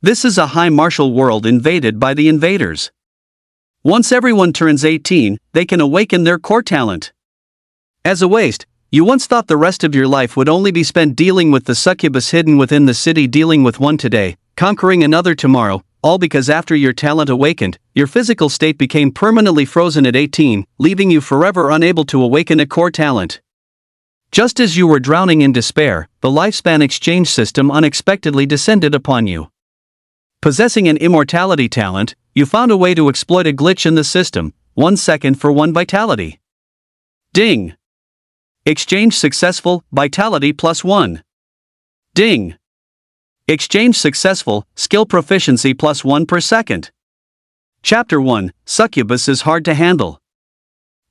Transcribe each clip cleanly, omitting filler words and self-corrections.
This is a high martial world invaded by the invaders. Once everyone turns 18, they can awaken their core talent. As a waste, you once thought the rest of your life would only be spent dealing with the succubus hidden within the city, dealing with one today, conquering another tomorrow, all because after your talent awakened, your physical state became permanently frozen at 18, leaving you forever unable to awaken a core talent. Just as you were drowning in despair, the lifespan exchange system unexpectedly descended upon you. Possessing an immortality talent, you found a way to exploit a glitch in the system, 1 second for 1 vitality. Ding! Exchange successful, vitality +1. Ding! Exchange successful, skill proficiency +1 per second. Chapter 1, Succubus is hard to handle.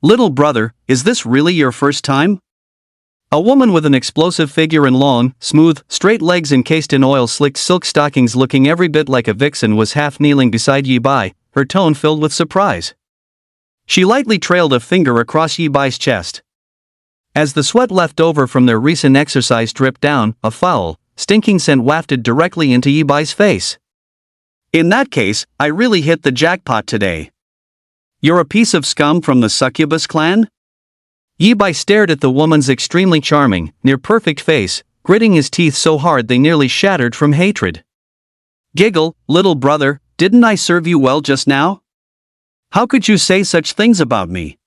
Little brother, is this really your first time? A woman with an explosive figure and long, smooth, straight legs encased in oil-slicked silk stockings, looking every bit like a vixen, was half kneeling beside Yi Bai, her tone filled with surprise. She lightly trailed a finger across Yi Bai's chest. As the sweat left over from their recent exercise dripped down, a foul, stinking scent wafted directly into Yi Bai's face. In that case, I really hit the jackpot today. You're a piece of scum from the succubus clan? Yi Bai stared at the woman's extremely charming, near-perfect face, gritting his teeth so hard they nearly shattered from hatred. Giggle, little brother, didn't I serve you well just now? How could you say such things about me?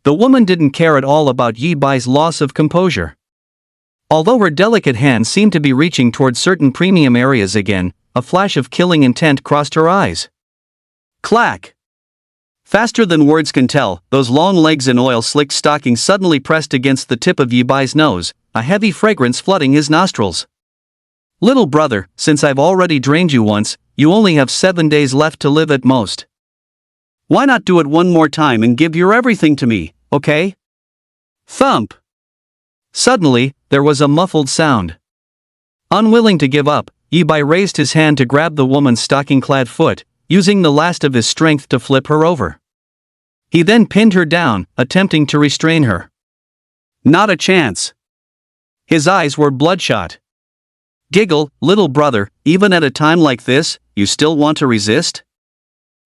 The woman didn't care at all about Yi Bai's loss of composure. Although her delicate hand seemed to be reaching toward certain premium areas again, a flash of killing intent crossed her eyes. Clack! Faster than words can tell, those long legs and oil-slicked stockings suddenly pressed against the tip of Yi Bai's nose, a heavy fragrance flooding his nostrils. Little brother, since I've already drained you once, you only have 7 days left to live at most. Why not do it one more time and give your everything to me, okay? Thump! Suddenly, there was a muffled sound. Unwilling to give up, Yi Bai raised his hand to grab the woman's stocking-clad foot, using the last of his strength to flip her over. He then pinned her down, attempting to restrain her. Not a chance. His eyes were bloodshot. Giggle, little brother, even at a time like this, you still want to resist?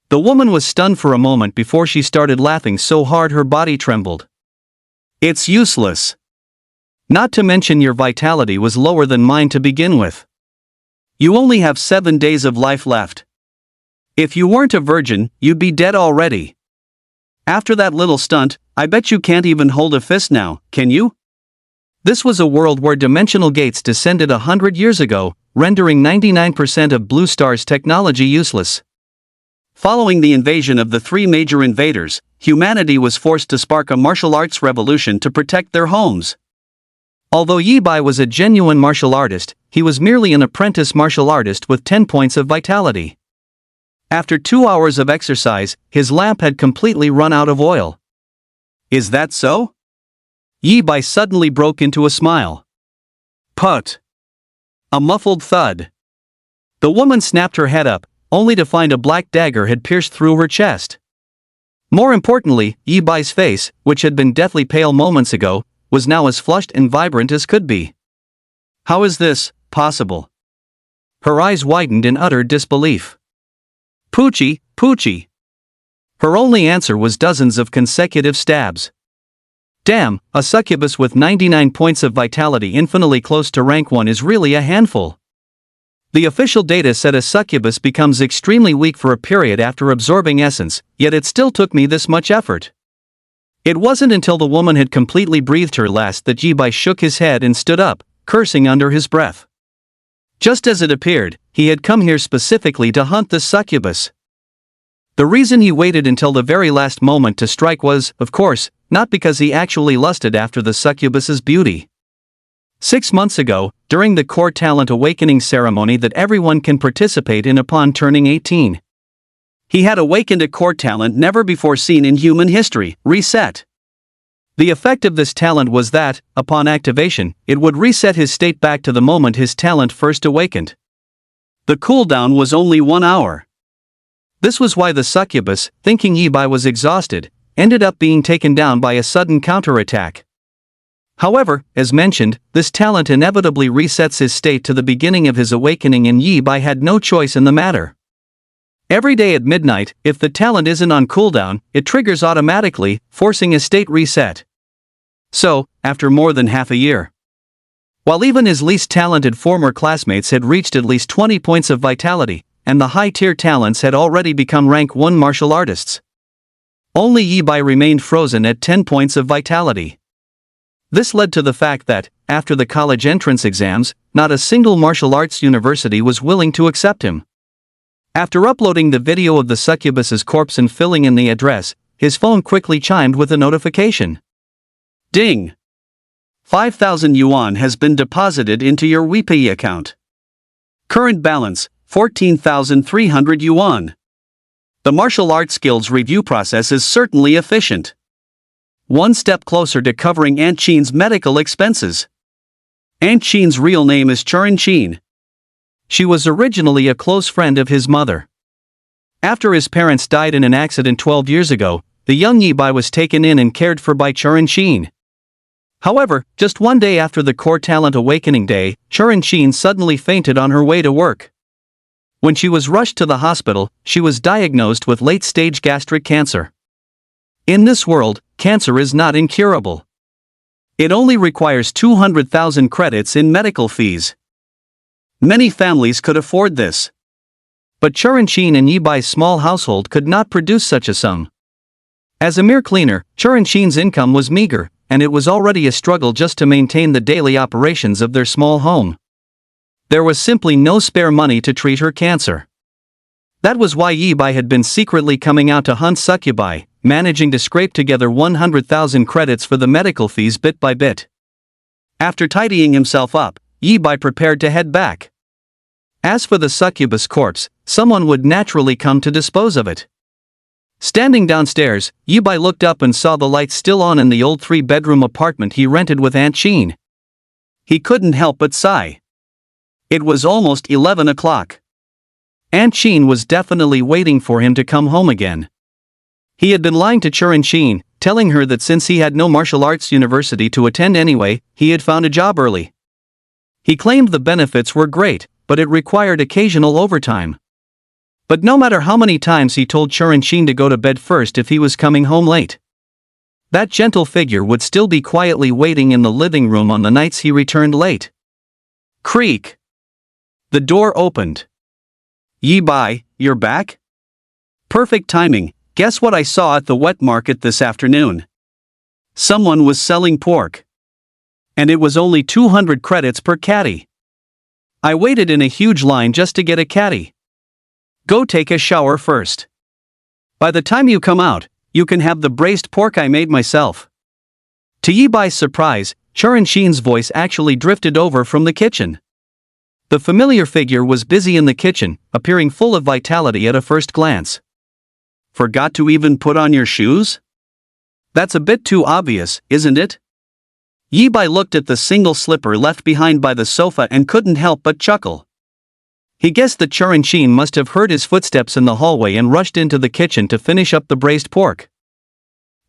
The woman was stunned for a moment before she started laughing so hard her body trembled. It's useless. Not to mention your vitality was lower than mine to begin with. You only have 7 days of life left. If you weren't a virgin, you'd be dead already. After that little stunt, I bet you can't even hold a fist now, can you? This was a world where dimensional gates descended 100 years ago, rendering 99% of Blue Star's technology useless. Following the invasion of the 3 major invaders, humanity was forced to spark a martial arts revolution to protect their homes. Although Yi Bai was a genuine martial artist, he was merely an apprentice martial artist with 10 points of vitality. After 2 hours of exercise, his lamp had completely run out of oil. Is that so? Yi Bai suddenly broke into a smile. Put! A muffled thud. The woman snapped her head up, only to find a black dagger had pierced through her chest. More importantly, Yi Bai's face, which had been deathly pale moments ago, was now as flushed and vibrant as could be. How is this possible? Her eyes widened in utter disbelief. Poochie, Poochie. Her only answer was dozens of consecutive stabs. Damn, a succubus with 99 points of vitality infinitely close to rank 1 is really a handful. The official data said a succubus becomes extremely weak for a period after absorbing essence, yet it still took me this much effort. It wasn't until the woman had completely breathed her last that Yi Bai shook his head and stood up, cursing under his breath. Just as it appeared, he had come here specifically to hunt the succubus. The reason he waited until the very last moment to strike was, of course, not because he actually lusted after the succubus's beauty. 6 months ago, during the core talent awakening ceremony that everyone can participate in upon turning 18, he had awakened a core talent never before seen in human history, reset. The effect of this talent was that, upon activation, it would reset his state back to the moment his talent first awakened. The cooldown was only 1 hour. This was why the succubus, thinking Yi Bai was exhausted, ended up being taken down by a sudden counterattack. However, as mentioned, this talent inevitably resets his state to the beginning of his awakening, and Yi Bai had no choice in the matter. Every day at midnight, if the talent isn't on cooldown, it triggers automatically, forcing a state reset. So, after more than half a year, while even his least talented former classmates had reached at least 20 points of vitality, and the high-tier talents had already become rank 1 martial artists, only Yi Bai remained frozen at 10 points of vitality. This led to the fact that, after the college entrance exams, not a single martial arts university was willing to accept him. After uploading the video of the succubus's corpse and filling in the address, his phone quickly chimed with a notification. Ding! 5,000 yuan has been deposited into your WePay account. Current balance, 14,300 yuan. The martial arts skills review process is certainly efficient. One step closer to covering Aunt Chin's medical expenses. Aunt Chin's real name is Churin Chin. She was originally a close friend of his mother. After his parents died in an accident 12 years ago, the young Yi Bai was taken in and cared for by Churin Chin. However, just one day after the Core Talent Awakening Day, Churin Chin suddenly fainted on her way to work. When she was rushed to the hospital, she was diagnosed with late-stage gastric cancer. In this world, cancer is not incurable. It only requires 200,000 credits in medical fees. Many families could afford this. But Churin Chin and Yi Bai's small household could not produce such a sum. As a mere cleaner, Churin Chin's income was meager, and it was already a struggle just to maintain the daily operations of their small home. There was simply no spare money to treat her cancer. That was why Yi Bai had been secretly coming out to hunt succubi, managing to scrape together 100,000 credits for the medical fees bit by bit. After tidying himself up, Yi Bai prepared to head back. As for the succubus corpse, someone would naturally come to dispose of it. Standing downstairs, Yi Bai looked up and saw the lights still on in the old 3-bedroom apartment he rented with Aunt Chin. He couldn't help but sigh. It was almost 11 o'clock. Aunt Chin was definitely waiting for him to come home again. He had been lying to Churin Chin, telling her that since he had no martial arts university to attend anyway, he had found a job early. He claimed the benefits were great, but it required occasional overtime. But no matter how many times he told Churin Chin to go to bed first if he was coming home late, that gentle figure would still be quietly waiting in the living room on the nights he returned late. Creak! The door opened. Yi Bai, you're back? Perfect timing. Guess what I saw at the wet market this afternoon? Someone was selling pork. And it was only 200 credits per caddy. I waited in a huge line just to get a caddy. Go take a shower first. By the time you come out, you can have the braised pork I made myself. To Yi Bai's surprise, Churin Chin's voice actually drifted over from the kitchen. The familiar figure was busy in the kitchen, appearing full of vitality at a first glance. Forgot to even put on your shoes? That's a bit too obvious, isn't it? Yi Bai looked at the single slipper left behind by the sofa and couldn't help but chuckle. He guessed that Churin Chin must have heard his footsteps in the hallway and rushed into the kitchen to finish up the braised pork.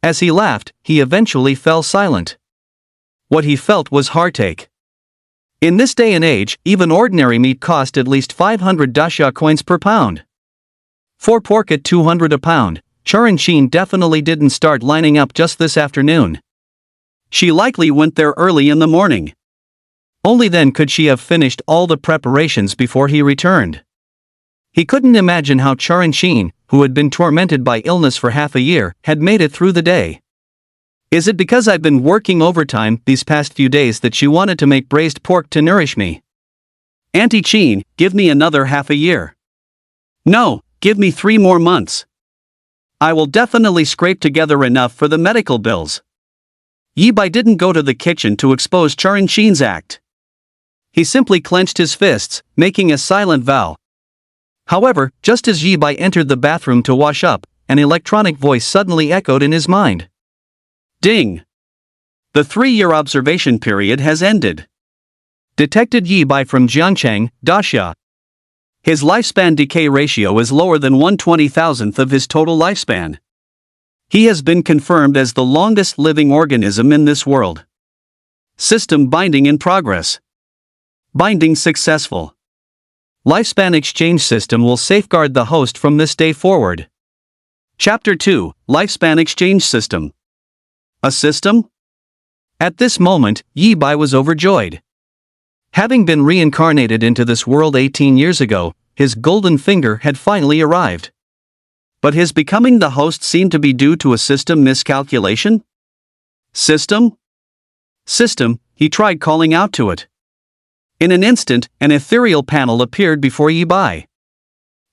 As he laughed, he eventually fell silent. What he felt was heartache. In this day and age, even ordinary meat cost at least 500 dasha coins per pound. For pork at 200 a pound, Churin Chin definitely didn't start lining up just this afternoon. She likely went there early in the morning. Only then could she have finished all the preparations before he returned. He couldn't imagine how Churin Chin, who had been tormented by illness for half a year, had made it through the day. Is it because I've been working overtime these past few days that she wanted to make braised pork to nourish me? Auntie Chin, give me another half a year. No, give me 3 more months. I will definitely scrape together enough for the medical bills. Yi Bai didn't go to the kitchen to expose Churin Chin's act. He simply clenched his fists, making a silent vow. However, just as Yi Bai entered the bathroom to wash up, an electronic voice suddenly echoed in his mind. Ding! The 3-year observation period has ended. Detected Yi Bai from Jiangchang, Daxia. His lifespan decay ratio is lower than 1/20,000th of his total lifespan. He has been confirmed as the longest living organism in this world. System binding in progress. Binding successful. Lifespan exchange system will safeguard the host from this day forward. Chapter 2, Lifespan Exchange System. A system? At this moment, Yi Bai was overjoyed. Having been reincarnated into this world 18 years ago, his golden finger had finally arrived. But his becoming the host seemed to be due to a system miscalculation? System? System, he tried calling out to it. In an instant, an ethereal panel appeared before Yi Bai.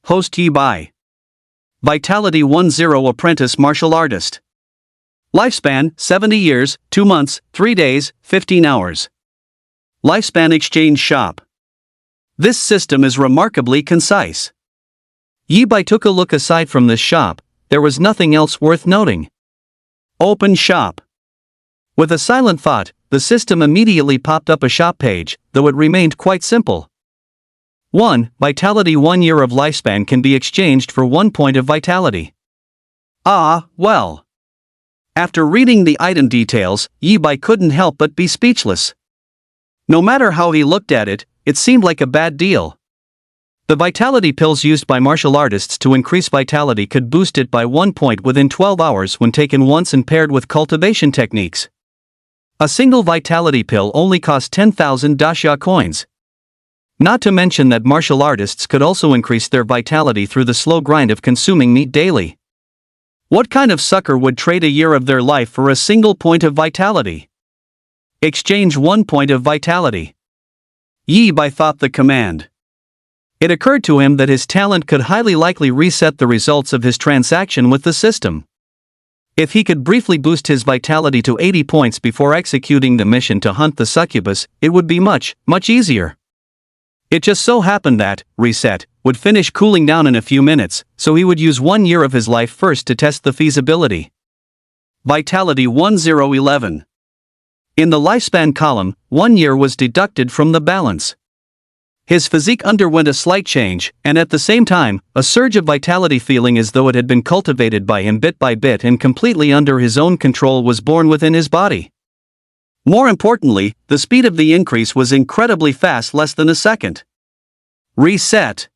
Host Yi Bai. Vitality 10 Apprentice Martial Artist. Lifespan 70 years, 2 months, 3 days, 15 hours. Lifespan Exchange Shop. This system is remarkably concise. Yi Bai took a look. Aside from this shop, there was nothing else worth noting. Open shop. With a silent thought, the system immediately popped up a shop page, though it remained quite simple. 1. Vitality 1 year of lifespan can be exchanged for 1 point of vitality. Ah, well. After reading the item details, Yi Bai couldn't help but be speechless. No matter how he looked at it, it seemed like a bad deal. The vitality pills used by martial artists to increase vitality could boost it by 1 point within 12 hours when taken once and paired with cultivation techniques. A single vitality pill only cost 10,000 daxia coins. Not to mention that martial artists could also increase their vitality through the slow grind of consuming meat daily. What kind of sucker would trade a year of their life for a single point of vitality? Exchange 1 point of vitality. Yi Bai thought the command. It occurred to him that his talent could highly likely reset the results of his transaction with the system. If he could briefly boost his vitality to 80 points before executing the mission to hunt the succubus, it would be much easier. It just so happened that reset would finish cooling down in a few minutes, so he would use 1 year of his life first to test the feasibility. Vitality 1011. In the lifespan column, 1 year was deducted from the balance. His physique underwent a slight change, and at the same time, a surge of vitality, feeling as though it had been cultivated by him bit by bit and completely under his own control, was born within his body. More importantly, the speed of the increase was incredibly fast, less than a second. Reset.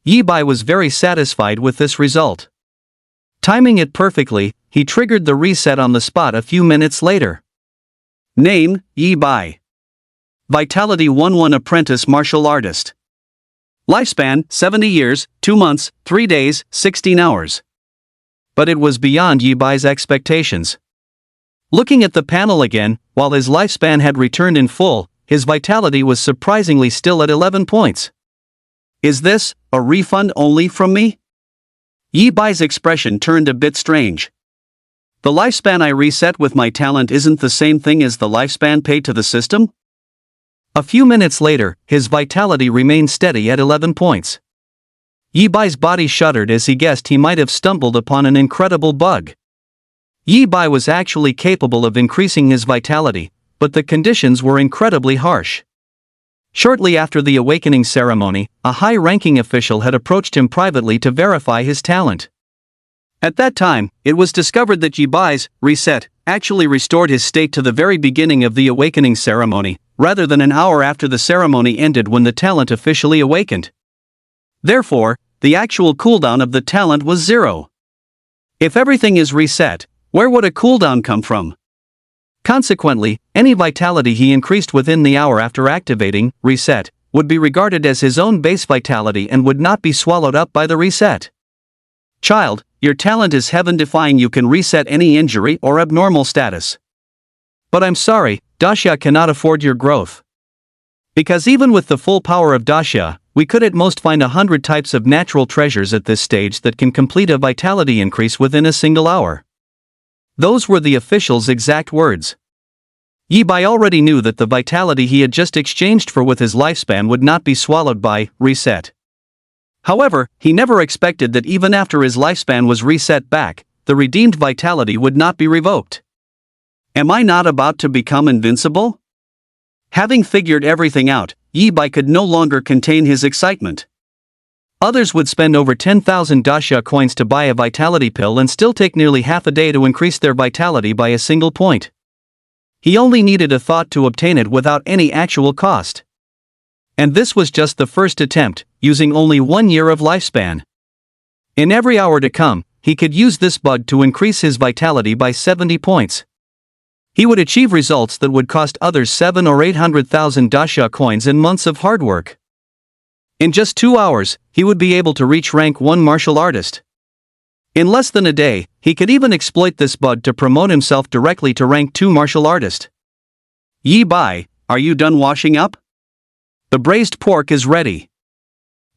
Yi Bai was very satisfied with this result. Timing it perfectly, he triggered the reset on the spot a few minutes later. Name, Yi Bai. Vitality 11 Apprentice Martial Artist. Lifespan 70 years, 2 months, 3 days, 16 hours. But it was beyond Yi Bai's expectations. Looking at the panel again, while his lifespan had returned in full, his vitality was surprisingly still at 11 points. Is this a refund only from me? Yi Bai's expression turned a bit strange. The lifespan I reset with my talent isn't the same thing as the lifespan paid to the system? A few minutes later, his vitality remained steady at 11 points. Yi Bai's body shuddered as he guessed he might have stumbled upon an incredible bug. Yi Bai was actually capable of increasing his vitality, but the conditions were incredibly harsh. Shortly after the awakening ceremony, a high-ranking official had approached him privately to verify his talent. At that time, it was discovered that Yi Bai's reset actually restored his state to the very beginning of the awakening ceremony, rather than an hour after the ceremony ended when the talent officially awakened. Therefore, the actual cooldown of the talent was 0. If everything is reset, where would a cooldown come from? Consequently, any vitality he increased within the hour after activating reset would be regarded as his own base vitality and would not be swallowed up by the reset. Child, your talent is heaven-defying. You can reset any injury or abnormal status. But I'm sorry, daxia cannot afford your growth. Because even with the full power of daxia, we could at most find 100 types of natural treasures at this stage that can complete a vitality increase within a single hour. Those were the official's exact words. Yi Bai already knew that the vitality he had just exchanged for with his lifespan would not be swallowed by reset. However, he never expected that even after his lifespan was reset back, the redeemed vitality would not be revoked. Am I not about to become invincible? Having figured everything out, Yi Bai could no longer contain his excitement. Others would spend over 10,000 daxia coins to buy a vitality pill and still take nearly half a day to increase their vitality by a single point. He only needed a thought to obtain it without any actual cost. And this was just the first attempt, using only 1 year of lifespan. In every hour to come, he could use this bug to increase his vitality by 70 points. He would achieve results that would cost others 7 or 800,000 dasha coins and months of hard work. In just 2 hours, he would be able to reach rank 1 martial artist. In less than a day, he could even exploit this bug to promote himself directly to rank 2 martial artist. Yi Bai, are you done washing up? The braised pork is ready.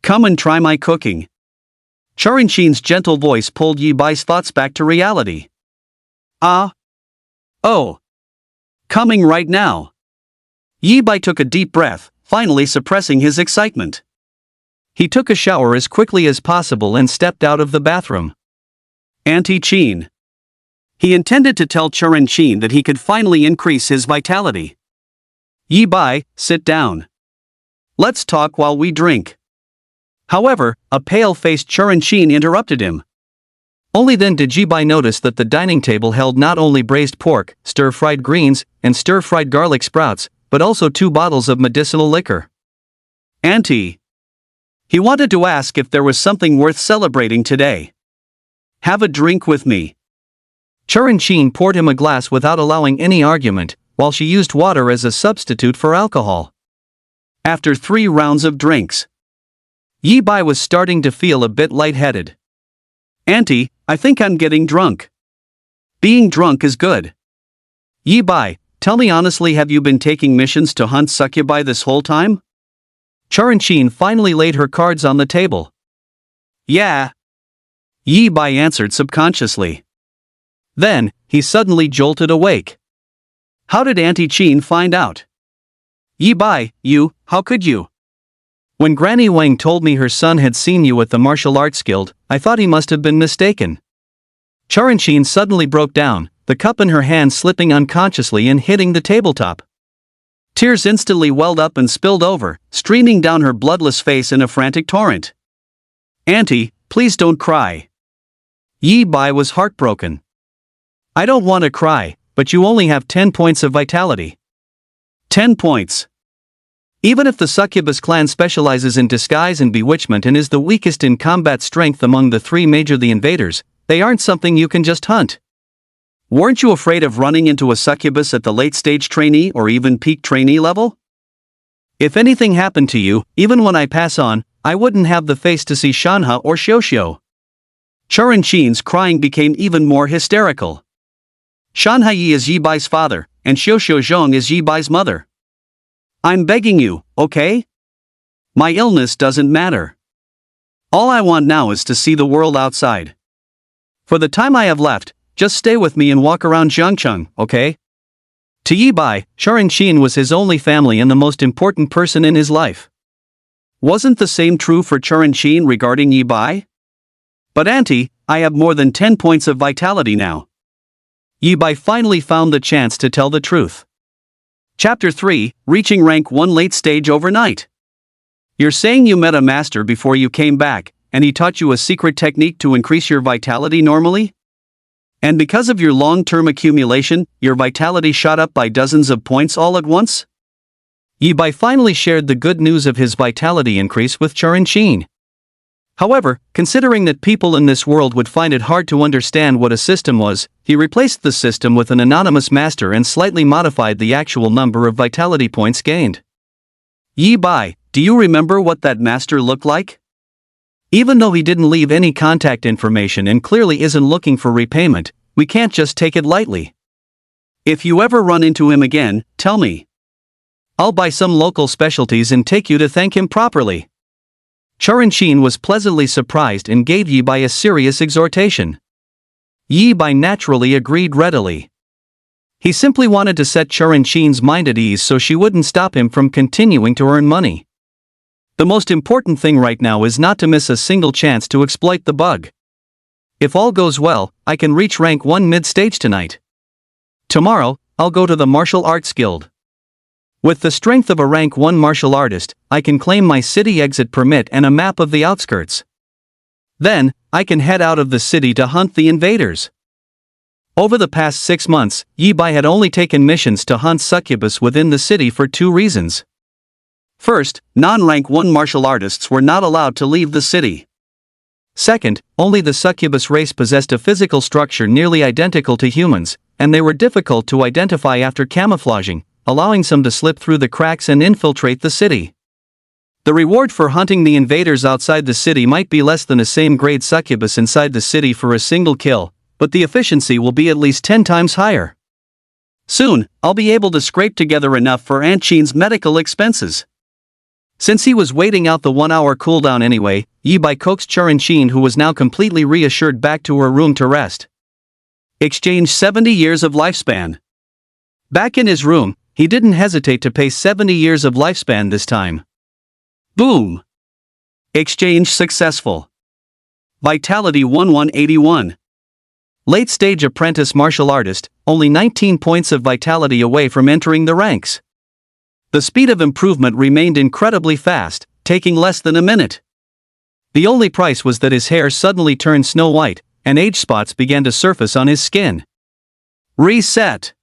Come and try my cooking. Charinshin's gentle voice pulled Yi Bai's thoughts back to reality. Ah. Oh. Coming right now. Yi Bai took a deep breath, finally suppressing his excitement. He took a shower as quickly as possible and stepped out of the bathroom. Auntie Chin. He intended to tell Charinshin that he could finally increase his vitality. Yi Bai, sit down. Let's talk while we drink. However, a pale-faced Charinshin interrupted him. Only then did Yi Bai notice that the dining table held not only braised pork, stir-fried greens, and stir-fried garlic sprouts, but also 2 bottles of medicinal liquor. Auntie. He wanted to ask if there was something worth celebrating today. Have a drink with me. Charinshin poured him a glass without allowing any argument, while she used water as a substitute for alcohol. After 3 rounds of drinks, Yi Bai was starting to feel a bit lightheaded. Auntie, I think I'm getting drunk. Being drunk is good. Yi Bai, tell me honestly, have you been taking missions to hunt succubi this whole time? Charinshin finally laid her cards on the table. Yeah. Yi Bai answered subconsciously. Then, he suddenly jolted awake. How did Auntie Chin find out? Yi Bai, how could you? When Granny Wang told me her son had seen you at the martial arts guild, I thought he must have been mistaken. Charinshin suddenly broke down, the cup in her hand slipping unconsciously and hitting the tabletop. Tears instantly welled up and spilled over, streaming down her bloodless face in a frantic torrent. Auntie, please don't cry. Yi Bai was heartbroken. I don't want to cry, but you only have 10 points of vitality. 10 points. Even if the succubus clan specializes in disguise and bewitchment and is the weakest in combat strength among the 3 major the invaders, they aren't something you can just hunt. Weren't you afraid of running into a succubus at the late-stage trainee or even peak trainee level? If anything happened to you, even when I pass on, I wouldn't have the face to see Shanha or Xiuxiu. Charinshin's crying became even more hysterical. Shanha Yi is Yi Bai's father, and Xiuxiu Zhong is Yi Bai's mother. I'm begging you, okay? My illness doesn't matter. All I want now is to see the world outside. For the time I have left, just stay with me and walk around Jiangcheng, okay? To Yi Bai, Charinshin was his only family and the most important person in his life. Wasn't the same true for Charinshin regarding Yi Bai? But Auntie, I have more than 10 points of vitality now. Yi Bai finally found the chance to tell the truth. Chapter 3, Reaching Rank 1 Late Stage Overnight. You're saying you met a master before you came back, and he taught you a secret technique to increase your vitality normally? And because of your long-term accumulation, your vitality shot up by dozens of points all at once? Yi Bai finally shared the good news of his vitality increase with Charinshin. However, considering that people in this world would find it hard to understand what a system was, he replaced the system with an anonymous master and slightly modified the actual number of vitality points gained. Yi Bai, do you remember what that master looked like? Even though he didn't leave any contact information and clearly isn't looking for repayment, we can't just take it lightly. If you ever run into him again, tell me. I'll buy some local specialties and take you to thank him properly. Charinshin was pleasantly surprised and gave Yi Bai a serious exhortation. Yi Bai naturally agreed readily. He simply wanted to set Charinshin's mind at ease so she wouldn't stop him from continuing to earn money. The most important thing right now is not to miss a single chance to exploit the bug. If all goes well, I can reach rank 1 mid-stage tonight. Tomorrow, I'll go to the martial arts guild. With the strength of a rank 1 martial artist, I can claim my city exit permit and a map of the outskirts. Then, I can head out of the city to hunt the invaders. Over the past 6 months, Yi Bai had only taken missions to hunt succubus within the city for 2 reasons. First, non-rank 1 martial artists were not allowed to leave the city. Second, only the succubus race possessed a physical structure nearly identical to humans, and they were difficult to identify after camouflaging, allowing some to slip through the cracks and infiltrate the city. The reward for hunting the invaders outside the city might be less than a same-grade succubus inside the city for a single kill, but the efficiency will be at least 10 times higher. Soon, I'll be able to scrape together enough for Aunt Chin's medical expenses. Since he was waiting out the 1-hour cooldown anyway, Yi Bai coaxed Charan Chin, who was now completely reassured, back to her room to rest. Exchange 70 years of lifespan. Back in his room, he didn't hesitate to pay 70 years of lifespan this time. Boom! Exchange successful. Vitality 1181. Late stage apprentice martial artist, only 19 points of vitality away from entering the ranks. The speed of improvement remained incredibly fast, taking less than a minute. The only price was that his hair suddenly turned snow white, and age spots began to surface on his skin. Reset.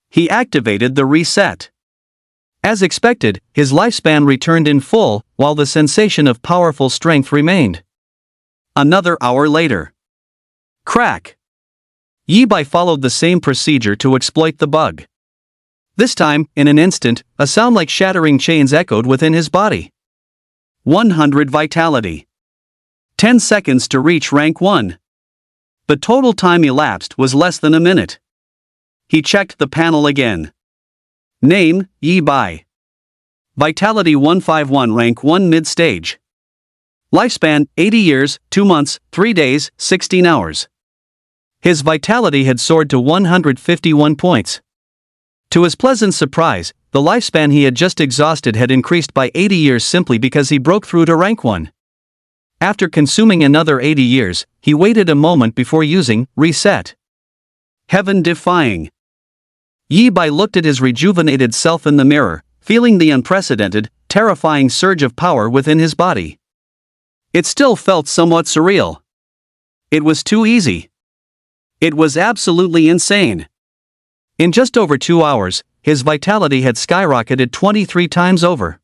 He activated the reset. As expected, his lifespan returned in full, while the sensation of powerful strength remained. Another hour later. Crack. Yi Bai followed the same procedure to exploit the bug. This time, in an instant, a sound like shattering chains echoed within his body. 100 vitality. 10 seconds to reach rank 1. The total time elapsed was less than a minute. He checked the panel again. Name, Yi Bai. Vitality 151, rank 1 mid-stage. Lifespan, 80 years, 2 months, 3 days, 16 hours. His vitality had soared to 151 points. To his pleasant surprise, the lifespan he had just exhausted had increased by 80 years simply because he broke through to rank 1. After consuming another 80 years, he waited a moment before using reset. Heaven-defying. Yi Bai looked at his rejuvenated self in the mirror, feeling the unprecedented, terrifying surge of power within his body. It still felt somewhat surreal. It was too easy. It was absolutely insane. In just over 2 hours, his vitality had skyrocketed 23 times over.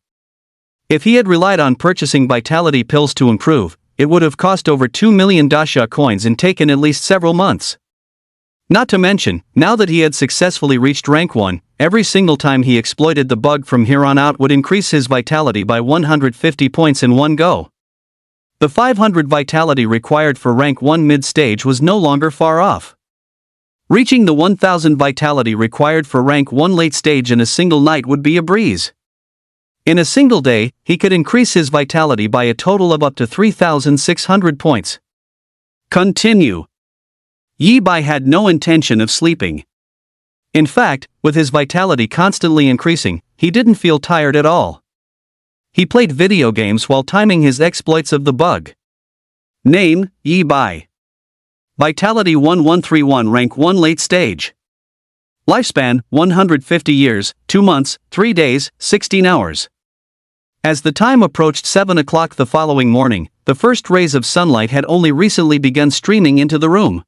If he had relied on purchasing vitality pills to improve, it would have cost over 2 million dasha coins and taken at least several months. Not to mention, now that he had successfully reached rank 1, every single time he exploited the bug from here on out would increase his vitality by 150 points in one go. The 500 vitality required for rank 1 mid-stage was no longer far off. Reaching the 1000 vitality required for rank 1 late stage in a single night would be a breeze. In a single day, he could increase his vitality by a total of up to 3,600 points. Continue. Yi Bai had no intention of sleeping. In fact, with his vitality constantly increasing, he didn't feel tired at all. He played video games while timing his exploits of the bug. Name, Yi Bai. Vitality 1131, rank 1 late stage. Lifespan, 150 years, 2 months, 3 days, 16 hours. As the time approached 7 o'clock the following morning, the first rays of sunlight had only recently begun streaming into the room.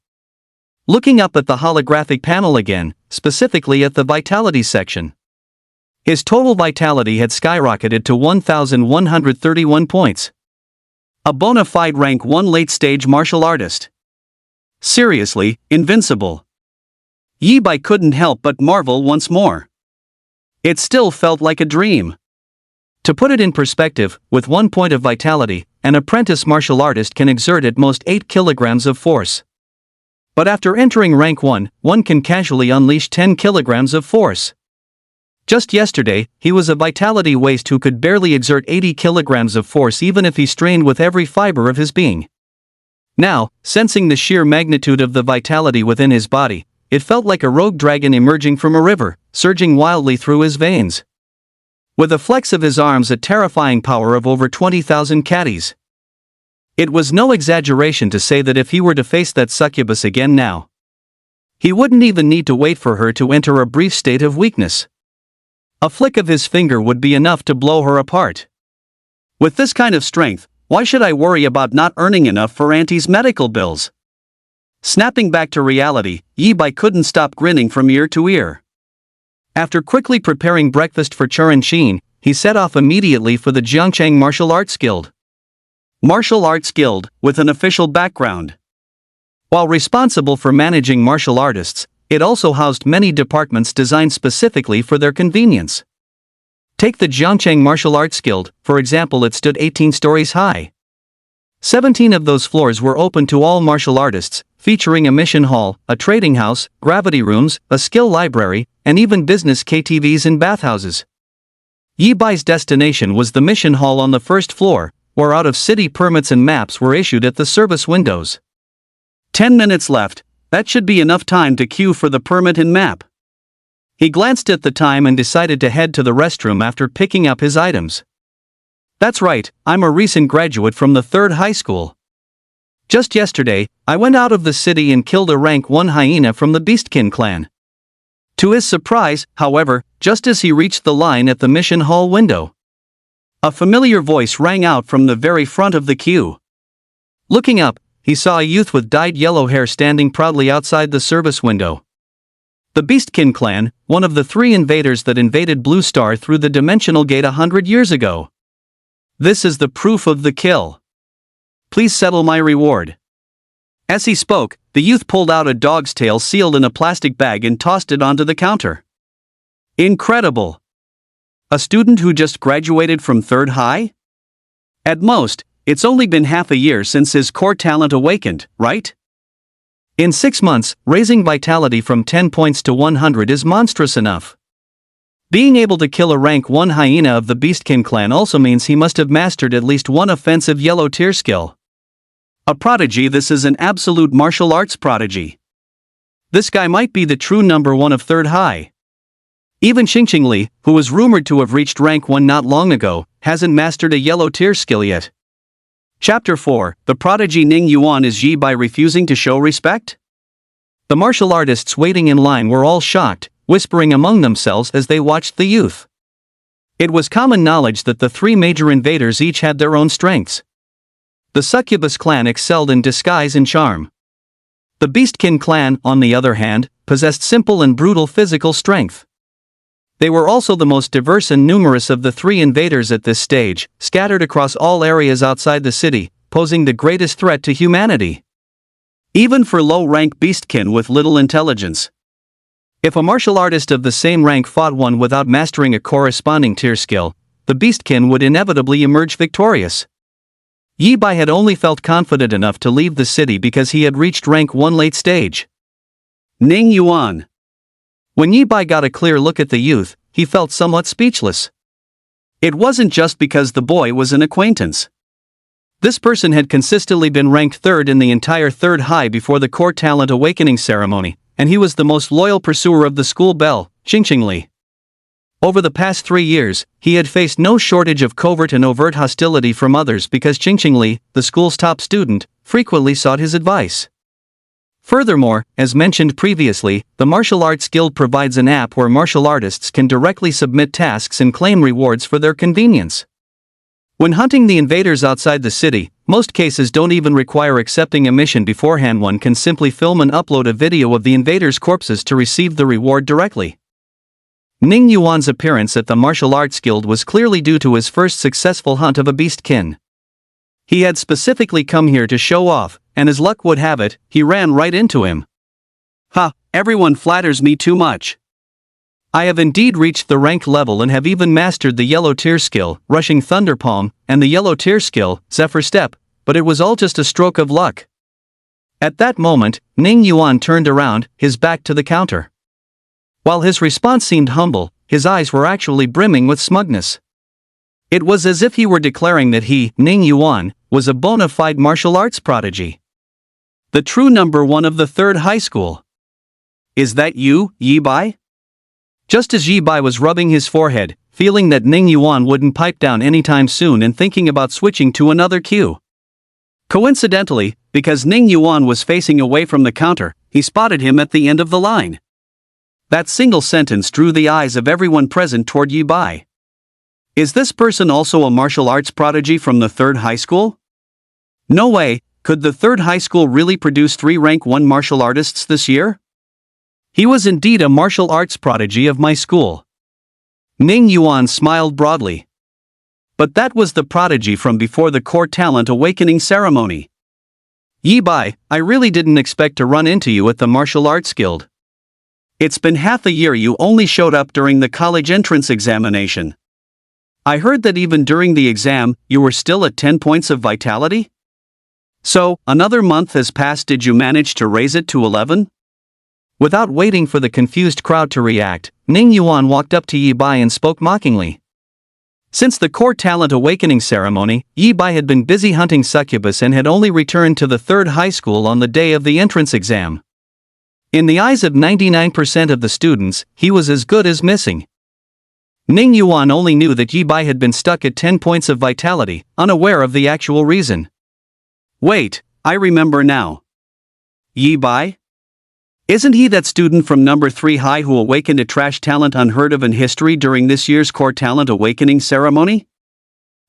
Looking up at the holographic panel again, specifically at the vitality section. His total vitality had skyrocketed to 1,131 points. A bona fide rank 1 late stage martial artist. Seriously, invincible. Yi Bai couldn't help but marvel once more. It still felt like a dream. To put it in perspective, with 1 point of vitality, an apprentice martial artist can exert at most 8 kilograms of force. But after entering rank 1, one can casually unleash 10 kilograms of force. Just yesterday, he was a vitality waste who could barely exert 80 kilograms of force even if he strained with every fiber of his being. Now, sensing the sheer magnitude of the vitality within his body, it felt like a rogue dragon emerging from a river, surging wildly through his veins. With a flex of his arms, a terrifying power of over 20,000 catties. It was no exaggeration to say that if he were to face that succubus again now, he wouldn't even need to wait for her to enter a brief state of weakness. A flick of his finger would be enough to blow her apart. With this kind of strength, why should I worry about not earning enough for Auntie's medical bills? Snapping back to reality, Yi Bai couldn't stop grinning from ear to ear. After quickly preparing breakfast for Churan Shin, he set off immediately for the Jiangchang Martial Arts Guild. Martial Arts Guild, with an official background. While responsible for managing martial artists, it also housed many departments designed specifically for their convenience. Take the Jiangchang Martial Arts Guild, for example. It stood 18 stories high. 17 of those floors were open to all martial artists, featuring a mission hall, a trading house, gravity rooms, a skill library, and even business KTVs and bathhouses. Yi Bai's destination was the mission hall on the first floor, where out-of-city permits and maps were issued at the service windows. 10 minutes left, that should be enough time to queue for the permit and map. He glanced at the time and decided to head to the restroom after picking up his items. That's right, I'm a recent graduate from the 3rd high school. Just yesterday, I went out of the city and killed a rank 1 hyena from the Beastkin clan. To his surprise, however, just as he reached the line at the mission hall window, a familiar voice rang out from the very front of the queue. Looking up, he saw a youth with dyed yellow hair standing proudly outside the service window. The Beastkin clan, one of the 3 invaders that invaded Blue Star through the dimensional gate 100 years ago. This is the proof of the kill. Please settle my reward. As he spoke, the youth pulled out a dog's tail sealed in a plastic bag and tossed it onto the counter. Incredible! A student who just graduated from 3rd high? At most, it's only been half a year since his core talent awakened, right? In 6 months, raising vitality from 10 points to 100 is monstrous enough. Being able to kill a rank 1 hyena of the Beastkin clan also means he must have mastered at least one offensive yellow tier skill. A prodigy. This is an absolute martial arts prodigy. This guy might be the true number 1 of 3rd high. Even Xingqing Li, who was rumored to have reached rank 1 not long ago, hasn't mastered a yellow tier skill yet. Chapter 4, The Prodigy Ning Yuan. Is Yi Bai refusing to show respect? The martial artists waiting in line were all shocked, whispering among themselves as they watched the youth. It was common knowledge that the 3 major invaders each had their own strengths. The Succubus clan excelled in disguise and charm. The Beastkin clan, on the other hand, possessed simple and brutal physical strength. They were also the most diverse and numerous of the 3 invaders at this stage, scattered across all areas outside the city, posing the greatest threat to humanity. Even for low-rank Beastkin with little intelligence. If a martial artist of the same rank fought one without mastering a corresponding tier skill, the Beastkin would inevitably emerge victorious. Yi Bai had only felt confident enough to leave the city because he had reached rank 1 late stage. Ning Yuan. When Yi Bai got a clear look at the youth, he felt somewhat speechless. It wasn't just because the boy was an acquaintance. This person had consistently been ranked 3rd in the entire 3rd high before the core talent awakening ceremony, and he was the most loyal pursuer of the school belle, Xingqing Li. Over the past 3 years, he had faced no shortage of covert and overt hostility from others because Xingqing Li, the school's top student, frequently sought his advice. Furthermore, as mentioned previously, the Martial Arts Guild provides an app where martial artists can directly submit tasks and claim rewards for their convenience. When hunting the invaders outside the city, most cases don't even require accepting a mission beforehand. One can simply film and upload a video of the invaders' corpses to receive the reward directly. Ning Yuan's appearance at the Martial Arts Guild was clearly due to his first successful hunt of a beastkin. He had specifically come here to show off, and as luck would have it, he ran right into him. Ha, everyone flatters me too much. I have indeed reached the rank level and have even mastered the yellow tier skill, Rushing Thunder Palm, and the yellow tier skill, Zephyr Step, but it was all just a stroke of luck. At that moment, Ning Yuan turned around, his back to the counter. While his response seemed humble, his eyes were actually brimming with smugness. It was as if he were declaring that he, Ning Yuan, was a bona fide martial arts prodigy. The true number 1 of the 3rd high school. Is that you, Yi Bai? Just as Yi Bai was rubbing his forehead, feeling that Ning Yuan wouldn't pipe down anytime soon and thinking about switching to another queue. Coincidentally, because Ning Yuan was facing away from the counter, he spotted him at the end of the line. That single sentence drew the eyes of everyone present toward Yi Bai. Is this person also a martial arts prodigy from the 3rd high school? No way, could the third high school really produce 3 rank 1 martial artists this year? He was indeed a martial arts prodigy of my school. Ning Yuan smiled broadly. But that was the prodigy from before the core talent awakening ceremony. Yi Bai, I really didn't expect to run into you at the martial arts guild. It's been half a year you only showed up during the college entrance examination. I heard that even during the exam, you were still at 10 points of vitality? So, another month has passed. Did you manage to raise it to 11? Without waiting for the confused crowd to react, Ning Yuan walked up to Yi Bai and spoke mockingly. Since the core talent awakening ceremony, Yi Bai had been busy hunting succubus and had only returned to the third high school on the day of the entrance exam. In the eyes of 99% of the students, he was as good as missing. Ning Yuan only knew that Yi Bai had been stuck at 10 points of vitality, unaware of the actual reason. Wait, I remember now. Yi Bai? Isn't he that student from number 3 high who awakened a trash talent unheard of in history during this year's core talent awakening ceremony?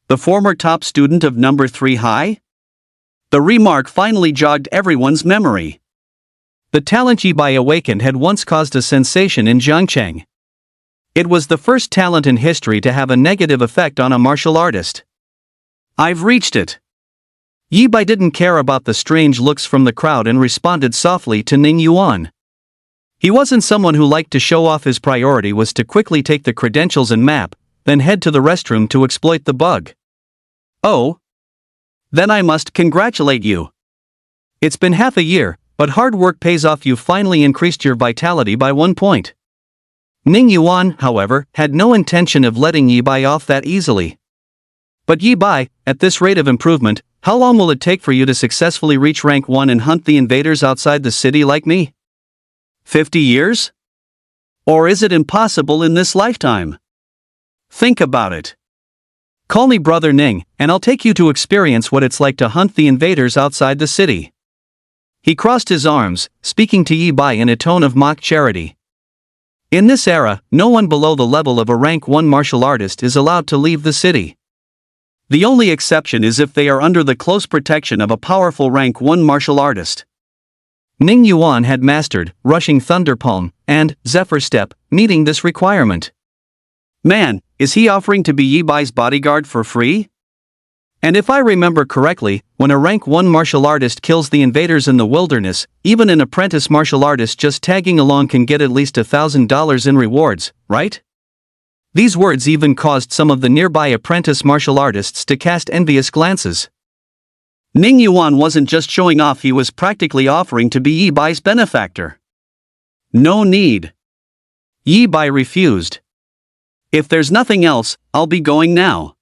The former top student of number 3 high? The remark finally jogged everyone's memory. The talent Yi Bai awakened had once caused a sensation in Zhangcheng. It was the first talent in history to have a negative effect on a martial artist. I've reached it. Yi Bai didn't care about the strange looks from the crowd and responded softly to Ning Yuan. He wasn't someone who liked to show off. His priority was to quickly take the credentials and map, then head to the restroom to exploit the bug. Oh? Then I must congratulate you. It's been half a year, but hard work pays off. You finally increased your vitality by 1 point. Ning Yuan, however, had no intention of letting Yi Bai off that easily. But Yi Bai, at this rate of improvement, how long will it take for you to successfully reach rank 1 and hunt the invaders outside the city like me? 50 years? Or is it impossible in this lifetime? Think about it. Call me Brother Ning, and I'll take you to experience what it's like to hunt the invaders outside the city. He crossed his arms, speaking to Yi Bai in a tone of mock charity. In this era, no one below the level of a rank 1 martial artist is allowed to leave the city. The only exception is if they are under the close protection of a powerful rank 1 martial artist. Ning Yuan had mastered Rushing Thunder Palm and Zephyr Step, meeting this requirement. Man, is he offering to be Yi Bai's bodyguard for free? And if I remember correctly, when a rank 1 martial artist kills the invaders in the wilderness, even an apprentice martial artist just tagging along can get at least $1,000 in rewards, right? These words even caused some of the nearby apprentice martial artists to cast envious glances. Ning Yuan wasn't just showing off, he was practically offering to be Yi Bai's benefactor. No need. Yi Bai refused. If there's nothing else, I'll be going now.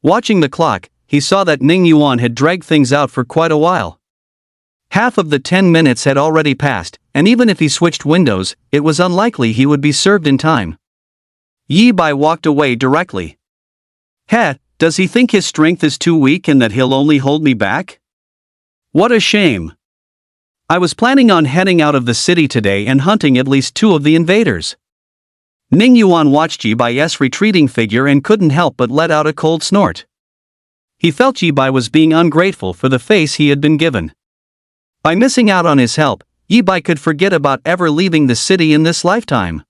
Watching the clock, he saw that Ning Yuan had dragged things out for quite a while. Half of the 10 minutes had already passed, and even if he switched windows, it was unlikely he would be served in time. Yi Bai walked away directly. Heh, does he think his strength is too weak and that he'll only hold me back? What a shame. I was planning on heading out of the city today and hunting at least 2 of the invaders. Ning Yuan watched Yi Bai's retreating figure and couldn't help but let out a cold snort. He felt Yi Bai was being ungrateful for the face he had been given. By missing out on his help, Yi Bai could forget about ever leaving the city in this lifetime.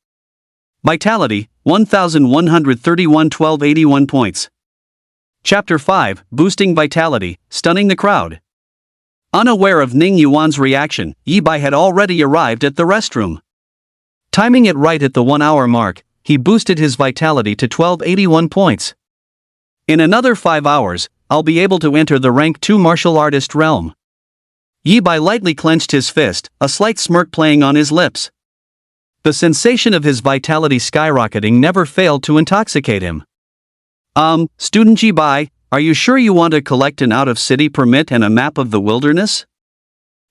Vitality, 1131 1281 points. Chapter 5, Boosting Vitality, Stunning the Crowd. Unaware of Ning Yuan's reaction, Yi Bai had already arrived at the restroom. Timing it right at the 1-hour mark, he boosted his vitality to 1281 points. In another 5 hours, I'll be able to enter the rank 2 martial artist realm. Yi Bai lightly clenched his fist, a slight smirk playing on his lips. The sensation of his vitality skyrocketing never failed to intoxicate him. Student Yi Bai, are you sure you want to collect an out-of-city permit and a map of the wilderness?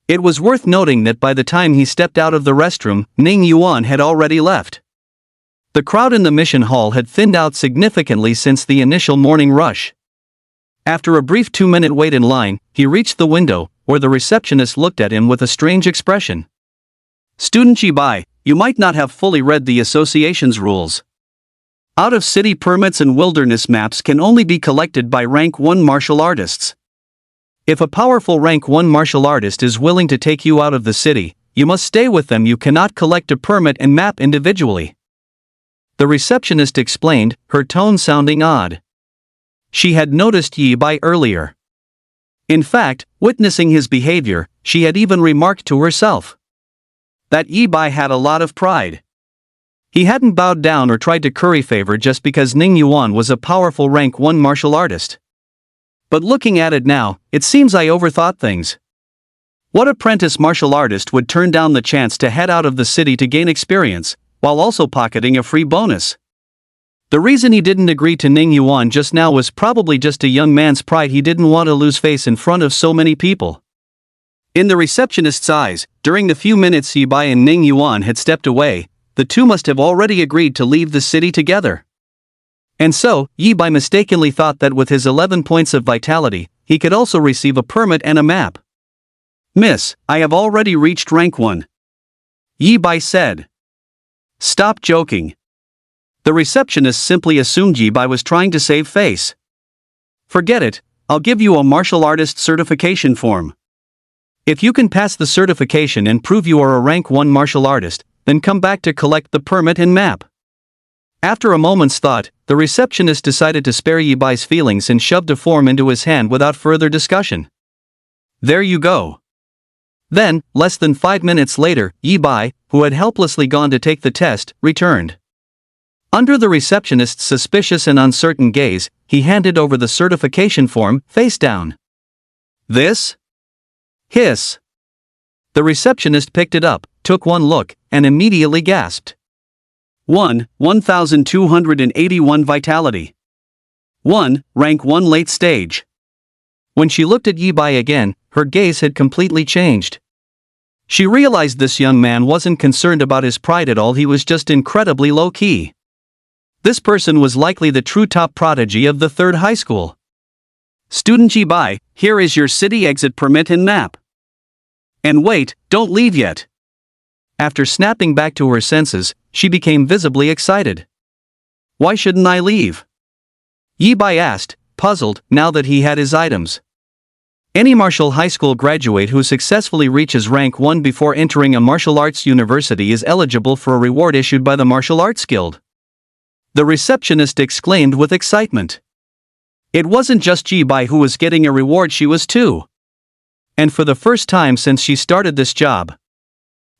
It was worth noting that by the time he stepped out of the restroom, Ning Yuan had already left. The crowd in the mission hall had thinned out significantly since the initial morning rush. After a brief 2-minute wait in line, he reached the window, where the receptionist looked at him with a strange expression. Student Yi Bai, you might not have fully read the association's rules. Out-of-city permits and wilderness maps can only be collected by rank 1 martial artists. If a powerful rank 1 martial artist is willing to take you out of the city, you must stay with them. You cannot collect a permit and map individually. The receptionist explained, her tone sounding odd. She had noticed Yi Bai earlier. In fact, witnessing his behavior, she had even remarked to herself that Yi Bai had a lot of pride. He hadn't bowed down or tried to curry favor just because Ning Yuan was a powerful rank 1 martial artist. But looking at it now, it seems I overthought things. What apprentice martial artist would turn down the chance to head out of the city to gain experience, while also pocketing a free bonus? The reason he didn't agree to Ning Yuan just now was probably just a young man's pride. He didn't want to lose face in front of so many people. In the receptionist's eyes, during the few minutes Yi Bai and Ning Yuan had stepped away, the two must have already agreed to leave the city together. And so, Yi Bai mistakenly thought that with his 11 points of vitality, he could also receive a permit and a map. "Miss, I have already reached rank 1. Yi Bai said. "Stop joking." The receptionist simply assumed Yi Bai was trying to save face. "Forget it, I'll give you a martial artist certification form. If you can pass the certification and prove you are a rank 1 martial artist, then come back to collect the permit and map." After a moment's thought, the receptionist decided to spare Yi Bai's feelings and shoved a form into his hand without further discussion. "There you go." Then, less than 5 minutes later, Yi Bai, who had helplessly gone to take the test, returned. Under the receptionist's suspicious and uncertain gaze, he handed over the certification form, face down. "This?" Hiss. The receptionist picked it up, took one look, and immediately gasped. 1281 vitality. 1, rank 1 late stage. When she looked at Yi Bai again, her gaze had completely changed. She realized this young man wasn't concerned about his pride at all. He was just incredibly low-key. This person was likely the true top prodigy of the 3rd high school. "Student Yi Bai, here is your city exit permit and map. And wait, don't leave yet." After snapping back to her senses, she became visibly excited. "Why shouldn't I leave?" Yi Bai asked, puzzled, now that he had his items. Any martial high school graduate who successfully reaches rank 1 before entering a martial arts university is eligible for a reward issued by the Martial Arts Guild. The receptionist exclaimed with excitement. It wasn't just Yi Bai who was getting a reward, she was too. And for the first time since she started this job.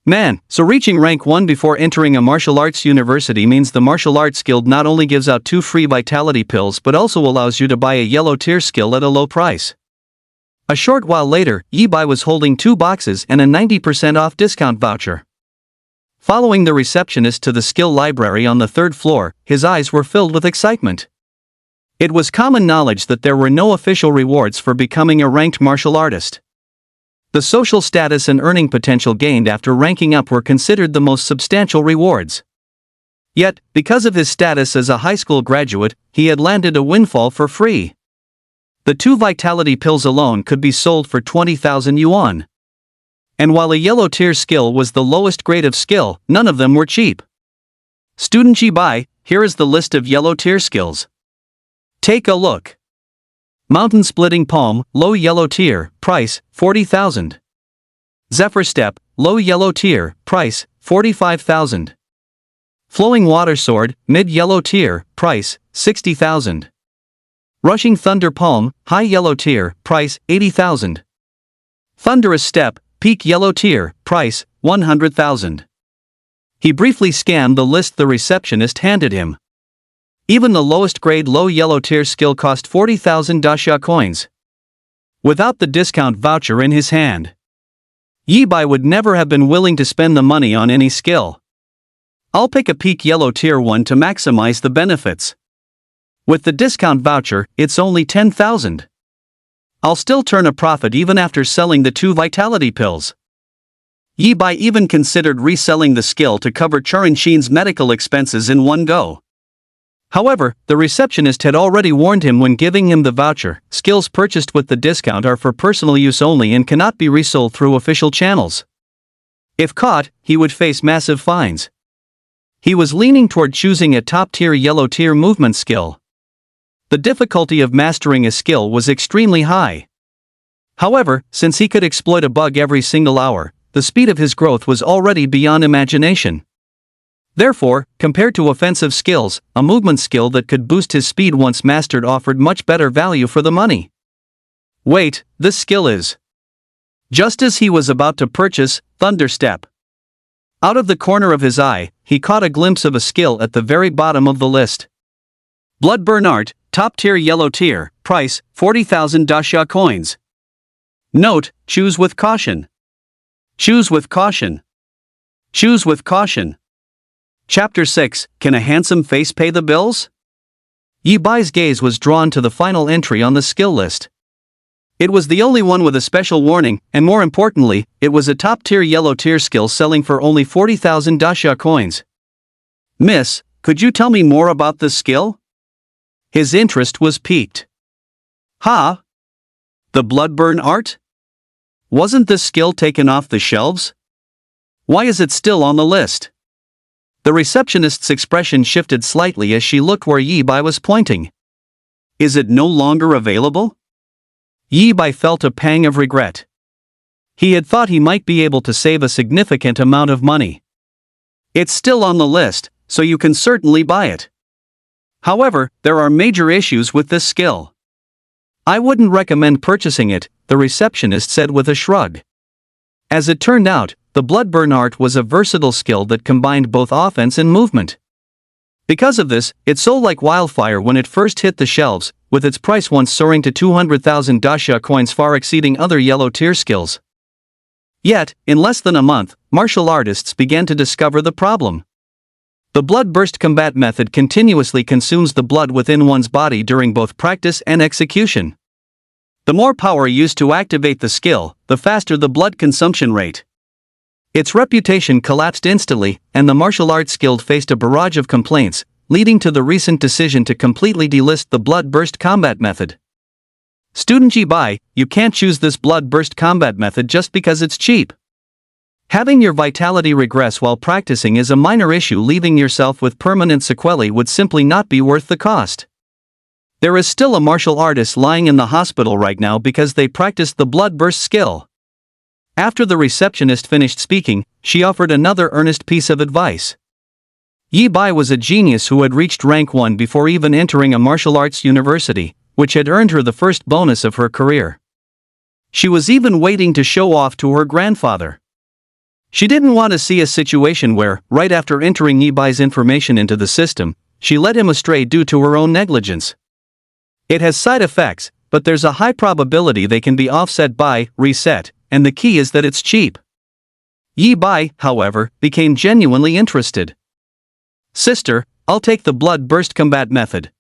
Man, so reaching rank 1 before entering a martial arts university means the Martial Arts Guild not only gives out 2 free vitality pills but also allows you to buy a yellow tier skill at a low price. A short while later, Yi Bai was holding 2 boxes and a 90% off discount voucher. Following the receptionist to the skill library on the 3rd floor, his eyes were filled with excitement. It was common knowledge that there were no official rewards for becoming a ranked martial artist. The social status and earning potential gained after ranking up were considered the most substantial rewards. Yet, because of his status as a high school graduate, he had landed a windfall for free. The 2 vitality pills alone could be sold for 20,000 yuan. And while a yellow tier skill was the lowest grade of skill, none of them were cheap. "Student Yi Bai, here is the list of yellow tier skills. Take a look. Mountain Splitting Palm, low yellow tier, price, 40,000. Zephyr Step, low yellow tier, price, 45,000. Flowing Water Sword, mid yellow tier, price, 60,000. Rushing Thunder Palm, high yellow tier, price, 80,000. Thunderous Step, peak yellow tier, price, 100,000. He briefly scanned the list the receptionist handed him. Even the lowest grade low yellow tier skill cost 40,000 daxia coins. Without the discount voucher in his hand, Yi Bai would never have been willing to spend the money on any skill. "I'll pick a peak yellow tier one to maximize the benefits. With the discount voucher, it's only 10,000. I'll still turn a profit even after selling the 2 vitality pills." Yi Bai even considered reselling the skill to cover Charin Shin's medical expenses in one go. However, the receptionist had already warned him when giving him the voucher, skills purchased with the discount are for personal use only and cannot be resold through official channels. If caught, he would face massive fines. He was leaning toward choosing a top-tier yellow tier movement skill. The difficulty of mastering a skill was extremely high. However, since he could exploit a bug every single hour, the speed of his growth was already beyond imagination. Therefore, compared to offensive skills, a movement skill that could boost his speed once mastered offered much better value for the money. Wait, this skill is. Just as he was about to purchase Thunderstep. Out of the corner of his eye, he caught a glimpse of a skill at the very bottom of the list. Bloodburn Art, top tier yellow tier, price, 40,000 dasha coins. Note, choose with caution. Choose with caution. Choose with caution. Chapter 6, Can a Handsome Face Pay the Bills? Yi Bai's gaze was drawn to the final entry on the skill list. It was the only one with a special warning, and more importantly, it was a top-tier yellow-tier skill selling for only 40,000 dasha coins. Miss, could you tell me more about this skill? His interest was piqued. Ha? The Bloodburn Art? Wasn't this skill taken off the shelves? Why is it still on the list? The receptionist's expression shifted slightly as she looked where Yi Bai was pointing. Is it no longer available? Yi Bai felt a pang of regret. He had thought he might be able to save a significant amount of money. It's still on the list, so you can certainly buy it. However, there are major issues with this skill. I wouldn't recommend purchasing it, the receptionist said with a shrug. As it turned out, the Bloodburn Art was a versatile skill that combined both offense and movement. Because of this, it sold like wildfire when it first hit the shelves, with its price once soaring to 200,000 dasha coins, far exceeding other yellow-tier skills. Yet, in less than a month, martial artists began to discover the problem. The blood-burst combat method continuously consumes the blood within one's body during both practice and execution. The more power used to activate the skill, the faster the blood consumption rate. Its reputation collapsed instantly, and the martial arts guild faced a barrage of complaints, leading to the recent decision to completely delist the blood-burst combat method. Student Yi Bai, you can't choose this blood-burst combat method just because it's cheap. Having your vitality regress while practicing is a minor issue. Leaving yourself with permanent sequelae would simply not be worth the cost. There is still a martial artist lying in the hospital right now because they practiced the blood-burst skill. After the receptionist finished speaking, she offered another earnest piece of advice. Yi Bai was a genius who had reached rank 1 before even entering a martial arts university, which had earned her the first bonus of her career. She was even waiting to show off to her grandfather. She didn't want to see a situation where, right after entering Yi Bai's information into the system, she led him astray due to her own negligence. It has side effects, but there's a high probability they can be offset by reset, and the key is that it's cheap. Yi Bai, however, became genuinely interested. Sister, I'll take the blood-burst combat method.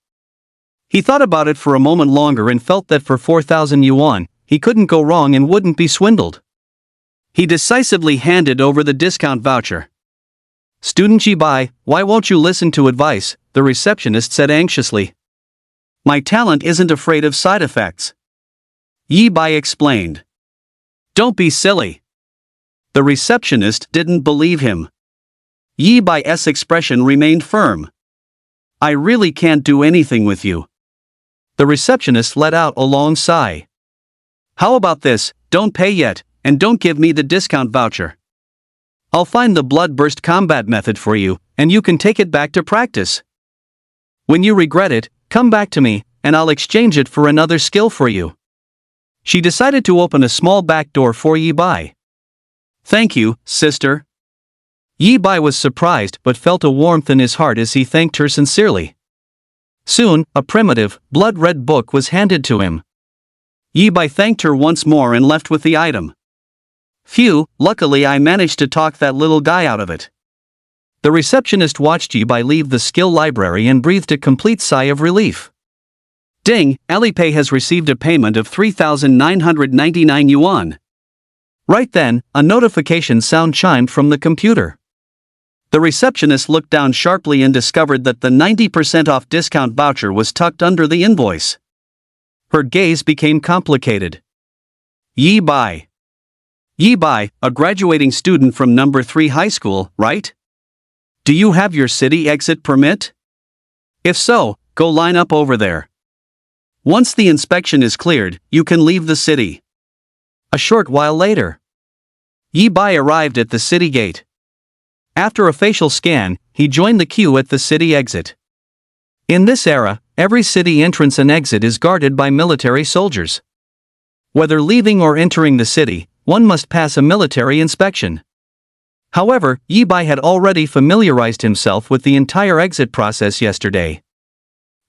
He thought about it for a moment longer and felt that for 4,000 yuan, he couldn't go wrong and wouldn't be swindled. He decisively handed over the discount voucher. Student Yi Bai, why won't you listen to advice? The receptionist said anxiously. My talent isn't afraid of side effects. Yi Bai explained. Don't be silly. The receptionist didn't believe him. Yi Bai's expression remained firm. I really can't do anything with you. The receptionist let out a long sigh. How about this, don't pay yet, and don't give me the discount voucher. I'll find the blood-burst combat method for you, and you can take it back to practice. When you regret it, come back to me, and I'll exchange it for another skill for you. She decided to open a small back door for Yi Bai. Thank you, sister. Yi Bai was surprised but felt a warmth in his heart as he thanked her sincerely. Soon, a primitive, blood-red book was handed to him. Yi Bai thanked her once more and left with the item. Phew, luckily I managed to talk that little guy out of it. The receptionist watched Yi Bai leave the skill library and breathed a complete sigh of relief. Ding, Alipay has received a payment of 3,999 yuan. Right then, a notification sound chimed from the computer. The receptionist looked down sharply and discovered that the 90% off discount voucher was tucked under the invoice. Her gaze became complicated. Yi Bai. Yi Bai, a graduating student from number 3 high school, right? Do you have your city exit permit? If so, go line up over there. Once the inspection is cleared, you can leave the city. A short while later, Yi Bai arrived at the city gate. After a facial scan, he joined the queue at the city exit. In this era, every city entrance and exit is guarded by military soldiers. Whether leaving or entering the city, one must pass a military inspection. However, Yi Bai had already familiarized himself with the entire exit process yesterday.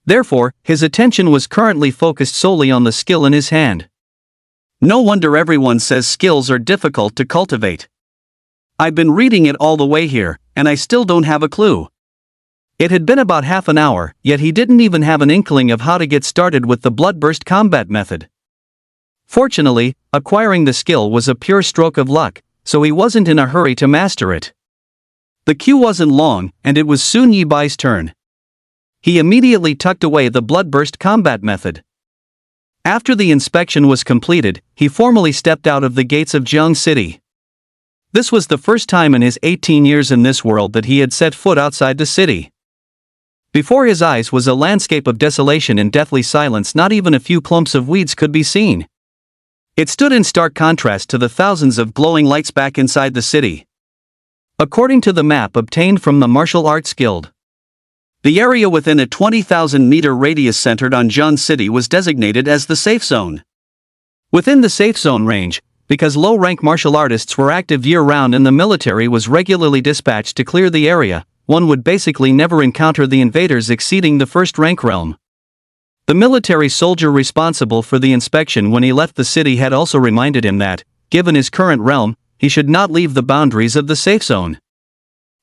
Therefore, his attention was currently focused solely on the skill in his hand. No wonder everyone says skills are difficult to cultivate. I've been reading it all the way here, and I still don't have a clue. It had been about half an hour, yet he didn't even have an inkling of how to get started with the bloodburst combat method. Fortunately, acquiring the skill was a pure stroke of luck, so he wasn't in a hurry to master it. The queue wasn't long, and it was soon Yi Bai's turn. He immediately tucked away the bloodburst combat method. After the inspection was completed, he formally stepped out of the gates of Jiang City. This was the first time in his 18 years in this world that he had set foot outside the city. Before his eyes was a landscape of desolation and deathly silence. Not even a few clumps of weeds could be seen. It stood in stark contrast to the thousands of glowing lights back inside the city. According to the map obtained from the Martial Arts Guild, the area within a 20,000-meter radius centered on Jiang City was designated as the safe zone. Within the safe zone range, because low-rank martial artists were active year-round and the military was regularly dispatched to clear the area, one would basically never encounter the invaders exceeding the first-rank realm. The military soldier responsible for the inspection when he left the city had also reminded him that, given his current realm, he should not leave the boundaries of the safe zone.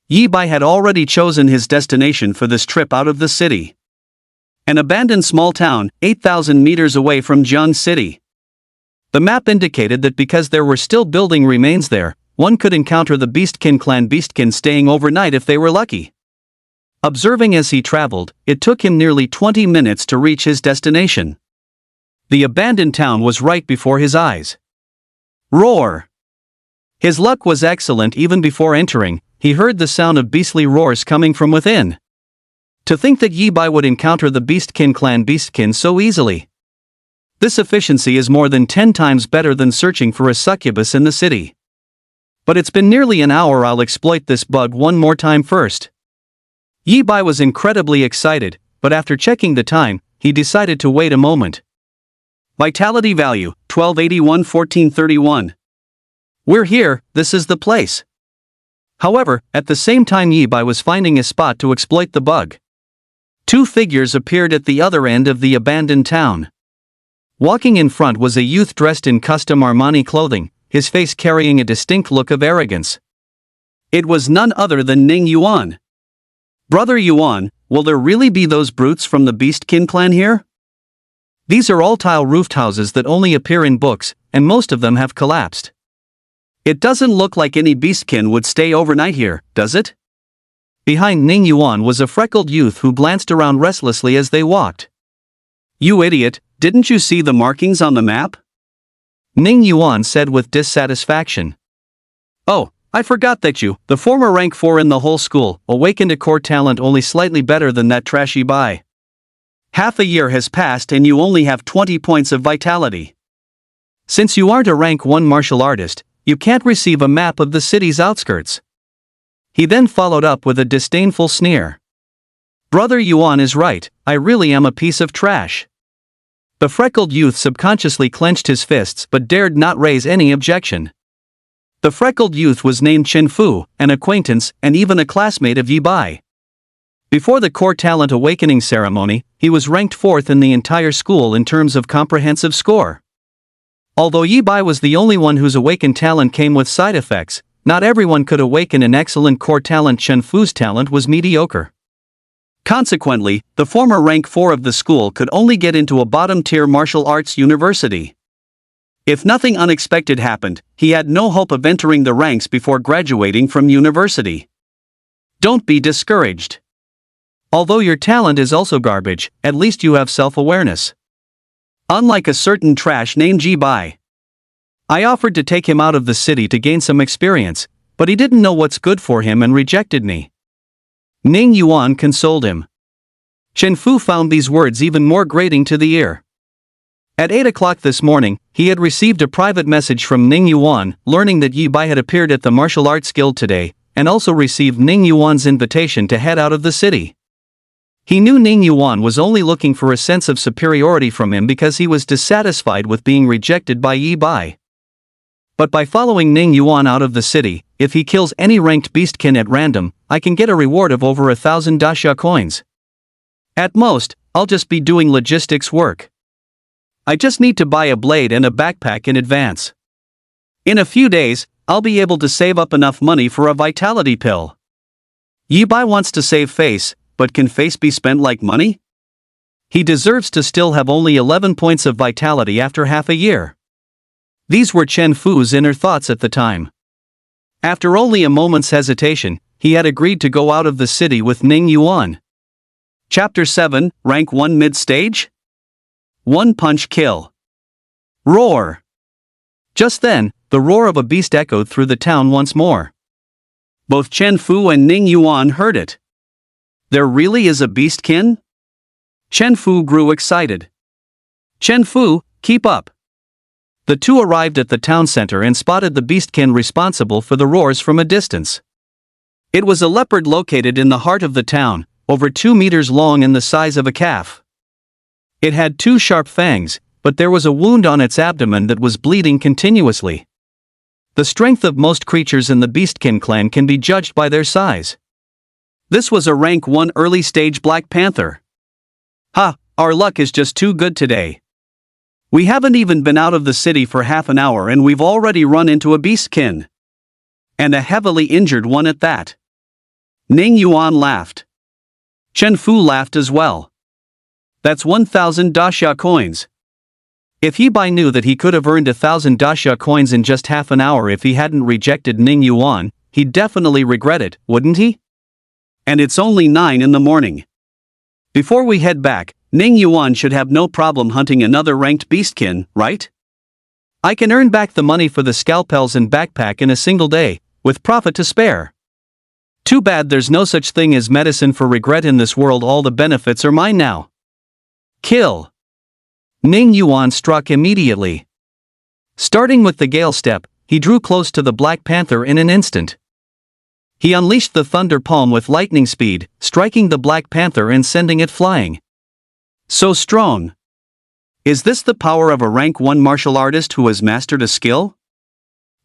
Yi Bai had already chosen his destination for this trip out of the city. An abandoned small town, 8,000 meters away from Jiang City. The map indicated that because there were still building remains there, one could encounter the Beastkin clan Beastkin staying overnight if they were lucky. Observing as he traveled, it took him nearly 20 minutes to reach his destination. The abandoned town was right before his eyes. Roar! His luck was excellent. Even before entering, he heard the sound of beastly roars coming from within. To think that Yi Bai would encounter the Beastkin clan Beastkin so easily. This efficiency is more than 10 times better than searching for a succubus in the city. But it's been nearly an hour. I'll exploit this bug one more time first. Yi Bai was incredibly excited, but after checking the time, he decided to wait a moment. Vitality value, 1281-1431. We're here, this is the place. However, at the same time Yi Bai was finding a spot to exploit the bug. Two figures appeared at the other end of the abandoned town. Walking in front was a youth dressed in custom Armani clothing, his face carrying a distinct look of arrogance. It was none other than Ning Yuan. Brother Yuan, will there really be those brutes from the Beastkin clan here? These are all tile-roofed houses that only appear in books, and most of them have collapsed. It doesn't look like any Beastkin would stay overnight here, does it? Behind Ning Yuan was a freckled youth who glanced around restlessly as they walked. You idiot, didn't you see the markings on the map? Ning Yuan said with dissatisfaction. Oh, I forgot that you, the former rank 4 in the whole school, awakened a core talent only slightly better than that trashy Bai. Half a year has passed and you only have 20 points of vitality. Since you aren't a rank 1 martial artist, you can't receive a map of the city's outskirts. He then followed up with a disdainful sneer. Brother Yuan is right, I really am a piece of trash. The freckled youth subconsciously clenched his fists but dared not raise any objection. The freckled youth was named Chen Fu, an acquaintance and even a classmate of Yi Bai. Before the core talent awakening ceremony, he was ranked 4th in the entire school in terms of comprehensive score. Although Yi Bai was the only one whose awakened talent came with side effects, not everyone could awaken an excellent core talent. Chen Fu's talent was mediocre. Consequently, the former rank 4 of the school could only get into a bottom-tier martial arts university. If nothing unexpected happened, he had no hope of entering the ranks before graduating from university. Don't be discouraged. Although your talent is also garbage, at least you have self-awareness. Unlike a certain trash named Yi Bai. I offered to take him out of the city to gain some experience, but he didn't know what's good for him and rejected me. Ning Yuan consoled him. Chen Fu found these words even more grating to the ear. At 8 o'clock this morning, he had received a private message from Ning Yuan, learning that Yi Bai had appeared at the martial arts guild today, and also received Ning Yuan's invitation to head out of the city. He knew Ning Yuan was only looking for a sense of superiority from him because he was dissatisfied with being rejected by Yi Bai. But by following Ning Yuan out of the city, if he kills any ranked beastkin at random, I can get a reward of over 1,000 dasha coins. At most, I'll just be doing logistics work. I just need to buy a blade and a backpack in advance. In a few days, I'll be able to save up enough money for a vitality pill. Yi Bai wants to save face, but can face be spent like money? He deserves to still have only 11 points of vitality after half a year. These were Chen Fu's inner thoughts at the time. After only a moment's hesitation, he had agreed to go out of the city with Ning Yuan. Chapter 7, Rank 1 Mid-Stage? One Punch Kill. Roar. Just then, the roar of a beast echoed through the town once more. Both Chen Fu and Ning Yuan heard it. There really is a beastkin? Chen Fu grew excited. Chen Fu, keep up. The two arrived at the town center and spotted the beastkin responsible for the roars from a distance. It was a leopard located in the heart of the town, over 2 meters long and the size of a calf. It had 2 sharp fangs, but there was a wound on its abdomen that was bleeding continuously. The strength of most creatures in the beastkin clan can be judged by their size. This was a rank 1 early stage black panther. Ha, our luck is just too good today. We haven't even been out of the city for half an hour and we've already run into a beastkin. And a heavily injured one at that. Ning Yuan laughed. Chen Fu laughed as well. That's 1,000 dasha coins. If Yi Bai knew that he could have earned 1,000 dasha coins in just half an hour if he hadn't rejected Ning Yuan, he'd definitely regret it, wouldn't he? And it's only 9 in the morning. Before we head back, Ning Yuan should have no problem hunting another ranked beastkin, right? I can earn back the money for the scalpels and backpack in a single day, with profit to spare. Too bad there's no such thing as medicine for regret in this world. All the benefits are mine now. Kill. Ning Yuan struck immediately. Starting with the gale step, he drew close to the Black Panther in an instant. He unleashed the Thunder Palm with lightning speed, striking the Black Panther and sending it flying. So strong. Is this the power of a rank 1 martial artist who has mastered a skill?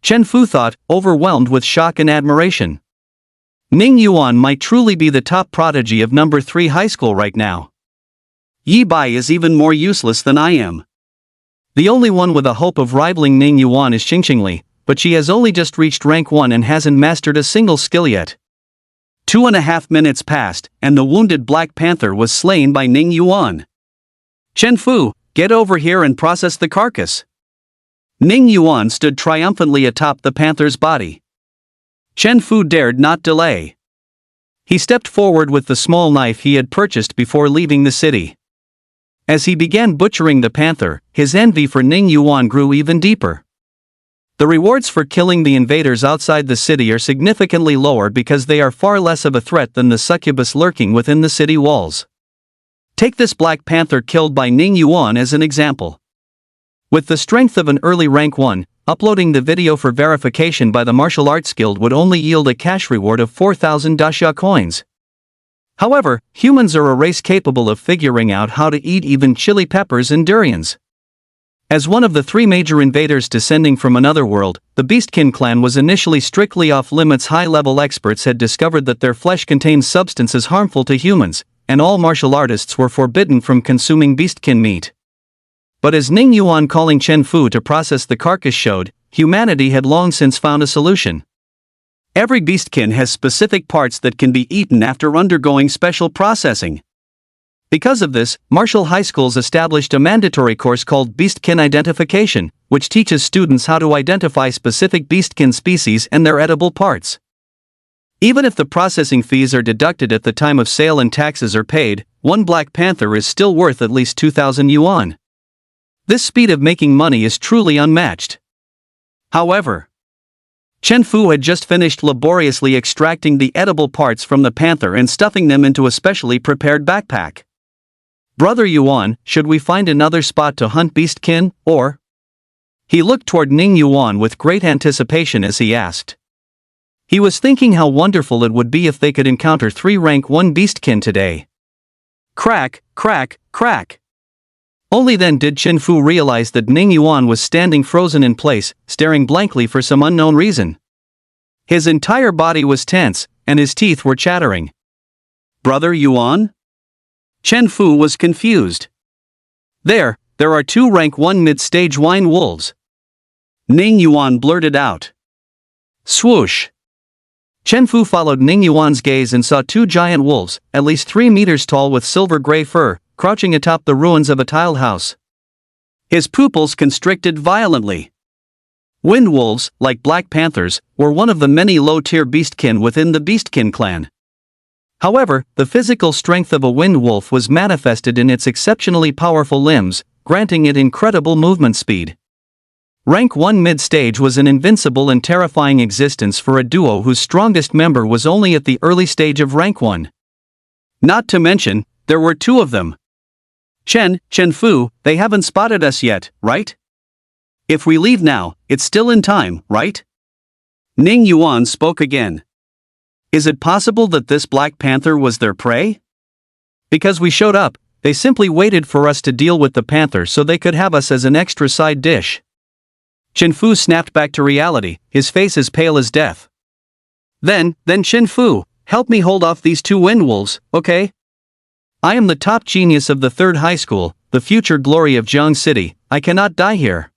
Chen Fu thought, overwhelmed with shock and admiration. Ning Yuan might truly be the top prodigy of number 3 high school right now. Yi Bai is even more useless than I am. The only one with a hope of rivaling Ning Yuan is Xingxingli, but she has only just reached rank 1 and hasn't mastered a single skill yet. 2.5 minutes passed, and the wounded Black Panther was slain by Ning Yuan. Chen Fu, get over here and process the carcass. Ning Yuan stood triumphantly atop the panther's body. Chen Fu dared not delay. He stepped forward with the small knife he had purchased before leaving the city. As he began butchering the panther, his envy for Ning Yuan grew even deeper. The rewards for killing the invaders outside the city are significantly lower because they are far less of a threat than the succubus lurking within the city walls. Take this Black Panther killed by Ning Yuan as an example. With the strength of an early rank 1, uploading the video for verification by the Martial Arts Guild would only yield a cash reward of 4,000 dasha coins. However, humans are a race capable of figuring out how to eat even chili peppers and durians. As one of the 3 major invaders descending from another world, the Beastkin clan was initially strictly off-limits. High-level experts had discovered that their flesh contained substances harmful to humans, and all martial artists were forbidden from consuming beastkin meat. But as Ning Yuan calling Chen Fu to process the carcass showed, humanity had long since found a solution. Every beastkin has specific parts that can be eaten after undergoing special processing. Because of this, martial high schools established a mandatory course called Beastkin Identification, which teaches students how to identify specific beastkin species and their edible parts. Even if the processing fees are deducted at the time of sale and taxes are paid, one Black Panther is still worth at least 2,000 yuan. This speed of making money is truly unmatched. However, Chen Fu had just finished laboriously extracting the edible parts from the panther and stuffing them into a specially prepared backpack. Brother Yuan, should we find another spot to hunt beastkin, or? He looked toward Ning Yuan with great anticipation as he asked. He was thinking how wonderful it would be if they could encounter 3 rank 1 beastkin today. Crack, crack, crack. Only then did Chen Fu realize that Ning Yuan was standing frozen in place, staring blankly for some unknown reason. His entire body was tense, and his teeth were chattering. Brother Yuan? Chen Fu was confused. There are 2 rank 1 mid-stage wine wolves. Ning Yuan blurted out. Swoosh. Chen Fu followed Ning Yuan's gaze and saw 2 giant wolves, at least 3 meters tall with silver-gray fur, crouching atop the ruins of a tiled house. His pupils constricted violently. Wind wolves, like black panthers, were one of the many low-tier beastkin within the beastkin clan. However, the physical strength of a wind wolf was manifested in its exceptionally powerful limbs, granting it incredible movement speed. Rank 1 mid-stage was an invincible and terrifying existence for a duo whose strongest member was only at the early stage of rank 1. Not to mention, there were 2 of them. Chen Fu, they haven't spotted us yet, right? If we leave now, it's still in time, right? Ning Yuan spoke again. Is it possible that this Black Panther was their prey? Because we showed up, they simply waited for us to deal with the panther so they could have us as an extra side dish. Chen Fu snapped back to reality, his face as pale as death. Then Chen Fu, help me hold off these 2 wind wolves, okay? I am the top genius of the 3rd high school, the future glory of Jiang City. I cannot die here.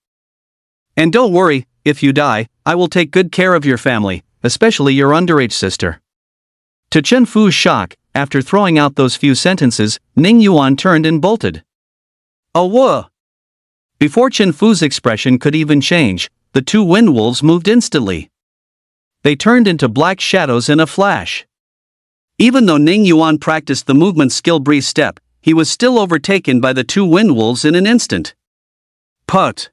And don't worry, if you die, I will take good care of your family, especially your underage sister. To Chen Fu's shock, after throwing out those few sentences, Ning Yuan turned and bolted. Oh whoa! Before Chen Fu's expression could even change, the 2 wind wolves moved instantly. They turned into black shadows in a flash. Even though Ning Yuan practiced the movement skill breeze step, he was still overtaken by the 2 wind wolves in an instant. Put!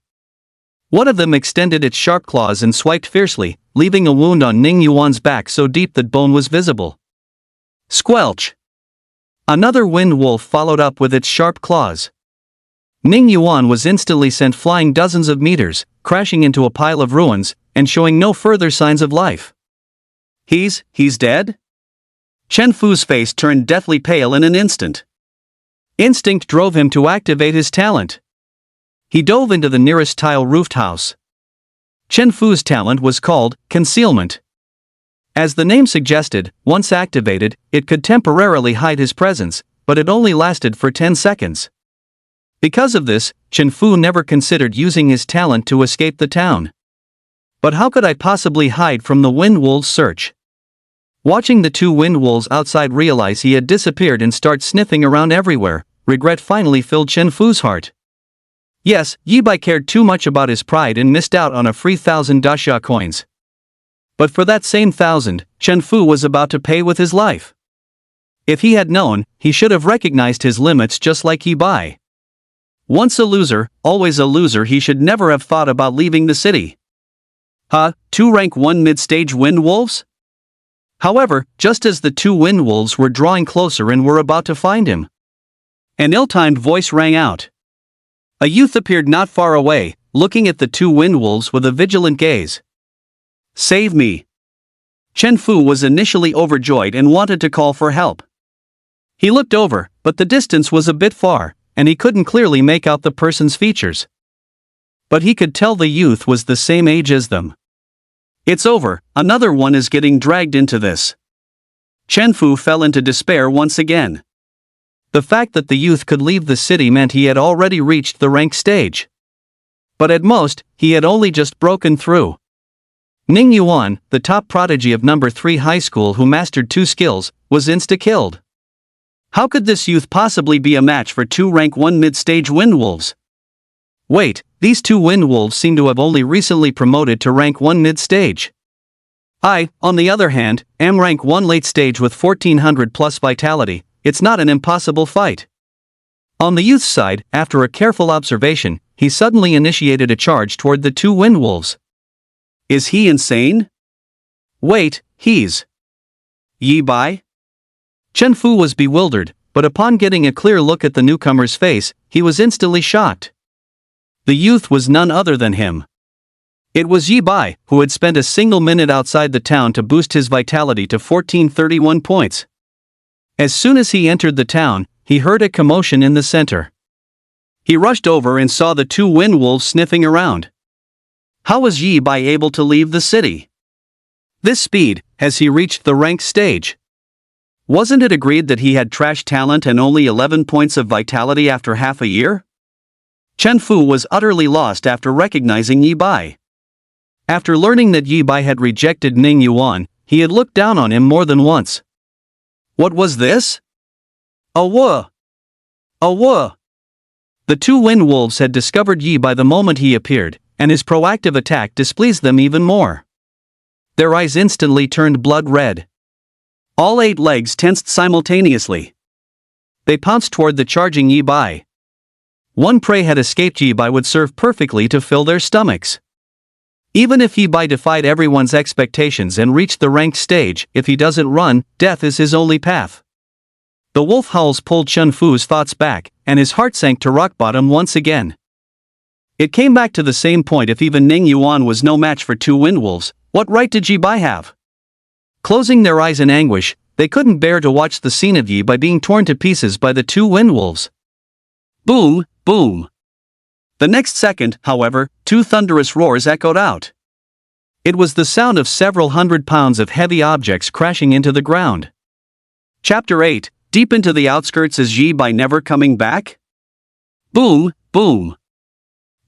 One of them extended its sharp claws and swiped fiercely, leaving a wound on Ning Yuan's back so deep that bone was visible. Squelch! Another wind wolf followed up with its sharp claws. Ning Yuan was instantly sent flying dozens of meters, crashing into a pile of ruins, and showing no further signs of life. He's dead? Chen Fu's face turned deathly pale in an instant. Instinct drove him to activate his talent. He dove into the nearest tile-roofed house. Chen Fu's talent was called concealment. As the name suggested, once activated, it could temporarily hide his presence, but it only lasted for 10 seconds. Because of this, Chen Fu never considered using his talent to escape the town. But how could I possibly hide from the wind wolves' search? Watching the 2 wind wolves outside realize he had disappeared and start sniffing around everywhere, regret finally filled Chen Fu's heart. Yes, Yi Bai cared too much about his pride and missed out on a free 1,000 dasha coins. But for that same 1,000, Chen Fu was about to pay with his life. If he had known, he should have recognized his limits just like Yi Bai. Once a loser, always a loser. He should never have thought about leaving the city. 2 rank 1 mid-stage wind wolves? However, just as the 2 wind wolves were drawing closer and were about to find him, an ill-timed voice rang out. A youth appeared not far away, looking at the 2 wind wolves with a vigilant gaze. Save me! Chen Fu was initially overjoyed and wanted to call for help. He looked over, but the distance was a bit far, and he couldn't clearly make out the person's features. But he could tell the youth was the same age as them. It's over, another one is getting dragged into this. Chen Fu fell into despair once again. The fact that the youth could leave the city meant he had already reached the rank stage. But at most, he had only just broken through. Ning Yuan, the top prodigy of number 3 high school who mastered 2 skills, was insta-killed. How could this youth possibly be a match for 2 rank 1 mid-stage wind wolves? Wait, these 2 wind wolves seem to have only recently promoted to rank 1 mid-stage. I, on the other hand, am rank 1 late stage with 1400 plus vitality. It's not an impossible fight. On the youth's side, after a careful observation, he suddenly initiated a charge toward the 2 wind wolves. Is he insane? Wait, he's Yi Bai? Chen Fu was bewildered, but upon getting a clear look at the newcomer's face, he was instantly shocked. The youth was none other than him. It was Yi Bai, who had spent a single minute outside the town to boost his vitality to 1431 points. As soon as he entered the town, he heard a commotion in the center. He rushed over and saw the two wind wolves sniffing around. How was Yi Bai able to leave the city? This speed, has he reached the ranked stage? Wasn't it agreed that he had trash talent and only 11 points of vitality after half a year? Chen Fu was utterly lost after recognizing Yi Bai. After learning that Yi Bai had rejected Ning Yuan, he had looked down on him more than once. What was this? A wuh! A wuh! The two wind wolves had discovered Yi Bai the moment he appeared, and his proactive attack displeased them even more. Their eyes instantly turned blood red. All 8 legs tensed simultaneously. They pounced toward the charging Yi Bai. One prey had escaped Yi Bai would serve perfectly to fill their stomachs. Even if Yi Bai defied everyone's expectations and reached the ranked stage, if he doesn't run, death is his only path. The wolf howls pulled Chen Fu's thoughts back, and his heart sank to rock bottom once again. It came back to the same point: if even Ning Yuan was no match for two wind wolves, what right did Yi Bai have? Closing their eyes in anguish, they couldn't bear to watch the scene of Yi Bai being torn to pieces by the two wind wolves. Boom, boom. The next second, however, 2 thunderous roars echoed out. It was the sound of several hundred pounds of heavy objects crashing into the ground. Chapter 8, Deep into the Outskirts. Is Yi Bai never coming back? Boom, boom.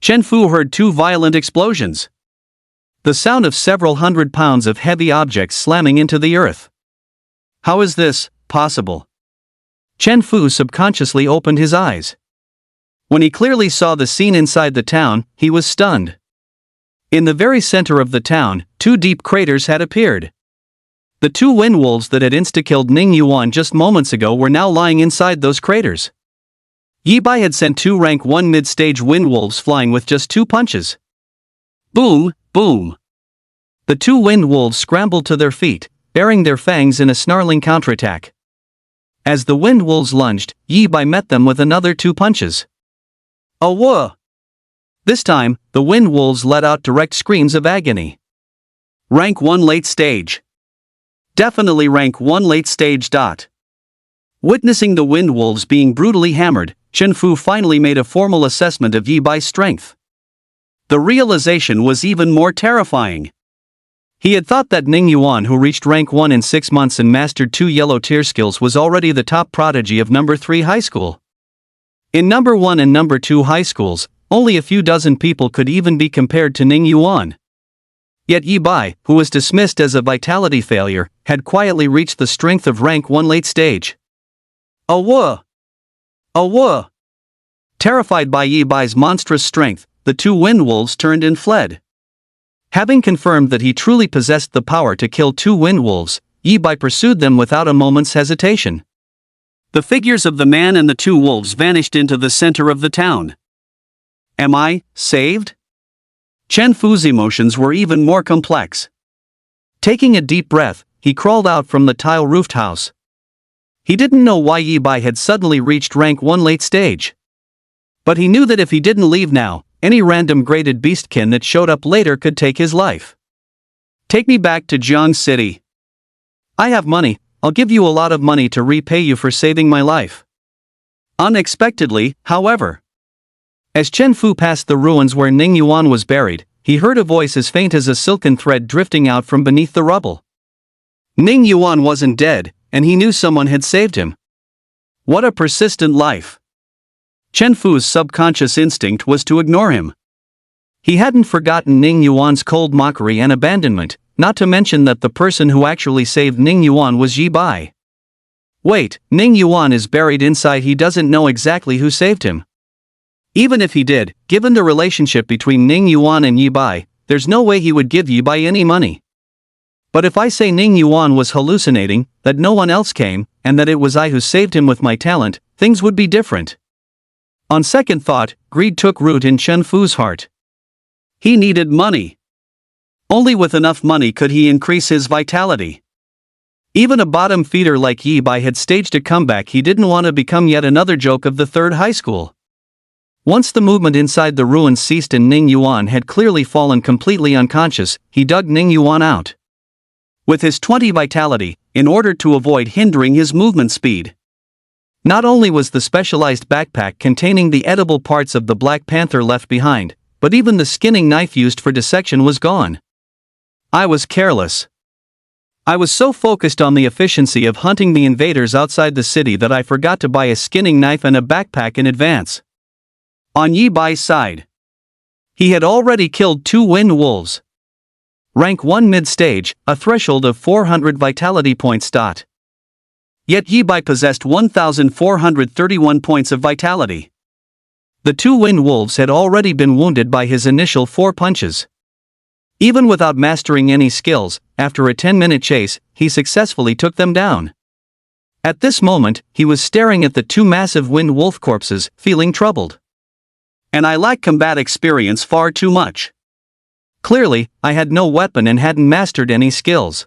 Chen Fu heard 2 violent explosions. The sound of several hundred pounds of heavy objects slamming into the earth. How is this possible? Chen Fu subconsciously opened his eyes. When he clearly saw the scene inside the town, he was stunned. In the very center of the town, 2 deep craters had appeared. The 2 wind wolves that had insta-killed Ning Yuan just moments ago were now lying inside those craters. Yi Bai had sent 2 rank 1 mid-stage wind wolves flying with just 2 punches. Boom, boom. The 2 wind wolves scrambled to their feet, baring their fangs in a snarling counterattack. As the wind wolves lunged, Yi Bai met them with another 2 punches. A wuh! This time, the wind wolves let out direct screams of agony. Rank 1 late stage. Definitely rank 1 late stage. Witnessing the wind wolves being brutally hammered, Chen Fu finally made a formal assessment of Yi Bai's strength. The realization was even more terrifying. He had thought that Ning Yuan, who reached rank 1 in 6 months and mastered 2 yellow tier skills, was already the top prodigy of number 3 high school. In number 1 and number 2 high schools, only a few dozen people could even be compared to Ning Yuan. Yet Yi Bai, who was dismissed as a vitality failure, had quietly reached the strength of rank 1 late stage. A wuh! A wuh! Terrified by Yi Bai's monstrous strength, the 2 wind wolves turned and fled. Having confirmed that he truly possessed the power to kill 2 wind wolves, Yi Bai pursued them without a moment's hesitation. The figures of the man and the 2 wolves vanished into the center of the town. Am I saved? Chen Fu's emotions were even more complex. Taking a deep breath, he crawled out from the tile-roofed house. He didn't know why Yi Bai had suddenly reached rank 1 late stage. But he knew that if he didn't leave now, any random graded beastkin that showed up later could take his life. Take me back to Jiang City. I have money. I'll give you a lot of money to repay you for saving my life. Unexpectedly, however, as Chen Fu passed the ruins where Ning Yuan was buried, he heard a voice as faint as a silken thread drifting out from beneath the rubble. Ning Yuan wasn't dead, and he knew someone had saved him. What a persistent life. Chen Fu's subconscious instinct was to ignore him. He hadn't forgotten Ning Yuan's cold mockery and abandonment, not to mention that the person who actually saved Ning Yuan was Yi Bai. Wait, Ning Yuan is buried inside. He doesn't know exactly who saved him. Even if he did, given the relationship between Ning Yuan and Yi Bai, there's no way he would give Yi Bai any money. But if I say Ning Yuan was hallucinating, that no one else came, and that it was I who saved him with my talent, things would be different. On second thought, greed took root in Chen Fu's heart. He needed money. Only with enough money could he increase his vitality. Even a bottom feeder like Yi Bai had staged a comeback. He didn't want to become yet another joke of the third high school. Once the movement inside the ruins ceased and Ning Yuan had clearly fallen completely unconscious, he dug Ning Yuan out with his 20 vitality, in order to avoid hindering his movement speed. Not only was the specialized backpack containing the edible parts of the Black Panther left behind, but even the skinning knife used for dissection was gone. I was careless. I was so focused on the efficiency of hunting the invaders outside the city that I forgot to buy a skinning knife and a backpack in advance. On Yi Bai's side, he had already killed 2 wind wolves. Rank 1 mid-stage, a threshold of 400 vitality points. Yet Yi Bai possessed 1,431 points of vitality. The 2 wind wolves had already been wounded by his initial 4 punches. Even without mastering any skills, after a 10-minute chase, he successfully took them down. At this moment, he was staring at the 2 massive wind wolf corpses, feeling troubled. And I lacked combat experience far too much. Clearly, I had no weapon and hadn't mastered any skills.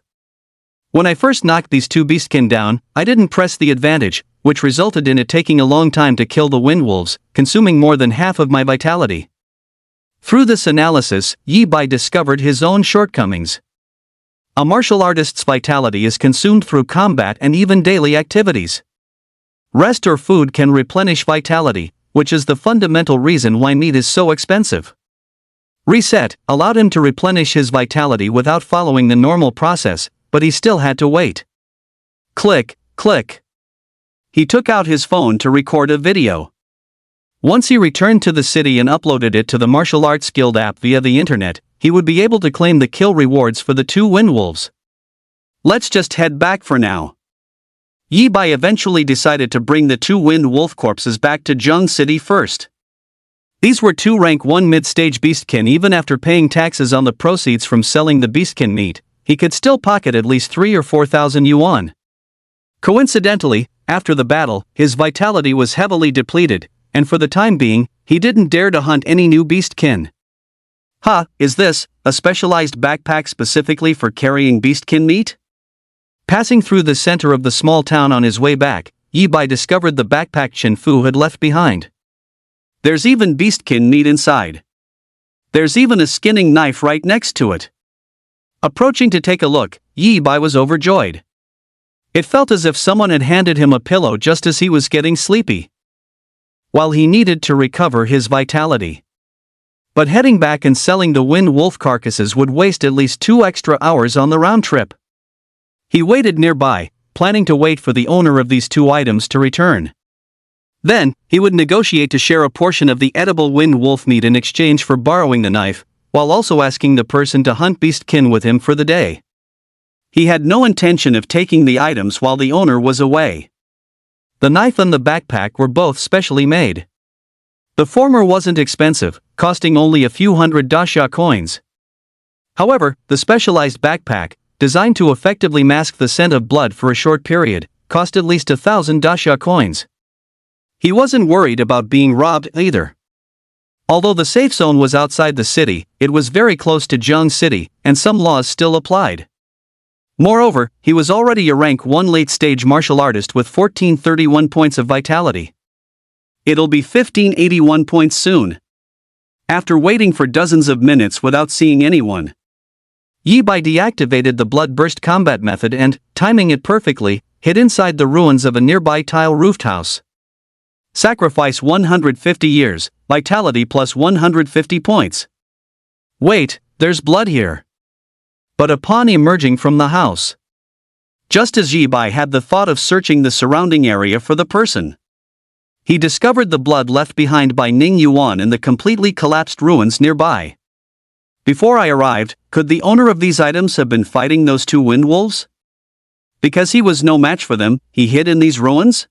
When I first knocked these 2 beastkin down, I didn't press the advantage, which resulted in it taking a long time to kill the wind wolves, consuming more than half of my vitality. Through this analysis, Yi Bai discovered his own shortcomings. A martial artist's vitality is consumed through combat and even daily activities. Rest or food can replenish vitality, which is the fundamental reason why meat is so expensive. Reset allowed him to replenish his vitality without following the normal process, but he still had to wait. Click, click. He took out his phone to record a video. Once he returned to the city and uploaded it to the Martial Arts Guild app via the internet, he would be able to claim the kill rewards for the 2 wind wolves. Let's just head back for now. Yi Bai eventually decided to bring the 2 wind wolf corpses back to Zheng City first. These were 2 rank 1 mid-stage beastkin. Even after paying taxes on the proceeds from selling the beastkin meat, he could still pocket at least 3,000 or 4,000 yuan. Coincidentally, after the battle, his vitality was heavily depleted, and for the time being, he didn't dare to hunt any new beastkin. Is this a specialized backpack specifically for carrying beastkin meat? Passing through the center of the small town on his way back, Yi Bai discovered the backpack Chen Fu had left behind. There's even beastkin meat inside. There's even a skinning knife right next to it. Approaching to take a look, Yi Bai was overjoyed. It felt as if someone had handed him a pillow just as he was getting sleepy, while he needed to recover his vitality. But heading back and selling the wind wolf carcasses would waste at least 2 extra hours on the round trip. He waited nearby, planning to wait for the owner of these 2 items to return. Then, he would negotiate to share a portion of the edible wind wolf meat in exchange for borrowing the knife, while also asking the person to hunt beastkin with him for the day. He had no intention of taking the items while the owner was away. The knife and the backpack were both specially made. The former wasn't expensive, costing only a few hundred dasha coins. However, the specialized backpack, designed to effectively mask the scent of blood for a short period, cost at least 1,000 dasha coins. He wasn't worried about being robbed either. Although the safe zone was outside the city, it was very close to Zheng City, and some laws still applied. Moreover, he was already a rank 1 late-stage martial artist with 1,431 points of vitality. It'll be 1,581 points soon. After waiting for dozens of minutes without seeing anyone, Yi Bai deactivated the blood-burst combat method and, timing it perfectly, hid inside the ruins of a nearby tile-roofed house. Sacrifice 150 years, vitality plus 150 points. Wait, there's blood here. But upon emerging from the house, just as Yi Bai had the thought of searching the surrounding area for the person, he discovered the blood left behind by Ning Yuan in the completely collapsed ruins nearby. Before I arrived, could the owner of these items have been fighting those 2 wind wolves? Because he was no match for them, he hid in these ruins?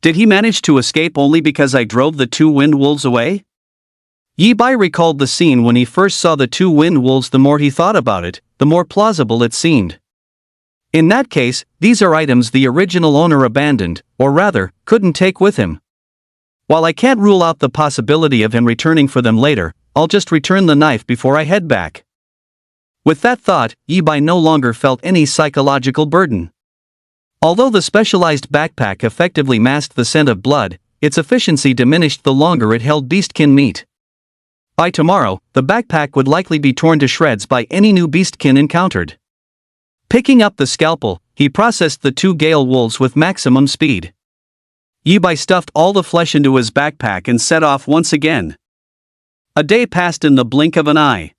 Did he manage to escape only because I drove the 2 wind wolves away? Yi Bai recalled the scene when he first saw the 2 wind wolves. The more he thought about it, the more plausible it seemed. In that case, these are items the original owner abandoned, or rather, couldn't take with him. While I can't rule out the possibility of him returning for them later, I'll just return the knife before I head back. With that thought, Yi Bai no longer felt any psychological burden. Although the specialized backpack effectively masked the scent of blood, its efficiency diminished the longer it held beastkin meat. By tomorrow, the backpack would likely be torn to shreds by any new beastkin encountered. Picking up the scalpel, he processed the 2 Gale wolves with maximum speed. Yibai stuffed all the flesh into his backpack and set off once again. A day passed in the blink of an eye.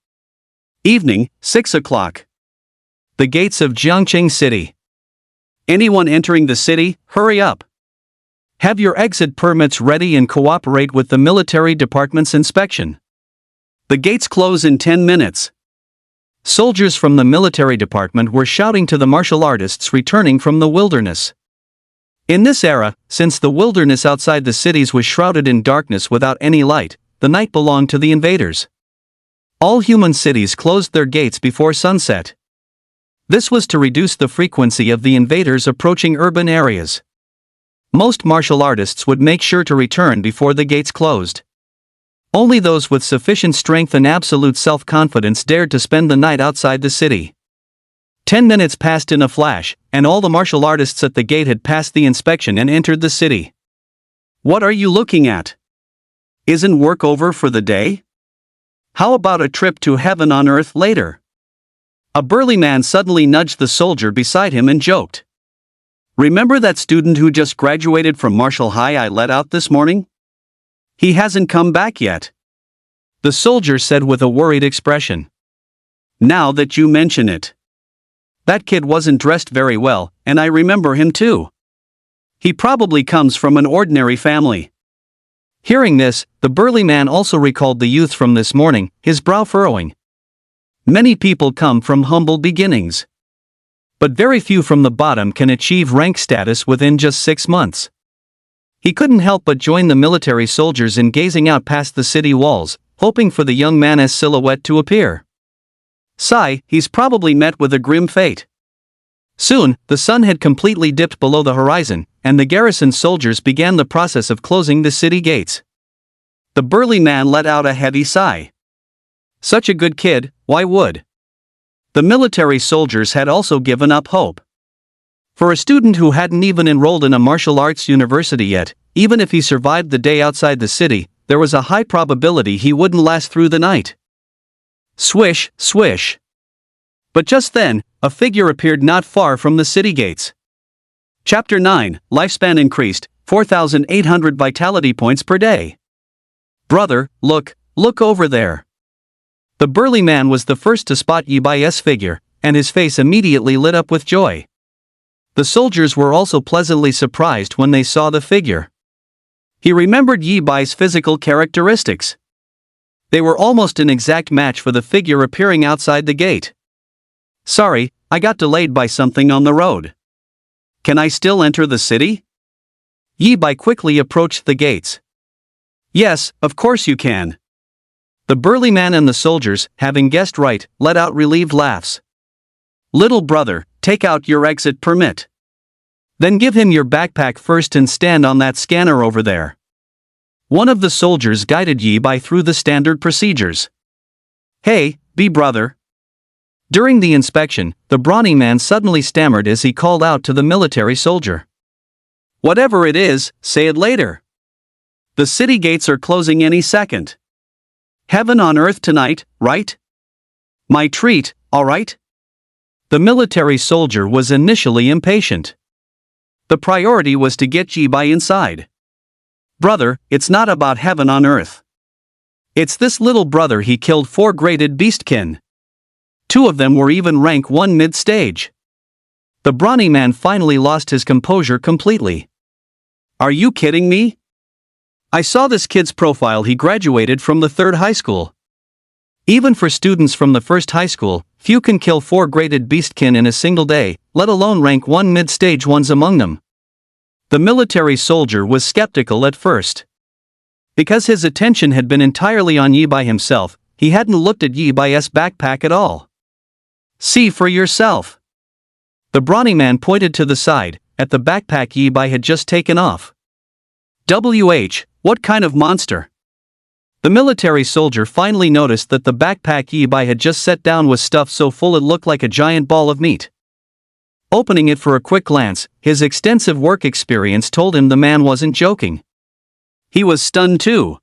Evening, 6 o'clock. The gates of Jiangqing City. Anyone entering the city, hurry up. Have your exit permits ready and cooperate with the military department's inspection. The gates close in 10 minutes. Soldiers from the military department were shouting to the martial artists returning from the wilderness. In this era, since the wilderness outside the cities was shrouded in darkness without any light, the night belonged to the invaders. All human cities closed their gates before sunset. This was to reduce the frequency of the invaders approaching urban areas. Most martial artists would make sure to return before the gates closed. Only those with sufficient strength and absolute self-confidence dared to spend the night outside the city. 10 minutes passed in a flash, and all the martial artists at the gate had passed the inspection and entered the city. What are you looking at? Isn't work over for the day? How about a trip to heaven on earth later? A burly man suddenly nudged the soldier beside him and joked. Remember that student who just graduated from Martial High I let out this morning? He hasn't come back yet. The soldier said with a worried expression. Now that you mention it. That kid wasn't dressed very well, and I remember him too. He probably comes from an ordinary family. Hearing this, the burly man also recalled the youth from this morning, his brow furrowing. Many people come from humble beginnings. But very few from the bottom can achieve rank status within just 6 months. He couldn't help but join the military soldiers in gazing out past the city walls, hoping for the young man's silhouette to appear. Sigh, he's probably met with a grim fate. Soon, the sun had completely dipped below the horizon, and the garrison soldiers began the process of closing the city gates. The burly man let out a heavy sigh. Such a good kid, why would? The military soldiers had also given up hope. For a student who hadn't even enrolled in a martial arts university yet, even if he survived the day outside the city, there was a high probability he wouldn't last through the night. Swish, swish. But just then, a figure appeared not far from the city gates. Chapter 9, Lifespan increased, 4,800 vitality points per day. Brother, look over there. The burly man was the first to spot Yibai's figure, and his face immediately lit up with joy. The soldiers were also pleasantly surprised when they saw the figure. He remembered Yibai's physical characteristics. They were almost an exact match for the figure appearing outside the gate. Sorry, I got delayed by something on the road. Can I still enter the city? Yibai quickly approached the gates. Yes, of course you can. The burly man and the soldiers, having guessed right, let out relieved laughs. Little brother, take out your exit permit. Then give him your backpack first and stand on that scanner over there. One of the soldiers guided Yibai through the standard procedures. Hey, brother. During the inspection, the brawny man suddenly stammered as he called out to the military soldier. Whatever it is, say it later. The city gates are closing any second. Heaven on earth tonight, right? My treat, all right? The military soldier was initially impatient. The priority was to get Yibai inside. Brother, it's not about heaven on earth. It's this little brother he killed 4 graded beastkin. 2 of them were even rank 1 mid-stage. The brawny man finally lost his composure completely. Are you kidding me? I saw this kid's profile. He graduated from the 3rd high school. Even for students from the 1st high school, few can kill 4 graded beastkin in a single day, let alone rank 1 mid-stage ones among them. The military soldier was skeptical at first. Because his attention had been entirely on Yibai himself, he hadn't looked at Yibai's backpack at all. See for yourself. The brawny man pointed to the side, at the backpack Yibai had just taken off. What kind of monster? The military soldier finally noticed that the backpack Yibai had just set down was stuffed so full it looked like a giant ball of meat. Opening it for a quick glance, his extensive work experience told him the man wasn't joking. He was stunned too.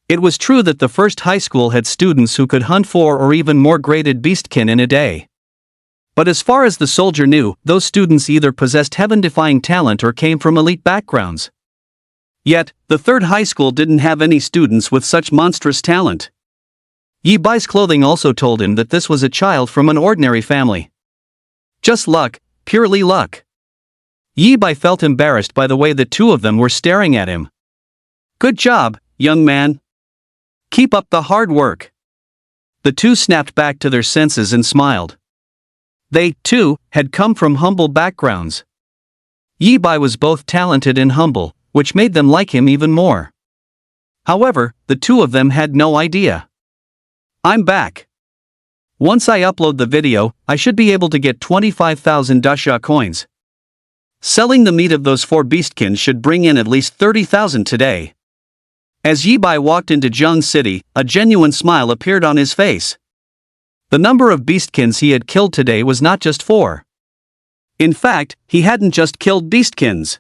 It was true that the first high school had students who could hunt 4 or even more graded beastkin in a day. But as far as the soldier knew, those students either possessed heaven-defying talent or came from elite backgrounds. Yet, the third high school didn't have any students with such monstrous talent. Yi Bai's clothing also told him that this was a child from an ordinary family. Just luck, purely luck. Yi Bai felt embarrassed by the way the two of them were staring at him. Good job, young man. Keep up the hard work. The two snapped back to their senses and smiled. They, too, had come from humble backgrounds. Yi Bai was both talented and humble, which made them like him even more. However, the two of them had no idea. I'm back. Once I upload the video, I should be able to get 25,000 dasha coins. Selling the meat of those 4 beastkins should bring in at least 30,000 today. As Yi Bai walked into Zheng City, a genuine smile appeared on his face. The number of beastkins he had killed today was not just 4. In fact, he hadn't just killed beastkins.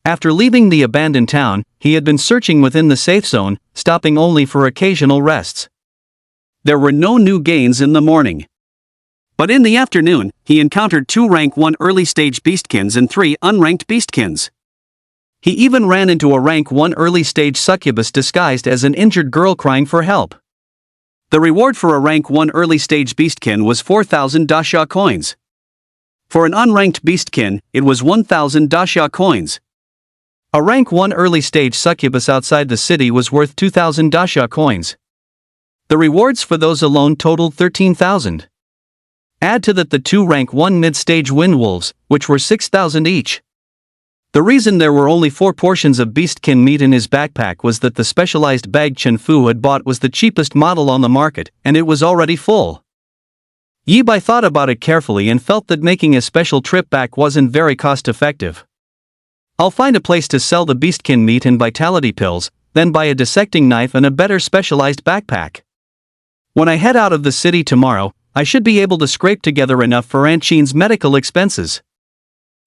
After leaving the abandoned town, he had been searching within the safe zone, stopping only for occasional rests. There were no new gains in the morning. But in the afternoon, he encountered 2 rank 1 early-stage beastkins and 3 unranked beastkins. He even ran into a rank 1 early-stage succubus disguised as an injured girl crying for help. The reward for a rank 1 early-stage beastkin was 4,000 dasha coins. For an unranked beastkin, it was 1,000 dasha coins. A rank 1 early-stage succubus outside the city was worth 2,000 dasha coins. The rewards for those alone totaled 13,000. Add to that the 2 rank 1 mid-stage wind wolves, which were 6,000 each. The reason there were only 4 portions of beastkin meat in his backpack was that the specialized bag Chen Fu had bought was the cheapest model on the market, and it was already full. Yi Bai thought about it carefully and felt that making a special trip back wasn't very cost-effective. I'll find a place to sell the beastkin meat and vitality pills, then buy a dissecting knife and a better specialized backpack. When I head out of the city tomorrow, I should be able to scrape together enough for Aunt Chin's medical expenses.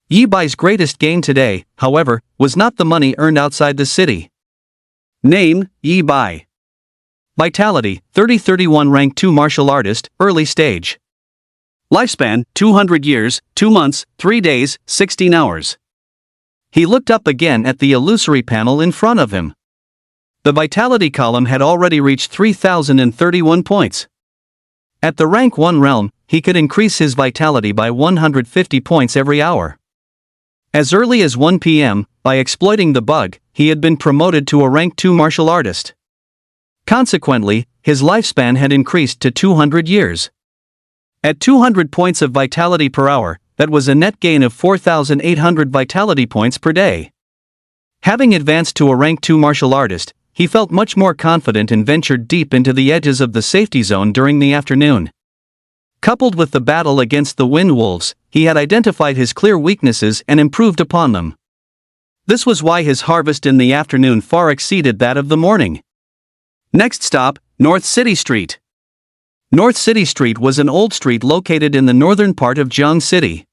Yi Bai's greatest gain today, however, was not the money earned outside the city. Name, Yi Bai. Vitality, 30-31 rank 2 martial artist, early stage. Lifespan, 200 years, 2 months, 3 days, 16 hours. He looked up again at the illusory panel in front of him. The vitality column had already reached 3,031 points. At the rank 1 realm, he could increase his vitality by 150 points every hour. As early as 1 p.m., by exploiting the bug, he had been promoted to a rank 2 martial artist. Consequently, his lifespan had increased to 200 years. At 200 points of vitality per hour, that was a net gain of 4,800 vitality points per day. Having advanced to a rank 2 martial artist, he felt much more confident and ventured deep into the edges of the safety zone during the afternoon. Coupled with the battle against the wind wolves, he had identified his clear weaknesses and improved upon them. This was why his harvest in the afternoon far exceeded that of the morning. Next stop, North City Street. North City Street was an old street located in the northern part of Zheng City.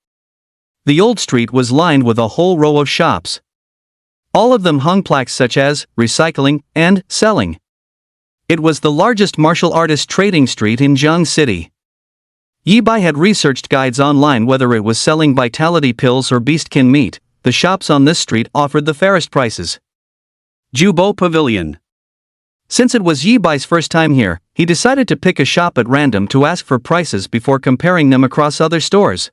The old street was lined with a whole row of shops. All of them hung plaques such as recycling and selling. It was the largest martial artist trading street in Zheng City. Yi Bai had researched guides online whether it was selling vitality pills or beastkin meat. The shops on this street offered the fairest prices. Jubo Pavilion. Since it was Yi Bai's first time here, he decided to pick a shop at random to ask for prices before comparing them across other stores.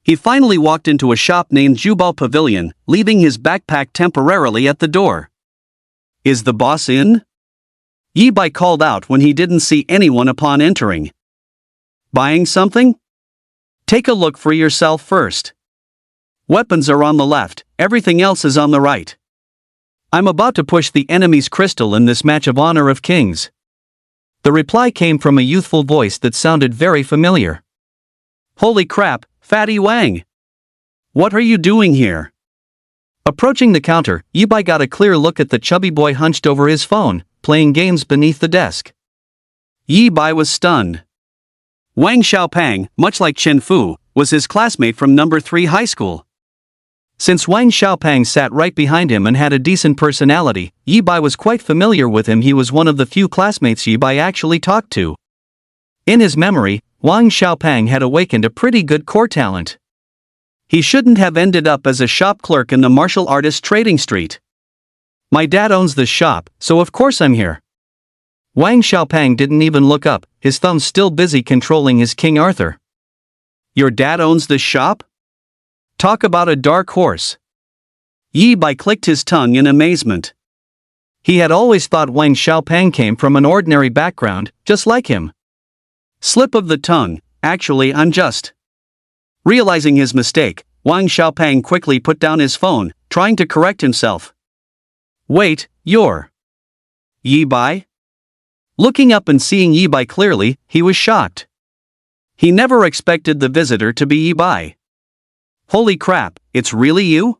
He finally walked into a shop named Jubo Pavilion, leaving his backpack temporarily at the door. Is the boss in? Yi Bai called out when he didn't see anyone upon entering. Buying something? Take a look for yourself first. Weapons are on the left, everything else is on the right. I'm about to push the enemy's crystal in this match of honor of kings. The reply came from a youthful voice that sounded very familiar. Holy crap, Fatty Wang! What are you doing here? Approaching the counter, Yi Bai got a clear look at the chubby boy hunched over his phone, playing games beneath the desk. Yi Bai was stunned. Wang Xiaopang, much like Chen Fu, was his classmate from number 3 high school. Since Wang Xiaopeng sat right behind him and had a decent personality, Yi Bai was quite familiar with him. He was one of the few classmates Yi Bai actually talked to. In his memory, Wang Xiaopeng had awakened a pretty good core talent. He shouldn't have ended up as a shop clerk in the martial artist trading street. My dad owns this shop, so of course I'm here. Wang Xiaopeng didn't even look up, his thumbs still busy controlling his King Arthur. Your dad owns this shop? Talk about a dark horse. Yi Bai clicked his tongue in amazement. He had always thought Wang Xiaopeng came from an ordinary background, just like him. Slip of the tongue, actually I'm just. Realizing his mistake, Wang Xiaopeng quickly put down his phone, trying to correct himself. Wait, you're Yi Bai? Looking up and seeing Yi Bai clearly, he was shocked. He never expected the visitor to be Yi Bai. Holy crap, it's really you?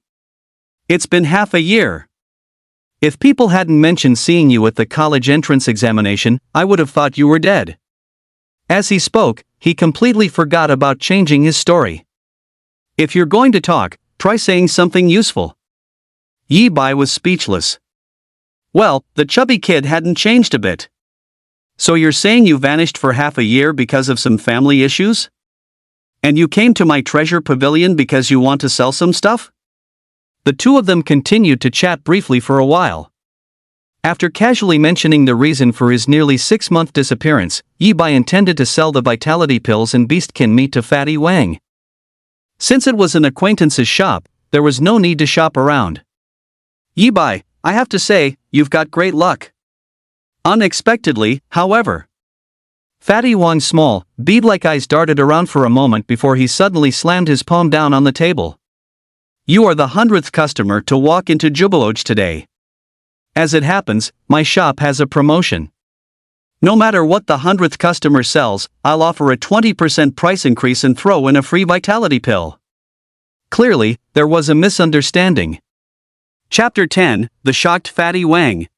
It's been half a year. If people hadn't mentioned seeing you at the college entrance examination, I would have thought you were dead. As he spoke, he completely forgot about changing his story. If you're going to talk, try saying something useful. Yi Bai was speechless. Well, the chubby kid hadn't changed a bit. So you're saying you vanished for half a year because of some family issues? And you came to my treasure pavilion because you want to sell some stuff? The two of them continued to chat briefly for a while. After casually mentioning the reason for his nearly 6-month disappearance, Yi Bai intended to sell the vitality pills and beastkin meat to Fatty Wang. Since it was an acquaintance's shop, there was no need to shop around. Yi Bai, I have to say, you've got great luck. Unexpectedly, however. Fatty Wang's small, bead-like eyes darted around for a moment before he suddenly slammed his palm down on the table. You are the 100th customer to walk into Jubiloj today. As it happens, my shop has a promotion. No matter what the 100th customer sells, I'll offer a 20% price increase and throw in a free vitality pill. Clearly, there was a misunderstanding. Chapter 10, The Shocked Fatty Wang.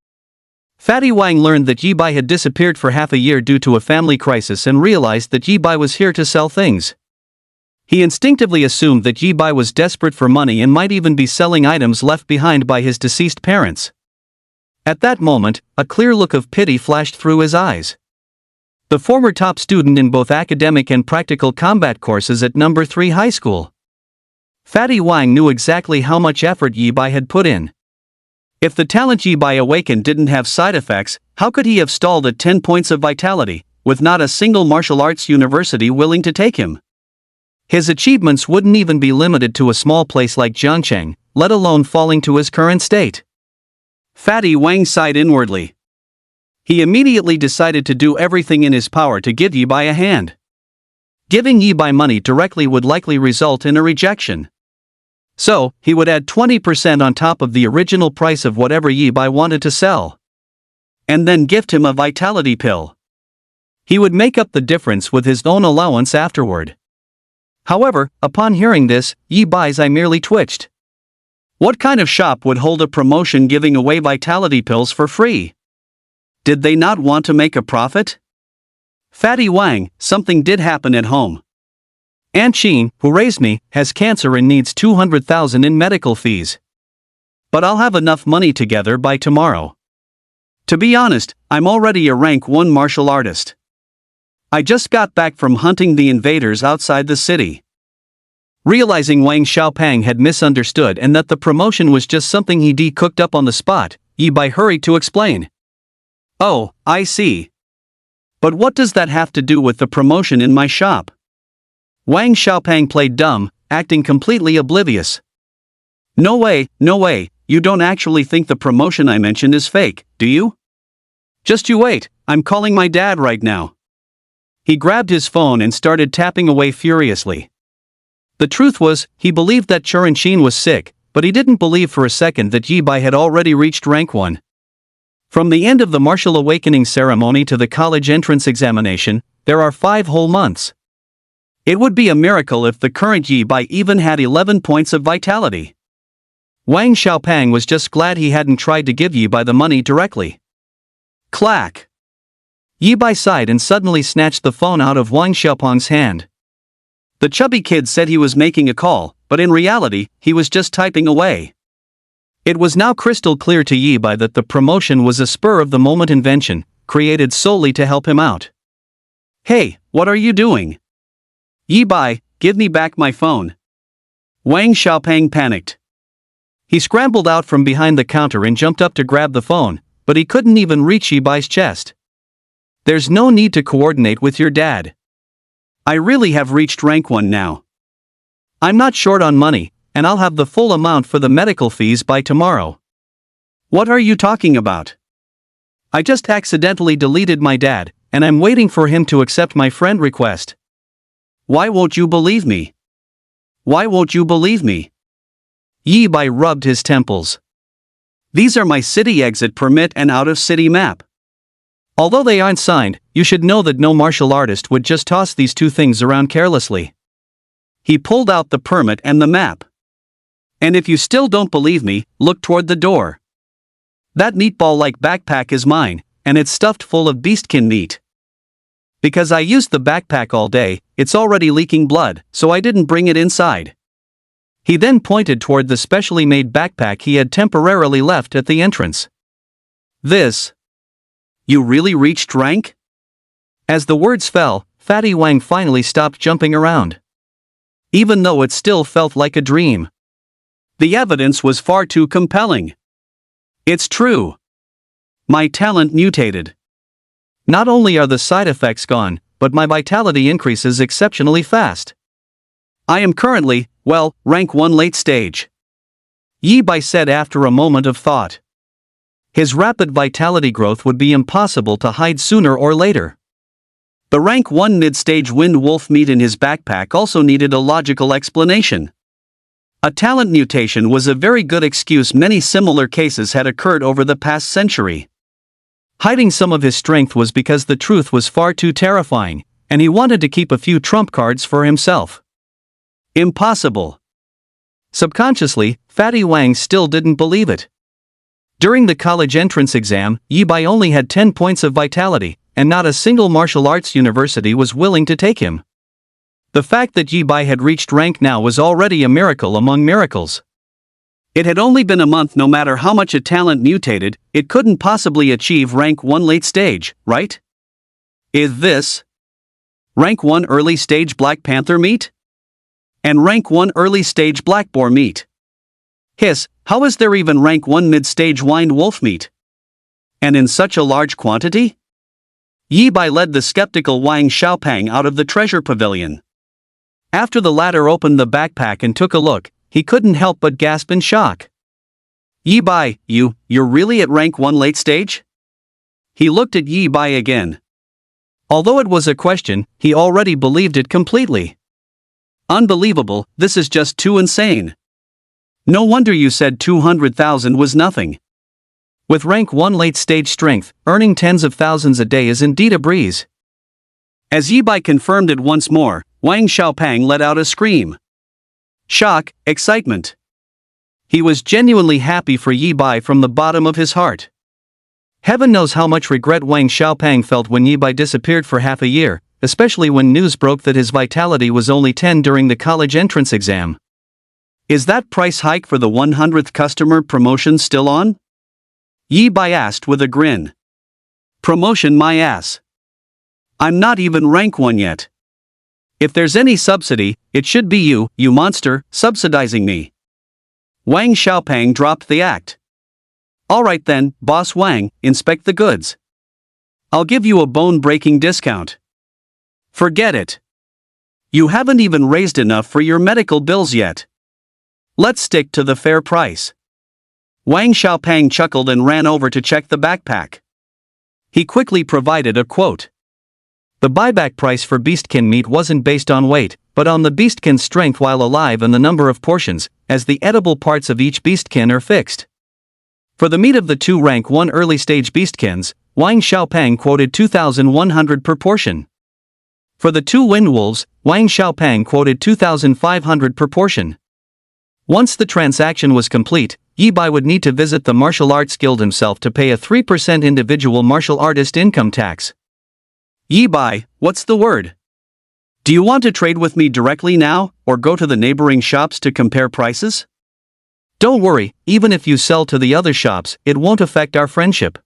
Fatty Wang learned that Yi Bai had disappeared for half a year due to a family crisis and realized that Yi Bai was here to sell things. He instinctively assumed that Yi Bai was desperate for money and might even be selling items left behind by his deceased parents. At that moment, a clear look of pity flashed through his eyes. The former top student in both academic and practical combat courses at number 3 high school. Fatty Wang knew exactly how much effort Yi Bai had put in. If the talent Yi Bai awakened didn't have side effects, how could he have stalled at 10 points of vitality, with not a single martial arts university willing to take him? His achievements wouldn't even be limited to a small place like Jiangcheng, let alone falling to his current state. Fatty Wang sighed inwardly. He immediately decided to do everything in his power to give Yi Bai a hand. Giving Yi Bai money directly would likely result in a rejection. So, he would add 20% on top of the original price of whatever Yi Bai wanted to sell. And then gift him a vitality pill. He would make up the difference with his own allowance afterward. However, upon hearing this, Yi Bai's eye merely twitched. What kind of shop would hold a promotion giving away vitality pills for free? Did they not want to make a profit? Fatty Wang, something did happen at home. Aunt Sheen, who raised me, has cancer and needs 200,000 in medical fees. But I'll have enough money together by tomorrow. To be honest, I'm already a rank 1 martial artist. I just got back from hunting the invaders outside the city. Realizing Wang Xiaopeng had misunderstood and that the promotion was just something he cooked up on the spot, Yi Bai hurried to explain. Oh, I see. But what does that have to do with the promotion in my shop? Wang Xiaopeng played dumb, acting completely oblivious. No way, you don't actually think the promotion I mentioned is fake, do you? Just you wait, I'm calling my dad right now. He grabbed his phone and started tapping away furiously. The truth was, he believed that Churanqin was sick, but he didn't believe for a second that Yi Bai had already reached rank 1. From the end of the martial awakening ceremony to the college entrance examination, there are 5 whole months. It would be a miracle if the current Yi Bai even had 11 points of vitality. Wang Xiaopeng was just glad he hadn't tried to give Yi Bai the money directly. Clack! Yi Bai sighed and suddenly snatched the phone out of Wang Xiaopeng's hand. The chubby kid said he was making a call, but in reality, he was just typing away. It was now crystal clear to Yi Bai that the promotion was a spur-of-the-moment invention, created solely to help him out. "Hey, what are you doing?" "Yi Bai, give me back my phone." Wang Xiaopeng panicked. He scrambled out from behind the counter and jumped up to grab the phone, but he couldn't even reach Yi Bai's chest. "There's no need to coordinate with your dad. I really have reached rank 1 now. I'm not short on money, and I'll have the full amount for the medical fees by tomorrow." "What are you talking about?" "I just accidentally deleted my dad, and I'm waiting for him to accept my friend request." "Why won't you believe me? Why won't you believe me?" Yi Bai rubbed his temples. "These are my city exit permit and out-of-city map. Although they aren't signed, you should know that no martial artist would just toss these two things around carelessly." He pulled out the permit and the map. "And if you still don't believe me, look toward the door. That meatball-like backpack is mine, and it's stuffed full of beastkin meat. Because I used the backpack all day, it's already leaking blood, so I didn't bring it inside." He then pointed toward the specially made backpack he had temporarily left at the entrance. "This. You really reached rank?" As the words fell, Fatty Wang finally stopped jumping around. Even though it still felt like a dream. The evidence was far too compelling. "It's true. My talent mutated. Not only are the side effects gone, but my vitality increases exceptionally fast. I am currently, well, rank 1 late stage," Yi Bai said after a moment of thought. His rapid vitality growth would be impossible to hide sooner or later. The rank 1 mid-stage wind wolf meat in his backpack also needed a logical explanation. A talent mutation was a very good excuse. Many similar cases had occurred over the past century. Hiding some of his strength was because the truth was far too terrifying, and he wanted to keep a few trump cards for himself. Impossible. Subconsciously, Fatty Wang still didn't believe it. During the college entrance exam, Yi Bai only had 10 points of vitality, and not a single martial arts university was willing to take him. The fact that Yi Bai had reached rank now was already a miracle among miracles. It had only been a month. No matter how much a talent mutated, it couldn't possibly achieve rank 1 late stage, right? Is this rank 1 early stage Black Panther meat? And rank 1 early stage Black Boar meat? Hiss, how is there even rank 1 mid-stage wind wolf meat? And in such a large quantity? Yi Bai led the skeptical Wang Xiaopeng out of the treasure pavilion. After the latter opened the backpack and took a look, he couldn't help but gasp in shock. "Yi Bai, you're really at rank 1 late stage?" He looked at Yi Bai again. Although it was a question, he already believed it completely. "Unbelievable, this is just too insane. No wonder you said 200,000 was nothing. With rank 1 late stage strength, earning tens of thousands a day is indeed a breeze." As Yi Bai confirmed it once more, Wang Xiaopeng let out a scream. Shock, excitement. He was genuinely happy for Yi Bai from the bottom of his heart. Heaven knows how much regret Wang Xiaopeng felt when Yi Bai disappeared for half a year, especially when news broke that his vitality was only 10 during the college entrance exam. "Is that price hike for the 100th customer promotion still on?" Yi Bai asked with a grin. "Promotion my ass. I'm not even rank 1 yet. If there's any subsidy, it should be you monster, subsidizing me." Wang Xiaopeng dropped the act. "Alright then, Boss Wang, inspect the goods. I'll give you a bone-breaking discount." "Forget it. You haven't even raised enough for your medical bills yet. Let's stick to the fair price." Wang Xiaopeng chuckled and ran over to check the backpack. He quickly provided a quote. The buyback price for beastkin meat wasn't based on weight, but on the beastkin's strength while alive and the number of portions, as the edible parts of each beastkin are fixed. For the meat of the 2 rank 1 early stage beastkins, Wang Xiaopeng quoted 2,100 per portion. For the 2 wind wolves, Wang Xiaopeng quoted 2,500 per portion. Once the transaction was complete, Yi Bai would need to visit the martial arts guild himself to pay a 3% individual martial artist income tax. "Yi Bai, what's the word? Do you want to trade with me directly now, or go to the neighboring shops to compare prices? Don't worry, even if you sell to the other shops, it won't affect our friendship.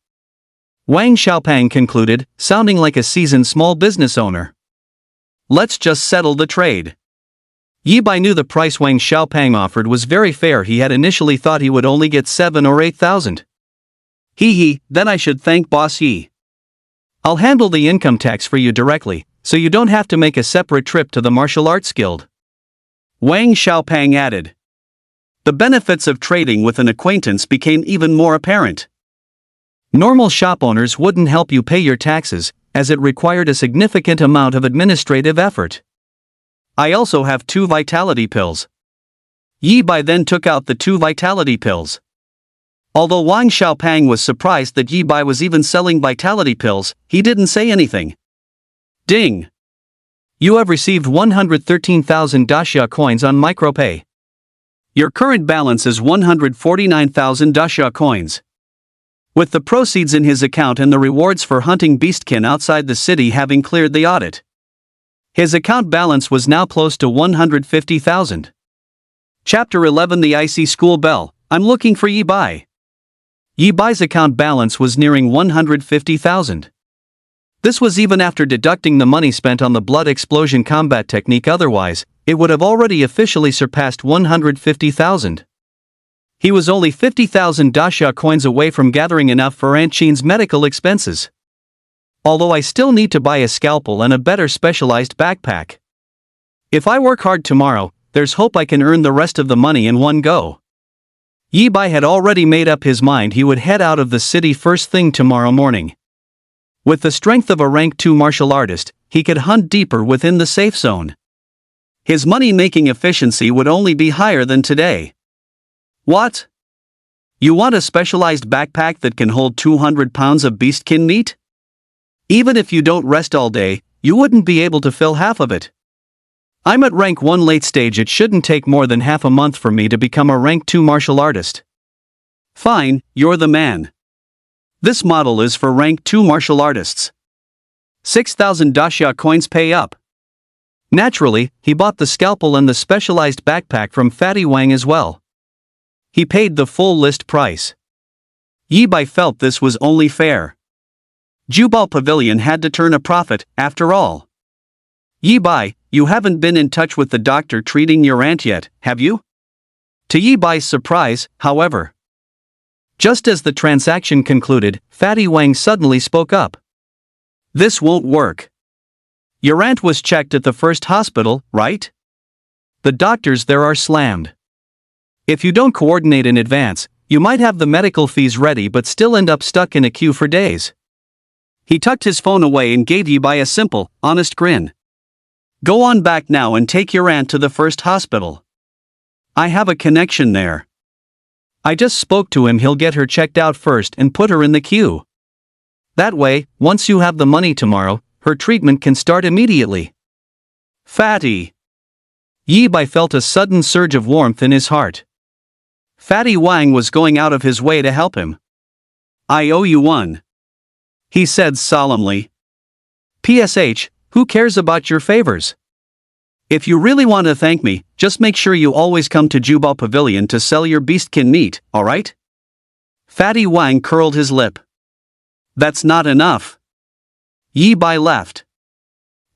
Wang Xiaopang concluded, sounding like a seasoned small business owner. Let's just settle the trade. Yi Bai knew the price Wang Xiaopang offered was very fair. He had initially thought he would only get 7 or 8,000. Then I should thank Boss Yi. I'll handle the income tax for you directly, so you don't have to make a separate trip to the martial arts guild. Wang Xiaopang added. The benefits of trading with an acquaintance became even more apparent. Normal shop owners wouldn't help you pay your taxes, as it required a significant amount of administrative effort. I also have 2 vitality pills. Yi Bai then took out the 2 vitality pills. Although Wang Xiaopang was surprised that Yi Bai was even selling vitality pills, he didn't say anything. Ding! You have received 113,000 daxia coins on micropay. Your current balance is 149,000 daxia coins. With the proceeds in his account and the rewards for hunting beastkin outside the city having cleared the audit, his account balance was now close to 150,000. Chapter 11 The Icy School Bell. I'm looking for Yi Bai. Yi Bai's account balance was nearing 150,000. This was even after deducting the money spent on the blood explosion combat technique. Otherwise, it would have already officially surpassed 150,000. He was only 50,000 daxia coins away from gathering enough for Aunt Chin's medical expenses. Although I still need to buy a scalpel and a better specialized backpack. If I work hard tomorrow, there's hope I can earn the rest of the money in one go. Yi Bai had already made up his mind he would head out of the city first thing tomorrow morning. With the strength of a rank 2 martial artist, he could hunt deeper within the safe zone. His money-making efficiency would only be higher than today. What? You want a specialized backpack that can hold 200 pounds of beastkin meat? Even if you don't rest all day, you wouldn't be able to fill half of it. I'm at rank 1 late stage. It shouldn't take more than half a month for me to become a rank 2 martial artist. Fine, you're the man. This model is for rank 2 martial artists. 6,000 daxia coins pay up. Naturally, he bought the scalpel and the specialized backpack from Fatty Wang as well. He paid the full list price. Yi Bai felt this was only fair. Jubal Pavilion had to turn a profit, after all. Yi Bai, you haven't been in touch with the doctor treating your aunt yet, have you? To Yi Bai's surprise, however. Just as the transaction concluded, Fatty Wang suddenly spoke up. This won't work. Your aunt was checked at the first hospital, right? The doctors there are slammed. If you don't coordinate in advance, you might have the medical fees ready but still end up stuck in a queue for days. He tucked his phone away and gave Yi Bai a simple, honest grin. Go on back now and take your aunt to the first hospital. I have a connection there. I just spoke to him. He'll get her checked out first and put her in the queue. That way, once you have the money tomorrow, her treatment can start immediately. Fatty. Yi Bai felt a sudden surge of warmth in his heart. Fatty Wang was going out of his way to help him. I owe you one, he said solemnly. PSH, who cares about your favors? If you really want to thank me, just make sure you always come to Jubal Pavilion to sell your beastkin meat, alright? Fatty Wang curled his lip. That's not enough. Yi Bai left.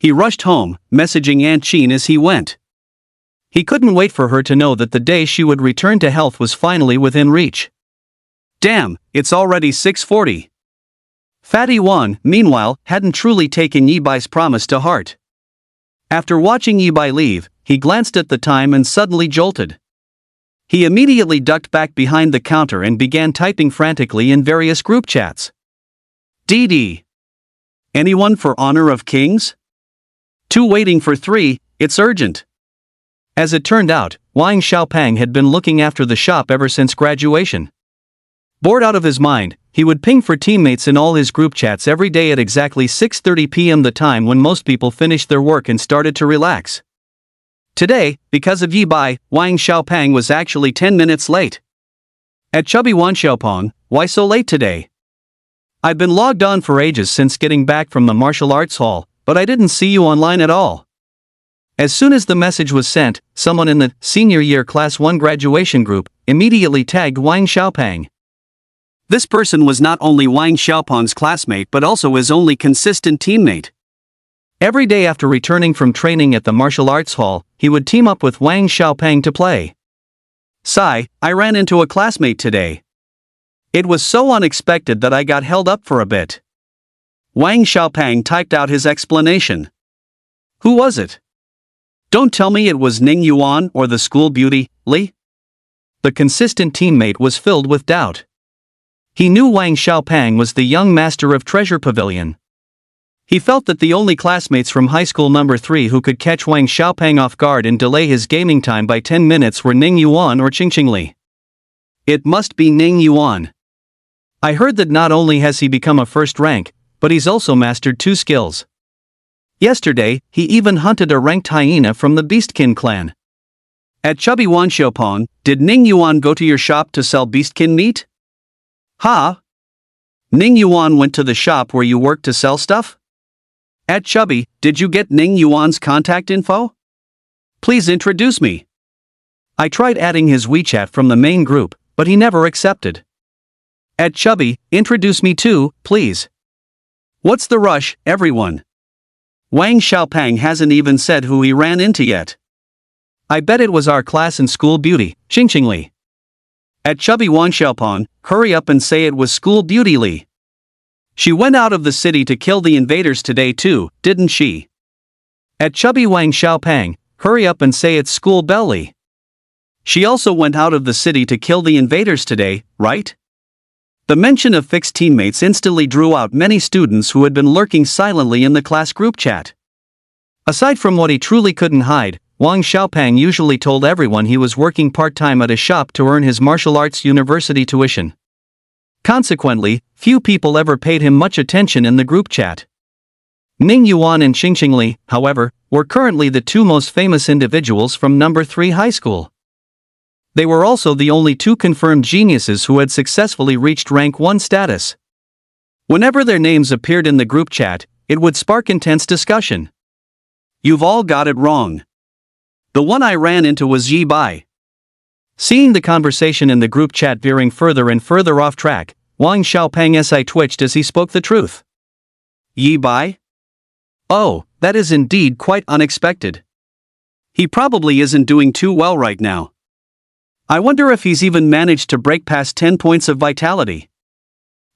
He rushed home, messaging Aunt Chin as he went. He couldn't wait for her to know that the day she would return to health was finally within reach. Damn, it's already 6:40. Fatty Wang, meanwhile, hadn't truly taken Yi Bai's promise to heart. After watching Yi Bai leave, he glanced at the time and suddenly jolted. He immediately ducked back behind the counter and began typing frantically in various group chats. DD. Anyone for Honor of Kings? 2 waiting for 3, it's urgent. As it turned out, Wang Xiaopang had been looking after the shop ever since graduation. Bored out of his mind, he would ping for teammates in all his group chats every day at exactly 6:30 p.m., the time when most people finished their work and started to relax. Today, because of Yi Bai, Wang Xiaopang was actually 10 minutes late. At Chubby Wan Xiaopong, why so late today? I've been logged on for ages since getting back from the martial arts hall, but I didn't see you online at all. As soon as the message was sent, someone in the senior year class 1 graduation group immediately tagged Wang Xiaopang. This person was not only Wang Xiaopang's classmate but also his only consistent teammate. Every day after returning from training at the martial arts hall, he would team up with Wang Xiaopang to play. Sigh, I ran into a classmate today. It was so unexpected that I got held up for a bit. Wang Xiaopang typed out his explanation. Who was it? Don't tell me it was Ning Yuan or the school beauty, Li? The consistent teammate was filled with doubt. He knew Wang Xiaopang was the young master of Treasure Pavilion. He felt that the only classmates from high school number 3 who could catch Wang Xiaopang off guard and delay his gaming time by 10 minutes were Ning Yuan or Qingqing Li. It must be Ning Yuan. I heard that not only has he become a first rank, but he's also mastered 2 skills. Yesterday, he even hunted a ranked hyena from the Beastkin clan. At Chubby Wan Xiaopong, did Ning Yuan go to your shop to sell Beastkin meat? Ha! Ning Yuan went to the shop where you work to sell stuff? At Chubby, did you get Ning Yuan's contact info? Please introduce me. I tried adding his WeChat from the main group, but he never accepted. At Chubby, introduce me too, please. What's the rush, everyone? Wang Xiaopang hasn't even said who he ran into yet. I bet it was our class and school beauty, Qingqing Li. At Chubby Wan Xiaopong, hurry up and say it was school beauty Li. She went out of the city to kill the invaders today too, didn't she? At Chubby Wang Xiaopang, hurry up and say it's school belle Li. She also went out of the city to kill the invaders today, right? The mention of fixed teammates instantly drew out many students who had been lurking silently in the class group chat. Aside from what he truly couldn't hide, Wang Xiaopang usually told everyone he was working part-time at a shop to earn his martial arts university tuition. Consequently, few people ever paid him much attention in the group chat. Ning Yuan and Qingqing Li, however, were currently the 2 most famous individuals from number 3 high school. They were also the only 2 confirmed geniuses who had successfully reached rank 1 status. Whenever their names appeared in the group chat, it would spark intense discussion. You've all got it wrong. The one I ran into was Yi Bai. Seeing the conversation in the group chat veering further and further off track, Wang Xiaopang's eye twitched as he spoke the truth. Yi Bai? Oh, that is indeed quite unexpected. He probably isn't doing too well right now. I wonder if he's even managed to break past 10 points of vitality.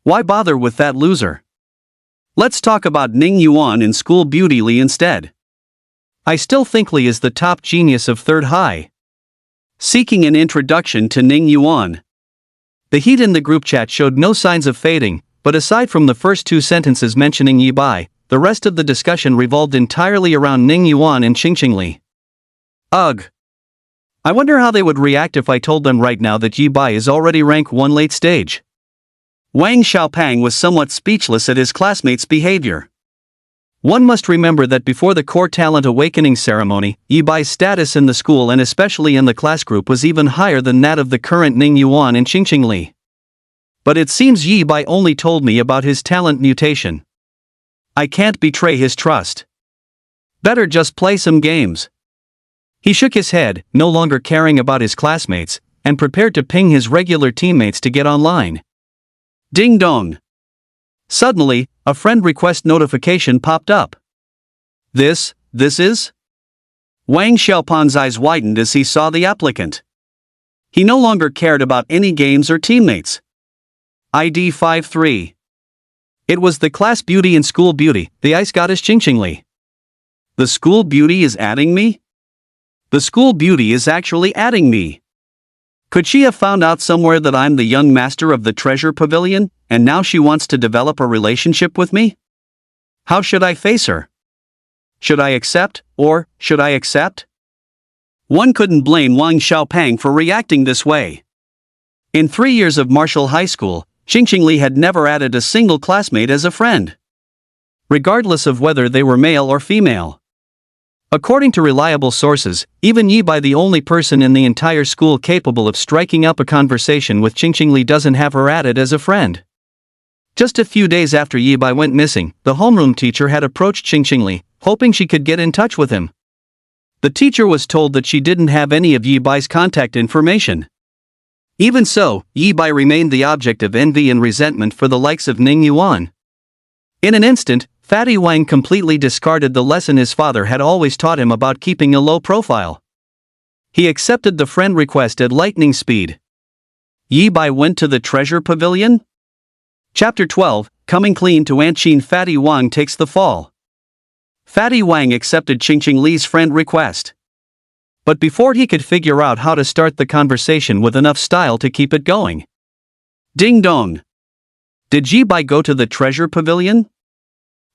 Why bother with that loser? Let's talk about Ning Yuan and school beauty Li instead. I still think Li is the top genius of 3rd high. Seeking an introduction to Ning Yuan. The heat in the group chat showed no signs of fading, but aside from the first 2 sentences mentioning Yi Bai, the rest of the discussion revolved entirely around Ning Yuan and Qingqing Li. Ugh. I wonder how they would react if I told them right now that Yi Bai is already rank 1 late stage. Wang Xiaopang was somewhat speechless at his classmates' behavior. One must remember that before the core talent awakening ceremony, Yi Bai's status in the school and especially in the class group was even higher than that of the current Ning Yuan and Qingqing Li. But it seems Yi Bai only told me about his talent mutation. I can't betray his trust. Better just play some games. He shook his head, no longer caring about his classmates, and prepared to ping his regular teammates to get online. Ding dong. Suddenly, a friend request notification popped up. This is? Wang Xiaopang's eyes widened as he saw the applicant. He no longer cared about any games or teammates. ID 53. It was the class beauty and school beauty, the ice goddess Qingqing Li. The school beauty is adding me? The school beauty is actually adding me. Could she have found out somewhere that I'm the young master of the Treasure Pavilion, and now she wants to develop a relationship with me? How should I face her? Should I accept, or should I accept? One couldn't blame Wang Xiaopang for reacting this way. In 3 years of martial high school, Qingqing Li had never added a single classmate as a friend, regardless of whether they were male or female. According to reliable sources, even Yi Bai, the only person in the entire school capable of striking up a conversation with Qingqing Li, doesn't have her added as a friend. Just a few days after Yi Bai went missing, the homeroom teacher had approached Qingqing Li, hoping she could get in touch with him. The teacher was told that she didn't have any of Yi Bai's contact information. Even so, Yi Bai remained the object of envy and resentment for the likes of Ning Yuan. In an instant, Fatty Wang completely discarded the lesson his father had always taught him about keeping a low profile. He accepted the friend request at lightning speed. Yi Bai went to the treasure pavilion? Chapter 12, Coming Clean to Anqin. Fatty Wang takes the fall. Fatty Wang accepted Qingqing Li's friend request. But before he could figure out how to start the conversation with enough style to keep it going. Ding dong! Did Yi Bai go to the treasure pavilion?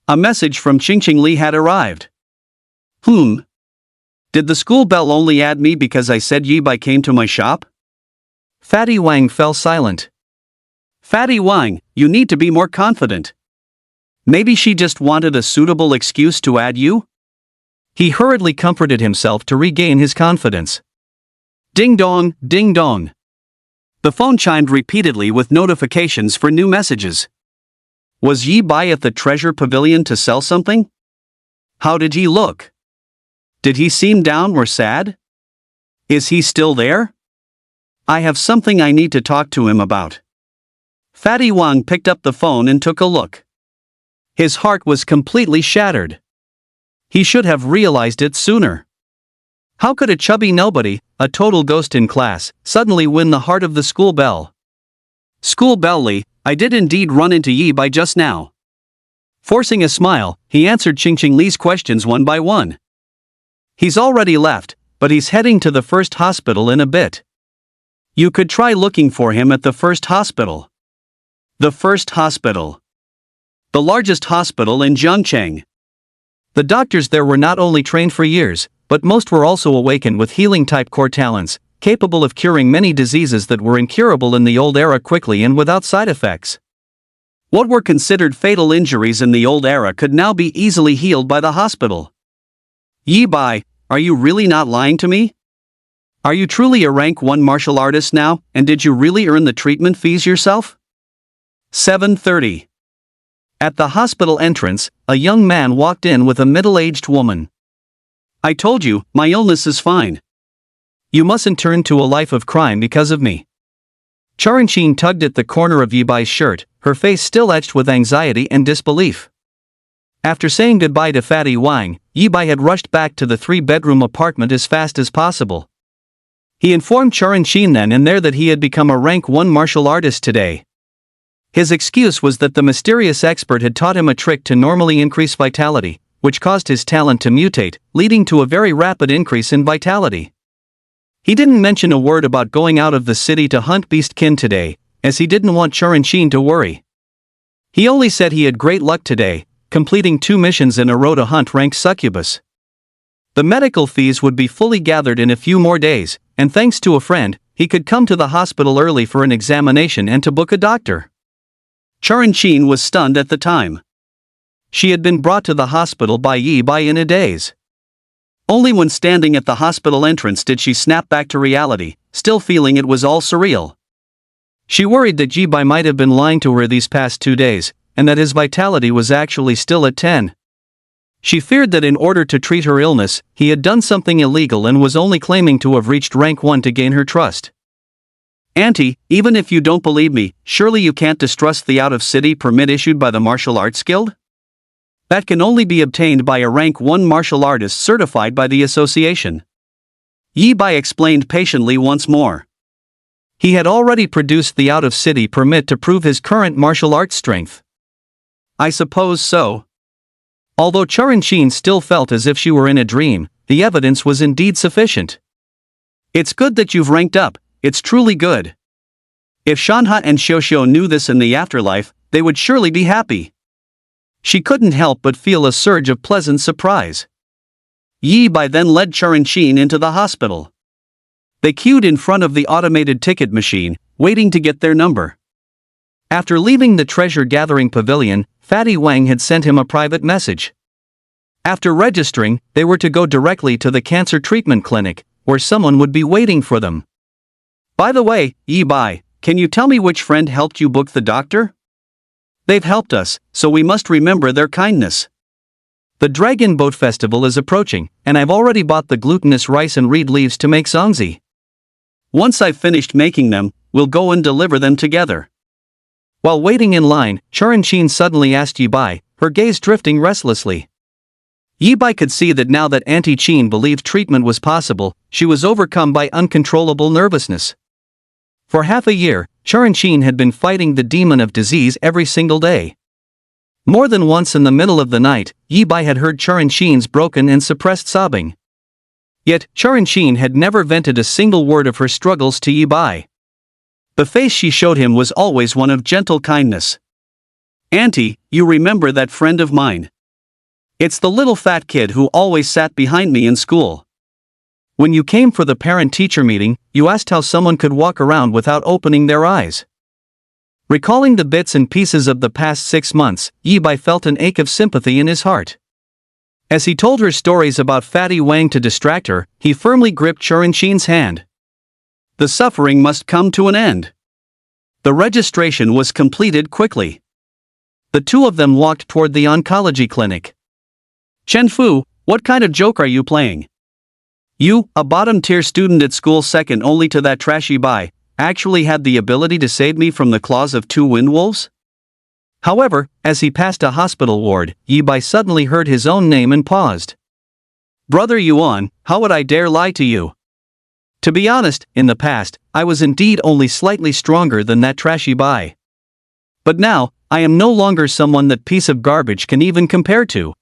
A message from Qingqing Li had arrived. Did the school bell only add me because I said Yi Bai came to my shop? Fatty Wang fell silent. Fatty Wang, you need to be more confident. Maybe she just wanted a suitable excuse to add you? He hurriedly comforted himself to regain his confidence. Ding dong, ding dong. The phone chimed repeatedly with notifications for new messages. Was Yi Bai at the treasure pavilion to sell something? How did he look? Did he seem down or sad? Is he still there? I have something I need to talk to him about. Fatty Wang picked up the phone and took a look. His heart was completely shattered. He should have realized it sooner. How could a chubby nobody, a total ghost in class, suddenly win the heart of the school belle? School belle Li, I did indeed run into Yi Bai just now. Forcing a smile, he answered Qingqing Li's questions one by one. He's already left, but he's heading to the first hospital in a bit. You could try looking for him at the first hospital. The first hospital. The largest hospital in Zhangcheng. The doctors there were not only trained for years, but most were also awakened with healing-type core talents, capable of curing many diseases that were incurable in the old era quickly and without side effects. What were considered fatal injuries in the old era could now be easily healed by the hospital. Yi Bai, are you really not lying to me? Are you truly a rank 1 martial artist now, and did you really earn the treatment fees yourself? 7:30. At the hospital entrance, a young man walked in with a middle-aged woman. I told you, my illness is fine. You mustn't turn to a life of crime because of me. Charanqin tugged at the corner of Yi Bai's shirt, her face still etched with anxiety and disbelief. After saying goodbye to Fatty Wang, Yi Bai had rushed back to the 3-bedroom apartment as fast as possible. He informed Charanqin then and there that he had become a rank 1 martial artist today. His excuse was that the mysterious expert had taught him a trick to normally increase vitality, which caused his talent to mutate, leading to a very rapid increase in vitality. He didn't mention a word about going out of the city to hunt beastkin today, as he didn't want Charanqin to worry. He only said he had great luck today, completing 2 missions in a row to hunt rank succubus. The medical fees would be fully gathered in a few more days, and thanks to a friend, he could come to the hospital early for an examination and to book a doctor. Charanqin was stunned at the time. She had been brought to the hospital by Yi Bai in a daze. Only when standing at the hospital entrance did she snap back to reality, still feeling it was all surreal. She worried that Yi Bai might have been lying to her these past 2 days, and that his vitality was actually still at 10. She feared that in order to treat her illness, he had done something illegal and was only claiming to have reached rank 1 to gain her trust. Auntie, even if you don't believe me, surely you can't distrust the out-of-city permit issued by the Martial Arts Guild? That can only be obtained by a rank 1 martial artist certified by the association. Yi Bai explained patiently once more. He had already produced the out-of-city permit to prove his current martial arts strength. I suppose so. Although Charanqin still felt as if she were in a dream, the evidence was indeed sufficient. It's good that you've ranked up. It's truly good. If Shanha and Xiuxiu knew this in the afterlife, they would surely be happy. She couldn't help but feel a surge of pleasant surprise. Yi Bai then led Charanqin into the hospital. They queued in front of the automated ticket machine, waiting to get their number. After leaving the treasure-gathering pavilion, Fatty Wang had sent him a private message. After registering, they were to go directly to the cancer treatment clinic, where someone would be waiting for them. By the way, Yi Bai, can you tell me which friend helped you book the doctor? They've helped us, so we must remember their kindness. The Dragon Boat Festival is approaching, and I've already bought the glutinous rice and reed leaves to make songzi. Once I've finished making them, we'll go and deliver them together. While waiting in line, Charan-chin suddenly asked Yi-bai, her gaze drifting restlessly. Yi-bai could see that now that Auntie Chin believed treatment was possible, she was overcome by uncontrollable nervousness. For half a year, Charan-chin had been fighting the demon of disease every single day. More than once in the middle of the night, Yi-bai had heard Charan-chin's broken and suppressed sobbing. Yet, Charan-chin had never vented a single word of her struggles to Yi-bai. The face she showed him was always one of gentle kindness. "Auntie, you remember that friend of mine? It's the little fat kid who always sat behind me in school. When you came for the parent-teacher meeting, you asked how someone could walk around without opening their eyes." Recalling the bits and pieces of the past 6 months, Yi-bai felt an ache of sympathy in his heart. As he told her stories about Fatty Wang to distract her, he firmly gripped Charan-chin's hand. The suffering must come to an end. The registration was completed quickly. The two of them walked toward the oncology clinic. "Chen Fu, what kind of joke are you playing? You, a bottom-tier student at school second only to that trashy Bai, actually had the ability to save me from the claws of 2 wind wolves?" However, as he passed a hospital ward, Yi-bai suddenly heard his own name and paused. "Brother Yuan, how would I dare lie to you? To be honest, in the past, I was indeed only slightly stronger than that trashy Bai. But now, I am no longer someone that piece of garbage can even compare to.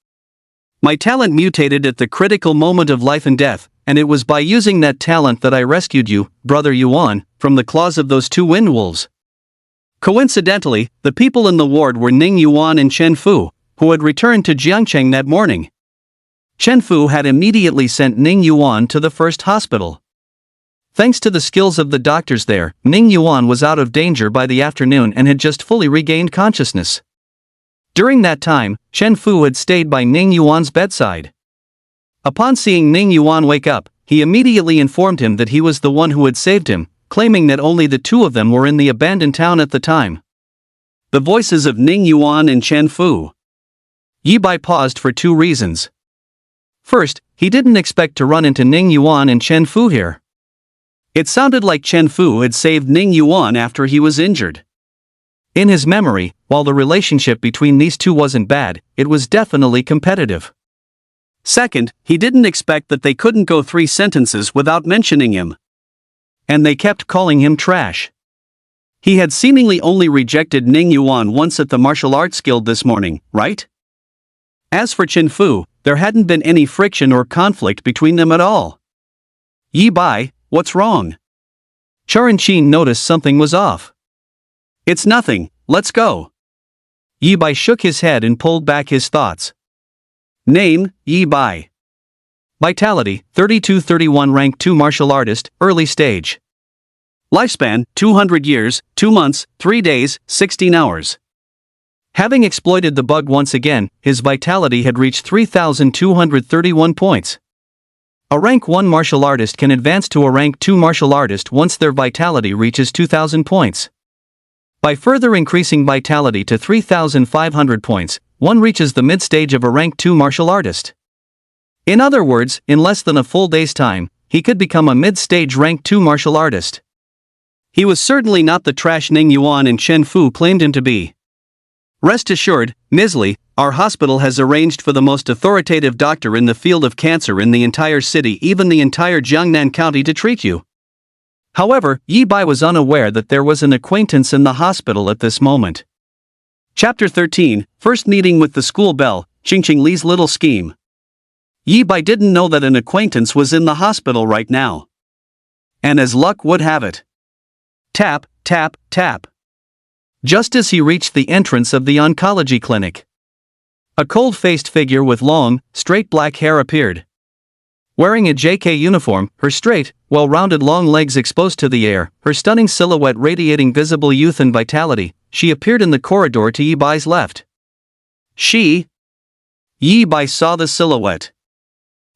My talent mutated at the critical moment of life and death, and it was by using that talent that I rescued you, Brother Yuan, from the claws of those 2 wind wolves." Coincidentally, the people in the ward were Ning Yuan and Chen Fu, who had returned to Jiangcheng that morning. Chen Fu had immediately sent Ning Yuan to the first hospital. Thanks to the skills of the doctors there, Ning Yuan was out of danger by the afternoon and had just fully regained consciousness. During that time, Chen Fu had stayed by Ning Yuan's bedside. Upon seeing Ning Yuan wake up, he immediately informed him that he was the one who had saved him, claiming that only the two of them were in the abandoned town at the time. The voices of Ning Yuan and Chen Fu. Yi-bai paused for 2 reasons. First, he didn't expect to run into Ning Yuan and Chen Fu here. It sounded like Chen Fu had saved Ning Yuan after he was injured. In his memory, while the relationship between these two wasn't bad, it was definitely competitive. Second, he didn't expect that they couldn't go 3 sentences without mentioning him. And they kept calling him trash. He had seemingly only rejected Ning Yuan once at the martial arts guild this morning, right? As for Chen Fu, there hadn't been any friction or conflict between them at all. "Yi-bai, what's wrong?" Charan-chin noticed something was off. "It's nothing, let's go." Yi-bai shook his head and pulled back his thoughts. Name, Yi-bai. Vitality, 32-31, rank 2 martial artist, early stage. Lifespan, 200 years, 2 months, 3 days, 16 hours. Having exploited the bug once again, his vitality had reached 3,231 points. A rank 1 martial artist can advance to a rank 2 martial artist once their vitality reaches 2,000 points. By further increasing vitality to 3,500 points, one reaches the mid-stage of a rank 2 martial artist. In other words, in less than a full day's time, he could become a mid-stage rank 2 martial artist. He was certainly not the trash Ning Yuan and Chen Fu claimed him to be. Rest assured, Ms. Li, our hospital has arranged for the most authoritative doctor in the field of cancer in the entire city, even the entire Jiangnan County, to treat you. However, Yi-bai was unaware that there was an acquaintance in the hospital at this moment. Chapter 13, First Meeting with the School Bell, Qingqing Li's Little Scheme. Yi-bai didn't know that an acquaintance was in the hospital right now. And as luck would have it. Tap, tap, tap. Just as he reached the entrance of the oncology clinic, a cold-faced figure with long, straight black hair appeared. Wearing a JK uniform, her straight, well-rounded long legs exposed to the air, her stunning silhouette radiating visible youth and vitality, she appeared in the corridor to Yi-bai's left. Yi-bai saw the silhouette.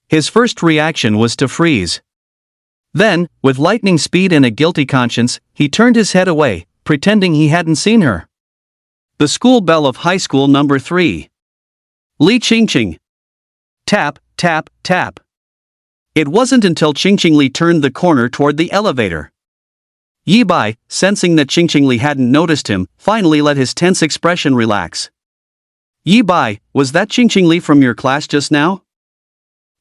His first reaction was to freeze. Then, with lightning speed and a guilty conscience, he turned his head away, pretending he hadn't seen her. The school bell of high school number 3. Li Qingqing. Tap, tap, tap. It wasn't until Qingqing turned the corner toward the elevator. Yi Bai, sensing that Qingqing hadn't noticed him, finally let his tense expression relax. Yi Bai, was that Qingqing from your class just now?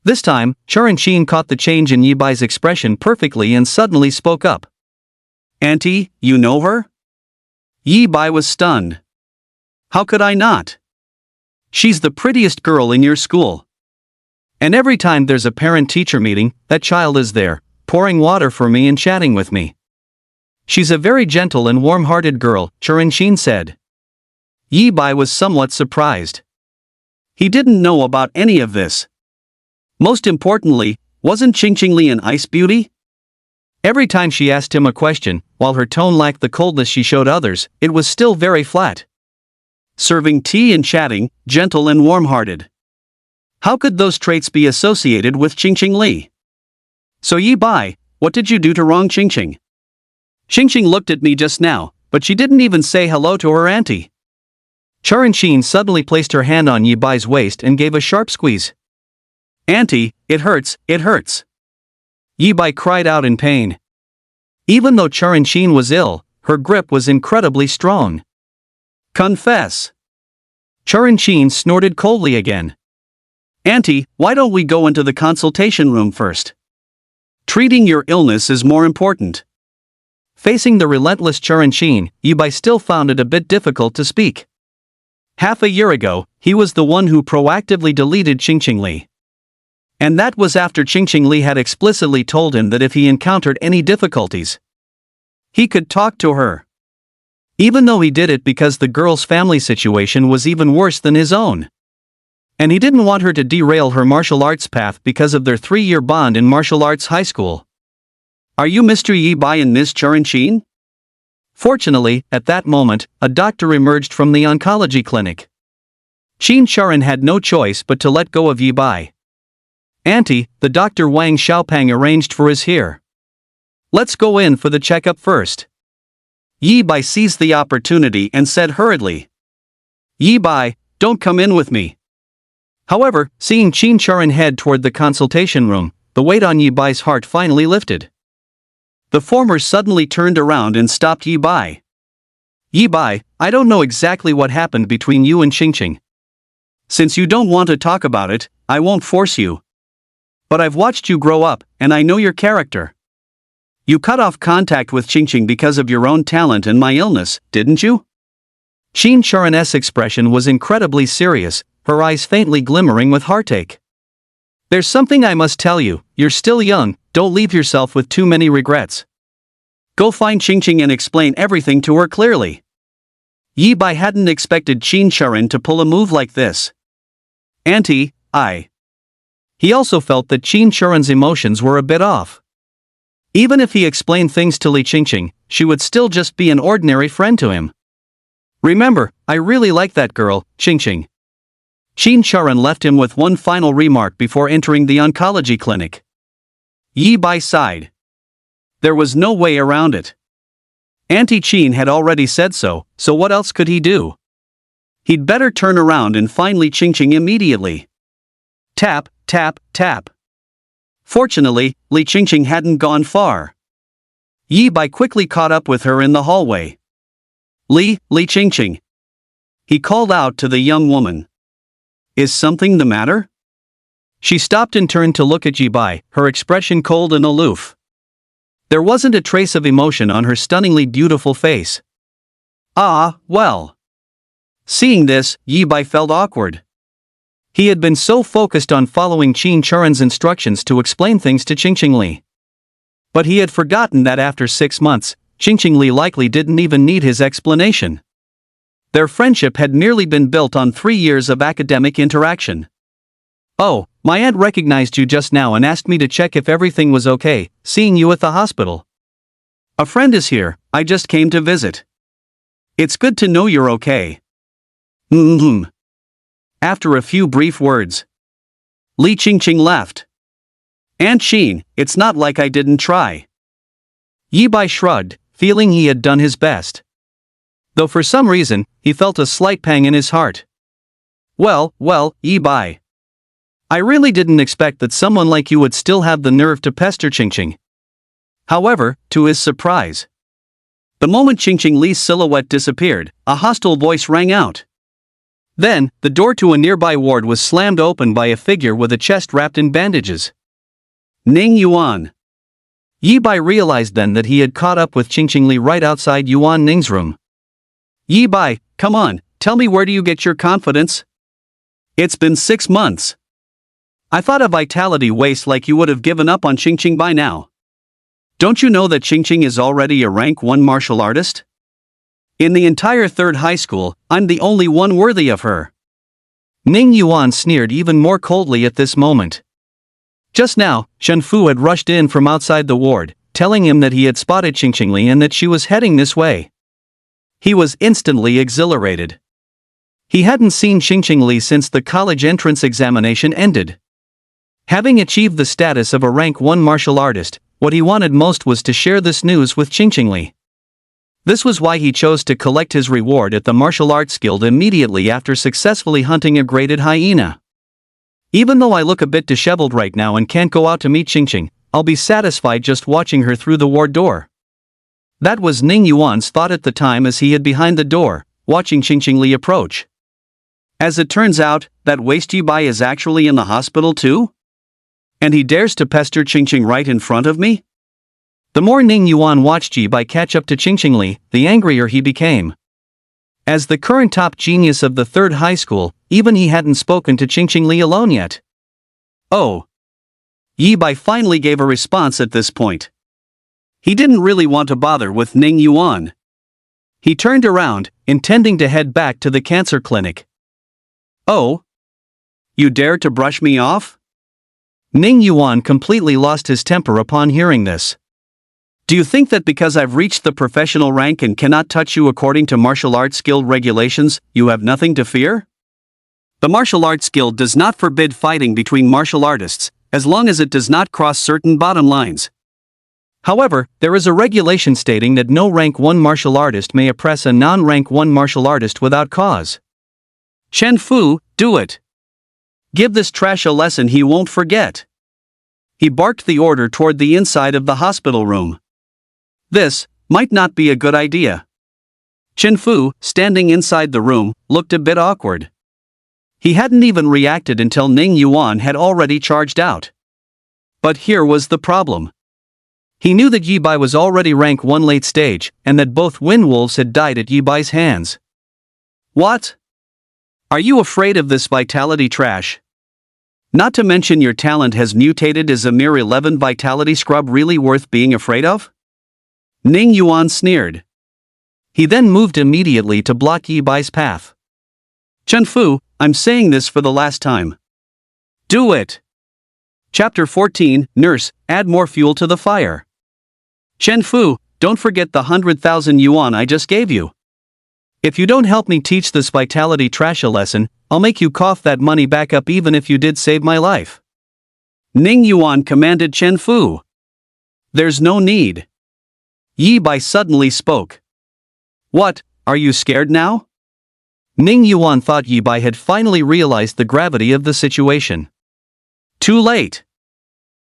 This time, Churanqing caught the change in Yi Bai's expression perfectly and suddenly spoke up. Auntie, you know her? Yi Bai was stunned. How could I not? She's the prettiest girl in your school. And every time there's a parent-teacher meeting, that child is there, pouring water for me and chatting with me. She's a very gentle and warm-hearted girl, Churanqing said. Yi Bai was somewhat surprised. He didn't know about any of this. Most importantly, wasn't Qingqing an ice beauty? Every time she asked him a question, while her tone lacked the coldness she showed others, it was still very flat. Serving tea and chatting, gentle and warm-hearted. How could those traits be associated with Qingqing? So Yi Bai, what did you do to wrong Qingqing? Qingqing looked at me just now, but she didn't even say hello to her auntie. Churanqing suddenly placed her hand on Yi Bai's waist and gave a sharp squeeze. Auntie, it hurts, it hurts. Yi Bai cried out in pain. Even though Churanqing was ill, her grip was incredibly strong. Confess. Churanqing snorted coldly again. Auntie, why don't we go into the consultation room first? Treating your illness is more important. Facing the relentless Churanqing, Yi Bai still found it a bit difficult to speak. Half a year ago, he was the one who proactively deleted Qingqing. And that was after Qingqing had explicitly told him that if he encountered any difficulties, he could talk to her. Even though he did it because the girl's family situation was even worse than his own. And he didn't want her to derail her martial arts path because of their 3-year bond in martial arts high school. Are you Mr. Yi Bai and Miss Churanqing? Fortunately, at that moment, a doctor emerged from the oncology clinic. Qin Charan had no choice but to let go of Yi Bai. Auntie, the Dr. Wang Xiaopang arranged for us here. Let's go in for the checkup first. Yi Bai seized the opportunity and said hurriedly. Yi Bai, don't come in with me. However, seeing Qin Charan head toward the consultation room, the weight on Yi Bai's heart finally lifted. The former suddenly turned around and stopped Yi Bai. Yi Bai, I don't know exactly what happened between you and Qingqing. Since you don't want to talk about it, I won't force you. But I've watched you grow up, and I know your character. You cut off contact with Qingqing because of your own talent and my illness, didn't you? Qin Charan's expression was incredibly serious, her eyes faintly glimmering with heartache. There's something I must tell you, you're still young, don't leave yourself with too many regrets. Go find Qingqing and explain everything to her clearly. Yi Bai hadn't expected Qin Charan to pull a move like this. Auntie, He also felt that Qin Charan's emotions were a bit off. Even if he explained things to Li Qingqing, she would still just be an ordinary friend to him. Remember, I really like that girl, Qingqing. Qin Charan left him with one final remark before entering the oncology clinic. Yi Bai sighed. There was no way around it. Auntie Qin had already said so what else could he do? He'd better turn around and find Li Qingqing immediately. Tap, tap, tap. Fortunately, Li Qingqing hadn't gone far. Yi Bai quickly caught up with her in the hallway. Li Qingqing. He called out to the young woman. Is something the matter? She stopped and turned to look at Yi Bai, her expression cold and aloof. There wasn't a trace of emotion on her stunningly beautiful face. Ah, well. Seeing this, Yi Bai felt awkward. He had been so focused on following Qin Charan's instructions to explain things to Qingqing. But he had forgotten that after 6 months, Qingqing likely didn't even need his explanation. Their friendship had merely been built on 3 years of academic interaction. Oh, my aunt recognized you just now and asked me to check if everything was okay, seeing you at the hospital. A friend is here, I just came to visit. It's good to know you're okay. After a few brief words, Li Qingqing left. Aunt Qin, it's not like I didn't try. Yi Bai shrugged, feeling he had done his best. Though for some reason, he felt a slight pang in his heart. Well, Yi Bai. I really didn't expect that someone like you would still have the nerve to pester Qingqing. However, to his surprise, the moment Qingqing Li's silhouette disappeared, a hostile voice rang out. Then, the door to a nearby ward was slammed open by a figure with a chest wrapped in bandages. Ning Yuan. Yi Bai realized then that he had caught up with Qingqing Li right outside Yuan Ning's room. Yi Bai, come on, tell me, where do you get your confidence? It's been 6 months. I thought a vitality waste like you would have given up on Qingqing by now. Don't you know that Qingqing is already a rank 1 martial artist? In the entire 3rd high school, I'm the only one worthy of her. Ning Yuan sneered even more coldly at this moment. Just now, Shen Fu had rushed in from outside the ward, telling him that he had spotted Qingqing Li and that she was heading this way. He was instantly exhilarated. He hadn't seen Qingqing Li since the college entrance examination ended. Having achieved the status of a rank 1 martial artist, what he wanted most was to share this news with Qingqing Li. This was why he chose to collect his reward at the martial arts guild immediately after successfully hunting a graded hyena. Even though I look a bit disheveled right now and can't go out to meet Qingqing, I'll be satisfied just watching her through the ward door. That was Ning Yuan's thought at the time as he hid behind the door, watching Qingqing Li approach. As it turns out, that waste Yi Bai is actually in the hospital too? And he dares to pester Qingqing right in front of me? The more Ning Yuan watched Yi Bai catch up to Qingqing Li, the angrier he became. As the current top genius of the 3rd high school, even he hadn't spoken to Qingqing Li alone yet. Oh. Yi Bai finally gave a response at this point. He didn't really want to bother with Ning Yuan. He turned around, intending to head back to the cancer clinic. Oh? You dare to brush me off? Ning Yuan completely lost his temper upon hearing this. Do you think that because I've reached the professional rank and cannot touch you according to martial arts guild regulations, you have nothing to fear? The martial arts guild does not forbid fighting between martial artists, as long as it does not cross certain bottom lines. However, there is a regulation stating that no rank 1 martial artist may oppress a non-rank 1 martial artist without cause. Shen Fu, do it. Give this trash a lesson he won't forget. He barked the order toward the inside of the hospital room. This might not be a good idea. Chen Fu, standing inside the room, looked a bit awkward. He hadn't even reacted until Ning Yuan had already charged out. But here was the problem. He knew that Yi Bai was already rank 1 late stage, and that both Wind Wolves had died at Yi Bai's hands. What? Are you afraid of this vitality trash? Not to mention your talent has mutated. Is a mere 11 vitality scrub really worth being afraid of? Ning Yuan sneered. He then moved immediately to block Yi Bai's path. Chen Fu, I'm saying this for the last time. Do it! Chapter 14, Nurse, add more fuel to the fire. Chen Fu, don't forget the 100,000 yuan I just gave you. If you don't help me teach this vitality trash a lesson, I'll make you cough that money back up even if you did save my life. Ning Yuan commanded Chen Fu. There's no need. Yi Bai suddenly spoke. What, are you scared now? Ning Yuan thought Yi Bai had finally realized the gravity of the situation. Too late.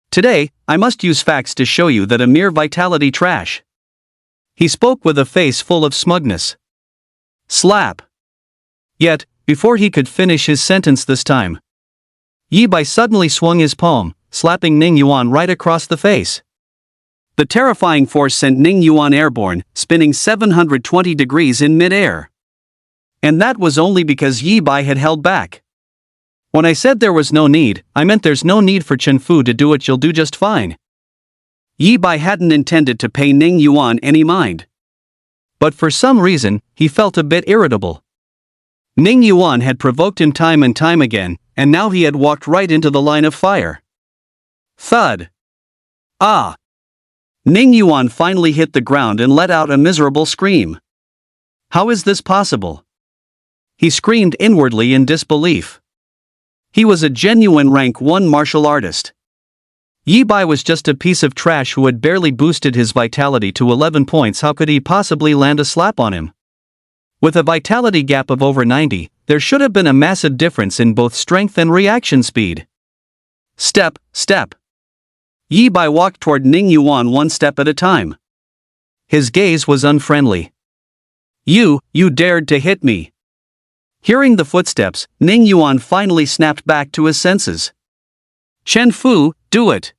Today, I must use facts to show you that a mere vitality trash. He spoke with a face full of smugness. Slap. Yet, before he could finish his sentence this time, Yi Bai suddenly swung his palm, slapping Ning Yuan right across the face. The terrifying force sent Ning Yuan airborne, spinning 720 degrees in mid-air. And that was only because Yi Bai had held back. When I said there was no need, I meant there's no need for Chen Fu to do it. You'll do just fine. Yi Bai hadn't intended to pay Ning Yuan any mind. But for some reason, he felt a bit irritable. Ning Yuan had provoked him time and time again, and now he had walked right into the line of fire. Thud. Ah! Ning Yuan finally hit the ground and let out a miserable scream. How is this possible? He screamed inwardly in disbelief. He was a genuine rank 1 martial artist. Yi Bai was just a piece of trash who had barely boosted his vitality to 11 points. How could he possibly land a slap on him? With a vitality gap of over 90, there should have been a massive difference in both strength and reaction speed. Step, step. Yi Bai walked toward Ning Yuan one step at a time. His gaze was unfriendly. You dared to hit me. Hearing the footsteps, Ning Yuan finally snapped back to his senses. Chen Fu, do it.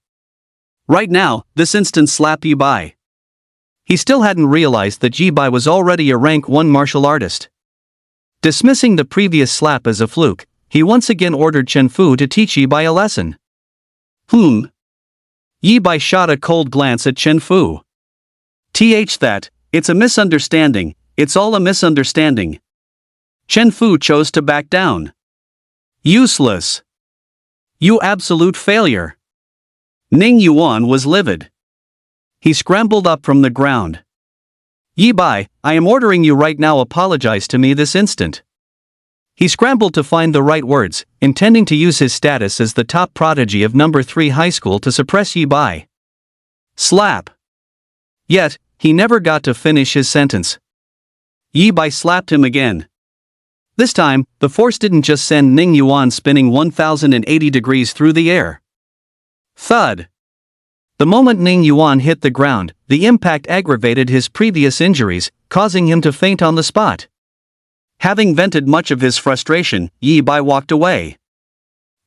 Right now, this instant slap Yi Bai. He still hadn't realized that Yi Bai was already a rank 1 martial artist. Dismissing the previous slap as a fluke, he once again ordered Chen Fu to teach Yi Bai a lesson. Yi Bai shot a cold glance at Chen Fu. That, it's a misunderstanding, it's all a misunderstanding. Chen Fu chose to back down. Useless. You absolute failure. Ning Yuan was livid. He scrambled up from the ground. Yi Bai, I am ordering you right now, apologize to me this instant. He scrambled to find the right words, intending to use his status as the top prodigy of number 3 high school to suppress Yi Bai. Slap. Yet, he never got to finish his sentence. Yi Bai slapped him again. This time, the force didn't just send Ning Yuan spinning 1080 degrees through the air. Thud. The moment Ning Yuan hit the ground, the impact aggravated his previous injuries, causing him to faint on the spot. Having vented much of his frustration, Yi Bai walked away.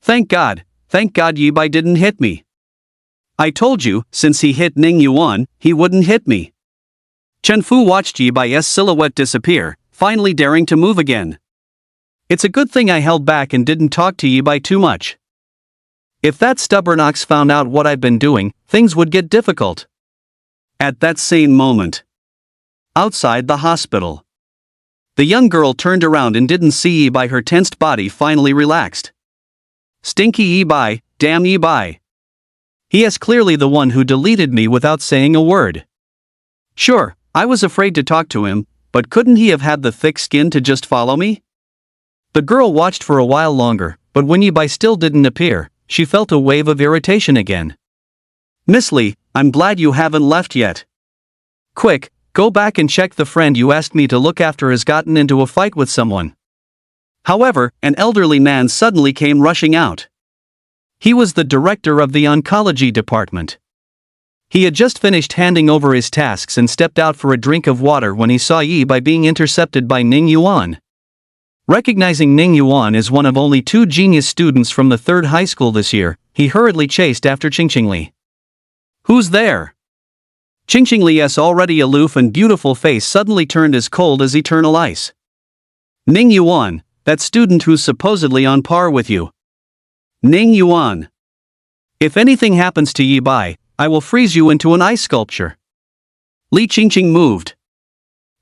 Thank God Yi Bai didn't hit me. I told you, since he hit Ning Yuan, he wouldn't hit me. Chen Fu watched Yi Bai's silhouette disappear, finally daring to move again. It's a good thing I held back and didn't talk to Yi Bai too much. If that stubborn ox found out what I've been doing, things would get difficult. At that same moment, outside the hospital, the young girl turned around and didn't see Yi Bai. Her tensed body finally relaxed. Stinky Yi Bai, damn Yi Bai. He is clearly the one who deleted me without saying a word. Sure, I was afraid to talk to him, but couldn't he have had the thick skin to just follow me? The girl watched for a while longer, but when Yi Bai still didn't appear, she felt a wave of irritation again. Miss Lee, I'm glad you haven't left yet. Quick, go back and check the friend you asked me to look after has gotten into a fight with someone. However, an elderly man suddenly came rushing out. He was the director of the oncology department. He had just finished handing over his tasks and stepped out for a drink of water when he saw Yi Bai being intercepted by Ning Yuan. Recognizing Ning Yuan as one of only 2 genius students from the 3rd high school this year, he hurriedly chased after Qingqing. Who's there? Qingqing's already aloof and beautiful face suddenly turned as cold as eternal ice. Ning Yuan, that student who's supposedly on par with you. Ning Yuan. If anything happens to Yi Bai, I will freeze you into an ice sculpture. Li Qingqing moved.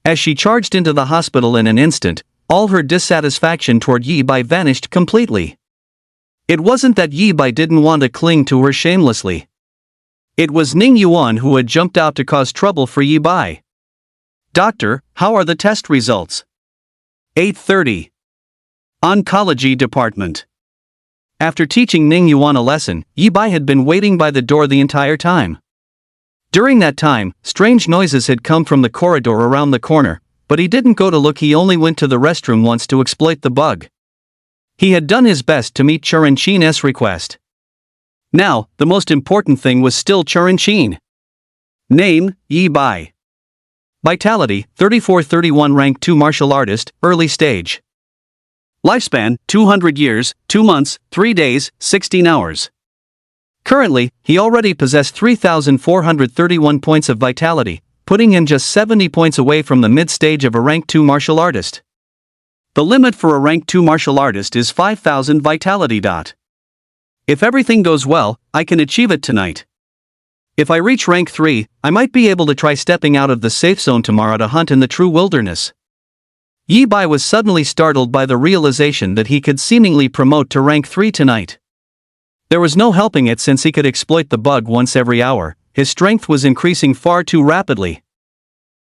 As she charged into the hospital in an instant, all her dissatisfaction toward Yi Bai vanished completely. It wasn't that Yi Bai didn't want to cling to her shamelessly. It was Ning Yuan who had jumped out to cause trouble for Yi Bai. Doctor, how are the test results? 8:30. Oncology department. After teaching Ning Yuan a lesson, Yi Bai had been waiting by the door the entire time. During that time, strange noises had come from the corridor around the corner, but he didn't go to look. He only went to the restroom once to exploit the bug. He had done his best to meet Churanqin's request. Now, the most important thing was still Churanqin. Name, Yi Bai. Vitality, 34-31, rank 2 martial artist, early stage. Lifespan, 200 years, 2 months, 3 days, 16 hours. Currently, he already possessed 3,431 points of vitality, putting him just 70 points away from the mid-stage of a rank 2 martial artist. The limit for a rank 2 martial artist is 5,000 vitality. If everything goes well, I can achieve it tonight. If I reach rank 3, I might be able to try stepping out of the safe zone tomorrow to hunt in the true wilderness. Yi Bai was suddenly startled by the realization that he could seemingly promote to rank 3 tonight. There was no helping it since he could exploit the bug once every hour. His strength was increasing far too rapidly.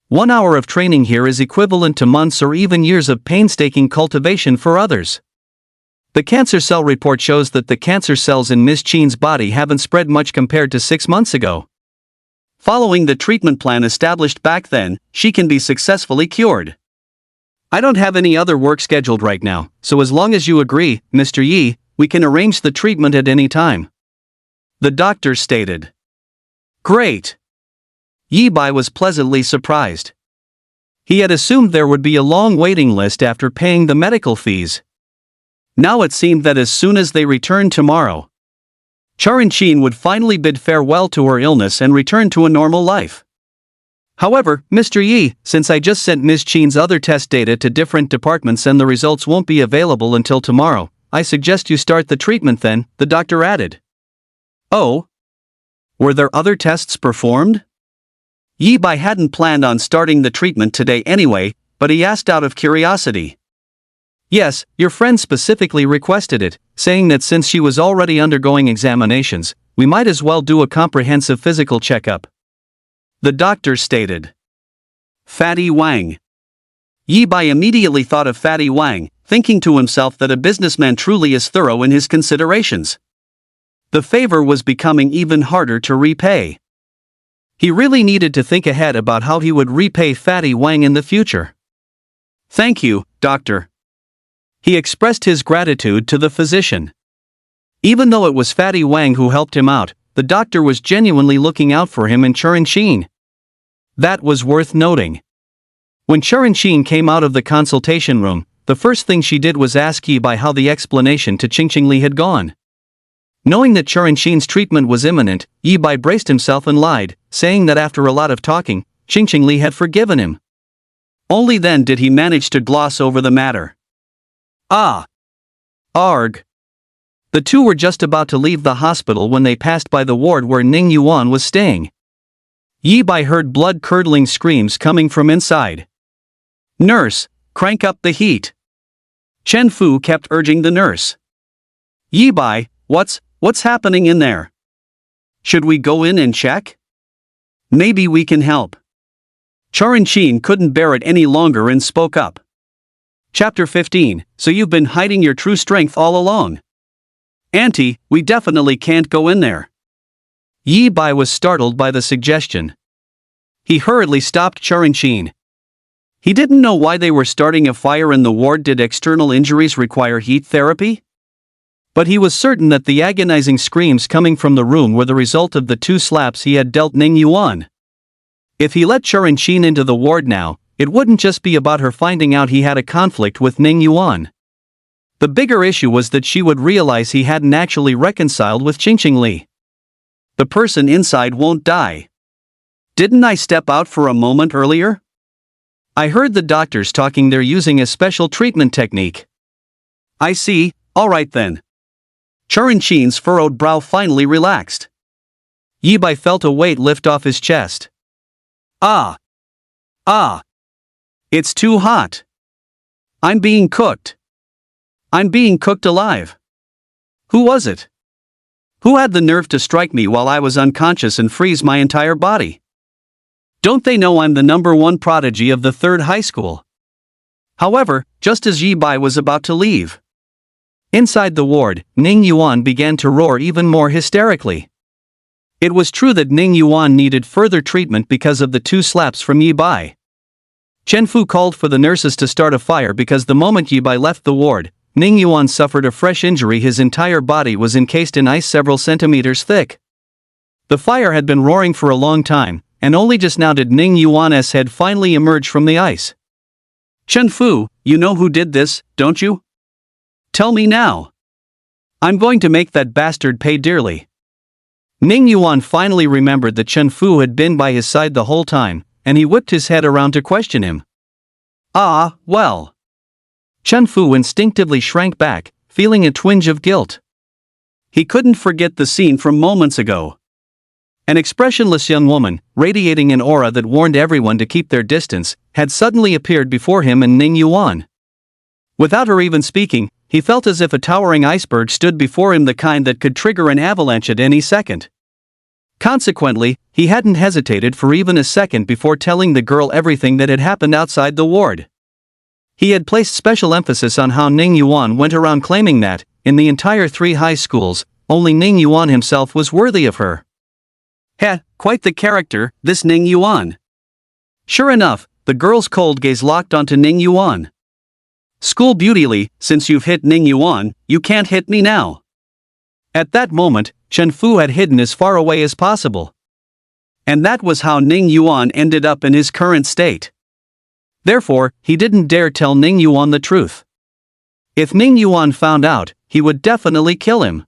1 hour of training here is equivalent to months or even years of painstaking cultivation for others. The cancer cell report shows that the cancer cells in Miss Chen's body haven't spread much compared to 6 months ago. Following the treatment plan established back then, she can be successfully cured. I don't have any other work scheduled right now, so as long as you agree, Mr. Yi, we can arrange the treatment at any time. the doctor stated. Great. Yi Bai was pleasantly surprised. He had assumed there would be a long waiting list after paying the medical fees. Now it seemed that as soon as they returned tomorrow, Charin would finally bid farewell to her illness and return to a normal life. However, Mr. Yi, since I just sent Ms. Chen's other test data to different departments and the results won't be available until tomorrow, I suggest you start the treatment then, the doctor added. Oh? Were there other tests performed? Yi Bai hadn't planned on starting the treatment today anyway, but he asked out of curiosity. Yes, your friend specifically requested it, saying that since she was already undergoing examinations, we might as well do a comprehensive physical checkup. The doctor stated. Fatty Wang. Yi Bai immediately thought of Fatty Wang, thinking to himself that a businessman truly is thorough in his considerations. The favor was becoming even harder to repay. He really needed to think ahead about how he would repay Fatty Wang in the future. Thank you, doctor. He expressed his gratitude to the physician. Even though it was Fatty Wang who helped him out, the doctor was genuinely looking out for him and Charin. That was worth noting. When Charin came out of the consultation room, the first thing she did was ask Yi Bai how the explanation to Li had gone. Knowing that Charin's treatment was imminent, Yi Bai braced himself and lied, saying that after a lot of talking, Li had forgiven him. Only then did he manage to gloss over the matter. Ah! Arg! The two were just about to leave the hospital when they passed by the ward where Ning Yuan was staying. Yi Bai heard blood-curdling screams coming from inside. Nurse, crank up the heat. Chen Fu kept urging the nurse. Yi Bai, what's happening in there? Should we go in and check? Maybe we can help. Charin couldn't bear it any longer and spoke up. Chapter 15, so you've been hiding your true strength all along. Auntie, we definitely can't go in there. Yi Bai was startled by the suggestion. He hurriedly stopped Charin. He didn't know why they were starting a fire in the ward. Did external injuries require heat therapy? But he was certain that the agonizing screams coming from the room were the result of the 2 slaps he had dealt Ning Yuan. If he let Charin into the ward now, it wouldn't just be about her finding out he had a conflict with Ning Yuan. The bigger issue was that she would realize he hadn't actually reconciled with Li. The person inside won't die. Didn't I step out for a moment earlier? I heard the doctors talking they're using a special treatment technique. I see, alright then. Charin's furrowed brow finally relaxed. Yi Bai felt a weight lift off his chest. Ah! It's too hot. I'm being cooked. I'm being cooked alive. Who was it? Who had the nerve to strike me while I was unconscious and freeze my entire body? Don't they know I'm the #1 prodigy of the 3rd high school? However, just as Yi Bai was about to leave, inside the ward, Ning Yuan began to roar even more hysterically. It was true that Ning Yuan needed further treatment because of the 2 slaps from Yi Bai. Chen Fu called for the nurses to start a fire because the moment Yi Bai left the ward, Ning Yuan suffered a fresh injury. His entire body was encased in ice several centimeters thick. The fire had been roaring for a long time, and only just now did Ning Yuan's head finally emerge from the ice. Chen Fu, you know who did this, don't you? Tell me now. I'm going to make that bastard pay dearly. Ning Yuan finally remembered that Chen Fu had been by his side the whole time, and he whipped his head around to question him. Ah, well. Chen Fu instinctively shrank back, feeling a twinge of guilt. He couldn't forget the scene from moments ago. An expressionless young woman, radiating an aura that warned everyone to keep their distance, had suddenly appeared before him and Ning Yuan. Without her even speaking, he felt as if a towering iceberg stood before him, the kind that could trigger an avalanche at any second. Consequently, he hadn't hesitated for even a second before telling the girl everything that had happened outside the ward. He had placed special emphasis on how Ning Yuan went around claiming that, in the entire 3 high schools, only Ning Yuan himself was worthy of her. Quite the character, this Ning Yuan. Sure enough, the girl's cold gaze locked onto Ning Yuan. School beauty Li, since you've hit Ning Yuan, you can't hit me now. At that moment, Chen Fu had hidden as far away as possible. And that was how Ning Yuan ended up in his current state. Therefore, he didn't dare tell Ning Yuan the truth. If Ning Yuan found out, he would definitely kill him.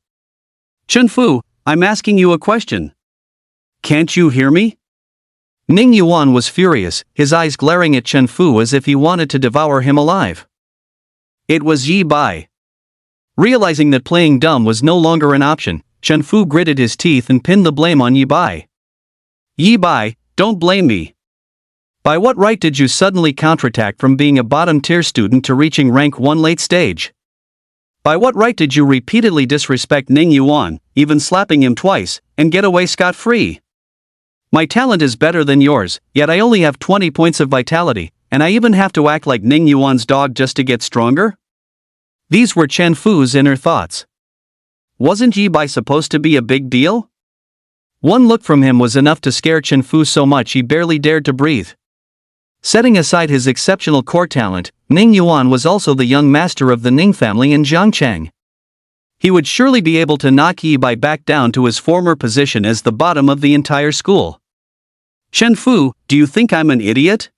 Chen Fu, I'm asking you a question. Can't you hear me? Ning Yuan was furious, his eyes glaring at Chen Fu as if he wanted to devour him alive. It was Yi Bai. Realizing that playing dumb was no longer an option, Chen Fu gritted his teeth and pinned the blame on Yi Bai. Yi Bai, don't blame me. By what right did you suddenly counterattack from being a bottom-tier student to reaching rank 1 late stage? By what right did you repeatedly disrespect Ning Yuan, even slapping him twice, and get away scot-free? My talent is better than yours, yet I only have 20 points of vitality, and I even have to act like Ning Yuan's dog just to get stronger? These were Chen Fu's inner thoughts. Wasn't Yi Bai supposed to be a big deal? One look from him was enough to scare Chen Fu so much he barely dared to breathe. Setting aside his exceptional core talent, Ning Yuan was also the young master of the Ning family in Zhangcheng. He would surely be able to knock Yi Bai back down to his former position as the bottom of the entire school. Chen Fu, do you think I'm an idiot?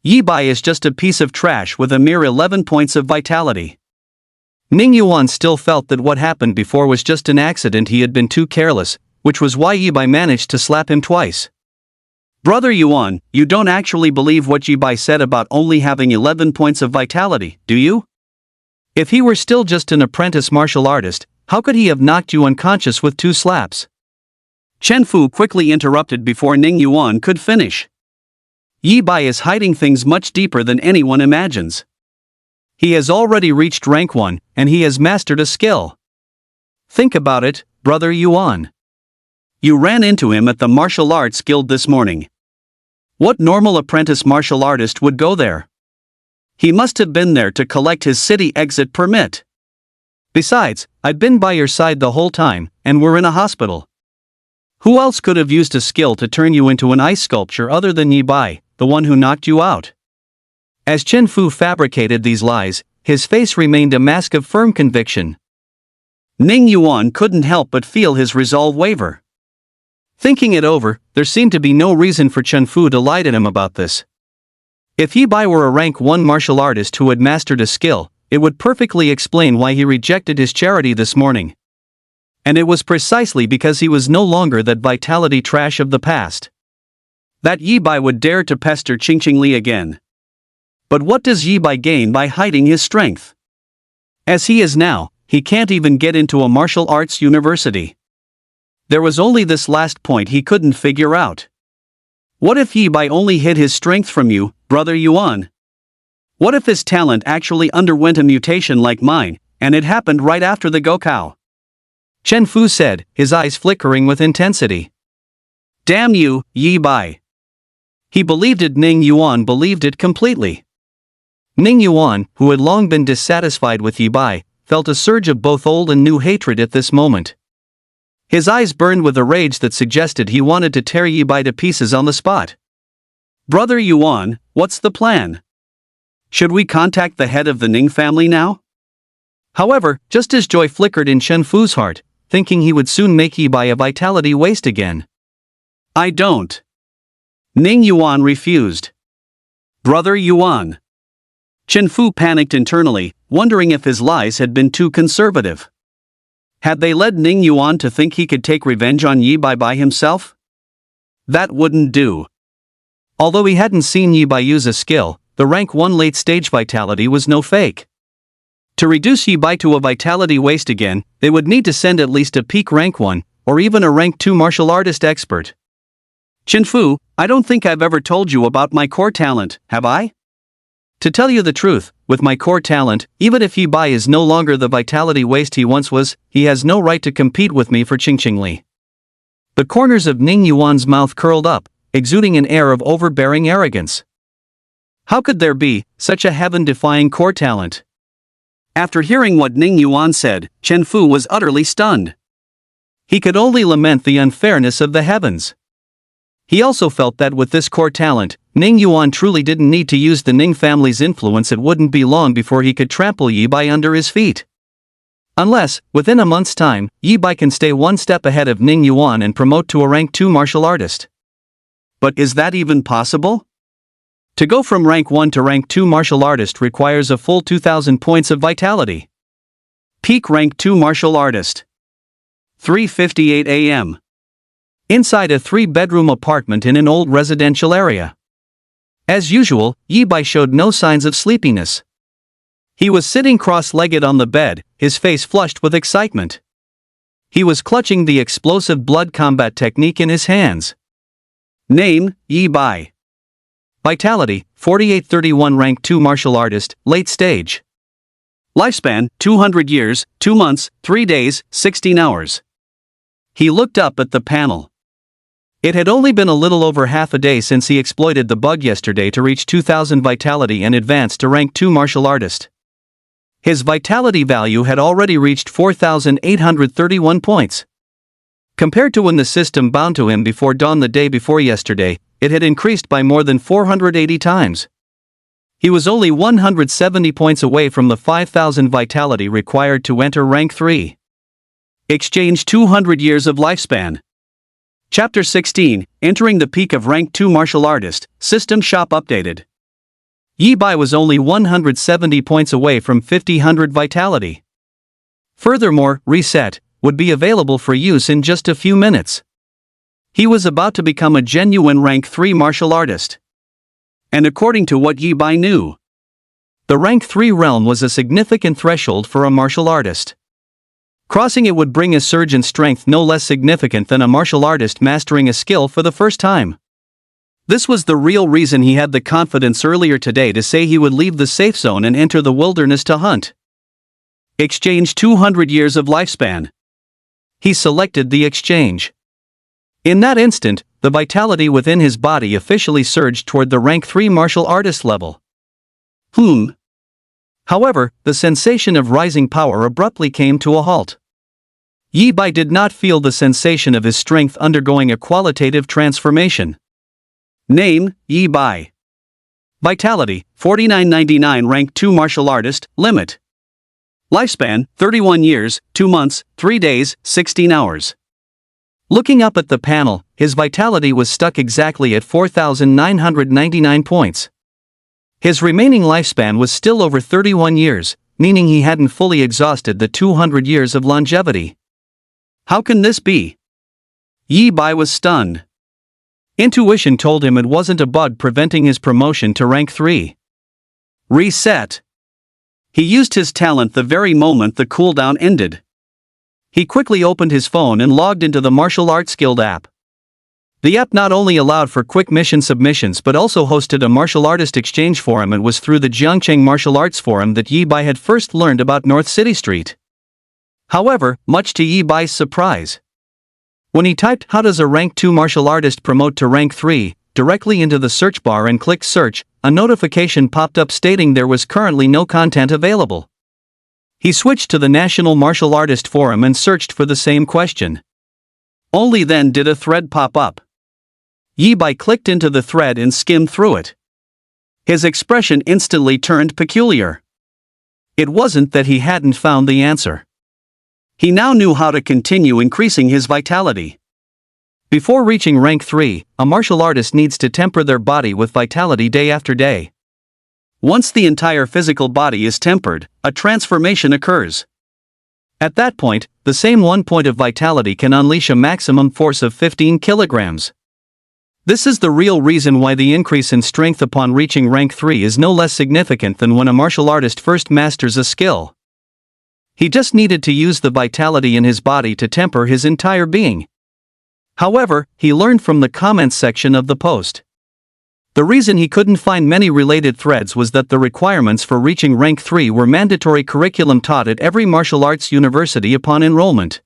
Yi Bai is just a piece of trash with a mere 11 points of vitality. Ning Yuan still felt that what happened before was just an accident. He had been too careless, which was why Yi Bai managed to slap him twice. Brother Yuan, you don't actually believe what Yi Bai said about only having 11 points of vitality, do you? If he were still just an apprentice martial artist, how could he have knocked you unconscious with 2 slaps? Chen Fu quickly interrupted before Ning Yuan could finish. Yi Bai is hiding things much deeper than anyone imagines. He has already reached rank 1, and he has mastered a skill. Think about it, Brother Yuan. You ran into him at the martial arts guild this morning. What normal apprentice martial artist would go there? He must have been there to collect his city exit permit. Besides, I'd been by your side the whole time, and we're in a hospital. Who else could have used a skill to turn you into an ice sculpture other than Yi Bai, the one who knocked you out? As Chen Fu fabricated these lies, his face remained a mask of firm conviction. Ning Yuan couldn't help but feel his resolve waver. Thinking it over, there seemed to be no reason for Chen Fu to lie to him about this. If Yi Bai were a rank 1 martial artist who had mastered a skill, it would perfectly explain why he rejected his charity this morning. And it was precisely because he was no longer that vitality trash of the past. That Yi Bai would dare to pester Qingqing Li again. But what does Yi Bai gain by hiding his strength? As he is now, he can't even get into a martial arts university. There was only this last point he couldn't figure out. What if Yi Bai only hid his strength from you, Brother Yuan? What if his talent actually underwent a mutation like mine, and it happened right after the Gokao? Chen Fu said, his eyes flickering with intensity. Damn you, Yi Bai. He believed it. Ning Yuan believed it completely. Ning Yuan, who had long been dissatisfied with Yi Bai, felt a surge of both old and new hatred at this moment. His eyes burned with a rage that suggested he wanted to tear Yi Bai to pieces on the spot. Brother Yuan, what's the plan? Should we contact the head of the Ning family now? However, just as joy flickered in Chen Fu's heart, thinking he would soon make Yi Bai a vitality waste again. I don't. Ning Yuan refused. Brother Yuan. Chen Fu panicked internally, wondering if his lies had been too conservative. Had they led Ning Yuan to think he could take revenge on Yi Bai by himself? That wouldn't do. Although he hadn't seen Yi Bai use a skill, the rank 1 late stage vitality was no fake. To reduce Yi Bai to a vitality waste again, they would need to send at least a peak rank 1, or even a rank 2 martial artist expert. Chen Fu, I don't think I've ever told you about my core talent, have I? To tell you the truth, with my core talent, even if Yi Bai is no longer the vitality waste he once was, he has no right to compete with me for Qingqing Li. The corners of Ning Yuan's mouth curled up, exuding an air of overbearing arrogance. How could there be such a heaven-defying core talent? After hearing what Ning Yuan said, Chen Fu was utterly stunned. He could only lament the unfairness of the heavens. He also felt that with this core talent, Ning Yuan truly didn't need to use the Ning family's influence. It wouldn't be long before he could trample Yi Bai under his feet. Unless, within a month's time, Yi Bai can stay one step ahead of Ning Yuan and promote to a rank 2 martial artist. But is that even possible? To go from rank 1 to rank 2 martial artist requires a full 2,000 points of vitality. Peak rank 2 martial artist. 3:58 a.m. Inside a 3-bedroom apartment in an old residential area. As usual, Yi Bai showed no signs of sleepiness. He was sitting cross-legged on the bed, his face flushed with excitement. He was clutching the explosive blood combat technique in his hands. Name, Yi Bai. Vitality, 4831 rank 2 martial artist, late stage. Lifespan, 200 years, 2 months, 3 days, 16 hours. He looked up at the panel. It had only been a little over half a day since he exploited the bug yesterday to reach 2000 vitality and advance to rank 2 martial artist. His vitality value had already reached 4,831 points. Compared to when the system bound to him before dawn the day before yesterday, it had increased by more than 480 times. He was only 170 points away from the 5,000 vitality required to enter rank 3. Exchange 200 years of lifespan. Chapter 16, Entering the Peak of Rank 2 Martial Artist, System Shop Updated. Yi Bai was only 170 points away from 50,000 vitality. Furthermore, Reset would be available for use in just a few minutes. He was about to become a genuine rank 3 martial artist. And according to what Yi Bai knew, the rank 3 realm was a significant threshold for a martial artist. Crossing it would bring a surge in strength no less significant than a martial artist mastering a skill for the first time. This was the real reason he had the confidence earlier today to say he would leave the safe zone and enter the wilderness to hunt. Exchange 200 years of lifespan. He selected the exchange. In that instant, the vitality within his body officially surged toward the rank 3 martial artist level. However, the sensation of rising power abruptly came to a halt. Yi Bai did not feel the sensation of his strength undergoing a qualitative transformation. Name, Yi Bai. Vitality, 4999 rank 2 martial artist, limit. Lifespan, 31 years, 2 months, 3 days, 16 hours. Looking up at the panel, his vitality was stuck exactly at 4,999 points. His remaining lifespan was still over 31 years, meaning he hadn't fully exhausted the 200 years of longevity. How can this be? Yi Bai was stunned. Intuition told him it wasn't a bug preventing his promotion to rank 3. Reset. He used his talent the very moment the cooldown ended. He quickly opened his phone and logged into the Martial Arts Guild app. The app not only allowed for quick mission submissions but also hosted a martial artist exchange forum, and was through the Jiangcheng Martial Arts Forum that Yi Bai had first learned about North City Street. However, much to Yi Bai's surprise, when he typed "How does a rank 2 martial artist promote to rank 3" directly into the search bar and clicked search, a notification popped up stating there was currently no content available. He switched to the National Martial Artist Forum and searched for the same question. Only then did a thread pop up. Yi Bai clicked into the thread and skimmed through it. His expression instantly turned peculiar. It wasn't that he hadn't found the answer. He now knew how to continue increasing his vitality. Before reaching rank 3, a martial artist needs to temper their body with vitality day after day. Once the entire physical body is tempered, a transformation occurs. At that point, the same 1 point of vitality can unleash a maximum force of 15 kilograms. This is the real reason why the increase in strength upon reaching rank 3 is no less significant than when a martial artist first masters a skill. He just needed to use the vitality in his body to temper his entire being. However, he learned from the comments section of the post. The reason he couldn't find many related threads was that the requirements for reaching rank 3 were mandatory curriculum taught at every martial arts university upon enrollment.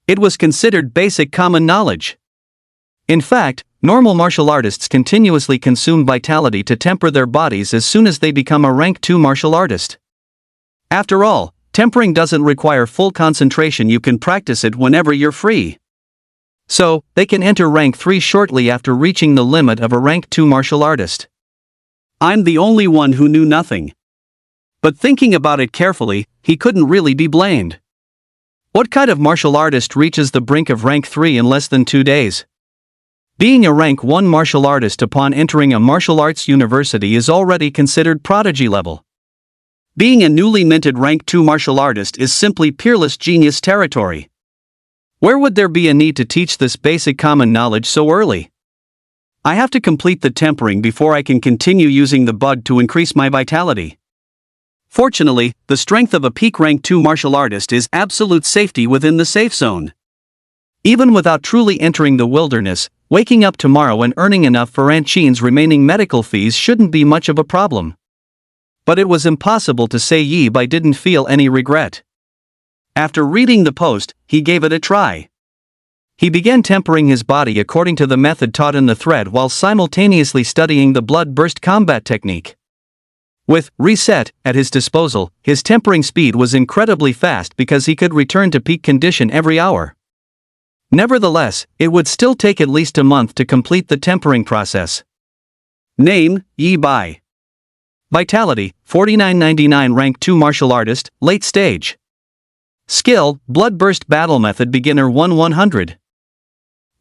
It was considered basic common knowledge. In fact, normal martial artists continuously consume vitality to temper their bodies as soon as they become a rank 2 martial artist. After all, tempering doesn't require full concentration, you can practice it whenever you're free. So, they can enter rank 3 shortly after reaching the limit of a rank 2 martial artist. I'm the only one who knew nothing. But thinking about it carefully, he couldn't really be blamed. What kind of martial artist reaches the brink of rank 3 in less than 2 days? Being a rank 1 martial artist upon entering a martial arts university is already considered prodigy level. Being a newly minted rank 2 martial artist is simply peerless genius territory. Where would there be a need to teach this basic common knowledge so early? I have to complete the tempering before I can continue using the bud to increase my vitality. Fortunately, the strength of a peak rank 2 martial artist is absolute safety within the safe zone. Even without truly entering the wilderness, waking up tomorrow and earning enough for Aunt Chin's remaining medical fees shouldn't be much of a problem. But it was impossible to say Yi Bai didn't feel any regret. After reading the post, he gave it a try. He began tempering his body according to the method taught in the thread while simultaneously studying the blood burst combat technique. With reset at his disposal, his tempering speed was incredibly fast because he could return to peak condition every hour. Nevertheless, it would still take at least a month to complete the tempering process. Name: Yi Bai. Vitality: 4999, rank 2 martial artist, late stage. Skill: blood burst battle method, beginner 100.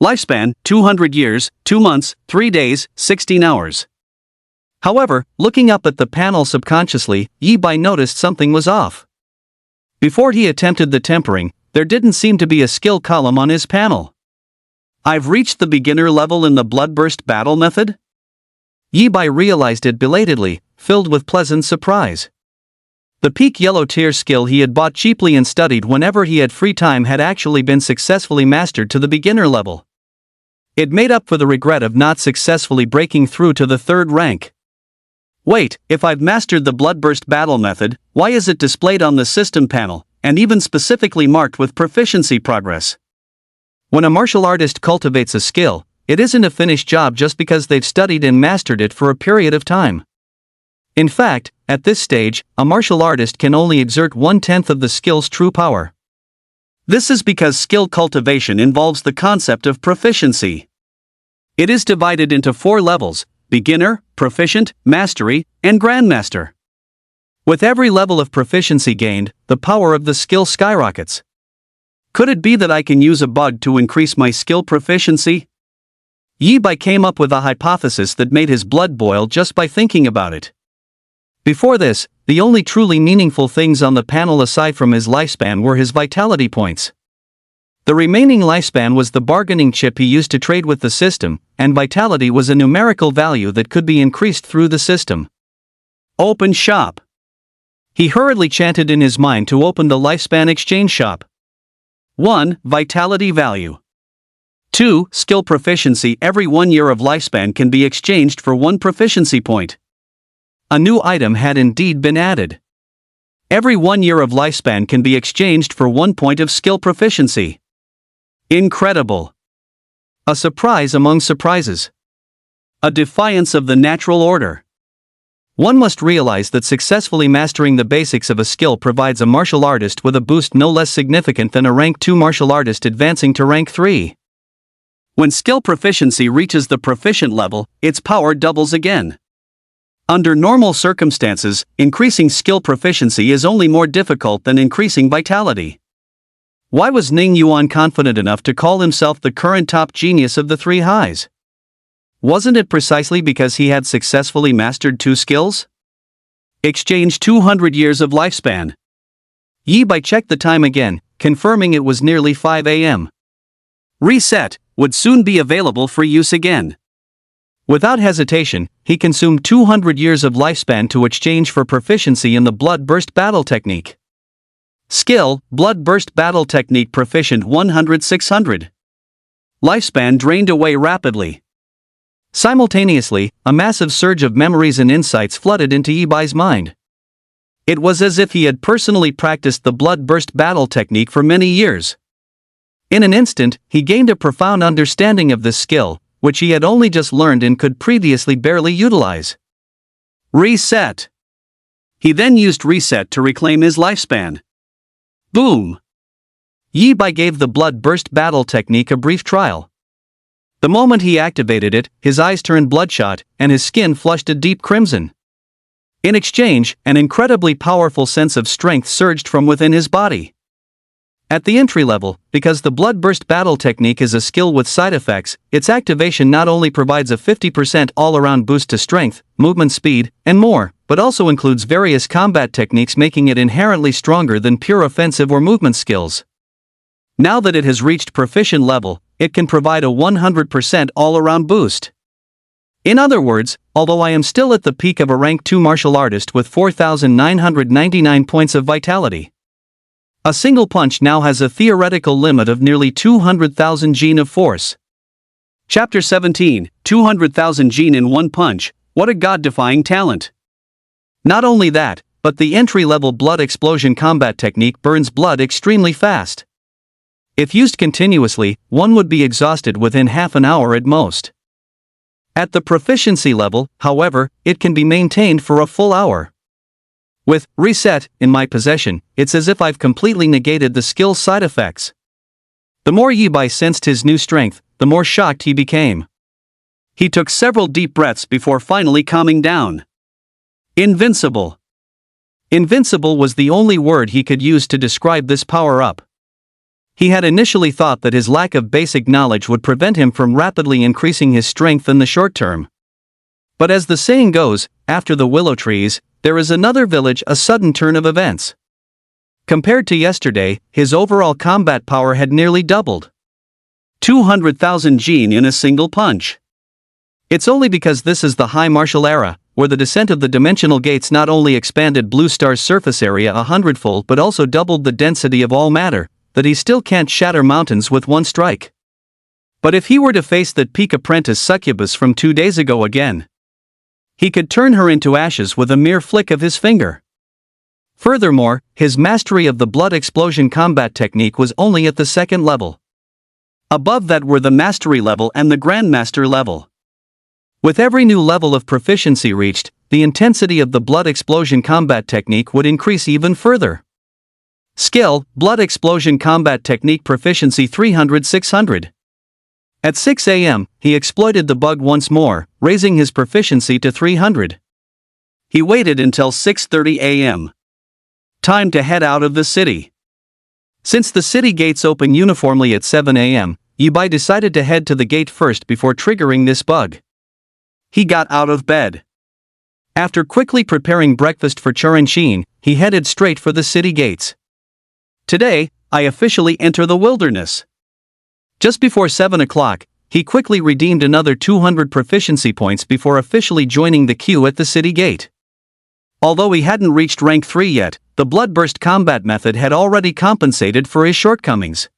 Lifespan: 200 years, 2 months, 3 days, 16 hours. However, looking up at the panel subconsciously, Yi Bai noticed something was off. Before he attempted the tempering, there didn't seem to be a skill column on his panel. I've reached the beginner level in the bloodburst battle method? Yi Bai realized it belatedly, filled with pleasant surprise. The peak yellow tier skill he had bought cheaply and studied whenever he had free time had actually been successfully mastered to the beginner level. It made up for the regret of not successfully breaking through to the 3rd rank. Wait, if I've mastered the bloodburst battle method, why is it displayed on the system panel, and even specifically marked with proficiency progress? When a martial artist cultivates a skill, it isn't a finished job just because they've studied and mastered it for a period of time. In fact, at this stage, a martial artist can only exert 1/10 of the skill's true power. This is because skill cultivation involves the concept of proficiency. It is divided into 4 levels: beginner, proficient, mastery, and grandmaster. With every level of proficiency gained, the power of the skill skyrockets. Could it be that I can use a bug to increase my skill proficiency? Yi Bai came up with a hypothesis that made his blood boil just by thinking about it. Before this, the only truly meaningful things on the panel aside from his lifespan were his vitality points. The remaining lifespan was the bargaining chip he used to trade with the system, and vitality was a numerical value that could be increased through the system. Open shop. He hurriedly chanted in his mind to open the lifespan exchange shop. 1. Vitality value. 2. Skill proficiency. Every 1 year of lifespan can be exchanged for 1 proficiency point. A new item had indeed been added. Every 1 year of lifespan can be exchanged for 1 point of skill proficiency. Incredible. A surprise among surprises. A defiance of the natural order. One must realize that successfully mastering the basics of a skill provides a martial artist with a boost no less significant than a rank 2 martial artist advancing to rank 3. When skill proficiency reaches the proficient level, its power doubles again. Under normal circumstances, increasing skill proficiency is only more difficult than increasing vitality. Why was Ning Yuan confident enough to call himself the current top genius of the 3 highs? Wasn't it precisely because he had successfully mastered 2 skills? Exchange 200 years of lifespan. Yi Bai checked the time again, confirming it was nearly 5 a.m. Reset would soon be available for use again. Without hesitation, he consumed 200 years of lifespan to exchange for proficiency in the blood burst battle technique. Skill: blood burst battle technique, proficient 100-600. Lifespan drained away rapidly. Simultaneously, a massive surge of memories and insights flooded into Yi Bai's mind. It was as if he had personally practiced the blood burst battle technique for many years. In an instant, he gained a profound understanding of this skill, which he had only just learned and could previously barely utilize. Reset. He then used reset to reclaim his lifespan. Boom! Yi Bai gave the blood burst battle technique a brief trial. The moment he activated it, his eyes turned bloodshot, and his skin flushed a deep crimson. In exchange, an incredibly powerful sense of strength surged from within his body. At the entry level, because the blood-burst battle technique is a skill with side effects, its activation not only provides a 50% all-around boost to strength, movement speed, and more, but also includes various combat techniques, making it inherently stronger than pure offensive or movement skills. Now that it has reached proficient level, it can provide a 100% all-around boost. In other words, although I am still at the peak of a rank 2 martial artist with 4,999 points of vitality, a single punch now has a theoretical limit of nearly 200,000 gene of force. Chapter 17, 200,000 gene in one punch, what a god-defying talent. Not only that, but the entry-level blood explosion combat technique burns blood extremely fast. If used continuously, one would be exhausted within half an hour at most. At the proficiency level, however, it can be maintained for a full hour. With reset in my possession, it's as if I've completely negated the skill's side effects. The more Yibai sensed his new strength, the more shocked he became. He took several deep breaths before finally calming down. Invincible. Invincible was the only word he could use to describe this power-up. He had initially thought that his lack of basic knowledge would prevent him from rapidly increasing his strength in the short term. But as the saying goes, after the willow trees, there is another village, a sudden turn of events. Compared to yesterday, his overall combat power had nearly doubled. 200,000 gene in a single punch. It's only because this is the high martial era, where the descent of the dimensional gates not only expanded Blue Star's surface area 100-fold but also doubled the density of all matter, that he still can't shatter mountains with one strike. But if he were to face that peak apprentice succubus from 2 days ago again, he could turn her into ashes with a mere flick of his finger. Furthermore, his mastery of the blood explosion combat technique was only at the second level. Above that were the mastery level and the grandmaster level. With every new level of proficiency reached, the intensity of the blood explosion combat technique would increase even further. Skill, blood explosion combat technique proficiency 300-600. At 6 a.m., he exploited the bug once more, raising his proficiency to 300. He waited until 6:30 a.m. Time to head out of the city. Since the city gates open uniformly at 7 a.m., Yibai decided to head to the gate first before triggering this bug. He got out of bed. After quickly preparing breakfast for Churanshin, he headed straight for the city gates. Today, I officially enter the wilderness. Just before 7 o'clock, he quickly redeemed another 200 proficiency points before officially joining the queue at the city gate. Although he hadn't reached rank 3 yet, the bloodburst combat method had already compensated for his shortcomings.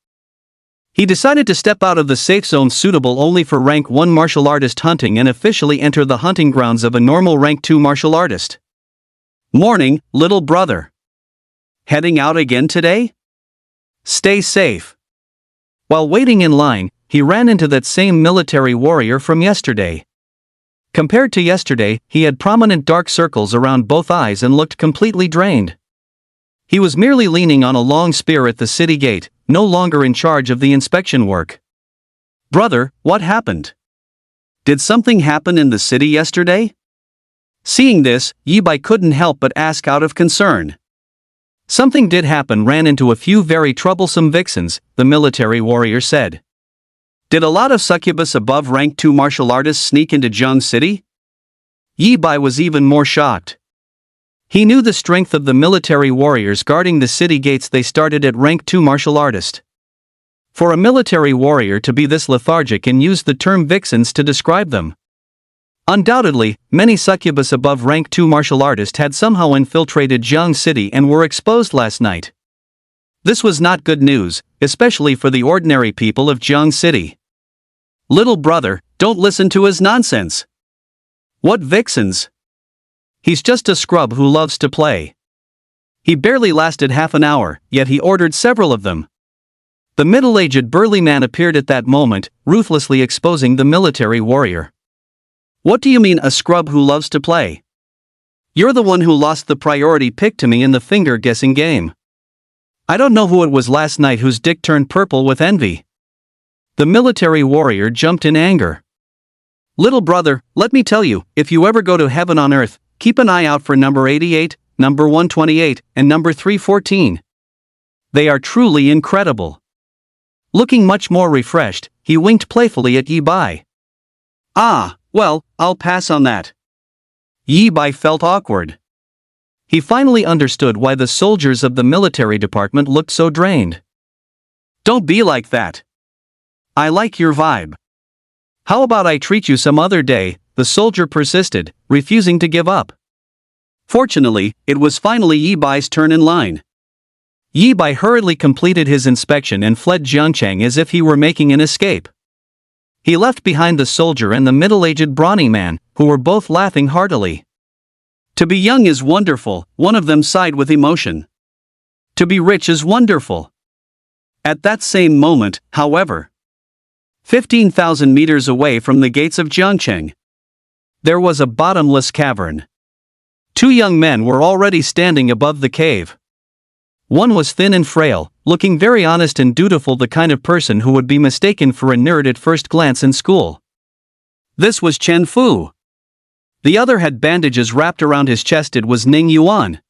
He decided to step out of the safe zone suitable only for rank 1 martial artist hunting and officially enter the hunting grounds of a normal rank 2 martial artist. Morning, little brother. Heading out again today? Stay safe. While waiting in line, he ran into that same military warrior from yesterday. Compared to yesterday, he had prominent dark circles around both eyes and looked completely drained. He was merely leaning on a long spear at the city gate, no longer in charge of the inspection work. Brother, what happened? Did something happen in the city yesterday? Seeing this, Yibai couldn't help but ask out of concern. Something did happen. Ran into a few very troublesome vixens, the military warrior said. Did a lot of succubus above rank 2 martial artists sneak into Zhang City? Yibai was even more shocked. He knew the strength of the military warriors guarding the city gates. They started at rank 2 martial artist. For a military warrior to be this lethargic and use the term vixens to describe them. Undoubtedly, many succubus above rank 2 martial artist had somehow infiltrated Zhang City and were exposed last night. This was not good news, especially for the ordinary people of Zhang City. Little brother, don't listen to his nonsense. What vixens? He's just a scrub who loves to play. He barely lasted half an hour, yet he ordered several of them. The middle-aged burly man appeared at that moment, ruthlessly exposing the military warrior. What do you mean, a scrub who loves to play? You're the one who lost the priority pick to me in the finger-guessing game. I don't know who it was last night whose dick turned purple with envy. The military warrior jumped in anger. Little brother, let me tell you, if you ever go to heaven on earth, keep an eye out for number 88, number 128, and number 314. They are truly incredible. Looking much more refreshed, he winked playfully at Yi Bai. Ah, well, I'll pass on that. Yi Bai felt awkward. He finally understood why the soldiers of the military department looked so drained. Don't be like that. I like your vibe. How about I treat you some other day? The soldier persisted, refusing to give up. Fortunately, it was finally Yi Bai's turn in line. Yi Bai hurriedly completed his inspection and fled Jiangcheng as if he were making an escape. He left behind the soldier and the middle-aged brawny man, who were both laughing heartily. To be young is wonderful, one of them sighed with emotion. To be rich is wonderful. At that same moment, however, 15,000 meters away from the gates of Jiangcheng, there was a bottomless cavern. Two young men were already standing above the cave. One was thin and frail, looking very honest and dutiful, the kind of person who would be mistaken for a nerd at first glance in school. This was Chen Fu. The other had bandages wrapped around his chest. It was Ning Yuan.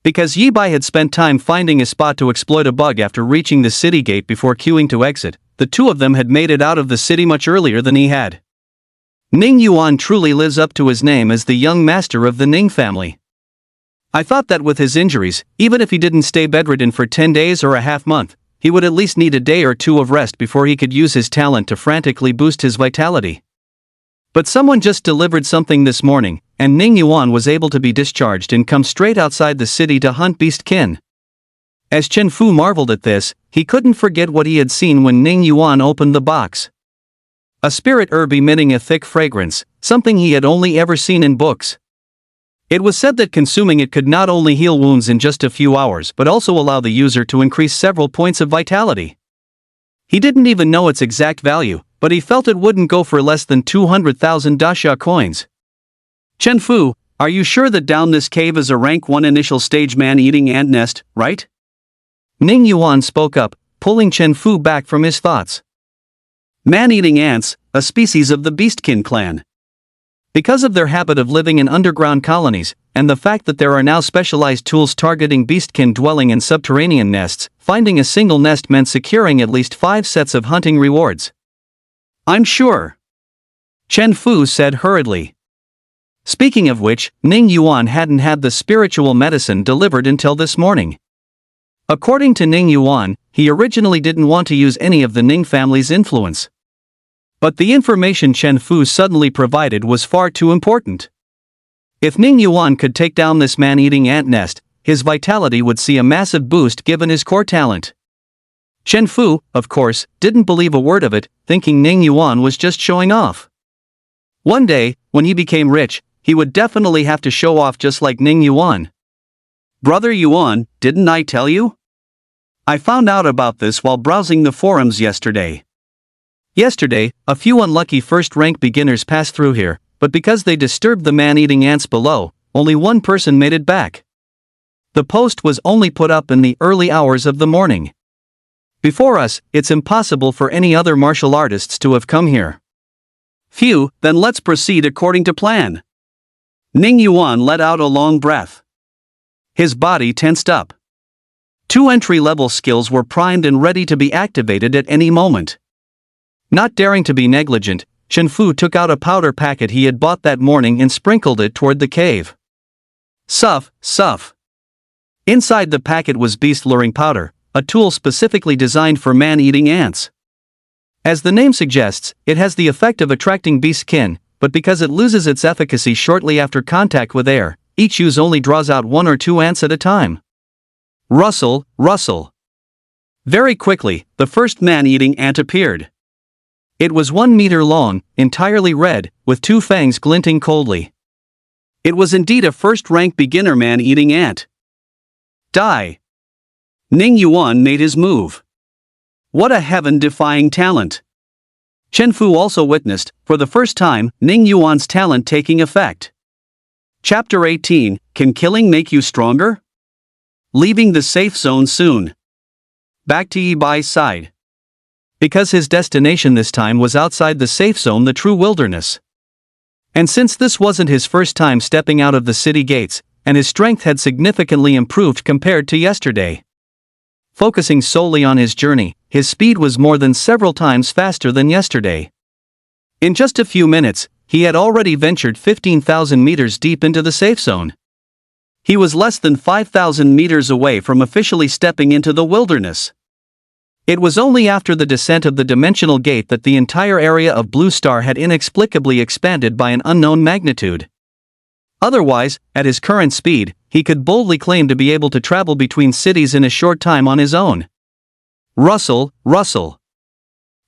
Because Yi Bai had spent time finding a spot to exploit a bug after reaching the city gate before queuing to exit, the two of them had made it out of the city much earlier than he had. Ning Yuan truly lives up to his name as the young master of the Ning family. I thought that with his injuries, even if he didn't stay bedridden for 10 days or a half month, he would at least need a day or two of rest before he could use his talent to frantically boost his vitality. But someone just delivered something this morning, and Ning Yuan was able to be discharged and come straight outside the city to hunt beastkin. As Chen Fu marveled at this, he couldn't forget what he had seen when Ning Yuan opened the box. A spirit herb emitting a thick fragrance, something he had only ever seen in books. It was said that consuming it could not only heal wounds in just a few hours but also allow the user to increase several points of vitality. He didn't even know its exact value, but he felt it wouldn't go for less than 200,000 dasha coins. Chen Fu, are you sure that down this cave is a rank 1 initial stage man-eating ant nest, right? Ning Yuan spoke up, pulling Chen Fu back from his thoughts. Man-eating ants, a species of the beastkin clan. Because of their habit of living in underground colonies, and the fact that there are now specialized tools targeting beastkin dwelling in subterranean nests, finding a single nest meant securing at least 5 sets of hunting rewards. I'm sure. Chen Fu said hurriedly. Speaking of which, Ning Yuan hadn't had the spiritual medicine delivered until this morning. According to Ning Yuan, he originally didn't want to use any of the Ning family's influence. But the information Chen Fu suddenly provided was far too important. If Ning Yuan could take down this man-eating ant nest, his vitality would see a massive boost given his core talent. Chen Fu, of course, didn't believe a word of it, thinking Ning Yuan was just showing off. One day, when he became rich, he would definitely have to show off just like Ning Yuan. Brother Yuan, didn't I tell you? I found out about this while browsing the forums yesterday. Yesterday, a few unlucky first-rank beginners passed through here, but because they disturbed the man-eating ants below, only one person made it back. The post was only put up in the early hours of the morning. Before us, it's impossible for any other martial artists to have come here. Phew, then let's proceed according to plan. Ning Yuan let out a long breath. His body tensed up. 2 entry-level skills were primed and ready to be activated at any moment. Not daring to be negligent, Chen Fu took out a powder packet he had bought that morning and sprinkled it toward the cave. Suff. Inside the packet was beast-luring powder, a tool specifically designed for man-eating ants. As the name suggests, it has the effect of attracting beastkin, but because it loses its efficacy shortly after contact with air, each use only draws out 1 or 2 ants at a time. Rustle. Very quickly, the first man-eating ant appeared. It was 1 meter long, entirely red, with 2 fangs glinting coldly. It was indeed a first-rank beginner man-eating ant. Die! Ning Yuan made his move. What a heaven-defying talent! Chen Fu also witnessed, for the first time, Ning Yuan's talent taking effect. Chapter 18, Can Killing Make You Stronger? Leaving the safe zone soon. Back to Yi Bai's side. Because his destination this time was outside the safe zone, the true wilderness. And since this wasn't his first time stepping out of the city gates, and his strength had significantly improved compared to yesterday. Focusing solely on his journey, his speed was more than several times faster than yesterday. In just a few minutes, he had already ventured 15,000 meters deep into the safe zone. He was less than 5,000 meters away from officially stepping into the wilderness. It was only after the descent of the dimensional gate that the entire area of Blue Star had inexplicably expanded by an unknown magnitude. Otherwise, at his current speed, he could boldly claim to be able to travel between cities in a short time on his own. Russell.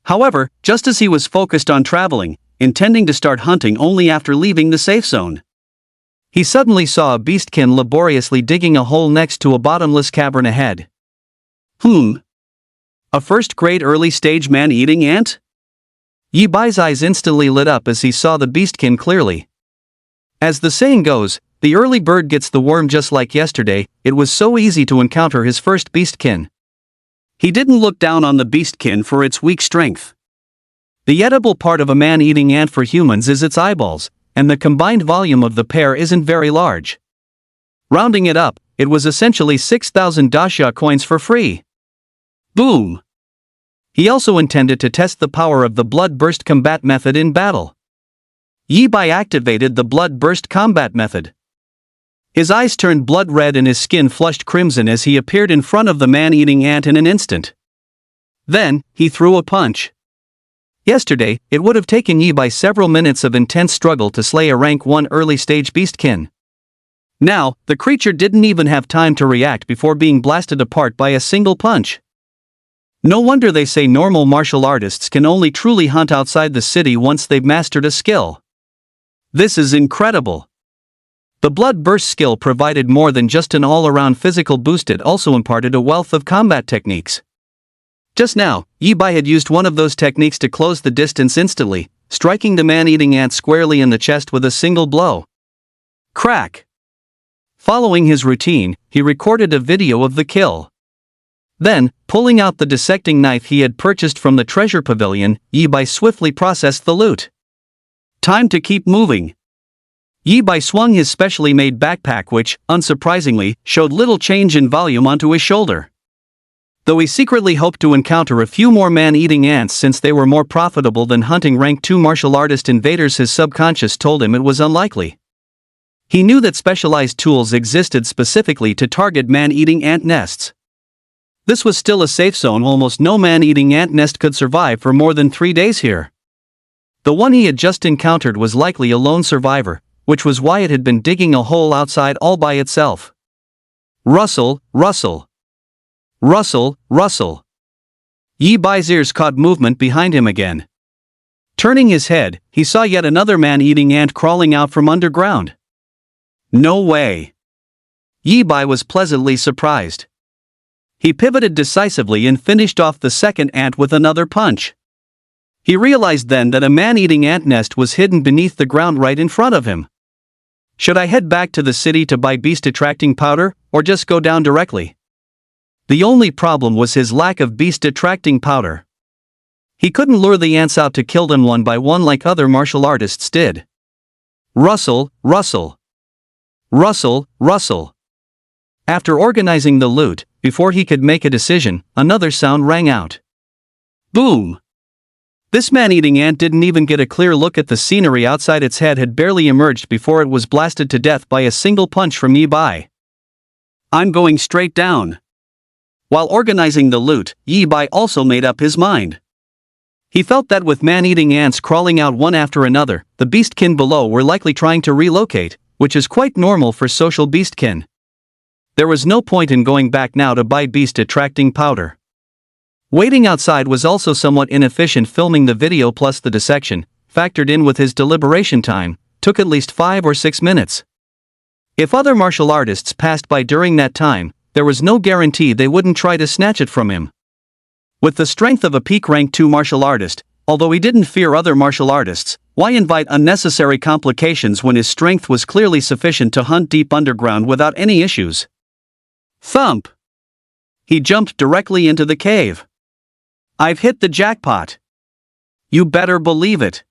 However, just as he was focused on traveling, intending to start hunting only after leaving the safe zone, he suddenly saw a beastkin laboriously digging a hole next to a bottomless cavern ahead. A first-grade early-stage man-eating ant? Yi Bai's eyes instantly lit up as he saw the beastkin clearly. As the saying goes, the early bird gets the worm. Just like yesterday, it was so easy to encounter his first beastkin. He didn't look down on the beastkin for its weak strength. The edible part of a man-eating ant for humans is its eyeballs, and the combined volume of the pair isn't very large. Rounding it up, it was essentially 6,000 dasha coins for free. Boom! He also intended to test the power of the blood burst combat method in battle. Yi Bai activated the blood burst combat method. His eyes turned blood red and his skin flushed crimson as he appeared in front of the man-eating ant in an instant. Then, he threw a punch. Yesterday, it would have taken Yi Bai several minutes of intense struggle to slay a rank 1 early-stage beastkin. Now, the creature didn't even have time to react before being blasted apart by a single punch. No wonder they say normal martial artists can only truly hunt outside the city once they've mastered a skill. This is incredible. The blood burst skill provided more than just an all-around physical boost, it also imparted a wealth of combat techniques. Just now, Yi Bai had used one of those techniques to close the distance instantly, striking the man-eating ant squarely in the chest with a single blow. Crack! Following his routine, he recorded a video of the kill. Then, pulling out the dissecting knife he had purchased from the treasure pavilion, Yi Bai swiftly processed the loot. Time to keep moving. Yi Bai swung his specially made backpack, which, unsurprisingly, showed little change in volume, onto his shoulder. Though he secretly hoped to encounter a few more man-eating ants since they were more profitable than hunting rank 2 martial artist invaders, his subconscious told him it was unlikely. He knew that specialized tools existed specifically to target man-eating ant nests. This was still a safe zone. Almost no man-eating ant nest could survive for more than 3 days here. The one he had just encountered was likely a lone survivor, which was why it had been digging a hole outside all by itself. Rustle. Yi Bai's ears caught movement behind him again. Turning his head, he saw yet another man-eating ant crawling out from underground. No way! Yi Bai was pleasantly surprised. He pivoted decisively and finished off the second ant with another punch. He realized then that a man-eating ant nest was hidden beneath the ground right in front of him. Should I head back to the city to buy beast-attracting powder, or just go down directly? The only problem was his lack of beast-attracting powder. He couldn't lure the ants out to kill them one by one like other martial artists did. Rustle. After organizing the loot, before he could make a decision, another sound rang out. Boom! This man-eating ant didn't even get a clear look at the scenery outside. Its head had barely emerged before it was blasted to death by a single punch from Yi Bai. I'm going straight down. While organizing the loot, Yi Bai also made up his mind. He felt that with man-eating ants crawling out one after another, the beastkin below were likely trying to relocate, which is quite normal for social beastkin. There was no point in going back now to buy beast-attracting powder. Waiting outside was also somewhat inefficient. Filming the video plus the dissection, factored in with his deliberation time, took at least 5 or 6 minutes. If other martial artists passed by during that time, there was no guarantee they wouldn't try to snatch it from him. With the strength of a peak rank 2 martial artist, although he didn't fear other martial artists, why invite unnecessary complications when his strength was clearly sufficient to hunt deep underground without any issues? Thump! He jumped directly into the cave. I've hit the jackpot. You better believe it.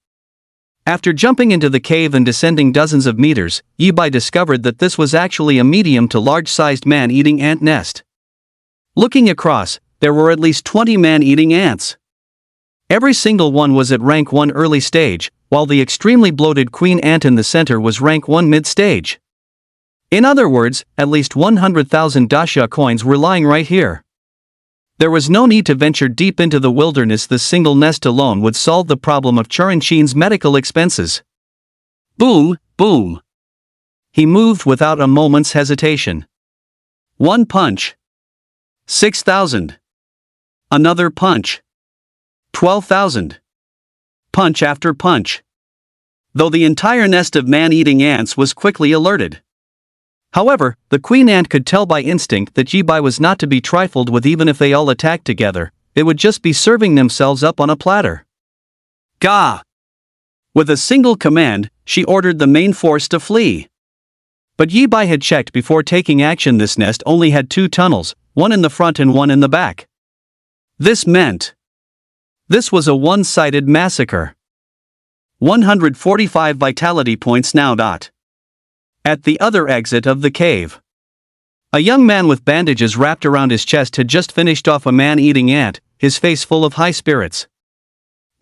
After jumping into the cave and descending dozens of meters, Yi-Bai discovered that this was actually a medium to large-sized man-eating ant nest. Looking across, there were at least 20 man-eating ants. Every single one was at rank 1 early stage, while the extremely bloated queen ant in the center was rank 1 mid-stage. In other words, at least 100,000 dasha coins were lying right here. There was no need to venture deep into the wilderness. The single nest alone would solve the problem of Churinshin's medical expenses. Boom, boom. He moved without a moment's hesitation. One punch. 6,000. Another punch. 12,000. Punch after punch. Though the entire nest of man-eating ants was quickly alerted. However, the queen ant could tell by instinct that Yi-Bai was not to be trifled with. Even if they all attacked together, they would just be serving themselves up on a platter. Gah! With a single command, she ordered the main force to flee. But Yi-Bai had checked before taking action. This nest only had 2 tunnels, one in the front and one in the back. This meant this was a one-sided massacre. 145 vitality points now. At the other exit of the cave, a young man with bandages wrapped around his chest had just finished off a man-eating ant, his face full of high spirits.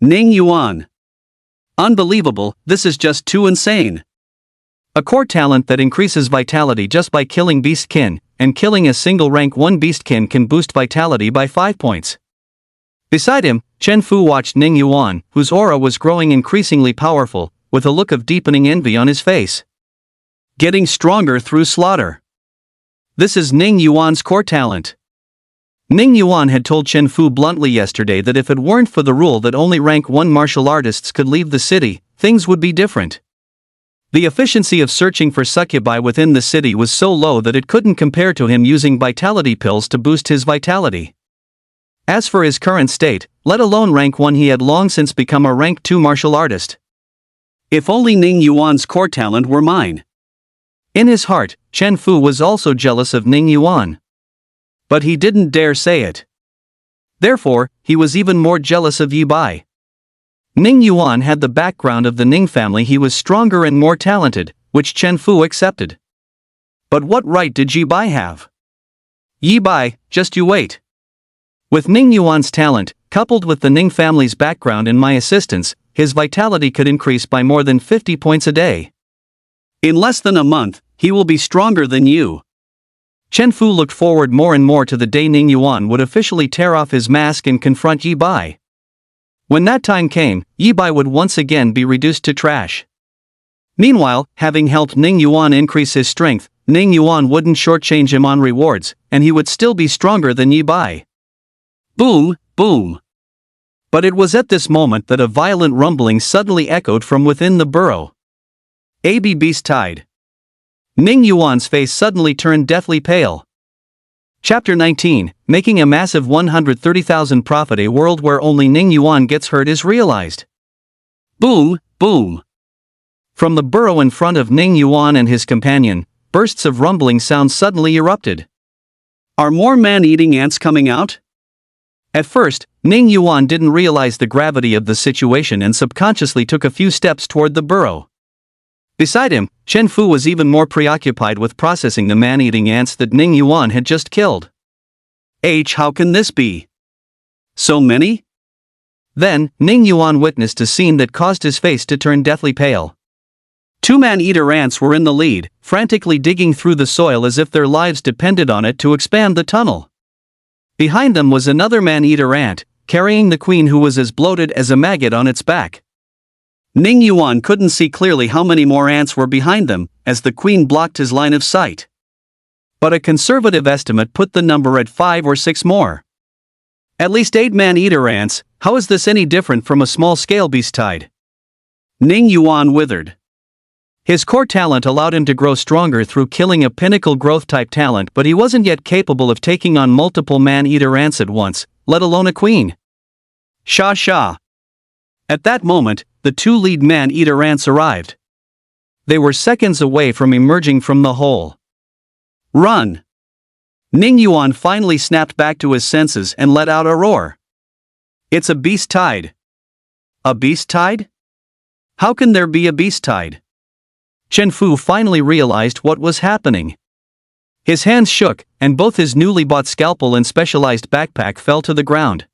Ning Yuan. Unbelievable, this is just too insane. A core talent that increases vitality just by killing beastkin, and killing a single rank 1 beastkin can boost vitality by 5 points. Beside him, Chen Fu watched Ning Yuan, whose aura was growing increasingly powerful, with a look of deepening envy on his face. Getting stronger through slaughter. This is Ning Yuan's core talent. Ning Yuan had told Chen Fu bluntly yesterday that if it weren't for the rule that only rank 1 martial artists could leave the city, things would be different. The efficiency of searching for succubi within the city was so low that it couldn't compare to him using vitality pills to boost his vitality. As for his current state, let alone rank 1, he had long since become a rank 2 martial artist. If only Ning Yuan's core talent were mine. In his heart, Chen Fu was also jealous of Ning Yuan. But he didn't dare say it. Therefore, he was even more jealous of Yi-Bai. Ning Yuan had the background of the Ning family. He was stronger and more talented, which Chen Fu accepted. But what right did Yi-Bai have? Yi-Bai, just you wait. With Ning Yuan's talent, coupled with the Ning family's background and my assistance, his vitality could increase by more than 50 points a day. In less than a month, he will be stronger than you. Chen Fu looked forward more and more to the day Ning Yuan would officially tear off his mask and confront Yi-Bai. When that time came, Yi-Bai would once again be reduced to trash. Meanwhile, having helped Ning Yuan increase his strength, Ning Yuan wouldn't shortchange him on rewards, and he would still be stronger than Yi-Bai. Boom, boom. But it was at this moment that a violent rumbling suddenly echoed from within the burrow. AB Beast Tide. Ning Yuan's face suddenly turned deathly pale. Chapter 19, Making a Massive 130,000 Profit. A world where only Ning Yuan gets hurt is realized. Boom, boom. From the burrow in front of Ning Yuan and his companion, bursts of rumbling sound suddenly erupted. Are more man-eating ants coming out? At first, Ning Yuan didn't realize the gravity of the situation and subconsciously took a few steps toward the burrow. Beside him, Chen Fu was even more preoccupied with processing the man-eating ants that Ning Yuan had just killed. How can this be? So many? Then, Ning Yuan witnessed a scene that caused his face to turn deathly pale. 2 man-eater ants were in the lead, frantically digging through the soil as if their lives depended on it to expand the tunnel. Behind them was another man-eater ant, carrying the queen who was as bloated as a maggot on its back. Ning Yuan couldn't see clearly how many more ants were behind them, as the queen blocked his line of sight. But a conservative estimate put the number at 5 or 6 more. At least 8 man-eater ants. How is this any different from a small-scale beast tide? Ning Yuan withered. His core talent allowed him to grow stronger through killing a pinnacle growth-type talent, but he wasn't yet capable of taking on multiple man-eater ants at once, let alone a queen. Sha sha. At that moment, the 2 lead man-eater ants arrived. They were seconds away from emerging from the hole. Run! Ning Yuan finally snapped back to his senses and let out a roar. It's a beast tide. A beast tide? How can there be a beast tied? Chen Fu finally realized what was happening. His hands shook, and both his newly bought scalpel and specialized backpack fell to the ground.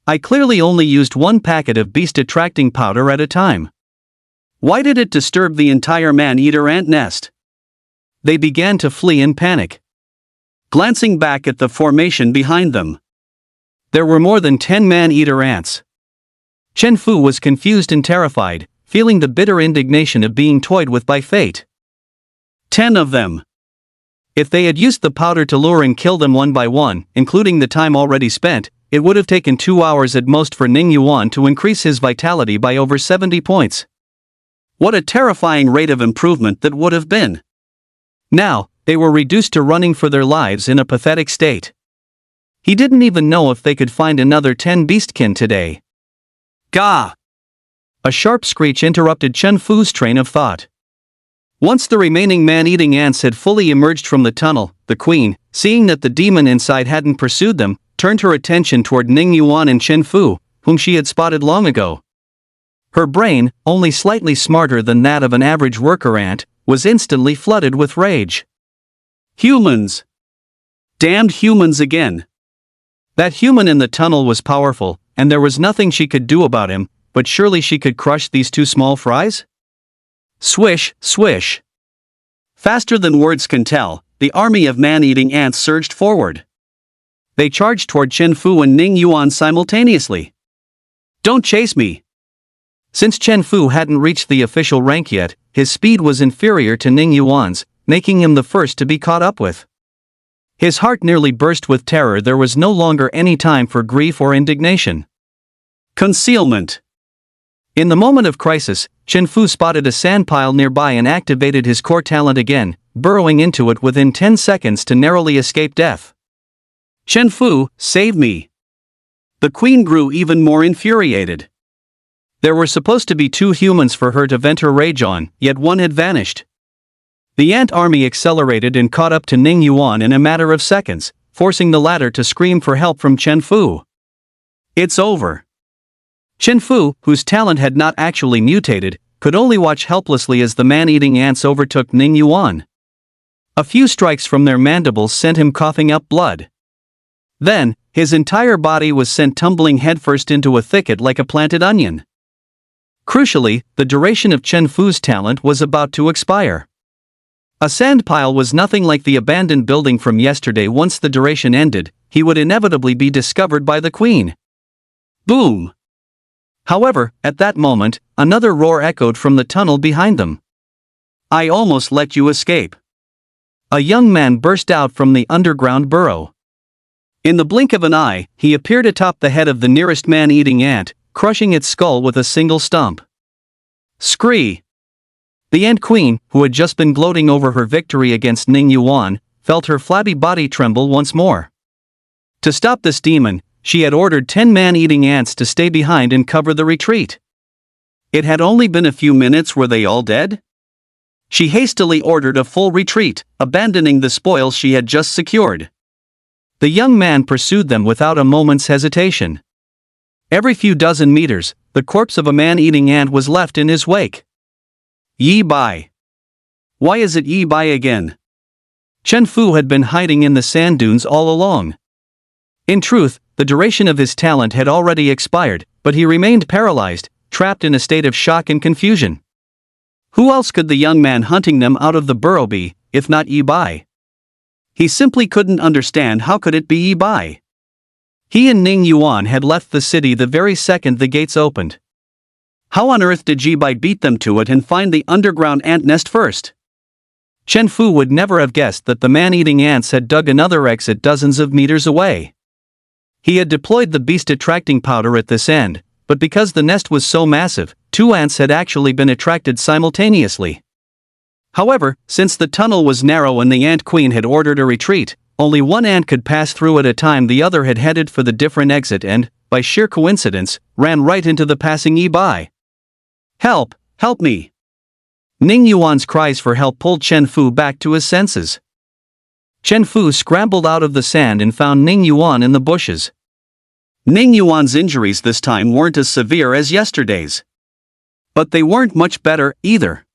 I clearly only used one packet of beast-attracting powder at a time. Why did it disturb the entire man-eater ant nest? They began to flee in panic. Glancing back at the formation behind them, there were more than 10 man-eater ants. Chen Fu was confused and terrified, feeling the bitter indignation of being toyed with by fate. 10 of them. If they had used the powder to lure and kill them one by one, including the time already spent, it would have taken 2 hours at most for Ning Yuan to increase his vitality by over 70 points. What a terrifying rate of improvement that would have been. Now, they were reduced to running for their lives in a pathetic state. He didn't even know if they could find another 10 beastkin today. Gah! A sharp screech interrupted Chen Fu's train of thought. Once the remaining man-eating ants had fully emerged from the tunnel, the queen, seeing that the demon inside hadn't pursued them, turned her attention toward Ning Yuan and Chen Fu, whom she had spotted long ago. Her brain, only slightly smarter than that of an average worker ant, was instantly flooded with rage. Humans! Damned humans again! That human in the tunnel was powerful, and there was nothing she could do about him, but surely she could crush these two small fries? Swish, swish. Faster than words can tell, the army of man-eating ants surged forward. They charged toward Chen Fu and Ning Yuan simultaneously. Don't chase me! Since Chen Fu hadn't reached the official rank yet, his speed was inferior to Ning Yuan's, making him the first to be caught up with. His heart nearly burst with terror. There was no longer any time for grief or indignation. Concealment. In the moment of crisis, Chen Fu spotted a sand pile nearby and activated his core talent again, burrowing into it within 10 seconds to narrowly escape death. Chen Fu, save me! The queen grew even more infuriated. There were supposed to be 2 humans for her to vent her rage on, yet one had vanished. The ant army accelerated and caught up to Ning Yuan in a matter of seconds, forcing the latter to scream for help from Chen Fu. It's over. Chen Fu, whose talent had not actually mutated, could only watch helplessly as the man-eating ants overtook Ning Yuan. A few strikes from their mandibles sent him coughing up blood. Then, his entire body was sent tumbling headfirst into a thicket like a planted onion. Crucially, the duration of Chen Fu's talent was about to expire. A sand pile was nothing like the abandoned building from yesterday. Once the duration ended, he would inevitably be discovered by the queen. Boom! However, at that moment, another roar echoed from the tunnel behind them. I almost let you escape. A young man burst out from the underground burrow. In the blink of an eye, he appeared atop the head of the nearest man-eating ant, crushing its skull with a single stomp. Scree! The ant queen, who had just been gloating over her victory against Ning Yuan, felt her flabby body tremble once more. To stop this demon, she had ordered 10 man-eating ants to stay behind and cover the retreat. It had only been a few minutes. Were they all dead? She hastily ordered a full retreat, abandoning the spoils she had just secured. The young man pursued them without a moment's hesitation. Every few dozen meters, the corpse of a man-eating ant was left in his wake. Yi Bai. Why is it Yi Bai again? Chen Fu had been hiding in the sand dunes all along. In truth, the duration of his talent had already expired, but he remained paralyzed, trapped in a state of shock and confusion. Who else could the young man hunting them out of the burrow be, if not Yi Bai? He simply couldn't understand how could it be Yi Bai. He and Ning Yuan had left the city the very second the gates opened. How on earth did Yi Bai beat them to it and find the underground ant nest first? Chen Fu would never have guessed that the man-eating ants had dug another exit dozens of meters away. He had deployed the beast-attracting powder at this end, but because the nest was so massive, 2 ants had actually been attracted simultaneously. However, since the tunnel was narrow and the ant queen had ordered a retreat, only one ant could pass through at a time. The other had headed for the different exit and, by sheer coincidence, ran right into the passing Yi Bai. Help! Help me! Ning Yuan's cries for help pulled Chen Fu back to his senses. Chen Fu scrambled out of the sand and found Ning Yuan in the bushes. Ning Yuan's injuries this time weren't as severe as yesterday's. But they weren't much better, either.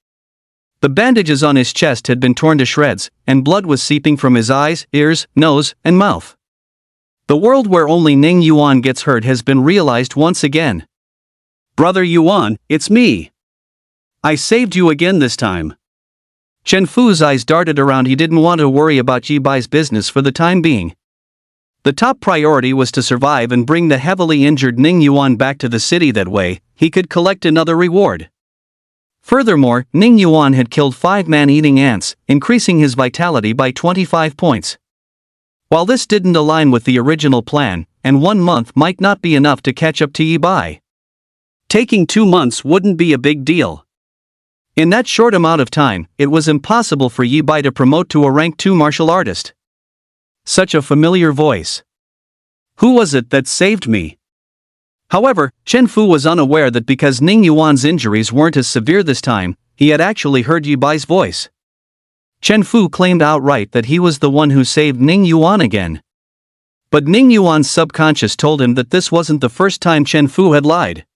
The bandages on his chest had been torn to shreds, and blood was seeping from his eyes, ears, nose, and mouth. The world where only Ning Yuan gets hurt has been realized once again. "Brother Yuan, it's me. I saved you again this time." Chen Fu's eyes darted around. He didn't want to worry about Yi Bai's business for the time being. The top priority was to survive and bring the heavily injured Ning Yuan back to the city. That way, he could collect another reward. Furthermore, Ning Yuan had killed 5 man-eating ants, increasing his vitality by 25 points. While this didn't align with the original plan, and 1 month might not be enough to catch up to Yi Bai, taking 2 months wouldn't be a big deal. In that short amount of time, it was impossible for Yi Bai to promote to a rank 2 martial artist. Such a familiar voice. Who was it that saved me? However, Chen Fu was unaware that because Ning Yuan's injuries weren't as severe this time, he had actually heard Yi Bai's voice. Chen Fu claimed outright that he was the one who saved Ning Yuan again. But Ning Yuan's subconscious told him that this wasn't the first time Chen Fu had lied.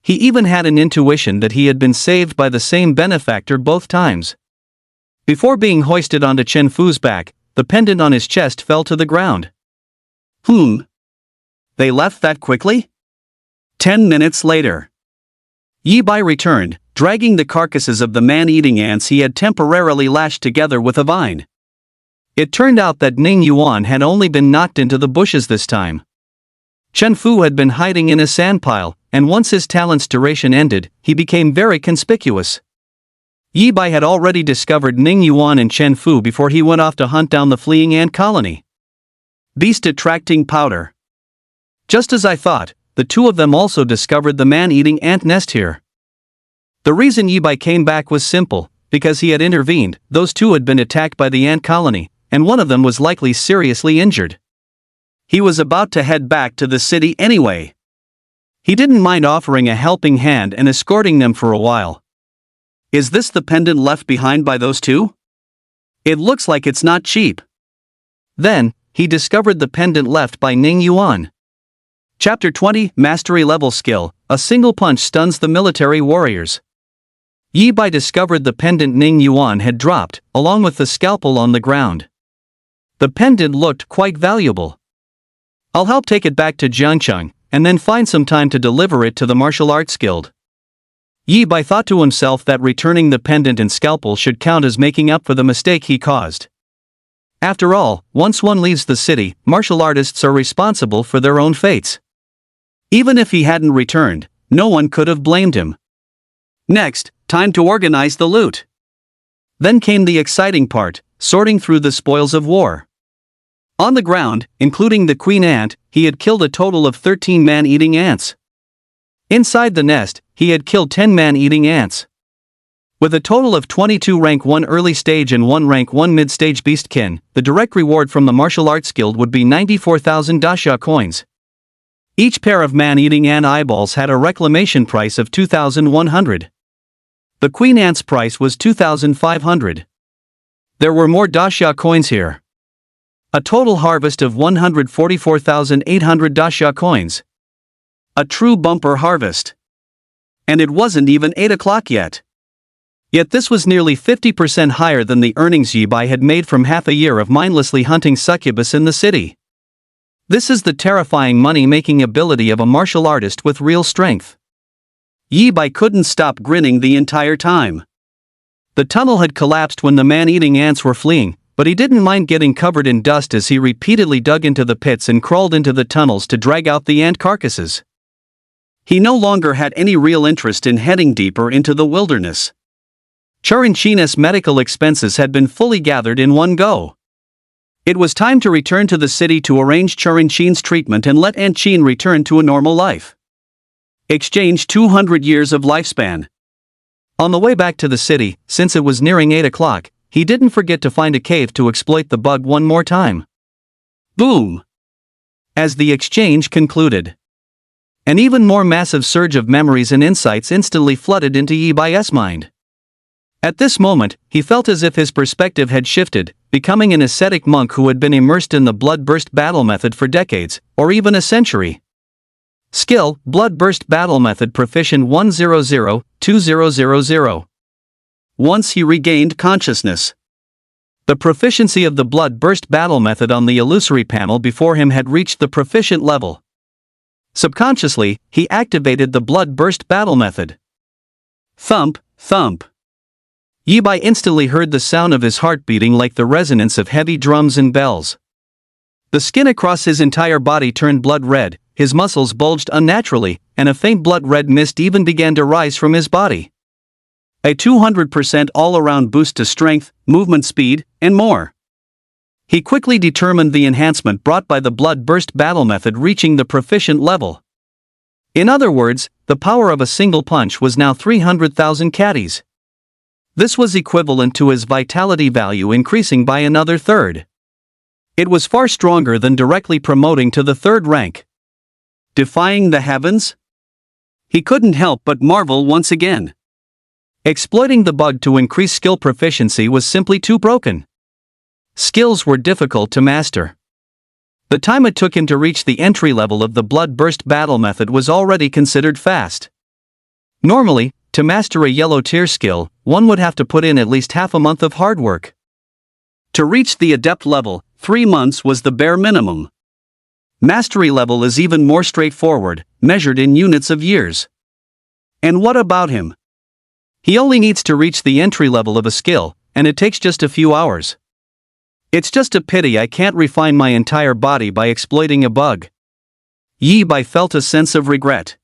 He even had an intuition that he had been saved by the same benefactor both times. Before being hoisted onto Chen Fu's back, the pendant on his chest fell to the ground. They left that quickly? 10 minutes later. Yi Bai returned, dragging the carcasses of the man-eating ants he had temporarily lashed together with a vine. It turned out that Ning Yuan had only been knocked into the bushes this time. Chen Fu had been hiding in a sand pile, and once his talent's duration ended, he became very conspicuous. Yi Bai had already discovered Ning Yuan and Chen Fu before he went off to hunt down the fleeing ant colony. Beast-attracting powder. Just as I thought, the two of them also discovered the man-eating ant nest here. The reason Yi Bai came back was simple, because he had intervened. Those two had been attacked by the ant colony, and one of them was likely seriously injured. He was about to head back to the city anyway. He didn't mind offering a helping hand and escorting them for a while. Is this the pendant left behind by those two? It looks like it's not cheap. Then, he discovered the pendant left by Ning Yuan. Chapter 20, Mastery Level Skill. A single punch stuns the military warriors. Yi Bai discovered the pendant Ning Yuan had dropped, along with the scalpel on the ground. The pendant looked quite valuable. I'll help take it back to Jiangcheng, and then find some time to deliver it to the martial arts guild. Yi Bai thought to himself that returning the pendant and scalpel should count as making up for the mistake he caused. After all, once one leaves the city, martial artists are responsible for their own fates. Even if he hadn't returned, no one could have blamed him. Next, time to organize the loot. Then came the exciting part, sorting through the spoils of war. On the ground, including the queen ant, he had killed a total of 13 man-eating ants. Inside the nest, he had killed 10 man-eating ants. With a total of 22 rank 1 early stage and 1 rank 1 mid-stage beastkin, the direct reward from the martial arts guild would be 94,000 dasha coins. Each pair of man-eating ant eyeballs had a reclamation price of 2,100. The queen ant's price was 2,500. There were more dasha coins here. A total harvest of 144,800 dasha coins. A true bumper harvest. And it wasn't even 8 o'clock yet. Yet this was nearly 50% higher than the earnings Yi Bai had made from half a year of mindlessly hunting succubus in the city. This is the terrifying money-making ability of a martial artist with real strength. Yi Bai couldn't stop grinning the entire time. The tunnel had collapsed when the man-eating ants were fleeing, but he didn't mind getting covered in dust as he repeatedly dug into the pits and crawled into the tunnels to drag out the ant carcasses. He no longer had any real interest in heading deeper into the wilderness. Churinchina's medical expenses had been fully gathered in one go. It was time to return to the city to arrange Churinchin's treatment and let Aunt Chin return to a normal life. Exchange 200 years of lifespan. On the way back to the city, since it was nearing 8 o'clock, he didn't forget to find a cave to exploit the bug one more time. Boom! As the exchange concluded, an even more massive surge of memories and insights instantly flooded into Yi Bai's mind. At this moment, he felt as if his perspective had shifted, becoming an ascetic monk who had been immersed in the blood-burst battle method for decades, or even a century. Skill, Blood Burst Battle Method Proficient 100, 2000. Once he regained consciousness. The proficiency of the blood burst battle method on the illusory panel before him had reached the proficient level. Subconsciously, he activated the blood burst battle method. Thump, thump. Yibai instantly heard the sound of his heart beating like the resonance of heavy drums and bells. The skin across his entire body turned blood red, his muscles bulged unnaturally, and a faint blood red mist even began to rise from his body. A 200% all-around boost to strength, movement speed, and more. He quickly determined the enhancement brought by the blood burst battle method reaching the proficient level. In other words, the power of a single punch was now 300,000 caddies. This was equivalent to his vitality value increasing by another third. It was far stronger than directly promoting to the third rank. Defying the heavens? He couldn't help but marvel once again. Exploiting the bug to increase skill proficiency was simply too broken. Skills were difficult to master. The time it took him to reach the entry level of the blood burst battle method was already considered fast. Normally, to master a yellow tier skill, one would have to put in at least half a month of hard work. To reach the adept level, 3 months was the bare minimum. Mastery level is even more straightforward, measured in units of years. And what about him? He only needs to reach the entry level of a skill, and it takes just a few hours. It's just a pity I can't refine my entire body by exploiting a bug. Yibai felt a sense of regret.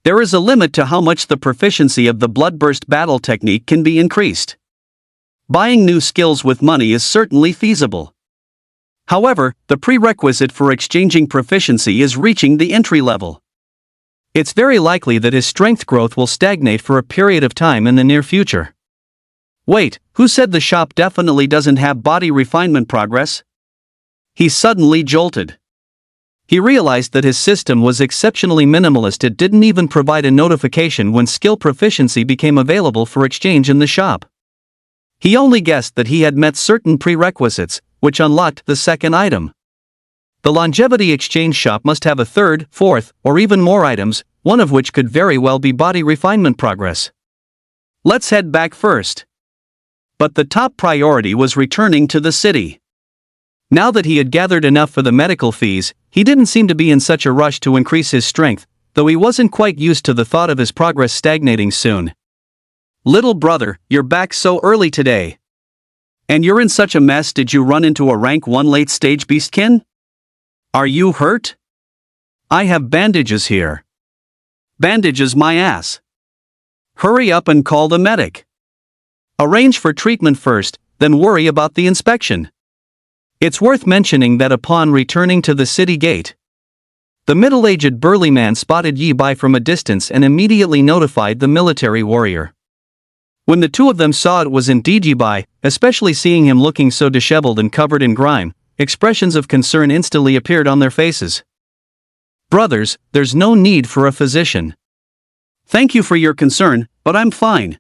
There is a limit to how much the proficiency of the bloodburst battle technique can be increased. Buying new skills with money is certainly feasible. However, the prerequisite for exchanging proficiency is reaching the entry level. It's very likely that his strength growth will stagnate for a period of time in the near future. Wait, who said the shop definitely doesn't have body refinement progress? He suddenly jolted. He realized that his system was exceptionally minimalist. It didn't even provide a notification when skill proficiency became available for exchange in the shop. He only guessed that he had met certain prerequisites, which unlocked the second item. The longevity exchange shop must have a third, fourth, or even more items, one of which could very well be body refinement progress. Let's head back first. But the top priority was returning to the city. Now that he had gathered enough for the medical fees, he didn't seem to be in such a rush to increase his strength, though he wasn't quite used to the thought of his progress stagnating soon. Little brother, you're back so early today. And you're in such a mess. Did you run into a rank 1 late stage beastkin? Are you hurt? I have bandages here. Bandages my ass. Hurry up and call the medic. Arrange for treatment first, then worry about the inspection. It's worth mentioning that upon returning to the city gate, the middle-aged burly man spotted Yibai from a distance and immediately notified the military warrior. When the two of them saw it was indeed Yibai, especially seeing him looking so disheveled and covered in grime, expressions of concern instantly appeared on their faces. Brothers, there's no need for a physician. Thank you for your concern, but I'm fine.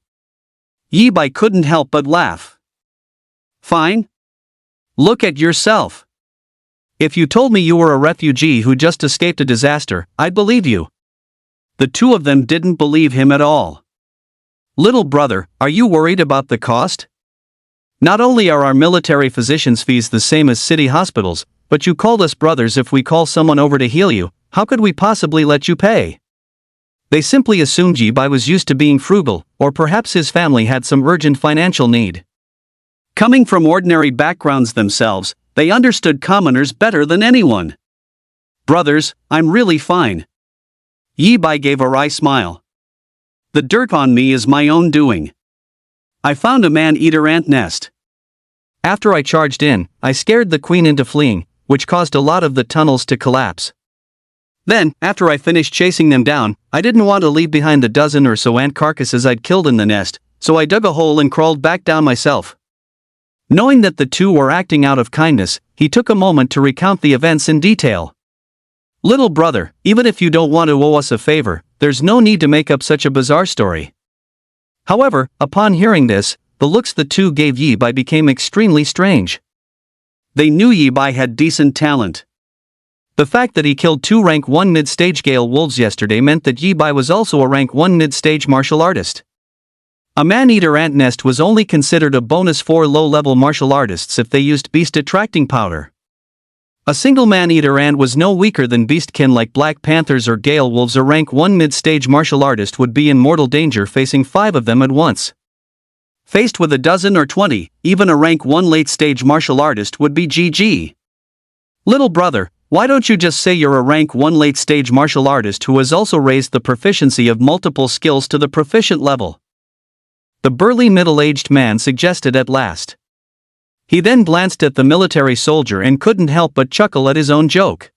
Yibai couldn't help but laugh. Fine? Look at yourself. If you told me you were a refugee who just escaped a disaster, I'd believe you. The two of them didn't believe him at all. Little brother, are you worried about the cost? Not only are our military physicians' fees the same as city hospitals, but you called us brothers. If we call someone over to heal you, how could we possibly let you pay? They simply assumed Yibai was used to being frugal, or perhaps his family had some urgent financial need. Coming from ordinary backgrounds themselves, they understood commoners better than anyone. Brothers, I'm really fine. Yibai gave a wry smile. The dirt on me is my own doing. I found a man-eater ant nest. After I charged in, I scared the queen into fleeing, which caused a lot of the tunnels to collapse. Then, after I finished chasing them down, I didn't want to leave behind the dozen or so ant carcasses I'd killed in the nest, so I dug a hole and crawled back down myself. Knowing that the two were acting out of kindness, he took a moment to recount the events in detail. Little brother, even if you don't want to owe us a favor, there's no need to make up such a bizarre story. However, upon hearing this, the looks the two gave Yibai became extremely strange. They knew Yibai had decent talent. The fact that he killed 2 rank 1 mid-stage Gale wolves yesterday meant that Yi Bai was also a rank 1 mid-stage martial artist. A man-eater ant nest was only considered a bonus for low-level martial artists if they used beast-attracting powder. A single man-eater ant was no weaker than beastkin like Black Panthers or Gale wolves. A rank 1 mid-stage martial artist would be in mortal danger facing 5 of them at once. Faced with a dozen or 20, even a rank 1 late-stage martial artist would be GG. Little brother, why don't you just say you're a rank 1 late-stage martial artist who has also raised the proficiency of multiple skills to the proficient level? The burly middle-aged man suggested at last. He then glanced at the military soldier and couldn't help but chuckle at his own joke.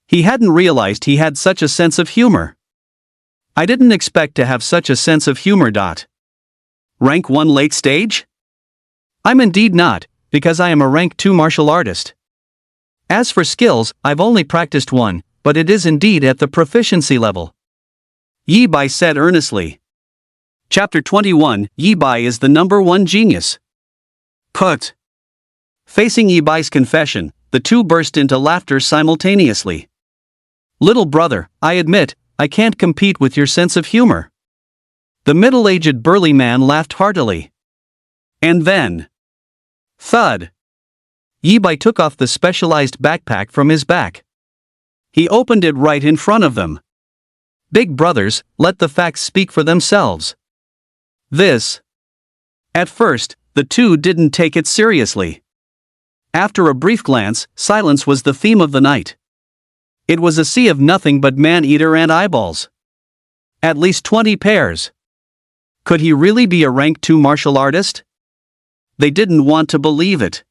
He hadn't realized he had such a sense of humor. I didn't expect to have such a sense of humor. Rank 1 late stage? I'm indeed not, because I am a rank 2 martial artist. As for skills, I've only practiced 1, but it is indeed at the proficiency level. Yi Bai said earnestly. Chapter 21, Yi Bai is the number 1 genius. Put. Facing Yi Bai's confession, the two burst into laughter simultaneously. Little brother, I admit, I can't compete with your sense of humor. The middle-aged burly man laughed heartily. And then, thud! Yi Bai took off the specialized backpack from his back. He opened it right in front of them. Big brothers, let the facts speak for themselves. This. At first, the two didn't take it seriously. After a brief glance, silence was the theme of the night. It was a sea of nothing but man-eater ant eyeballs. At least 20 pairs. Could he really be a rank 2 martial artist? They didn't want to believe it.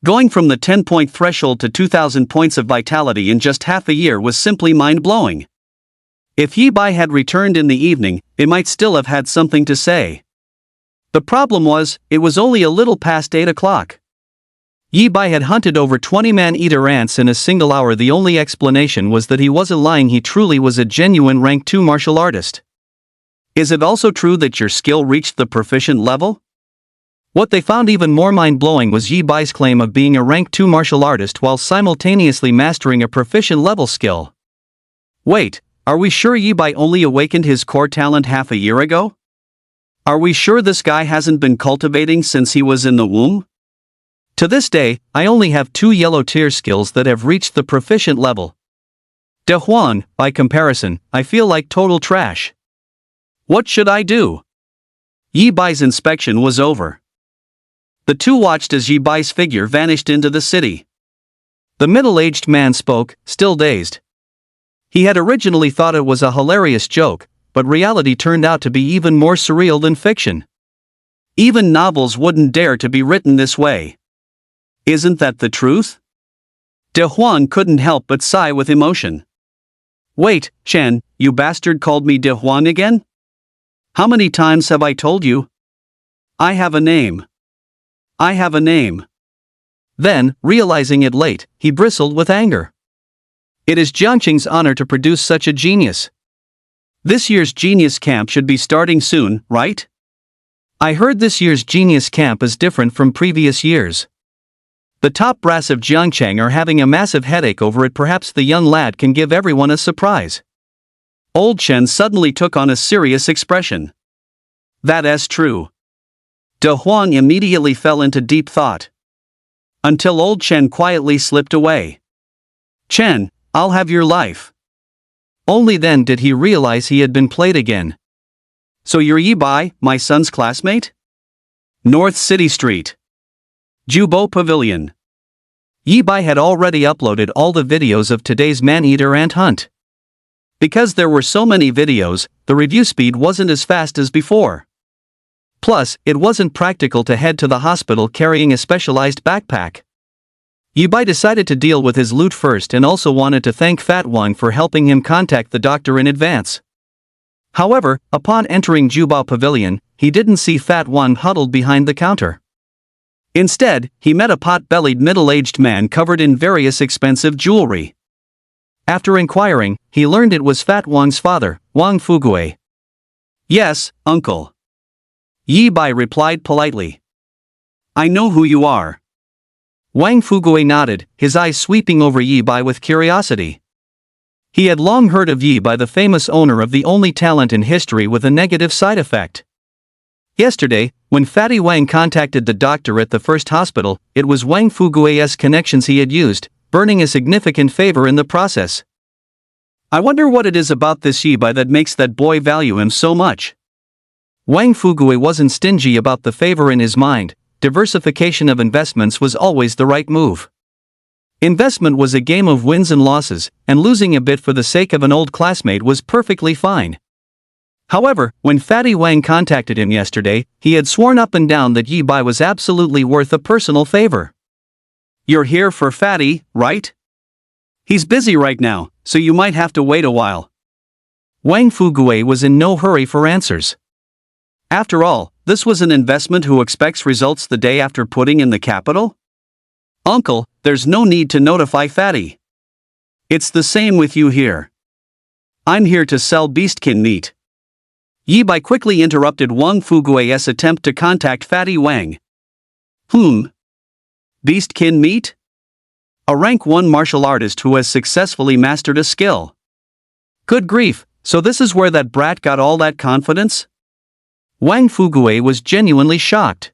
Going from the 10-point threshold to 2,000 points of vitality in just half a year was simply mind-blowing. If Yi Bai had returned in the evening, it might still have had something to say. The problem was, it was only a little past 8 o'clock. Yi Bai had hunted over 20 man-eater ants in a single hour. The only explanation was that he wasn't lying. He truly was a genuine rank 2 martial artist. Is it also true that your skill reached the proficient level? What they found even more mind-blowing was Yi Bai's claim of being a rank 2 martial artist while simultaneously mastering a proficient level skill. Wait, are we sure Yi Bai only awakened his core talent half a year ago? Are we sure this guy hasn't been cultivating since he was in the womb? To this day, I only have 2 yellow tier skills that have reached the proficient level. De Huan, by comparison, I feel like total trash. What should I do? Yi Bai's inspection was over. The two watched as Yi Bai's figure vanished into the city. The middle-aged man spoke, still dazed. He had originally thought it was a hilarious joke, but reality turned out to be even more surreal than fiction. Even novels wouldn't dare to be written this way. Isn't that the truth? De Huan couldn't help but sigh with emotion. Wait, Chen, you bastard called me De Huan again? How many times have I told you? I have a name. I have a name. Then, realizing it late, he bristled with anger. It is Jiangqing's honor to produce such a genius. This year's Genius Camp should be starting soon, right? I heard this year's Genius Camp is different from previous years. The top brass of Jiangcheng are having a massive headache over it. Perhaps the young lad can give everyone a surprise. Old Chen suddenly took on a serious expression. That's true. De Huang immediately fell into deep thought. Until old Chen quietly slipped away. Chen, I'll have your life. Only then did he realize he had been played again. So you're Yi Bai, my son's classmate? North City Street. Jubo Pavilion. Yi Bai had already uploaded all the videos of today's man-eater ant hunt. Because there were so many videos, the review speed wasn't as fast as before. Plus, it wasn't practical to head to the hospital carrying a specialized backpack. Yi Bai decided to deal with his loot first and also wanted to thank Fat Wang for helping him contact the doctor in advance. However, upon entering Jubao Pavilion, he didn't see Fat Wang huddled behind the counter. Instead, he met a pot-bellied middle-aged man covered in various expensive jewelry. After inquiring, he learned it was Fat Wang's father, Wang Fugue. Yes, uncle. Yi Bai replied politely. I know who you are. Wang Fugui nodded, his eyes sweeping over Yi Bai with curiosity. He had long heard of Yi Bai, the famous owner of the only talent in history with a negative side effect. Yesterday, when Fatty Wang contacted the doctor at the first hospital, it was Wang Fugui's connections he had used, burning a significant favor in the process. I wonder what it is about this Yi Bai that makes that boy value him so much. Wang Fugui wasn't stingy about the favor in his mind. Diversification of investments was always the right move. Investment was a game of wins and losses, and losing a bit for the sake of an old classmate was perfectly fine. However, when Fatty Wang contacted him yesterday, he had sworn up and down that Yi Bai was absolutely worth a personal favor. You're here for Fatty, right? He's busy right now, so you might have to wait a while. Wang Fugui was in no hurry for answers. After all, this was an investment who expects results the day after putting in the capital? Uncle, there's no need to notify Fatty. It's the same with you here. I'm here to sell beastkin meat. Yi Bai quickly interrupted Wang Fugui's attempt to contact Fatty Wang. Beastkin meat? A rank 1 martial artist who has successfully mastered a skill. Good grief, so this is where that brat got all that confidence? Wang Fugui was genuinely shocked.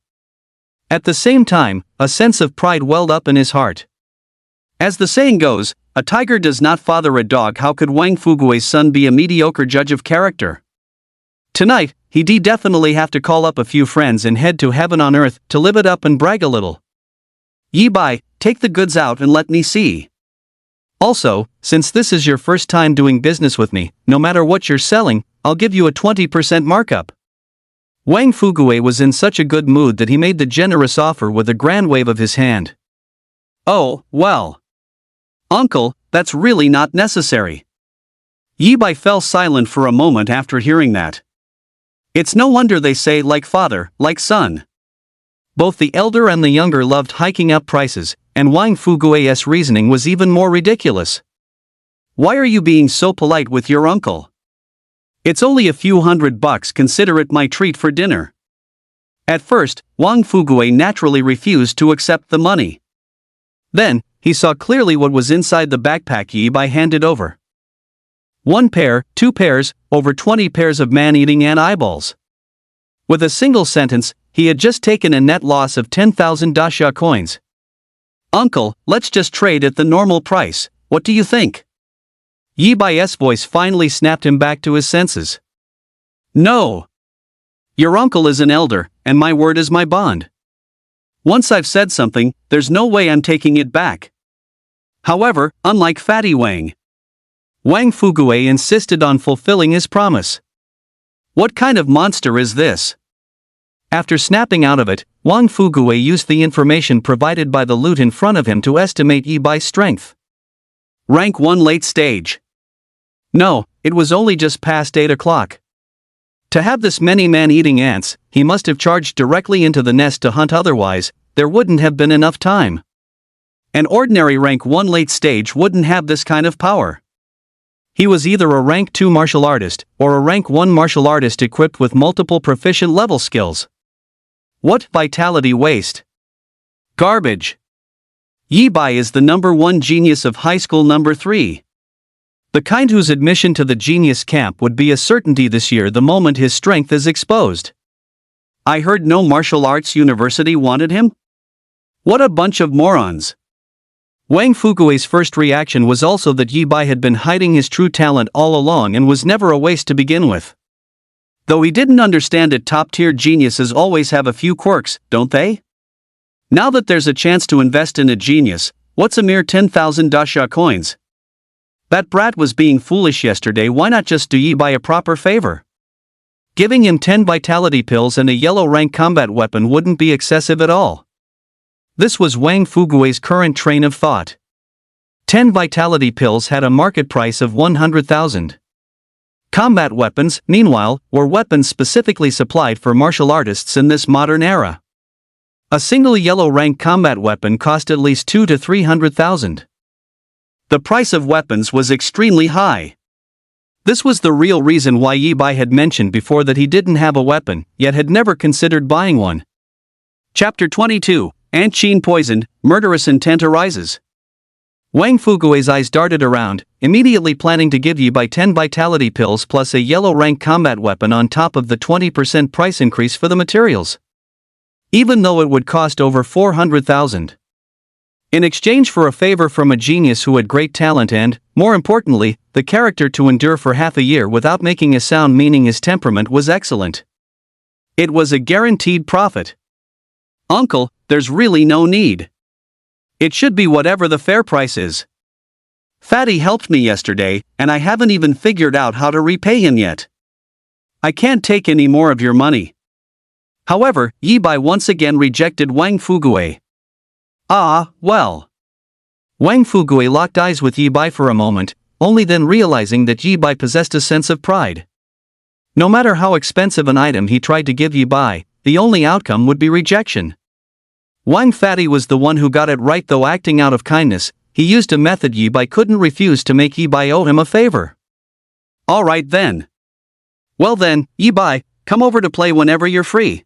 At the same time, a sense of pride welled up in his heart. As the saying goes, a tiger does not father a dog. How could Wang Fugui's son be a mediocre judge of character? Tonight, he'd definitely have to call up a few friends and head to heaven on earth to live it up and brag a little. Yi Bai, take the goods out and let me see. Also, since this is your first time doing business with me, no matter what you're selling, I'll give you a 20% markup. Wang Fugui was in such a good mood that he made the generous offer with a grand wave of his hand. Oh, well. Uncle, that's really not necessary. Yi Bai fell silent for a moment after hearing that. It's no wonder they say like father, like son. Both the elder and the younger loved hiking up prices, and Wang Fugui's reasoning was even more ridiculous. Why are you being so polite with your uncle? It's only a few $100, consider it my treat for dinner. At first, Wang Fugui naturally refused to accept the money. Then, he saw clearly what was inside the backpack Yi Bai handed over. 1 pair, 2 pairs, over 20 pairs of man-eating ant eyeballs. With a single sentence, he had just taken a net loss of 10,000 dasha coins. Uncle, let's just trade at the normal price, what do you think? Yi Bai's voice finally snapped him back to his senses. No! Your uncle is an elder, and my word is my bond. Once I've said something, there's no way I'm taking it back. However, unlike Fatty Wang Fugui insisted on fulfilling his promise. What kind of monster is this? After snapping out of it, Wang Fugui used the information provided by the loot in front of him to estimate Yi Bai's strength. Rank 1 late stage. No, it was only just past 8 o'clock. To have this many man-eating ants, he must have charged directly into the nest to hunt, otherwise, there wouldn't have been enough time. An ordinary rank 1 late stage wouldn't have this kind of power. He was either a rank 2 martial artist, or a rank 1 martial artist equipped with multiple proficient level skills. What vitality waste? Garbage. Yi Bai is the number 1 genius of high school number 3. The kind whose admission to the genius camp would be a certainty this year the moment his strength is exposed. I heard no martial arts university wanted him? What a bunch of morons. Wang Fugui's first reaction was also that Yi Bai had been hiding his true talent all along and was never a waste to begin with. Though he didn't understand it, top-tier geniuses always have a few quirks, don't they? Now that there's a chance to invest in a genius, what's a mere 10,000 dasha coins? That brat was being foolish yesterday. Why not just do Yi Bai a proper favor? Giving him 10 vitality pills and a yellow rank combat weapon wouldn't be excessive at all. This was Wang Fugui's current train of thought. 10 vitality pills had a market price of 100,000. Combat weapons, meanwhile, were weapons specifically supplied for martial artists in this modern era. A single yellow rank combat weapon cost at least 200,000 to 300,000. The price of weapons was extremely high. This was the real reason why Yi Bai had mentioned before that he didn't have a weapon, yet had never considered buying one. Chapter 22, Aunt Qin poisoned, murderous intent arises. Wang Fugui's eyes darted around, immediately planning to give Yi-Bai 10 vitality pills plus a yellow rank combat weapon on top of the 20% price increase for the materials. Even though it would cost over 400,000. In exchange for a favor from a genius who had great talent and, more importantly, the character to endure for half a year without making a sound, meaning his temperament was excellent. It was a guaranteed profit. Uncle, there's really no need. It should be whatever the fair price is. Fatty helped me yesterday, and I haven't even figured out how to repay him yet. I can't take any more of your money. However, Yi-Bai once again rejected Wang Fugui. Ah, well. Wang Fugui locked eyes with Yi-Bai for a moment, only then realizing that Yi-Bai possessed a sense of pride. No matter how expensive an item he tried to give Yi-Bai, the only outcome would be rejection. Wang Fatty was the one who got it right, though acting out of kindness, he used a method Yi-Bai couldn't refuse to make Yi-Bai owe him a favor. Alright then. Well then, Yi-Bai, come over to play whenever you're free.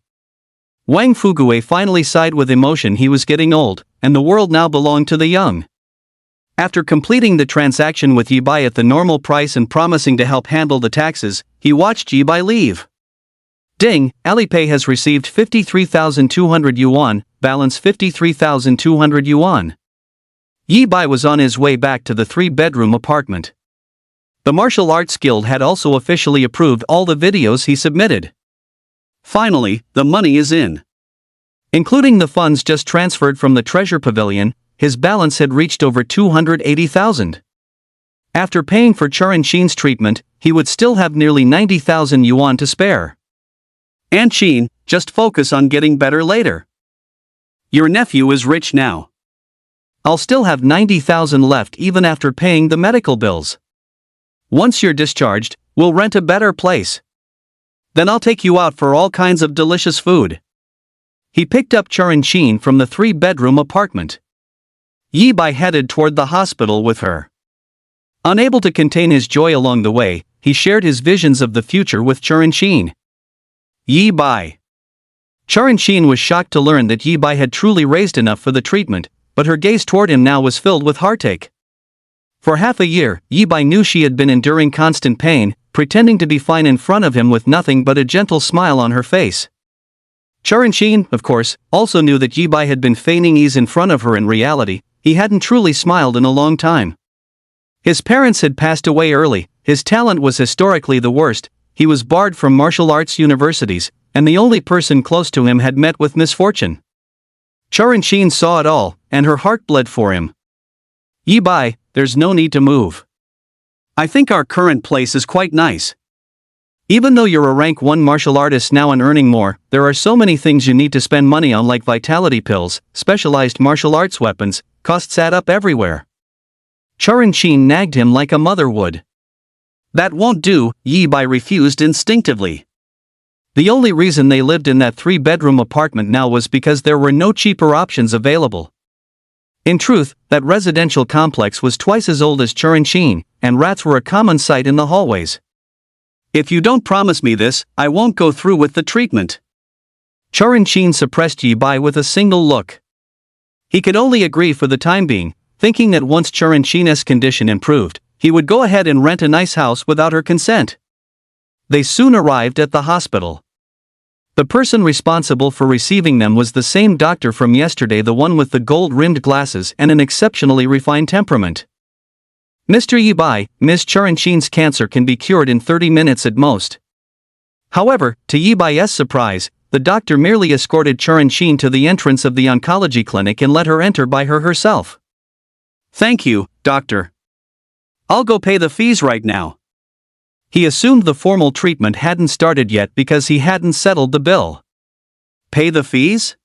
Wang Fugui finally sighed with emotion. He was getting old, and the world now belonged to the young. After completing the transaction with Yi-Bai at the normal price and promising to help handle the taxes, he watched Yi-Bai leave. Ding, Alipay has received 53,200 yuan, balance 53,200 yuan. Yi-Bai was on his way back to the 3-bedroom apartment. The martial arts guild had also officially approved all the videos he submitted. Finally, the money is in. Including the funds just transferred from the treasure pavilion, his balance had reached over 280,000. After paying for Churanxin's treatment, he would still have nearly 90,000 yuan to spare. Aunt Qin, just focus on getting better later. Your nephew is rich now. I'll still have 90,000 left even after paying the medical bills. Once you're discharged, we'll rent a better place. Then I'll take you out for all kinds of delicious food. He picked up Churanxin from the 3-bedroom apartment. Yi-Bai headed toward the hospital with her. Unable to contain his joy along the way, he shared his visions of the future with Churanxin. Yi-Bai. Churanxin was shocked to learn that Yi-Bai had truly raised enough for the treatment, but her gaze toward him now was filled with heartache. For half a year, Yi-Bai knew she had been enduring constant pain, pretending to be fine in front of him with nothing but a gentle smile on her face. Churanxin, of course, also knew that Yi-Bai had been feigning ease in front of her. In reality, he hadn't truly smiled in a long time. His parents had passed away early, his talent was historically the worst, he was barred from martial arts universities, and the only person close to him had met with misfortune. Churanxin saw it all, and her heart bled for him. Yi-Bai, there's no need to move. I think our current place is quite nice. Even though you're a rank 1 martial artist now and earning more, there are so many things you need to spend money on, like vitality pills, specialized martial arts weapons, costs add up everywhere. Churanxin nagged him like a mother would. That won't do, Yi-Bai refused instinctively. The only reason they lived in that 3-bedroom apartment now was because there were no cheaper options available. In truth, that residential complex was twice as old as Churanxin, and rats were a common sight in the hallways. If you don't promise me this, I won't go through with the treatment. Churanxin suppressed Yi-Bai with a single look. He could only agree for the time being, thinking that once Churanxin's condition improved, he would go ahead and rent a nice house without her consent. They soon arrived at the hospital. The person responsible for receiving them was the same doctor from yesterday, the one with the gold-rimmed glasses and an exceptionally refined temperament. Mr. Yi-Bai, Ms. Churanxin's cancer can be cured in 30 minutes at most. However, to Yi-Bai's surprise, the doctor merely escorted Churanxin to the entrance of the oncology clinic and let her enter by herself. Thank you, doctor. I'll go pay the fees right now. He assumed the formal treatment hadn't started yet because he hadn't settled the bill. Pay the fees?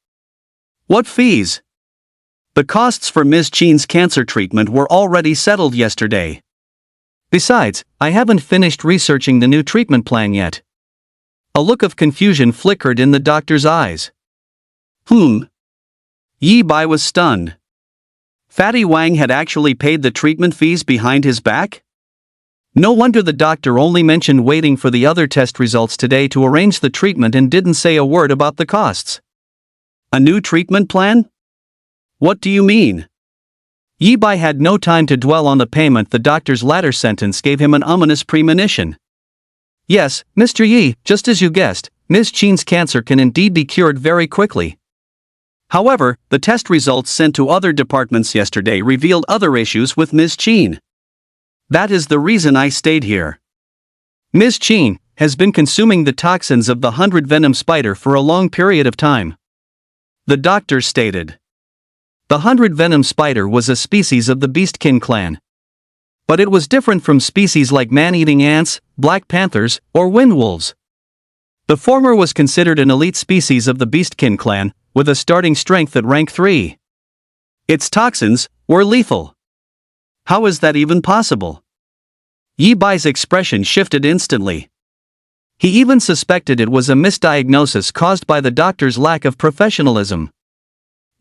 What fees? The costs for Ms. Qin's cancer treatment were already settled yesterday. Besides, I haven't finished researching the new treatment plan yet. A look of confusion flickered in the doctor's eyes. Yi-Bai was stunned. Fatty Wang had actually paid the treatment fees behind his back? No wonder the doctor only mentioned waiting for the other test results today to arrange the treatment and didn't say a word about the costs. A new treatment plan? What do you mean? Yi Bai had no time to dwell on the payment. The doctor's latter sentence gave him an ominous premonition. Yes, Mr. Yi, just as you guessed, Ms. Qin's cancer can indeed be cured very quickly. However, the test results sent to other departments yesterday revealed other issues with Ms. Qin. That is the reason I stayed here. Ms. Qin has been consuming the toxins of the 100 venom spider for a long period of time. The doctor stated. The 100 venom spider was a species of the beastkin clan. But it was different from species like man-eating ants, black panthers, or wind wolves. The former was considered an elite species of the beastkin clan, with a starting strength at rank 3. Its toxins were lethal. How is that even possible? Yi Bai's expression shifted instantly. He even suspected it was a misdiagnosis caused by the doctor's lack of professionalism.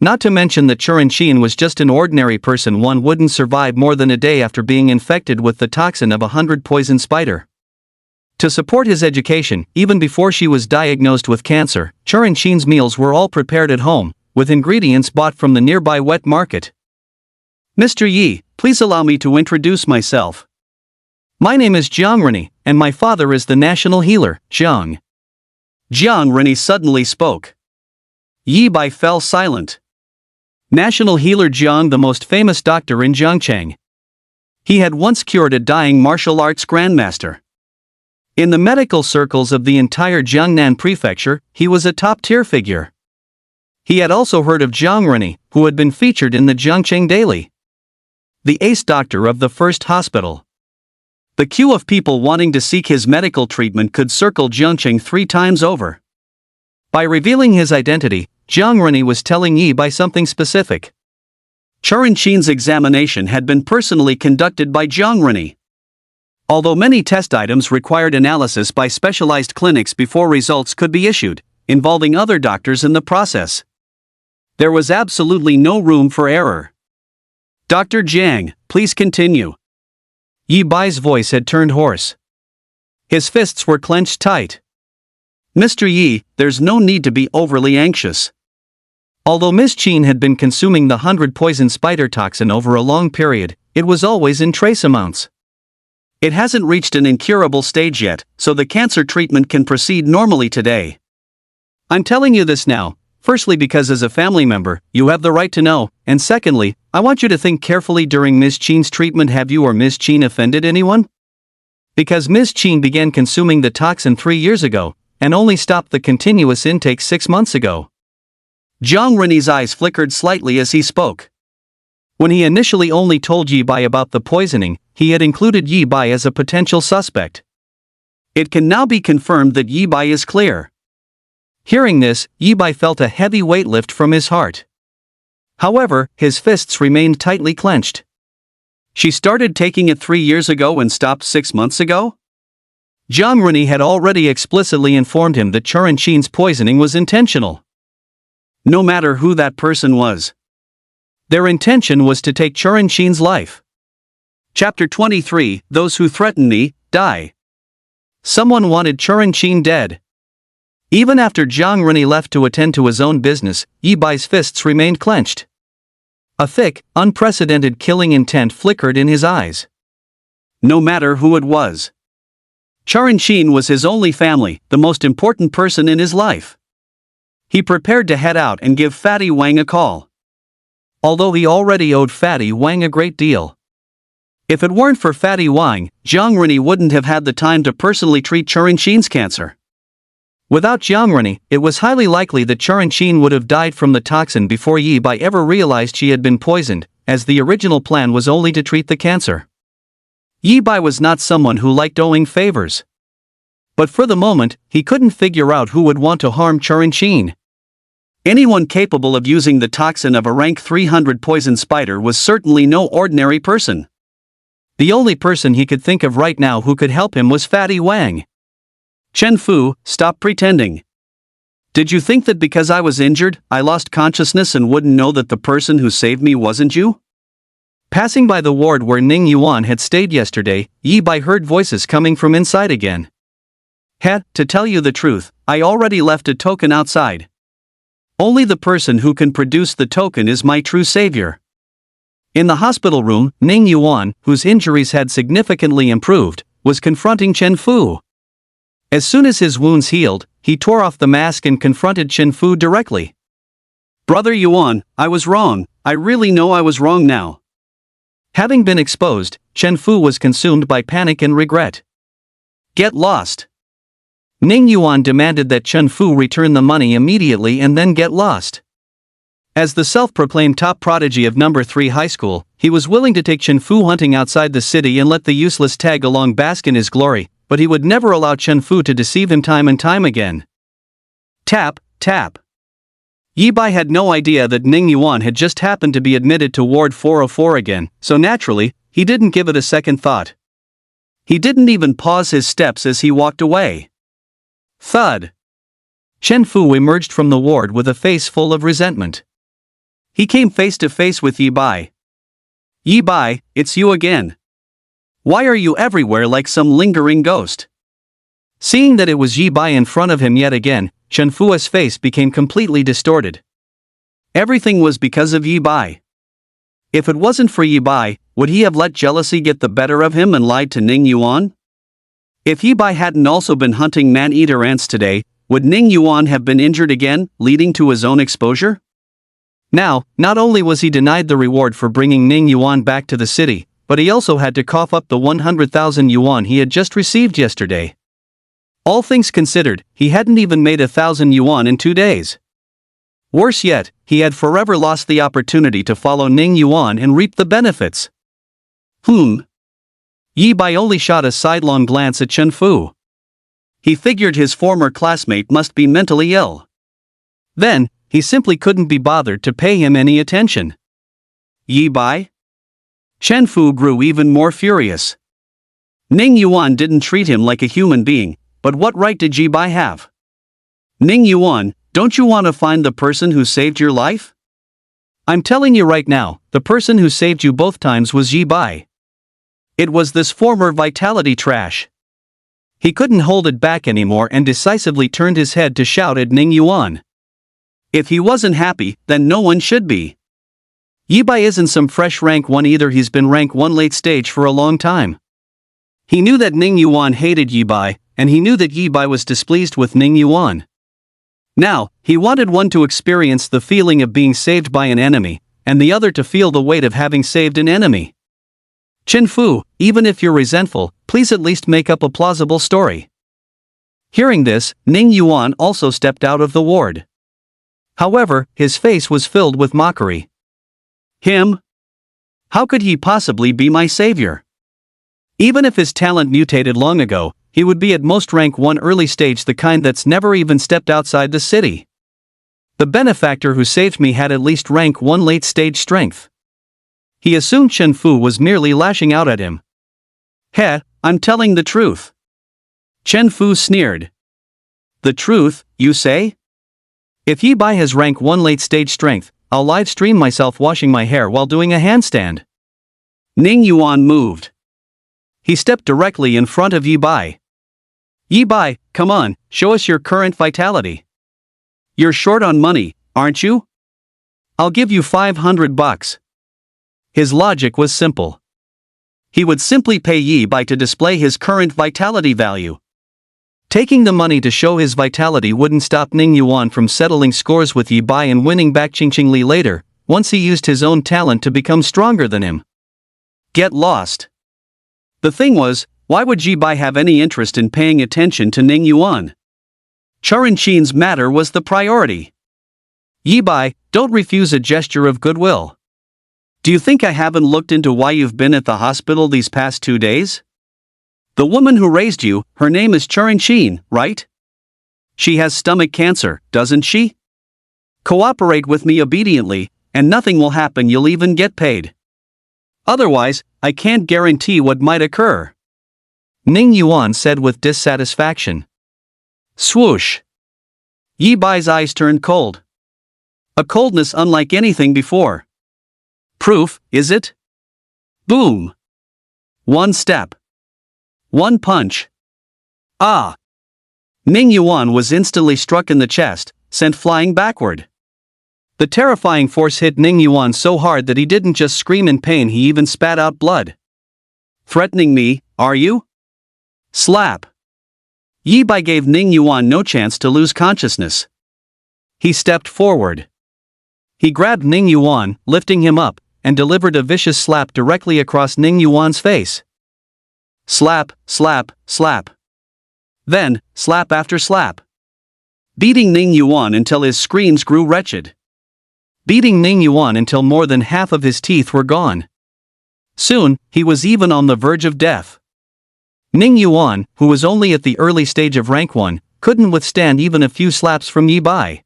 Not to mention that Qin was just an ordinary person. One wouldn't survive more than a day after being infected with the toxin of 100 poison spider. To support his education, even before she was diagnosed with cancer, Qin's meals were all prepared at home, with ingredients bought from the nearby wet market. Mr. Yi, please allow me to introduce myself. My name is Jiang Ren, and my father is the national healer, Jiang. Jiang Ren suddenly spoke. Yi Bai fell silent. National healer Jiang, the most famous doctor in Zhangcheng. He had once cured a dying martial arts grandmaster. In the medical circles of the entire Jiangnan prefecture, he was a top-tier figure. He had also heard of Jiang Ren, who had been featured in the Zhangcheng Daily. The ace doctor of the first hospital. The queue of people wanting to seek his medical treatment could circle Zhangcheng 3 times over. By revealing his identity, Jiang Ren was telling Yi Bai something specific. Qin's examination had been personally conducted by Jiang Ren. Although many test items required analysis by specialized clinics before results could be issued, involving other doctors in the process, there was absolutely no room for error. Dr. Jiang, please continue. Yi Bai's voice had turned hoarse. His fists were clenched tight. Mr. Yi, there's no need to be overly anxious. Although Ms. Qin had been consuming the 100 poison spider toxin over a long period, it was always in trace amounts. It hasn't reached an incurable stage yet, so the cancer treatment can proceed normally today. I'm telling you this now, firstly because as a family member, you have the right to know, and secondly, I want you to think carefully during Ms. Qin's treatment. Have you or Ms. Qin offended anyone? Because Ms. Qin began consuming the toxin 3 years ago, and only stopped the continuous intake 6 months ago. Jiang Ren's eyes flickered slightly as he spoke. When he initially only told Yi Bai about the poisoning, he had included Yi Bai as a potential suspect. It can now be confirmed that Yi Bai is clear. Hearing this, Yi Bai felt a heavy weight lift from his heart. However, his fists remained tightly clenched. She started taking it 3 years ago and stopped 6 months ago? Jiang Ren had already explicitly informed him that Qin's poisoning was intentional. No matter who that person was, their intention was to take Qin's life. Chapter 23, Those Who Threaten Me, Die. Someone wanted Qin dead. Even after Jiang Ren left to attend to his own business, Yi Bai's fists remained clenched. A thick, unprecedented killing intent flickered in his eyes. No matter who it was, Qin was his only family, the most important person in his life. He prepared to head out and give Fatty Wang a call. Although he already owed Fatty Wang a great deal. If it weren't for Fatty Wang, Jiang Ren wouldn't have had the time to personally treat Qin's cancer. Without Jiang Ren, it was highly likely that Qin would have died from the toxin before Yi Bai ever realized she had been poisoned, as the original plan was only to treat the cancer. Yi Bai was not someone who liked owing favors. But for the moment, he couldn't figure out who would want to harm Qin. Anyone capable of using the toxin of a rank 300 poison spider was certainly no ordinary person. The only person he could think of right now who could help him was Fatty Wang. Chen Fu, stop pretending. Did you think that because I was injured, I lost consciousness and wouldn't know that the person who saved me wasn't you? Passing by the ward where Ning Yuan had stayed yesterday, Yi Bai heard voices coming from inside again. To tell you the truth, I already left a token outside. Only the person who can produce the token is my true savior. In the hospital room, Ning Yuan, whose injuries had significantly improved, was confronting Chen Fu. As soon as his wounds healed, he tore off the mask and confronted Chen Fu directly. Brother Yuan, I was wrong, I really know I was wrong now. Having been exposed, Chen Fu was consumed by panic and regret. Get lost. Ning Yuan demanded that Chen Fu return the money immediately and then get lost. As the self-proclaimed top prodigy of No. 3 high school, he was willing to take Chen Fu hunting outside the city and let the useless tag along bask in his glory, but he would never allow Chen Fu to deceive him time and time again. Tap, tap. Yi Bai had no idea that Ning Yuan had just happened to be admitted to Ward 404 again, so naturally, he didn't give it a second thought. He didn't even pause his steps as he walked away. Thud. Chen Fu emerged from the ward with a face full of resentment. He came face to face with Yi Bai. Yi Bai, it's you again. Why are you everywhere like some lingering ghost? Seeing that it was Yi Bai in front of him yet again, Chen Fu's face became completely distorted. Everything was because of Yi Bai. If it wasn't for Yi Bai, would he have let jealousy get the better of him and lied to Ning Yuan? If Yi Bai hadn't also been hunting man-eater ants today, would Ning Yuan have been injured again, leading to his own exposure? Now, not only was he denied the reward for bringing Ning Yuan back to the city, but he also had to cough up the 100,000 yuan he had just received yesterday. All things considered, he hadn't even made 1,000 yuan in 2 days. Worse yet, he had forever lost the opportunity to follow Ning Yuan and reap the benefits. Yi Bai only shot a sidelong glance at Chen Fu. He figured his former classmate must be mentally ill. Then, he simply couldn't be bothered to pay him any attention. Yi Bai? Chen Fu grew even more furious. Ning Yuan didn't treat him like a human being, but what right did Yi Bai have? Ning Yuan, don't you want to find the person who saved your life? I'm telling you right now, the person who saved you both times was Yi Bai. It was this former vitality trash. He couldn't hold it back anymore and decisively turned his head to shout at Ning Yuan. If he wasn't happy, then no one should be. Yi Bai isn't some fresh rank 1 either, he's been rank 1 late stage for a long time. He knew that Ning Yuan hated Yi Bai, and he knew that Yi Bai was displeased with Ning Yuan. Now, he wanted one to experience the feeling of being saved by an enemy, and the other to feel the weight of having saved an enemy. Chen Fu, even if you're resentful, please at least make up a plausible story. Hearing this, Ning Yuan also stepped out of the ward. However, his face was filled with mockery. Him? How could he possibly be my savior? Even if his talent mutated long ago, he would be at most rank 1 early stage, the kind that's never even stepped outside the city. The benefactor who saved me had at least rank 1 late stage strength. He assumed Chen Fu was merely lashing out at him. Heh, I'm telling the truth. Chen Fu sneered. The truth, you say? If Yi Bai has rank 1 late stage strength, I'll live stream myself washing my hair while doing a handstand. Ning Yuan moved. He stepped directly in front of Yi Bai. Yi Bai, come on, show us your current vitality. You're short on money, aren't you? I'll give you 500 bucks. His logic was simple. He would simply pay Yi Bai to display his current vitality value. Taking the money to show his vitality wouldn't stop Ning Yuan from settling scores with Yi Bai and winning back Qingqing Li later, once he used his own talent to become stronger than him. Get lost. The thing was, why would Yi Bai have any interest in paying attention to Ning Yuan? Charinqin's matter was the priority. Yi Bai, don't refuse a gesture of goodwill. Do you think I haven't looked into why you've been at the hospital these past 2 days? The woman who raised you, her name is Charinqin, right? She has stomach cancer, doesn't she? Cooperate with me obediently, and nothing will happen, you'll even get paid. Otherwise, I can't guarantee what might occur. Ning Yuan said with dissatisfaction. Swoosh. Yi Bai's eyes turned cold. A coldness unlike anything before. Proof, is it? Boom. 1 step. 1 punch. Ah! Ning Yuan was instantly struck in the chest, sent flying backward. The terrifying force hit Ning Yuan so hard that he didn't just scream in pain, he even spat out blood. Threatening me, are you? Slap. Yi Bai gave Ning Yuan no chance to lose consciousness. He stepped forward. He grabbed Ning Yuan, lifting him up, and delivered a vicious slap directly across Ning Yuan's face. Slap, slap, slap. Then, slap after slap. Beating Ning Yuan until his screams grew wretched. Beating Ning Yuan until more than half of his teeth were gone. Soon, he was even on the verge of death. Ning Yuan, who was only at the early stage of rank 1, couldn't withstand even a few slaps from Yi Bai.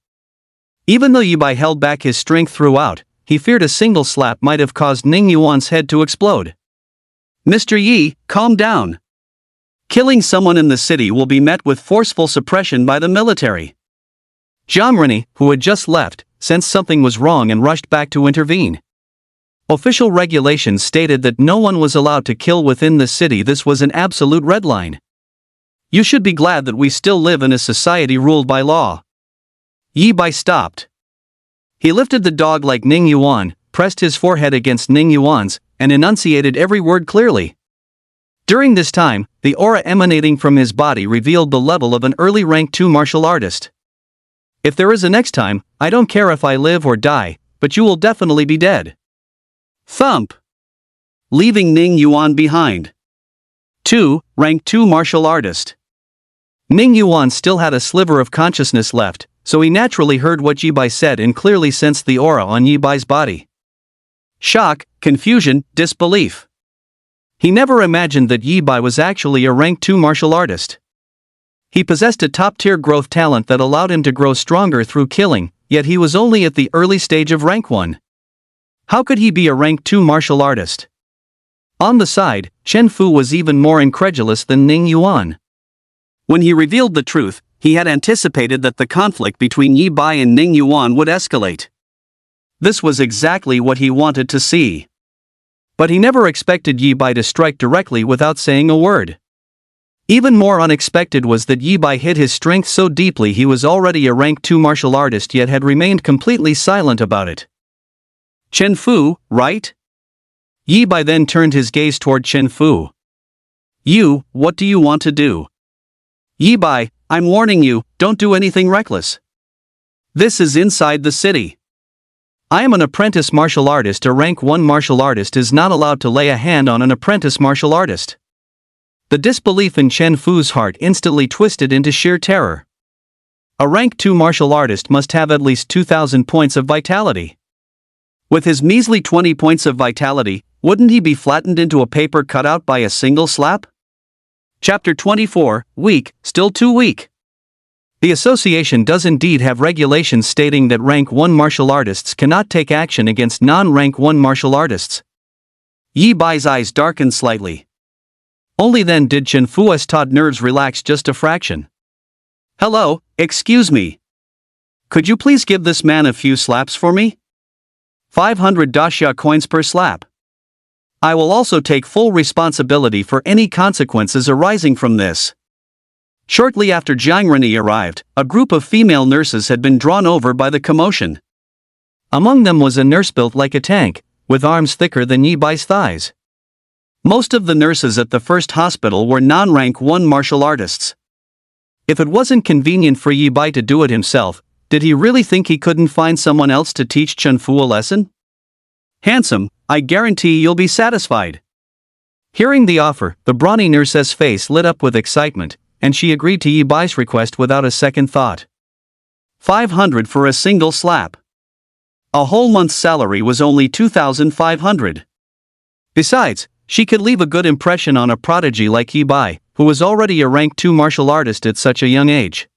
Even though Yi Bai held back his strength throughout, he feared a single slap might have caused Ning Yuan's head to explode. Mr. Yi, calm down. Killing someone in the city will be met with forceful suppression by the military. Jiang Rennie, who had just left, sensed something was wrong and rushed back to intervene. Official regulations stated that no one was allowed to kill within the city. This was an absolute red line. You should be glad that we still live in a society ruled by law. Yi Bai stopped. He lifted the dog like Ning Yuan, pressed his forehead against Ning Yuan's, and enunciated every word clearly. During this time, the aura emanating from his body revealed the level of an early rank 2 martial artist. If there is a next time, I don't care if I live or die, but you will definitely be dead. Thump. Leaving Ning Yuan behind. 2. Rank 2 martial artist. Ning Yuan still had a sliver of consciousness left, so he naturally heard what Yi Bai said and clearly sensed the aura on Yi Bai's body. Shock, confusion, disbelief. He never imagined that Yi Bai was actually a rank 2 martial artist. He possessed a top-tier growth talent that allowed him to grow stronger through killing, yet he was only at the early stage of rank 1. How could he be a rank 2 martial artist? On the side, Chen Fu was even more incredulous than Ning Yuan. When he revealed the truth, he had anticipated that the conflict between Yi Bai and Ning Yuan would escalate. This was exactly what he wanted to see. But he never expected Yi Bai to strike directly without saying a word. Even more unexpected was that Yi Bai hid his strength so deeply he was already a rank 2 martial artist yet had remained completely silent about it. Chen Fu, right? Yi Bai then turned his gaze toward Chen Fu. You, what do you want to do? Yi Bai, I'm warning you, don't do anything reckless. This is inside the city. I am an apprentice martial artist. A rank 1 martial artist is not allowed to lay a hand on an apprentice martial artist. The disbelief in Chen Fu's heart instantly twisted into sheer terror. A rank 2 martial artist must have at least 2,000 points of vitality. With his measly 20 points of vitality, wouldn't he be flattened into a paper cutout by a single slap? Chapter 24, Weak, still too weak. The association does indeed have regulations stating that rank 1 martial artists cannot take action against non-rank 1 martial artists. Yi Bai's eyes darkened slightly. Only then did Chen Fu's taut nerves relax just a fraction. Hello, excuse me. Could you please give this man a few slaps for me? 500 daxia coins per slap. I will also take full responsibility for any consequences arising from this. Shortly after Jiang Rennie arrived, a group of female nurses had been drawn over by the commotion. Among them was a nurse built like a tank, with arms thicker than Yi Bai's thighs. Most of the nurses at the first hospital were non-rank 1 martial artists. If it wasn't convenient for Yi Bai to do it himself, did he really think he couldn't find someone else to teach Chen Fu a lesson? Handsome, I guarantee you'll be satisfied. Hearing the offer, the brawny nurse's face lit up with excitement, and she agreed to Yi Bai's request without a second thought. 500 for a single slap. A whole month's salary was only 2,500. Besides, she could leave a good impression on a prodigy like Yi Bai, who was already a rank 2 martial artist at such a young age.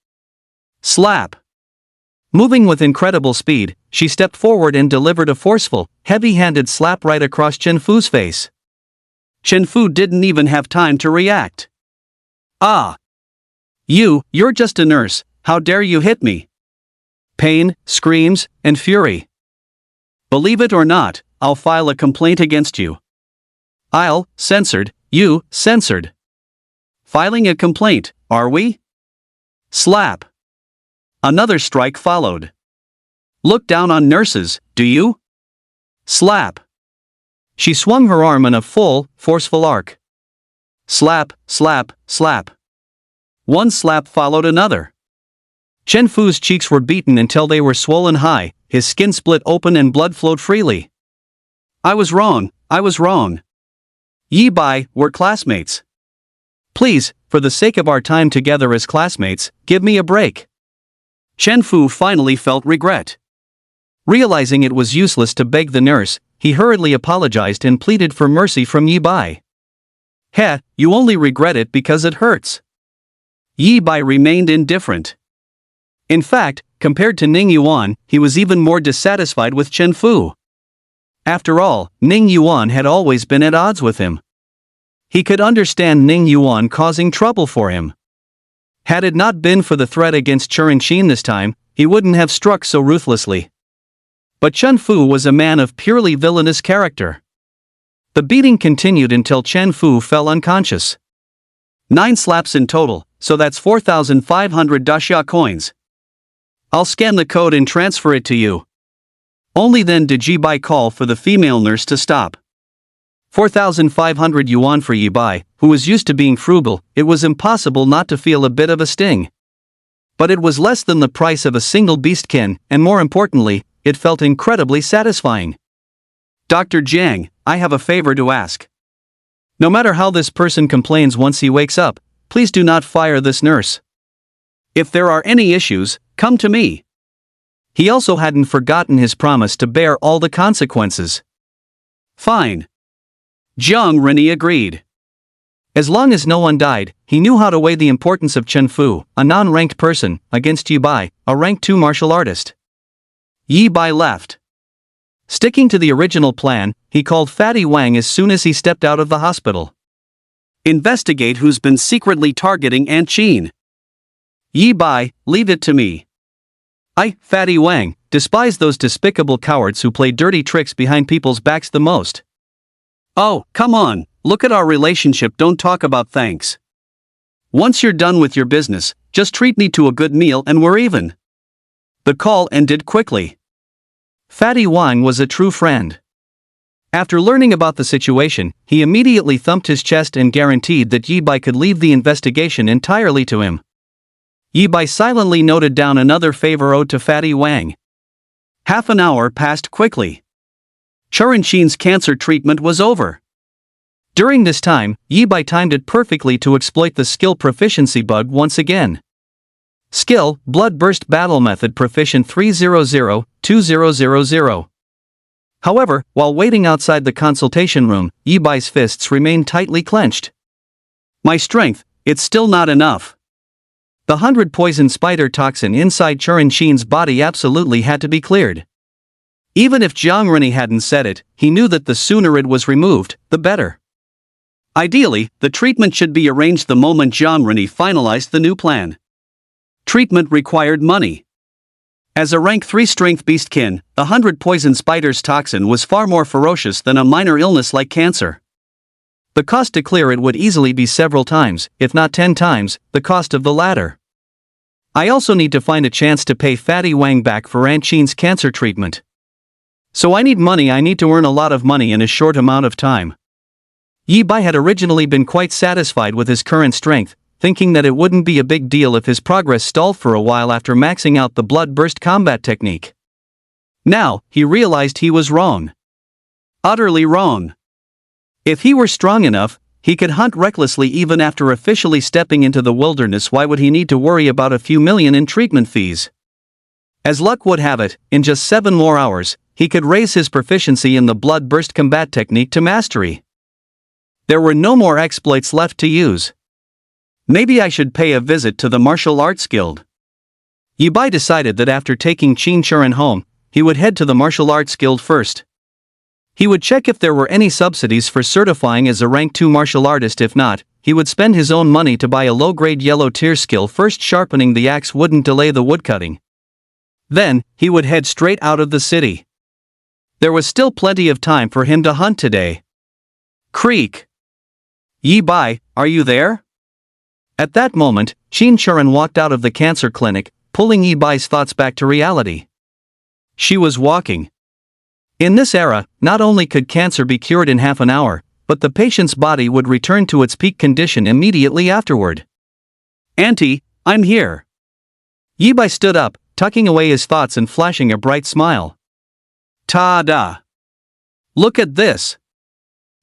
Slap. Moving with incredible speed, she stepped forward and delivered a forceful, heavy-handed slap right across Chen Fu's face. Chen Fu didn't even have time to react. Ah! You're just a nurse, how dare you hit me? Pain, screams, and fury. Believe it or not, I'll file a complaint against you. Censored. Filing a complaint, are we? Slap. Another strike followed. Look down on nurses, do you? Slap. She swung her arm in a full, forceful arc. Slap, slap, slap. One slap followed another. Chen Fu's cheeks were beaten until they were swollen high, his skin split open and blood flowed freely. I was wrong, I was wrong. Yi Bai, we're classmates. Please, for the sake of our time together as classmates, give me a break. Chen Fu finally felt regret. Realizing it was useless to beg the nurse, he hurriedly apologized and pleaded for mercy from Yi Bai. Heh, you only regret it because it hurts. Yi Bai remained indifferent. In fact, compared to Ning Yuan, he was even more dissatisfied with Chen Fu. After all, Ning Yuan had always been at odds with him. He could understand Ning Yuan causing trouble for him. Had it not been for the threat against Churanqin this time, he wouldn't have struck so ruthlessly. But Chen Fu was a man of purely villainous character. The beating continued until Chen Fu fell unconscious. 9 slaps in total, so that's 4,500 daxia coins. I'll scan the code and transfer it to you. Only then did Yi Bai call for the female nurse to stop. 4,500 yuan for Yi Bai, who was used to being frugal. It was impossible not to feel a bit of a sting. But it was less than the price of a single beastkin, and more importantly, it felt incredibly satisfying. Dr. Jiang, I have a favor to ask. No matter how this person complains once he wakes up, please do not fire this nurse. If there are any issues, come to me. He also hadn't forgotten his promise to bear all the consequences. Fine. Jiang Rini agreed. As long as no one died, he knew how to weigh the importance of Chen Fu, a non-ranked person, against Yi Bai, a rank 2 martial artist. Yi Bai left. Sticking to the original plan, he called Fatty Wang as soon as he stepped out of the hospital. Investigate who's been secretly targeting Aunt Qin. Yi Bai, leave it to me. I, Fatty Wang, despise those despicable cowards who play dirty tricks behind people's backs the most. Oh, come on, look at our relationship, don't talk about thanks. Once you're done with your business, just treat me to a good meal and we're even. The call ended quickly. Fatty Wang was a true friend. After learning about the situation, he immediately thumped his chest and guaranteed that Yi Bai could leave the investigation entirely to him. Yi Bai silently noted down another favor owed to Fatty Wang. Half an hour passed quickly. Churanqin's cancer treatment was over. During this time, Yi Bai timed it perfectly to exploit the skill proficiency bug once again. Skill, Blood Burst Battle Method Proficient 300-2000. However, while waiting outside the consultation room, Yi Bai's fists remained tightly clenched. My strength, it's still not enough. The 100 poison spider toxin inside Churanqin's body absolutely had to be cleared. Even if Jiang Rini hadn't said it, he knew that the sooner it was removed, the better. Ideally, the treatment should be arranged the moment Jiang Rini finalized the new plan. Treatment required money. As a rank 3 strength beastkin, the 100 poison spiders toxin was far more ferocious than a minor illness like cancer. The cost to clear it would easily be several times, if not 10 times, the cost of the latter. I also need to find a chance to pay Fatty Wang back for Aunt Qin's cancer treatment. So I need money. I need to earn a lot of money in a short amount of time. Yi Bai had originally been quite satisfied with his current strength, thinking that it wouldn't be a big deal if his progress stalled for a while after maxing out the blood burst combat technique. Now, he realized he was wrong. Utterly wrong. If he were strong enough, he could hunt recklessly even after officially stepping into the wilderness. Why would he need to worry about a few million in treatment fees? As luck would have it, in just 7 more hours, he could raise his proficiency in the blood burst combat technique to mastery. There were no more exploits left to use. Maybe I should pay a visit to the martial arts guild. Yi Bai decided that after taking Qin Churan home, he would head to the martial arts guild first. He would check if there were any subsidies for certifying as a rank 2 martial artist. If not, he would spend his own money to buy a low-grade yellow tier skill. First, sharpening the axe wouldn't delay the woodcutting. Then, he would head straight out of the city. There was still plenty of time for him to hunt today. Creak. Yi Bai, are you there? At that moment, Qin Churan walked out of the cancer clinic, pulling Yi Bai's thoughts back to reality. She was walking. In this era, not only could cancer be cured in half an hour, but the patient's body would return to its peak condition immediately afterward. Auntie, I'm here. Yibai stood up, tucking away his thoughts and flashing a bright smile. Ta-da! Look at this!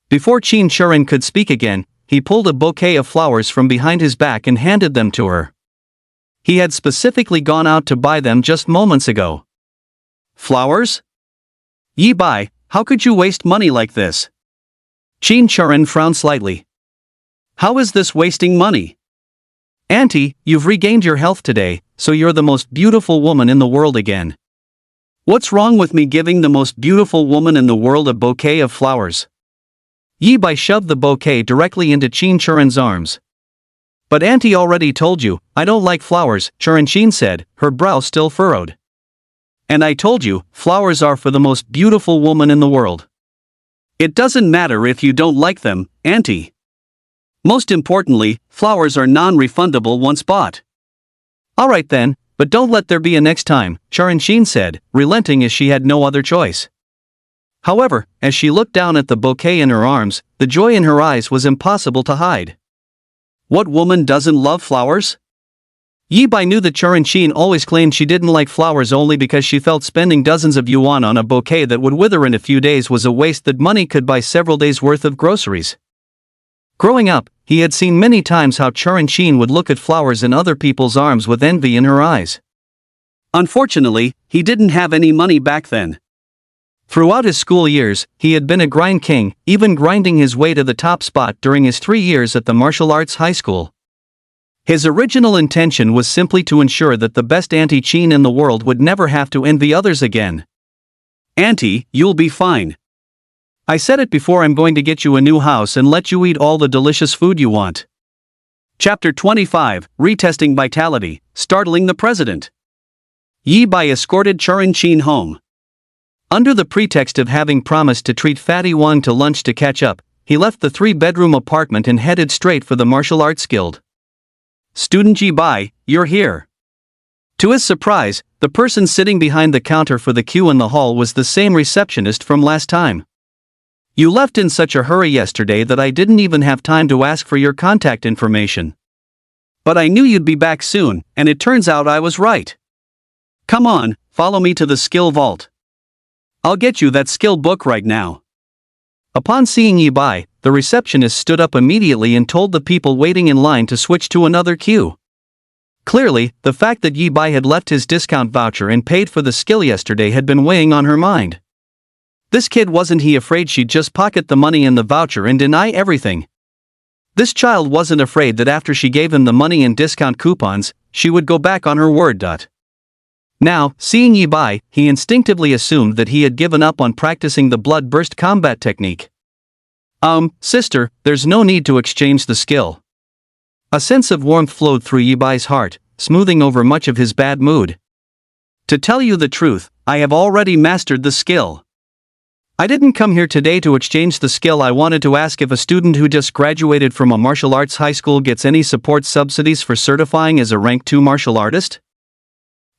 Before Qin Churin could speak again, he pulled a bouquet of flowers from behind his back and handed them to her. He had specifically gone out to buy them just moments ago. Flowers? Yibai, how could you waste money like this? Qin Churin frowned slightly. How is this wasting money? Auntie, you've regained your health today, so you're the most beautiful woman in the world again. What's wrong with me giving the most beautiful woman in the world a bouquet of flowers? Yibai shoved the bouquet directly into Qin Churin's arms. But Auntie already told you, I don't like flowers, Qin said, her brow still furrowed. And I told you, flowers are for the most beautiful woman in the world. It doesn't matter if you don't like them, Auntie. Most importantly, flowers are non-refundable once bought. Alright then, but don't let there be a next time, Qin said, relenting as she had no other choice. However, as she looked down at the bouquet in her arms, the joy in her eyes was impossible to hide. What woman doesn't love flowers? Yibai knew that Qin always claimed she didn't like flowers only because she felt spending dozens of yuan on a bouquet that would wither in a few days was a waste that money could buy several days' worth of groceries. Growing up, he had seen many times how Qin would look at flowers in other people's arms with envy in her eyes. Unfortunately, he didn't have any money back then. Throughout his school years, he had been a grind king, even grinding his way to the top spot during his 3 years at the martial arts high school. His original intention was simply to ensure that the best Auntie Qin in the world would never have to envy others again. Auntie, you'll be fine. I said it before, I'm going to get you a new house and let you eat all the delicious food you want. Chapter 25, Retesting Vitality, Startling the President. Yibai escorted Qin home. Under the pretext of having promised to treat Fatty Wang to lunch to catch up, he left the 3-bedroom apartment and headed straight for the martial arts guild. Student Yibai, you're here. To his surprise, the person sitting behind the counter for the queue in the hall was the same receptionist from last time. You left in such a hurry yesterday that I didn't even have time to ask for your contact information. But I knew you'd be back soon, and it turns out I was right. Come on, follow me to the skill vault. I'll get you that skill book right now. Upon seeing Yibai, the receptionist stood up immediately and told the people waiting in line to switch to another queue. Clearly, the fact that Yibai had left his discount voucher and paid for the skill yesterday had been weighing on her mind. This kid, wasn't he afraid she'd just pocket the money and the voucher and deny everything? This child wasn't afraid that after she gave him the money and discount coupons, she would go back on her word. Now, seeing Yibai, he instinctively assumed that he had given up on practicing the blood burst combat technique. Sister, there's no need to exchange the skill. A sense of warmth flowed through Yibai's heart, smoothing over much of his bad mood. To tell you the truth, I have already mastered the skill. I didn't come here today to exchange the skill. I wanted to ask if a student who just graduated from a martial arts high school gets any support subsidies for certifying as a rank 2 martial artist?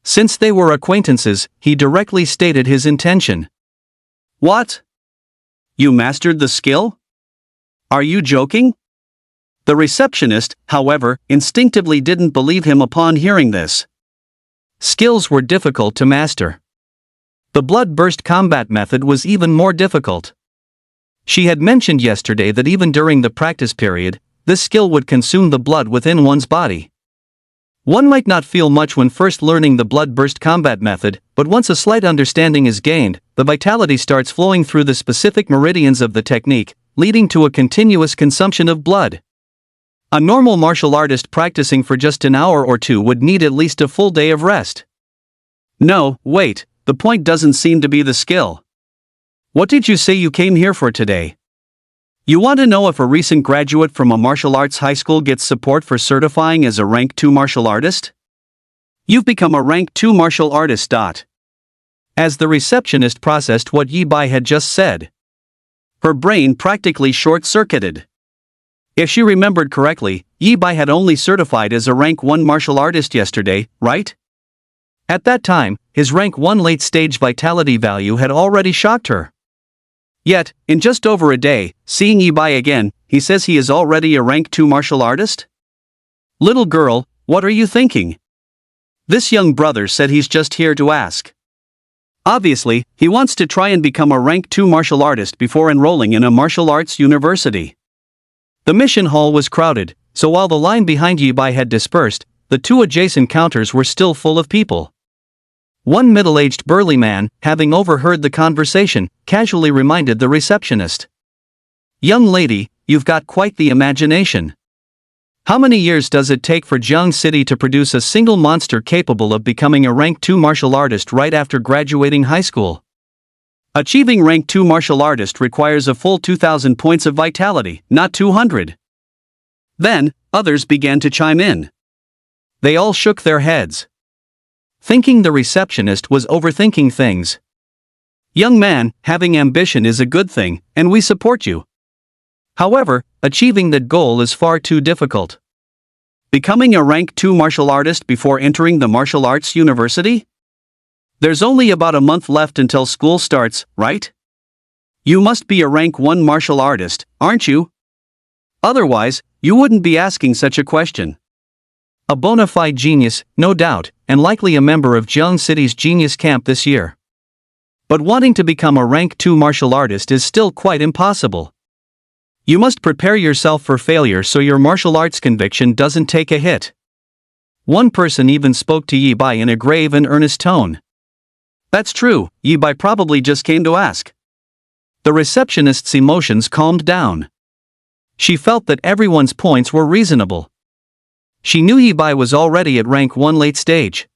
Since they were acquaintances, he directly stated his intention. What? You mastered the skill? Are you joking? The receptionist, however, instinctively didn't believe him upon hearing this. Skills were difficult to master. The blood burst combat method was even more difficult. She had mentioned yesterday that even during the practice period, this skill would consume the blood within one's body. One might not feel much when first learning the blood burst combat method, but once a slight understanding is gained, the vitality starts flowing through the specific meridians of the technique, leading to a continuous consumption of blood. A normal martial artist practicing for just an hour or two would need at least a full day of rest. No, wait, the point doesn't seem to be the skill. What did you say you came here for today? You want to know if a recent graduate from a martial arts high school gets support for certifying as a rank 2 martial artist? You've become a rank 2 martial artist. As the receptionist processed what Yibai had just said, her brain practically short-circuited. If she remembered correctly, Yibai had only certified as a rank 1 martial artist yesterday, right? At that time, his rank 1 late stage vitality value had already shocked her. Yet, in just over a day, seeing Yibai again, he says he is already a rank 2 martial artist? Little girl, what are you thinking? This young brother said he's just here to ask. Obviously, he wants to try and become a rank 2 martial artist before enrolling in a martial arts university. The mission hall was crowded, so while the line behind Yibai had dispersed, the 2 adjacent counters were still full of people. One middle-aged burly man, having overheard the conversation, casually reminded the receptionist. "Young lady, you've got quite the imagination. How many years does it take for Jiang City to produce a single monster capable of becoming a rank 2 martial artist right after graduating high school? Achieving rank 2 martial artist requires a full 2,000 points of vitality, not 200. Then, others began to chime in. They all shook their heads, thinking the receptionist was overthinking things. "Young man, having ambition is a good thing, and we support you. However, achieving that goal is far too difficult. Becoming a rank 2 martial artist before entering the martial arts university? There's only about a month left until school starts, right? You must be a rank 1 martial artist, aren't you? Otherwise, you wouldn't be asking such a question." A bona fide genius, no doubt, and likely a member of Jiang City's genius camp this year. But wanting to become a rank 2 martial artist is still quite impossible. You must prepare yourself for failure so your martial arts conviction doesn't take a hit. One person even spoke to Yibai in a grave and earnest tone. That's true, Yibai probably just came to ask. The receptionist's emotions calmed down. She felt that everyone's points were reasonable. She knew Yibai was already at rank 1 late stage.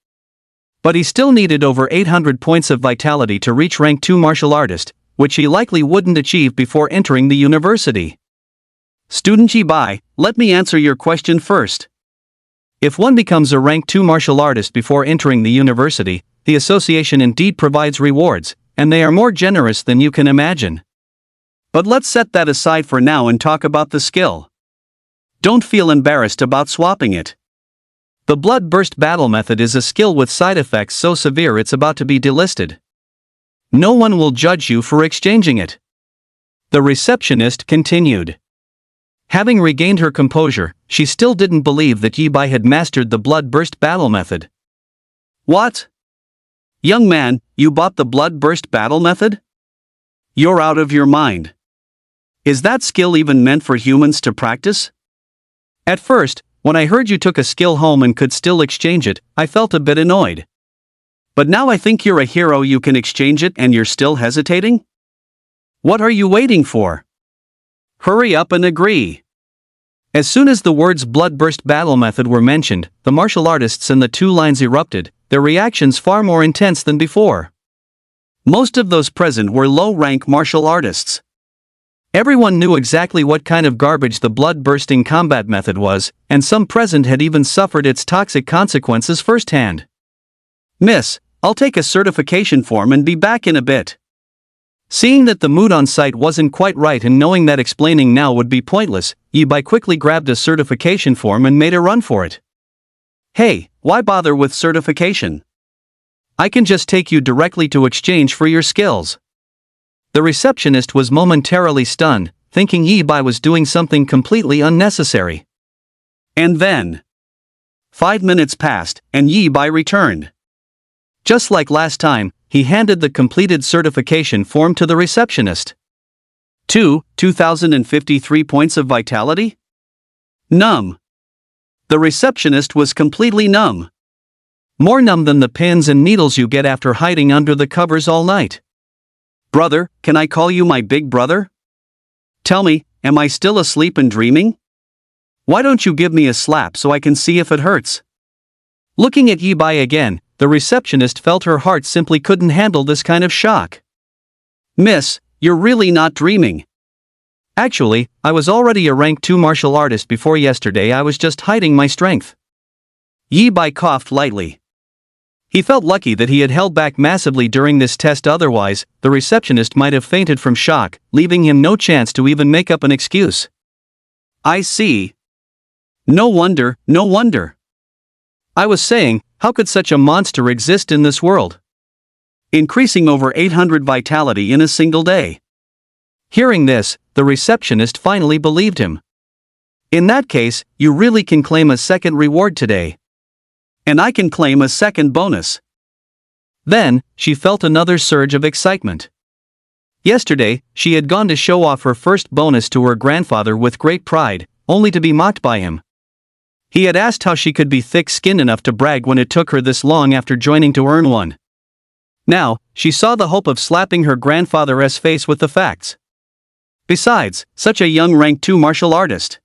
But he still needed over 800 points of vitality to reach rank 2 martial artist, which he likely wouldn't achieve before entering the university. Student Yibai, let me answer your question first. If one becomes a rank 2 martial artist before entering the university, the association indeed provides rewards, and they are more generous than you can imagine. But let's set that aside for now and talk about the skill. Don't feel embarrassed about swapping it. The blood burst battle method is a skill with side effects so severe it's about to be delisted. No one will judge you for exchanging it. The receptionist continued. Having regained her composure, she still didn't believe that Yibai had mastered the blood burst battle method. What? Young man, you bought the blood burst battle method? You're out of your mind. Is that skill even meant for humans to practice? At first, when I heard you took a skill home and could still exchange it, I felt a bit annoyed. But now I think you're a hero, you can exchange it and you're still hesitating? What are you waiting for? Hurry up and agree. As soon as the words bloodburst battle method were mentioned, the martial artists in the 2 lines erupted, their reactions far more intense than before. Most of those present were low-rank martial artists. Everyone knew exactly what kind of garbage the blood-bursting combat method was, and some present had even suffered its toxic consequences firsthand. Miss, I'll take a certification form and be back in a bit. Seeing that the mood on site wasn't quite right and knowing that explaining now would be pointless, Yibai quickly grabbed a certification form and made a run for it. Hey, why bother with certification? I can just take you directly to exchange for your skills. The receptionist was momentarily stunned, thinking Yibai was doing something completely unnecessary. And then 5 minutes passed, and Yibai returned. Just like last time, he handed the completed certification form to the receptionist. 2,053 points of vitality? Numb. The receptionist was completely numb. More numb than the pins and needles you get after hiding under the covers all night. Brother, can I call you my big brother? Tell me, am I still asleep and dreaming? Why don't you give me a slap so I can see if it hurts? Looking at Yibai again, the receptionist felt her heart simply couldn't handle this kind of shock. Miss, you're really not dreaming. Actually, I was already a rank 2 martial artist before yesterday, I was just hiding my strength. Yibai coughed lightly. He felt lucky that he had held back massively during this test, otherwise, the receptionist might have fainted from shock, leaving him no chance to even make up an excuse. I see. No wonder, no wonder. I was saying, how could such a monster exist in this world? increasing over 800 vitality in a single day. Hearing this, the receptionist finally believed him. In that case, you really can claim a second reward today. And I can claim a second bonus. Then, she felt another surge of excitement. Yesterday, she had gone to show off her first bonus to her grandfather with great pride, only to be mocked by him. He had asked how she could be thick-skinned enough to brag when it took her this long after joining to earn one. Now, she saw the hope of slapping her grandfather's face with the facts. Besides, such a young rank 2 martial artist.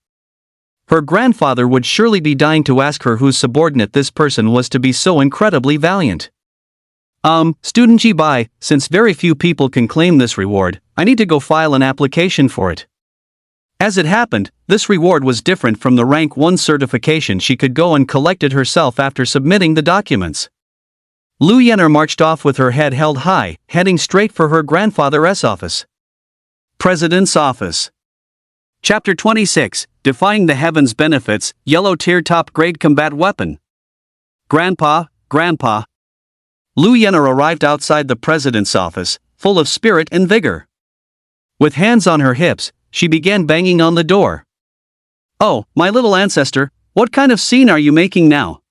Her grandfather would surely be dying to ask her whose subordinate this person was to be so incredibly valiant. Student Jibai, since very few people can claim this reward, I need to go file an application for it. As it happened, this reward was different from the rank 1 certification she could go and collect it herself after submitting the documents. Lu Yenner marched off with her head held high, heading straight for her grandfather's office. President's Office. Chapter 26, Defying the Heavens Benefits, Yellow Tier Top Grade Combat Weapon. Grandpa. Lu Yenner arrived outside the president's office, full of spirit and vigor. With hands on her hips, she began banging on the door. Oh, my little ancestor, what kind of scene are you making now?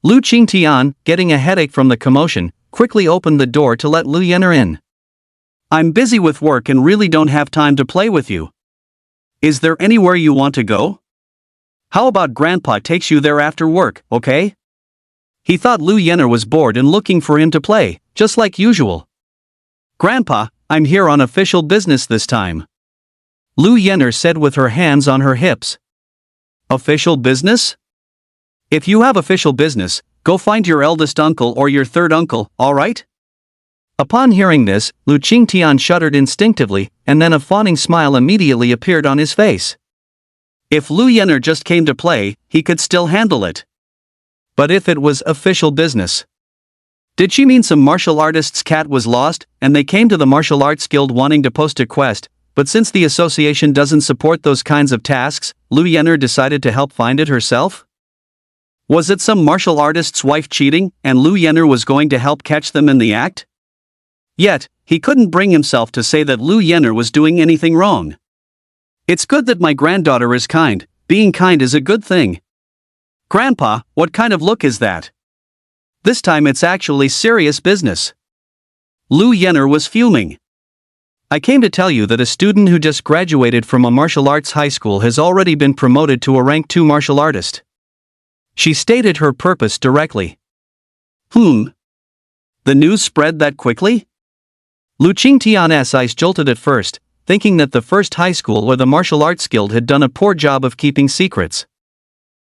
Lu Qingtian, getting a headache from the commotion, quickly opened the door to let Lu Yenner in. I'm busy with work and really don't have time to play with you. Is there anywhere you want to go? How about Grandpa takes you there after work, okay? He thought Lu Yenner was bored and looking for him to play, just like usual. Grandpa, I'm here on official business this time. Lu Yenner said with her hands on her hips. Official business? If you have official business, go find your eldest uncle or your third uncle, alright? Upon hearing this, Lu Qingtian shuddered instinctively, and then a fawning smile immediately appeared on his face. If Lu Yenner just came to play, he could still handle it. But if it was official business? Did she mean some martial artist's cat was lost, and they came to the martial arts guild wanting to post a quest, but since the association doesn't support those kinds of tasks, Lu Yenner decided to help find it herself? Was it some martial artist's wife cheating, and Lu Yenner was going to help catch them in the act? Yet, he couldn't bring himself to say that Lu Yenner was doing anything wrong. It's good that my granddaughter is kind. Being kind is a good thing. Grandpa, what kind of look is that? This time it's actually serious business. Lu Yenner was fuming. I came to tell you that a student who just graduated from a martial arts high school has already been promoted to a rank 2 martial artist. She stated her purpose directly. The news spread that quickly? Lu Qingtian's eyes jolted at first, thinking that the first high school or the martial arts guild had done a poor job of keeping secrets.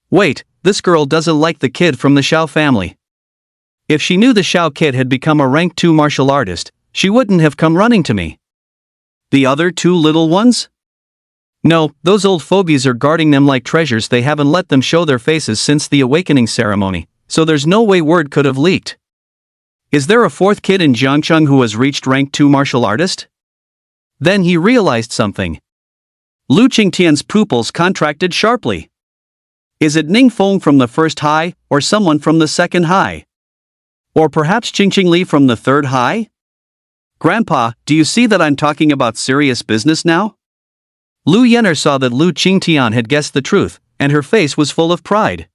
Wait, this girl doesn't like the kid from the Xiao family. If she knew the Xiao kid had become a rank 2 martial artist, she wouldn't have come running to me. The other 2 little ones? No, those old fogies are guarding them like treasures. They haven't let them show their faces since the awakening ceremony, so there's no way word could have leaked. Is there a 4th kid in Jiangcheng who has reached rank 2 martial artist? Then he realized something. Lu Qingtian's pupils contracted sharply. Is it Ning Feng from the 1st high, or someone from the 2nd high? Or perhaps Qingqing Li from the 3rd high? Grandpa, do you see that I'm talking about serious business now? Lu Yenner saw that Lu Qingtian had guessed the truth, and her face was full of pride.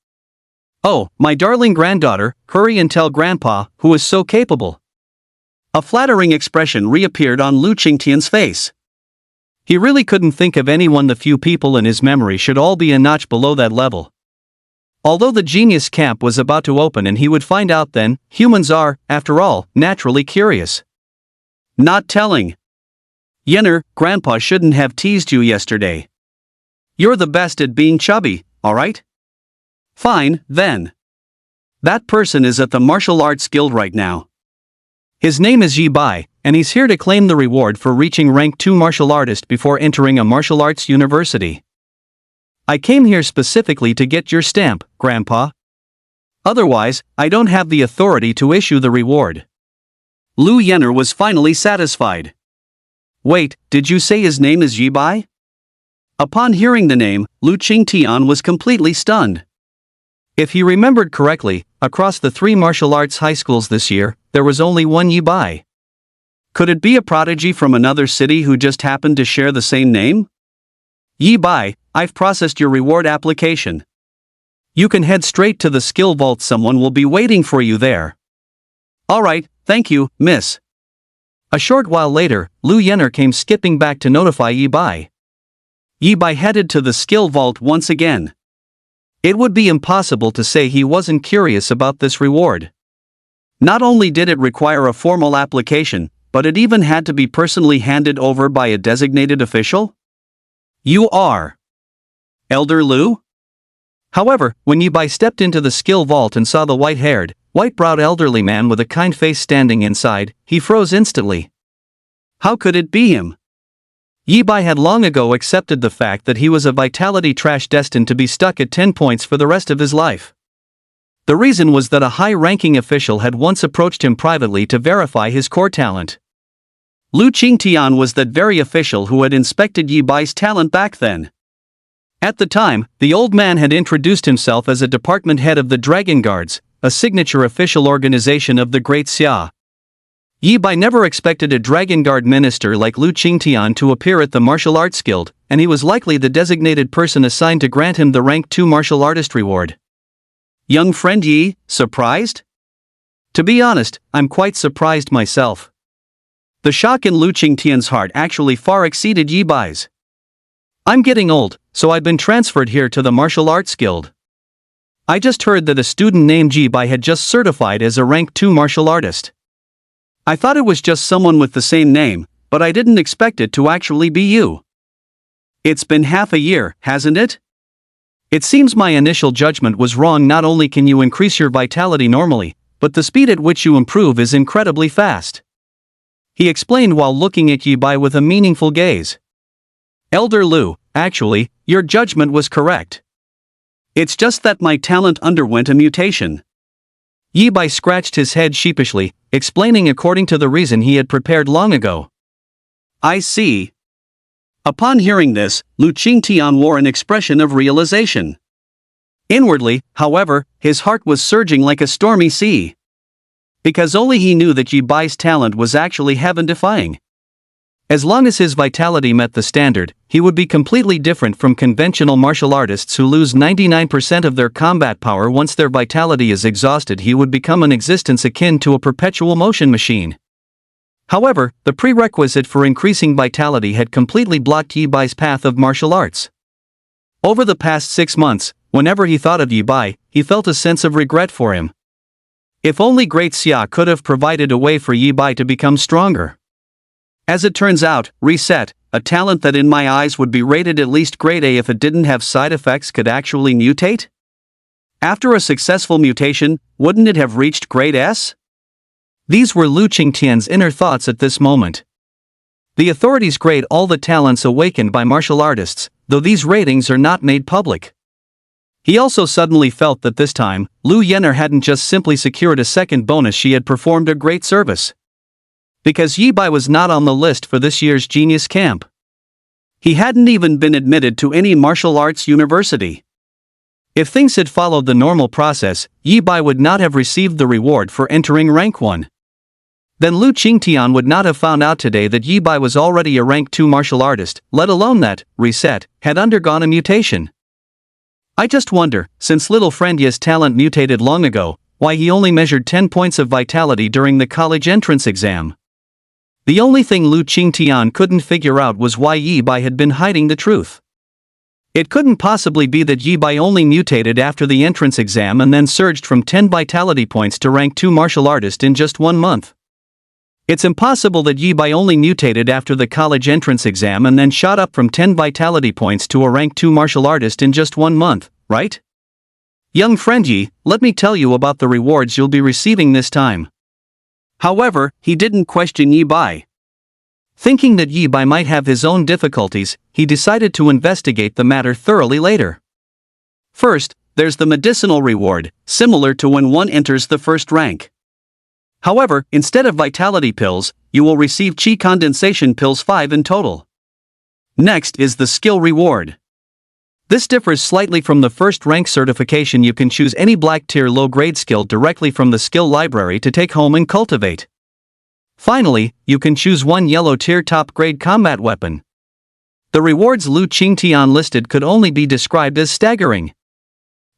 Oh, my darling granddaughter, hurry and tell Grandpa, who is so capable. A flattering expression reappeared on Lu Qingtian's face. He really couldn't think of anyone. The few people in his memory should all be a notch below that level. Although the genius camp was about to open and he would find out then, humans are, after all, naturally curious. Not telling. Yenner, Grandpa shouldn't have teased you yesterday. You're the best at being chubby, alright? Fine, then. That person is at the martial arts guild right now. His name is Yi Bai, and he's here to claim the reward for reaching rank 2 martial artist before entering a martial arts university. I came here specifically to get your stamp, Grandpa. Otherwise, I don't have the authority to issue the reward. Lu Yenner was finally satisfied. Wait, did you say his name is Yi Bai? Upon hearing the name, Lu Qingtian was completely stunned. If he remembered correctly, across the 3 martial arts high schools this year, there was only one Yi Bai. Could it be a prodigy from another city who just happened to share the same name? Yi Bai, I've processed your reward application. You can head straight to the skill vault, someone will be waiting for you there. Alright, thank you, miss. A short while later, Lu Yenner came skipping back to notify Yi Bai. Yi Bai headed to the skill vault once again. It would be impossible to say he wasn't curious about this reward. Not only did it require a formal application, but it even had to be personally handed over by a designated official? You are Elder Lu? However, when Yi Bai stepped into the skill vault and saw the white-haired, white-browed elderly man with a kind face standing inside, he froze instantly. How could it be him? Yi Bai had long ago accepted the fact that he was a vitality trash destined to be stuck at 10 points for the rest of his life. The reason was that a high-ranking official had once approached him privately to verify his core talent. Lu Qingtian was that very official who had inspected Yi Bai's talent back then. At the time, the old man had introduced himself as a department head of the Dragon Guards, a signature official organization of the Great Xia. Yi Bai never expected a Dragon Guard minister like Lu Qingtian to appear at the martial arts guild, and he was likely the designated person assigned to grant him the rank 2 martial artist reward. Young friend Yi, surprised? To be honest, I'm quite surprised myself. The shock in Lu Qingtian's heart actually far exceeded Yi Bai's. I'm getting old, so I've been transferred here to the martial arts guild. I just heard that a student named Yi Bai had just certified as a rank 2 martial artist. I thought it was just someone with the same name, but I didn't expect it to actually be you. It's been half a year, hasn't it? It seems my initial judgment was wrong. Not only can you increase your vitality normally, but the speed at which you improve is incredibly fast. He explained while looking at Yi Bai with a meaningful gaze. Elder Lu, actually, your judgment was correct. It's just that my talent underwent a mutation. Yi Bai scratched his head sheepishly, explaining according to the reason he had prepared long ago. I see. Upon hearing this, Lu Qingtian wore an expression of realization. Inwardly, however, his heart was surging like a stormy sea. Because only he knew that Yi Bai's talent was actually heaven-defying. As long as his vitality met the standard, he would be completely different from conventional martial artists who lose 99% of their combat power once their vitality is exhausted. He would become an existence akin to a perpetual motion machine. However, the prerequisite for increasing vitality had completely blocked Yi Bai's path of martial arts. Over the past 6 months, whenever he thought of Yi Bai, he felt a sense of regret for him. If only Great Xia could have provided a way for Yi Bai to become stronger. As it turns out, Reset, a talent that in my eyes would be rated at least grade A if it didn't have side effects, could actually mutate? After a successful mutation, wouldn't it have reached grade S? These were Lu Qingtian's inner thoughts at this moment. The authorities grade all the talents awakened by martial artists, though these ratings are not made public. He also suddenly felt that this time, Lu Yenner hadn't just simply secured a second bonus, she had performed a great service. Because Yi Bai was not on the list for this year's Genius Camp. He hadn't even been admitted to any martial arts university. If things had followed the normal process, Yi Bai would not have received the reward for entering rank 1. Then Lu Qingtian would not have found out today that Yi Bai was already a rank 2 martial artist, let alone that, Reset, had undergone a mutation. I just wonder, since little friend Yi's talent mutated long ago, why he only measured 10 points of vitality during the college entrance exam. The only thing Lu Qingtian couldn't figure out was why Yi Bai had been hiding the truth. It couldn't possibly be that Yi Bai only mutated after the entrance exam and then surged from 10 vitality points to rank 2 martial artist in just 1 month. It's impossible that Yi Bai only mutated after the college entrance exam and then shot up from 10 vitality points to a rank 2 martial artist in just 1 month, right? Young friend Yi, let me tell you about the rewards you'll be receiving this time. However, he didn't question Yi Bai. Thinking that Yi Bai might have his own difficulties, he decided to investigate the matter thoroughly later. First, there's the medicinal reward, similar to when one enters the first rank. However, instead of vitality pills, you will receive chi condensation pills, 5 in total. Next is the skill reward. This differs slightly from the first rank certification. You can choose any black tier low grade skill directly from the skill library to take home and cultivate. Finally, you can choose one yellow tier top grade combat weapon. The rewards Lu Qingtian listed could only be described as staggering.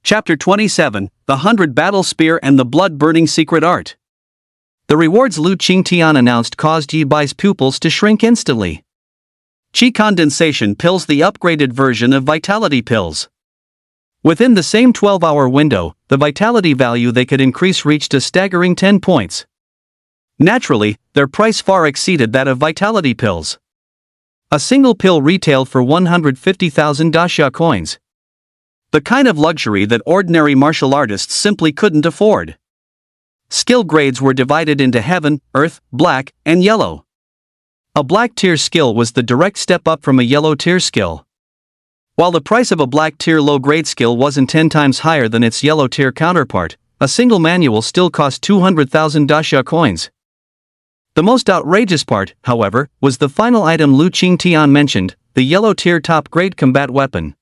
Chapter 27, The 100 Battle Spear and the Blood-Burning Secret Art. The rewards Lu Qingtian announced caused Yi Bai's pupils to shrink instantly. Qi condensation pills, the upgraded version of vitality pills. Within the same 12-hour window, the vitality value they could increase reached a staggering 10 points. Naturally, their price far exceeded that of vitality pills. A single pill retailed for 150,000 daxia coins. The kind of luxury that ordinary martial artists simply couldn't afford. Skill grades were divided into heaven, earth, black, and yellow. A black tier skill was the direct step up from a yellow tier skill. While the price of a black tier low grade skill wasn't 10 times higher than its yellow tier counterpart, a single manual still cost 200,000 daxia coins. The most outrageous part, however, was the final item Lu Qingtian mentioned, the yellow tier top grade combat weapon.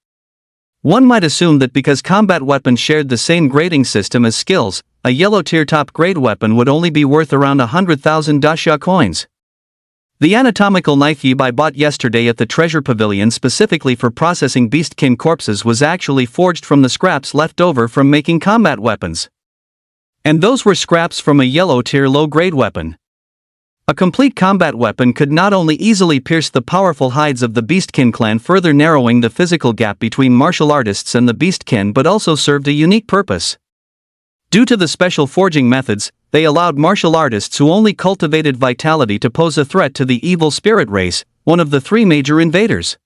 One might assume that because combat weapons shared the same grading system as skills, a yellow tier top grade weapon would only be worth around 100,000 daxia coins. The anatomical knife Yi Bai bought yesterday at the treasure pavilion specifically for processing beastkin corpses was actually forged from the scraps left over from making combat weapons. And those were scraps from a yellow tier low grade weapon. A complete combat weapon could not only easily pierce the powerful hides of the Beastkin clan, further narrowing the physical gap between martial artists and the Beastkin, but also served a unique purpose. Due to the special forging methods, they allowed martial artists who only cultivated vitality to pose a threat to the evil spirit race, one of the three major invaders.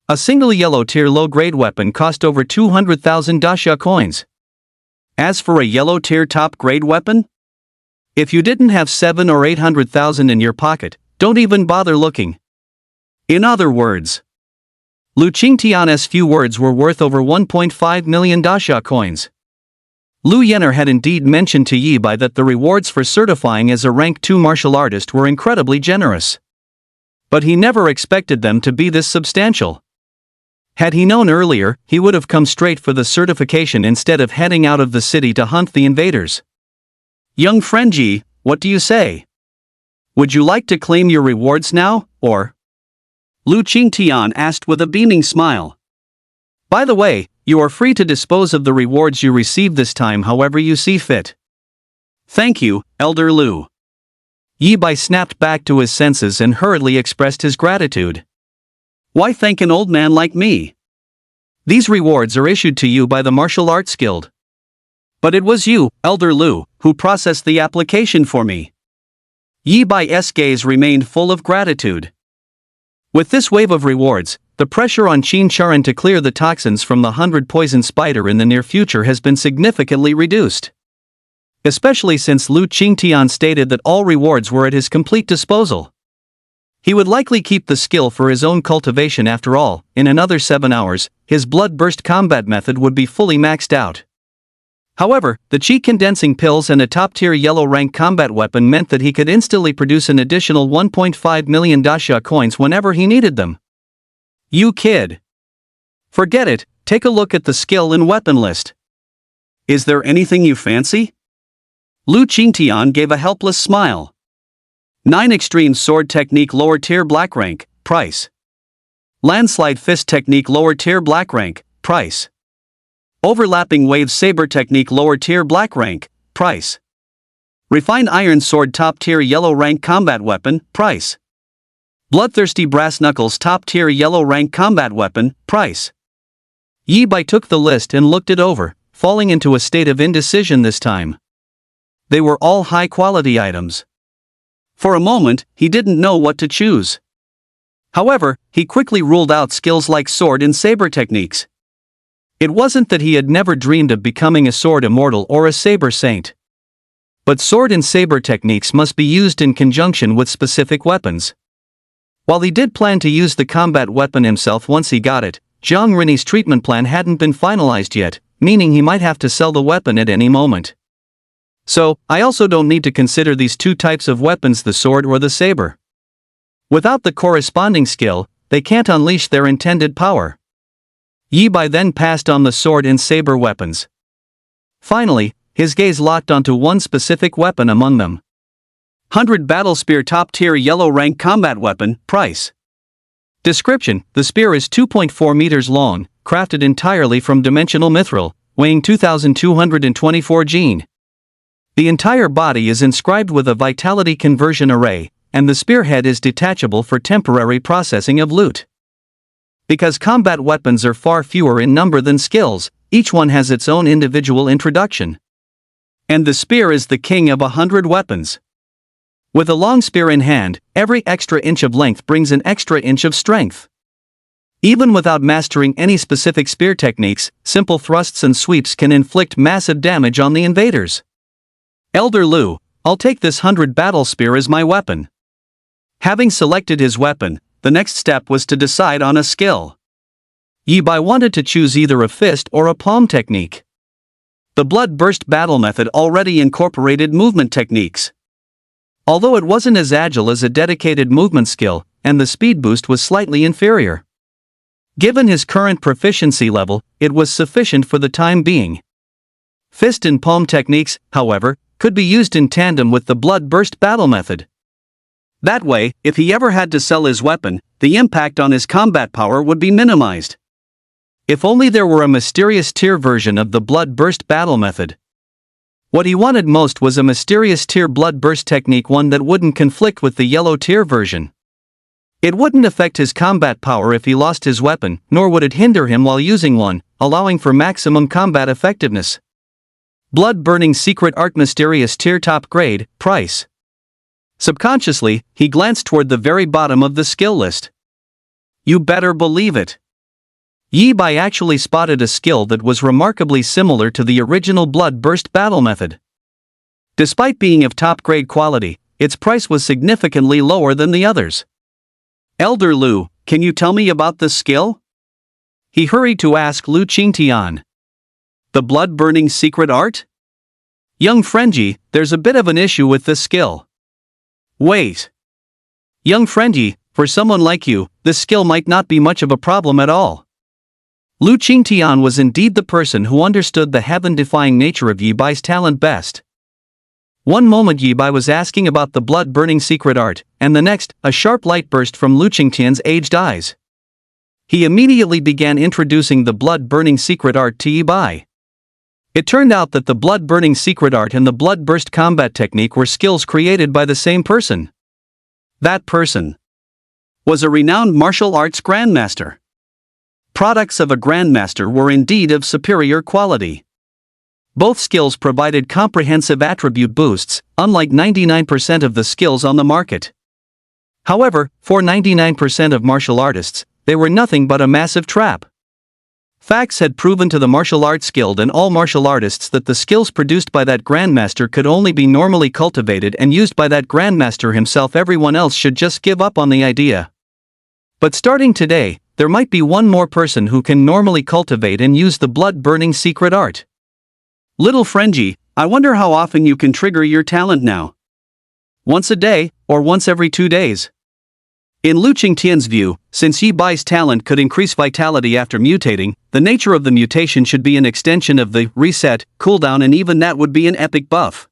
A single yellow tier low grade weapon cost over 200,000 daxia coins. As for a yellow tier top grade weapon? If you didn't have 7 or 800,000 in your pocket, don't even bother looking. In other words, Lu Qingtian's few words were worth over 1.5 million daxia coins. Lu Yener had indeed mentioned to Yi Bai that the rewards for certifying as a rank 2 martial artist were incredibly generous. But he never expected them to be this substantial. Had he known earlier, he would have come straight for the certification instead of heading out of the city to hunt the invaders. Young friend Yi, what do you say? Would you like to claim your rewards now, or? Lu Qingtian asked with a beaming smile. By the way, you are free to dispose of the rewards you receive this time however you see fit. Thank you, Elder Lu. Yi Bai snapped back to his senses and hurriedly expressed his gratitude. Why thank an old man like me? These rewards are issued to you by the Martial Arts Guild. But it was you, Elder Lu, who processed the application for me. Yi Bai's gaze remained full of gratitude. With this wave of rewards, the pressure on Qin Charan to clear the toxins from the 100 poison spider in the near future has been significantly reduced. Especially since Lu Qingtian stated that all rewards were at his complete disposal. He would likely keep the skill for his own cultivation after all. In another 7 hours, his blood burst combat method would be fully maxed out. However, the Qi condensing pills and a top-tier yellow rank combat weapon meant that he could instantly produce an additional 1.5 million daxia coins whenever he needed them. You kid. Forget it, take a look at the skill and weapon list. Is there anything you fancy? Lu Qingtian gave a helpless smile. 9 Extreme Sword Technique Lower Tier Black Rank, price. Landslide Fist Technique Lower Tier Black Rank, price. Overlapping Wave Saber Technique Lower Tier Black Rank, price. Refined Iron Sword Top Tier Yellow Rank Combat Weapon, price. Bloodthirsty Brass Knuckles Top Tier Yellow Rank Combat Weapon, price. Yi Bai took the list and looked it over, falling into a state of indecision this time. They were all high-quality items. For a moment, he didn't know what to choose. However, he quickly ruled out skills like sword and saber techniques. It wasn't that he had never dreamed of becoming a sword immortal or a saber saint. But sword and saber techniques must be used in conjunction with specific weapons. While he did plan to use the combat weapon himself once he got it, Zhang Rinni's treatment plan hadn't been finalized yet, meaning he might have to sell the weapon at any moment. So, I also don't need to consider these two types of weapons, the sword or the saber. Without the corresponding skill, they can't unleash their intended power. Yi Bai then passed on the sword and saber weapons. Finally, his gaze locked onto one specific weapon among them. 100 Battle Spear Top Tier Yellow Rank Combat Weapon, Price. Description: the spear is 2.4 meters long, crafted entirely from dimensional mithril, weighing 2,224 gene. The entire body is inscribed with a vitality conversion array, and the spearhead is detachable for temporary processing of loot. Because combat weapons are far fewer in number than skills, each one has its own individual introduction. And the spear is the king of 100 weapons. With a long spear in hand, every extra inch of length brings an extra inch of strength. Even without mastering any specific spear techniques, simple thrusts and sweeps can inflict massive damage on the invaders. Elder Lu, I'll take this 100 battle spear as my weapon. Having selected his weapon, the next step was to decide on a skill. Yi Bai wanted to choose either a fist or a palm technique. The blood burst battle method already incorporated movement techniques. Although it wasn't as agile as a dedicated movement skill, and the speed boost was slightly inferior. Given his current proficiency level, it was sufficient for the time being. Fist and palm techniques, however, could be used in tandem with the blood burst battle method. That way, if he ever had to sell his weapon, the impact on his combat power would be minimized. If only there were a mysterious tier version of the blood burst battle method. What he wanted most was a mysterious tier blood burst technique, one that wouldn't conflict with the yellow tier version. It wouldn't affect his combat power if he lost his weapon, nor would it hinder him while using one, allowing for maximum combat effectiveness. Blood burning secret art mysterious tier top grade, price. Subconsciously, he glanced toward the very bottom of the skill list. You better believe it. Yi Bai actually spotted a skill that was remarkably similar to the original blood burst battle method. Despite being of top-grade quality, its price was significantly lower than the others. Elder Lu, can you tell me about this skill? He hurried to ask Lu Qingtian. The blood-burning secret art? Young Frenji, there's a bit of an issue with this skill. Wait. Young Frenji, for someone like you, this skill might not be much of a problem at all. Lu Qingtian was indeed the person who understood the heaven-defying nature of Yi Bai's talent best. One moment Yi Bai was asking about the blood-burning secret art, and the next, a sharp light burst from Lu Qingtian's aged eyes. He immediately began introducing the blood-burning secret art to Yi Bai. It turned out that the blood-burning secret art and the blood-burst combat technique were skills created by the same person. That person was a renowned martial arts grandmaster. Products of a grandmaster were indeed of superior quality. Both skills provided comprehensive attribute boosts, unlike 99% of the skills on the market. However, for 99% of martial artists, they were nothing but a massive trap. Facts had proven to the martial arts skilled and all martial artists that the skills produced by that grandmaster could only be normally cultivated and used by that grandmaster himself. Everyone else should just give up on the idea. But starting today, there might be one more person who can normally cultivate and use the blood-burning secret art. Little Frenji, I wonder how often you can trigger your talent now. Once a day, or once every 2 days? In Lu Qingtian's view, since Yi Bai's talent could increase vitality after mutating, the nature of the mutation should be an extension of the reset, cooldown, and even that would be an epic buff.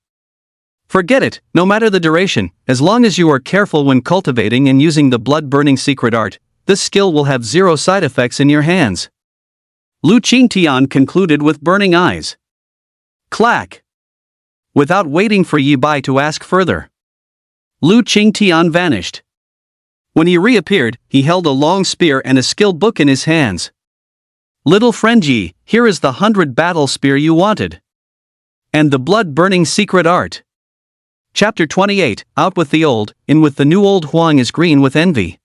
Forget it, no matter the duration, as long as you are careful when cultivating and using the blood-burning secret art, this skill will have zero side effects in your hands. Lu Qingtian concluded with burning eyes. Clack! Without waiting for Yi Bai to ask further, Lu Qingtian vanished. When he reappeared, he held a long spear and a skill book in his hands. Little Frenji, here is the 100 battle spear you wanted. And the blood-burning secret art. Chapter 28, Out with the old, in with the new. Old Huang is green with envy.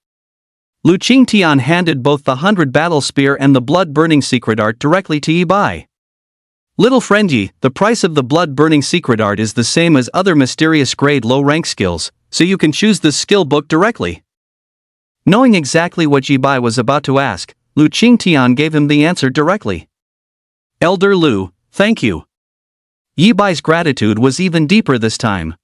Lu Qingtian handed both the 100 battle spear and the blood-burning secret art directly to Yi Bai. Little Frenji, the price of the blood-burning secret art is the same as other mysterious grade low-rank skills, so you can choose the skill book directly. Knowing exactly what Yi Bai was about to ask, Lu Qingtian gave him the answer directly. Elder Lu, thank you. Yi Bai's gratitude was even deeper this time.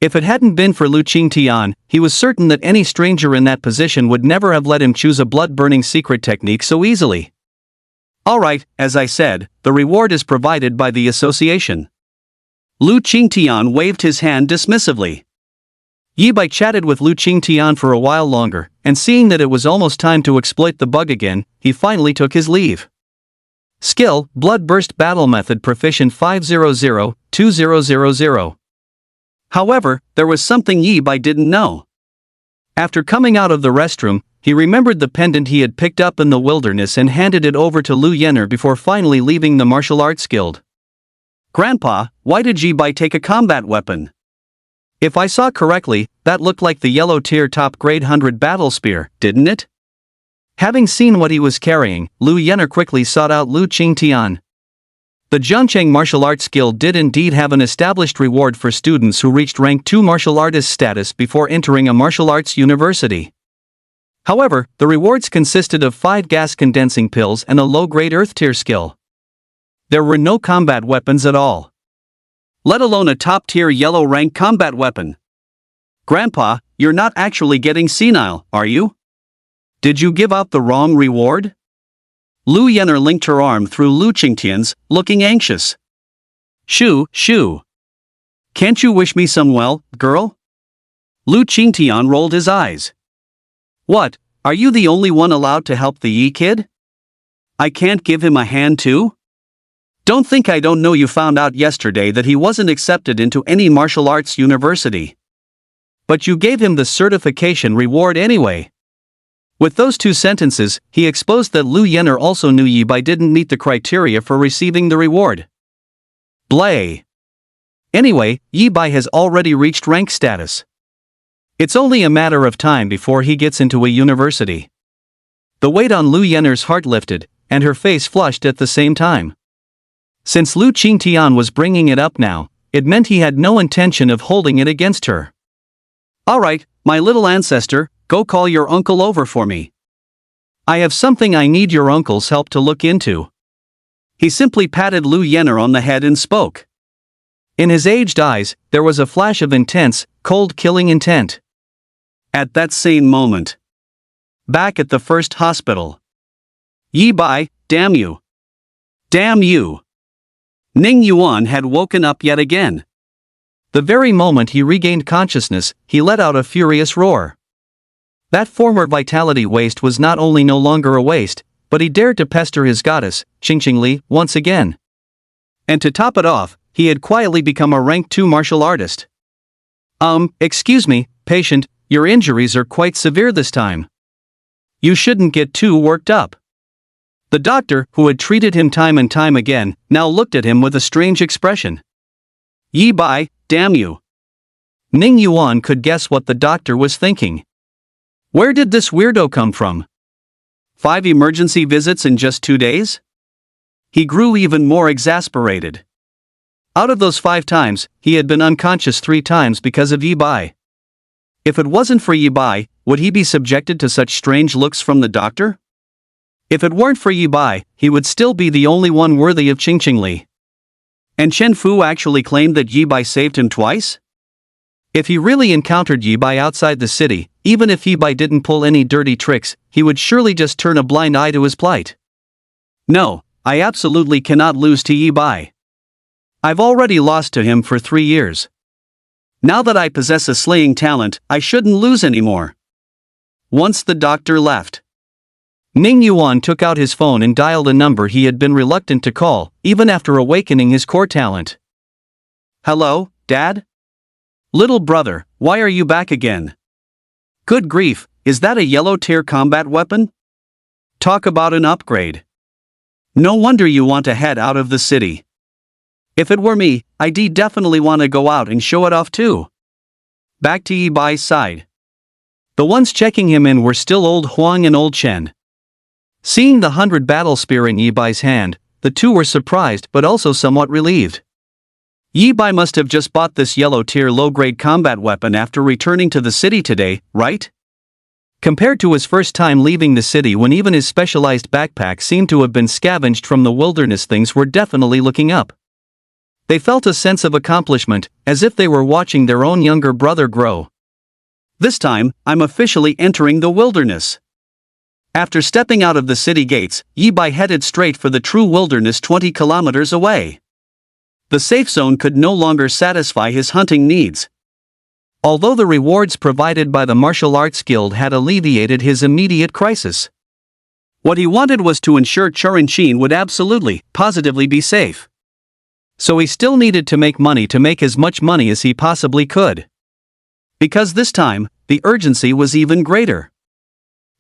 If it hadn't been for Lu Qingtian, he was certain that any stranger in that position would never have let him choose a blood-burning secret technique so easily. Alright, as I said, the reward is provided by the association. Lu Qingtian waved his hand dismissively. Yi Bai chatted with Lu Qingtian for a while longer, and seeing that it was almost time to exploit the bug again, he finally took his leave. Skill, Bloodburst Battle Method Proficient 500-2000. However, there was something Yi Bai didn't know. After coming out of the restroom, he remembered the pendant he had picked up in the wilderness and handed it over to Lu Yenner before finally leaving the martial arts guild. Grandpa, why did Yi Bai take a combat weapon? If I saw correctly, that looked like the yellow tier top grade 100 battle spear, didn't it? Having seen what he was carrying, Lu Yenner quickly sought out Lu Qingtian. The Zhangcheng Martial Arts Guild did indeed have an established reward for students who reached rank 2 martial artist status before entering a martial arts university. However, the rewards consisted of 5 gas condensing pills and a low-grade earth tier skill. There were no combat weapons at all. Let alone a top-tier yellow rank combat weapon. Grandpa, you're not actually getting senile, are you? Did you give out the wrong reward? Lu Yenner linked her arm through Lu Qingtian's, looking anxious. Shoo. Can't you wish me some well, girl? Lu Qingtian rolled his eyes. What, are you the only one allowed to help the Yi kid? I can't give him a hand too? Don't think I don't know you found out yesterday that he wasn't accepted into any martial arts university. But you gave him the certification reward anyway. With those 2 sentences, he exposed that Lu Yenner also knew Yi Bai didn't meet the criteria for receiving the reward. Blay. Anyway, Yi Bai has already reached rank status. It's only a matter of time before he gets into a university. The weight on Lu Yenner's heart lifted, and her face flushed at the same time. Since Lu Qingtian was bringing it up now, it meant he had no intention of holding it against her. Alright, my little ancestor, go call your uncle over for me. I have something I need your uncle's help to look into. He simply patted Lu Yenner on the head and spoke. In his aged eyes, there was a flash of intense, cold-killing intent. At that same moment, back at the first hospital. Yi Bai, damn you. Damn you. Ning Yuan had woken up yet again. The very moment he regained consciousness, he let out a furious roar. That former vitality waste was not only no longer a waste, but he dared to pester his goddess, Qingqingli, once again. And to top it off, he had quietly become a rank 2 martial artist. Excuse me, patient, your injuries are quite severe this time. You shouldn't get too worked up. The doctor, who had treated him time and time again, now looked at him with a strange expression. Yi Bai, damn you. Ning Yuan could guess what the doctor was thinking. Where did this weirdo come from? 5 emergency visits in just 2 days? He grew even more exasperated. Out of those 5 times, he had been unconscious 3 times because of Yi Bai. If it wasn't for Yi Bai, would he be subjected to such strange looks from the doctor? If it weren't for Yi Bai, he would still be the only one worthy of Qingqingli. And Chen Fu actually claimed that Yi Bai saved him twice? If he really encountered Yi Bai outside the city, even if Yi Bai didn't pull any dirty tricks, he would surely just turn a blind eye to his plight. No, I absolutely cannot lose to Yi Bai. I've already lost to him for 3 years. Now that I possess a slaying talent, I shouldn't lose anymore. Once the doctor left, Ning Yuan took out his phone and dialed a number he had been reluctant to call, even after awakening his core talent. Hello, Dad? Little brother, why are you back again? Good grief, is that a yellow tier combat weapon? Talk about an upgrade. No wonder you want to head out of the city. If it were me, I'd definitely want to go out and show it off too. Back to Yi Bai's side. The ones checking him in were still old Huang and old Chen. Seeing the 100 battle spear in Yi Bai's hand, the 2 were surprised but also somewhat relieved. Yi Bai must have just bought this yellow tier low-grade combat weapon after returning to the city today, right? Compared to his first time leaving the city when even his specialized backpack seemed to have been scavenged from the wilderness, things were definitely looking up. They felt a sense of accomplishment, as if they were watching their own younger brother grow. This time, I'm officially entering the wilderness. After stepping out of the city gates, Yi-bai headed straight for the true wilderness 20 kilometers away. The safe zone could no longer satisfy his hunting needs. Although the rewards provided by the martial arts guild had alleviated his immediate crisis, what he wanted was to ensure Churin would absolutely, positively be safe. So he still needed to make as much money as he possibly could. Because this time, the urgency was even greater.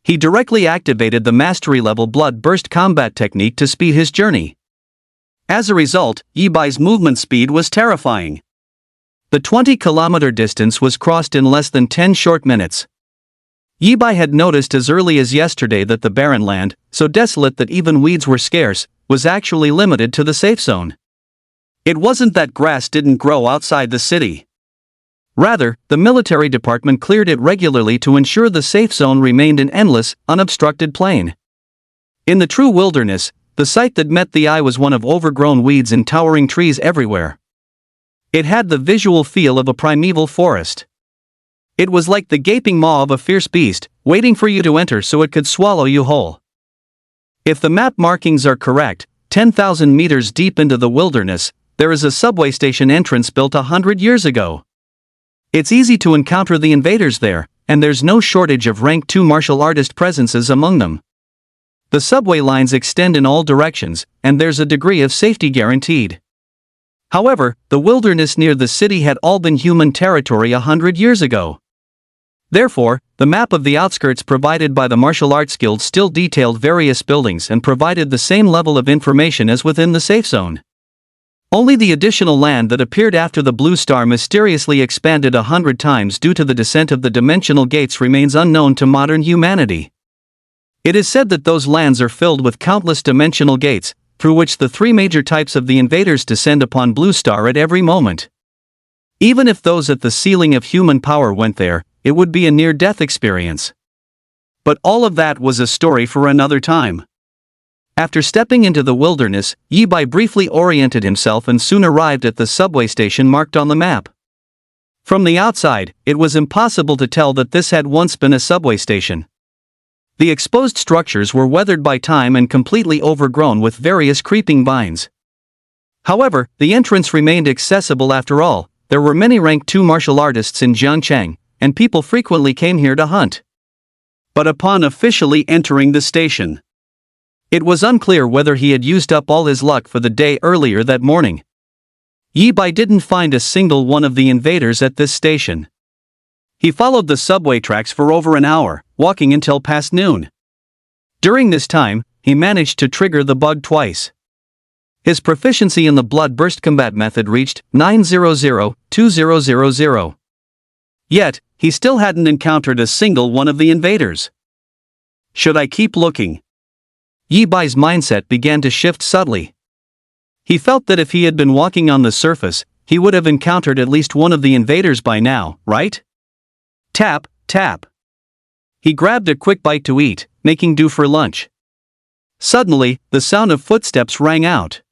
He directly activated the mastery-level blood burst combat technique to speed his journey. As a result, Yi-bai's movement speed was terrifying. The 20-kilometer distance was crossed in less than 10 short minutes. Yi-bai had noticed as early as yesterday that the barren land, so desolate that even weeds were scarce, was actually limited to the safe zone. It wasn't that grass didn't grow outside the city. Rather, the military department cleared it regularly to ensure the safe zone remained an endless, unobstructed plain. In the true wilderness, the sight that met the eye was one of overgrown weeds and towering trees everywhere. It had the visual feel of a primeval forest. It was like the gaping maw of a fierce beast, waiting for you to enter so it could swallow you whole. If the map markings are correct, 10,000 meters deep into the wilderness, there is a subway station entrance built 100 years ago. It's easy to encounter the invaders there, and there's no shortage of rank 2 martial artist presences among them. The subway lines extend in all directions, and there's a degree of safety guaranteed. However, the wilderness near the city had all been human territory 100 years ago. Therefore, the map of the outskirts provided by the Martial Arts Guild still detailed various buildings and provided the same level of information as within the safe zone. Only the additional land that appeared after the blue star mysteriously expanded 100 times due to the descent of the dimensional gates remains unknown to modern humanity. It is said that those lands are filled with countless dimensional gates, through which the 3 major types of the invaders descend upon blue star at every moment. Even if those at the ceiling of human power went there, it would be a near-death experience. But all of that was a story for another time. After stepping into the wilderness, Yi-bai briefly oriented himself and soon arrived at the subway station marked on the map. From the outside, it was impossible to tell that this had once been a subway station. The exposed structures were weathered by time and completely overgrown with various creeping vines. However, the entrance remained accessible after all. There were many rank 2 martial artists in Jiangcheng, and people frequently came here to hunt. But upon officially entering the station, it was unclear whether he had used up all his luck for the day earlier that morning. Yi-bai didn't find a single one of the invaders at this station. He followed the subway tracks for over an hour, walking until past noon. During this time, he managed to trigger the bug twice. His proficiency in the blood burst combat method reached 900-2000. Yet, he still hadn't encountered a single one of the invaders. Should I keep looking? Yi-bai's mindset began to shift subtly. He felt that if he had been walking on the surface, he would have encountered at least one of the invaders by now, right? Tap, tap. He grabbed a quick bite to eat, making do for lunch. Suddenly, the sound of footsteps rang out.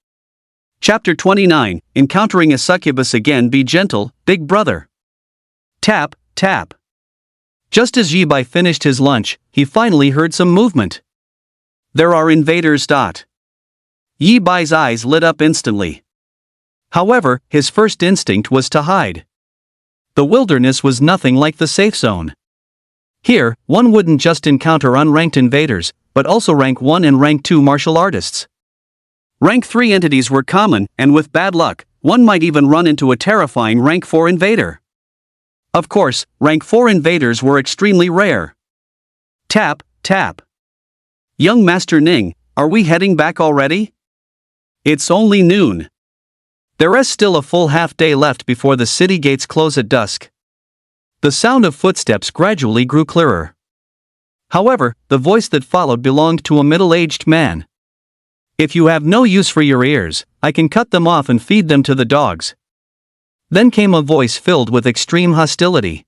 Chapter 29, Encountering a Succubus Again. Be gentle, big brother. Tap, tap. Just as Yi-bai finished his lunch, he finally heard some movement. There are invaders. Yi-bai's eyes lit up instantly. However, his first instinct was to hide. The wilderness was nothing like the safe zone. Here, one wouldn't just encounter unranked invaders, but also rank 1 and rank 2 martial artists. Rank 3 entities were common, and with bad luck, one might even run into a terrifying rank 4 invader. Of course, rank 4 invaders were extremely rare. Tap, tap. Young Master Ning, are we heading back already? It's only noon. There is still a full half-day left before the city gates close at dusk. The sound of footsteps gradually grew clearer. However, the voice that followed belonged to a middle-aged man. If you have no use for your ears, I can cut them off and feed them to the dogs. Then came a voice filled with extreme hostility.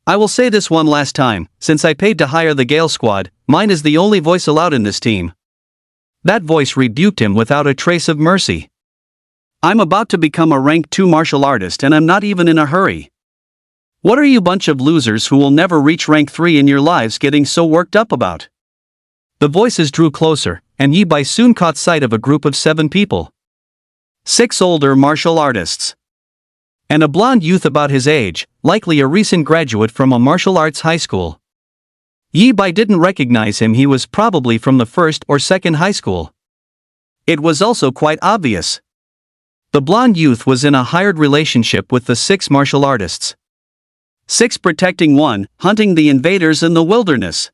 I will say this one last time, since I paid to hire the Gale Squad, mine is the only voice allowed in this team. That voice rebuked him without a trace of mercy. I'm about to become a rank 2 martial artist and I'm not even in a hurry. What are you bunch of losers who will never reach rank 3 in your lives getting so worked up about? The voices drew closer, and Yi Bai soon caught sight of a group of 7 people. 6 older martial artists. And a blonde youth about his age, likely a recent graduate from a martial arts high school. Yi Bai didn't recognize him. He was probably from the first or second high school. It was also quite obvious. The blonde youth was in a hired relationship with the 6 martial artists. 6 protecting 1, hunting the invaders in the wilderness.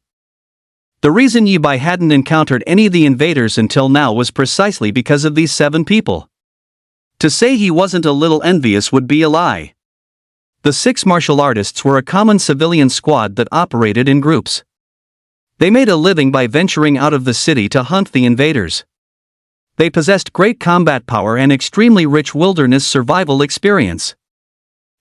The reason Yi Bai hadn't encountered any of the invaders until now was precisely because of these 7 people. To say he wasn't a little envious would be a lie. The 6 martial artists were a common civilian squad that operated in groups. They made a living by venturing out of the city to hunt the invaders. They possessed great combat power and extremely rich wilderness survival experience.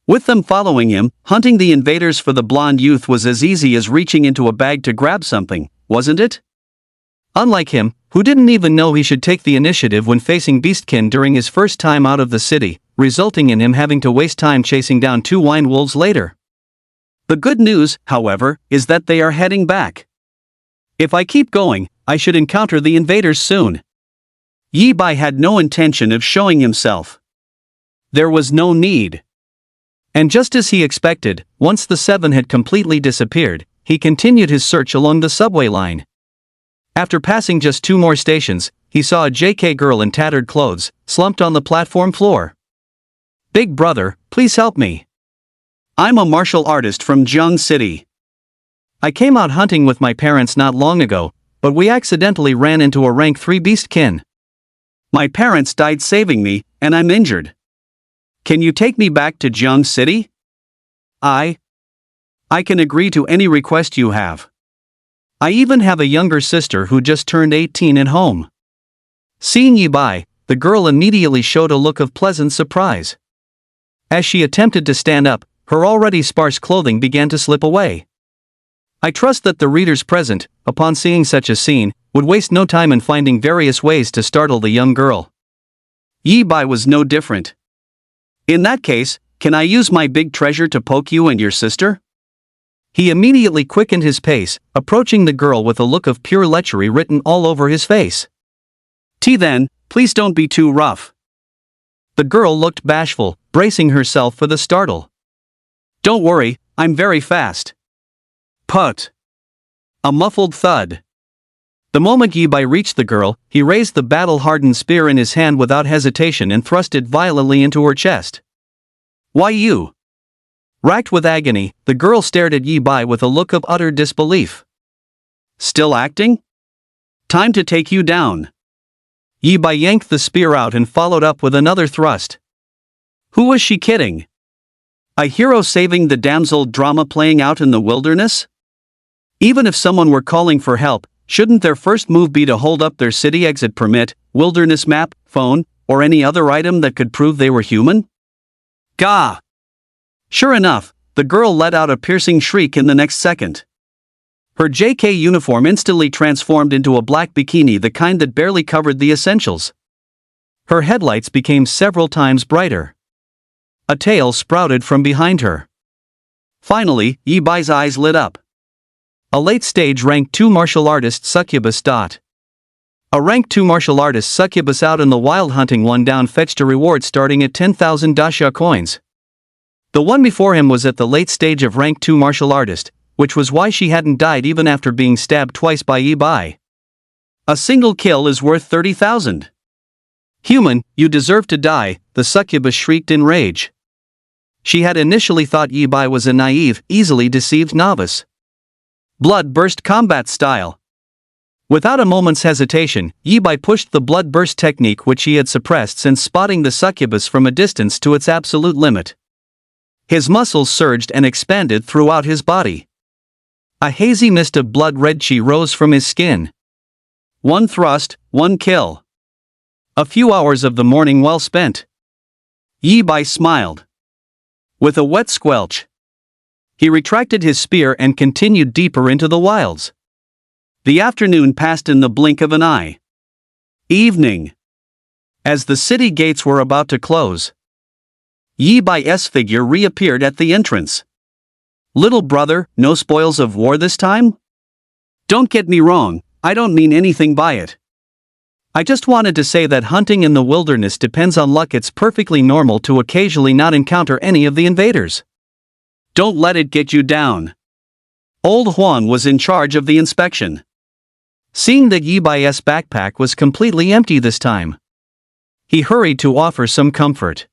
With them following him, hunting the invaders for the blonde youth was as easy as reaching into a bag to grab something, wasn't it? Unlike him, who didn't even know he should take the initiative when facing Beastkin during his first time out of the city, resulting in him having to waste time chasing down 2 wine wolves later. The good news, however, is that they are heading back. If I keep going, I should encounter the invaders soon. Yi Bai had no intention of showing himself. There was no need. And just as he expected, once the 7 had completely disappeared, he continued his search along the subway line. After passing just 2 more stations, he saw a JK girl in tattered clothes, slumped on the platform floor. "Big brother, please help me. I'm a martial artist from Jiang City. I came out hunting with my parents not long ago, but we accidentally ran into a rank 3 beastkin. My parents died saving me, and I'm injured. Can you take me back to Jiang City? I can agree to any request you have. I even have a younger sister who just turned 18 at home." Seeing Yi Bai, the girl immediately showed a look of pleasant surprise. As she attempted to stand up, her already sparse clothing began to slip away. I trust that the readers present, upon seeing such a scene, would waste no time in finding various ways to startle the young girl. Yi Bai was no different. "In that case, can I use my big treasure to poke you and your sister?" He immediately quickened his pace, approaching the girl with a look of pure lechery written all over his face. Then, please don't be too rough." The girl looked bashful, bracing herself for the startle. "Don't worry, I'm very fast." Put. A muffled thud. The moment Yi Bai reached the girl, he raised the battle-hardened spear in his hand without hesitation and thrust it violently into her chest. "Why you?" Racked with agony, the girl stared at Yi Bai with a look of utter disbelief. "Still acting? Time to take you down." Yi Bai yanked the spear out and followed up with another thrust. Who was she kidding? A hero saving the damsel drama playing out in the wilderness? Even if someone were calling for help, shouldn't their first move be to hold up their city exit permit, wilderness map, phone, or any other item that could prove they were human? Gah! Sure enough, the girl let out a piercing shriek in the next second. Her JK uniform instantly transformed into a black bikini, the kind that barely covered the essentials. Her headlights became several times brighter. A tail sprouted from behind her. Finally, Yi Bai's eyes lit up. A late-stage rank 2 martial artist succubus. A rank 2 martial artist succubus out in the wild hunting one down fetched a reward starting at 10,000 dasha coins. The one before him was at the late stage of rank 2 martial artist, which was why she hadn't died even after being stabbed twice by Yi Bai. A single kill is worth 30,000. Human, you deserve to die, the succubus shrieked in rage. She had initially thought Yi Bai was a naive, easily deceived novice. Blood burst combat style. Without a moment's hesitation, Yi Bai pushed the blood burst technique which he had suppressed since spotting the succubus from a distance to its absolute limit. His muscles surged and expanded throughout his body. A hazy mist of blood-red chi rose from his skin. 1 thrust, 1 kill. A few hours of the morning well spent. Yi Bai smiled. With a wet squelch, he retracted his spear and continued deeper into the wilds. The afternoon passed in the blink of an eye. Evening. As the city gates were about to close, Yi Bai's figure reappeared at the entrance. Little brother, no spoils of war this time? Don't get me wrong, I don't mean anything by it. I just wanted to say that hunting in the wilderness depends on luck. It's perfectly normal to occasionally not encounter any of the invaders. Don't let it get you down. Old Juan was in charge of the inspection. Seeing that Yi Bai's backpack was completely empty this time, he hurried to offer some comfort.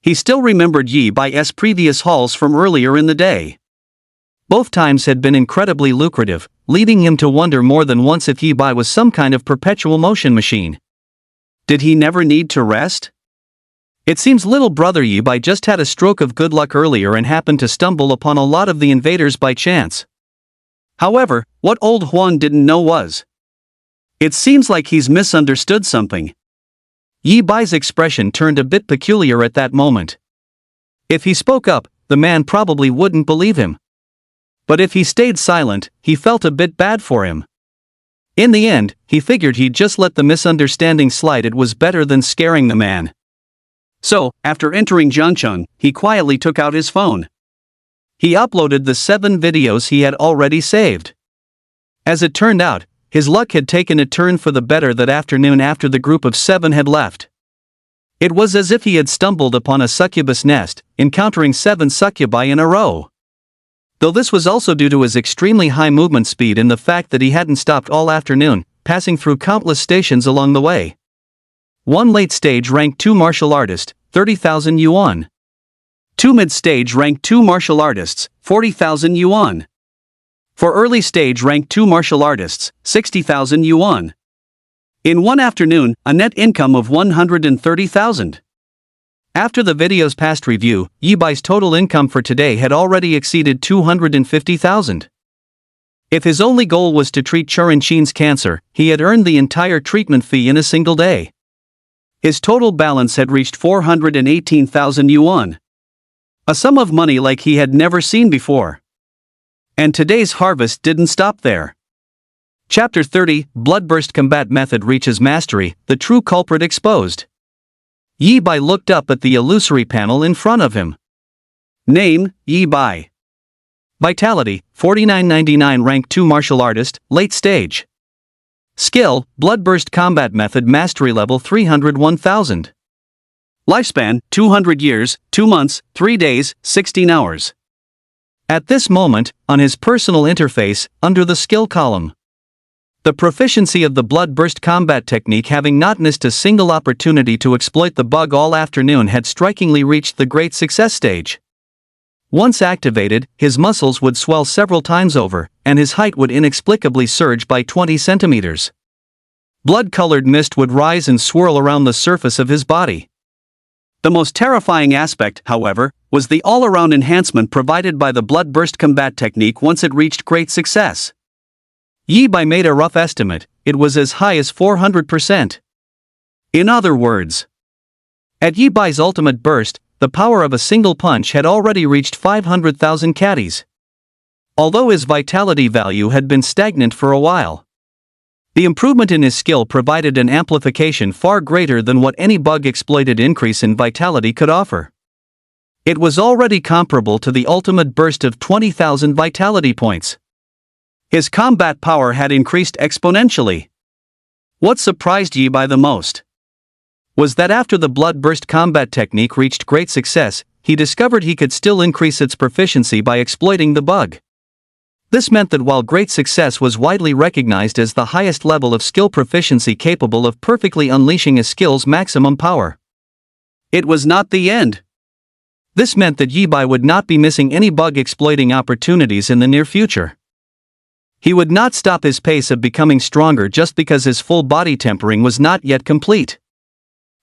He still remembered Yi Bai's previous hauls from earlier in the day. Both times had been incredibly lucrative, leading him to wonder more than once if Yi Bai was some kind of perpetual motion machine. Did he never need to rest? It seems little brother Yi Bai just had a stroke of good luck earlier and happened to stumble upon a lot of the invaders by chance. However, what old Juan didn't know was, it seems like he's misunderstood something. Yi Bai's expression turned a bit peculiar at that moment. If he spoke up, the man probably wouldn't believe him. But if he stayed silent, he felt a bit bad for him. In the end, he figured he'd just let the misunderstanding slide. It was better than scaring the man. So, after entering Jiangcheng, he quietly took out his phone. He uploaded the 7 videos he had already saved. As it turned out, his luck had taken a turn for the better that afternoon after the group of 7 had left. It was as if he had stumbled upon a succubus nest, encountering 7 succubi in a row. Though this was also due to his extremely high movement speed and the fact that he hadn't stopped all afternoon, passing through countless stations along the way. 1 late stage rank 2 martial artist, 30,000 yuan. 2 mid-stage rank 2 martial artists, 40,000 yuan. For early stage rank 2 martial artists, 60,000 yuan. In one afternoon, a net income of 130,000. After the video's past review, Yi Bai's total income for today had already exceeded 250,000. If his only goal was to treat Churin Qin's cancer, he had earned the entire treatment fee in a single day. His total balance had reached 418,000 yuan. A sum of money like he had never seen before. And today's harvest didn't stop there. Chapter 30, Bloodburst Combat Method reaches mastery, the true culprit exposed. Yi Bai looked up at the illusory panel in front of him. Name, Yi Bai. Vitality, 4999. Rank 2 martial artist, late stage. Skill, Bloodburst Combat Method. Mastery level 301,000. Lifespan, 200 years, 2 months, 3 days, 16 hours. At this moment, on his personal interface, under the skill column, the proficiency of the Bloodburst combat technique, having not missed a single opportunity to exploit the bug all afternoon, had strikingly reached the great success stage. Once activated, his muscles would swell several times over, and his height would inexplicably surge by 20 centimeters. Blood-colored mist would rise and swirl around the surface of his body. The most terrifying aspect, however, was the all-around enhancement provided by the Bloodburst combat technique once it reached great success. Yi Bai made a rough estimate, it was as high as 400%. In other words, at Yi Bai's ultimate burst, the power of a single punch had already reached 500,000 caddies. Although his vitality value had been stagnant for a while, the improvement in his skill provided an amplification far greater than what any bug-exploited increase in vitality could offer. It was already comparable to the ultimate burst of 20,000 vitality points. His combat power had increased exponentially. What surprised Yi Bai the most was that after the Bloodburst combat technique reached great success, he discovered he could still increase its proficiency by exploiting the bug. This meant that while great success was widely recognized as the highest level of skill proficiency capable of perfectly unleashing a skill's maximum power, it was not the end. This meant that Yi Bai would not be missing any bug-exploiting opportunities in the near future. He would not stop his pace of becoming stronger just because his full body tempering was not yet complete.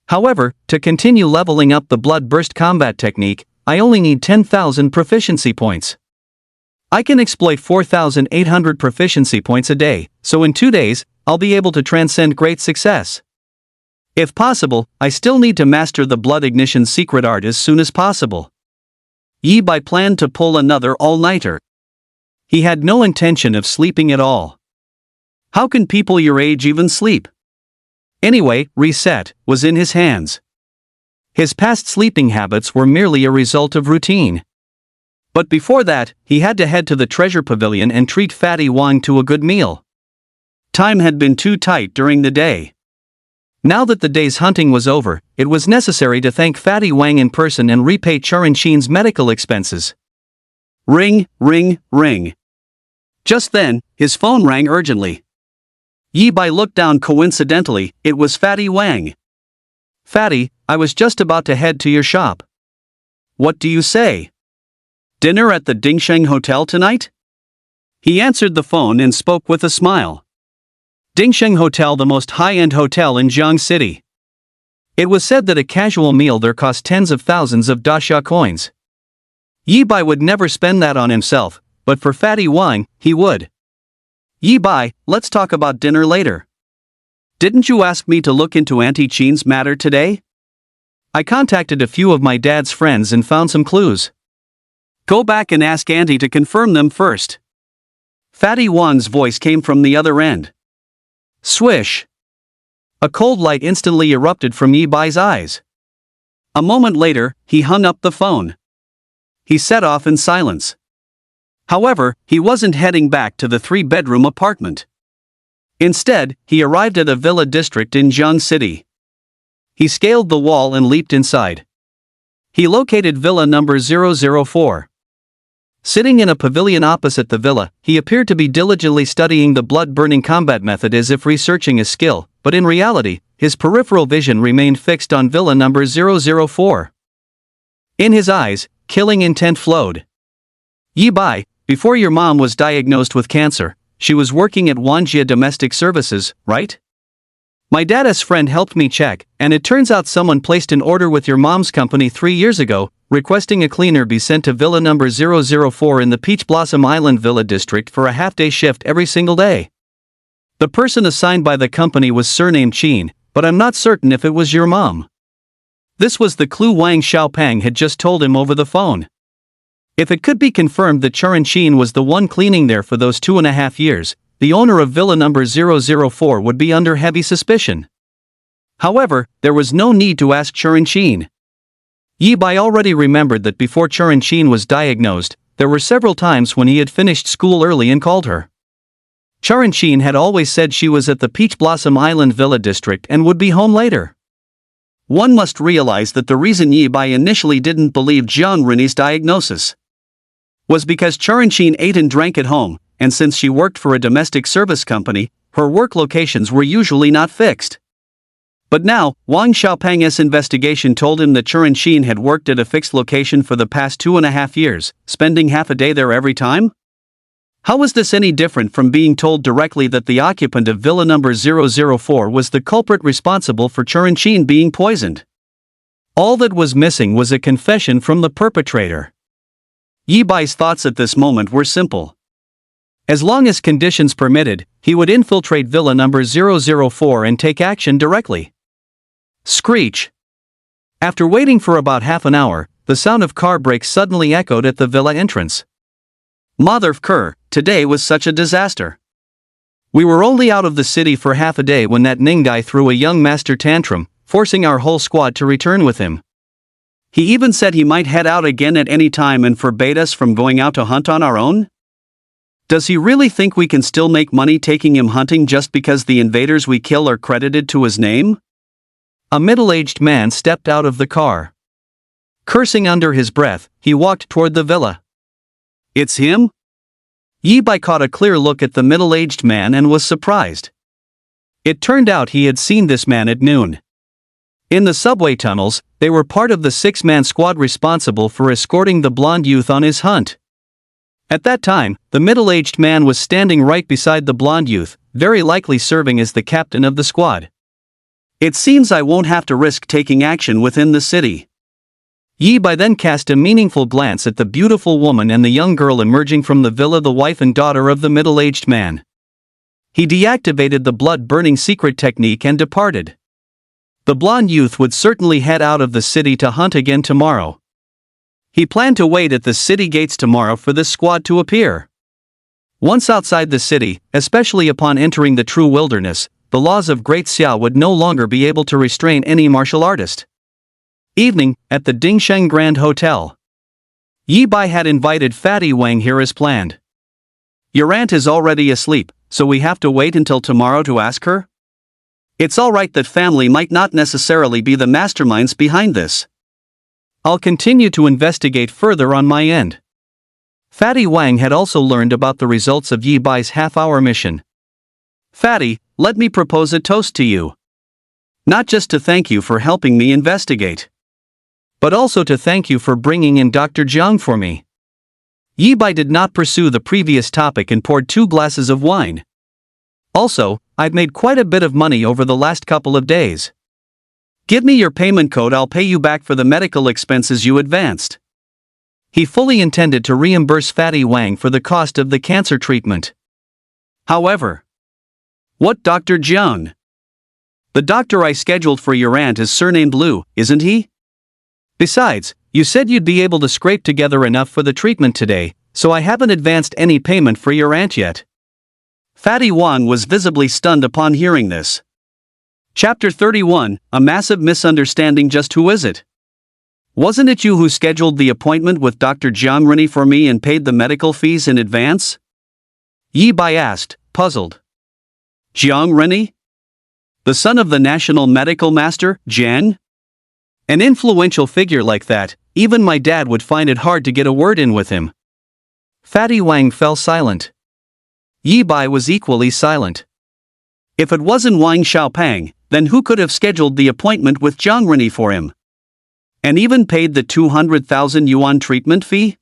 However, to continue leveling up the Bloodburst combat technique, I only need 10,000 proficiency points. I can exploit 4,800 proficiency points a day, so in 2 days, I'll be able to transcend great success. If possible, I still need to master the Blood Ignition secret art as soon as possible. Yi Bai planned to pull another all-nighter. He had no intention of sleeping at all. How can people your age even sleep? Anyway, reset was in his hands. His past sleeping habits were merely a result of routine. But before that, he had to head to the treasure pavilion and treat Fatty Wang to a good meal. Time had been too tight during the day. Now that the day's hunting was over, it was necessary to thank Fatty Wang in person and repay Charanxin's medical expenses. Ring, ring, ring. Just then, his phone rang urgently. Yi Bai looked down coincidentally, it was Fatty Wang. Fatty, I was just about to head to your shop. What do you say? Dinner at the Dingsheng Hotel tonight? He answered the phone and spoke with a smile. Dingsheng Hotel, the most high-end hotel in Jiang City. It was said that a casual meal there cost tens of thousands of dasha coins. Yi Bai would never spend that on himself, but for Fatty Wang, he would. Yi Bai, let's talk about dinner later. Didn't you ask me to look into Auntie Chin's matter today? I contacted a few of my dad's friends and found some clues. Go back and ask Auntie to confirm them first. Fatty Wang's voice came from the other end. Swish! A cold light instantly erupted from Yi Bai's eyes. A moment later, he hung up the phone. He set off in silence. However, he wasn't heading back to the 3-bedroom apartment. Instead, he arrived at a villa district in Jiang City. He scaled the wall and leaped inside. He located villa number 004. Sitting in a pavilion opposite the villa, he appeared to be diligently studying the blood-burning combat method as if researching a skill, but in reality, his peripheral vision remained fixed on villa number 004. In his eyes, killing intent flowed. Yi Bai, before your mom was diagnosed with cancer, she was working at Wanjia Domestic Services, right? My dad's friend helped me check, and it turns out someone placed an order with your mom's company 3 years ago, requesting a cleaner be sent to villa number 004 in the Peach Blossom Island Villa District for a half-day shift every single day. The person assigned by the company was surnamed Qin, but I'm not certain if it was your mom. This was the clue Wang Xiaopang had just told him over the phone. If it could be confirmed that Charanxin was the one cleaning there for those 2.5 years, the owner of villa number 004 would be under heavy suspicion. However, there was no need to ask Charanxin. Yi Bai already remembered that before Charanxin was diagnosed, there were several times when he had finished school early and called her. Charanxin had always said she was at the Peach Blossom Island Villa District and would be home later. One must realize that the reason Yi Bai initially didn't believe Jiang Rin's diagnosis was because Charanxin ate and drank at home, and since she worked for a domestic service company, her work locations were usually not fixed. But now, Wang Xiaopang's investigation told him that Charanxin had worked at a fixed location for the past 2.5 years, spending half a day there every time? How was this any different from being told directly that the occupant of villa number 004 was the culprit responsible for Charanxin being poisoned? All that was missing was a confession from the perpetrator. Yi Bai's thoughts at this moment were simple. As long as conditions permitted, he would infiltrate villa number 004 and take action directly. Screech! After waiting for about half an hour, the sound of car brakes suddenly echoed at the villa entrance. Motherfucker, today was such a disaster. We were only out of the city for half a day when that Ning guy threw a young master tantrum, forcing our whole squad to return with him. He even said he might head out again at any time and forbade us from going out to hunt on our own? Does he really think we can still make money taking him hunting just because the invaders we kill are credited to his name? A middle-aged man stepped out of the car. Cursing under his breath, he walked toward the villa. It's him? Yi Bai caught a clear look at the middle-aged man and was surprised. It turned out he had seen this man at noon. In the subway tunnels, they were part of the 6-man squad responsible for escorting the blonde youth on his hunt. At that time, the middle-aged man was standing right beside the blonde youth, very likely serving as the captain of the squad. It seems I won't have to risk taking action within the city. Yi Bai then cast a meaningful glance at the beautiful woman and the young girl emerging from the villa, the wife and daughter of the middle-aged man. He deactivated the blood-burning secret technique and departed. The blonde youth would certainly head out of the city to hunt again tomorrow. He planned to wait at the city gates tomorrow for this squad to appear. Once outside the city, especially upon entering the true wilderness, the laws of Great Xia would no longer be able to restrain any martial artist. Evening, at the Dingsheng Grand Hotel. Yi Bai had invited Fatty Wang here as planned. Your aunt is already asleep, so we have to wait until tomorrow to ask her? It's alright that family might not necessarily be the masterminds behind this. I'll continue to investigate further on my end. Fatty Wang had also learned about the results of Yi Bai's half-hour mission. Fatty, let me propose a toast to you. Not just to thank you for helping me investigate, but also to thank you for bringing in Dr. Jiang for me. Yi Bai did not pursue the previous topic and poured 2 glasses of wine. Also, I've made quite a bit of money over the last couple of days. Give me your payment code, I'll pay you back for the medical expenses you advanced. He fully intended to reimburse Fatty Wang for the cost of the cancer treatment. However, what Dr. Jiang? The doctor I scheduled for your aunt is surnamed Liu, isn't he? Besides, you said you'd be able to scrape together enough for the treatment today, so I haven't advanced any payment for your aunt yet. Fatty Wang was visibly stunned upon hearing this. Chapter 31, A Massive Misunderstanding. Just who is it? Wasn't it you who scheduled the appointment with Dr. Jiang Rini for me and paid the medical fees in advance? Yi Bai asked, puzzled. Jiang Rini? The son of the national medical master, Jiang? An influential figure like that, even my dad would find it hard to get a word in with him. Fatty Wang fell silent. Yi Bai was equally silent. If it wasn't Wang Xiaopang, then who could have scheduled the appointment with Jiang Rini for him? And even paid the 200,000 yuan treatment fee?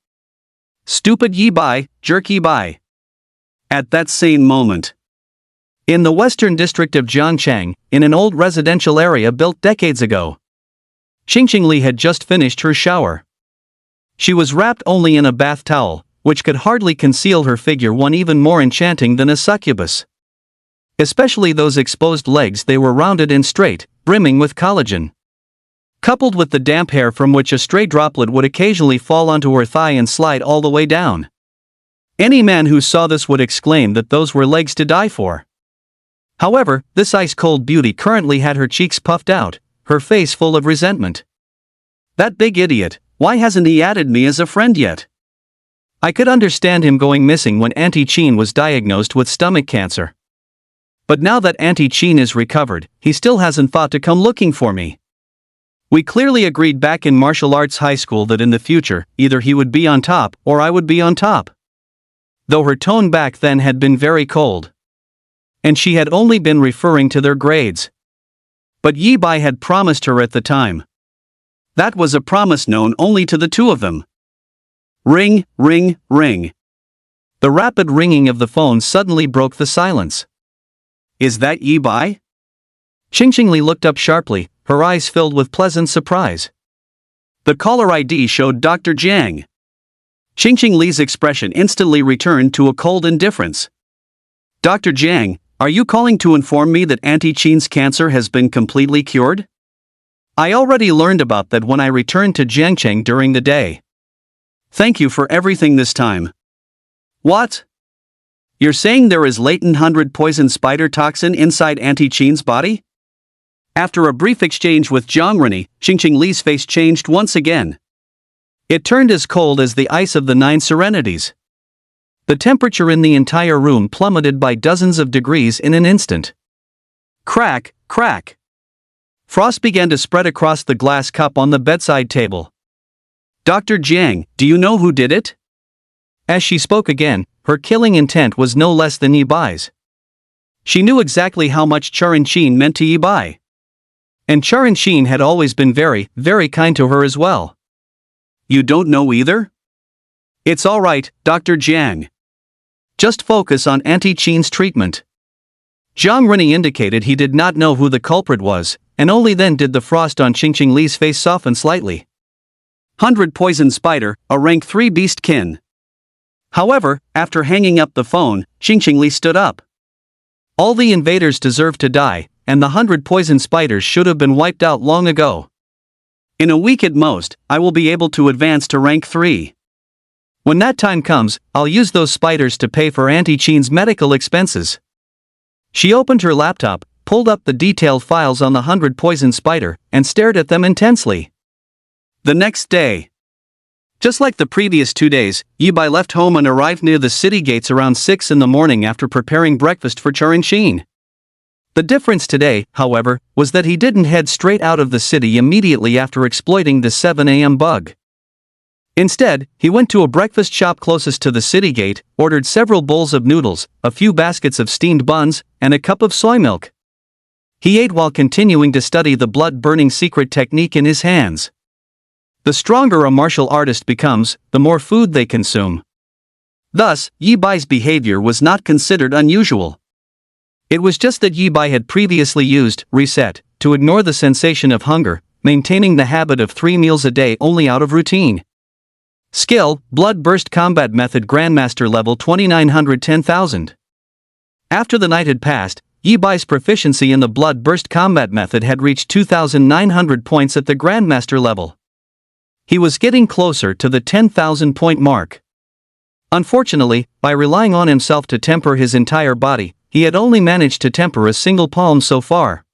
Stupid Yi Bai, jerk Yi Bai. At that same moment, in the western district of Jiangchang, in an old residential area built decades ago, Xingqing had just finished her shower. She was wrapped only in a bath towel, which could hardly conceal her figure, one even more enchanting than a succubus. Especially those exposed legs, they were rounded and straight, brimming with collagen. Coupled with the damp hair from which a stray droplet would occasionally fall onto her thigh and slide all the way down. Any man who saw this would exclaim that those were legs to die for. However, this ice-cold beauty currently had her cheeks puffed out, her face full of resentment. That big idiot, why hasn't he added me as a friend yet? I could understand him going missing when Auntie Chin was diagnosed with stomach cancer. But now that Auntie Chin is recovered, he still hasn't thought to come looking for me. We clearly agreed back in martial arts high school that in the future, either he would be on top or I would be on top. Though her tone back then had been very cold. And she had only been referring to their grades. But Yi Bai had promised her at the time. That was a promise known only to the two of them. Ring, ring, ring. The rapid ringing of the phone suddenly broke the silence. Is that Yi Bai? Xingqing looked up sharply, her eyes filled with pleasant surprise. The caller ID showed Dr. Jiang. Xingqing Li's expression instantly returned to a cold indifference. Dr. Jiang, are you calling to inform me that Auntie Chin's cancer has been completely cured? I already learned about that when I returned to Jiangcheng during the day. Thank you for everything this time. What? You're saying there is latent 100 poison spider toxin inside Auntie Chin's body? After a brief exchange with Jiang Rini, Xingqing Li's face changed once again. It turned as cold as the ice of the 9 Serenities. The temperature in the entire room plummeted by dozens of degrees in an instant. Crack, crack. Frost began to spread across the glass cup on the bedside table. Dr. Jiang, do you know who did it? As she spoke again, her killing intent was no less than Yi Bai's. She knew exactly how much Charan Qin meant to Yi Bai. And Charan Qin had always been very, very kind to her as well. You don't know either? It's alright, Dr. Jiang. Just focus on Auntie Chin's treatment. Jiang Rini indicated he did not know who the culprit was, and only then did the frost on Xingqing Li's face soften slightly. 100 poison spider, a rank 3 beast kin. However, after hanging up the phone, Xingqing Li stood up. All the invaders deserve to die, and the 100 poison spiders should have been wiped out long ago. In a week at most, I will be able to advance to rank 3. When that time comes, I'll use those spiders to pay for Auntie Chin's medical expenses. She opened her laptop, pulled up the detailed files on the 100 poison spider, and stared at them intensely. The next day, Just like the previous 2 days, Yi Bai left home and arrived near the city gates around 6 in the morning after preparing breakfast for Charin Shin. The difference today, however, was that he didn't head straight out of the city immediately after exploiting the 7 a.m. bug. Instead, he went to a breakfast shop closest to the city gate, ordered several bowls of noodles, a few baskets of steamed buns, and a cup of soy milk. He ate while continuing to study the blood-burning secret technique in his hands. The stronger a martial artist becomes, the more food they consume. Thus, Yi Bai's behavior was not considered unusual. It was just that Yi Bai had previously used reset to ignore the sensation of hunger, maintaining the habit of 3 meals a day only out of routine. Skill, Blood Burst Combat Method Grandmaster Level 2910,000. After the night had passed, Yi Bai's proficiency in the Blood Burst Combat Method had reached 2,900 points at the Grandmaster level. He was getting closer to the 10,000 point mark. Unfortunately, by relying on himself to temper his entire body, he had only managed to temper a single palm so far.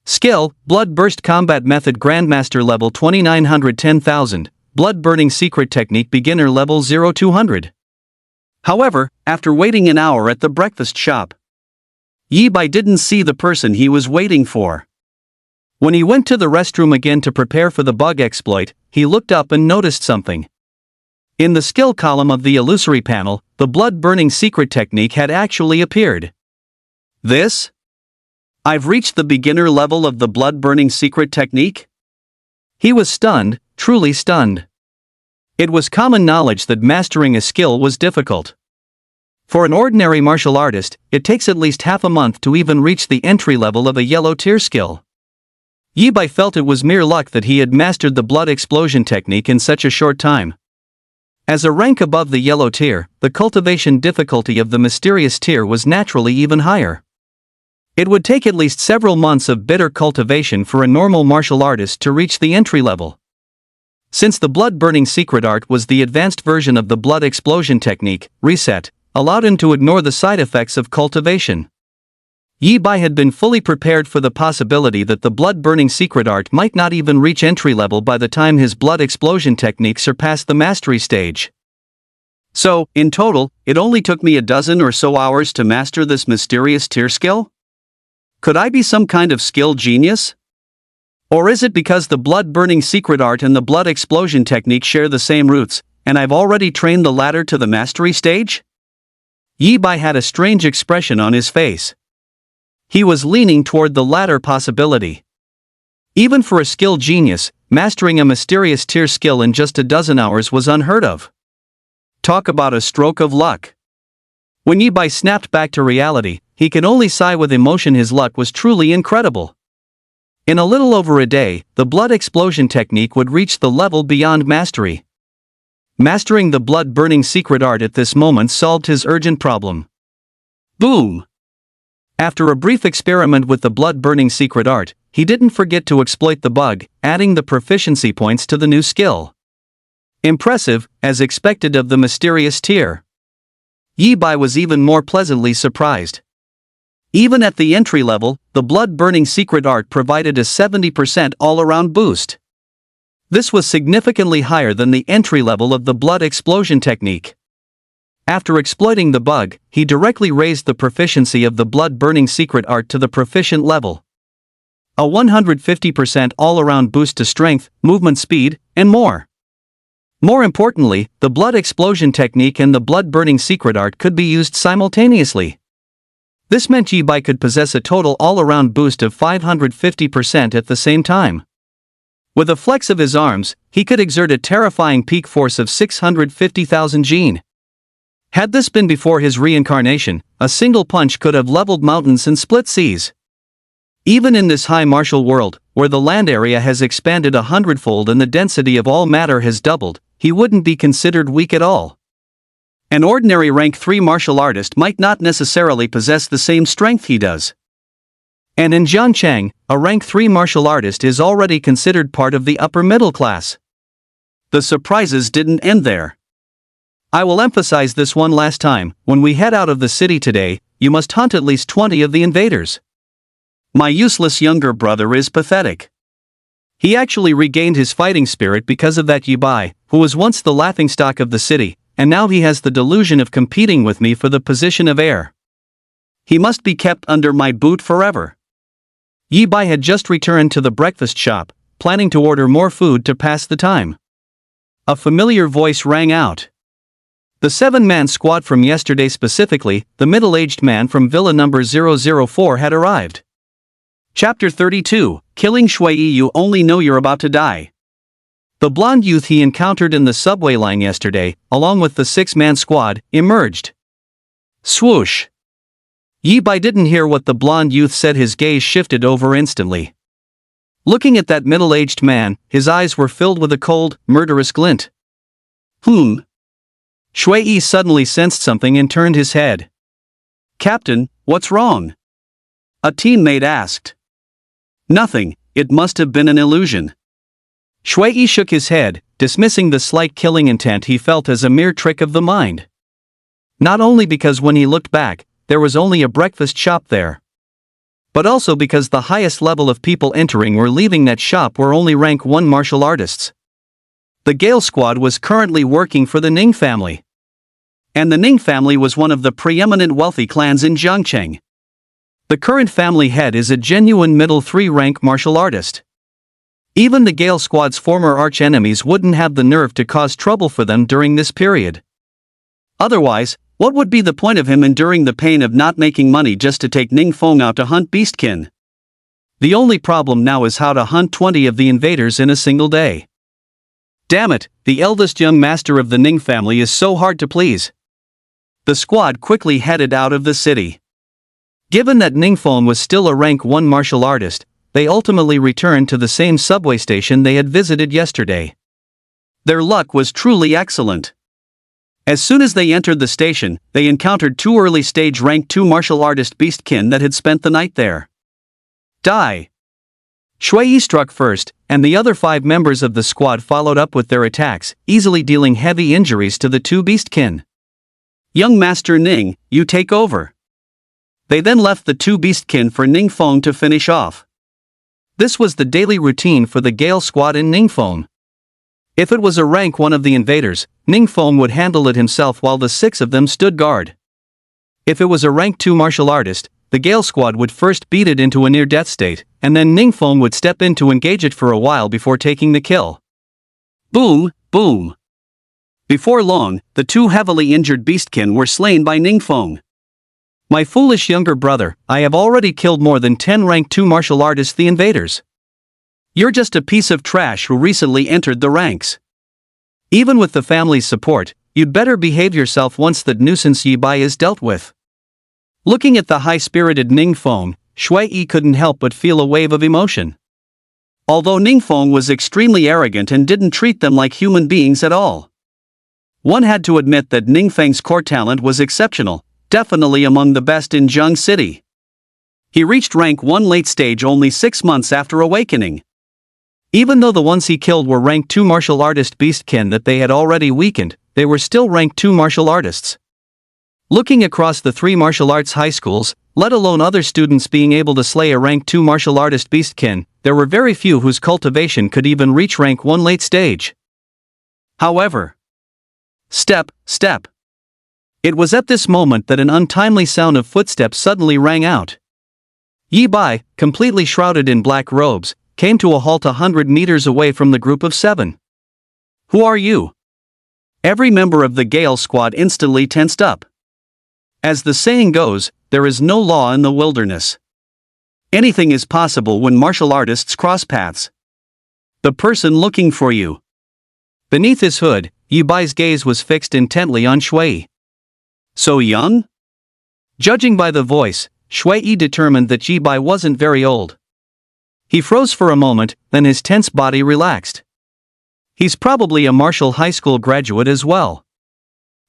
Skill, Blood Burst Combat Method Grandmaster Level 2910,000. Blood Burning Secret Technique Beginner Level 0200. However, after waiting an hour at the breakfast shop, Yi Bai didn't see the person he was waiting for. When he went to the restroom again to prepare for the bug exploit, he looked up and noticed something. In the skill column of the illusory panel, the Blood Burning Secret Technique had actually appeared. This? I've reached the beginner level of the Blood Burning Secret Technique? He was stunned, truly stunned. It was common knowledge that mastering a skill was difficult. For an ordinary martial artist, it takes at least half a month to even reach the entry level of a yellow tier skill. Yi Bai felt it was mere luck that he had mastered the blood explosion technique in such a short time. As a rank above the yellow tier, the cultivation difficulty of the mysterious tier was naturally even higher. It would take at least several months of bitter cultivation for a normal martial artist to reach the entry level. Since the blood-burning secret art was the advanced version of the blood explosion technique, reset allowed him to ignore the side effects of cultivation. Yi Bai had been fully prepared for the possibility that the blood-burning secret art might not even reach entry level by the time his blood explosion technique surpassed the mastery stage. So, in total, it only took me a dozen or so hours to master this mysterious tier skill? Could I be some kind of skill genius? Or is it because the blood-burning secret art and the blood explosion technique share the same roots, and I've already trained the ladder to the mastery stage? Yi Bai had a strange expression on his face. He was leaning toward the latter possibility. Even for a skill genius, mastering a mysterious tier skill in just a dozen hours was unheard of. Talk about a stroke of luck. When Yi Bai snapped back to reality, he could only sigh with emotion. His luck was truly incredible. In a little over a day, the blood explosion technique would reach the level beyond mastery. Mastering the blood-burning secret art at this moment solved his urgent problem. Boom! After a brief experiment with the blood-burning secret art, he didn't forget to exploit the bug, adding the proficiency points to the new skill. Impressive, as expected of the mysterious tier. Yi Bai was even more pleasantly surprised. Even at the entry level, the blood-burning secret art provided a 70% all-around boost. This was significantly higher than the entry level of the blood explosion technique. After exploiting the bug, he directly raised the proficiency of the blood-burning secret art to the proficient level. A 150% all-around boost to strength, movement speed, and more. More importantly, the blood explosion technique and the blood-burning secret art could be used simultaneously. This meant Yi Bai could possess a total all-around boost of 550% at the same time. With a flex of his arms, he could exert a terrifying peak force of 650,000 Jin. Had this been before his reincarnation, a single punch could have leveled mountains and split seas. Even in this high martial world, where the land area has expanded 100-fold and the density of all matter has doubled, he wouldn't be considered weak at all. An ordinary rank 3 martial artist might not necessarily possess the same strength he does. And in Zhangchang, a rank 3 martial artist is already considered part of the upper middle class. The surprises didn't end there. I will emphasize this one last time: when we head out of the city today, you must hunt at least 20 of the invaders. My useless younger brother is pathetic. He actually regained his fighting spirit because of that Yi Bai, who was once the laughingstock of the city, and now he has the delusion of competing with me for the position of heir. He must be kept under my boot forever. Yi Bai had just returned to the breakfast shop, planning to order more food to pass the time. A familiar voice rang out. The 7-man squad from yesterday, specifically, the middle-aged man from Villa number 004 had arrived. Chapter 32, Killing Shui Yi. You only know you're about to die. The blonde youth he encountered in the subway line yesterday, along with the 6-man squad, emerged. Swoosh! Yi Bai didn't hear what the blonde youth said. His gaze shifted over instantly. Looking at that middle-aged man, his eyes were filled with a cold, murderous glint. Shui Yi suddenly sensed something and turned his head. Captain, what's wrong? A teammate asked. Nothing, it must have been an illusion. Shui Yi shook his head, dismissing the slight killing intent he felt as a mere trick of the mind. Not only because when he looked back, there was only a breakfast shop there, but also because the highest level of people entering or leaving that shop were only rank 1 martial artists. The Gale squad was currently working for the Ning family. And the Ning family was one of the preeminent wealthy clans in Jiangcheng. The current family head is a genuine middle 3 rank martial artist. Even the Gale squad's former arch-enemies wouldn't have the nerve to cause trouble for them during this period. Otherwise, what would be the point of him enduring the pain of not making money just to take Ning Feng out to hunt beastkin? The only problem now is how to hunt 20 of the invaders in a single day. Damn it, the eldest young master of the Ning family is so hard to please. The squad quickly headed out of the city. Given that Ning Feng was still a rank 1 martial artist, they ultimately returned to the same subway station they had visited yesterday. Their luck was truly excellent. As soon as they entered the station, they encountered 2 early stage rank 2 martial artist beastkin that had spent the night there. Die! Shui Yi struck first, and the other 5 members of the squad followed up with their attacks, easily dealing heavy injuries to the 2 beastkin. Young Master Ning, you take over. They then left the 2 beastkin for Ning Feng to finish off. This was the daily routine for the Gale squad in Ning Feng. If it was a rank 1 of the invaders, Ning Feng would handle it himself while the 6 of them stood guard. If it was a rank 2 martial artist, the Gale squad would first beat it into a near-death state, and then Ning Feng would step in to engage it for a while before taking the kill. Boom, boom. Before long, the 2 heavily injured beastkin were slain by Ning Feng. My foolish younger brother, I have already killed more than 10 rank 2 martial artists, the invaders. You're just a piece of trash who recently entered the ranks. Even with the family's support, you'd better behave yourself once that nuisance Yi Bai is dealt with. Looking at the high-spirited Ning Feng, Shui Yi couldn't help but feel a wave of emotion. Although Ning Feng was extremely arrogant and didn't treat them like human beings at all. One had to admit that Ning Feng's core talent was exceptional, definitely among the best in Zheng City. He reached rank 1 late stage only 6 months after awakening. Even though the ones he killed were rank 2 martial artist beastkin that they had already weakened, they were still rank 2 martial artists. Looking across the 3 martial arts high schools, let alone other students being able to slay a rank 2 martial artist beastkin, there were very few whose cultivation could even reach rank 1 late stage. However, step. It was at this moment that an untimely sound of footsteps suddenly rang out. Yi Bai, completely shrouded in black robes, came to a halt 100 meters away from the group of 7. Who are you? Every member of the Gale squad instantly tensed up. As the saying goes, there is no law in the wilderness. Anything is possible when martial artists cross paths. The person looking for you. Beneath his hood, Yi Bai's gaze was fixed intently on Shui. So young? Judging by the voice, Shui Yi determined that Yi Bai wasn't very old. He froze for a moment, then his tense body relaxed. He's probably a martial high school graduate as well.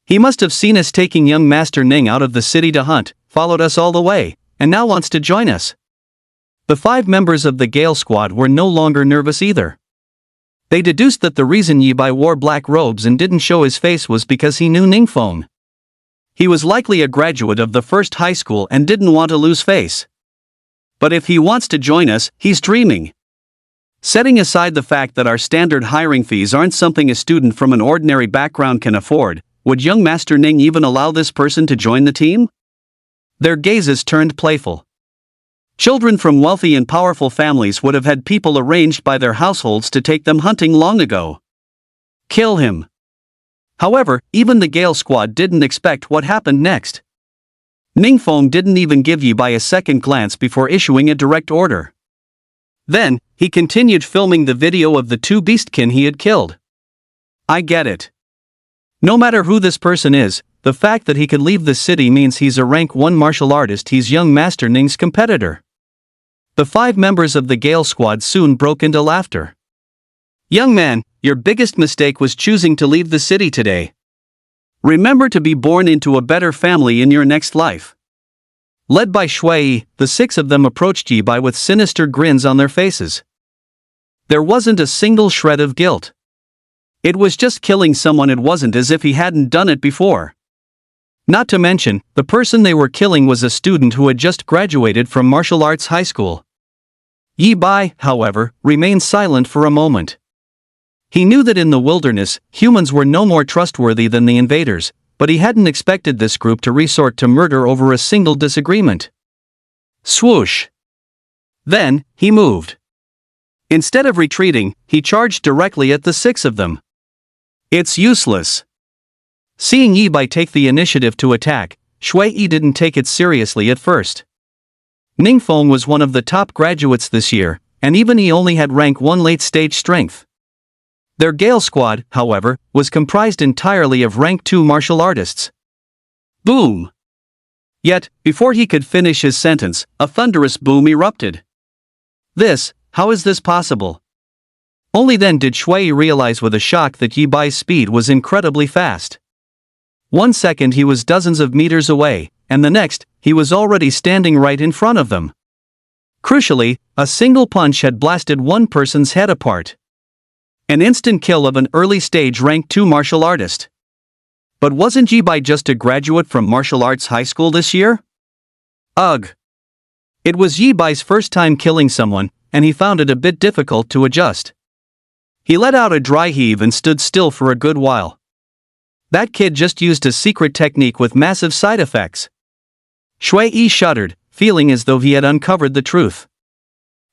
He must have seen us taking young Master Ning out of the city to hunt, followed us all the way, and now wants to join us. The 5 members of the Gale squad were no longer nervous either. They deduced that the reason Yi Bai wore black robes and didn't show his face was because he knew Ning Feng. He was likely a graduate of the first high school and didn't want to lose face. But if he wants to join us, he's dreaming. Setting aside the fact that our standard hiring fees aren't something a student from an ordinary background can afford, would young Master Ning even allow this person to join the team? Their gazes turned playful. Children from wealthy and powerful families would have had people arranged by their households to take them hunting long ago. Kill him. However, even the Gale Squad didn't expect what happened next. Ningfeng didn't even give Yi Bai a second glance before issuing a direct order. Then, he continued filming the video of the two beastkin he had killed. I get it. No matter who this person is, the fact that he could leave the city means he's a rank 1 martial artist. He's young Master Ning's competitor. The 5 members of the Gale Squad soon broke into laughter. Young man, your biggest mistake was choosing to leave the city today. Remember to be born into a better family in your next life. Led by Shui, the 6 of them approached Yi Bai with sinister grins on their faces. There wasn't a single shred of guilt. It was just killing someone. It wasn't as if he hadn't done it before. Not to mention, the person they were killing was a student who had just graduated from martial arts high school. Yi Bai, however, remained silent for a moment. He knew that in the wilderness, humans were no more trustworthy than the invaders, but he hadn't expected this group to resort to murder over a single disagreement. Swoosh! Then, he moved. Instead of retreating, he charged directly at the 6 of them. It's useless. Seeing Yi Bai take the initiative to attack, Shui didn't take it seriously at first. Ningfeng was one of the top graduates this year, and even he only had rank 1 late-stage strength. Their Gale Squad, however, was comprised entirely of rank 2 martial artists. Boom! Yet, before he could finish his sentence, a thunderous boom erupted. How is this possible? Only then did Shui realize with a shock that Yi Bai's speed was incredibly fast. 1 second he was dozens of meters away, and the next, he was already standing right in front of them. Crucially, a single punch had blasted one person's head apart. An instant kill of an early-stage rank 2 martial artist. But wasn't Yi Bai just a graduate from martial arts high school this year? Ugh! It was Yi Bai's first time killing someone, and he found it a bit difficult to adjust. He let out a dry heave and stood still for a good while. That kid just used a secret technique with massive side effects. Shui shuddered, feeling as though he had uncovered the truth.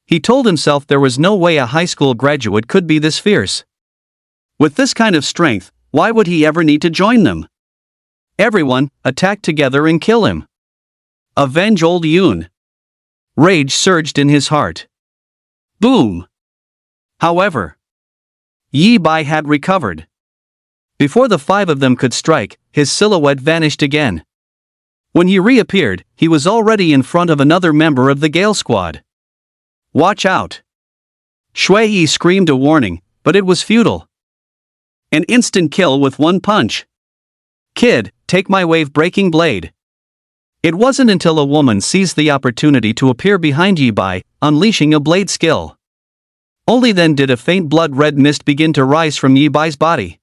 He told himself there was no way a high school graduate could be this fierce. With this kind of strength, why would he ever need to join them? Everyone, attack together and kill him. Avenge old Yun. Rage surged in his heart. Boom! However, Yi Bai had recovered. Before the 5 of them could strike, his silhouette vanished again. When he reappeared, he was already in front of another member of the Gale Squad. Watch out! Shui screamed a warning, but it was futile. An instant kill with 1 punch. Kid, take my wave-breaking blade. It wasn't until a woman seized the opportunity to appear behind Yi Bai, unleashing a blade skill. Only then did a faint blood-red mist begin to rise from Yi Bai's body.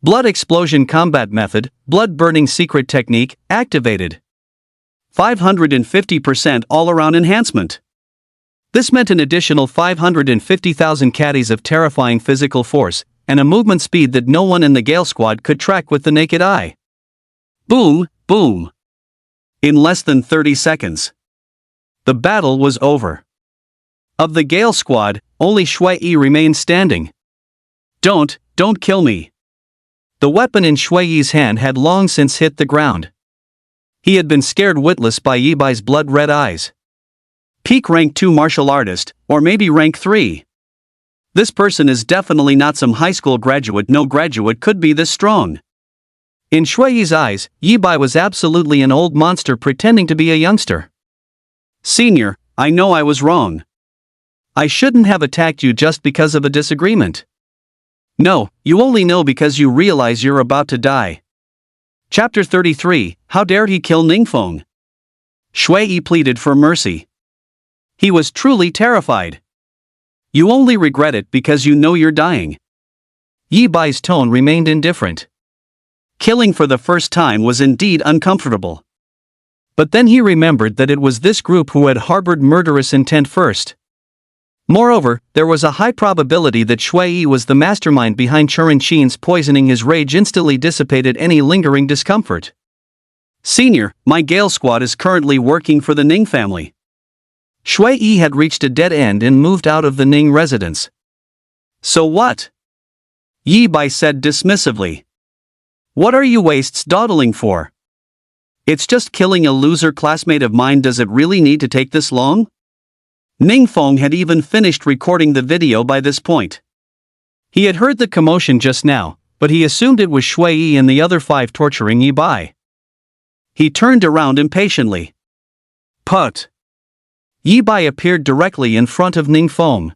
Blood explosion combat method, blood-burning secret technique, activated. 550% all-around enhancement. This meant an additional 550,000 caddies of terrifying physical force, and a movement speed that no one in the Gale Squad could track with the naked eye. Boom, boom. In less than 30 seconds. The battle was over. Of the Gale Squad, only Shui remained standing. Don't kill me. The weapon in Shui's hand had long since hit the ground. He had been scared witless by Yi Bai's blood-red eyes. Peak rank 2 martial artist, or maybe rank 3. This person is definitely not some high school graduate. No graduate could be this strong. In Shui's eyes, Yi Bai was absolutely an old monster pretending to be a youngster. Senior, I know I was wrong. I shouldn't have attacked you just because of a disagreement. No, you only know because you realize you're about to die. Chapter 33, How Dared He Kill Ningfeng? Shui pleaded for mercy. He was truly terrified. You only regret it because you know you're dying. Yi Bai's tone remained indifferent. Killing for the first time was indeed uncomfortable. But then he remembered that it was this group who had harbored murderous intent first. Moreover, there was a high probability that Shui was the mastermind behind Churin Qin's poisoning. His rage instantly dissipated any lingering discomfort. Senior, my Gale squad is currently working for the Ning family. Shui had reached a dead end and moved out of the Ning residence. So what? Yi Bai said dismissively. What are you wastes dawdling for? It's just killing a loser classmate of mine. Does it really need to take this long? Ning Feng had even finished recording the video by this point. He had heard the commotion just now, but he assumed it was Shui and the other 5 torturing Yi Bai. He turned around impatiently. Put! Yi Bai appeared directly in front of Ning Feng.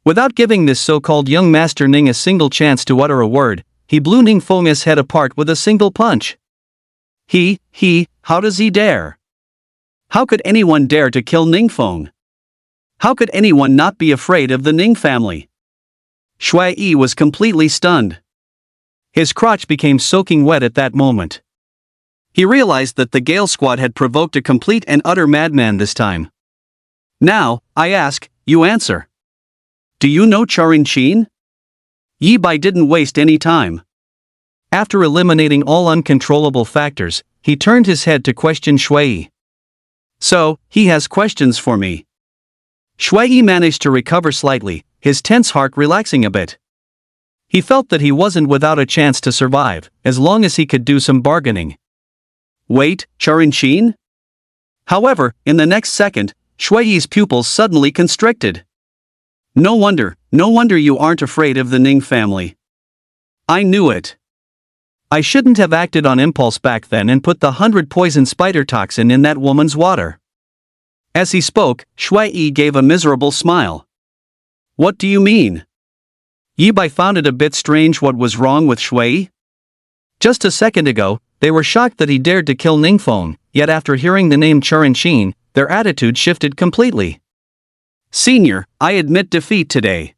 Without giving this so-called young master Ning a single chance to utter a word, he blew Ning Feng's head apart with a single punch. How does he dare? How could anyone dare to kill Ning Feng? How could anyone not be afraid of the Ning family? Shui was completely stunned. His crotch became soaking wet at that moment. He realized that the Gale squad had provoked a complete and utter madman this time. Now, I ask, you answer. Do you know Churin Qin? Yi Bai didn't waste any time. After eliminating all uncontrollable factors, he turned his head to question Shui. So, he has questions for me. Shui managed to recover slightly, his tense heart relaxing a bit. He felt that he wasn't without a chance to survive, as long as he could do some bargaining. Wait, Churin Qin? However, in the next second, Shui's pupils suddenly constricted. No wonder you aren't afraid of the Ning family. I knew it. I shouldn't have acted on impulse back then and put the 100 poison spider toxin in that woman's water. As he spoke, Shui gave a miserable smile. What do you mean? Yi Bai found it a bit strange what was wrong with Shui. Just a second ago, they were shocked that he dared to kill Ning Feng, yet after hearing the name Churin Qin, their attitude shifted completely. Senior, I admit defeat today.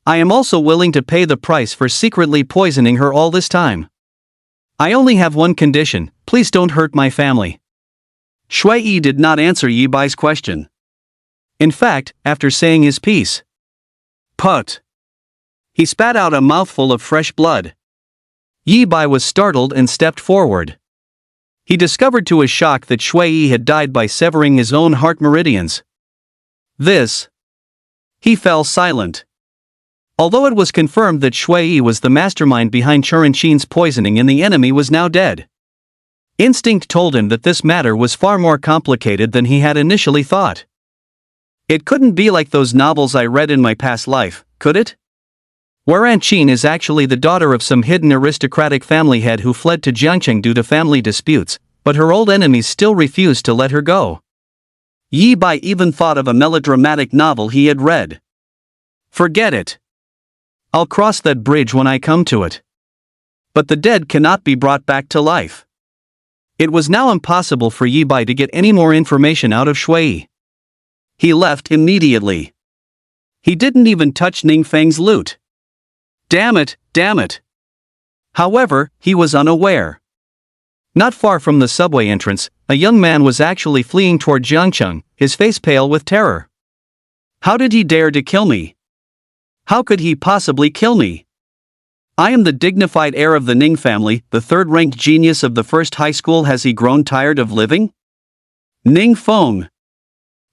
I am also willing to pay the price for secretly poisoning her all this time. I only have one condition, please don't hurt my family. Shui did not answer Yi Bai's question. In fact, after saying his piece, Put! He spat out a mouthful of fresh blood. Yi Bai was startled and stepped forward. He discovered to his shock that Shui had died by severing his own heart meridians. This. He fell silent. Although it was confirmed that Shui was the mastermind behind Churin Qin's poisoning and the enemy was now dead, instinct told him that this matter was far more complicated than he had initially thought. It couldn't be like those novels I read in my past life, could it? Wherein Qin is actually the daughter of some hidden aristocratic family head who fled to Jiangcheng due to family disputes, but her old enemies still refused to let her go. Yi Bai even thought of a melodramatic novel he had read. Forget it. I'll cross that bridge when I come to it. But the dead cannot be brought back to life. It was now impossible for Yi Bai to get any more information out of Shui. He left immediately. He didn't even touch Ning Feng's loot. Damn it! However, he was unaware. Not far from the subway entrance, a young man was actually fleeing toward Jiangcheng, his face pale with terror. How did he dare to kill me? How could he possibly kill me? I am the dignified heir of the Ning family, the third-ranked genius of the first high school. Has he grown tired of living? Ning Feng.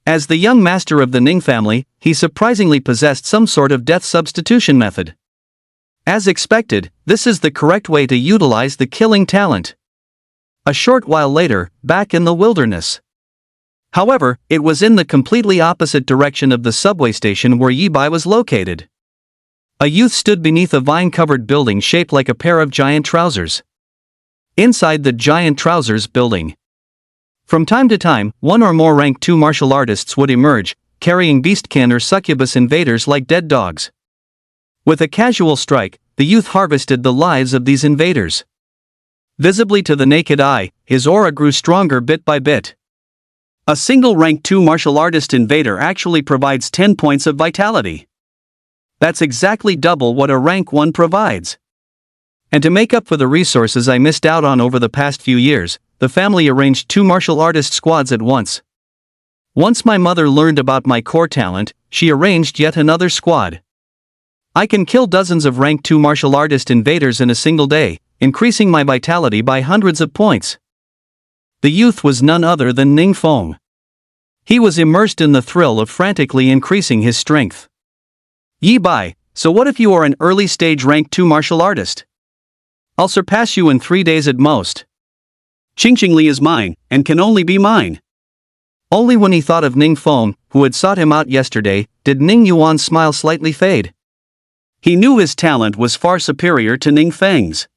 As the young master of the Ning family, he surprisingly possessed some sort of death substitution method. As expected, this is the correct way to utilize the killing talent. A short while later, back in the wilderness. However, it was in the completely opposite direction of the subway station where Yi Bai was located. A youth stood beneath a vine-covered building shaped like a pair of giant trousers. Inside the giant trousers building, from time to time, one or more rank 2 martial artists would emerge, carrying beastkin or succubus invaders like dead dogs. With a casual strike, the youth harvested the lives of these invaders. Visibly to the naked eye, his aura grew stronger bit by bit. A single rank 2 martial artist invader actually provides 10 points of vitality. That's exactly double what a rank 1 provides. And to make up for the resources I missed out on over the past few years, the family arranged 2 martial artist squads at once. Once my mother learned about my core talent, she arranged yet another squad. I can kill dozens of rank 2 martial artist invaders in a single day, increasing my vitality by hundreds of points. The youth was none other than Ning Feng. He was immersed in the thrill of frantically increasing his strength. Yi Bai, so what if you are an early stage rank 2 martial artist? I'll surpass you in 3 days at most. Qingqingli is mine, and can only be mine. Only when he thought of Ning Feng, who had sought him out yesterday, did Ning Yuan's smile slightly fade. He knew his talent was far superior to Ning Feng's.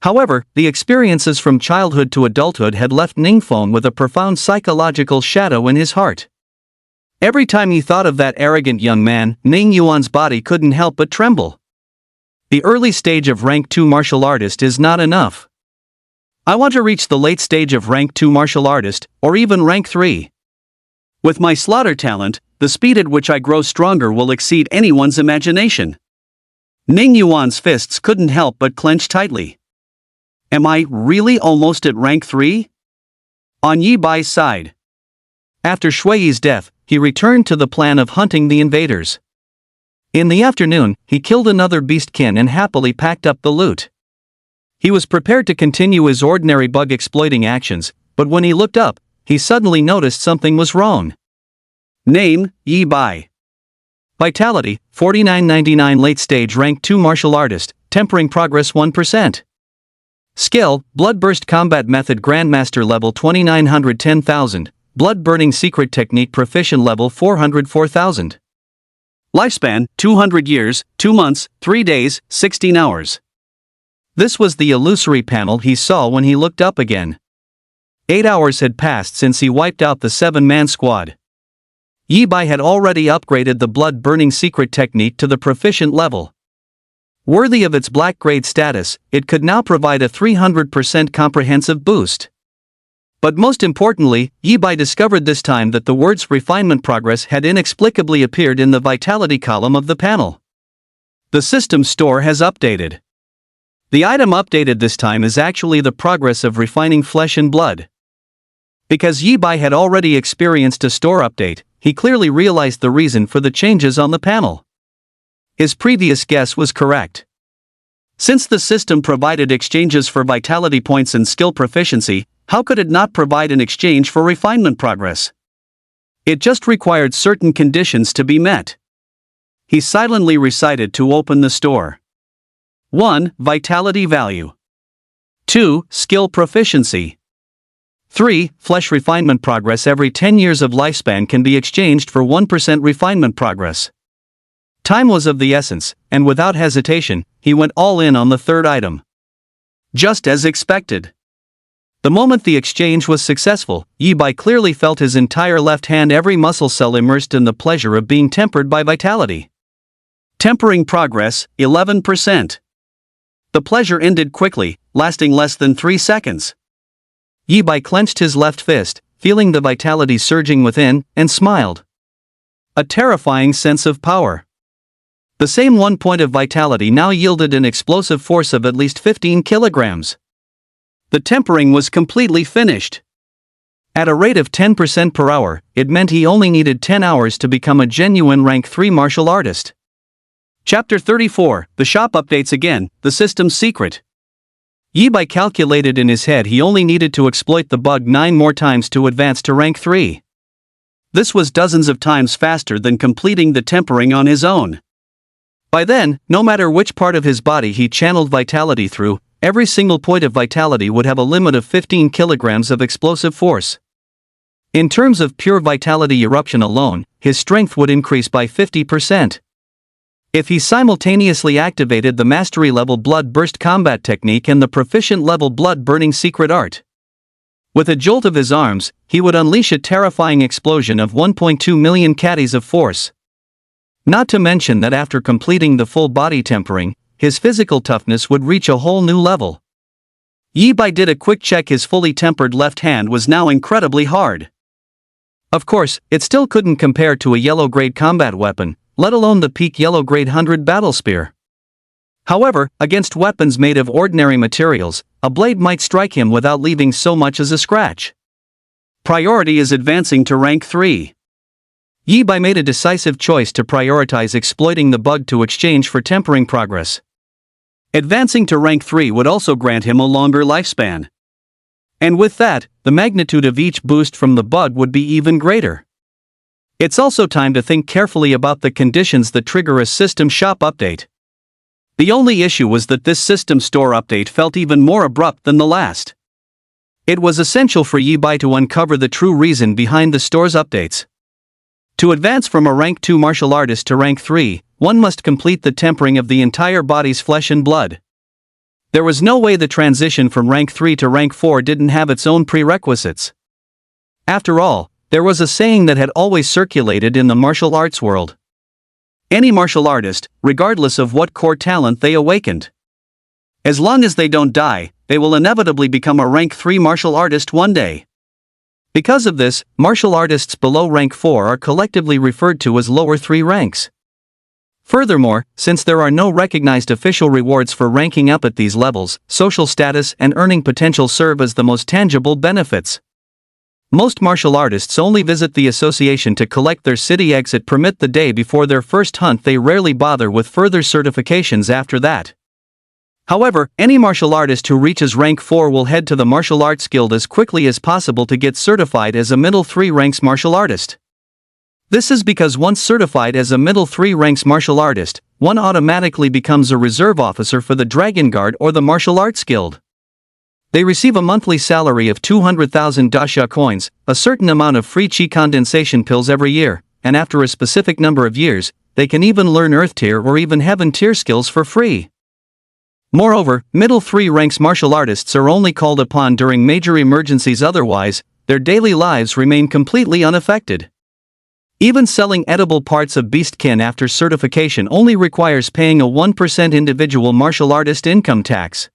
However, the experiences from childhood to adulthood had left Ning Feng with a profound psychological shadow in his heart. Every time he thought of that arrogant young man, Ning Yuan's body couldn't help but tremble. The early stage of rank 2 martial artist is not enough. I want to reach the late stage of rank 2 martial artist, or even rank 3. With my slaughter talent, the speed at which I grow stronger will exceed anyone's imagination. Ning Yuan's fists couldn't help but clench tightly. Am I really almost at rank 3? On Yi Bai's side. After Shuiyi's death, he returned to the plan of hunting the invaders. In the afternoon, he killed another beastkin and happily packed up the loot. He was prepared to continue his ordinary bug-exploiting actions, but when he looked up, he suddenly noticed something was wrong. Name, Yi Bai. Vitality, 4999 late stage rank 2 martial artist, tempering progress 1%. Skill, Bloodburst Combat Method Grandmaster level 2910,000, Blood Burning Secret Technique Proficient level 404,000. Lifespan, 200 years, 2 months, 3 days, 16 hours. This was the illusory panel he saw when he looked up again. 8 hours had passed since he wiped out the 7-man squad. Yi Bai had already upgraded the Blood Burning Secret Technique to the Proficient level. Worthy of its black grade status, it could now provide a 300% comprehensive boost. But most importantly, Yi Bai discovered this time that the words refinement progress had inexplicably appeared in the vitality column of the panel. The system store has updated. The item updated this time is actually the progress of refining flesh and blood. Because Yi Bai had already experienced a store update, he clearly realized the reason for the changes on the panel. His previous guess was correct. Since the system provided exchanges for vitality points and skill proficiency, how could it not provide an exchange for refinement progress? It just required certain conditions to be met. He silently recited to open the store. 1. Vitality value. 2. Skill proficiency. 3. Flesh refinement progress. Every 10 years of lifespan can be exchanged for 1% refinement progress. Time was of the essence, and without hesitation, he went all in on the third item. Just as expected. The moment the exchange was successful, Yi Bai clearly felt his entire left hand, every muscle cell immersed in the pleasure of being tempered by vitality. Tempering progress, 11%. The pleasure ended quickly, lasting less than 3 seconds. Yi Bai clenched his left fist, feeling the vitality surging within, and smiled. A terrifying sense of power. The same 1 point of vitality now yielded an explosive force of at least 15 kilograms. The tempering was completely finished. At a rate of 10% per hour, it meant he only needed 10 hours to become a genuine rank 3 martial artist. Chapter 34, The Shop Updates Again, The System's Secret. Yi Bai calculated in his head he only needed to exploit the bug 9 more times to advance to rank 3. This was dozens of times faster than completing the tempering on his own. By then, no matter which part of his body he channeled vitality through, every single point of vitality would have a limit of 15 kilograms of explosive force. In terms of pure vitality eruption alone, his strength would increase by 50%. If he simultaneously activated the mastery level Blood Burst Combat Technique and the proficient level Blood Burning Secret Art. With a jolt of his arms, he would unleash a terrifying explosion of 1.2 million catties of force. Not to mention that after completing the full body tempering, his physical toughness would reach a whole new level. Yi Bai did a quick check. His fully tempered left hand was now incredibly hard. Of course, it still couldn't compare to a yellow-grade combat weapon, let alone the peak yellow-grade 100 battle spear. However, against weapons made of ordinary materials, a blade might strike him without leaving so much as a scratch. Priority is advancing to rank 3. Yi Bai made a decisive choice to prioritize exploiting the bug to exchange for tempering progress. Advancing to rank 3 would also grant him a longer lifespan. And with that, the magnitude of each boost from the bug would be even greater. It's also time to think carefully about the conditions that trigger a system shop update. The only issue was that this system store update felt even more abrupt than the last. It was essential for Yi Bai to uncover the true reason behind the store's updates. To advance from a rank 2 martial artist to rank 3, one must complete the tempering of the entire body's flesh and blood. There was no way the transition from rank 3 to rank 4 didn't have its own prerequisites. After all, there was a saying that had always circulated in the martial arts world. Any martial artist, regardless of what core talent they awakened, as long as they don't die, they will inevitably become a rank 3 martial artist one day. Because of this, martial artists below rank 4 are collectively referred to as lower 3 ranks. Furthermore, since there are no recognized official rewards for ranking up at these levels, social status and earning potential serve as the most tangible benefits. Most martial artists only visit the association to collect their city exit permit the day before their first hunt. They rarely bother with further certifications after that. However, any martial artist who reaches rank 4 will head to the martial arts guild as quickly as possible to get certified as a middle 3 ranks martial artist. This is because once certified as a middle 3 ranks martial artist, one automatically becomes a reserve officer for the Dragon Guard or the martial arts guild. They receive a monthly salary of 200,000 dasha coins, a certain amount of free chi condensation pills every year, and after a specific number of years, they can even learn Earth tier or even Heaven tier skills for free. Moreover, middle 3 ranks martial artists are only called upon during major emergencies, otherwise, their daily lives remain completely unaffected. Even selling edible parts of beastkin after certification only requires paying a 1% individual martial artist income tax.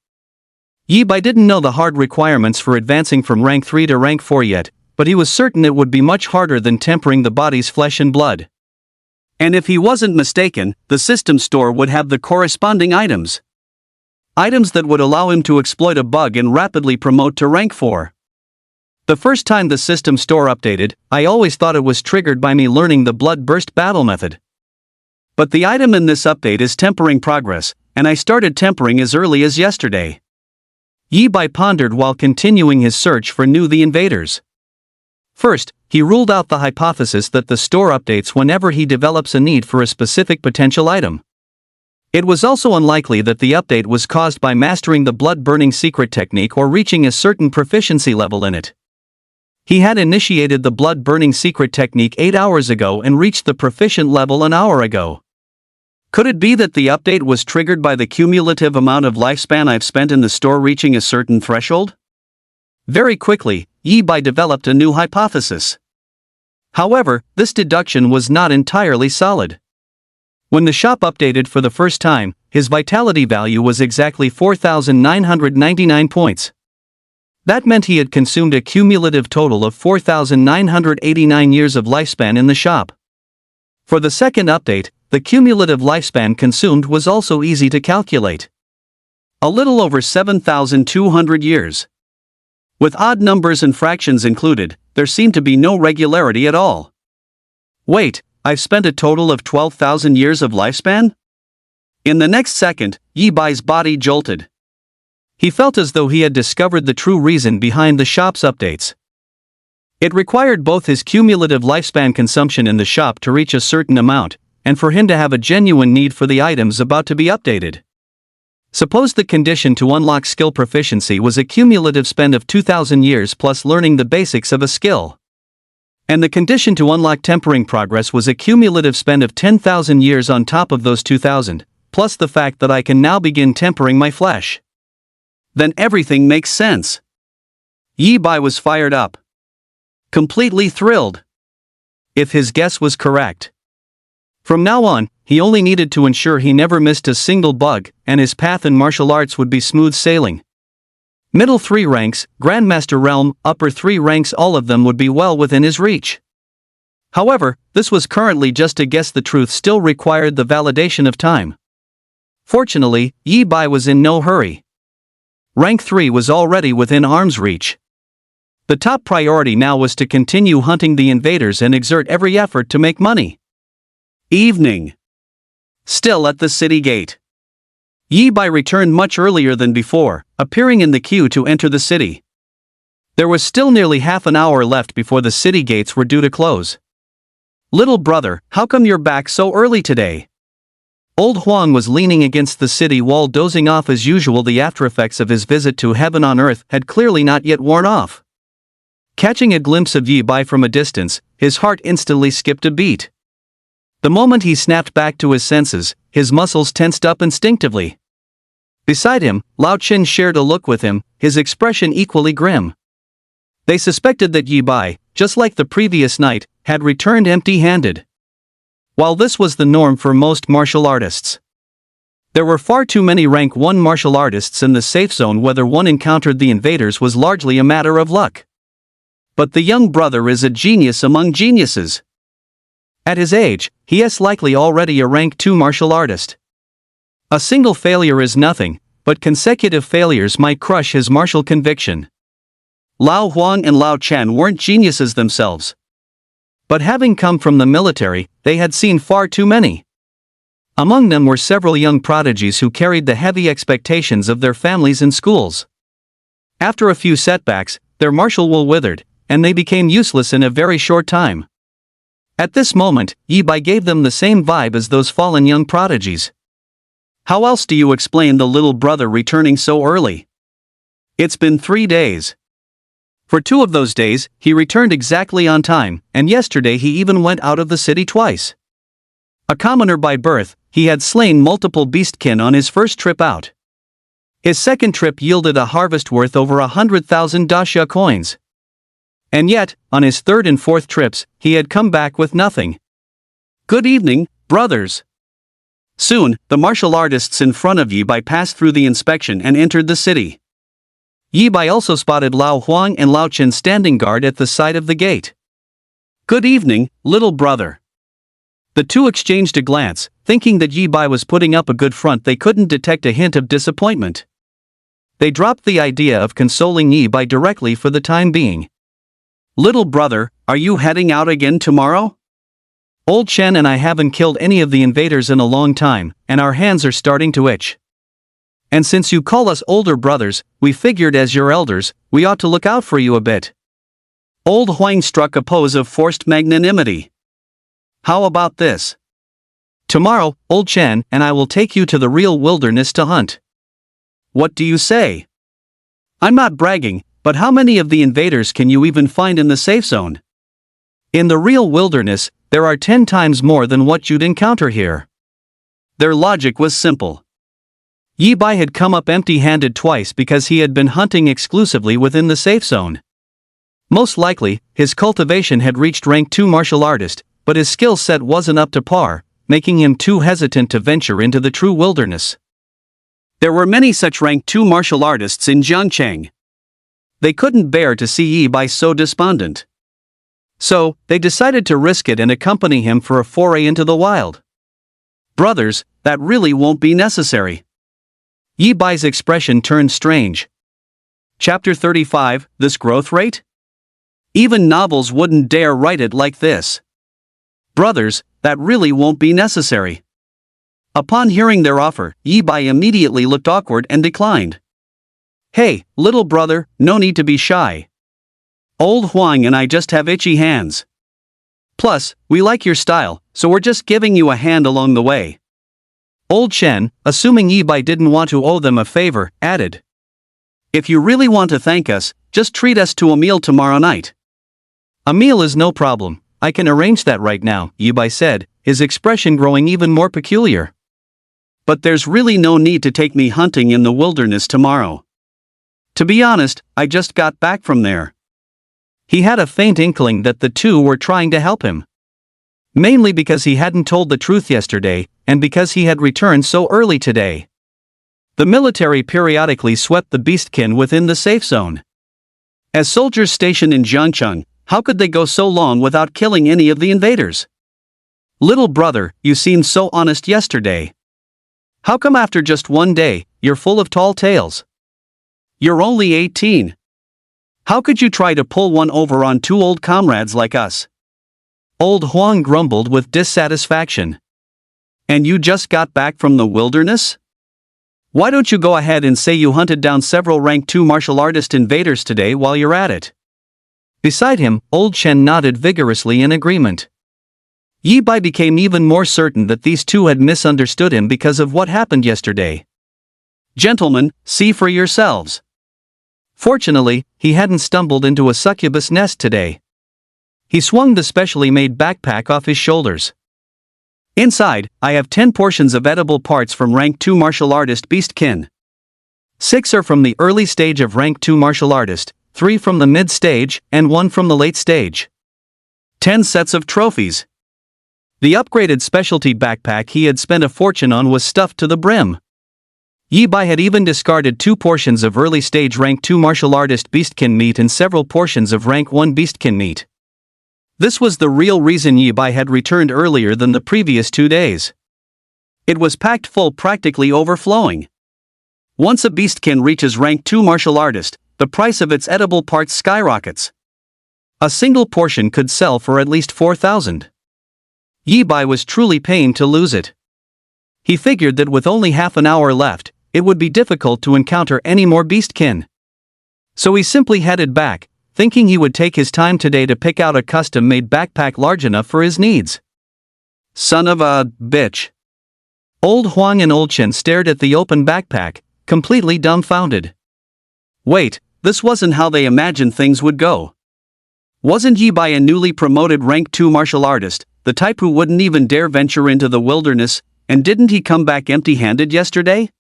Yi Bai didn't know the hard requirements for advancing from rank 3 to rank 4 yet, but he was certain it would be much harder than tempering the body's flesh and blood. And if he wasn't mistaken, the system store would have the corresponding items. Items that would allow him to exploit a bug and rapidly promote to rank 4. The first time the system store updated, I always thought it was triggered by me learning the blood burst battle method. But the item in this update is tempering progress, and I started tempering as early as yesterday. Yi Bai pondered while continuing his search for the invaders. First, he ruled out the hypothesis that the store updates whenever he develops a need for a specific potential item. It was also unlikely that the update was caused by mastering the blood-burning secret technique or reaching a certain proficiency level in it. He had initiated the blood-burning secret technique 8 hours ago and reached the proficient level an hour ago. Could it be that the update was triggered by the cumulative amount of lifespan I've spent in the store reaching a certain threshold? Very quickly, Yi Bai developed a new hypothesis. However, this deduction was not entirely solid. When the shop updated for the first time, his vitality value was exactly 4,999 points. That meant he had consumed a cumulative total of 4,989 years of lifespan in the shop. For the second update, the cumulative lifespan consumed was also easy to calculate. A little over 7,200 years. With odd numbers and fractions included, there seemed to be no regularity at all. Wait, I've spent a total of 12,000 years of lifespan? In the next second, Yi Bai's body jolted. He felt as though he had discovered the true reason behind the shop's updates. It required both his cumulative lifespan consumption in the shop to reach a certain amount, and for him to have a genuine need for the items about to be updated. Suppose the condition to unlock skill proficiency was a cumulative spend of 2,000 years plus learning the basics of a skill. And the condition to unlock tempering progress was a cumulative spend of 10,000 years on top of those 2,000, plus the fact that I can now begin tempering my flesh. Then everything makes sense. Yi Bai was fired up. Completely thrilled. If his guess was correct. From now on, he only needed to ensure he never missed a single bug, and his path in martial arts would be smooth sailing. Middle 3 ranks, Grandmaster Realm, upper 3 ranks, all of them would be well within his reach. However, this was currently just a guess. The truth still required the validation of time. Fortunately, Yi Bai was in no hurry. Rank 3 was already within arm's reach. The top priority now was to continue hunting the invaders and exert every effort to make money. Evening. Still at the city gate. Yi Bai returned much earlier than before, appearing in the queue to enter the city. There was still nearly half an hour left before the city gates were due to close. "Little brother, how come you're back so early today?" Old Huang was leaning against the city wall dozing off as usual. The aftereffects of his visit to heaven on earth had clearly not yet worn off. Catching a glimpse of Yi Bai from a distance, his heart instantly skipped a beat. The moment he snapped back to his senses, his muscles tensed up instinctively. Beside him, Lao Chen shared a look with him, his expression equally grim. They suspected that Yi Bai, just like the previous night, had returned empty-handed. While this was the norm for most martial artists, there were far too many rank 1 martial artists in the safe zone. Whether one encountered the invaders was largely a matter of luck. But the young brother is a genius among geniuses. At his age, he is likely already a rank 2 martial artist. A single failure is nothing, but consecutive failures might crush his martial conviction. Lao Huang and Lao Chen weren't geniuses themselves. But having come from the military, they had seen far too many. Among them were several young prodigies who carried the heavy expectations of their families and schools. After a few setbacks, their martial will withered, and they became useless in a very short time. At this moment, Yi Bai gave them the same vibe as those fallen young prodigies. "How else do you explain the little brother returning so early? It's been 3 days. For 2 of those days, he returned exactly on time, and yesterday he even went out of the city twice. A commoner by birth, he had slain multiple beastkin on his first trip out. His second trip yielded a harvest worth over 100,000 dasha coins. And yet, on his third and fourth trips, he had come back with nothing. Good evening, brothers." Soon, the martial artists in front of Yi Bai passed through the inspection and entered the city. Yi Bai also spotted Lao Huang and Lao Chen standing guard at the side of the gate. "Good evening, little brother." The two exchanged a glance, thinking that Yi Bai was putting up a good front. They couldn't detect a hint of disappointment. They dropped the idea of consoling Yi Bai directly for the time being. "Little brother, are you heading out again tomorrow? Old Chen and I haven't killed any of the invaders in a long time, and our hands are starting to itch. And since you call us older brothers, we figured as your elders, we ought to look out for you a bit." Old Huang struck a pose of forced magnanimity. "How about this? Tomorrow, Old Chen and I will take you to the real wilderness to hunt." "What do you say? I'm not bragging, but how many of the invaders can you even find in the safe zone? In the real wilderness, there are 10 times more than what you'd encounter here." Their logic was simple. Yi Bai had come up empty-handed twice because he had been hunting exclusively within the safe zone. Most likely, his cultivation had reached rank 2 martial artist, but his skill set wasn't up to par, making him too hesitant to venture into the true wilderness. There were many such rank 2 martial artists in Jiangcheng. They couldn't bear to see Yi Bai so despondent. So, they decided to risk it and accompany him for a foray into the wild. "Brothers, that really won't be necessary." Yi Bai's expression turned strange. Chapter 35, This growth rate? Even novels wouldn't dare write it like this. "Brothers, that really won't be necessary." Upon hearing their offer, Yi Bai immediately looked awkward and declined. "Hey, little brother, no need to be shy. Old Huang and I just have itchy hands. Plus, we like your style, so we're just giving you a hand along the way." Old Chen, assuming Yi Bai didn't want to owe them a favor, added, "If you really want to thank us, just treat us to a meal tomorrow night." "A meal is no problem, I can arrange that right now," Yi Bai said, his expression growing even more peculiar. "But there's really no need to take me hunting in the wilderness tomorrow. To be honest, I just got back from there." He had a faint inkling that the two were trying to help him. Mainly because he hadn't told the truth yesterday, and because he had returned so early today. The military periodically swept the beastkin within the safe zone. As soldiers stationed in Jiangcheng, how could they go so long without killing any of the invaders? "Little brother, you seemed so honest yesterday. How come after just 1 day, you're full of tall tales? You're only 18. How could you try to pull one over on two old comrades like us? Old Huang grumbled with dissatisfaction. And you just got back from the wilderness? Why don't you go ahead and say you hunted down several rank 2 martial artist invaders today while you're at it? Beside him, old Chen nodded vigorously in agreement. Yi Bai became even more certain that these two had misunderstood him because of what happened yesterday. Gentlemen, see for yourselves. Fortunately, he hadn't stumbled into a succubus nest today. He swung the specially made backpack off his shoulders. Inside, I have 10 portions of edible parts from rank 2 martial artist beastkin. 6 are from the early stage of rank 2 martial artist, 3 from the mid stage, and 1 from the late stage. 10 sets of trophies. The upgraded specialty backpack he had spent a fortune on was stuffed to the brim. Yi Bai had even discarded 2 portions of early stage rank 2 martial artist beastkin meat and several portions of rank 1 beastkin meat. This was the real reason Yi Bai had returned earlier than the previous 2 days. It was packed full, practically overflowing. Once a beastkin reaches rank 2 martial artist, the price of its edible parts skyrockets. A single portion could sell for at least 4,000. Yi Bai was truly pained to lose it. He figured that with only half an hour left, it would be difficult to encounter any more beastkin. So he simply headed back, thinking he would take his time today to pick out a custom-made backpack large enough for his needs. Son of a bitch. Old Huang and Old Chen stared at the open backpack, completely dumbfounded. Wait, this wasn't how they imagined things would go. Wasn't Yi Bai a newly promoted rank 2 martial artist, the type who wouldn't even dare venture into the wilderness, and didn't he come back empty-handed yesterday?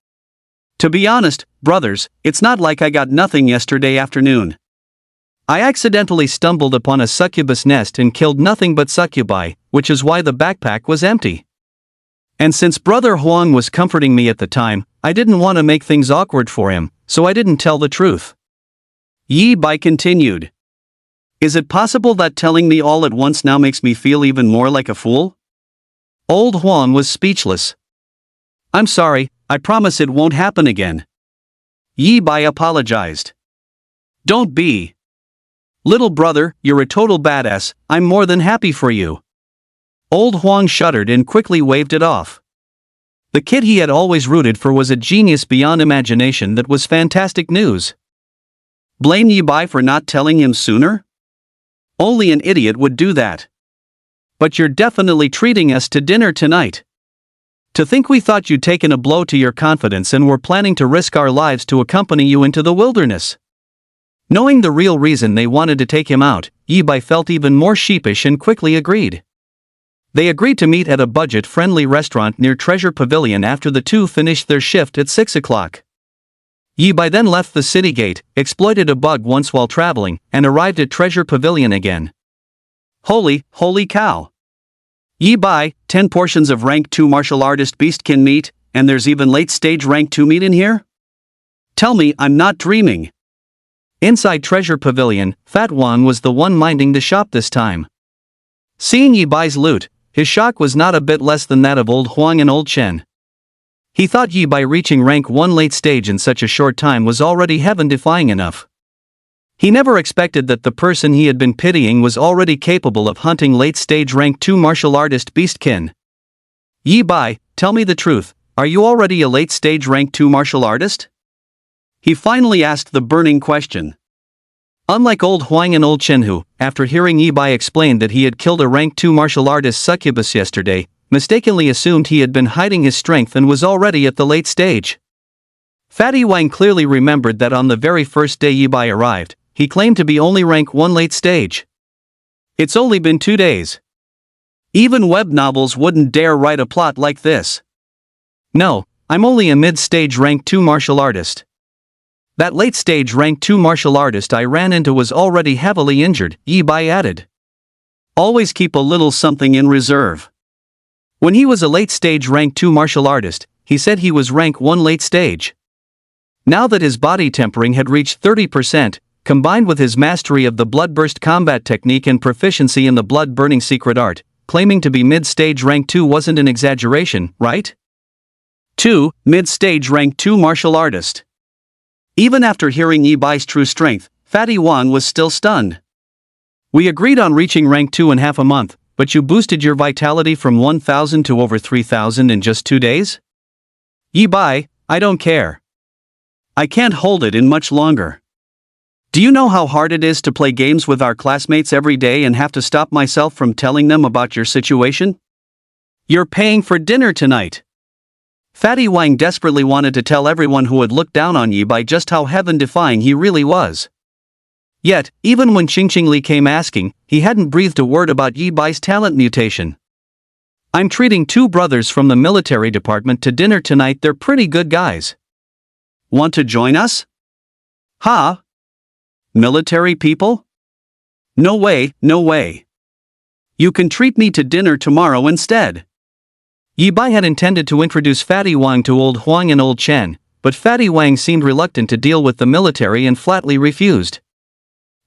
To be honest, brothers, it's not like I got nothing yesterday afternoon. I accidentally stumbled upon a succubus nest and killed nothing but succubi, which is why the backpack was empty. And since Brother Huang was comforting me at the time, I didn't want to make things awkward for him, so I didn't tell the truth. Yi Bai continued. Is it possible that telling me all at once now makes me feel even more like a fool? Old Huang was speechless. I'm sorry, I promise it won't happen again. Yi Bai apologized. Don't be. Little brother, you're a total badass, I'm more than happy for you. Old Huang shuddered and quickly waved it off. The kid he had always rooted for was a genius beyond imagination. That was fantastic news. Blame Yi Bai for not telling him sooner? Only an idiot would do that. But you're definitely treating us to dinner tonight. To think we thought you'd taken a blow to your confidence and were planning to risk our lives to accompany you into the wilderness. Knowing the real reason they wanted to take him out, Yi Bai felt even more sheepish and quickly agreed. They agreed to meet at a budget-friendly restaurant near Treasure Pavilion after the two finished their shift at 6 o'clock. Yi Bai then left the city gate, exploited a bug once while traveling, and arrived at Treasure Pavilion again. Holy cow! Yi Bai, 10 portions of rank 2 martial artist beastkin meat, and there's even late-stage rank 2 meat in here? Tell me I'm not dreaming. Inside Treasure Pavilion, Fat Wan was the one minding the shop this time. Seeing Yi Bai's loot, his shock was not a bit less than that of Old Huang and Old Chen. He thought Yi Bai reaching rank 1 late stage in such a short time was already heaven-defying enough. He never expected that the person he had been pitying was already capable of hunting late-stage rank 2 martial artist beastkin. Yi Bai, tell me the truth, are you already a late-stage rank 2 martial artist? He finally asked the burning question. Unlike Old Huang and Old Chen who, after hearing Yi Bai explain that he had killed a rank 2 martial artist succubus yesterday, mistakenly assumed he had been hiding his strength and was already at the late stage. Fatty Wang clearly remembered that on the very first day Yi Bai arrived, he claimed to be only rank 1 late stage. It's only been 2 days. Even web novels wouldn't dare write a plot like this. No, I'm only a mid-stage rank 2 martial artist. That late-stage rank 2 martial artist I ran into was already heavily injured, Yi Bai added. Always keep a little something in reserve. When he was a late-stage rank 2 martial artist, he said he was rank 1 late stage. Now that his body tempering had reached 30%, combined with his mastery of the bloodburst combat technique and proficiency in the blood-burning secret art, claiming to be mid-stage rank 2 wasn't an exaggeration, right? 2. Mid-stage rank 2 martial artist. Even after hearing Yi Bai's true strength, Fatty Wang was still stunned. We agreed on reaching rank 2 in half a month, but you boosted your vitality from 1,000 to over 3,000 in just 2 days? Yi Bai, I don't care. I can't hold it in much longer. Do you know how hard it is to play games with our classmates every day and have to stop myself from telling them about your situation? You're paying for dinner tonight. Fatty Wang desperately wanted to tell everyone who had looked down on Yi Bai just how heaven-defying he really was. Yet, even when Qingqing Li came asking, he hadn't breathed a word about Yi Bai's talent mutation. I'm treating 2 brothers from the military department to dinner tonight. They're pretty good guys. Want to join us? Ha? Military people? No way, no way. You can treat me to dinner tomorrow instead. Yi Bai had intended to introduce Fatty Wang to old Huang and old Chen, but Fatty Wang seemed reluctant to deal with the military and flatly refused.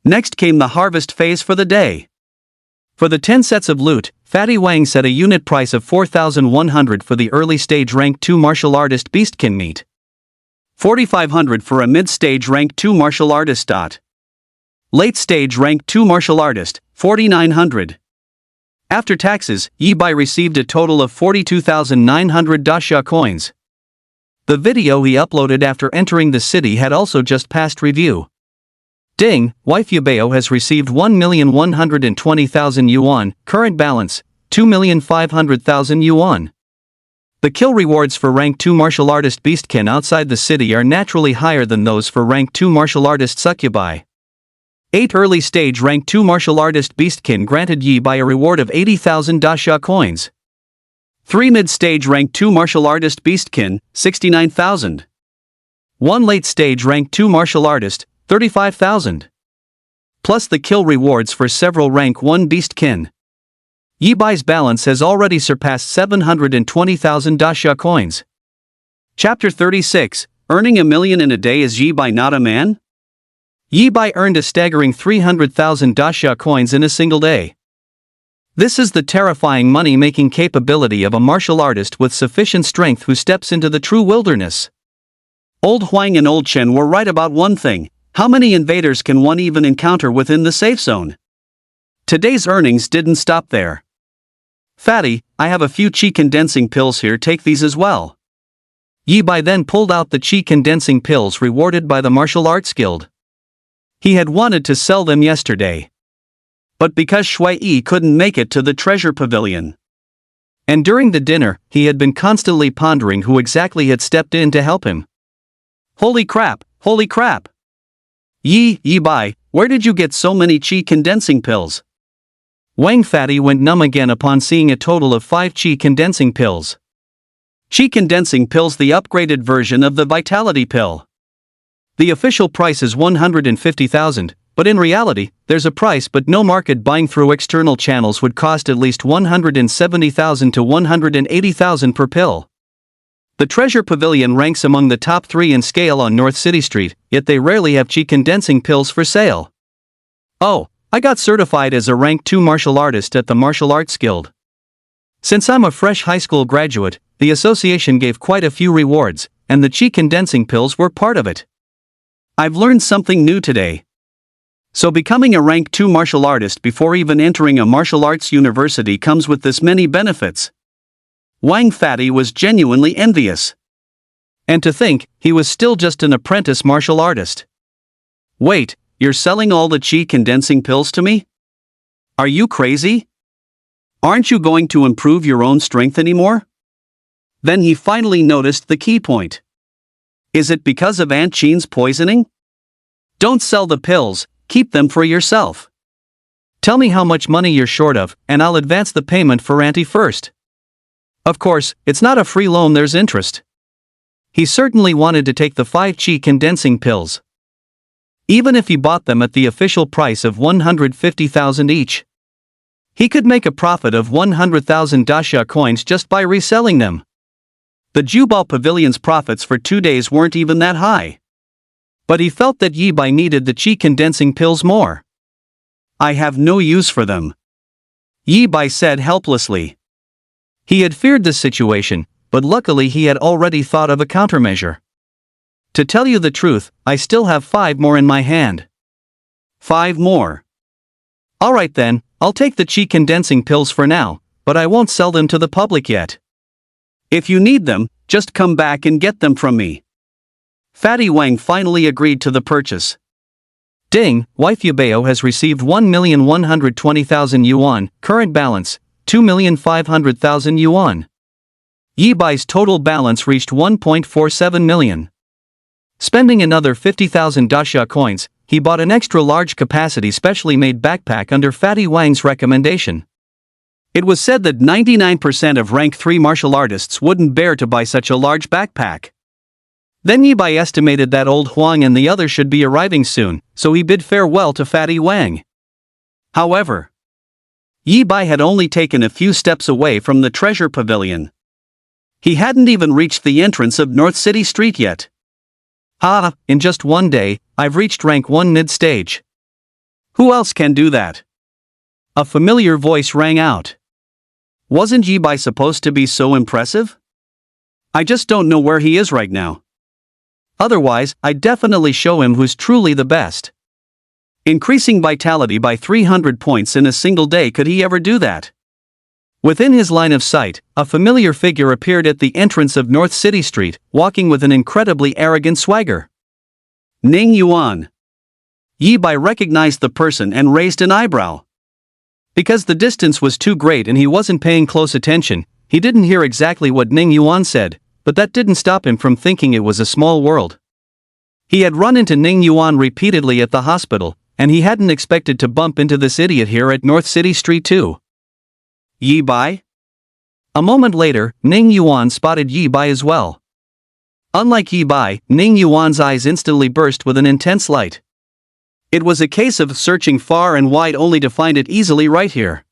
Next came the harvest phase for the day. For the 10 sets of loot, Fatty Wang set a unit price of 4,100 for the early stage rank 2 martial artist beastkin meat. 4,500 for a mid-stage rank 2 martial artist. Late stage rank 2 martial artist, 4,900. After taxes, Yi Bai received a total of 42,900 dasha coins. The video he uploaded after entering the city had also just passed review. Ding, wife Yubeo has received 1,120,000 yuan, current balance, 2,500,000 yuan. The kill rewards for rank 2 martial artist beastkin outside the city are naturally higher than those for rank 2 martial artist succubi. 8 early stage rank 2 martial artist beastkin granted Yi Bai a reward of 80,000 dasha coins. 3 mid-stage rank 2 martial artist beastkin, 69,000. 1 late stage rank 2 martial artist, 35,000. Plus the kill rewards for several rank 1 beastkin. Yi Bai's balance has already surpassed 720,000 dasha coins. Chapter 36, Earning a million in a day. Is Yi Bai not a man? Yi Bai earned a staggering 300,000 dasha coins in a single day. This is the terrifying money-making capability of a martial artist with sufficient strength who steps into the true wilderness. Old Huang and old Chen were right about one thing: how many invaders can one even encounter within the safe zone? Today's earnings didn't stop there. Fatty, I have a few qi condensing pills here, take these as well. Yi Bai then pulled out the qi condensing pills rewarded by the martial arts guild. He had wanted to sell them yesterday. But because Shui Yi couldn't make it to the treasure pavilion. And during the dinner, he had been constantly pondering who exactly had stepped in to help him. Holy crap, holy crap! Yi Bai, where did you get so many qi condensing pills? Wang Fatty went numb again upon seeing a total of 5 qi condensing pills. Qi condensing pills, the upgraded version of the vitality pill. The official price is 150,000, but in reality, there's a price, but no market buying through external channels would cost at least 170,000 to 180,000 per pill. The Treasure Pavilion ranks among the top 3 in scale on North City Street, yet they rarely have qi condensing pills for sale. Oh, I got certified as a rank 2 martial artist at the Martial Arts Guild. Since I'm a fresh high school graduate, the association gave quite a few rewards, and the qi condensing pills were part of it. I've learned something new today. So becoming a rank 2 martial artist before even entering a martial arts university comes with this many benefits. Wang Fatty was genuinely envious. And to think, he was still just an apprentice martial artist. Wait, you're selling all the qi condensing pills to me? Are you crazy? Aren't you going to improve your own strength anymore? Then he finally noticed the key point. Is it because of Aunt Chin's poisoning? Don't sell the pills, keep them for yourself. Tell me how much money you're short of, and I'll advance the payment for Auntie first. Of course, it's not a free loan, there's interest. He certainly wanted to take the 5 qi condensing pills. Even if he bought them at the official price of 150,000 each. He could make a profit of 100,000 dasha coins just by reselling them. The Jubal Pavilion's profits for 2 days weren't even that high. But he felt that Yi Bai needed the qi condensing pills more. I have no use for them, Yi Bai said helplessly. He had feared this situation, but luckily he had already thought of a countermeasure. To tell you the truth, I still have 5 more in my hand. 5 more. Alright then, I'll take the qi condensing pills for now, but I won't sell them to the public yet. If you need them, just come back and get them from me. Fatty Wang finally agreed to the purchase. Ding, wife Yubeo has received 1,120,000 yuan, current balance, 2,500,000 yuan. Yi Bai's total balance reached 1.47 million. Spending another 50,000 daxia coins, he bought an extra large capacity specially made backpack under Fatty Wang's recommendation. It was said that 99% of rank 3 martial artists wouldn't bear to buy such a large backpack. Then Yi Bai estimated that old Huang and the others should be arriving soon, so he bid farewell to Fatty Wang. However, Yi Bai had only taken a few steps away from the treasure pavilion. He hadn't even reached the entrance of North City Street yet. In just one day, I've reached rank 1 mid-stage. Who else can do that? A familiar voice rang out. Wasn't Yi Bai supposed to be so impressive? I just don't know where he is right now. Otherwise, I'd definitely show him who's truly the best. Increasing vitality by 300 points in a single day, could he ever do that? Within his line of sight, a familiar figure appeared at the entrance of North City Street, walking with an incredibly arrogant swagger. Ning Yuan. Yi Bai recognized the person and raised an eyebrow. Because the distance was too great and he wasn't paying close attention, he didn't hear exactly what Ning Yuan said, but that didn't stop him from thinking it was a small world. He had run into Ning Yuan repeatedly at the hospital, and he hadn't expected to bump into this idiot here at North City Street too. Yi Bai? A moment later, Ning Yuan spotted Yi Bai as well. Unlike Yi Bai, Ning Yuan's eyes instantly burst with an intense light. It was a case of searching far and wide only to find it easily right here.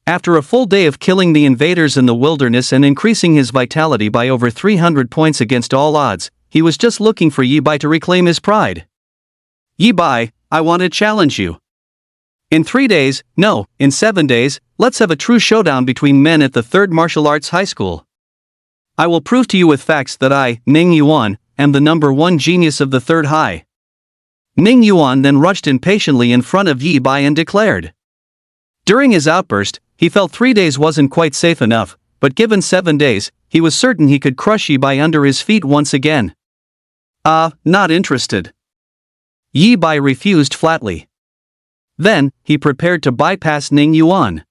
After a full day of killing the invaders in the wilderness and increasing his vitality by over 300 points against all odds, he was just looking for Yi Bai to reclaim his pride. Yi Bai, I want to challenge you. In 3 days, no, in 7 days, let's have a true showdown between men at the 3rd Martial Arts High School. I will prove to you with facts that I, Ning Yuan, am the number 1 genius of the 3rd High. Ning Yuan then rushed impatiently in front of Yi Bai and declared. During his outburst, he felt 3 days wasn't quite safe enough, but given 7 days, he was certain he could crush Yi Bai under his feet once again. Not interested. Yi Bai refused flatly. Then, he prepared to bypass Ning Yuan.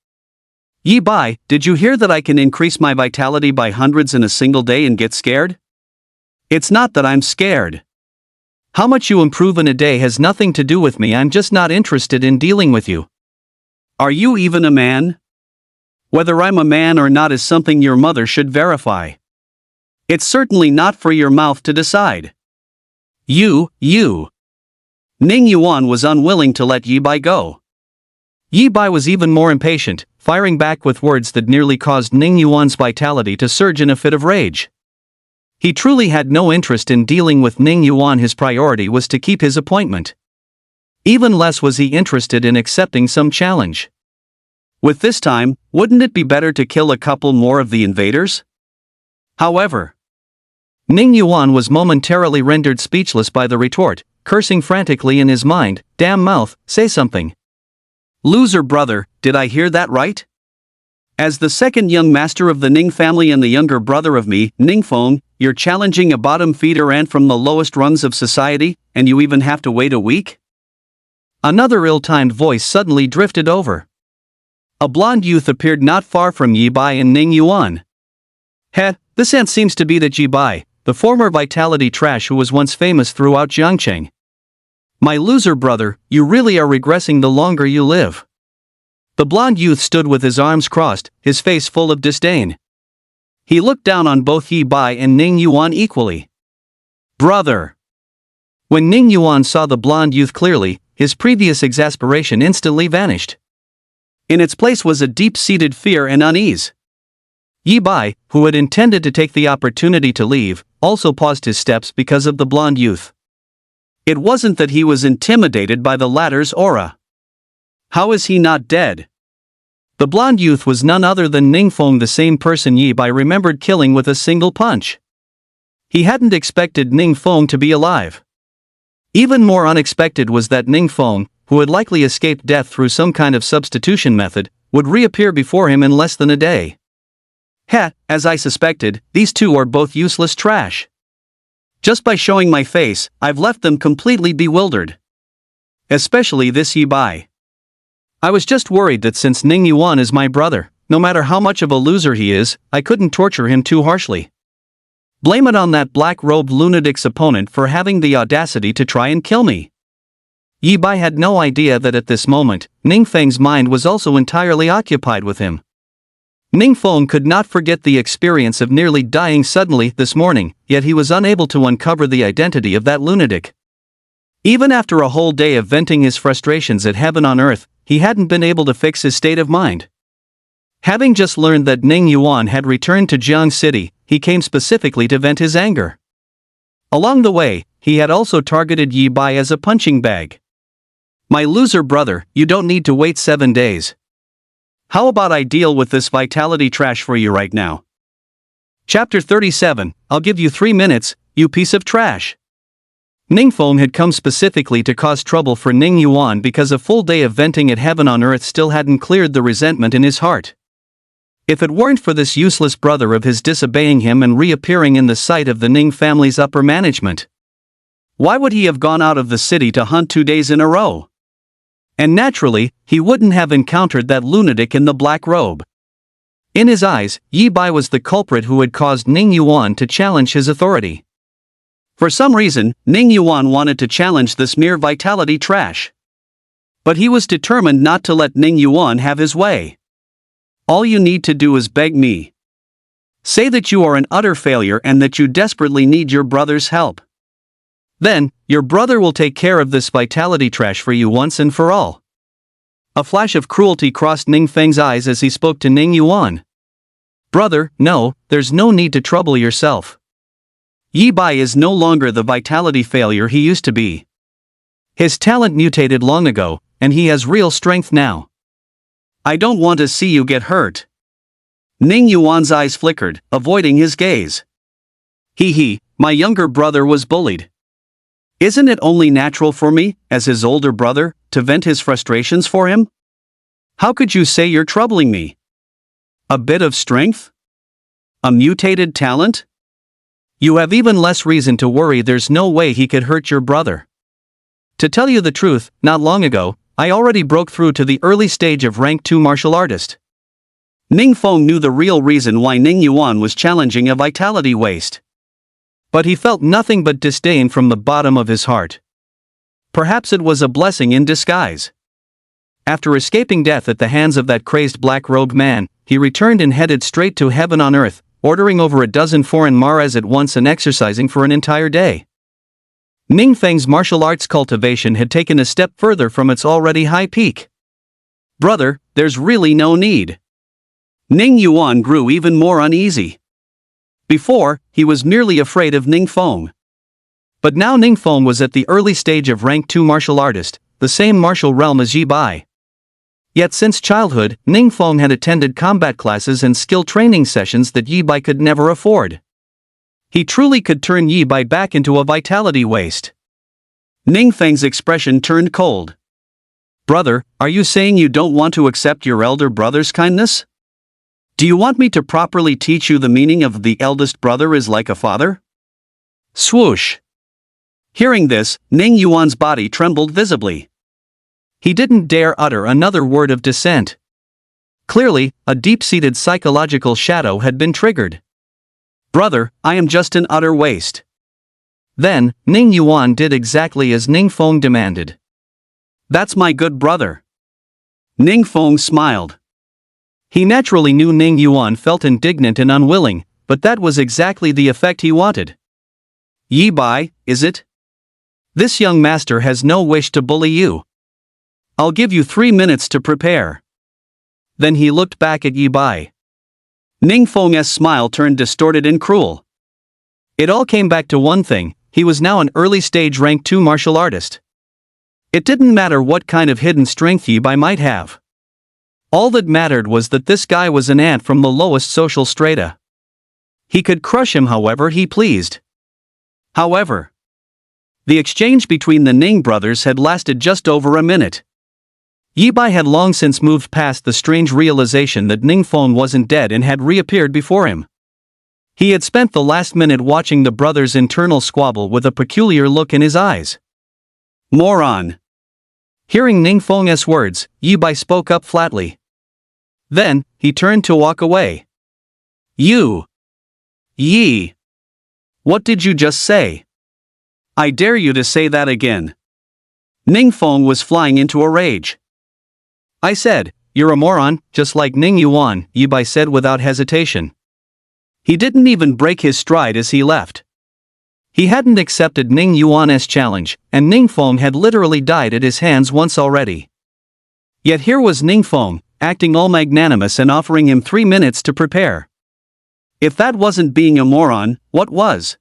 Yi Bai, did you hear that I can increase my vitality by hundreds in a single day and get scared? It's not that I'm scared. How much you improve in a day has nothing to do with me, I'm just not interested in dealing with you. Are you even a man? Whether I'm a man or not is something your mother should verify. It's certainly not for your mouth to decide. You. Ning Yuan was unwilling to let Yi Bai go. Yi Bai was even more impatient, firing back with words that nearly caused Ning Yuan's vitality to surge in a fit of rage. He truly had no interest in dealing with Ning Yuan. His priority was to keep his appointment. Even less was he interested in accepting some challenge. With this time, wouldn't it be better to kill a couple more of the invaders? However, Ning Yuan was momentarily rendered speechless by the retort, cursing frantically in his mind, damn mouth, say something. Loser brother, did I hear that right? As the second young master of the Ning family and the younger brother of me, Ning Feng, you're challenging a bottom feeder ant from the lowest rungs of society, and you even have to wait a week? Another ill-timed voice suddenly drifted over. A blonde youth appeared not far from Yi Bai and Ning Yuan. This ant seems to be that Yi Bai, the former vitality trash who was once famous throughout Jiangcheng. My loser brother, you really are regressing the longer you live. The blonde youth stood with his arms crossed, his face full of disdain. He looked down on both Yi Bai and Ning Yuan equally. Brother! When Ning Yuan saw the blonde youth clearly, his previous exasperation instantly vanished. In its place was a deep-seated fear and unease. Yi Bai, who had intended to take the opportunity to leave, also paused his steps because of the blonde youth. It wasn't that he was intimidated by the latter's aura. How is he not dead? The blonde youth was none other than Ning Feng, the same person Yi Bai remembered killing with a single punch. He hadn't expected Ning Feng to be alive. Even more unexpected was that Ning Feng, who had likely escaped death through some kind of substitution method, would reappear before him in less than a day. As I suspected, these two are both useless trash. Just by showing my face, I've left them completely bewildered. Especially this Yi Bai. I was just worried that since Ning Yuan is my brother, no matter how much of a loser he is, I couldn't torture him too harshly. Blame it on that black-robed lunatic's opponent for having the audacity to try and kill me. Yi Bai had no idea that at this moment, Ning Feng's mind was also entirely occupied with him. Ning Feng could not forget the experience of nearly dying suddenly this morning, yet he was unable to uncover the identity of that lunatic. Even after a whole day of venting his frustrations at heaven on earth, he hadn't been able to fix his state of mind. Having just learned that Ning Yuan had returned to Jiang City, he came specifically to vent his anger. Along the way, he had also targeted Yi Bai as a punching bag. My loser brother, you don't need to wait 7 days. How about I deal with this vitality trash for you right now? Chapter 37, I'll give you 3 minutes, you piece of trash. Ning Feng had come specifically to cause trouble for Ning Yuan because a full day of venting at heaven on earth still hadn't cleared the resentment in his heart. If it weren't for this useless brother of his disobeying him and reappearing in the sight of the Ning family's upper management, why would he have gone out of the city to hunt 2 days in a row? And naturally, he wouldn't have encountered that lunatic in the black robe. In his eyes, Yi Bai was the culprit who had caused Ning Yuan to challenge his authority. For some reason, Ning Yuan wanted to challenge this mere vitality trash. But he was determined not to let Ning Yuan have his way. All you need to do is beg me. Say that you are an utter failure and that you desperately need your brother's help. Then, your brother will take care of this vitality trash for you once and for all. A flash of cruelty crossed Ning Feng's eyes as he spoke to Ning Yuan. Brother, no, there's no need to trouble yourself. Yi Bai is no longer the vitality failure he used to be. His talent mutated long ago, and he has real strength now. I don't want to see you get hurt. Ning Yuan's eyes flickered, avoiding his gaze. My younger brother was bullied. Isn't it only natural for me, as his older brother, to vent his frustrations for him? How could you say you're troubling me? A bit of strength? A mutated talent? You have even less reason to worry. There's no way he could hurt your brother. To tell you the truth, not long ago, I already broke through to the early stage of rank 2 martial artist. Ning Feng knew the real reason why Ning Yuan was challenging a vitality waste. But he felt nothing but disdain from the bottom of his heart. Perhaps it was a blessing in disguise. After escaping death at the hands of that crazed black-robed man, he returned and headed straight to heaven on earth, ordering over a dozen foreign maras at once and exercising for an entire day. Ning Feng's martial arts cultivation had taken a step further from its already high peak. Brother, there's really no need. Ning Yuan grew even more uneasy. Before, he was merely afraid of Ning Feng. But now Ning Feng was at the early stage of rank 2 martial artist, the same martial realm as Yi Bai. Yet since childhood, Ning Feng had attended combat classes and skill training sessions that Yi Bai could never afford. He truly could turn Yi Bai back into a vitality waste. Ning Feng's expression turned cold. Brother, are you saying you don't want to accept your elder brother's kindness? Do you want me to properly teach you the meaning of the eldest brother is like a father? Swoosh. Hearing this, Ning Yuan's body trembled visibly. He didn't dare utter another word of dissent. Clearly, a deep-seated psychological shadow had been triggered. Brother, I am just an utter waste. Then, Ning Yuan did exactly as Ning Feng demanded. That's my good brother. Ning Feng smiled. He naturally knew Ning Yuan felt indignant and unwilling, but that was exactly the effect he wanted. Yi Bai, is it? This young master has no wish to bully you. I'll give you 3 minutes to prepare. Then he looked back at Yi Bai. Ning Feng's smile turned distorted and cruel. It all came back to one thing: he was now an early-stage rank 2 martial artist. It didn't matter what kind of hidden strength Yi Bai might have. All that mattered was that this guy was an ant from the lowest social strata. He could crush him however he pleased. However, The exchange between the Ning brothers had lasted just over a minute. Yi Bai had long since moved past the strange realization that Ning Feng wasn't dead and had reappeared before him. He had spent the last minute watching the brothers' internal squabble with a peculiar look in his eyes. Moron! Hearing Ning Feng's words, Yi Bai spoke up flatly. Then, he turned to walk away. You! Yi! What did you just say? I dare you to say that again. Ning Feng was flying into a rage. I said, you're a moron, just like Ning Yuan, Yi Bai said without hesitation. He didn't even break his stride as he left. He hadn't accepted Ning Yuan's challenge, and Ning Feng had literally died at his hands once already. Yet here was Ning Feng, acting all magnanimous and offering him 3 minutes to prepare. If that wasn't being a moron, what was?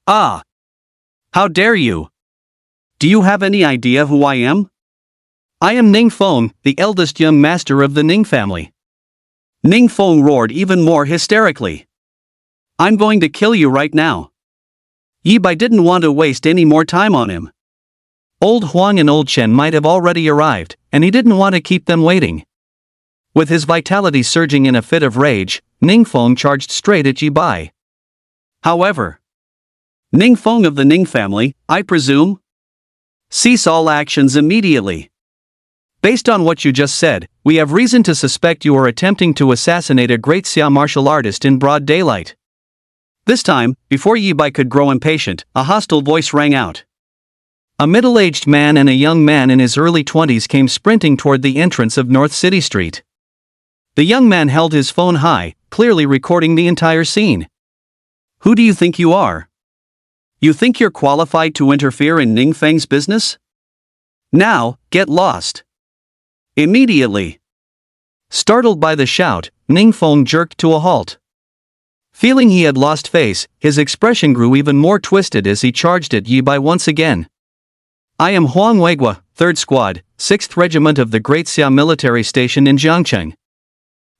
Ah! How dare you! Do you have any idea who I am? I am Ning Feng, the eldest young master of the Ning family. Ning Feng roared even more hysterically. I'm going to kill you right now. Yi Bai didn't want to waste any more time on him. Old Huang and Old Chen might have already arrived, and he didn't want to keep them waiting. With his vitality surging in a fit of rage, Ning Feng charged straight at Yi Bai. However, Ning Feng of the Ning family, I presume? Cease all actions immediately. Based on what you just said, we have reason to suspect you are attempting to assassinate a great Xia martial artist in broad daylight. This time, before Yi Bai could grow impatient, a hostile voice rang out. A middle-aged man and a young man in his early 20s came sprinting toward the entrance of North City Street. The young man held his phone high, clearly recording the entire scene. Who do you think you are? You think you're qualified to interfere in Ning Feng's business? Now, get lost. Immediately. Startled by the shout, Ning Feng jerked to a halt. Feeling he had lost face, his expression grew even more twisted as he charged at Yi Bai once again. I am Huang Weigua, 3rd Squad, 6th Regiment of the Great Xia Military Station in Jiangcheng.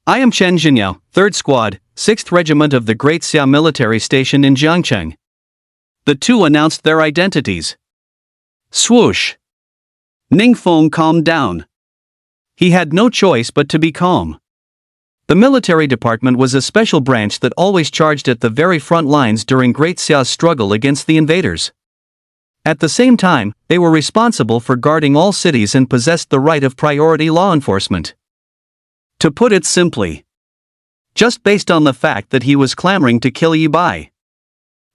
I am Chen Jinyao, 3rd Squad, 6th Regiment of the Great Xia Military Station in Jiangcheng. The two announced their identities. Swoosh! Ning Feng calmed down. He had no choice but to be calm. The military department was a special branch that always charged at the very front lines during Great Xia's struggle against the invaders. At the same time, they were responsible for guarding all cities and possessed the right of priority law enforcement. To put it simply, just based on the fact that he was clamoring to kill Yi Bai.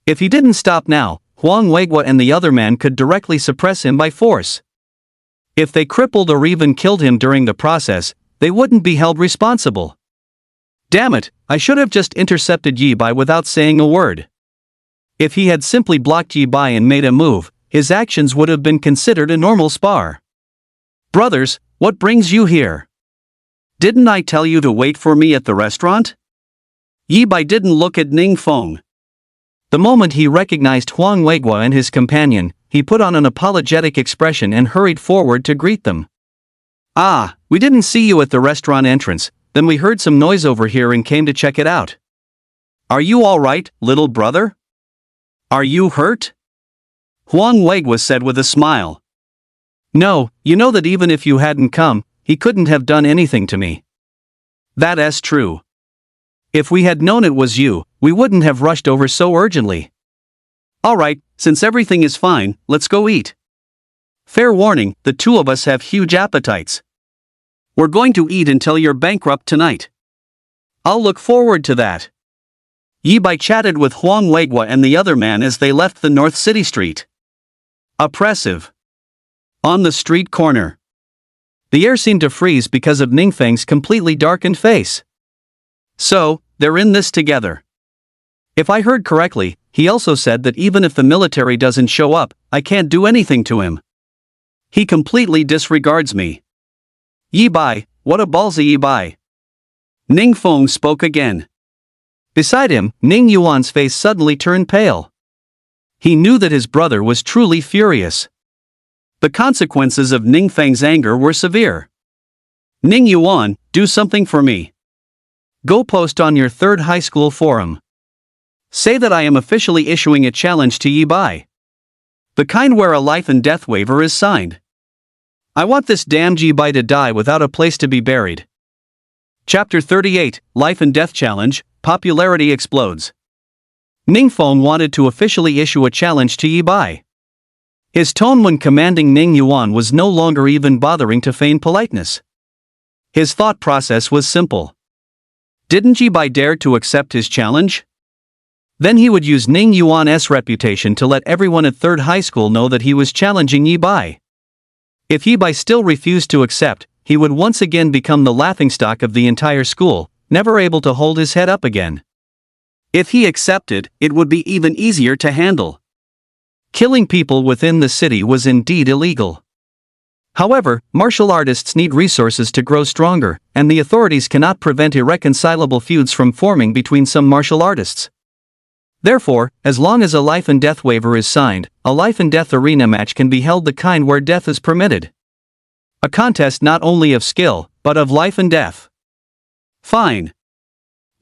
If he didn't stop now, Huang Weigua and the other man could directly suppress him by force. If they crippled or even killed him during the process, they wouldn't be held responsible. Damn it, I should have just intercepted Yi Bai without saying a word. If he had simply blocked Yi Bai and made a move, his actions would have been considered a normal spar. Brothers, what brings you here? Didn't I tell you to wait for me at the restaurant? Yi Bai didn't look at Ning Feng. The moment he recognized Huang Weigua and his companion, he put on an apologetic expression and hurried forward to greet them. Ah, we didn't see you at the restaurant entrance, then we heard some noise over here and came to check it out. Are you all right, little brother? Are you hurt? Huang Weigua said with a smile. No, you know that even if you hadn't come, he couldn't have done anything to me. That's true. If we had known it was you, we wouldn't have rushed over so urgently. Alright, since everything is fine, let's go eat. Fair warning, the two of us have huge appetites. We're going to eat until you're bankrupt tonight. I'll look forward to that. Yi Bai chatted with Huang Weigua and the other man as they left the North City Street. Oppressive. On the street corner. The air seemed to freeze because of Ning Feng's completely darkened face. So, they're in this together. If I heard correctly, he also said that even if the military doesn't show up, I can't do anything to him. He completely disregards me. Yi Bai, what a ballsy Yi Bai. Ning Feng spoke again. Beside him, Ning Yuan's face suddenly turned pale. He knew that his brother was truly furious. The consequences of Ning Feng's anger were severe. Ning Yuan, do something for me. Go post on your 3rd high school forum. Say that I am officially issuing a challenge to Yi Bai. The kind where a life and death waiver is signed. I want this damn Ji-bai to die without a place to be buried. Chapter 38, Life and Death Challenge, Popularity Explodes. Ningfeng wanted to officially issue a challenge to Yi-bai. His tone when commanding Ning Yuan was no longer even bothering to feign politeness. His thought process was simple. Didn't Yi-bai dare to accept his challenge? Then he would use Ning Yuan's reputation to let everyone at Third High School know that he was challenging Yi-bai. If Yi-bai still refused to accept, he would once again become the laughingstock of the entire school, never able to hold his head up again. If he accepted, it would be even easier to handle. Killing people within the city was indeed illegal. However, martial artists need resources to grow stronger, and the authorities cannot prevent irreconcilable feuds from forming between some martial artists. Therefore, as long as a life and death waiver is signed, a life and death arena match can be held, the kind where death is permitted. A contest not only of skill, but of life and death. Fine.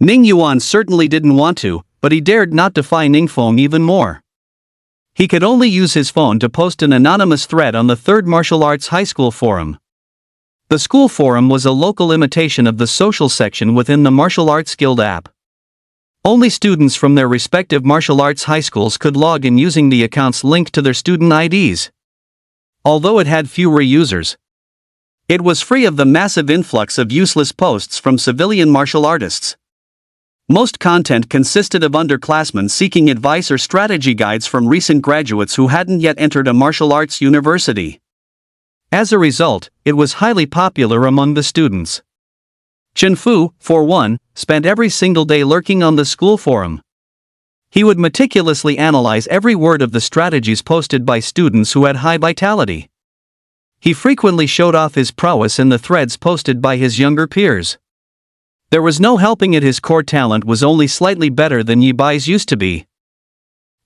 Ning Yuan certainly didn't want to, but he dared not defy Ningfeng even more. He could only use his phone to post an anonymous thread on the Third Martial Arts High School forum. The school forum was a local imitation of the social section within the Martial Arts Guild app. Only students from their respective martial arts high schools could log in using the accounts linked to their student IDs. Although it had fewer users, it was free of the massive influx of useless posts from civilian martial artists. Most content consisted of underclassmen seeking advice or strategy guides from recent graduates who hadn't yet entered a martial arts university. As a result, it was highly popular among the students. Chen Fu, for one, spent every single day lurking on the school forum. He would meticulously analyze every word of the strategies posted by students who had high vitality. He frequently showed off his prowess in the threads posted by his younger peers. There was no helping it, his core talent was only slightly better than Yi-bai's used to be.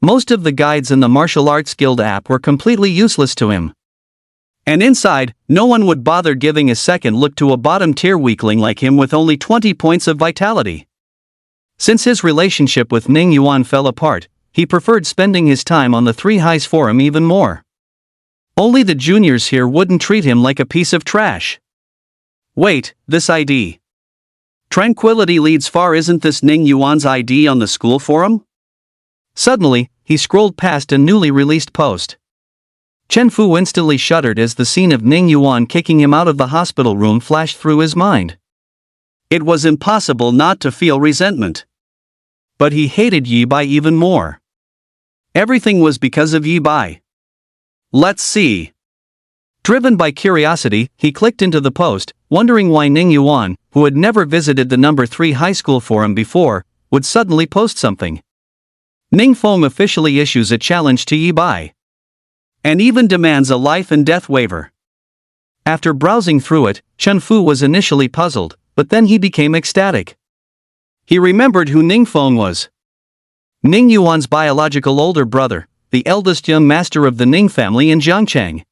Most of the guides in the Martial Arts Guild app were completely useless to him. And inside, no one would bother giving a second look to a bottom-tier weakling like him with only 20 points of vitality. Since his relationship with Ning Yuan fell apart, he preferred spending his time on the Three Highs forum even more. Only the juniors here wouldn't treat him like a piece of trash. Wait, this ID. Tranquility leads far, isn't this Ning Yuan's ID on the school forum? Suddenly, he scrolled past a newly released post. Chen Fu instantly shuddered as the scene of Ning Yuan kicking him out of the hospital room flashed through his mind. It was impossible not to feel resentment. But he hated Yi-bai even more. Everything was because of Yi-bai. Let's see. Driven by curiosity, he clicked into the post, wondering why Ning Yuan, who had never visited the number 3 high school forum before, would suddenly post something. Ningfeng officially issues a challenge to Yi-bai. And even demands a life and death waiver. After browsing through it, Chen Fu was initially puzzled, but then he became ecstatic. He remembered who Ningfeng was. Ning Yuan's biological older brother, the eldest young master of the Ning family in Jiangchang.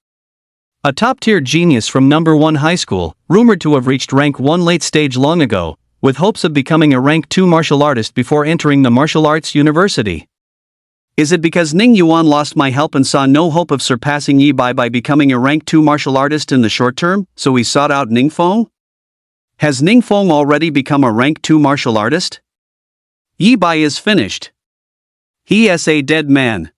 A top-tier genius from number 1 high school, rumored to have reached rank 1 late stage long ago, with hopes of becoming a rank 2 martial artist before entering the martial arts university. Is it because Ning Yuan lost my help and saw no hope of surpassing Yi-bai by becoming a rank 2 martial artist in the short term, so he sought out Ningfeng? Has Ningfeng already become a rank 2 martial artist? Yi-bai is finished. He is a dead man.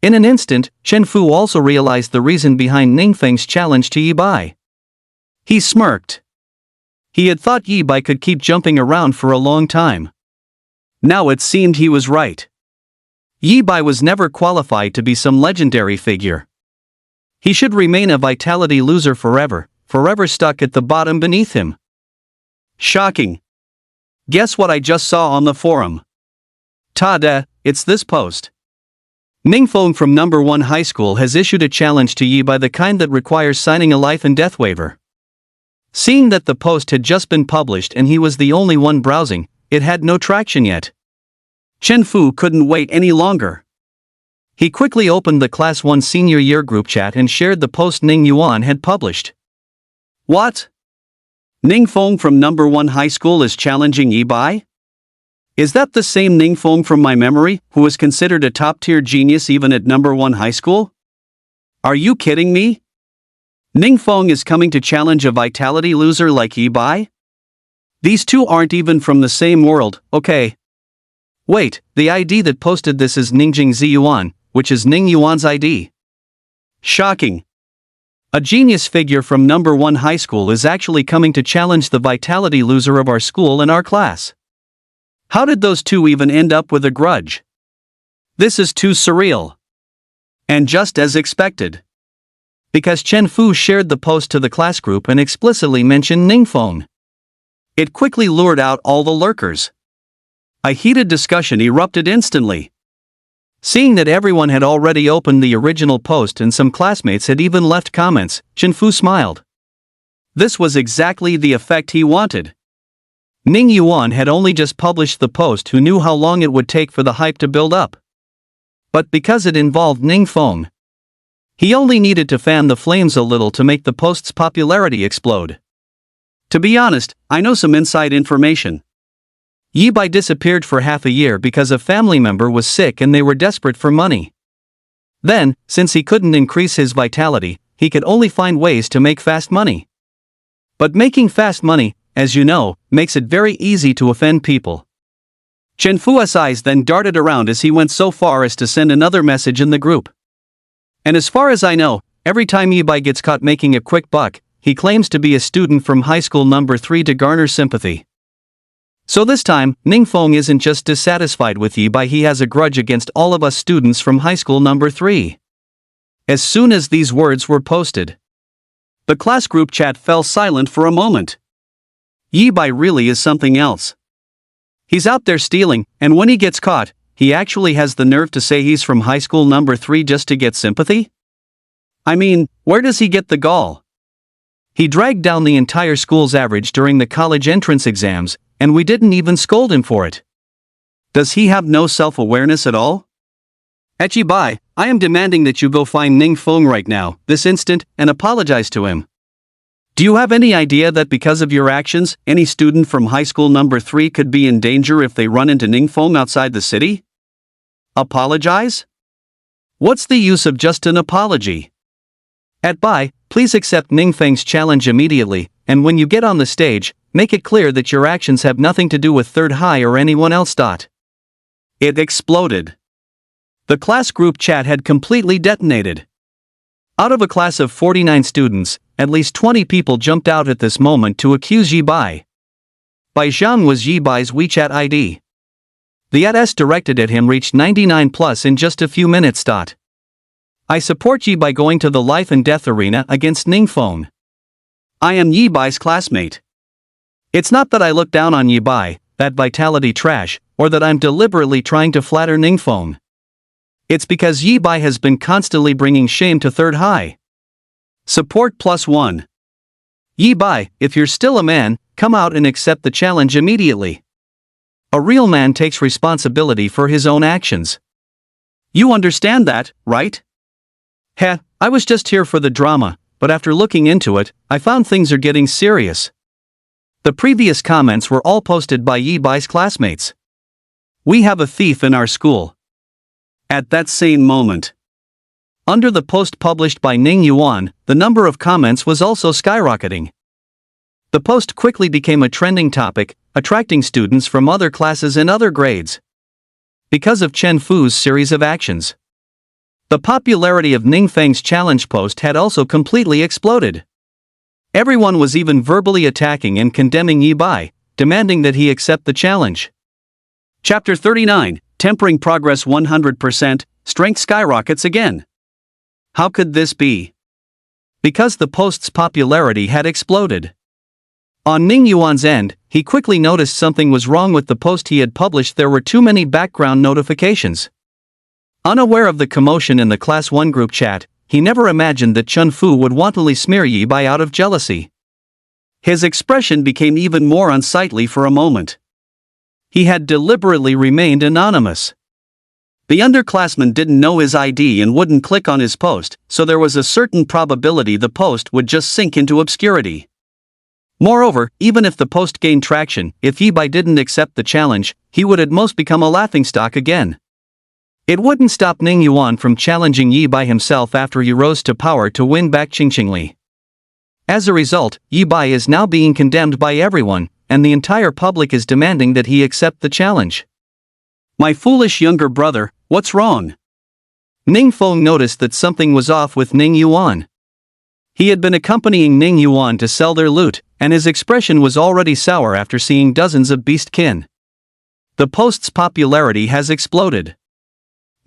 In an instant, Chen Fu also realized the reason behind Ningfeng's challenge to Yi-bai. He smirked. He had thought Yi-bai could keep jumping around for a long time. Now it seemed he was right. Yi-bai was never qualified to be some legendary figure. He should remain a vitality loser forever, forever stuck at the bottom beneath him. Shocking. Guess what I just saw on the forum? Ta-da, it's this post. Ningfeng from number 1 high school has issued a challenge to Yi-bai, the kind that requires signing a life and death waiver. Seeing that the post had just been published and he was the only one browsing, it had no traction yet. Chen Fu couldn't wait any longer. He quickly opened the Class 1 senior year group chat and shared the post Ning Yuan had published. What? Ningfeng from number 1 high school is challenging Yi-bai? Is that the same Ningfeng from my memory, who was considered a top-tier genius even at number 1 high school? Are you kidding me? Ningfeng is coming to challenge a vitality loser like Yi Bai? These two aren't even from the same world, okay? Wait, the ID that posted this is Ningjing Ziyuan, which is Ning Yuan's ID. Shocking. A genius figure from number 1 high school is actually coming to challenge the vitality loser of our school and our class. How did those two even end up with a grudge? This is too surreal. And just as expected. Because Chen Fu shared the post to the class group and explicitly mentioned Ningfeng. It quickly lured out all the lurkers. A heated discussion erupted instantly. Seeing that everyone had already opened the original post and some classmates had even left comments, Chen Fu smiled. This was exactly the effect he wanted. Ning Yuan had only just published the post. Who knew how long it would take for the hype to build up? But because it involved Ningfeng, he only needed to fan the flames a little to make the post's popularity explode. To be honest, I know some inside information. Yi Bai disappeared for half a year because a family member was sick and they were desperate for money. Then, since he couldn't increase his vitality, he could only find ways to make fast money. But making fast money, as you know, makes it very easy to offend people. Chen Fu's eyes then darted around as he went so far as to send another message in the group. And as far as I know, every time Yi Bai gets caught making a quick buck, he claims to be a student from high school number 3 to garner sympathy. So this time, Ningfeng isn't just dissatisfied with Yi Bai, he has a grudge against all of us students from high school number 3. As soon as these words were posted, the class group chat fell silent for a moment. Yi Bai really is something else. He's out there stealing, and when he gets caught, he actually has the nerve to say he's from high school number 3 just to get sympathy? I mean, where does he get the gall? He dragged down the entire school's average during the college entrance exams, and we didn't even scold him for it. Does he have no self-awareness at all? Yi Bai, I am demanding that you go find Ningfeng right now, this instant, and apologize to him. Do you have any idea that because of your actions, any student from high school number 3 could be in danger if they run into Ningfeng outside the city? Apologize? What's the use of just an apology? Bai, please accept Ningfeng's challenge immediately, and when you get on the stage, make it clear that your actions have nothing to do with Third High or anyone else. It exploded. The class group chat had completely detonated. Out of a class of 49 students, at least 20 people jumped out at this moment to accuse Yi Bai. Bai Zhang was Yi Bai's WeChat ID. The ads directed at him reached 99 plus in just a few minutes. I support Yi Bai going to the life and death arena against Ningfeng. I am Yi Bai's classmate. It's not that I look down on Yi Bai, that vitality trash, or that I'm deliberately trying to flatter Ningfeng. It's because Yi Bai has been constantly bringing shame to Third High. Support +1. Yi Bai, if you're still a man, come out and accept the challenge immediately. A real man takes responsibility for his own actions. You understand that, right? Heh, I was just here for the drama, but after looking into it, I found things are getting serious. The previous comments were all posted by Yi Bai's classmates. We have a thief in our school. At that same moment, under the post published by Ning Yuan, the number of comments was also skyrocketing. The post quickly became a trending topic, attracting students from other classes and other grades. Because of Chen Fu's series of actions, the popularity of Ningfeng's challenge post had also completely exploded. Everyone was even verbally attacking and condemning Yi Bai, demanding that he accept the challenge. Chapter 39, Tempering Progress 100%, Strength Skyrockets Again. How could this be? Because the post's popularity had exploded. On Ning Yuan's end, he quickly noticed something was wrong with the post he had published. There were too many background notifications. Unaware of the commotion in the Class 1 group chat, he never imagined that Chen Fu would wantonly smear Yi Bai out of jealousy. His expression became even more unsightly for a moment. He had deliberately remained anonymous. The underclassman didn't know his ID and wouldn't click on his post, so there was a certain probability the post would just sink into obscurity. Moreover, even if the post gained traction, if Yi-bai didn't accept the challenge, he would at most become a laughingstock again. It wouldn't stop Ning Yuan from challenging Yi-bai himself after he rose to power to win back Qingqingli. As a result, Yi-bai is now being condemned by everyone, and the entire public is demanding that he accept the challenge. My foolish younger brother, what's wrong? Ning Feng noticed that something was off with Ning Yuan. He had been accompanying Ning Yuan to sell their loot, and his expression was already sour after seeing dozens of beastkin. The post's popularity has exploded.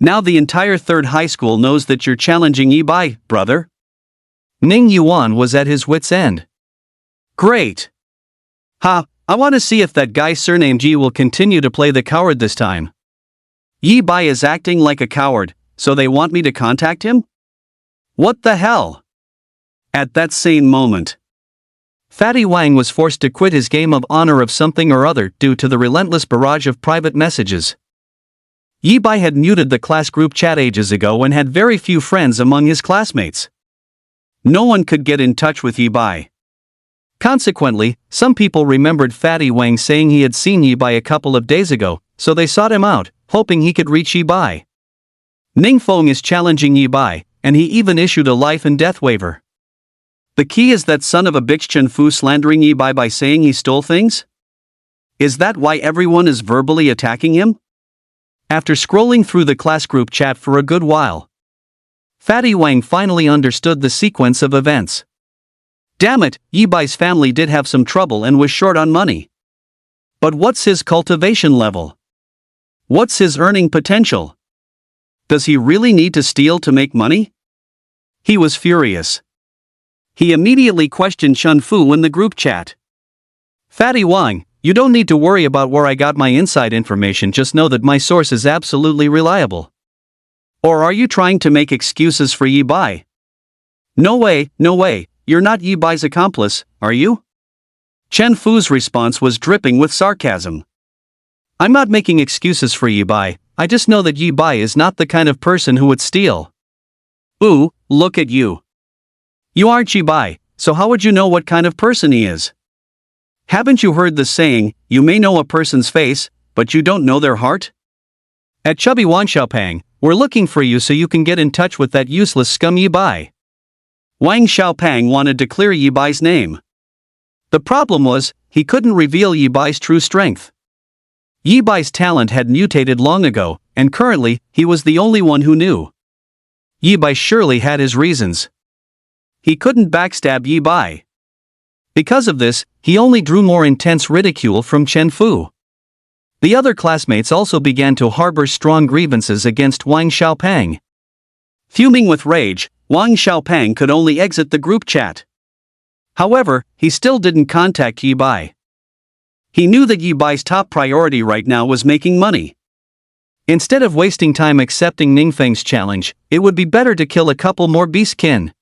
Now the entire third high school knows that you're challenging Yi-bai, brother. Ning Yuan was at his wit's end. Great. Ha, I want to see if that guy surnamed Ji will continue to play the coward this time. Yi-bai is acting like a coward, so they want me to contact him? What the hell? At that same moment, Fatty Wang was forced to quit his game of honor of something or other due to the relentless barrage of private messages. Yi-bai had muted the class group chat ages ago and had very few friends among his classmates. No one could get in touch with Yi-bai. Consequently, some people remembered Fatty Wang saying he had seen Yi-bai a couple of days ago, so they sought him out, hoping he could reach Yi-bai. Ning Feng is challenging Yi-bai, and he even issued a life and death waiver. The key is that son of a bitch Chen Fu slandering Yi-bai by saying he stole things? Is that why everyone is verbally attacking him? After scrolling through the class group chat for a good while, Fatty Wang finally understood the sequence of events. Damn it, Yi-bai's family did have some trouble and was short on money. But what's his cultivation level? What's his earning potential? Does he really need to steal to make money? He was furious. He immediately questioned Chen Fu in the group chat. Fatty Wang, you don't need to worry about where I got my inside information, just know that my source is absolutely reliable. Or are you trying to make excuses for Yi-bai? No way, you're not Yi-bai's accomplice, are you? Chen Fu's response was dripping with sarcasm. I'm not making excuses for Yi-bai, I just know that Yi-bai is not the kind of person who would steal. Ooh, look at you. You aren't Yi-bai, so how would you know what kind of person he is? Haven't you heard the saying, you may know a person's face, but you don't know their heart? At Chubby Wan Xiaopang, we're looking for you so you can get in touch with that useless scum Yi-bai. Wang Xiaopang wanted to clear Yi-bai's name. The problem was, he couldn't reveal Yi-bai's true strength. Yi-bai's talent had mutated long ago, and currently, he was the only one who knew. Yi-bai surely had his reasons. He couldn't backstab Yi-bai. Because of this, he only drew more intense ridicule from Chen Fu. The other classmates also began to harbor strong grievances against Wang Xiaopang. Fuming with rage, Wang Xiaopang could only exit the group chat. However, he still didn't contact Yi-bai. He knew that Yi-bai's top priority right now was making money. Instead of wasting time accepting Ningfeng's challenge, it would be better to kill a couple more beastkin.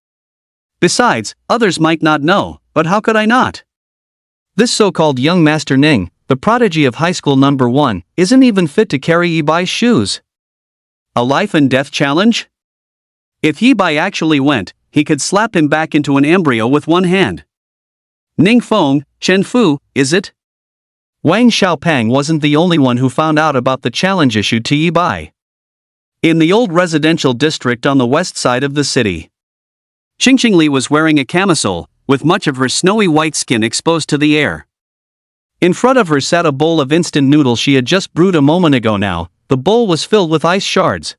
Besides, others might not know, but how could I not? This so-called young Master Ning, the prodigy of high school number 1, isn't even fit to carry Yi-bai's shoes. A life and death challenge? If Yi-bai actually went, he could slap him back into an embryo with one hand. Ning Feng, Chen Fu, is it? Wang Xiaopang wasn't the only one who found out about the challenge issued to Yi-bai. In the old residential district on the west side of the city, Qingqingli was wearing a camisole, with much of her snowy white skin exposed to the air. In front of her sat a bowl of instant noodles she had just brewed a moment ago. Now, the bowl was filled with ice shards.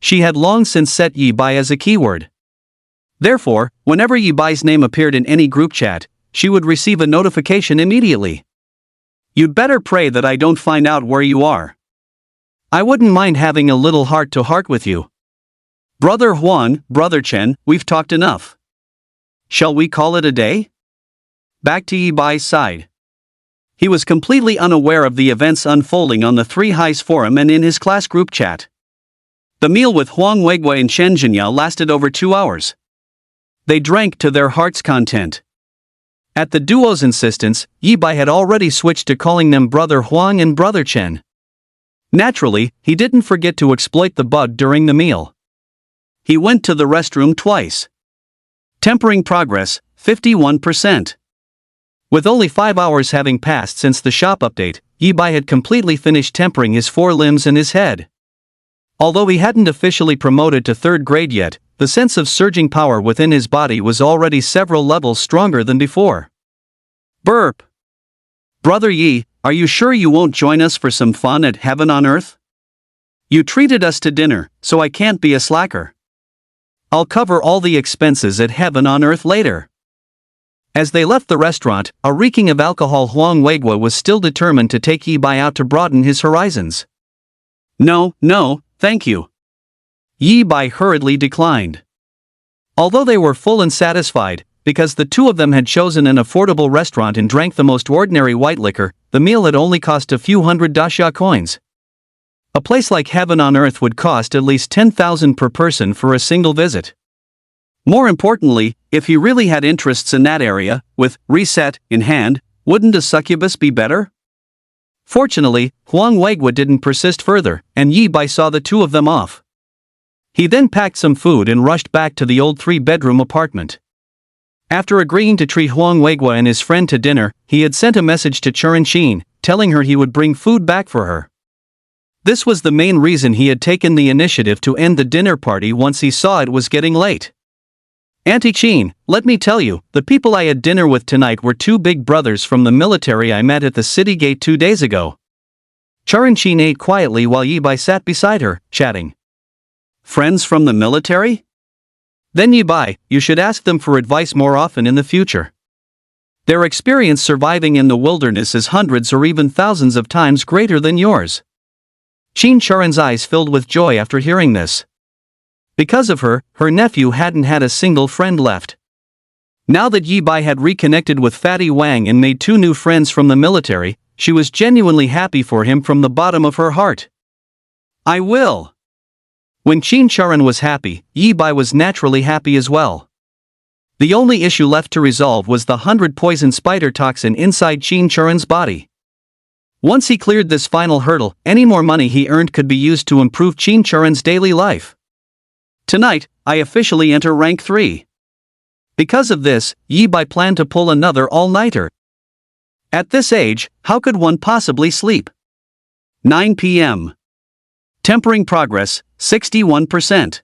She had long since set Yi-bai as a keyword. Therefore, whenever Yi-bai's name appeared in any group chat, she would receive a notification immediately. You'd better pray that I don't find out where you are. I wouldn't mind having a little heart-to-heart with you. Brother Huang, Brother Chen, we've talked enough. Shall we call it a day? Back to Yi-bai's side. He was completely unaware of the events unfolding on the Three Highs forum and in his class group chat. The meal with Huang Weigui and Shen Jinya lasted over 2 hours. They drank to their heart's content. At the duo's insistence, Yi-bai had already switched to calling them Brother Huang and Brother Chen. Naturally, he didn't forget to exploit the bug during the meal. He went to the restroom twice. Tempering progress, 51%. With only 5 hours having passed since the shop update, Yi Bai had completely finished tempering his 4 limbs and his head. Although he hadn't officially promoted to 3rd grade yet, the sense of surging power within his body was already several levels stronger than before. Burp. Brother Yi, are you sure you won't join us for some fun at Heaven on Earth? You treated us to dinner, so I can't be a slacker. I'll cover all the expenses at Heaven on Earth later. As they left the restaurant, a reeking of alcohol Huang Weigua was still determined to take Yi Bai out to broaden his horizons. No, thank you. Yi Bai hurriedly declined. Although they were full and satisfied, because the two of them had chosen an affordable restaurant and drank the most ordinary white liquor, the meal had only cost a few hundred daxia coins. A place like Heaven on Earth would cost at least 10,000 per person for a single visit. More importantly, if he really had interests in that area, with reset in hand, wouldn't a succubus be better? Fortunately, Huang Weigua didn't persist further, and Yi Bai saw the two of them off. He then packed some food and rushed back to the old 3-bedroom apartment. After agreeing to treat Huang Weigua and his friend to dinner, he had sent a message to Churin Xin, telling her he would bring food back for her. This was the main reason he had taken the initiative to end the dinner party once he saw it was getting late. Auntie Qin, let me tell you, the people I had dinner with tonight were 2 big brothers from the military I met at the city gate 2 days ago. Churin Xin ate quietly while Yi Bai sat beside her, chatting. Friends from the military? Then Yi Bai, you should ask them for advice more often in the future. Their experience surviving in the wilderness is hundreds or even thousands of times greater than yours. Qin Churin's eyes filled with joy after hearing this. Because of her, her nephew hadn't had a single friend left. Now that Yi Bai had reconnected with Fatty Wang and made 2 new friends from the military, she was genuinely happy for him from the bottom of her heart. I will. When Qin Churin was happy, Yi Bai was naturally happy as well. The only issue left to resolve was the 100 poison spider toxin inside Qin Churin's body. Once he cleared this final hurdle, any more money he earned could be used to improve Qin Churin's daily life. Tonight, I officially enter rank 3. Because of this, Yi Bai planned to pull another all-nighter. At this age, how could one possibly sleep? 9 p.m. Tempering progress, 61%.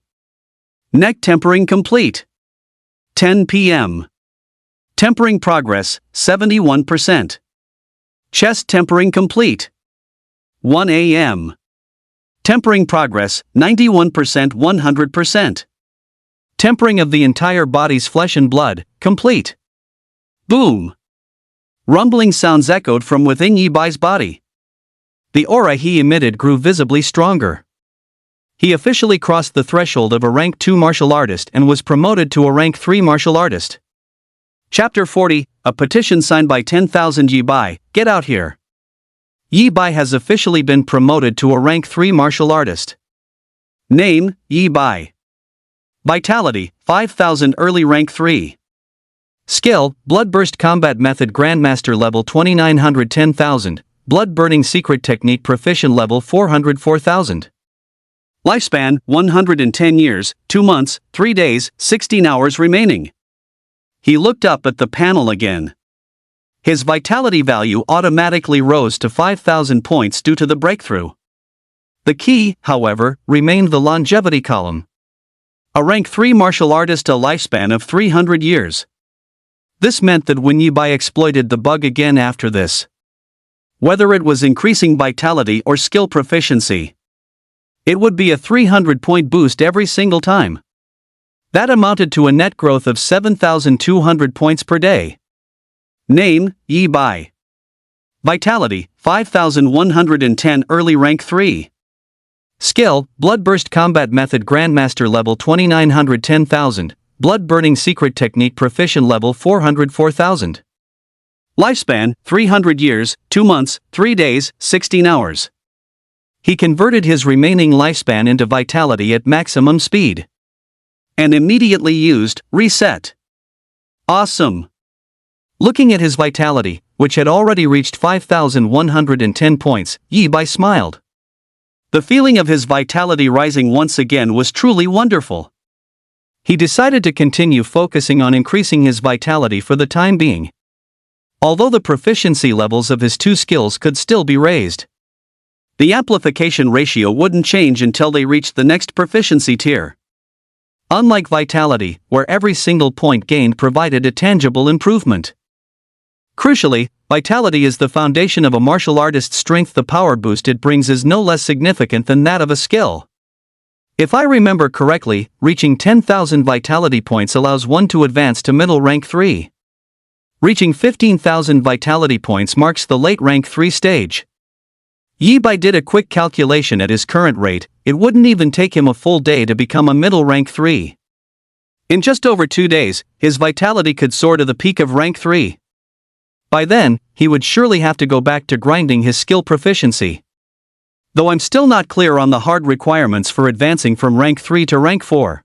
Neck tempering complete. 10 p.m. Tempering progress, 71%. Chest tempering complete. 1 a.m. Tempering progress, 91%, 100%. Tempering of the entire body's flesh and blood, complete. Boom! Rumbling sounds echoed from within Yi Bai's body. The aura he emitted grew visibly stronger. He officially crossed the threshold of a rank 2 martial artist and was promoted to a rank 3 martial artist. Chapter 40, a petition signed by 10,000 Yi Bai, get out here. Yi Bai has officially been promoted to a rank 3 martial artist. Name, Yi Bai. Vitality, 5,000 early rank 3. Skill, Bloodburst Combat Method Grandmaster level 2900 10,000, Blood Burning Secret Technique Proficient level 404,000. Lifespan, 110 years, 2 months, 3 days, 16 hours remaining. He looked up at the panel again. His vitality value automatically rose to 5,000 points due to the breakthrough. The key, however, remained the longevity column. A rank 3 martial artist, a lifespan of 300 years. This meant that when Yi Bai exploited the bug again after this, whether it was increasing vitality or skill proficiency, it would be a 300-point boost every single time. That amounted to a net growth of 7,200 points per day. Name, Yi Bai. Vitality, 5,110 early rank 3. Skill, Bloodburst Combat Method Grandmaster level 2900 10,000, Blood Burning Secret Technique Proficient level 404,000. Lifespan, 300 years, 2 months, 3 days, 16 hours. He converted his remaining lifespan into vitality at maximum speed. And immediately used reset. Awesome. Looking at his vitality, which had already reached 5,110 points, Yi Bai smiled. The feeling of his vitality rising once again was truly wonderful. He decided to continue focusing on increasing his vitality for the time being. although the proficiency levels of his two skills could still be raised. The amplification ratio wouldn't change until they reached the next proficiency tier. Unlike vitality, where every single point gained provided a tangible improvement. Crucially, vitality is the foundation of a martial artist's strength. The power boost it brings is no less significant than that of a skill. If I remember correctly, reaching 10,000 vitality points allows one to advance to middle rank 3. Reaching 15,000 vitality points marks the late rank 3 stage. Yi Bai did a quick calculation. At his current rate, it wouldn't even take him a full day to become a middle rank 3. In just over 2 days, his vitality could soar to the peak of rank 3. By then, he would surely have to go back to grinding his skill proficiency. Though I'm still not clear on the hard requirements for advancing from rank 3 to rank 4.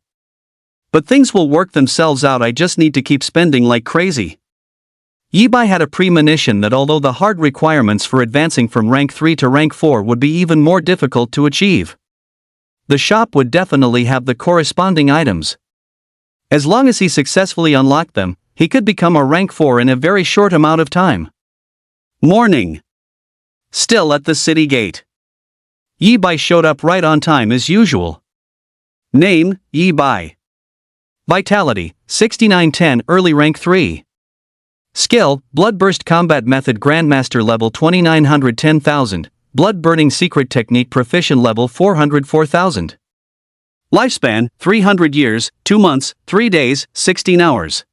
But things will work themselves out. I just need to keep spending like crazy. Yi Bai had a premonition that although the hard requirements for advancing from rank 3 to rank 4 would be even more difficult to achieve, the shop would definitely have the corresponding items. As long as he successfully unlocked them, he could become a rank 4 in a very short amount of time. Morning. Still at the city gate. Yi Bai showed up right on time as usual. Name, Yi Bai. Vitality, 6910, early rank 3. Skill, Bloodburst Combat Method Grandmaster level 2910,000, Blood Burning Secret Technique Proficient level 404,000. Lifespan, 300 years, 2 months, 3 days, 16 hours.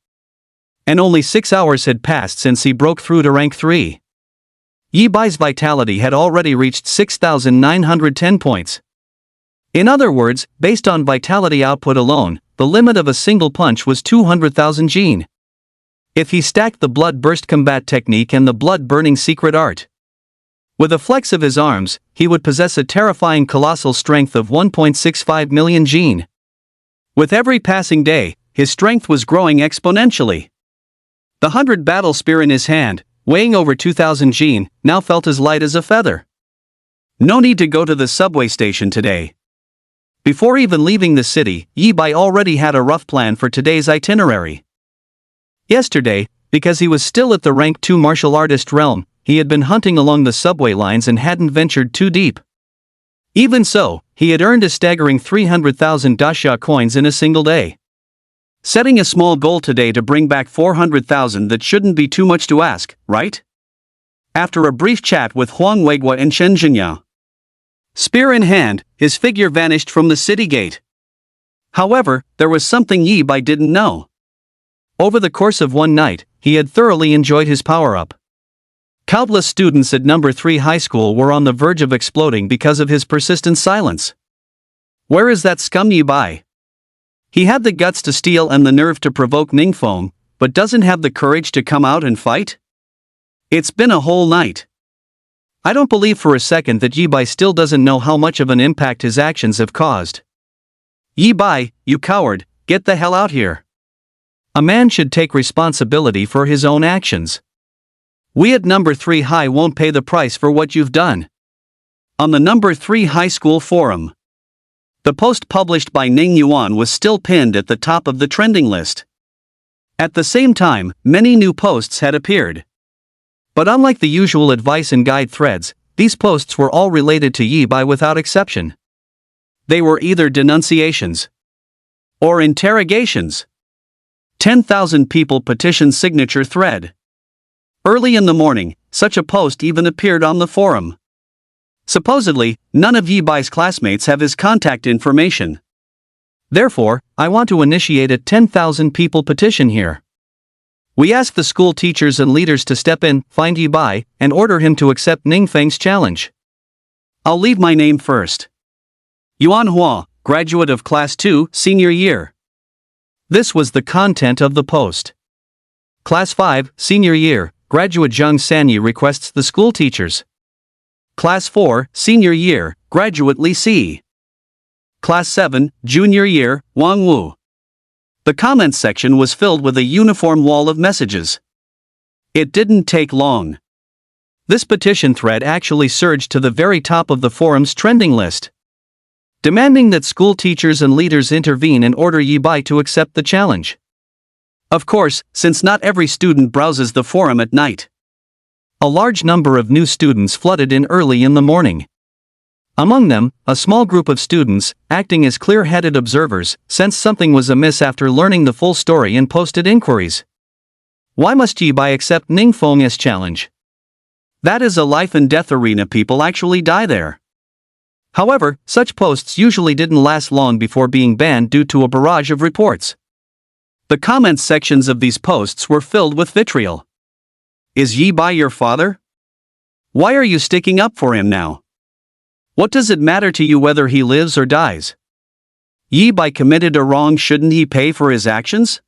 And only 6 hours had passed since he broke through to rank 3. Yi Bai's vitality had already reached 6,910 points. In other words, based on vitality output alone, the limit of a single punch was 200,000 Jin. If he stacked the Blood Burst Combat Technique and the Blood Burning Secret Art, with a flex of his arms, he would possess a terrifying colossal strength of 1.65 million Jin. With every passing day, his strength was growing exponentially. The 100 battle spear in his hand, weighing over 2,000 Jin, now felt as light as a feather. No need to go to the subway station today. Before even leaving the city, Yi Bai already had a rough plan for today's itinerary. Yesterday, because he was still at the rank 2 martial artist realm, he had been hunting along the subway lines and hadn't ventured too deep. Even so, he had earned a staggering 300,000 dasha coins in a single day. Setting a small goal today to bring back 400,000, that shouldn't be too much to ask, right? After a brief chat with Huang Weigua and Shen Jinyao, spear in hand, his figure vanished from the city gate. However, there was something Yi Bai didn't know. Over the course of one night, he had thoroughly enjoyed his power-up. Countless students at number 3 high school were on the verge of exploding because of his persistent silence. Where is that scum Yi Bai? He had the guts to steal and the nerve to provoke Ningfeng, but doesn't have the courage to come out and fight? It's been a whole night. I don't believe for a second that Yi Bai still doesn't know how much of an impact his actions have caused. Yi Bai, you coward, get the hell out here. A man should take responsibility for his own actions. We at number 3 high won't pay the price for what you've done. On the number 3 high school forum, the post published by Ning Yuan was still pinned at the top of the trending list. At the same time, many new posts had appeared. But unlike the usual advice and guide threads, these posts were all related to Yi Bai without exception. They were either denunciations or interrogations. 10,000 people petition signature thread. Early in the morning, such a post even appeared on the forum. Supposedly, none of Yi Bai's classmates have his contact information. Therefore, I want to initiate a 10,000 people petition here. We ask the school teachers and leaders to step in, find Yi Bai, and order him to accept Ningfeng's challenge. I'll leave my name first. Yuan Hua, graduate of Class 2, Senior Year. This was the content of the post. Class 5, Senior Year, graduate Zhang Sanyi requests the school teachers. Class 4, Senior Year, graduate Li Si. Class 7, Junior Year, Wang Wu. The comments section was filled with a uniform wall of messages. It didn't take long. This petition thread actually surged to the very top of the forum's trending list, demanding that school teachers and leaders intervene and order Yi Bai to accept the challenge. Of course, since not every student browses the forum at night. A large number of new students flooded in early in the morning. Among them, a small group of students, acting as clear-headed observers, sensed something was amiss after learning the full story and posted inquiries. Why must Yi Bai accept Ning Feng's challenge? That is a life and death arena, people actually die there. However, such posts usually didn't last long before being banned due to a barrage of reports. The comments sections of these posts were filled with vitriol. Is Yi Bai your father? Why are you sticking up for him now? What does it matter to you whether he lives or dies? Yi Bai committed a wrong, shouldn't he pay for his actions?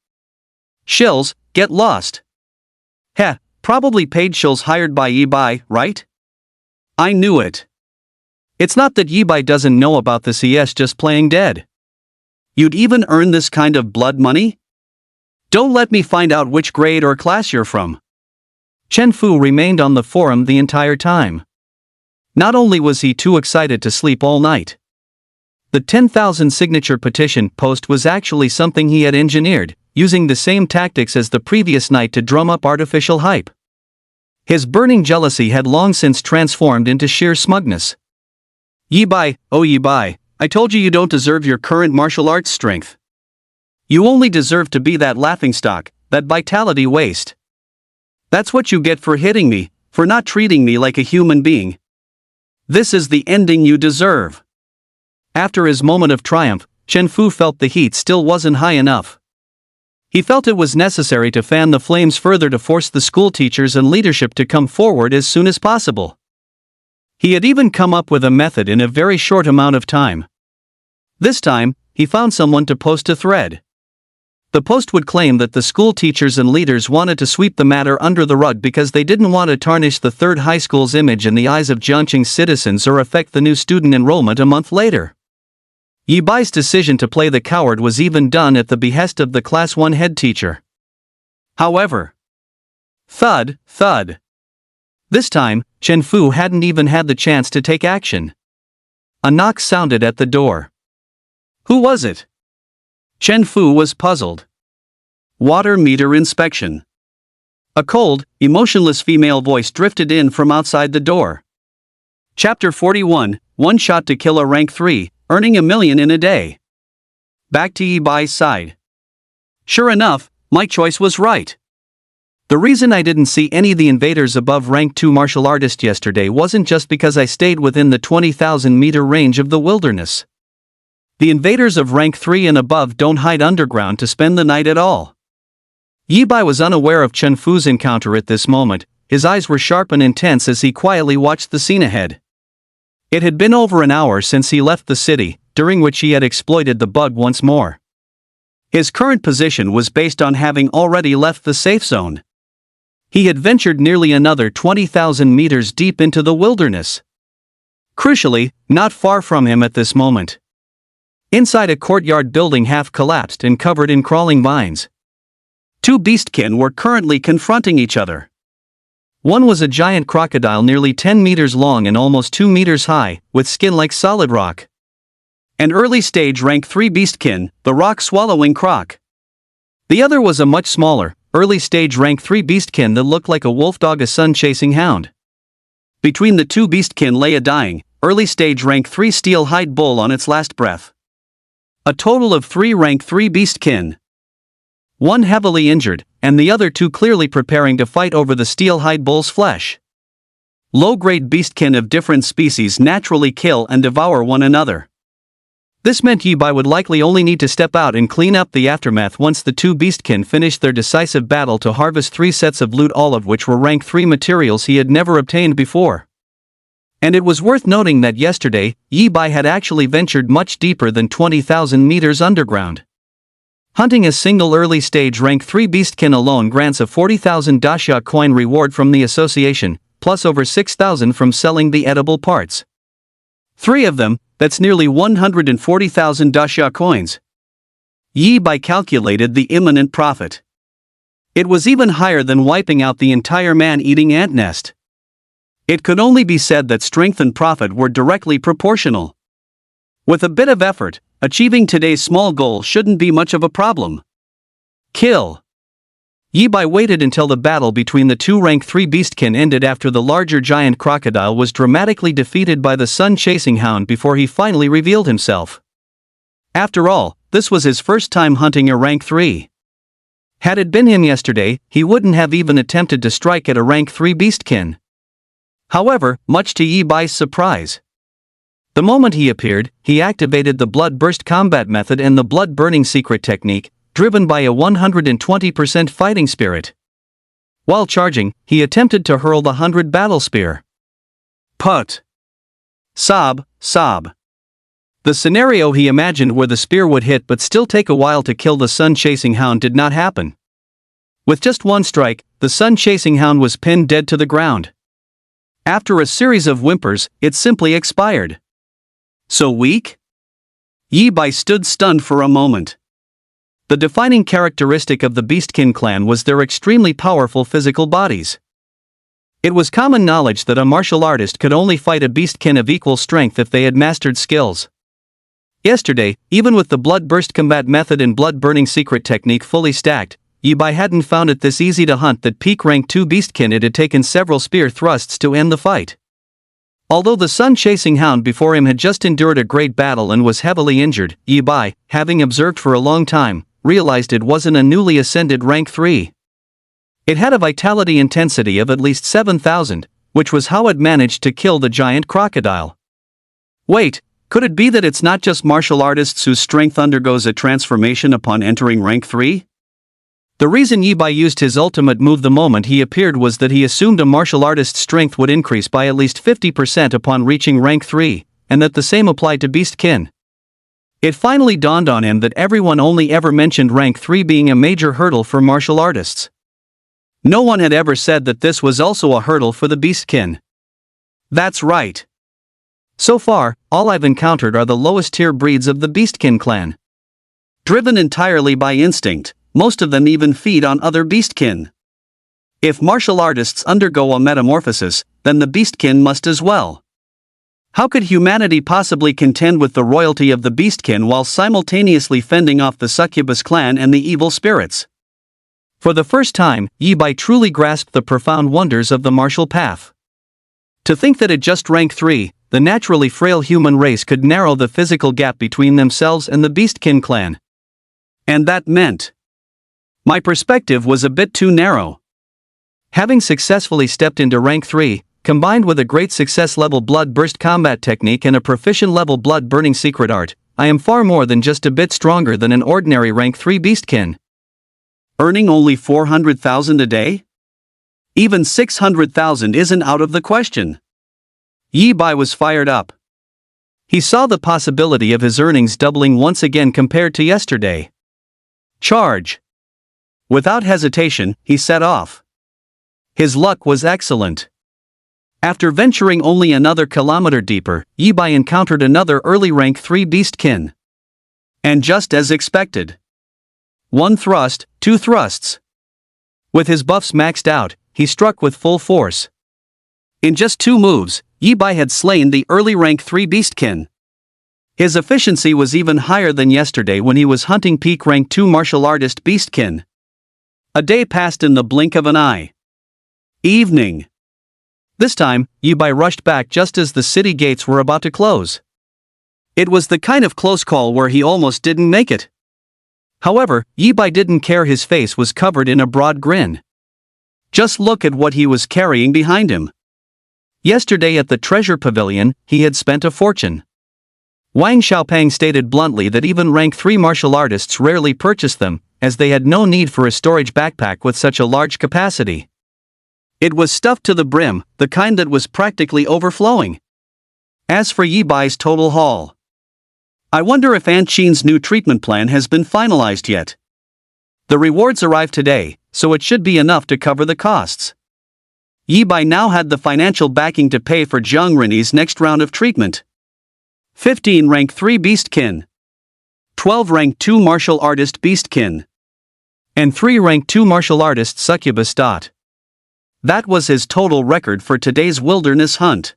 Shills, get lost. Heh, probably paid shills hired by Yi Bai, right? I knew it. It's not that Yi Bai doesn't know about this, he's just playing dead. You'd even earn this kind of blood money? Don't let me find out which grade or class you're from. Chen Fu remained on the forum the entire time. Not only was he too excited to sleep all night. The 10,000 signature petition post was actually something he had engineered, using the same tactics as the previous night to drum up artificial hype. His burning jealousy had long since transformed into sheer smugness. Yi Bai, oh Yi Bai, I told you don't deserve your current martial arts strength. You only deserve to be that laughingstock, that vitality waste. That's what you get for hitting me, for not treating me like a human being. This is the ending you deserve. After his moment of triumph, Chen Fu felt the heat still wasn't high enough. He felt it was necessary to fan the flames further to force the school teachers and leadership to come forward as soon as possible. He had even come up with a method in a very short amount of time. This time, he found someone to post a thread. The post would claim that the school teachers and leaders wanted to sweep the matter under the rug because they didn't want to tarnish the third high school's image in the eyes of Jiangqing's citizens or affect the new student enrollment a month later. Yi Bai's decision to play the coward was even done at the behest of the Class 1 head teacher. However, thud, thud. This time, Chen Fu hadn't even had the chance to take action. A knock sounded at the door. Who was it? Chen Fu was puzzled. Water meter inspection. A cold, emotionless female voice drifted in from outside the door. Chapter 41, One Shot to Kill a Rank 3, Earning $1 million in a Day. Back to Yi Bai's side. Sure enough, my choice was right. The reason I didn't see any of the invaders above rank 2 martial artist yesterday wasn't just because I stayed within the 20,000 meter range of the wilderness. The invaders of rank 3 and above don't hide underground to spend the night at all. Yi Bai was unaware of Chen Fu's encounter at this moment. His eyes were sharp and intense as he quietly watched the scene ahead. It had been over an hour since he left the city, during which he had exploited the bug once more. His current position was based on having already left the safe zone. He had ventured nearly another 20,000 meters deep into the wilderness. Crucially, not far from him at this moment. Inside a courtyard building half collapsed and covered in crawling vines. Two beastkin were currently confronting each other. One was a giant crocodile nearly 10 meters long and almost 2 meters high, with skin like solid rock. An early stage rank 3 beastkin, the rock-swallowing croc. The other was a much smaller, early stage rank 3 beastkin that looked like a wolf dog, a sun-chasing hound. Between the two beastkin lay a dying, early stage rank 3 steel-hide bull on its last breath. A total of 3 rank 3 beastkin. One heavily injured, and the other two clearly preparing to fight over the steel-hide bull's flesh. Low-grade beastkin of different species naturally kill and devour one another. This meant Yi Bai would likely only need to step out and clean up the aftermath once the two beastkin finished their decisive battle to harvest 3 sets of loot, all of which were rank 3 materials he had never obtained before. And it was worth noting that yesterday, Yi Bai had actually ventured much deeper than 20,000 meters underground. Hunting a single early stage rank 3 beastkin alone grants a 40,000 daxia coin reward from the association, plus over 6,000 from selling the edible parts. 3 of them, that's nearly 140,000 daxia coins. Yi Bai calculated the imminent profit. It was even higher than wiping out the entire man-eating ant nest. It could only be said that strength and profit were directly proportional. With a bit of effort, achieving today's small goal shouldn't be much of a problem. Kill. Yibai waited until the battle between the two rank 3 beastkin ended after the larger giant crocodile was dramatically defeated by the sun-chasing hound before he finally revealed himself. After all, this was his first time hunting a rank 3. Had it been him yesterday, he wouldn't have even attempted to strike at a rank 3 beastkin. However, much to Yibai's surprise, the moment he appeared, he activated the blood burst combat method and the blood burning secret technique, driven by a 120% fighting spirit. While charging, he attempted to hurl the 100 battle spear. Put. Sob, sob. The scenario he imagined where the spear would hit but still take a while to kill the sun-chasing hound did not happen. With just one strike, the sun-chasing hound was pinned dead to the ground. After a series of whimpers, it simply expired. So weak? Yibai stood stunned for a moment. The defining characteristic of the Beastkin clan was their extremely powerful physical bodies. It was common knowledge that a martial artist could only fight a Beastkin of equal strength if they had mastered skills. Yesterday, even with the blood burst combat method and blood burning secret technique fully stacked, Yibai hadn't found it this easy to hunt that peak rank 2 Beastkin. It had taken several spear thrusts to end the fight. Although the sun-chasing hound before him had just endured a great battle and was heavily injured, Yibai, having observed for a long time, realized it wasn't a newly ascended rank 3. It had a vitality intensity of at least 7,000, which was how it managed to kill the giant crocodile. Wait, could it be that it's not just martial artists whose strength undergoes a transformation upon entering rank 3? The reason Yibai used his ultimate move the moment he appeared was that he assumed a martial artist's strength would increase by at least 50% upon reaching rank 3, and that the same applied to Beastkin. It finally dawned on him that everyone only ever mentioned rank 3 being a major hurdle for martial artists. No one had ever said that this was also a hurdle for the Beastkin. That's right. So far, all I've encountered are the lowest tier breeds of the Beastkin clan. Driven entirely by instinct, most of them even feed on other Beastkin. If martial artists undergo a metamorphosis, then the Beastkin must as well. How could humanity possibly contend with the royalty of the Beastkin while simultaneously fending off the succubus clan and the evil spirits? For the first time, Yibai truly grasped the profound wonders of the martial path. To think that at just rank 3, the naturally frail human race could narrow the physical gap between themselves and the Beastkin clan. And that meant my perspective was a bit too narrow. Having successfully stepped into rank 3, combined with a great success level blood burst combat technique and a proficient level blood burning secret art, I am far more than just a bit stronger than an ordinary rank 3 Beastkin. Earning only 400,000 a day? Even 600,000 isn't out of the question. Yibai was fired up. He saw the possibility of his earnings doubling once again compared to yesterday. Charge! Without hesitation, he set off. His luck was excellent. After venturing only another kilometer deeper, Yibai encountered another early rank 3 Beastkin. And just as expected. One thrust, two thrusts. With his buffs maxed out, he struck with full force. In just 2 moves, Yibai had slain the early rank 3 Beastkin. His efficiency was even higher than yesterday when he was hunting peak rank 2 martial artist Beastkin. A day passed in the blink of an eye. Evening. This time, Yibai rushed back just as the city gates were about to close. It was the kind of close call where he almost didn't make it. However, Yibai didn't care. His face was covered in a broad grin. Just look at what he was carrying behind him. Yesterday at the treasure pavilion, he had spent a fortune. Wang Xiaopeng stated bluntly that even rank 3 martial artists rarely purchased them, as they had no need for a storage backpack with such a large capacity. It was stuffed to the brim, the kind that was practically overflowing. As for Yibai's total haul, I wonder if Aunt Qin's new treatment plan has been finalized yet. The rewards arrived today, so it should be enough to cover the costs. Yibai now had the financial backing to pay for Jiang Renyi's next round of treatment. 15 rank 3 Beastkin. 12 rank 2 martial artist Beastkin. And 3 rank 2 martial artist succubus. That was his total record for today's wilderness hunt.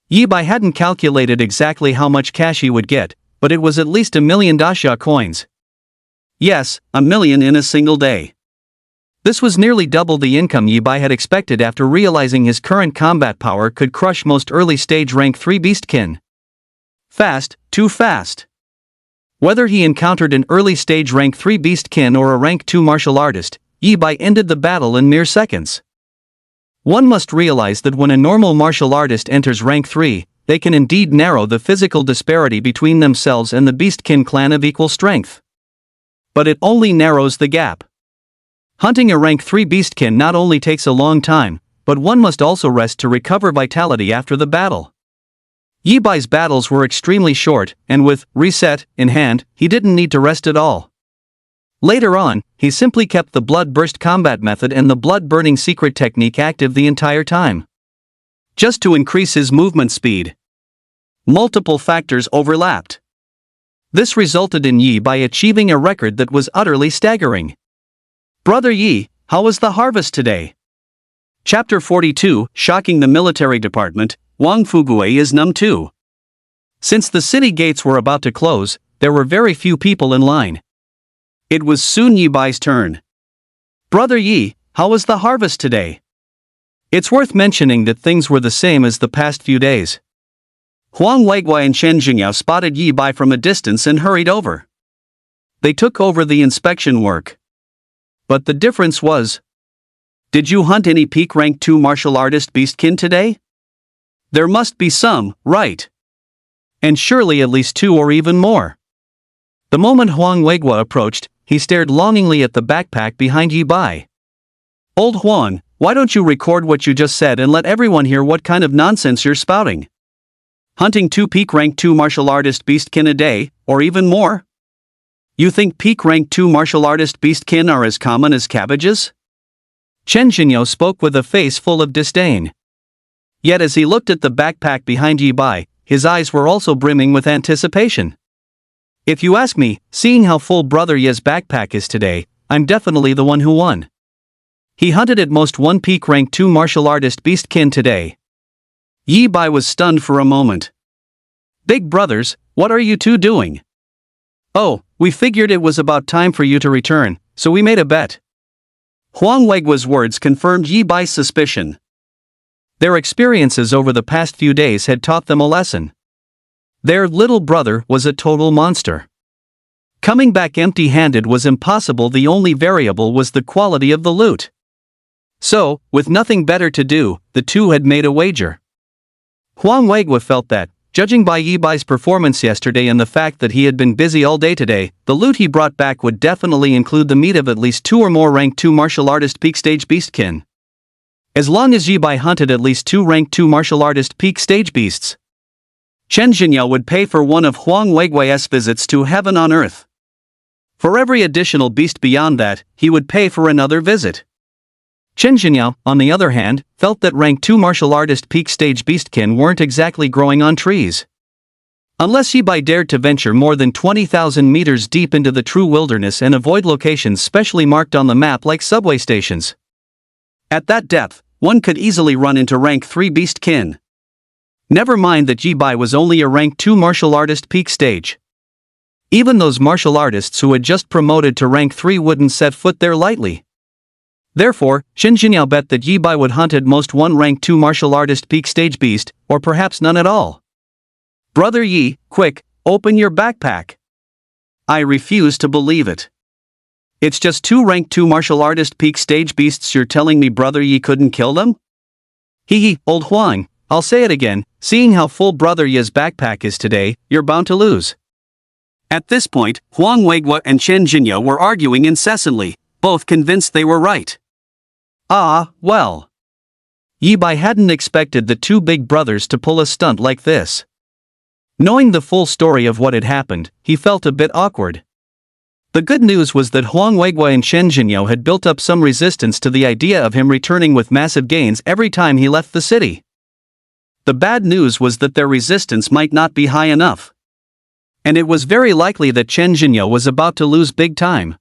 Yibai hadn't calculated exactly how much cash he would get, but it was at least 1 million daxia coins. Yes, 1 million in a single day. This was nearly double the income Yi Bai had expected after realizing his current combat power could crush most early-stage rank 3 beastkin. Fast, too fast. Whether he encountered an early-stage rank 3 beastkin or a rank 2 martial artist, Yi Bai ended the battle in mere seconds. One must realize that when a normal martial artist enters rank 3, they can indeed narrow the physical disparity between themselves and the beastkin clan of equal strength. But it only narrows the gap. Hunting a rank 3 beastkin not only takes a long time, but one must also rest to recover vitality after the battle. Yi Bai's battles were extremely short, and with reset in hand, he didn't need to rest at all. Later on, he simply kept the blood burst combat method and the blood burning secret technique active the entire time, just to increase his movement speed. Multiple factors overlapped. This resulted in Yi Bai achieving a record that was utterly staggering. Brother Yi, how was the harvest today? Chapter 42, Shocking the Military Department, Wang Fugue is numb too. Since the city gates were about to close, there were very few people in line. It was soon Yi Bai's turn. Brother Yi, how was the harvest today? It's worth mentioning that things were the same as the past few days. Huang Weiguai and Shen Jingyao spotted Yi Bai from a distance and hurried over. They took over the inspection work. But the difference was, did you hunt any peak rank 2 martial artist beastkin today? There must be some, right? And surely at least 2 or even more. The moment Huang Weigua approached, he stared longingly at the backpack behind Yi Bai. Old Huang, why don't you record what you just said and let everyone hear what kind of nonsense you're spouting? Hunting 2 peak rank 2 martial artist beastkin a day, or even more? You think peak rank 2 martial artist beastkin are as common as cabbages? Chen Jinyo spoke with a face full of disdain. Yet as he looked at the backpack behind Yi Bai, his eyes were also brimming with anticipation. If you ask me, seeing how full Brother Ye's backpack is today, I'm definitely the one who won. He hunted at most 1 peak rank 2 martial artist beastkin today. Yi Bai was stunned for a moment. Big brothers, what are you two doing? Oh, we figured it was about time for you to return, so we made a bet. Huang Weigua's words confirmed Yi Bai's suspicion. Their experiences over the past few days had taught them a lesson. Their little brother was a total monster. Coming back empty-handed was impossible. The only variable was the quality of the loot. So, with nothing better to do, the two had made a wager. Huang Weigua felt that, judging by Yi Bai's performance yesterday and the fact that he had been busy all day today, the loot he brought back would definitely include the meat of at least 2 or more rank 2 martial artist peak stage beastkin. As long as Yi Bai hunted at least 2 rank 2 martial artist peak stage beasts, Chen Jinyo would pay for one of Huang Weigua's visits to heaven on earth. For every additional beast beyond that, he would pay for another visit. Chen Jinyo, on the other hand, felt that rank 2 martial artist peak stage beastkin weren't exactly growing on trees. Unless Yi Bai dared to venture more than 20,000 meters deep into the true wilderness and avoid locations specially marked on the map like subway stations. At that depth, one could easily run into rank 3 beastkin. Never mind that Yi Bai was only a rank 2 martial artist peak stage. Even those martial artists who had just promoted to rank 3 wouldn't set foot there lightly. Therefore, Shen Jinyo bet that Yi Bai would hunt at most 1 rank 2 martial artist peak stage beast, or perhaps none at all. Brother Yi, quick, open your backpack. I refuse to believe it. It's just 2 rank 2 martial artist peak stage beasts. You're telling me Brother Yi couldn't kill them? Hee, old Huang, I'll say it again, seeing how full Brother Yi's backpack is today, you're bound to lose. At this point, Huang Weigua and Chen Jinyo were arguing incessantly, both convinced they were right. Ah, well. Yi Bai hadn't expected the 2 big brothers to pull a stunt like this. Knowing the full story of what had happened, he felt a bit awkward. The good news was that Huang Weigua and Shen Jinyo had built up some resistance to the idea of him returning with massive gains every time he left the city. The bad news was that their resistance might not be high enough. And it was very likely that Chen Jinyo was about to lose big time.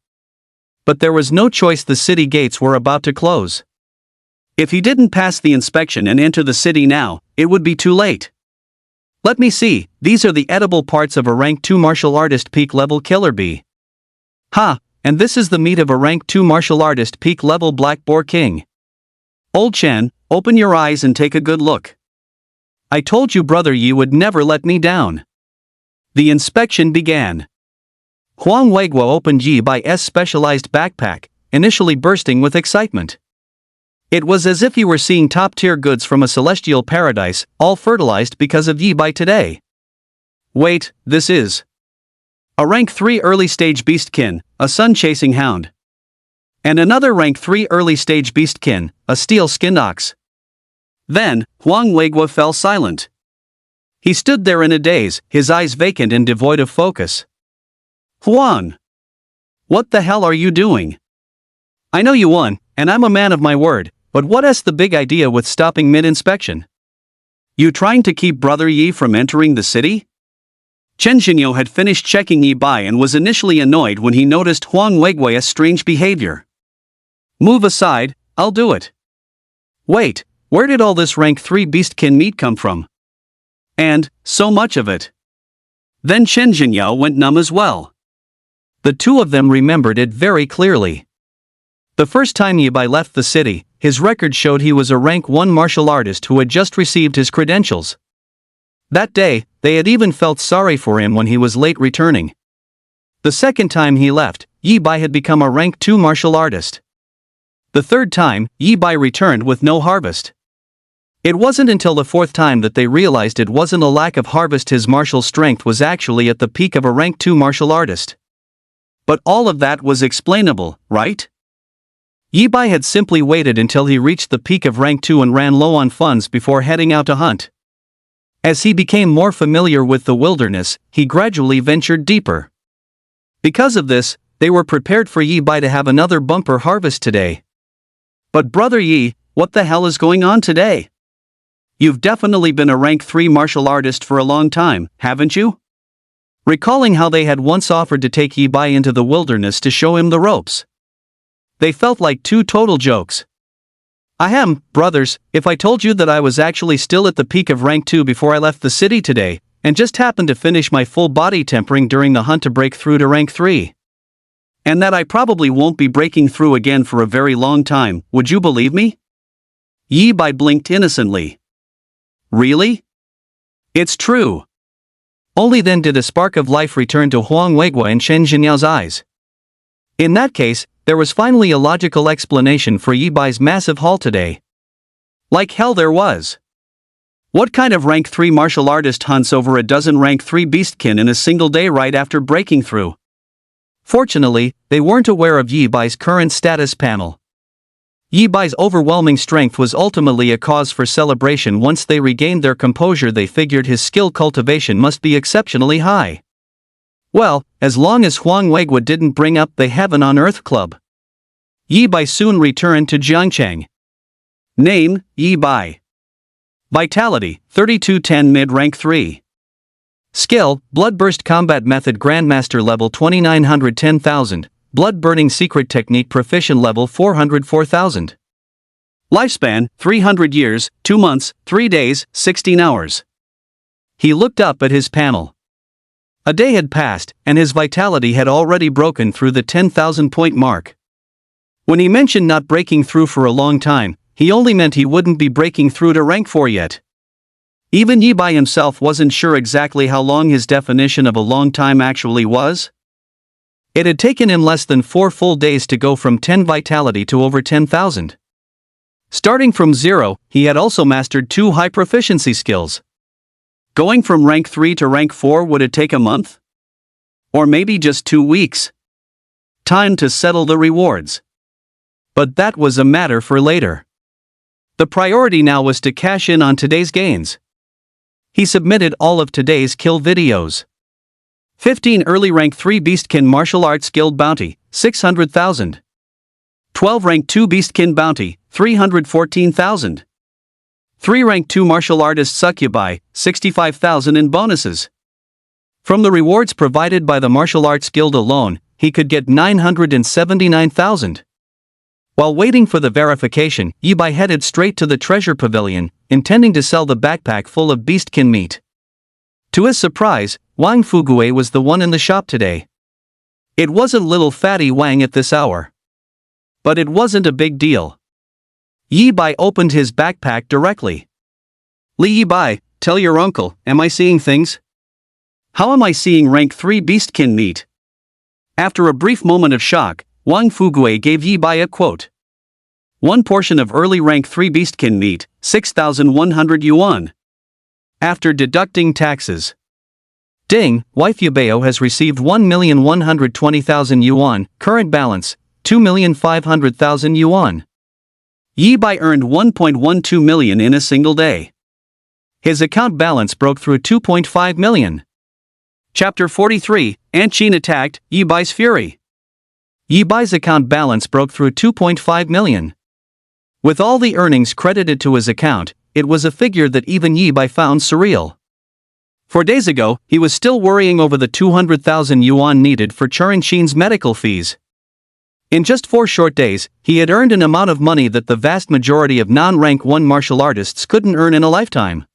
But there was no choice. The city gates were about to close. If he didn't pass the inspection and enter the city now, it would be too late. Let me see, these are the edible parts of a rank 2 martial artist peak level killer bee. Ha, and this is the meat of a rank 2 martial artist peak level Black Boar King. Old Chen, open your eyes and take a good look. I told you Brother Yi would never let me down. The inspection began. Huang Weiguo opened Yi Bai's specialized backpack, initially bursting with excitement. It was as if he were seeing top-tier goods from a celestial paradise, all fertilized because of Yi Bai today. Wait, this is a rank 3 early-stage beastkin, a sun-chasing hound. And another rank 3 early-stage beastkin, a steel-skinned ox. Then, Huang Weiguo fell silent. He stood there in a daze, his eyes vacant and devoid of focus. Huang! What the hell are you doing? I know you won, and I'm a man of my word, but what's the big idea with stopping mid-inspection? You trying to keep Brother Yi from entering the city? Chen Xinyo had finished checking Yi Bai and was initially annoyed when he noticed Huang Weiguo's strange behavior. Move aside, I'll do it. Wait, where did all this rank 3 beastkin meat come from? And, so much of it. Then Chen Xinyo went numb as well. The two of them remembered it very clearly. The first time Yi Bai left the city, his record showed he was a rank 1 martial artist who had just received his credentials. That day, they had even felt sorry for him when he was late returning. The second time he left, Yi Bai had become a rank 2 martial artist. The third time, Yi Bai returned with no harvest. It wasn't until the fourth time that they realized it wasn't a lack of harvest, his martial strength was actually at the peak of a rank 2 martial artist. But all of that was explainable, right? Yi Bai had simply waited until he reached the peak of rank 2 and ran low on funds before heading out to hunt. As he became more familiar with the wilderness, he gradually ventured deeper. Because of this, they were prepared for Yi Bai to have another bumper harvest today. But Brother Yi, what the hell is going on today? You've definitely been a rank 3 martial artist for a long time, haven't you? Recalling how they had once offered to take Yi Bai into the wilderness to show him the ropes. They felt like two total jokes. Ahem, brothers, if I told you that I was actually still at the peak of rank 2 before I left the city today, and just happened to finish my full body tempering during the hunt to break through to rank 3. And that I probably won't be breaking through again for a very long time, would you believe me? Yi Bai blinked innocently. Really? It's true. Only then did a spark of life return to Huang Weiguo and Chen Xinyao's eyes. In that case, there was finally a logical explanation for Yi Bai's massive haul today. Like hell there was. What kind of rank 3 martial artist hunts over a dozen rank 3 beastkin in a single day right after breaking through? Fortunately, they weren't aware of Yi Bai's current status panel. Yi Bai's overwhelming strength was ultimately a cause for celebration. Once they regained their composure, they figured his skill cultivation must be exceptionally high. Well, as long as Huang Weiguo didn't bring up the Heaven on Earth Club. Yi Bai soon returned to Jiangcheng. Name, Yi Bai. Vitality, 3210 mid-rank 3. Skill, Bloodburst Combat Method Grandmaster level 2910,000, Blood Burning Secret Technique Proficient level 404,000. Lifespan, 300 years, 2 months, 3 days, 16 hours. He looked up at his panel. A day had passed, and his vitality had already broken through the 10,000-point mark. When he mentioned not breaking through for a long time, he only meant he wouldn't be breaking through to rank 4 yet. Even Yi Bai himself wasn't sure exactly how long his definition of a long time actually was. It had taken him less than 4 full days to go from 10 vitality to over 10,000. Starting from 0, he had also mastered 2 high proficiency skills. Going from rank 3 to rank 4, would it take a month? Or maybe just 2 weeks? Time to settle the rewards. But that was a matter for later. The priority now was to cash in on today's gains. He submitted all of today's kill videos. 15 early rank 3 beastkin martial arts guild bounty, 600,000. 12 rank 2 beastkin bounty, 314,000. 3 rank 2 martial artist succubi, 65,000 in bonuses. From the rewards provided by the martial arts guild alone, he could get 979,000. While waiting for the verification, Yi Bai headed straight to the treasure pavilion, intending to sell the backpack full of beastkin meat. To his surprise, Wang Fugue was the one in the shop today. It wasn't little fatty Wang at this hour. But it wasn't a big deal. Yi Bai opened his backpack directly. Li Yi Bai, tell your uncle, am I seeing things? How am I seeing rank 3 beastkin meat? After a brief moment of shock, Wang Fugui gave Yi Bai a quote. One portion of early rank 3 beastkin meat, 6,100 yuan. After deducting taxes. Ding, wife Yubeo has received 1,120,000 yuan, current balance, 2,500,000 yuan. Yi Bai earned 1.12 million in a single day. His account balance broke through 2.5 million. Chapter 43, Aunt Chin attacked, Yi Bai's fury. Yi Bai's account balance broke through 2.5 million. With all the earnings credited to his account, it was a figure that even Yi Bai found surreal. 4 days ago, he was still worrying over the 200,000 yuan needed for Churanqin's medical fees. In just 4 short days, he had earned an amount of money that the vast majority of non-rank 1 martial artists couldn't earn in a lifetime.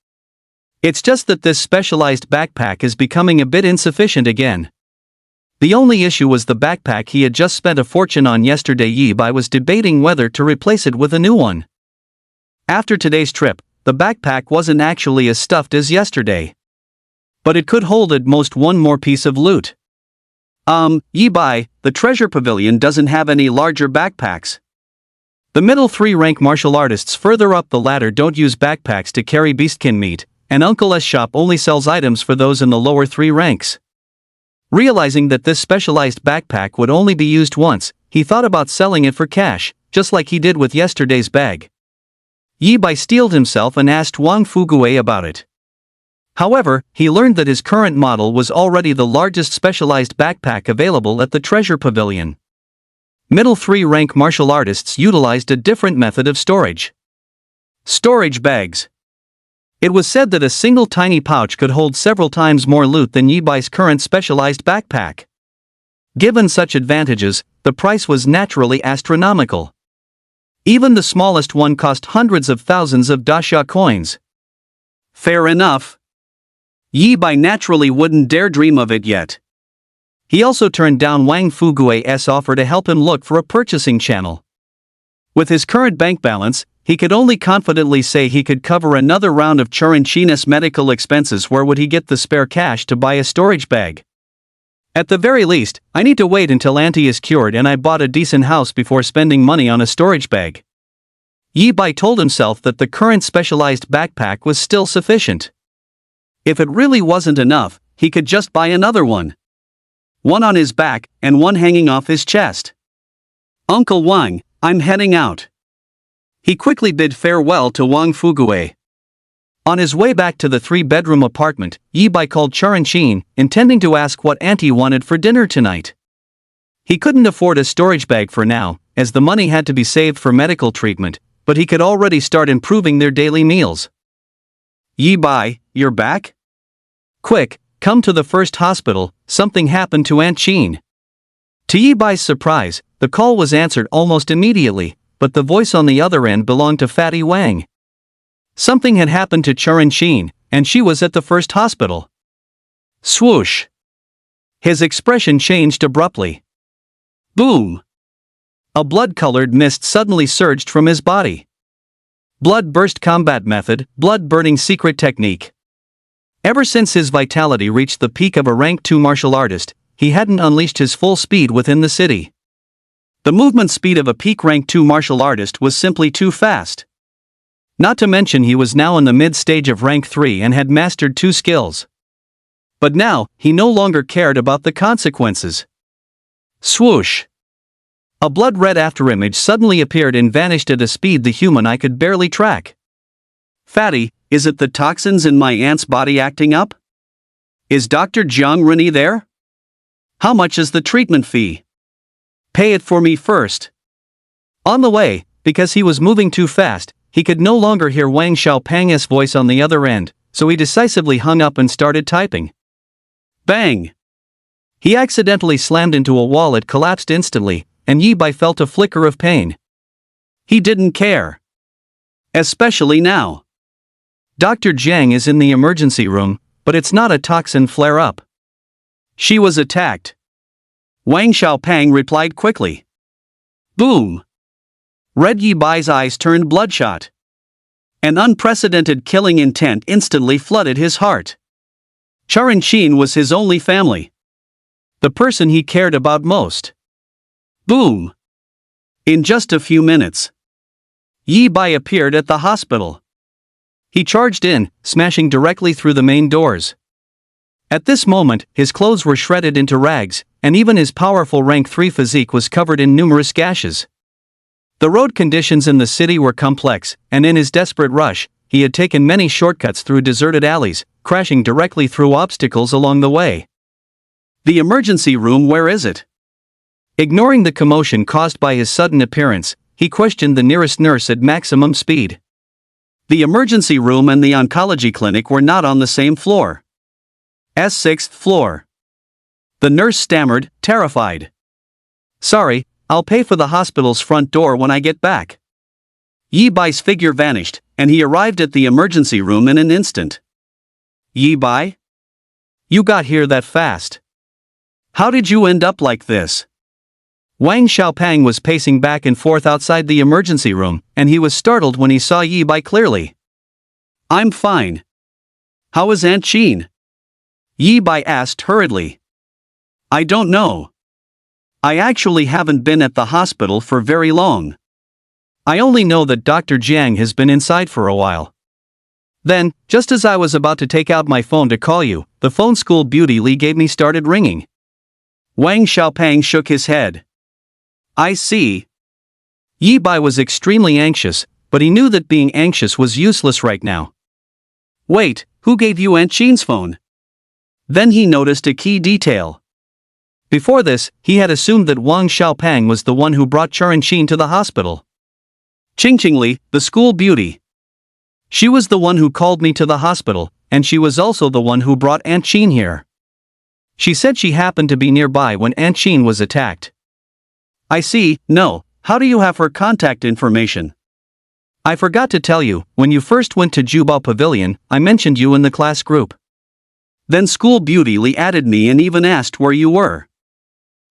It's just that this specialized backpack is becoming a bit insufficient again. The only issue was the backpack he had just spent a fortune on yesterday. Yi Bai was debating whether to replace it with a new one. After today's trip, the backpack wasn't actually as stuffed as yesterday. But it could hold at most one more piece of loot. Yi Bai, the treasure pavilion doesn't have any larger backpacks. The middle 3 rank martial artists further up the ladder don't use backpacks to carry beastkin meat, and Uncle's shop only sells items for those in the lower 3 ranks. Realizing that this specialized backpack would only be used once, he thought about selling it for cash, just like he did with yesterday's bag. Yi Bai steeled himself and asked Wang Fugui about it. However, he learned that his current model was already the largest specialized backpack available at the treasure pavilion. Middle 3 rank martial artists utilized a different method of storage. Storage bags. It was said that a single tiny pouch could hold several times more loot than Yi Bai's current specialized backpack. Given such advantages, the price was naturally astronomical. Even the smallest one cost hundreds of thousands of dasha coins. Fair enough. Yi Bai naturally wouldn't dare dream of it yet. He also turned down Wang Fugui's offer to help him look for a purchasing channel. With his current bank balance, he could only confidently say he could cover another round of Churanqin's medical expenses. Where would he get the spare cash to buy a storage bag? At the very least, I need to wait until Auntie is cured and I bought a decent house before spending money on a storage bag. Yi Bai told himself that the current specialized backpack was still sufficient. If it really wasn't enough, he could just buy another one. One on his back, and one hanging off his chest. Uncle Wang, I'm heading out. He quickly bid farewell to Wang Fugui. On his way back to the 3-bedroom apartment, Yi Bai called Churanqin, intending to ask what Auntie wanted for dinner tonight. He couldn't afford a storage bag for now, as the money had to be saved for medical treatment, but he could already start improving their daily meals. Yi Bai, you're back? Quick, come to the first hospital, something happened to Aunt Chin. To Yi Bai's surprise, the call was answered almost immediately, but the voice on the other end belonged to Fatty Wang. Something had happened to Churanqin, and she was at the first hospital. Swoosh. His expression changed abruptly. Boom. A blood-colored mist suddenly surged from his body. Blood burst combat method, blood burning secret technique. Ever since his vitality reached the peak of a rank 2 martial artist, he hadn't unleashed his full speed within the city. The movement speed of a peak rank 2 martial artist was simply too fast. Not to mention he was now in the mid-stage of rank 3 and had mastered 2 skills. But now, he no longer cared about the consequences. Swoosh! A blood-red afterimage suddenly appeared and vanished at a speed the human eye could barely track. Fatty, is it the toxins in my aunt's body acting up? Is Dr. Jiang Reni there? How much is the treatment fee? Pay it for me first. On the way, because he was moving too fast, he could no longer hear Wang Xiaopang's voice on the other end, so he decisively hung up and started typing. Bang! He accidentally slammed into a wall. It collapsed instantly, and Yi Bai felt a flicker of pain. He didn't care. Especially now. Dr. Jiang is in the emergency room, but it's not a toxin flare-up. She was attacked. Wang Xiaopang replied quickly. Boom! Red Yi Bai's eyes turned bloodshot. An unprecedented killing intent instantly flooded his heart. Charan Qin was his only family. The person he cared about most. Boom! In just a few minutes, Yi Bai appeared at the hospital. He charged in, smashing directly through the main doors. At this moment, his clothes were shredded into rags, and even his powerful rank 3 physique was covered in numerous gashes. The road conditions in the city were complex, and in his desperate rush, he had taken many shortcuts through deserted alleys, crashing directly through obstacles along the way. The emergency room, where is it? Ignoring the commotion caused by his sudden appearance, he questioned the nearest nurse at maximum speed. The emergency room and the oncology clinic were not on the same floor. S6th floor. The nurse stammered, terrified. Sorry, I'll pay for the hospital's front door when I get back. Yi Bai's figure vanished, and he arrived at the emergency room in an instant. Yi Bai? You got here that fast. How did you end up like this? Wang Xiaopang was pacing back and forth outside the emergency room, and he was startled when he saw Yi Bai clearly. I'm fine. How is Aunt Qin? Yi Bai asked hurriedly. I don't know. I actually haven't been at the hospital for very long. I only know that Dr. Jiang has been inside for a while. Then, just as I was about to take out my phone to call you, the phone school beauty Li gave me started ringing. Wang Xiaopang shook his head. I see. Yi Bai was extremely anxious, but he knew that being anxious was useless right now. Wait, who gave you Aunt Qin's phone? Then he noticed a key detail. Before this, he had assumed that Wang Xiaopang was the one who brought Charan Qin to the hospital. Li, the school beauty. She was the one who called me to the hospital, and she was also the one who brought Aunt Qin here. She said she happened to be nearby when Aunt Qin was attacked. I see. No, how do you have her contact information? I forgot to tell you, when you first went to Jubao Pavilion, I mentioned you in the class group. Then School Beauty Li added me and even asked where you were.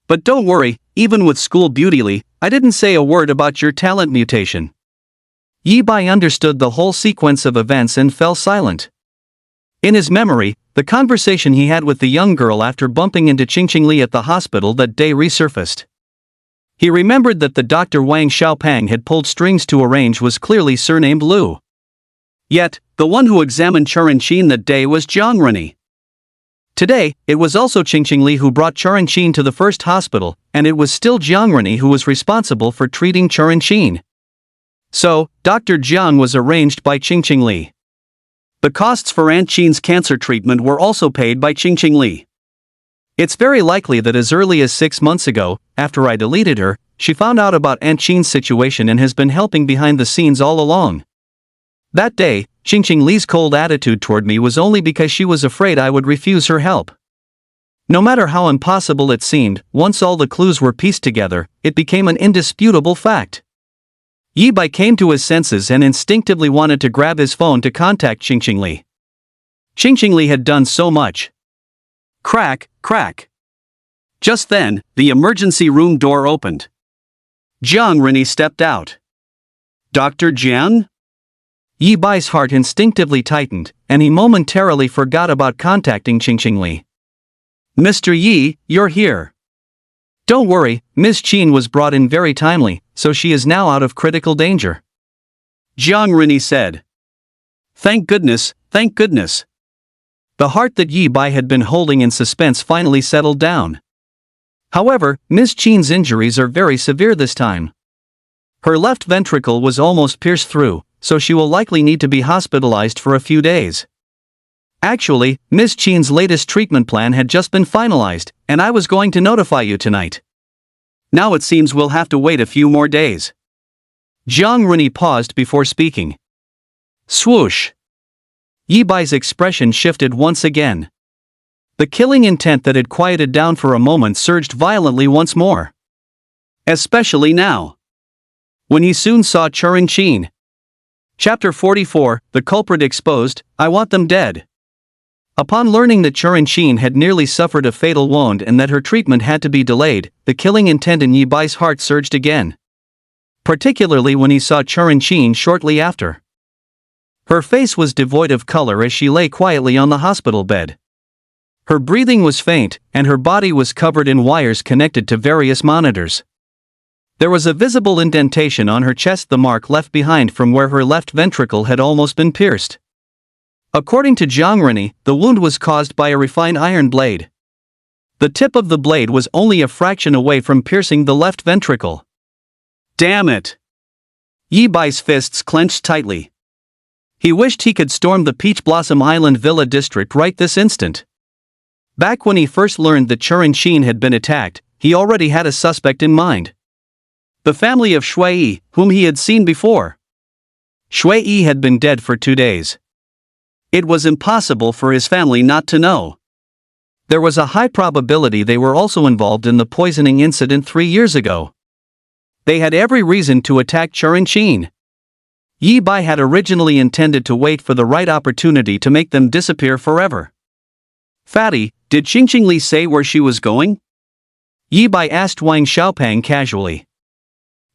But don't worry, even with School Beauty Li, I didn't say a word about your talent mutation. Yi Bai understood the whole sequence of events and fell silent. In his memory, the conversation he had with the young girl after bumping into Li at the hospital that day resurfaced. He remembered that the Dr. Wang Xiaopang had pulled strings to arrange was clearly surnamed Lu. Yet, the one who examined Charan Qin that day was Jiang Rennie. Today, it was also Li who brought Charan Qin to the first hospital, and it was still Jiang Rennie who was responsible for treating Charan Qin. So, Dr. Jiang was arranged by Li. The costs for Aunt Qin's cancer treatment were also paid by Li. It's very likely that as early as 6 months ago, after I deleted her, she found out about Aunt Qin's situation and has been helping behind the scenes all along. That day, Li's cold attitude toward me was only because she was afraid I would refuse her help. No matter how impossible it seemed, once all the clues were pieced together, it became an indisputable fact. Yi Bai came to his senses and instinctively wanted to grab his phone to contact Li. Li had done so much. Crack, crack. Just then, the emergency room door opened. Jiang Rennie stepped out. Dr. Jiang? Yi Bai's heart instinctively tightened, and he momentarily forgot about contacting Li. Mr. Yi, you're here. Don't worry, Miss Qin was brought in very timely, so she is now out of critical danger. Jiang Rennie said. Thank goodness, thank goodness. The heart that Yi Bai had been holding in suspense finally settled down. However, Miss Qin's injuries are very severe this time. Her left ventricle was almost pierced through, so she will likely need to be hospitalized for a few days. Actually, Miss Qin's latest treatment plan had just been finalized, and I was going to notify you tonight. Now it seems we'll have to wait a few more days. Jiang Rennie paused before speaking. Swoosh! Yi Bai's expression shifted once again. The killing intent that had quieted down for a moment surged violently once more. Especially now, when he soon saw Charan Qin. Chapter 44, The Culprit Exposed, I Want Them Dead. Upon learning that Churin had nearly suffered a fatal wound and that her treatment had to be delayed, the killing intent in Yi Bai's heart surged again. Particularly when he saw Churin shortly after. Her face was devoid of color as she lay quietly on the hospital bed. Her breathing was faint, and her body was covered in wires connected to various monitors. There was a visible indentation on her chest, the mark left behind from where her left ventricle had almost been pierced. According to Jiang Rennie, the wound was caused by a refined iron blade. The tip of the blade was only a fraction away from piercing the left ventricle. Damn it! Yi Bai's fists clenched tightly. He wished he could storm the Peach Blossom Island Villa district right this instant. Back when he first learned that Churin had been attacked, he already had a suspect in mind. The family of Shui, whom he had seen before. Shui had been dead for 2 days. It was impossible for his family not to know. There was a high probability they were also involved in the poisoning incident 3 years ago. They had every reason to attack Churin. Yi Bai had originally intended to wait for the right opportunity to make them disappear forever. Fatty, did Qingqing say where she was going? Yi Bai asked Wang Xiaopang casually.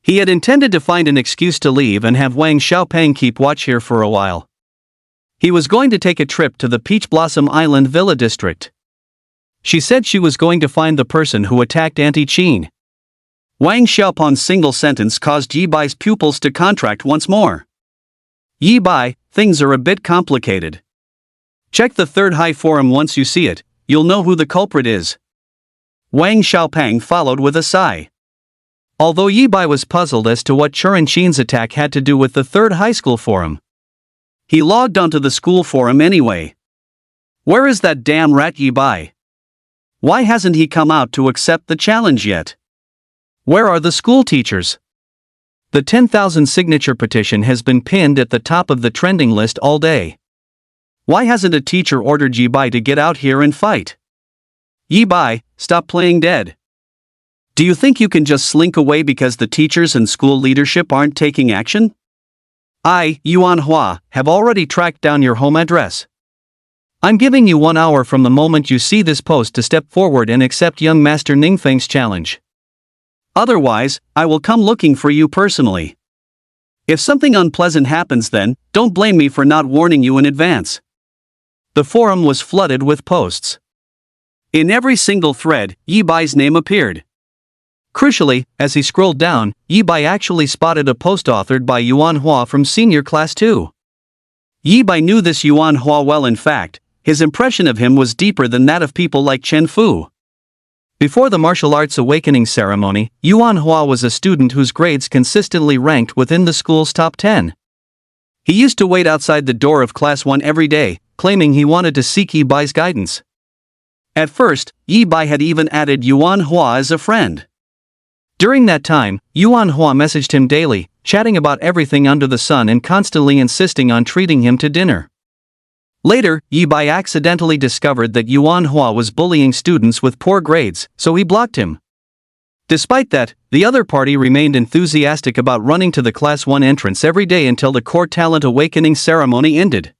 He had intended to find an excuse to leave and have Wang Xiaopang keep watch here for a while. He was going to take a trip to the Peach Blossom Island Villa district. She said she was going to find the person who attacked Auntie Qin. Wang Xiaopang's single sentence caused Yi Bai's pupils to contract once more. Yi Bai, things are a bit complicated. Check the Third High Forum once you see it, you'll know who the culprit is. Wang Xiaopang followed with a sigh. Although Yi Bai was puzzled as to what Churin's attack had to do with the Third High School Forum, he logged onto the school forum anyway. Where is that damn rat Yi Bai? Why hasn't he come out to accept the challenge yet? Where are the school teachers? The 10,000 signature petition has been pinned at the top of the trending list all day. Why hasn't a teacher ordered Yi Bai to get out here and fight? Yi Bai, stop playing dead. Do you think you can just slink away because the teachers and school leadership aren't taking action? I, Yuan Hua, have already tracked down your home address. I'm giving you 1 hour from the moment you see this post to step forward and accept young Master Ningfeng's challenge. Otherwise, I will come looking for you personally. If something unpleasant happens then, don't blame me for not warning you in advance. The forum was flooded with posts. In every single thread, Yi Bai's name appeared. Crucially, as he scrolled down, Yi Bai actually spotted a post authored by Yuan Hua from Senior Class 2. Yi Bai knew this Yuan Hua well. In fact, his impression of him was deeper than that of people like Chen Fu. Before the martial arts awakening ceremony, Yuan Hua was a student whose grades consistently ranked within the school's top 10. He used to wait outside the door of Class 1 every day, claiming he wanted to seek Yi Bai's guidance. At first, Yi Bai had even added Yuan Hua as a friend. During that time, Yuan Hua messaged him daily, chatting about everything under the sun and constantly insisting on treating him to dinner. Later, Yi Bai accidentally discovered that Yuan Hua was bullying students with poor grades, so he blocked him. Despite that, the other party remained enthusiastic about running to the Class 1 entrance every day until the core talent awakening ceremony ended.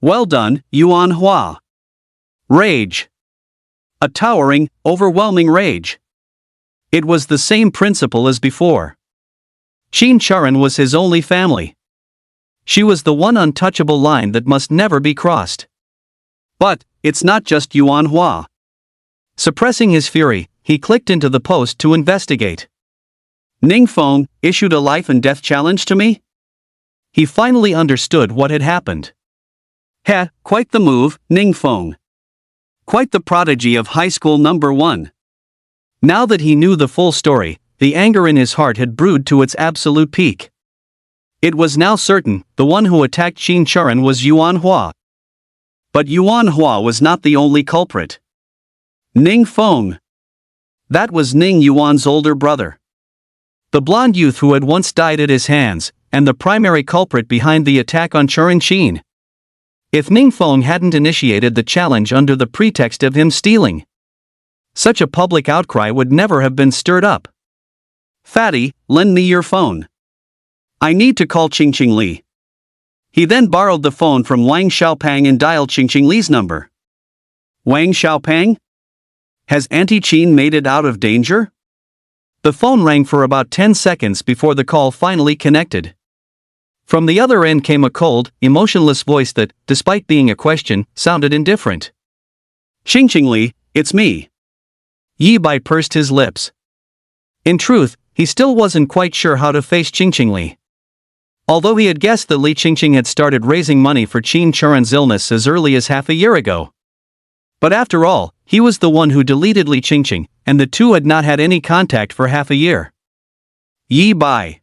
Well done, Yuan Hua. Rage. A towering, overwhelming rage. It was the same principle as before. Qin Churin was his only family. She was the one untouchable line that must never be crossed. But, it's not just Yuan Hua. Suppressing his fury, he clicked into the post to investigate. Ningfeng issued a life and death challenge to me? He finally understood what had happened. Heh, quite the move, Ningfeng. Quite the prodigy of high school number 1. Now that he knew the full story, the anger in his heart had brewed to its absolute peak. It was now certain, the one who attacked Qin Churin was Yuan Hua. But Yuan Hua was not the only culprit. Ningfeng. That was Ning Yuan's older brother. The blonde youth who had once died at his hands, and the primary culprit behind the attack on Churin. If Ningfeng hadn't initiated the challenge under the pretext of him stealing, such a public outcry would never have been stirred up. Fatty, lend me your phone. I need to call Qingqing Li. He then borrowed the phone from Wang Xiaopang and dialed Qingqing Li's number. Wang Xiaopeng? Has Auntie Qin made it out of danger? The phone rang for about 10 seconds before the call finally connected. From the other end came a cold, emotionless voice that, despite being a question, sounded indifferent. Qingqing, it's me. Yi Bai pursed his lips. In truth, he still wasn't quite sure how to face Qingqing. Although he had guessed that Li Qingqing had started raising money for Qin Churan's illness as early as half a year ago. But after all, he was the one who deleted Li Qingqing, and the two had not had any contact for half a year. Yi Bai.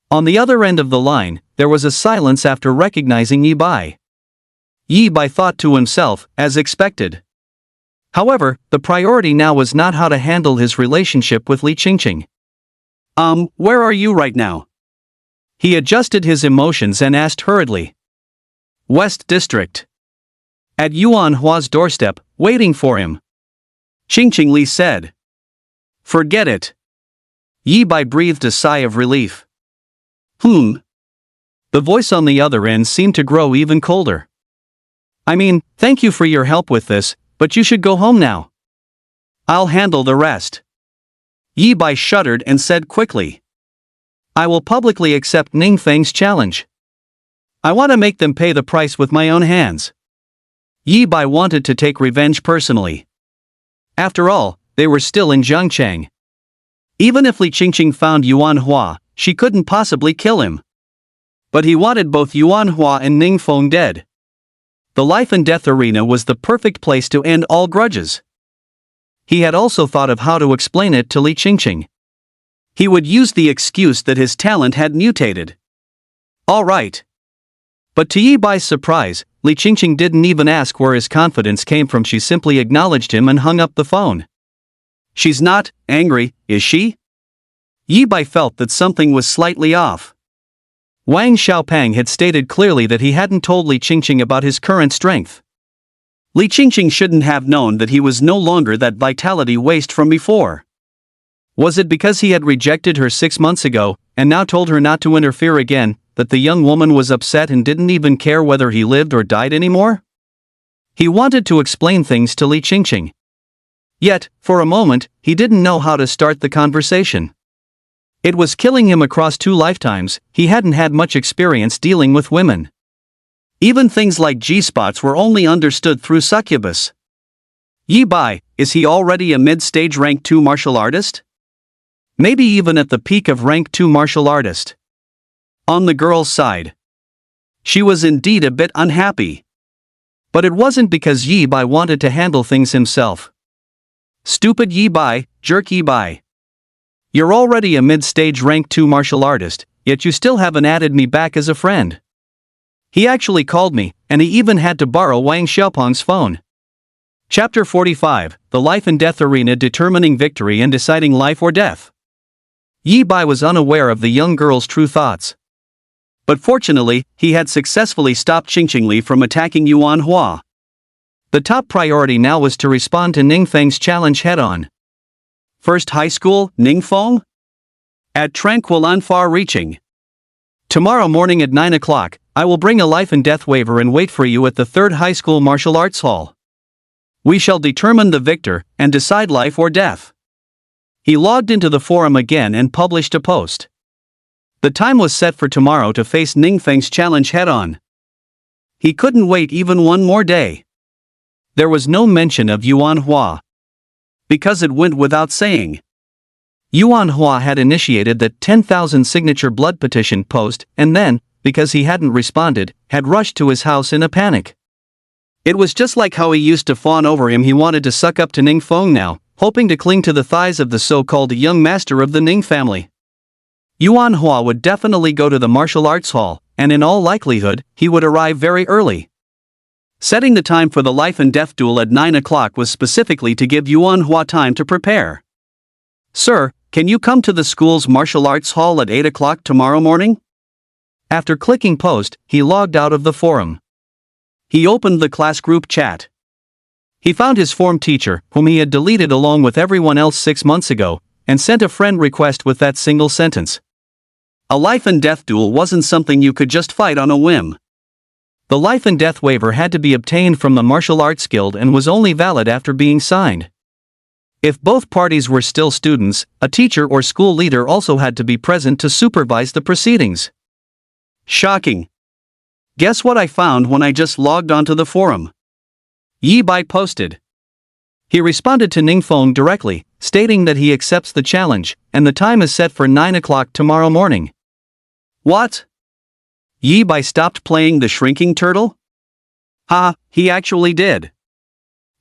On the other end of the line, there was a silence after recognizing Yi Bai. Yi Bai thought to himself, as expected. However, the priority now was not how to handle his relationship with Li Qingqing. Where are you right now? He adjusted his emotions and asked hurriedly. West District. At Yuan Hua's doorstep, waiting for him. Qingqing Li said. Forget it. Yi Bai breathed a sigh of relief. The voice on the other end seemed to grow even colder. I mean, thank you for your help with this, but you should go home now. I'll handle the rest. Yi Bai shuddered and said quickly. I will publicly accept Ning Feng's challenge. I want to make them pay the price with my own hands. Yi Bai wanted to take revenge personally. After all, they were still in Zhangchang. Even if Li Qingqing found Yuan Hua, she couldn't possibly kill him. But he wanted both Yuan Hua and Ning Feng dead. The life and death arena was the perfect place to end all grudges. He had also thought of how to explain it to Li Qingqing. He would use the excuse that his talent had mutated. All right. But to Yi Bai's surprise, Li Qingqing didn't even ask where his confidence came from. She simply acknowledged him and hung up the phone. She's not angry, is she? Yi Bai felt that something was slightly off. Wang Xiaopeng had stated clearly that he hadn't told Li Qingqing about his current strength. Li Qingqing shouldn't have known that he was no longer that vitality waste from before. Was it because he had rejected her 6 months ago, and now told her not to interfere again, that the young woman was upset and didn't even care whether he lived or died anymore? He wanted to explain things to Li Qingqing. Yet, for a moment, he didn't know how to start the conversation. It was killing him across 2 lifetimes. He hadn't had much experience dealing with women. Even things like G-spots were only understood through succubus. Yi Bai, is he already a mid-stage rank 2 martial artist? Maybe even at the peak of rank 2 martial artist. On the girl's side, she was indeed a bit unhappy. But it wasn't because Yi Bai wanted to handle things himself. Stupid Yi Bai, jerk Yi Bai. You're already a mid-stage rank 2 martial artist, yet you still haven't added me back as a friend. He actually called me, and he even had to borrow Wang Xiaopeng's phone. Chapter 45, The Life and Death Arena, determining victory and deciding life or death. Yi Bai was unaware of the young girl's true thoughts. But fortunately, he had successfully stopped Qingqing Li from attacking Yuan Hua. The top priority now was to respond to Ning Feng's challenge head-on. First high school, Ning Feng? At tranquil and far-reaching. Tomorrow morning at 9 o'clock, I will bring a life and death waiver and wait for you at the 3rd High School Martial Arts Hall. We shall determine the victor and decide life or death. He logged into the forum again and published a post. The time was set for tomorrow to face Ning Feng's challenge head-on. He couldn't wait even one more day. There was no mention of Yuan Hua. Because it went without saying. Yuan Hua had initiated that 10,000 signature blood petition post and then, because he hadn't responded, had rushed to his house in a panic. It was just like how he used to fawn over him. He wanted to suck up to Ning Feng now, hoping to cling to the thighs of the so-called young master of the Ning family. Yuan Hua would definitely go to the martial arts hall, and in all likelihood, he would arrive very early. Setting the time for the life and death duel at 9 o'clock was specifically to give Yuan Hua time to prepare. Sir, can you come to the school's martial arts hall at 8 o'clock tomorrow morning? After clicking post, he logged out of the forum. He opened the class group chat. He found his form teacher, whom he had deleted along with everyone else 6 months ago, and sent a friend request with that single sentence. A life and death duel wasn't something you could just fight on a whim. The life and death waiver had to be obtained from the martial arts guild and was only valid after being signed. If both parties were still students, a teacher or school leader also had to be present to supervise the proceedings. Shocking. Guess what I found when I just logged onto the forum? Yi Bai posted. He responded to Ningfeng directly, stating that he accepts the challenge, and the time is set for 9 o'clock tomorrow morning. What? Yi Bai stopped playing the shrinking turtle? He actually did.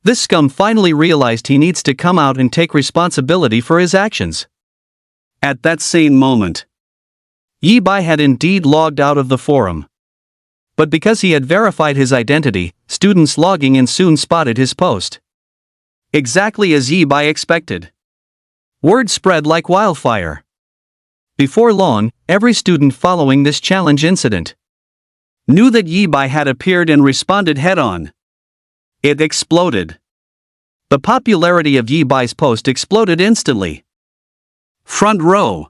This scum finally realized he needs to come out and take responsibility for his actions. At that same moment, Yi Bai had indeed logged out of the forum. But because he had verified his identity, students logging in soon spotted his post. Exactly as Yi Bai expected. Word spread like wildfire. Before long, every student following this challenge incident knew that Yi Bai had appeared and responded head-on. It exploded. The popularity of Yi Bai's post exploded instantly. Front row.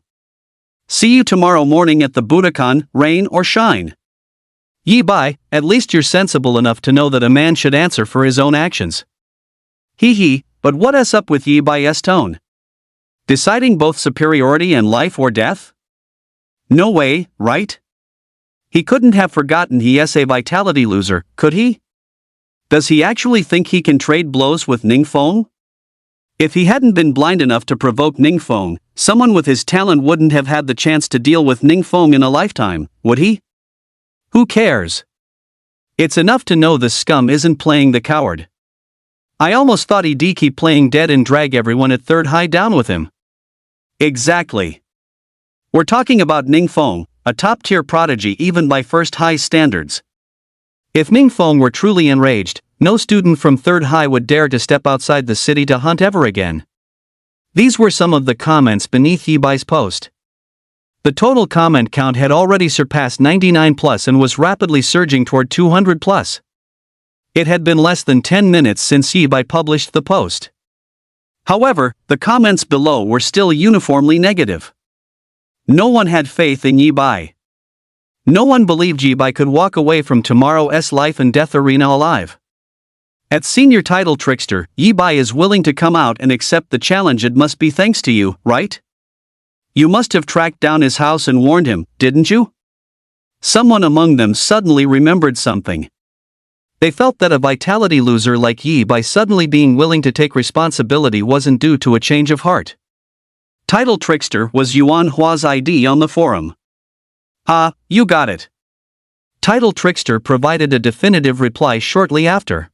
See you tomorrow morning at the Budokan, rain or shine. Yi Bai, at least you're sensible enough to know that a man should answer for his own actions. But what's up with Yi Bai's tone? Deciding both superiority and life or death? No way, right? He couldn't have forgotten he's a vitality loser, could he? Does he actually think he can trade blows with Ningfeng? If he hadn't been blind enough to provoke Ningfeng, someone with his talent wouldn't have had the chance to deal with Ningfeng in a lifetime, would he? Who cares? It's enough to know the scum isn't playing the coward. I almost thought he'd keep playing dead and drag everyone at third high down with him. Exactly. We're talking about Ningfeng, a top-tier prodigy even by first high standards. If Ningfeng were truly enraged, no student from third high would dare to step outside the city to hunt ever again. These were some of the comments beneath Yi Bai's post. The total comment count had already surpassed 99 plus and was rapidly surging toward 200 plus. It had been less than 10 minutes since Yi Bai published the post. However, the comments below were still uniformly negative. No one had faith in Yi Bai. No one believed Yi Bai could walk away from tomorrow's life and death arena alive. At Senior Title Trickster, Yi Bai is willing to come out and accept the challenge. It must be thanks to you, right? You must have tracked down his house and warned him, didn't you? Someone among them suddenly remembered something. They felt that a vitality loser like Yi Bai suddenly being willing to take responsibility wasn't due to a change of heart. Title Trickster was Yuan Hua's ID on the forum. You got it. Title Trickster provided a definitive reply shortly after.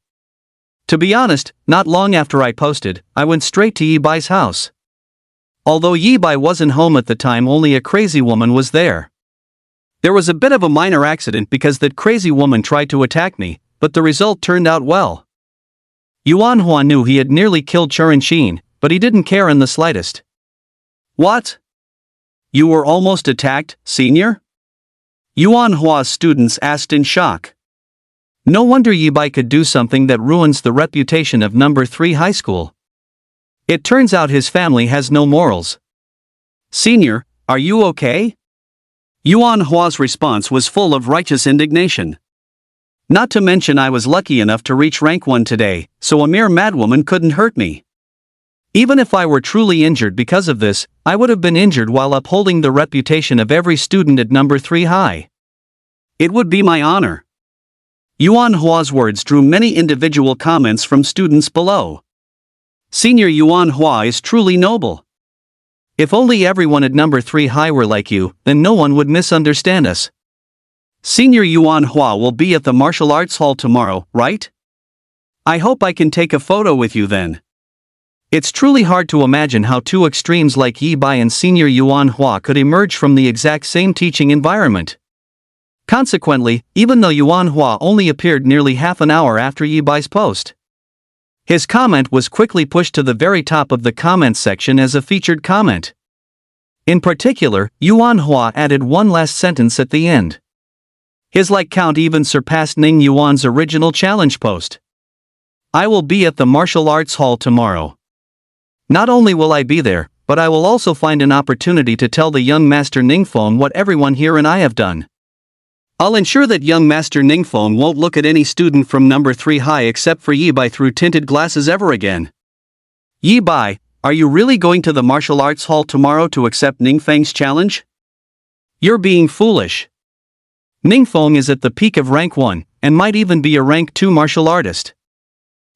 To be honest, not long after I posted, I went straight to Yi Bai's house. Although Yi Bai wasn't home at the time, only a crazy woman was there. There was a bit of a minor accident because that crazy woman tried to attack me, but the result turned out well. Yuan Hua knew he had nearly killed Churin Xin, but he didn't care in the slightest. What? You were almost attacked, senior? Yuan Hua's students asked in shock. No wonder Yi Bai could do something that ruins the reputation of number 3 high school. It turns out his family has no morals. Senior, are you okay? Yuan Hua's response was full of righteous indignation. Not to mention I was lucky enough to reach rank 1 today, so a mere madwoman couldn't hurt me. Even if I were truly injured because of this, I would have been injured while upholding the reputation of every student at number 3 high. It would be my honor. Yuan Hua's words drew many individual comments from students below. Senior Yuan Hua is truly noble. If only everyone at number 3 high were like you, then no one would misunderstand us. Senior Yuan Hua will be at the martial arts hall tomorrow, right? I hope I can take a photo with you then. It's truly hard to imagine how two extremes like Yi Bai and Senior Yuan Hua could emerge from the exact same teaching environment. Consequently, even though Yuan Hua only appeared nearly half an hour after Yi Bai's post, his comment was quickly pushed to the very top of the comments section as a featured comment. In particular, Yuan Hua added one last sentence at the end. His like count even surpassed Ning Yuan's original challenge post. I will be at the martial arts hall tomorrow. Not only will I be there, but I will also find an opportunity to tell the young master Ningfeng what everyone here and I have done. I'll ensure that young Master Ningfeng won't look at any student from number 3 high except for Yi Bai through tinted glasses ever again. Yi Bai, are you really going to the martial arts hall tomorrow to accept Ningfeng's challenge? You're being foolish. Ningfeng is at the peak of rank 1, and might even be a rank 2 martial artist.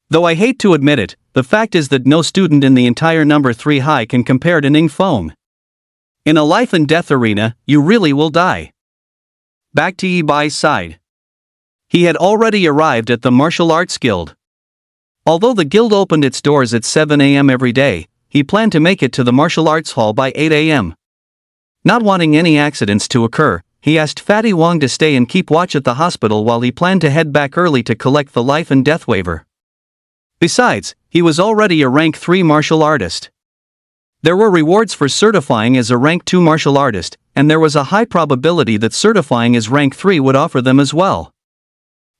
Though I hate to admit it, the fact is that no student in the entire number 3 high can compare to Ningfeng. In a life and death arena, you really will die. Back to Yi Bai's side. He had already arrived at the martial arts guild. Although the guild opened its doors at 7 a.m. every day, he planned to make it to the martial arts hall by 8 a.m. Not wanting any accidents to occur, he asked Fatty Wong to stay and keep watch at the hospital while he planned to head back early to collect the life and death waiver. Besides, he was already a rank 3 martial artist. There were rewards for certifying as a rank 2 martial artist, and there was a high probability that certifying as rank 3 would offer them as well.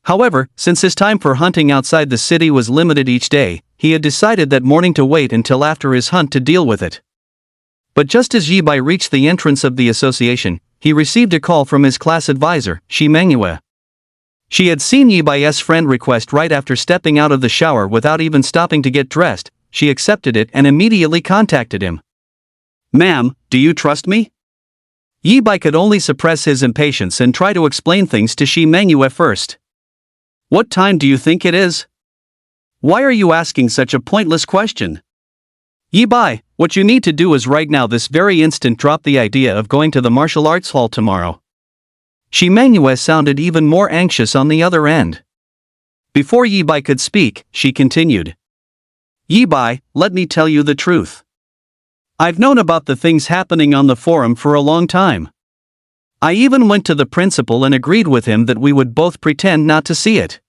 However, since his time for hunting outside the city was limited each day, he had decided that morning to wait until after his hunt to deal with it. But just as Yi Bai reached the entrance of the association, he received a call from his class advisor, Shi Manhwa. She had seen Yi Bai's friend request right after stepping out of the shower without even stopping to get dressed. She accepted it and immediately contacted him. Ma'am, do you trust me? Yi Bai could only suppress his impatience and try to explain things to Shi Manhwa first. What time do you think it is? Why are you asking such a pointless question? Yi Bai, what you need to do is right now this very instant drop the idea of going to the martial arts hall tomorrow. Shi Manhwa sounded even more anxious on the other end. Before Yi Bai could speak, she continued. Yi Bai, let me tell you the truth. I've known about the things happening on the forum for a long time. I even went to the principal and agreed with him that we would both pretend not to see it.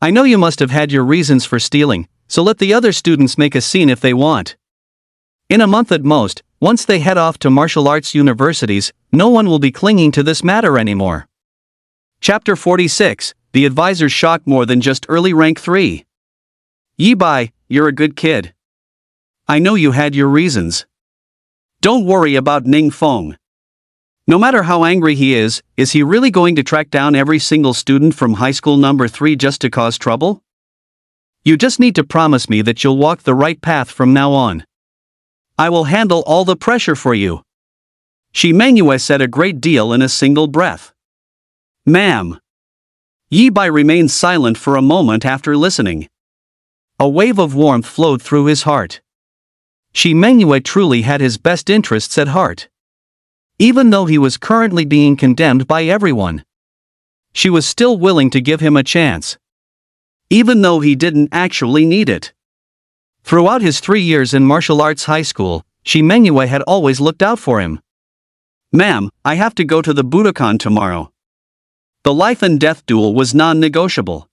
I know you must have had your reasons for stealing, so let the other students make a scene if they want. In a month at most, once they head off to martial arts universities, no one will be clinging to this matter anymore. Chapter 46, The Advisor's Shock More Than Just Early Rank 3. Yi Bai, you're a good kid. I know you had your reasons. Don't worry about Ningfeng. No matter how angry he is he really going to track down every single student from high school number 3 just to cause trouble? You just need to promise me that you'll walk the right path from now on. I will handle all the pressure for you. Shi Manhwa said a great deal in a single breath. Ma'am. Yi Bai remained silent for a moment after listening. A wave of warmth flowed through his heart. Shi Manhwa truly had his best interests at heart. Even though he was currently being condemned by everyone, she was still willing to give him a chance. Even though he didn't actually need it. Throughout his 3 years in martial arts high school, Shi Manhwa had always looked out for him. Ma'am, I have to go to the Budokan tomorrow. The life and death duel was non-negotiable.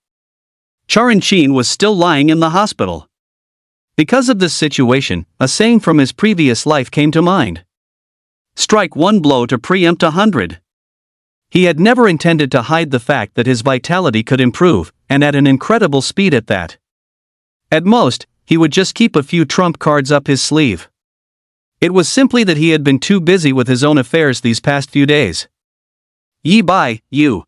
Charan Chin was still lying in the hospital. Because of this situation, a saying from his previous life came to mind. Strike one blow to preempt 100. He had never intended to hide the fact that his vitality could improve, and at an incredible speed at that. At most, he would just keep a few trump cards up his sleeve. It was simply that he had been too busy with his own affairs these past few days. Yi Bai, you.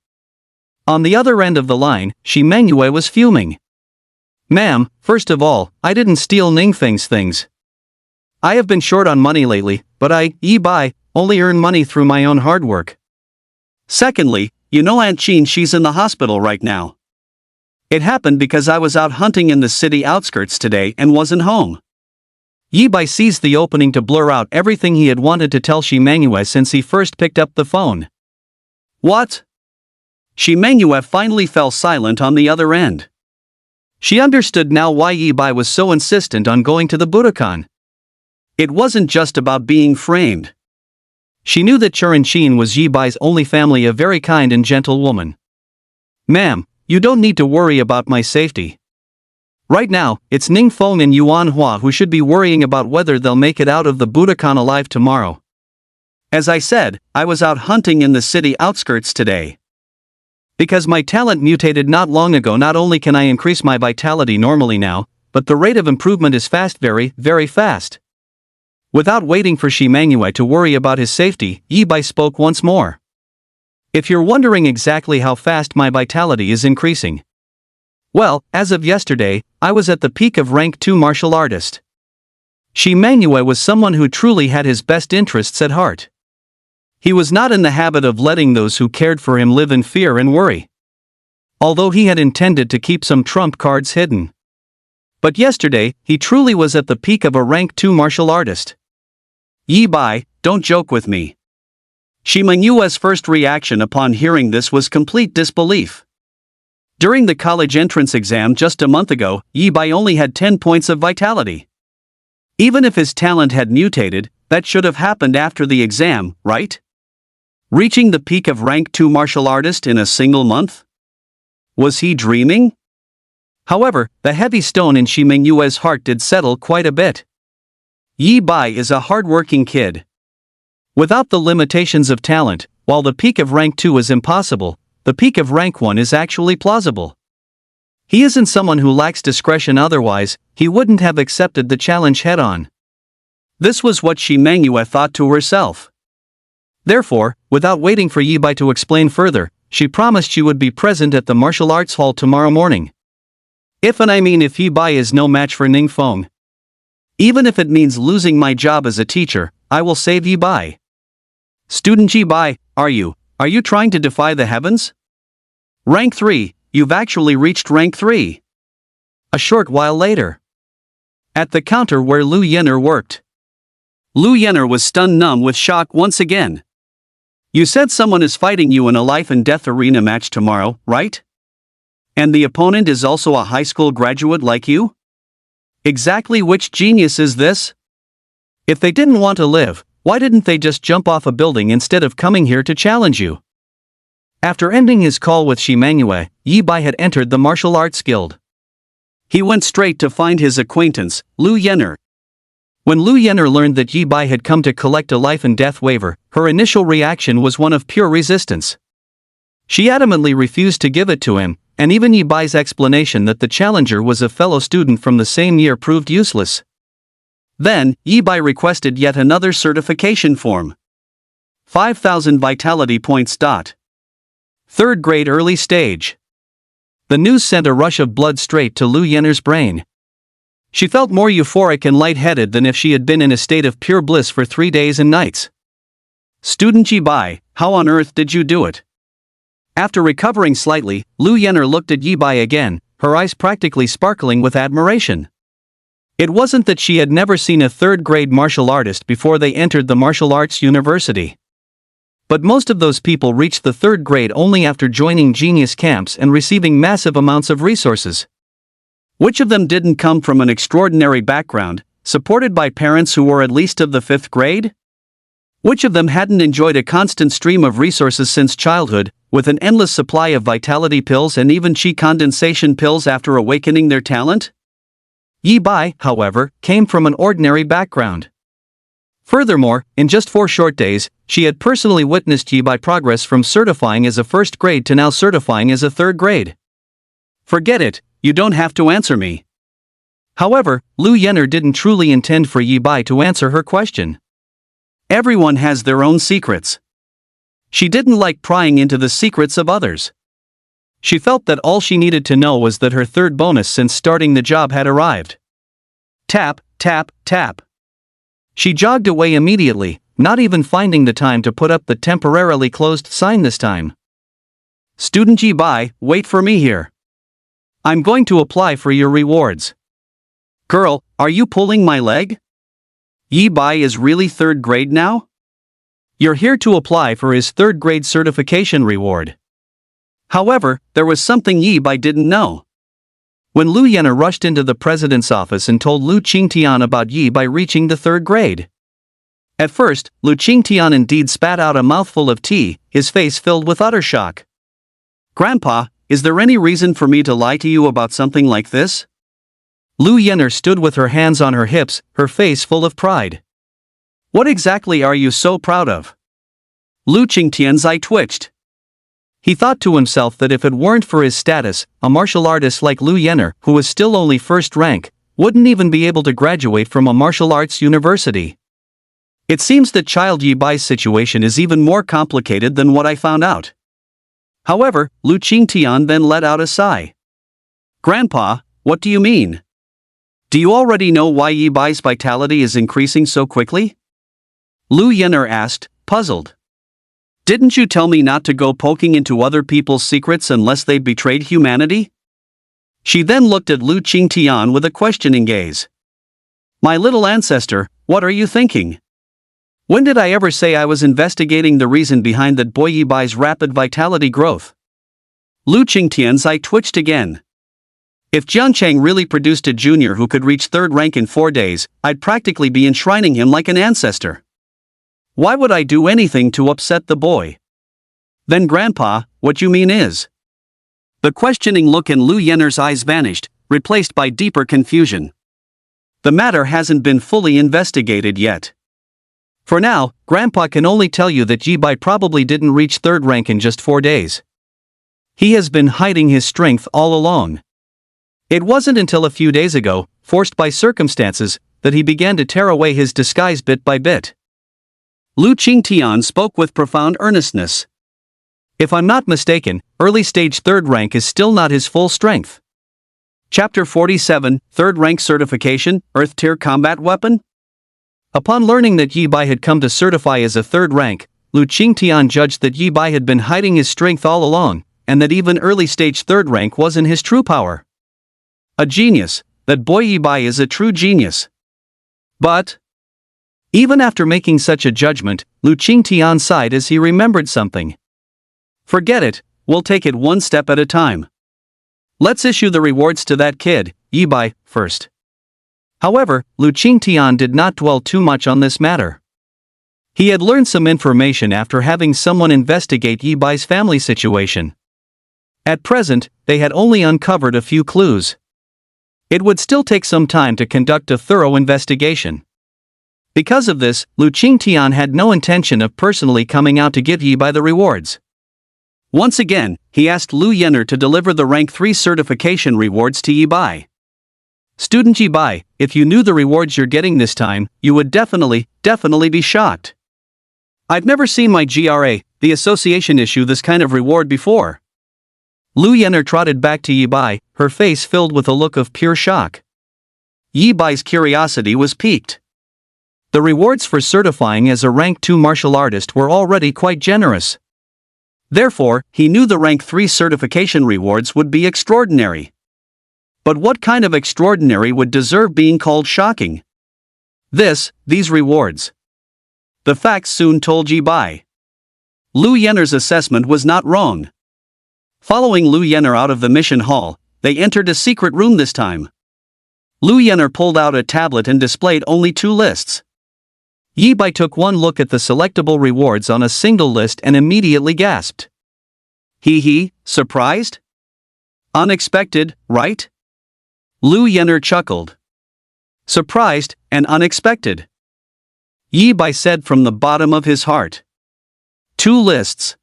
On the other end of the line, Shi Manhwa was fuming. Ma'am, first of all, I didn't steal Ningfeng's things. I have been short on money lately, but I, Yi Bai, only earn money through my own hard work. Secondly, you know Aunt Chin, she's in the hospital right now. It happened because I was out hunting in the city outskirts today and wasn't home. Yi Bai seized the opening to blur out everything he had wanted to tell Shi Manhwa since he first picked up the phone. What? Shi Manhwa finally fell silent on the other end. She understood now why Yi Bai was so insistent on going to the Budokan. It wasn't just about being framed. She knew that Charan Chin was Yi Bai's only family, a very kind and gentle woman. Ma'am, you don't need to worry about my safety. Right now, it's Ningfeng and Yuan Hua who should be worrying about whether they'll make it out of the Budokan alive tomorrow. As I said, I was out hunting in the city outskirts today. Because my talent mutated not long ago, not only can I increase my vitality normally now, but the rate of improvement is fast, very, very fast. Without waiting for Shi Manhwa to worry about his safety, Yi Bai spoke once more. If you're wondering exactly how fast my vitality is increasing. Well, as of yesterday, I was at the peak of rank 2 martial artist. Shi Manhwa was someone who truly had his best interests at heart. He was not in the habit of letting those who cared for him live in fear and worry. Although he had intended to keep some trump cards hidden. But yesterday, he truly was at the peak of a rank 2 martial artist. Yi Bai, don't joke with me. Shi Manhwa's first reaction upon hearing this was complete disbelief. During the college entrance exam just a month ago, Yi Bai only had 10 points of vitality. Even if his talent had mutated, that should have happened after the exam, right? Reaching the peak of rank 2 martial artist in a single month? Was he dreaming? However, the heavy stone in Shi Manhwa's heart did settle quite a bit. Yi Bai is a hard-working kid. Without the limitations of talent, while the peak of rank 2 is impossible, the peak of rank 1 is actually plausible. He isn't someone who lacks discretion, otherwise, he wouldn't have accepted the challenge head-on. This was what Shi Manhwa thought to herself. Therefore, without waiting for Yi Bai to explain further, she promised she would be present at the martial arts hall tomorrow morning. If Yi Bai is no match for Ning Feng. Even if it means losing my job as a teacher, I will save Yi Bai. Student Yi Bai, are you trying to defy the heavens? Rank 3, you've actually reached rank 3. A short while later. At the counter where Lu Yenner worked. Lu Yenner was stunned numb with shock once again. You said someone is fighting you in a life and death arena match tomorrow, right? And the opponent is also a high school graduate like you? Exactly which genius is this? If they didn't want to live, why didn't they just jump off a building instead of coming here to challenge you? After ending his call with Shi Manhwa, Yi Bai had entered the martial arts guild. He went straight to find his acquaintance, Lu Yenner. When Lu Yenner learned that Yi Bai had come to collect a life and death waiver, her initial reaction was one of pure resistance. She adamantly refused to give it to him, and even Yi Bai's explanation that the challenger was a fellow student from the same year proved useless. Then, Yi Bai requested yet another certification form. 5,000 vitality points. Third grade early stage. The news sent a rush of blood straight to Lu Yenner's brain. She felt more euphoric and lightheaded than if she had been in a state of pure bliss for 3 days and nights. Student Yi Bai, how on earth did you do it? After recovering slightly, Lu Yenner looked at Yi Bai again, her eyes practically sparkling with admiration. It wasn't that she had never seen a third-grade martial artist before they entered the martial arts university. But most of those people reached the third grade only after joining genius camps and receiving massive amounts of resources. Which of them didn't come from an extraordinary background, supported by parents who were at least of the 5th grade? Which of them hadn't enjoyed a constant stream of resources since childhood, with an endless supply of vitality pills and even chi condensation pills after awakening their talent? Yi Bai, however, came from an ordinary background. Furthermore, in just 4 short days, she had personally witnessed Yi Bai progress from certifying as a 1st grade to now certifying as a 3rd grade. Forget it, you don't have to answer me. However, Lu Yenner didn't truly intend for Yi Bai to answer her question. Everyone has their own secrets. She didn't like prying into the secrets of others. She felt that all she needed to know was that her 3rd bonus since starting the job had arrived. Tap, tap, tap. She jogged away immediately, not even finding the time to put up the temporarily closed sign this time. Student Yi Bai, wait for me here. I'm going to apply for your rewards. Girl, are you pulling my leg? Yi Bai is really 3rd grade now? You're here to apply for his 3rd grade certification reward. However, there was something Yi Bai didn't know. When Lu Yenner rushed into the president's office and told Lu Qingtian about Yi Bai reaching the 3rd grade. At first, Lu Qingtian indeed spat out a mouthful of tea, his face filled with utter shock. Grandpa, is there any reason for me to lie to you about something like this? Lu Yenner stood with her hands on her hips, her face full of pride. What exactly are you so proud of? Lu Qingtian's eye twitched. He thought to himself that if it weren't for his status, a martial artist like Lu Yenner, who was still only 1st rank, wouldn't even be able to graduate from a martial arts university. It seems that child Yi Bai's situation is even more complicated than what I found out. However, Lu Qingtian then let out a sigh. Grandpa, what do you mean? Do you already know why Yi Bai's vitality is increasing so quickly? Lu Yener asked, puzzled. Didn't you tell me not to go poking into other people's secrets unless they betrayed humanity? She then looked at Lu Qingtian with a questioning gaze. My little ancestor, what are you thinking? When did I ever say I was investigating the reason behind that boy Yi Bai's rapid vitality growth? Lu Qingtian's eye twitched again. If Jiancheng really produced a junior who could reach third rank in 4 days, I'd practically be enshrining him like an ancestor. Why would I do anything to upset the boy? Then Grandpa, what you mean is? The questioning look in Lu Yener's eyes vanished, replaced by deeper confusion. The matter hasn't been fully investigated yet. For now, Grandpa can only tell you that Yi Bai probably didn't reach third rank in just 4 days. He has been hiding his strength all along. It wasn't until a few days ago, forced by circumstances, that he began to tear away his disguise bit by bit. Lu Qingtian spoke with profound earnestness. If I'm not mistaken, early stage third rank is still not his full strength. Chapter 47, Third Rank Certification, Earth Tier Combat Weapon? Upon learning that Yi Bai had come to certify as a third rank, Lu Qingtian judged that Yi Bai had been hiding his strength all along, and that even early stage third rank wasn't his true power. A genius, that boy Yi Bai is a true genius. But even after making such a judgment, Lu Qingtian sighed as he remembered something. Forget it, we'll take it one step at a time. Let's issue the rewards to that kid, Yi Bai, first. However, Lu Qingtian did not dwell too much on this matter. He had learned some information after having someone investigate Yi Bai's family situation. At present, they had only uncovered a few clues. It would still take some time to conduct a thorough investigation. Because of this, Lu Qingtian had no intention of personally coming out to give Yi Bai the rewards. Once again, he asked Lu Yener to deliver the rank 3 certification rewards to Yi Bai. Student Yi Bai, if you knew the rewards you're getting this time, you would definitely be shocked. I've never seen my GRA, the association, issue this kind of reward before. Lu Yener trotted back to Yi Bai, her face filled with a look of pure shock. Yi Bai's curiosity was piqued. The rewards for certifying as a rank 2 martial artist were already quite generous. Therefore, he knew the rank 3 certification rewards would be extraordinary. But what kind of extraordinary would deserve being called shocking? These rewards. The facts soon told Yi Bai. Lu Yener's assessment was not wrong. Following Lu Yener out of the mission hall, they entered a secret room this time. Lu Yener pulled out a tablet and displayed only 2 lists. Yi Bai took one look at the selectable rewards on a single list and immediately gasped. Surprised? Unexpected, right? Lu Yener chuckled. Surprised and unexpected. Yi Bai said from the bottom of his heart. 2 lists.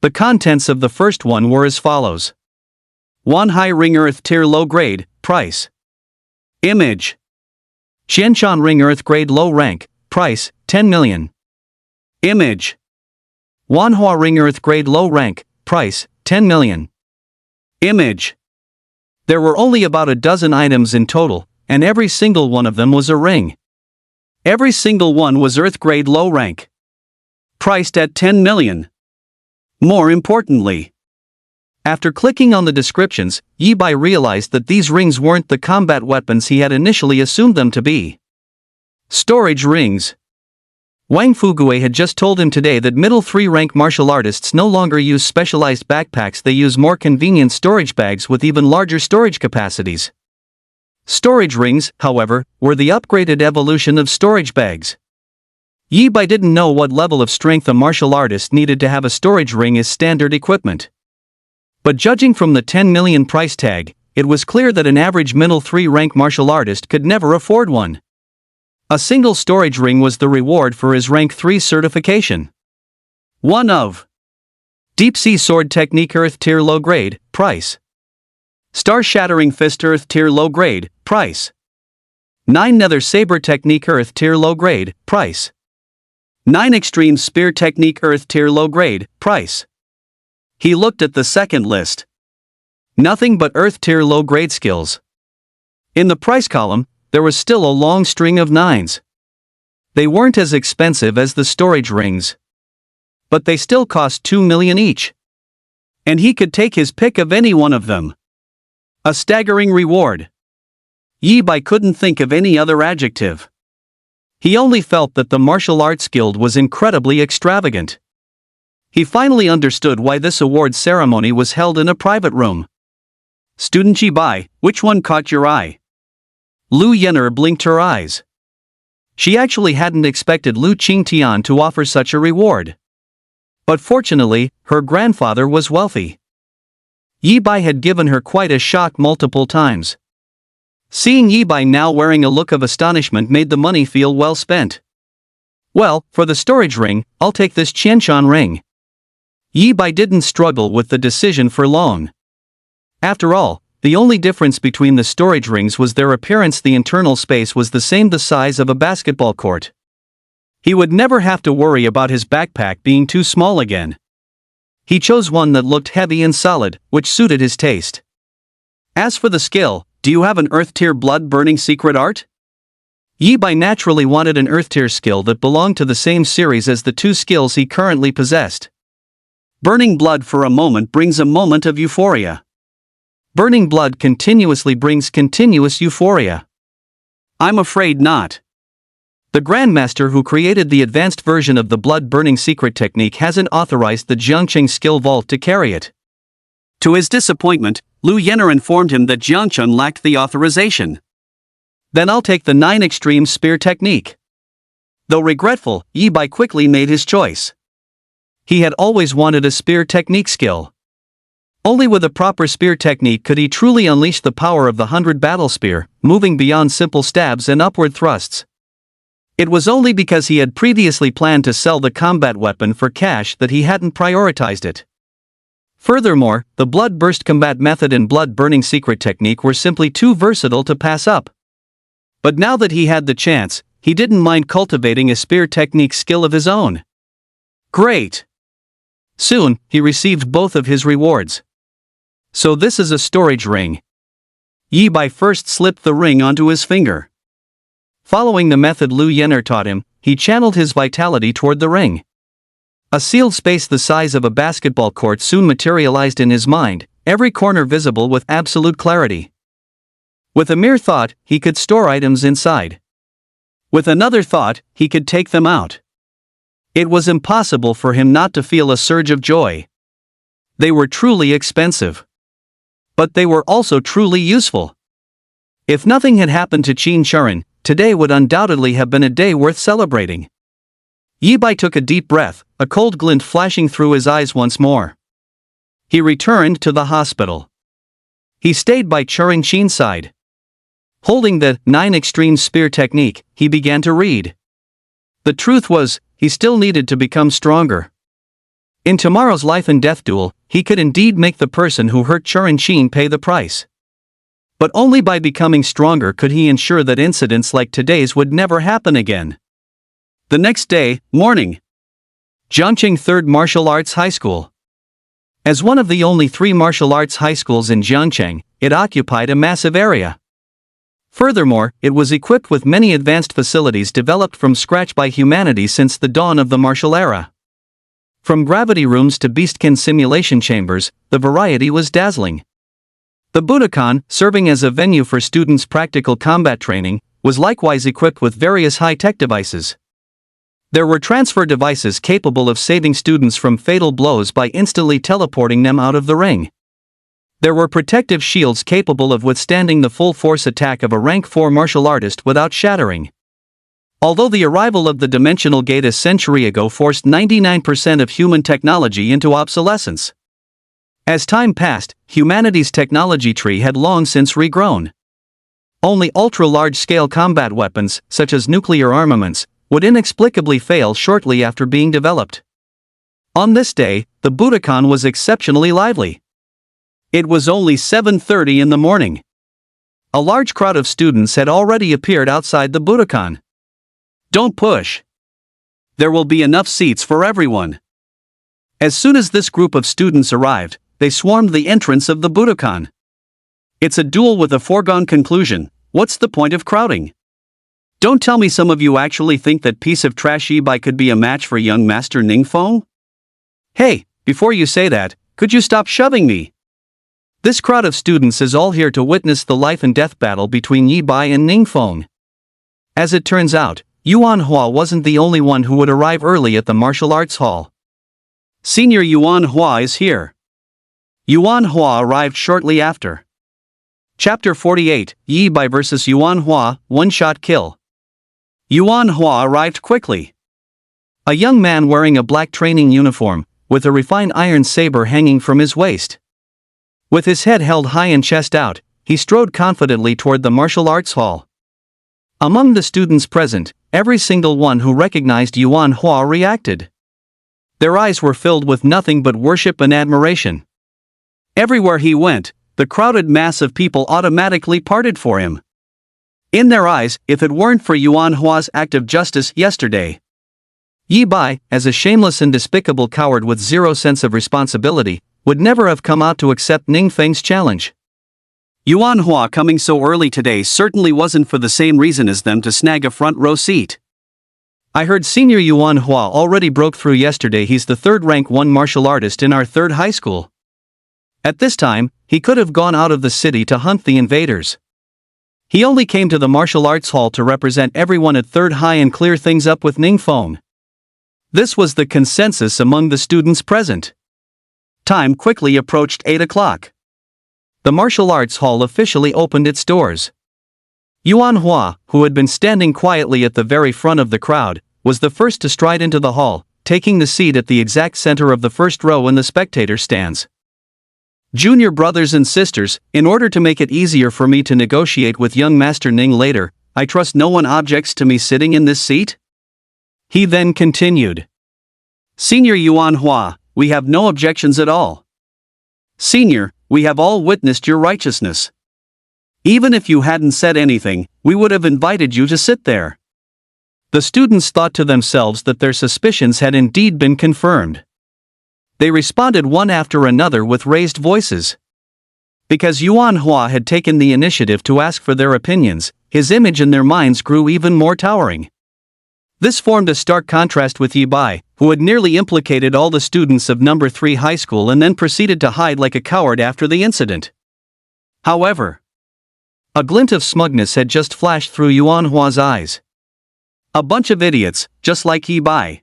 The contents of the first one were as follows. 1 high ring earth tier low grade, price. Image. Xianshan ring earth grade low rank, price, 10 million. Image. Manhwa ring earth grade low rank, price, 10 million. Image. There were only about a dozen items in total, and every single one of them was a ring. Every single one was earth grade low rank. Priced at 10 million. More importantly, after clicking on the descriptions, Yi Bai realized that these rings weren't the combat weapons he had initially assumed them to be. Storage rings. Wang Fugue had just told him today that middle 3 rank martial artists no longer use specialized backpacks, they use more convenient storage bags with even larger storage capacities. Storage rings, however, were the upgraded evolution of storage bags. Yi Bai didn't know what level of strength a martial artist needed to have a storage ring as standard equipment. But judging from the 10 million price tag, it was clear that an average middle 3 rank martial artist could never afford one. A single storage ring was the reward for his rank 3 certification. 1 of Deep Sea Sword Technique Earth Tier Low Grade, price. Star Shattering Fist Earth Tier Low Grade, price. 9 Nether Saber Technique Earth Tier Low Grade, price. 9 Extreme Spear Technique Earth Tier Low Grade, price. He looked at the second list. Nothing but Earth-tier low-grade skills. In the price column, there was still a long string of 9s. They weren't as expensive as the storage rings. But they still cost 2 million each. And he could take his pick of any one of them. A staggering reward. Yi Bai couldn't think of any other adjective. He only felt that the martial arts guild was incredibly extravagant. He finally understood why this award ceremony was held in a private room. Student Yi Bai, which one caught your eye? Lu Yen'er blinked her eyes. She actually hadn't expected Lu Qingtian to offer such a reward. But fortunately, her grandfather was wealthy. Yi Bai had given her quite a shock multiple times. Seeing Yi Bai now wearing a look of astonishment made the money feel well spent. Well, for the storage ring, I'll take this Qianshan ring. Yi Bai didn't struggle with the decision for long. After all, the only difference between the storage rings was their appearance. The internal space was the same, the size of a basketball court. He would never have to worry about his backpack being too small again. He chose one that looked heavy and solid, which suited his taste. As for the skill, do you have an Earth-tier blood-burning secret art? Yi Bai naturally wanted an Earth-tier skill that belonged to the same series as the two skills he currently possessed. Burning blood for a moment brings a moment of euphoria. Burning blood continuously brings continuous euphoria. I'm afraid not. The Grandmaster who created the advanced version of the blood-burning secret technique hasn't authorized the Jiangcheng skill vault to carry it. To his disappointment, Lu Yen'er informed him that Jiangcheng lacked the authorization. Then I'll take the 9 extreme spear technique. Though regretful, Yi Bai quickly made his choice. He had always wanted a spear technique skill. Only with a proper spear technique could he truly unleash the power of the 100 battle spear, moving beyond simple stabs and upward thrusts. It was only because he had previously planned to sell the combat weapon for cash that he hadn't prioritized it. Furthermore, the blood burst combat method and blood burning secret technique were simply too versatile to pass up. But now that he had the chance, he didn't mind cultivating a spear technique skill of his own. Great! Soon, he received both of his rewards. So this is a storage ring. Yi Bai first slipped the ring onto his finger. Following the method Lu Yen'er taught him, he channeled his vitality toward the ring. A sealed space the size of a basketball court soon materialized in his mind, every corner visible with absolute clarity. With a mere thought, he could store items inside. With another thought, he could take them out. It was impossible for him not to feel a surge of joy. They were truly expensive. But they were also truly useful. If nothing had happened to Qin Sharon, today would undoubtedly have been a day worth celebrating. Yi Bai took a deep breath, a cold glint flashing through his eyes once more. He returned to the hospital. He stayed by Churing Qin's side. Holding the 9 extreme spear technique, he began to read. The truth was, he still needed to become stronger. In tomorrow's life and death duel, he could indeed make the person who hurt Churing Qin pay the price. But only by becoming stronger could he ensure that incidents like today's would never happen again. The next day, morning. Jiangcheng 3rd Martial Arts High School. As one of the only 3 martial arts high schools in Jiangcheng, it occupied a massive area. Furthermore, it was equipped with many advanced facilities developed from scratch by humanity since the dawn of the martial era. From gravity rooms to beastkin simulation chambers, the variety was dazzling. The Budokan, serving as a venue for students' practical combat training, was likewise equipped with various high-tech devices. There were transfer devices capable of saving students from fatal blows by instantly teleporting them out of the ring. There were protective shields capable of withstanding the full-force attack of a rank 4 martial artist without shattering. Although the arrival of the dimensional gate a century ago forced 99% of human technology into obsolescence. As time passed, humanity's technology tree had long since regrown. Only ultra-large-scale combat weapons, such as nuclear armaments, would inexplicably fail shortly after being developed. On this day, the Budokan was exceptionally lively. It was only 7:30 in the morning. A large crowd of students had already appeared outside the Budokan. Don't push. There will be enough seats for everyone. As soon as this group of students arrived, they swarmed the entrance of the Budokan. It's a duel with a foregone conclusion. What's the point of crowding? Don't tell me some of you actually think that piece of trash Ibai could be a match for young Master Ningfeng? Hey, before you say that, could you stop shoving me? This crowd of students is all here to witness the life and death battle between Ibai and Ningfeng. As it turns out, Yuan Hua wasn't the only one who would arrive early at the martial arts hall. Senior Yuan Hua is here. Yuan Hua arrived shortly after. Chapter 48, Ibai vs Yuan Hua, one-shot kill. Yuan Hua arrived quickly. A young man wearing a black training uniform, with a refined iron saber hanging from his waist. With his head held high and chest out, he strode confidently toward the martial arts hall. Among the students present, every single one who recognized Yuan Hua reacted. Their eyes were filled with nothing but worship and admiration. Everywhere he went, the crowded mass of people automatically parted for him. In their eyes, if it weren't for Yuan Hua's act of justice yesterday, Ibai, as a shameless and despicable coward with zero sense of responsibility, would never have come out to accept Ningfeng's challenge. Yuan Hua coming so early today certainly wasn't for the same reason as them to snag a front row seat. I heard Senior Yuan Hua already broke through yesterday. He's the third rank 1 martial artist in our third high school. At this time, he could have gone out of the city to hunt the invaders. He only came to the martial arts hall to represent everyone at third high and clear things up with Ningfeng. This was the consensus among the students present. Time quickly approached 8 o'clock. The martial arts hall officially opened its doors. Yuan Hua, who had been standing quietly at the very front of the crowd, was the first to stride into the hall, taking the seat at the exact center of the first row in the spectator stands. Junior brothers and sisters, in order to make it easier for me to negotiate with young Master Ning later, I trust no one objects to me sitting in this seat? He then continued. Senior Yuan Hua, we have no objections at all. Senior, we have all witnessed your righteousness. Even if you hadn't said anything, we would have invited you to sit there. The students thought to themselves that their suspicions had indeed been confirmed. They responded one after another with raised voices. Because Yuan Hua had taken the initiative to ask for their opinions, his image in their minds grew even more towering. This formed a stark contrast with Ibai, who had nearly implicated all the students of number 3 high school and then proceeded to hide like a coward after the incident. However, a glint of smugness had just flashed through Yuan Hua's eyes. A bunch of idiots, just like Ibai.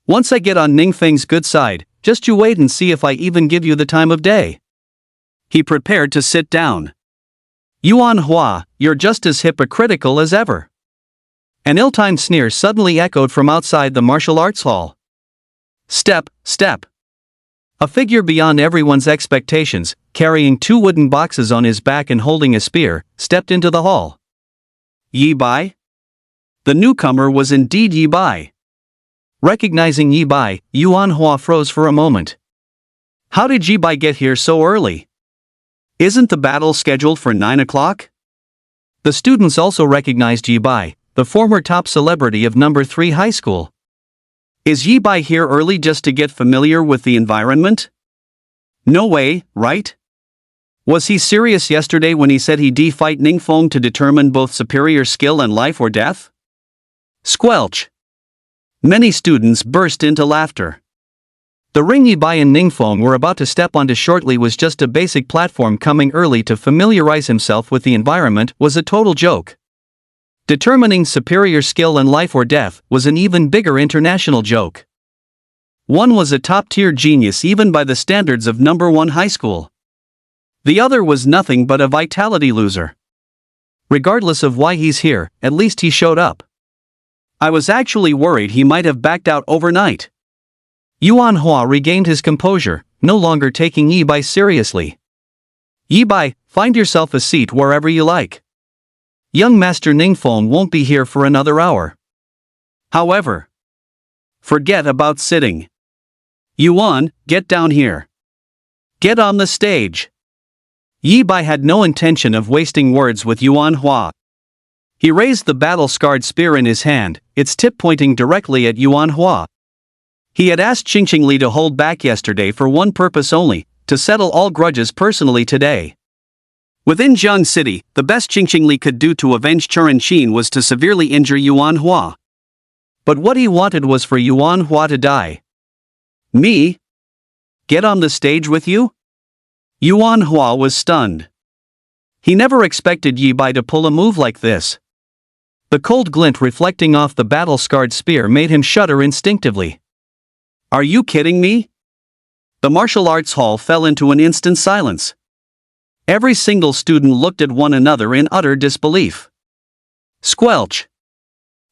Once I get on Ningfeng's good side, just you wait and see if I even give you the time of day. He prepared to sit down. Yuan Hua, you're just as hypocritical as ever. An ill-timed sneer suddenly echoed from outside the martial arts hall. Step, step. A figure beyond everyone's expectations, carrying 2 wooden boxes on his back and holding a spear, stepped into the hall. Ibai? The newcomer was indeed Ibai. Recognizing Ibai, Yuan Hua froze for a moment. How did Ibai get here so early? Isn't the battle scheduled for 9 o'clock? The students also recognized Ibai, the former top celebrity of number 3 high school. Is Ibai here early just to get familiar with the environment? No way, right? Was he serious yesterday when he said he'd fight Ningfeng to determine both superior skill and life or death? Squelch. Many students burst into laughter. The ring Ibai and Ningfeng were about to step onto shortly was just a basic platform. Coming early to familiarize himself with the environment was a total joke. Determining superior skill and life or death was an even bigger international joke. One was a top-tier genius even by the standards of number 1 high school. The other was nothing but a vitality loser. Regardless of why he's here, at least he showed up. I was actually worried he might have backed out overnight. Yuan Hua regained his composure, no longer taking Ibai seriously. Ibai, find yourself a seat wherever you like. Young Master Ningfeng won't be here for another hour. However, forget about sitting. Yuan, get down here. Get on the stage. Ibai had no intention of wasting words with Yuan Hua. He raised the battle-scarred spear in his hand, its tip pointing directly at Yuan Hua. He had asked Qingqing Li to hold back yesterday for one purpose only, to settle all grudges personally today. Within Jiang City, the best Qingqing Li could do to avenge Churan Qin was to severely injure Yuan Hua. But what he wanted was for Yuan Hua to die. Me? Get on the stage with you? Yuan Hua was stunned. He never expected Yi Bai to pull a move like this. The cold glint reflecting off the battle-scarred spear made him shudder instinctively. Are you kidding me? The martial arts hall fell into an instant silence. Every single student looked at one another in utter disbelief. Squelch.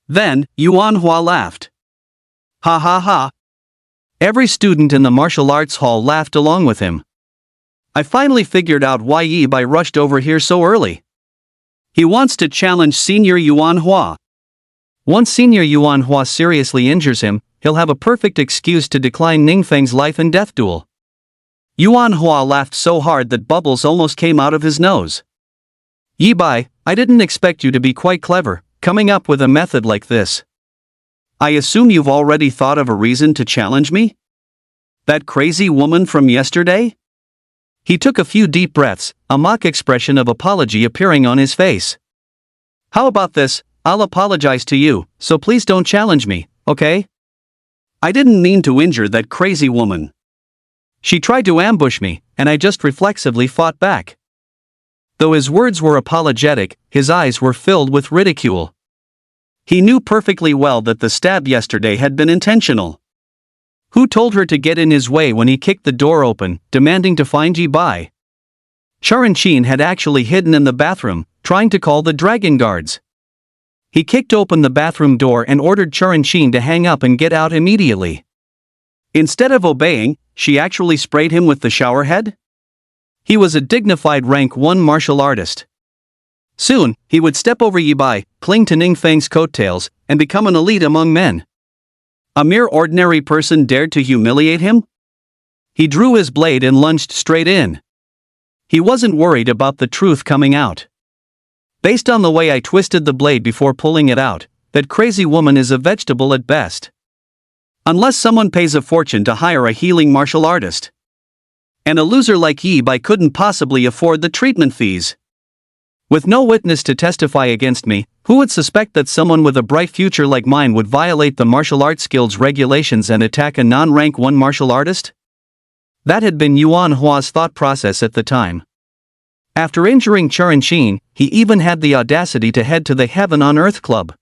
Then, Yuan Hua laughed. Ha ha ha. Every student in the martial arts hall laughed along with him. I finally figured out why Yi Bai rushed over here so early. He wants to challenge Senior Yuan Hua. Once Senior Yuan Hua seriously injures him, he'll have a perfect excuse to decline Ningfeng's life and death duel. Yuan Hua laughed so hard that bubbles almost came out of his nose. Yi Bai, I didn't expect you to be quite clever, coming up with a method like this. I assume you've already thought of a reason to challenge me? That crazy woman from yesterday? He took a few deep breaths, a mock expression of apology appearing on his face. How about this, I'll apologize to you, so please don't challenge me, okay? I didn't mean to injure that crazy woman. She tried to ambush me, and I just reflexively fought back. Though his words were apologetic, his eyes were filled with ridicule. He knew perfectly well that the stab yesterday had been intentional. Who told her to get in his way when he kicked the door open, demanding to find Yi Bai? Churan Qin had actually hidden in the bathroom, trying to call the dragon guards. He kicked open the bathroom door and ordered Churan Qin to hang up and get out immediately. Instead of obeying, she actually sprayed him with the shower head? He was a dignified rank 1 martial artist. Soon, he would step over Yi Bai, cling to Ningfeng's coattails, and become an elite among men. A mere ordinary person dared to humiliate him? He drew his blade and lunged straight in. He wasn't worried about the truth coming out. Based on the way I twisted the blade before pulling it out, that crazy woman is a vegetable at best. Unless someone pays a fortune to hire a healing martial artist. And a loser like Yi Bai couldn't possibly afford the treatment fees. With no witness to testify against me, who would suspect that someone with a bright future like mine would violate the martial arts guild's regulations and attack a non-rank 1 martial artist? That had been Yuan Hua's thought process at the time. After injuring Churan Qin, he even had the audacity to head to the Heaven on Earth Club.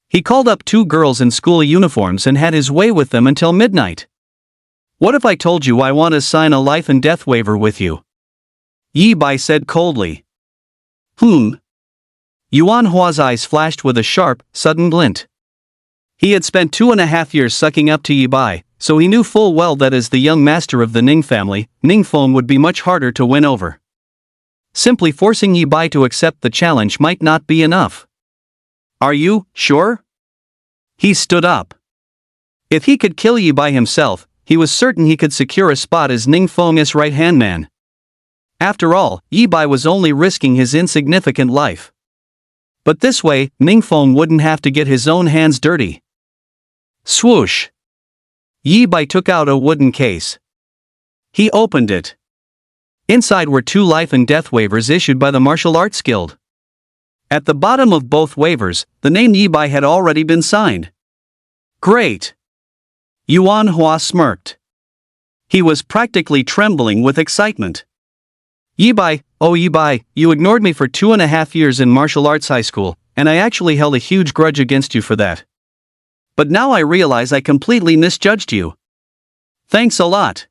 He called up 2 girls in school uniforms and had his way with them until midnight. What if I told you I want to sign a life and death waiver with you? Yi Bai said coldly. Yuan Hua's eyes flashed with a sharp, sudden glint. He had spent 2.5 years sucking up to Yi Bai, so he knew full well that as the young master of the Ning family, Ningfeng would be much harder to win over. Simply forcing Yi Bai to accept the challenge might not be enough. Are you sure? He stood up. If he could kill Yi Bai himself, he was certain he could secure a spot as Ningfeng's right-hand man. After all, Yi Bai was only risking his insignificant life. But this way, Ningfeng wouldn't have to get his own hands dirty. Swoosh! Yi Bai took out a wooden case. He opened it. Inside were 2 life and death waivers issued by the Martial Arts Guild. At the bottom of both waivers, the name Yi Bai had already been signed. Great! Yuan Hua smirked. He was practically trembling with excitement. Yi Bai, oh Yi Bai, you ignored me for 2.5 years in martial arts high school, and I actually held a huge grudge against you for that. But now I realize I completely misjudged you. Thanks a lot.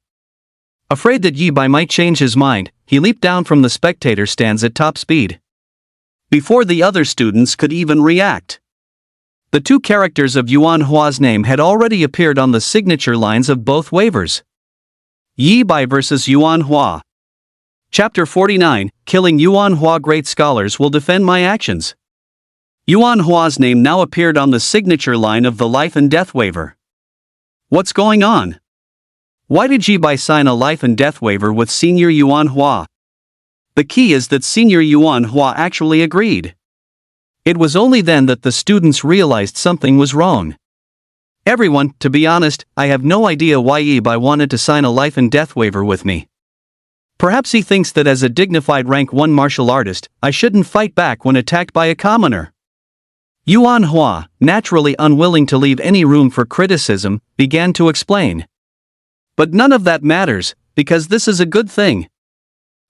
Afraid that Yi Bai might change his mind, he leaped down from the spectator stands at top speed. Before the other students could even react. The 2 characters of Yuan Hua's name had already appeared on the signature lines of both waivers. Yi Bai vs. Yuan Hua. Chapter 49, Killing Yuan Hua. Great scholars will defend my actions. Yuan Hua's name now appeared on the signature line of the life and death waiver. What's going on? Why did Yi Bai sign a life and death waiver with Senior Yuan Hua? The key is that Senior Yuan Hua actually agreed. It was only then that the students realized something was wrong. Everyone, to be honest, I have no idea why Yi Bai wanted to sign a life and death waiver with me. Perhaps he thinks that as a dignified rank 1 martial artist, I shouldn't fight back when attacked by a commoner. Yuan Hua, naturally unwilling to leave any room for criticism, began to explain. But none of that matters, because this is a good thing.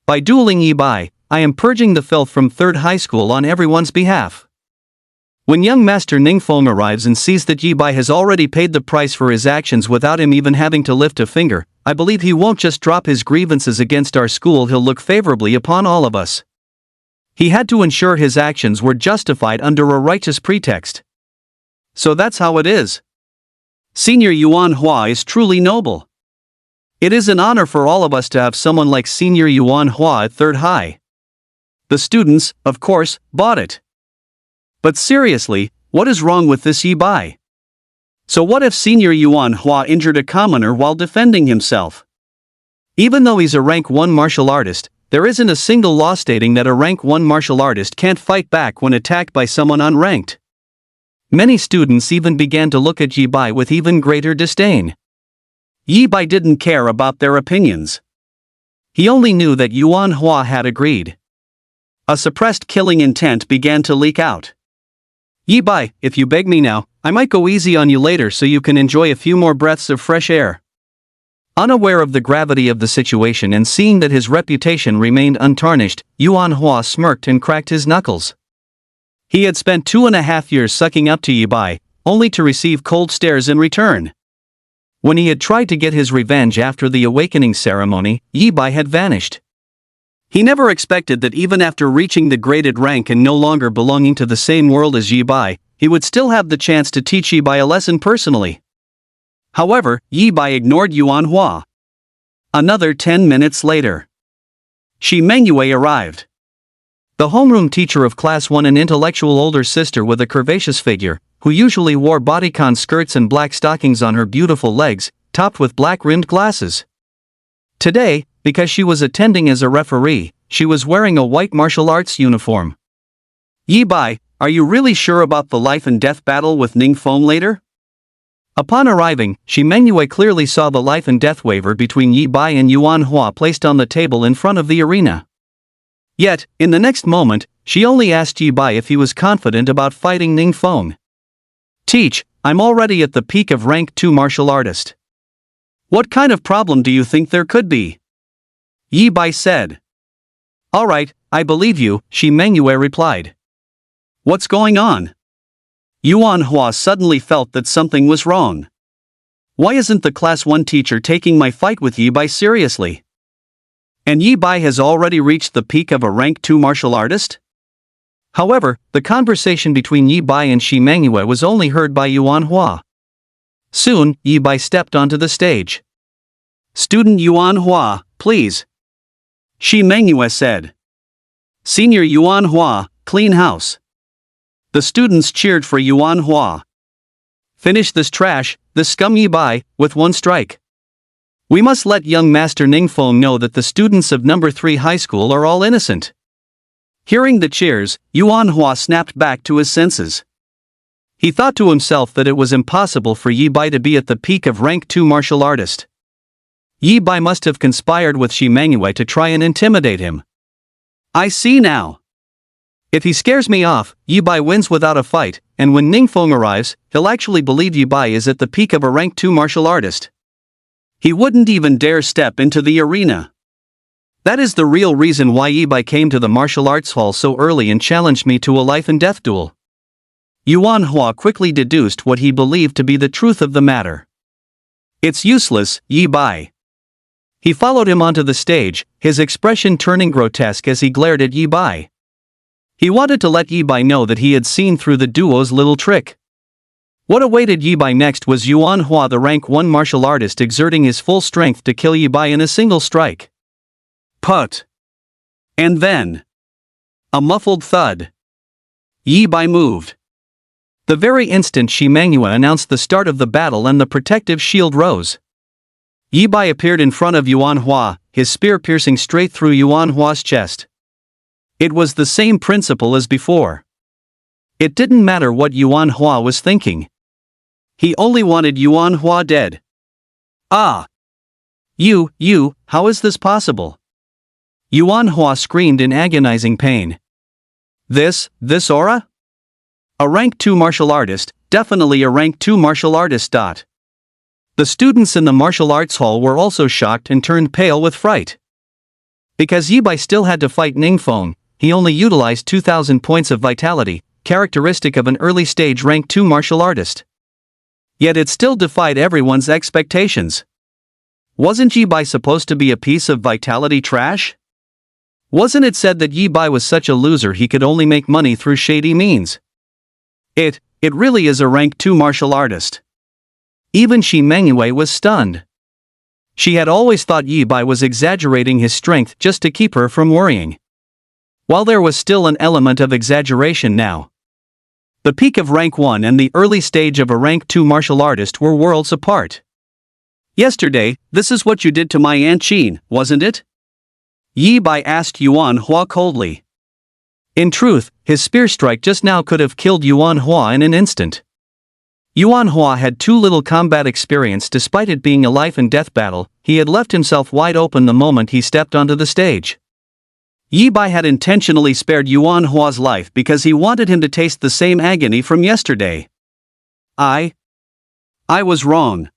By dueling Yi Bai, I am purging the filth from 3rd high school on everyone's behalf. When young Master Ningfeng arrives and sees that Yi Bai has already paid the price for his actions without him even having to lift a finger, I believe he won't just drop his grievances against our school, he'll look favorably upon all of us. He had to ensure his actions were justified under a righteous pretext. So that's how it is. Senior Yuan Hua is truly noble. It is an honor for all of us to have someone like Senior Yuan Hua at 3rd high. The students, of course, bought it. But seriously, what is wrong with this Yi Bai? So what if Senior Yuan Hua injured a commoner while defending himself? Even though he's a rank 1 martial artist, there isn't a single law stating that a rank 1 martial artist can't fight back when attacked by someone unranked. Many students even began to look at Yi Bai with even greater disdain. Yi Bai didn't care about their opinions. He only knew that Yuan Hua had agreed. A suppressed killing intent began to leak out. Yi Bai, if you beg me now, I might go easy on you later so you can enjoy a few more breaths of fresh air. Unaware of the gravity of the situation and seeing that his reputation remained untarnished, Yuan Hua smirked and cracked his knuckles. He had spent 2.5 years sucking up to Yi Bai, only to receive cold stares in return. When he had tried to get his revenge after the awakening ceremony, Yi Bai had vanished. He never expected that even after reaching the graded rank and no longer belonging to the same world as Yi Bai, he would still have the chance to teach Yi Bai a lesson personally. However, Yi Bai ignored Yuan Hua. Another 10 minutes later, Shi Mengyue arrived. The homeroom teacher of Class 1, an intellectual older sister with a curvaceous figure, who usually wore bodycon skirts and black stockings on her beautiful legs, topped with black-rimmed glasses. Today, because she was attending as a referee, she was wearing a white martial arts uniform. Yi Bai, are you really sure about the life and death battle with Ningfeng later? Upon arriving, Shi Mengyue clearly saw the life and death waiver between Yi Bai and Yuan Hua placed on the table in front of the arena. Yet, in the next moment, she only asked Yi Bai if he was confident about fighting Ningfeng. Teach, I'm already at the peak of rank 2 martial artist. What kind of problem do you think there could be? Yi Bai said. Alright, I believe you, Shi Mengyue replied. What's going on? Yuan Hua suddenly felt that something was wrong. Why isn't the Class 1 teacher taking my fight with Yi Bai seriously? And Yi Bai has already reached the peak of a rank 2 martial artist? However, the conversation between Yi Bai and Shi Mengyue was only heard by Yuan Hua. Soon, Yi Bai stepped onto the stage. Student Yuan Hua, please. Shi Mengyue said. Senior Yuan Hua, clean house. The students cheered for Yuan Hua. Finish this trash, this scum Yi Bai, with one strike. We must let young Master Ningfeng know that the students of number 3 high school are all innocent. Hearing the cheers, Yuan Hua snapped back to his senses. He thought to himself that it was impossible for Yi Bai to be at the peak of rank 2 martial artist. Yi Bai must have conspired with Shi Mengyue to try and intimidate him. I see now. If he scares me off, Yi Bai wins without a fight, and when Ningfeng arrives, he'll actually believe Yi Bai is at the peak of a rank 2 martial artist. He wouldn't even dare step into the arena. That is the real reason why Yi Bai came to the martial arts hall so early and challenged me to a life and death duel. Yuan Hua quickly deduced what he believed to be the truth of the matter. It's useless, Yi Bai. He followed him onto the stage, his expression turning grotesque as he glared at Yi Bai. He wanted to let Yi Bai know that he had seen through the duo's little trick. What awaited Yi Bai next was Yuan Hua, the rank 1 martial artist, exerting his full strength to kill Yi Bai in a single strike. Put. And then, a muffled thud. Yi Bai moved. The very instant Shi Mengyue announced the start of the battle and the protective shield rose. Yi Bai appeared in front of Yuan Hua, his spear piercing straight through Yuan Hua's chest. It was the same principle as before. It didn't matter what Yuan Hua was thinking. He only wanted Yuan Hua dead. Ah! How is this possible? Yuan Hua screamed in agonizing pain. This aura? A rank 2 martial artist, definitely a rank 2 martial artist. The students in the martial arts hall were also shocked and turned pale with fright. Because Yi Bai still had to fight Ningfeng, he only utilized 2,000 points of vitality, characteristic of an early stage rank 2 martial artist. Yet it still defied everyone's expectations. Wasn't Yi Bai supposed to be a piece of vitality trash? Wasn't it said that Yi Bai was such a loser he could only make money through shady means? It really is a rank 2 martial artist. Even Shi Mengyue was stunned. She had always thought Yi Bai was exaggerating his strength just to keep her from worrying. While there was still an element of exaggeration now. The peak of rank 1 and the early stage of a rank 2 martial artist were worlds apart. Yesterday, this is what you did to my Aunt Qin, wasn't it? Yi Bai asked Yuan Hua coldly. In truth, his spear strike just now could have killed Yuan Hua in an instant. Yuan Hua had too little combat experience despite it being a life and death battle. He had left himself wide open the moment he stepped onto the stage. Yi Bai had intentionally spared Yuan Hua's life because he wanted him to taste the same agony from yesterday. I was wrong.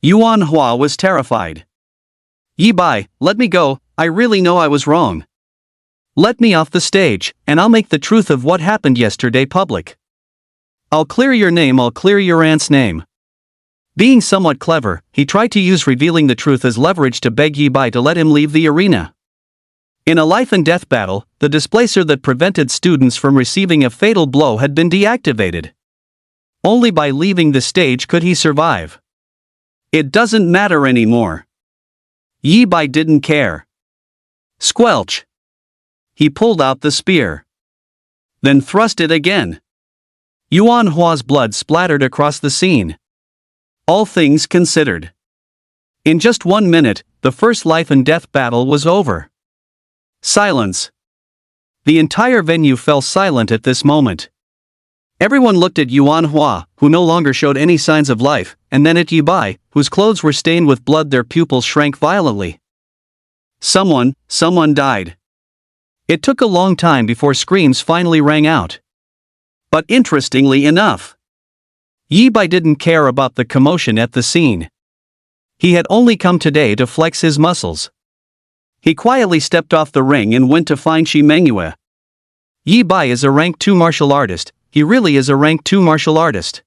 Yuan Hua was terrified. Yi Bai, let me go, I really know I was wrong. Let me off the stage, and I'll make the truth of what happened yesterday public. I'll clear your name, I'll clear your aunt's name. Being somewhat clever, he tried to use revealing the truth as leverage to beg Yi Bai to let him leave the arena. In a life and death battle, the displacer that prevented students from receiving a fatal blow had been deactivated. Only by leaving the stage could he survive. It doesn't matter anymore. Yi Bai didn't care. Squelch. He pulled out the spear. Then thrust it again. Yuan Hua's blood splattered across the scene. All things considered. In just 1 minute, the first life and death battle was over. Silence. The entire venue fell silent at this moment. Everyone looked at Yuan Hua, who no longer showed any signs of life, and then at Yi Bai, whose clothes were stained with blood. Their pupils shrank violently. Someone died. It took a long time before screams finally rang out. But interestingly enough, Yi Bai didn't care about the commotion at the scene. He had only come today to flex his muscles. He quietly stepped off the ring and went to find Shi Mengyue. Yi Bai is a rank 2 martial artist, he really is a rank 2 martial artist.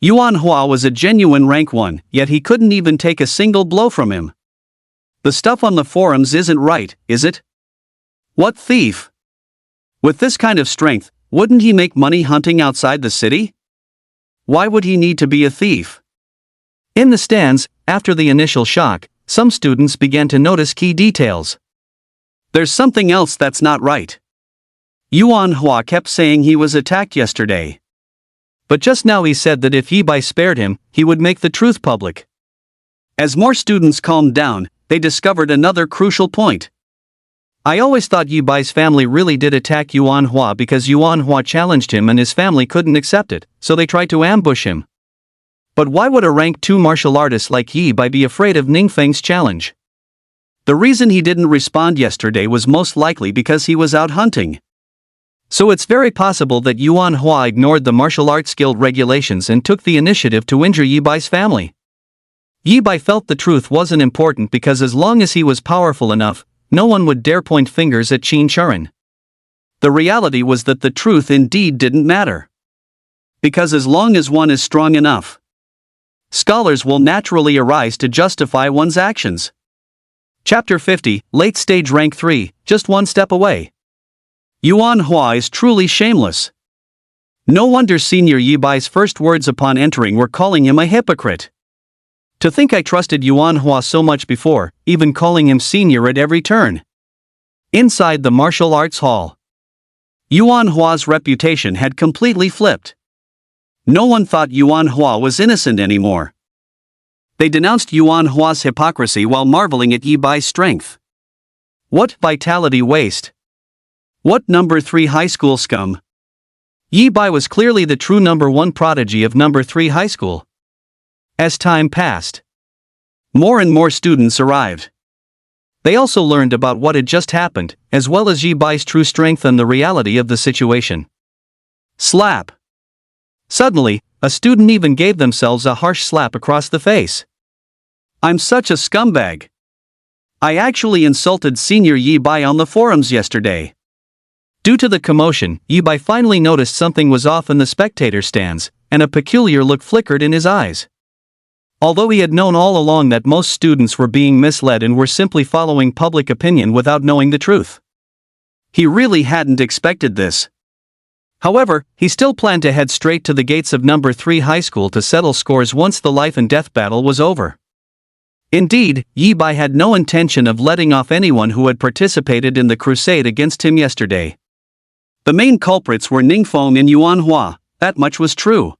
Yuan Hua was a genuine rank 1, yet he couldn't even take a single blow from him. The stuff on the forums isn't right, is it? What thief? With this kind of strength, wouldn't he make money hunting outside the city? Why would he need to be a thief? In the stands, after the initial shock, some students began to notice key details. There's something else that's not right. Yuan Hua kept saying he was attacked yesterday. But just now he said that if Yi Bai spared him, he would make the truth public. As more students calmed down, they discovered another crucial point. I always thought Yi Bai's family really did attack Yuan Hua because Yuan Hua challenged him and his family couldn't accept it, so they tried to ambush him. But why would a rank 2 martial artist like Yi Bai be afraid of Ningfeng's challenge? The reason he didn't respond yesterday was most likely because he was out hunting. So it's very possible that Yuan Hua ignored the martial arts guild regulations and took the initiative to injure Yi Bai's family. Yi Bai felt the truth wasn't important because as long as he was powerful enough, no one would dare point fingers at Qin Churen. The reality was that the truth indeed didn't matter. Because as long as one is strong enough, scholars will naturally arise to justify one's actions. Chapter 50, Late Stage Rank 3, just one step away. Yuan Hua is truly shameless. No wonder Senior Yi Bai's first words upon entering were calling him a hypocrite. To think I trusted Yuan Hua so much before, even calling him senior at every turn. Inside the martial arts hall, Yuan Hua's reputation had completely flipped. No one thought Yuan Hua was innocent anymore. They denounced Yuan Hua's hypocrisy while marveling at Yi Bai's strength. What vitality waste! What number 3 high school scum! Yi Bai was clearly the true number 1 prodigy of number 3 high school. As time passed, more and more students arrived. They also learned about what had just happened, as well as Yi Bai's true strength and the reality of the situation. Slap. Suddenly, a student even gave themselves a harsh slap across the face. I'm such a scumbag. I actually insulted senior Yi Bai on the forums yesterday. Due to the commotion, Yi Bai finally noticed something was off in the spectator stands, and a peculiar look flickered in his eyes. Although he had known all along that most students were being misled and were simply following public opinion without knowing the truth. He really hadn't expected this. However, he still planned to head straight to the gates of number 3 high school to settle scores once the life and death battle was over. Indeed, Yi Bai had no intention of letting off anyone who had participated in the crusade against him yesterday. The main culprits were Ningfeng and Yuanhua, that much was true.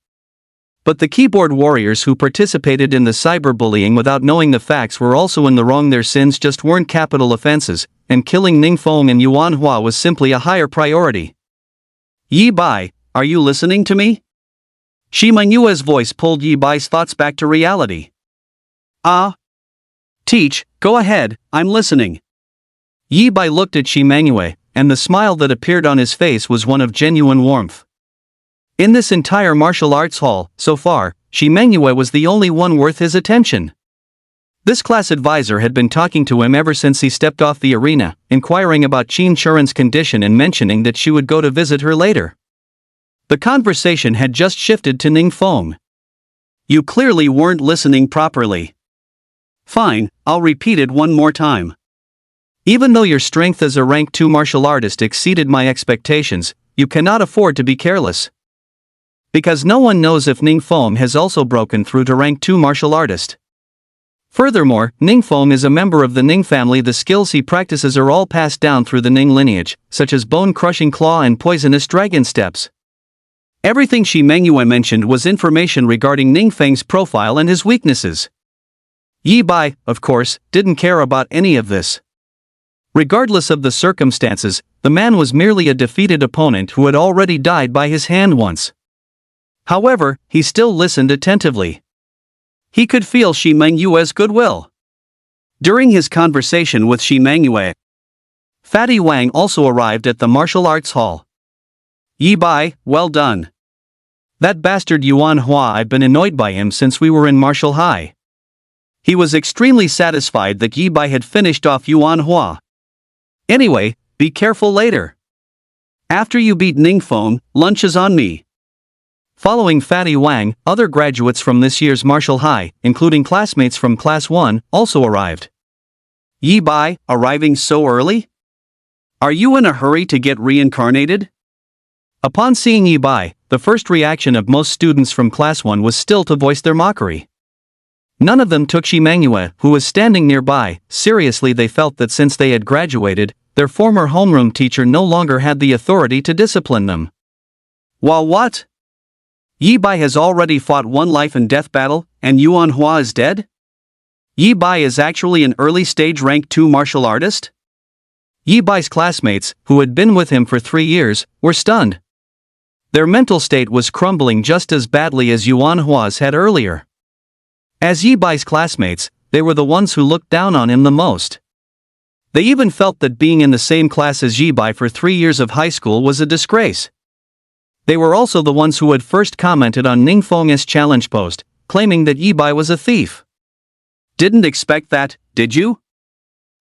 But the keyboard warriors who participated in the cyberbullying without knowing the facts were also in the wrong. Their sins just weren't capital offenses, and killing Ningfeng and Yuanhua was simply a higher priority. Yi Bai, are you listening to me? Shi Manhua's voice pulled Yi Bai's thoughts back to reality. Teach, go ahead, I'm listening. Yi Bai looked at Shi Manhua, and the smile that appeared on his face was one of genuine warmth. In this entire martial arts hall, so far, Shi Manhua was the only one worth his attention. This class advisor had been talking to him ever since he stepped off the arena, inquiring about Qin Shuren's condition and mentioning that she would go to visit her later. The conversation had just shifted to Ningfeng. You clearly weren't listening properly. Fine, I'll repeat it one more time. Even though your strength as a rank 2 martial artist exceeded my expectations, you cannot afford to be careless. Because no one knows if Ningfeng has also broken through to rank 2 martial artist. Furthermore, Ningfeng is a member of the Ning family. The skills he practices are all passed down through the Ning lineage, such as bone-crushing claw and poisonous dragon steps. Everything Shi Manhua mentioned was information regarding Ningfeng's profile and his weaknesses. Yi Bai, of course, didn't care about any of this. Regardless of the circumstances, the man was merely a defeated opponent who had already died by his hand once. However, he still listened attentively. He could feel Shi Menghua's goodwill. During his conversation with Shi Manhua, Fatty Wang also arrived at the martial arts hall. Yi Bai, well done. That bastard Yuanhua, I've been annoyed by him since we were in Martial High. He was extremely satisfied that Yi Bai had finished off Yuanhua. Anyway, be careful later. After you beat Ningfeng, lunch is on me. Following Fatty Wang, other graduates from this year's Martial High, including classmates from Class 1, also arrived. Yi Bai, arriving so early? Are you in a hurry to get reincarnated? Upon seeing Yi Bai, the first reaction of most students from Class 1 was still to voice their mockery. None of them took Shi Manhua, who was standing nearby, seriously. They felt that since they had graduated, their former homeroom teacher no longer had the authority to discipline them. While what? Yi Bai has already fought one life and death battle, and Yuanhua is dead? Yi Bai is actually an early stage rank 2 martial artist? Yi Bai's classmates, who had been with him for 3 years, were stunned. Their mental state was crumbling just as badly as Yuanhua's had earlier. As Yi Bai's classmates, they were the ones who looked down on him the most. They even felt that being in the same class as Yi Bai for 3 years of high school was a disgrace. They were also the ones who had first commented on Ningfeng's challenge post, claiming that Yi Bai was a thief. Didn't expect that, did you?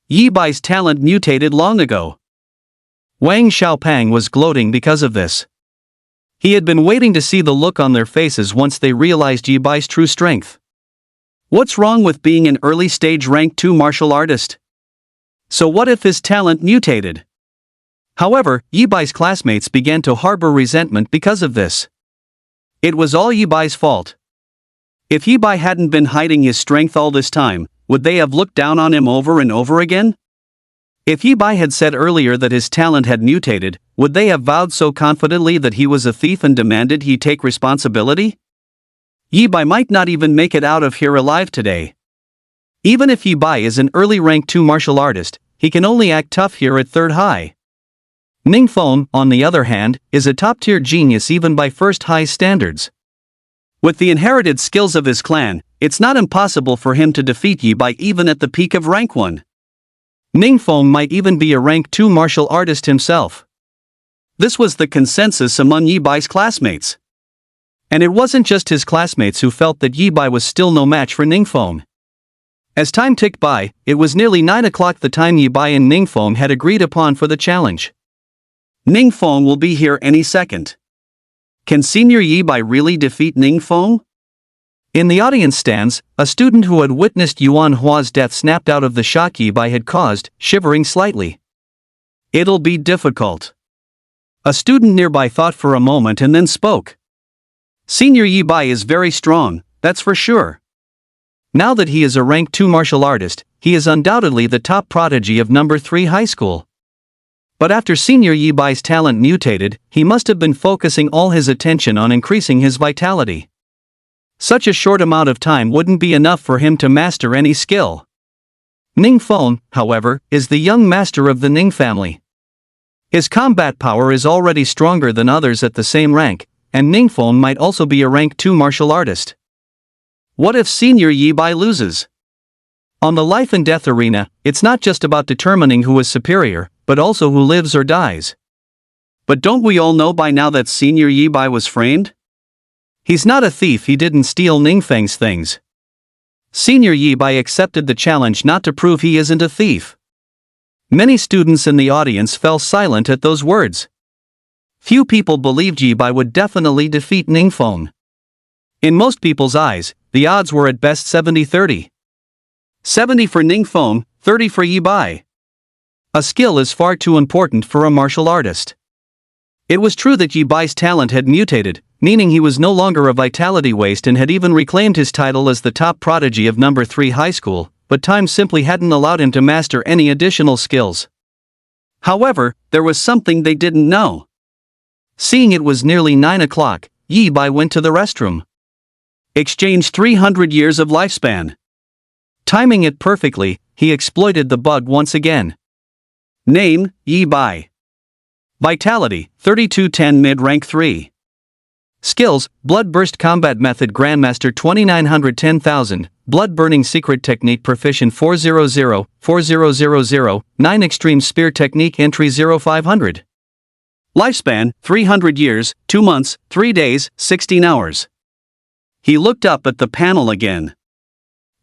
Yi Bai's talent mutated long ago. Wang Xiaopang was gloating because of this. He had been waiting to see the look on their faces once they realized Yi Bai's true strength. What's wrong with being an early stage rank 2 martial artist? So what if his talent mutated? However, Yi Bai's classmates began to harbor resentment because of this. It was all Yi Bai's fault. If Yi Bai hadn't been hiding his strength all this time, would they have looked down on him over and over again? If Yi Bai had said earlier that his talent had mutated, would they have vowed so confidently that he was a thief and demanded he take responsibility? Yi Bai might not even make it out of here alive today. Even if Yi Bai is an early rank 2 martial artist, he can only act tough here at 3rd High. Ningfeng, on the other hand, is a top-tier genius even by first high standards. With the inherited skills of his clan, it's not impossible for him to defeat Yi Bai even at the peak of rank 1. Ningfeng might even be a rank 2 martial artist himself. This was the consensus among Yi Bai's classmates. And it wasn't just his classmates who felt that Yi Bai was still no match for Ningfeng. As time ticked by, it was nearly 9 o'clock, the time Yi Bai and Ningfeng had agreed upon for the challenge. Ningfeng will be here any second. Can Senior Yi Bai really defeat Ningfeng? In the audience stands, a student who had witnessed Yuan Hua's death snapped out of the shock Yi Bai had caused, shivering slightly. It'll be difficult. A student nearby thought for a moment and then spoke. Senior Yi Bai is very strong, that's for sure. Now that he is a rank 2 martial artist, he is undoubtedly the top prodigy of number 3 high school. But after Senior Yi Bai's talent mutated, he must have been focusing all his attention on increasing his vitality. Such a short amount of time wouldn't be enough for him to master any skill. Ningfeng, however, is the young master of the Ning family. His combat power is already stronger than others at the same rank, and Ningfeng might also be a rank 2 martial artist. What if Senior Yi Bai loses? On the life and death arena, it's not just about determining who is superior, but also who lives or dies. But don't we all know by now that Senior Yi Bai was framed? He's not a thief, he didn't steal Ningfeng's things. Senior Yi Bai accepted the challenge not to prove he isn't a thief. Many students in the audience fell silent at those words. Few people believed Yi Bai would definitely defeat Ningfeng. In most people's eyes, the odds were at best 70-30. 70 for Ningfeng, 30 for Yi Bai. A skill is far too important for a martial artist. It was true that Yi Bai's talent had mutated, meaning he was no longer a vitality waste and had even reclaimed his title as the top prodigy of number 3 high school, but time simply hadn't allowed him to master any additional skills. However, there was something they didn't know. Seeing it was nearly 9 o'clock, Yi Bai went to the restroom. Exchanged 300 years of lifespan. Timing it perfectly, he exploited the bug once again. Name, Yi Bai. Vitality, 3210 mid-rank 3. Skills, Blood Burst Combat Method Grandmaster 2910,000, Blood Burning Secret Technique Proficient 400, 4000, 9 Extreme Spear Technique Entry 0500. Lifespan, 300 years, 2 months, 3 days, 16 hours. He looked up at the panel again.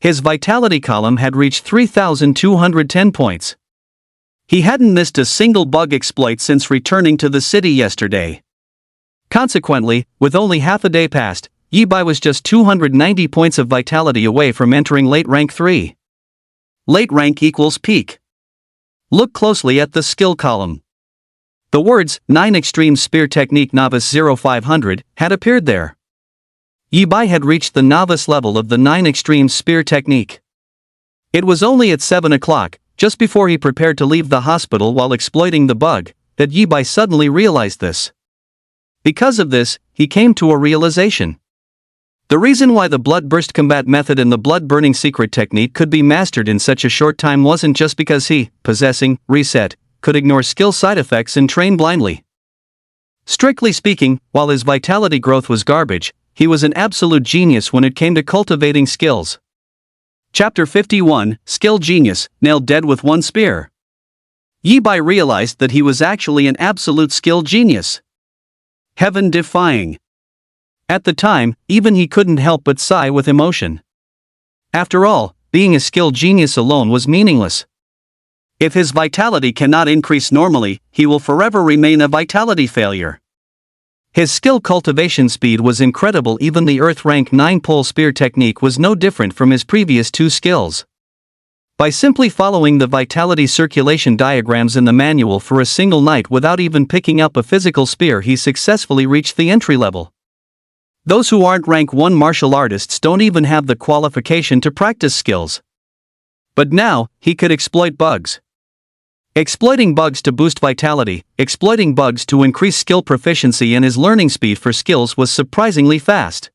His vitality column had reached 3,210 points. He hadn't missed a single bug exploit since returning to the city yesterday. Consequently, with only half a day past, Yi Bai was just 290 points of vitality away from entering late rank 3. Late rank equals peak. Look closely at the skill column. The words 9 Extreme Spear Technique Novice 0500 had appeared there. Yi Bai had reached the novice level of the 9 Extreme Spear Technique. It was only at 7 o'clock, just before he prepared to leave the hospital while exploiting the bug, that Yi Bai suddenly realized this. Because of this, he came to a realization. The reason why the Blood Burst Combat Method and the Blood Burning Secret Technique could be mastered in such a short time wasn't just because he, possessing Reset, could ignore skill side effects and train blindly. Strictly speaking, while his vitality growth was garbage, he was an absolute genius when it came to cultivating skills. Chapter 51, Skill Genius, Nailed Dead with One Spear. Yi Bai realized that he was actually an absolute skill genius. Heaven-defying. At the time, even he couldn't help but sigh with emotion. After all, being a skill genius alone was meaningless. If his vitality cannot increase normally, he will forever remain a vitality failure. His skill cultivation speed was incredible. Even the Earth rank 9 pole spear technique was no different from his previous 2 skills. By simply following the vitality circulation diagrams in the manual for a single night without even picking up a physical spear, he successfully reached the entry level. Those who aren't rank 1 martial artists don't even have the qualification to practice skills. But now, he could exploit bugs. Exploiting bugs to boost vitality, exploiting bugs to increase skill proficiency, and his learning speed for skills was surprisingly fast.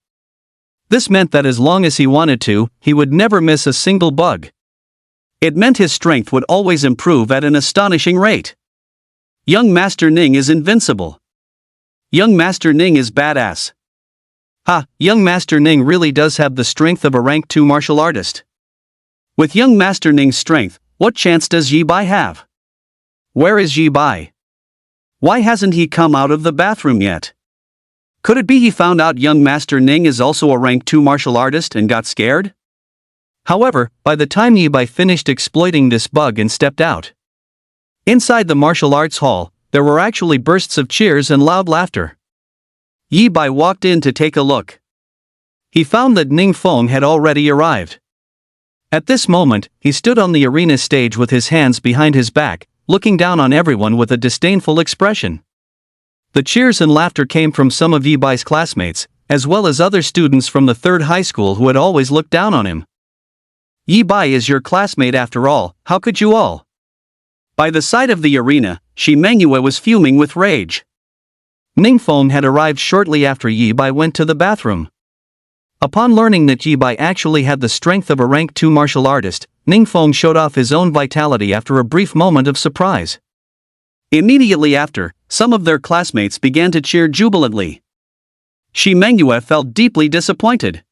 This meant that as long as he wanted to, he would never miss a single bug. It meant his strength would always improve at an astonishing rate. Young Master Ning is invincible. Young Master Ning is badass. Ha, young Master Ning really does have the strength of a rank 2 martial artist. With young Master Ning's strength, what chance does Yi Bai have? Where is Yi Bai? Why hasn't he come out of the bathroom yet? Could it be he found out young Master Ning is also a rank 2 martial artist and got scared? However, by the time Yi Bai finished exploiting this bug and stepped out, inside the martial arts hall, there were actually bursts of cheers and loud laughter. Yi Bai walked in to take a look. He found that Ning Feng had already arrived. At this moment, he stood on the arena stage with his hands behind his back, looking down on everyone with a disdainful expression. The cheers and laughter came from some of Yi Bai's classmates, as well as other students from the 3rd high school who had always looked down on him. Yi Bai is your classmate after all, how could you all? By the side of the arena, Shi Mengyue was fuming with rage. Ning Feng had arrived shortly after Yi Bai went to the bathroom. Upon learning that Yi Bai actually had the strength of a rank 2 martial artist, Ning Feng showed off his own vitality after a brief moment of surprise. Immediately after, some of their classmates began to cheer jubilantly. Shi Mengyue felt deeply disappointed.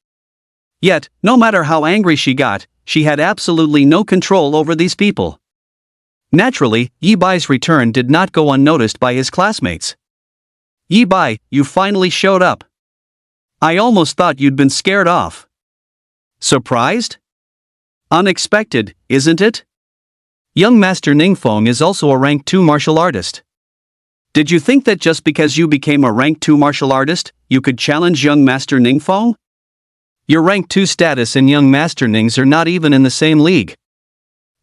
Yet, no matter how angry she got, she had absolutely no control over these people. Naturally, Yi Bai's return did not go unnoticed by his classmates. Yi Bai, you finally showed up. I almost thought you'd been scared off. Surprised? Unexpected, isn't it? Young Master Ning Feng is also a rank 2 martial artist. Did you think that just because you became a rank 2 martial artist, you could challenge young Master Ning Feng? Your rank 2 status and young Master Ning's are not even in the same league.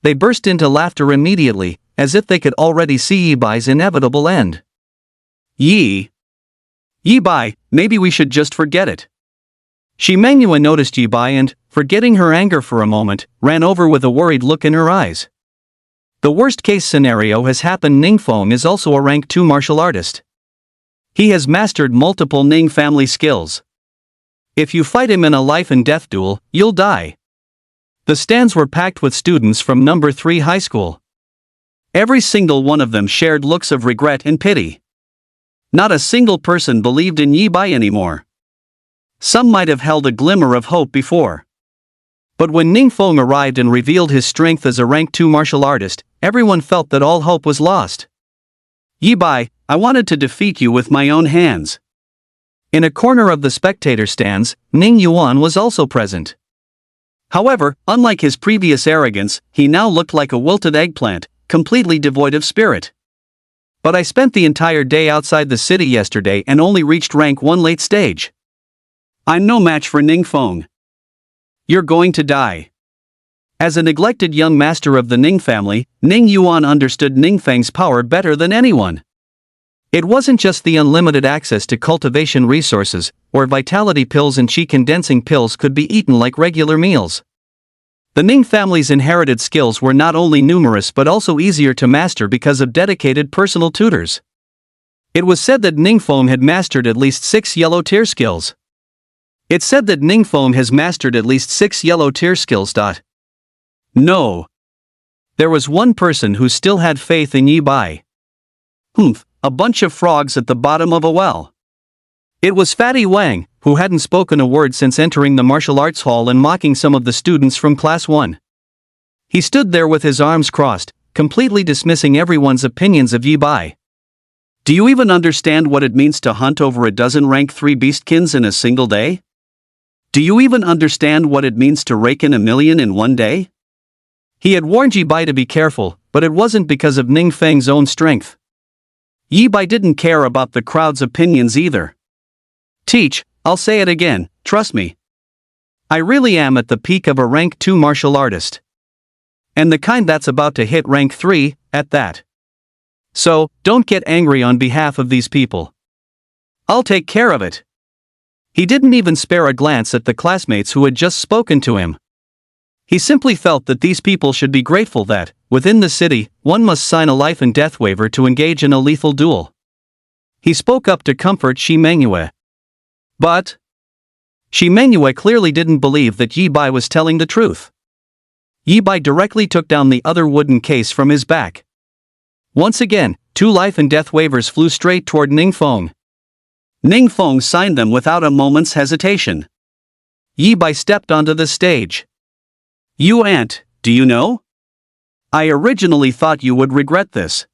They burst into laughter immediately, as if they could already see Yi Bai's inevitable end. Yi Bai, maybe we should just forget it. Shi Mengyue noticed Yi Bai and, forgetting her anger for a moment, ran over with a worried look in her eyes. The worst-case scenario has happened. Ning Feng is also a rank 2 martial artist. He has mastered multiple Ning family skills. If you fight him in a life-and-death duel, you'll die. The stands were packed with students from number 3 high school. Every single one of them shared looks of regret and pity. Not a single person believed in Yi Bai anymore. Some might have held a glimmer of hope before. But when Ning Feng arrived and revealed his strength as a rank 2 martial artist, everyone felt that all hope was lost. Yi Bai, I wanted to defeat you with my own hands. In a corner of the spectator stands, Ning Yuan was also present. However, unlike his previous arrogance, he now looked like a wilted eggplant, completely devoid of spirit. But I spent the entire day outside the city yesterday and only reached rank 1 late stage. I'm no match for Ning Feng. You're going to die. As a neglected young master of the Ning family, Ning Yuan understood Ning Feng's power better than anyone. It wasn't just the unlimited access to cultivation resources, or vitality pills and qi condensing pills could be eaten like regular meals. The Ning family's inherited skills were not only numerous but also easier to master because of dedicated personal tutors. It was said that Ning Feng had mastered at least 6 yellow tier skills. It's said that Ning Feng has mastered at least 6 yellow tier skills. No. There was one person who still had faith in Yi Bai. A bunch of frogs at the bottom of a well. It was Fatty Wang, who hadn't spoken a word since entering the martial arts hall and mocking some of the students from class 1. He stood there with his arms crossed, completely dismissing everyone's opinions of Yi Bai. Do you even understand what it means to hunt over a dozen rank 3 beastkins in a single day? Do you even understand what it means to rake in 1 million in one day? He had warned Yi Bai to be careful, but it wasn't because of Ning Feng's own strength. Yi Bai didn't care about the crowd's opinions either. Teach, I'll say it again, trust me. I really am at the peak of a rank 2 martial artist. And the kind that's about to hit rank 3, at that. So, don't get angry on behalf of these people. I'll take care of it. He didn't even spare a glance at the classmates who had just spoken to him. He simply felt that these people should be grateful that, within the city, one must sign a life and death waiver to engage in a lethal duel. He spoke up to comfort Shi Mengyue. But Shi Mengyue clearly didn't believe that Yi Bai was telling the truth. Yi Bai directly took down the other wooden case from his back. Once again, 2 life and death waivers flew straight toward Ningfeng. Ningfeng signed them without a moment's hesitation. Yi Bai stepped onto the stage. "You aunt, do you know? I originally thought you would regret this."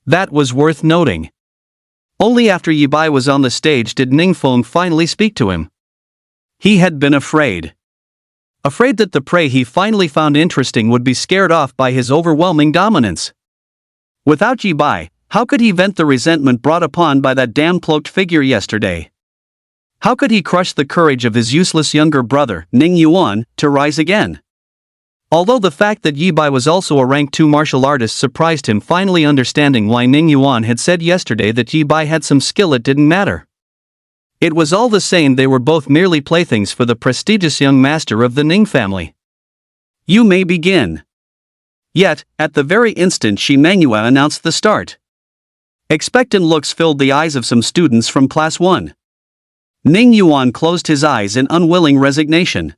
That was worth noting. Only after Yi Bai was on the stage did Ningfeng finally speak to him. He had been afraid. Afraid that the prey he finally found interesting would be scared off by his overwhelming dominance. Without Yi Bai, how could he vent the resentment brought upon by that damn cloaked figure yesterday? How could he crush the courage of his useless younger brother, Ning Yuan, to rise again? Although the fact that Yi Bai was also a rank 2 martial artist surprised him, finally understanding why Ning Yuan had said yesterday that Yi Bai had some skill, it didn't matter. It was all the same, they were both merely playthings for the prestigious young master of the Ning family. "You may begin." Yet, at the very instant Shi Manhwa announced the start. Expectant looks filled the eyes of some students from Class 1. Ning Yuan closed his eyes in unwilling resignation.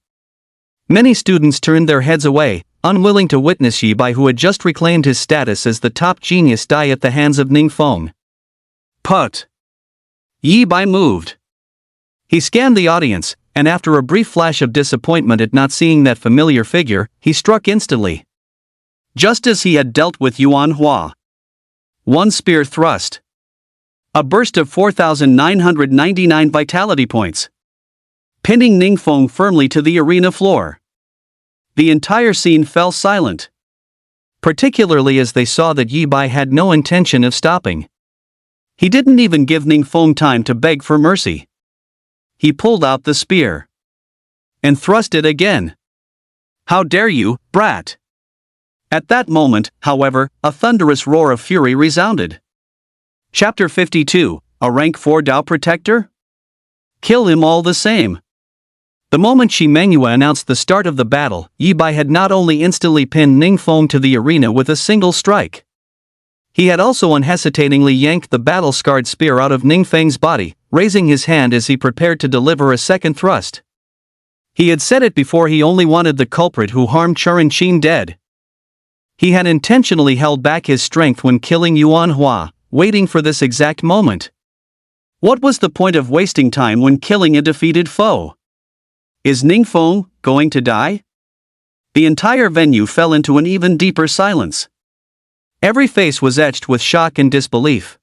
Many students turned their heads away, unwilling to witness Yi Bai, who had just reclaimed his status as the top genius, die at the hands of Ningfeng. Put. Yi Bai moved. He scanned the audience, and after a brief flash of disappointment at not seeing that familiar figure, he struck instantly. Just as he had dealt with Yuan Hua. One spear thrust. A burst of 4,999 vitality points. Pinning Ningfeng firmly to the arena floor. The entire scene fell silent. Particularly as they saw that Yi Bai had no intention of stopping. He didn't even give Ningfeng time to beg for mercy. He pulled out the spear. And thrust it again. "How dare you, brat!" At that moment, however, a thunderous roar of fury resounded. Chapter 52, A Rank 4 Dao Protector? Kill him all the same. The moment Shi Manhwa announced the start of the battle, Yi Bai had not only instantly pinned Ningfeng to the arena with a single strike. He had also unhesitatingly yanked the battle-scarred spear out of Ningfeng's body, raising his hand as he prepared to deliver a second thrust. He had said it before, he only wanted the culprit who harmed Churin Qin dead. He had intentionally held back his strength when killing Yuan Hua, waiting for this exact moment. What was the point of wasting time when killing a defeated foe? Is Ningfeng going to die? The entire venue fell into an even deeper silence. Every face was etched with shock and disbelief.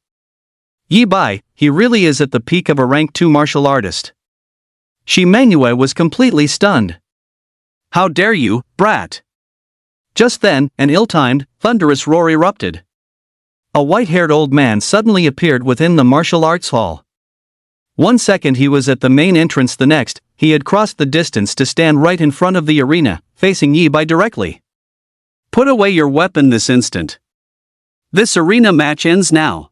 Yi Bai, he really is at the peak of a rank 2 martial artist. Shi Manhwa was completely stunned. "How dare you, brat!" Just then, an ill-timed, thunderous roar erupted. A white-haired old man suddenly appeared within the martial arts hall. One second he was at the main entrance, the next, he had crossed the distance to stand right in front of the arena, facing Yi Bai directly. "Put away your weapon this instant. This arena match ends now."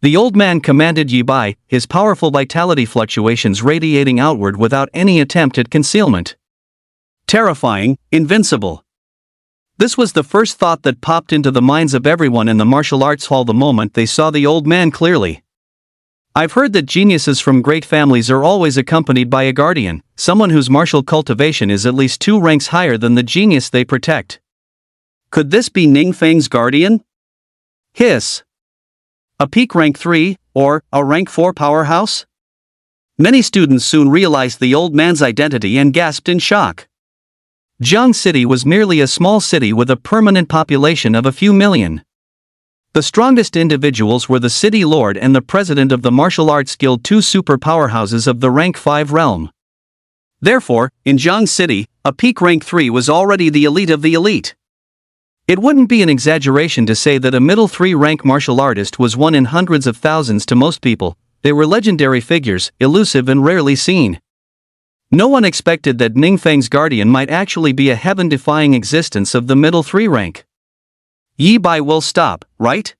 The old man commanded Yi Bai, his powerful vitality fluctuations radiating outward without any attempt at concealment. Terrifying, invincible. This was the first thought that popped into the minds of everyone in the martial arts hall the moment they saw the old man clearly. I've heard that geniuses from great families are always accompanied by a guardian, someone whose martial cultivation is at least 2 ranks higher than the genius they protect. Could this be Ningfeng's guardian? Hiss. A peak rank 3, or a rank 4 powerhouse? Many students soon realized the old man's identity and gasped in shock. Jiang City was merely a small city with a permanent population of a few million. The strongest individuals were the city lord and the president of the martial arts guild, 2 super powerhouses of the rank 5 realm. Therefore, in Jiang City, a peak rank 3 was already the elite of the elite. It wouldn't be an exaggeration to say that a middle 3 rank martial artist was one in hundreds of thousands to most people. They were legendary figures, elusive and rarely seen. No one expected that Ningfeng's guardian might actually be a heaven-defying existence of the middle 3 rank. Yi Bai will stop, right?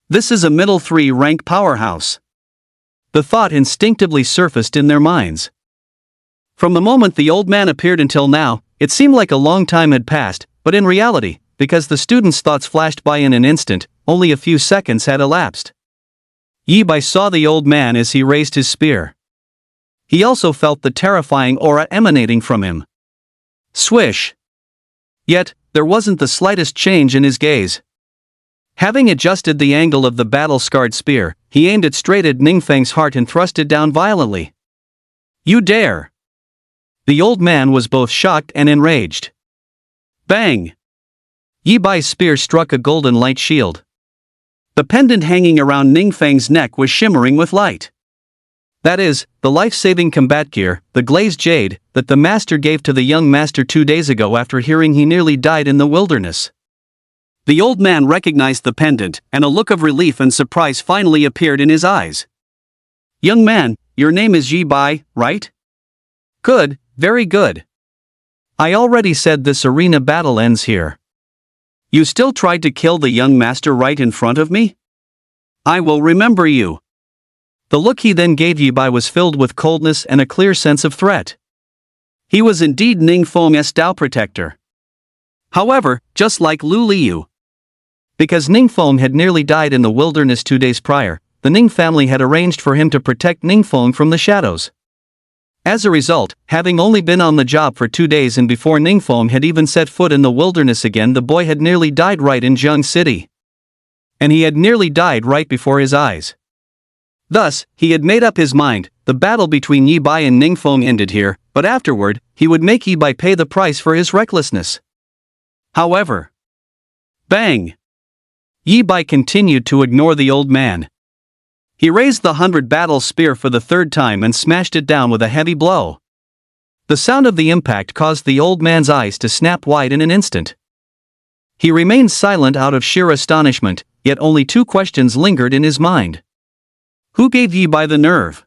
This is a middle 3 rank powerhouse. The thought instinctively surfaced in their minds. From the moment the old man appeared until now, it seemed like a long time had passed, but in reality, because the students' thoughts flashed by in an instant, only a few seconds had elapsed. Yi Bai saw the old man as he raised his spear. He also felt the terrifying aura emanating from him. Swish. Yet, there wasn't the slightest change in his gaze. Having adjusted the angle of the battle-scarred spear, he aimed it straight at Ningfeng's heart and thrust it down violently. "You dare!" The old man was both shocked and enraged. Bang! Yi Bai's spear struck a golden light shield. The pendant hanging around Ningfeng's neck was shimmering with light. That is, the life-saving combat gear, the glazed jade, that the master gave to the young master 2 days ago after hearing he nearly died in the wilderness. The old man recognized the pendant, and a look of relief and surprise finally appeared in his eyes. "Young man, your name is Yi Bai, right? Good, very good. I already said this arena battle ends here. You still tried to kill the young master right in front of me? I will remember you." The look he then gave Yi Bai was filled with coldness and a clear sense of threat. He was indeed Ningfeng's Tao protector. However, just like Lu Liu. Because Ningfeng had nearly died in the wilderness 2 days prior, the Ning family had arranged for him to protect Ningfeng from the shadows. As a result, having only been on the job for 2 days and before Ningfeng had even set foot in the wilderness again, the boy had nearly died right in Jiang City. And he had nearly died right before his eyes. Thus, he had made up his mind, the battle between Yi Bai and Ningfeng ended here, but afterward, he would make Yi Bai pay the price for his recklessness. However, bang! Yi Bai continued to ignore the old man. He raised the 100 battle spear for the 3rd time and smashed it down with a heavy blow. The sound of the impact caused the old man's eyes to snap wide in an instant. He remained silent out of sheer astonishment, yet only 2 questions lingered in his mind. Who gave Yi Bai the nerve?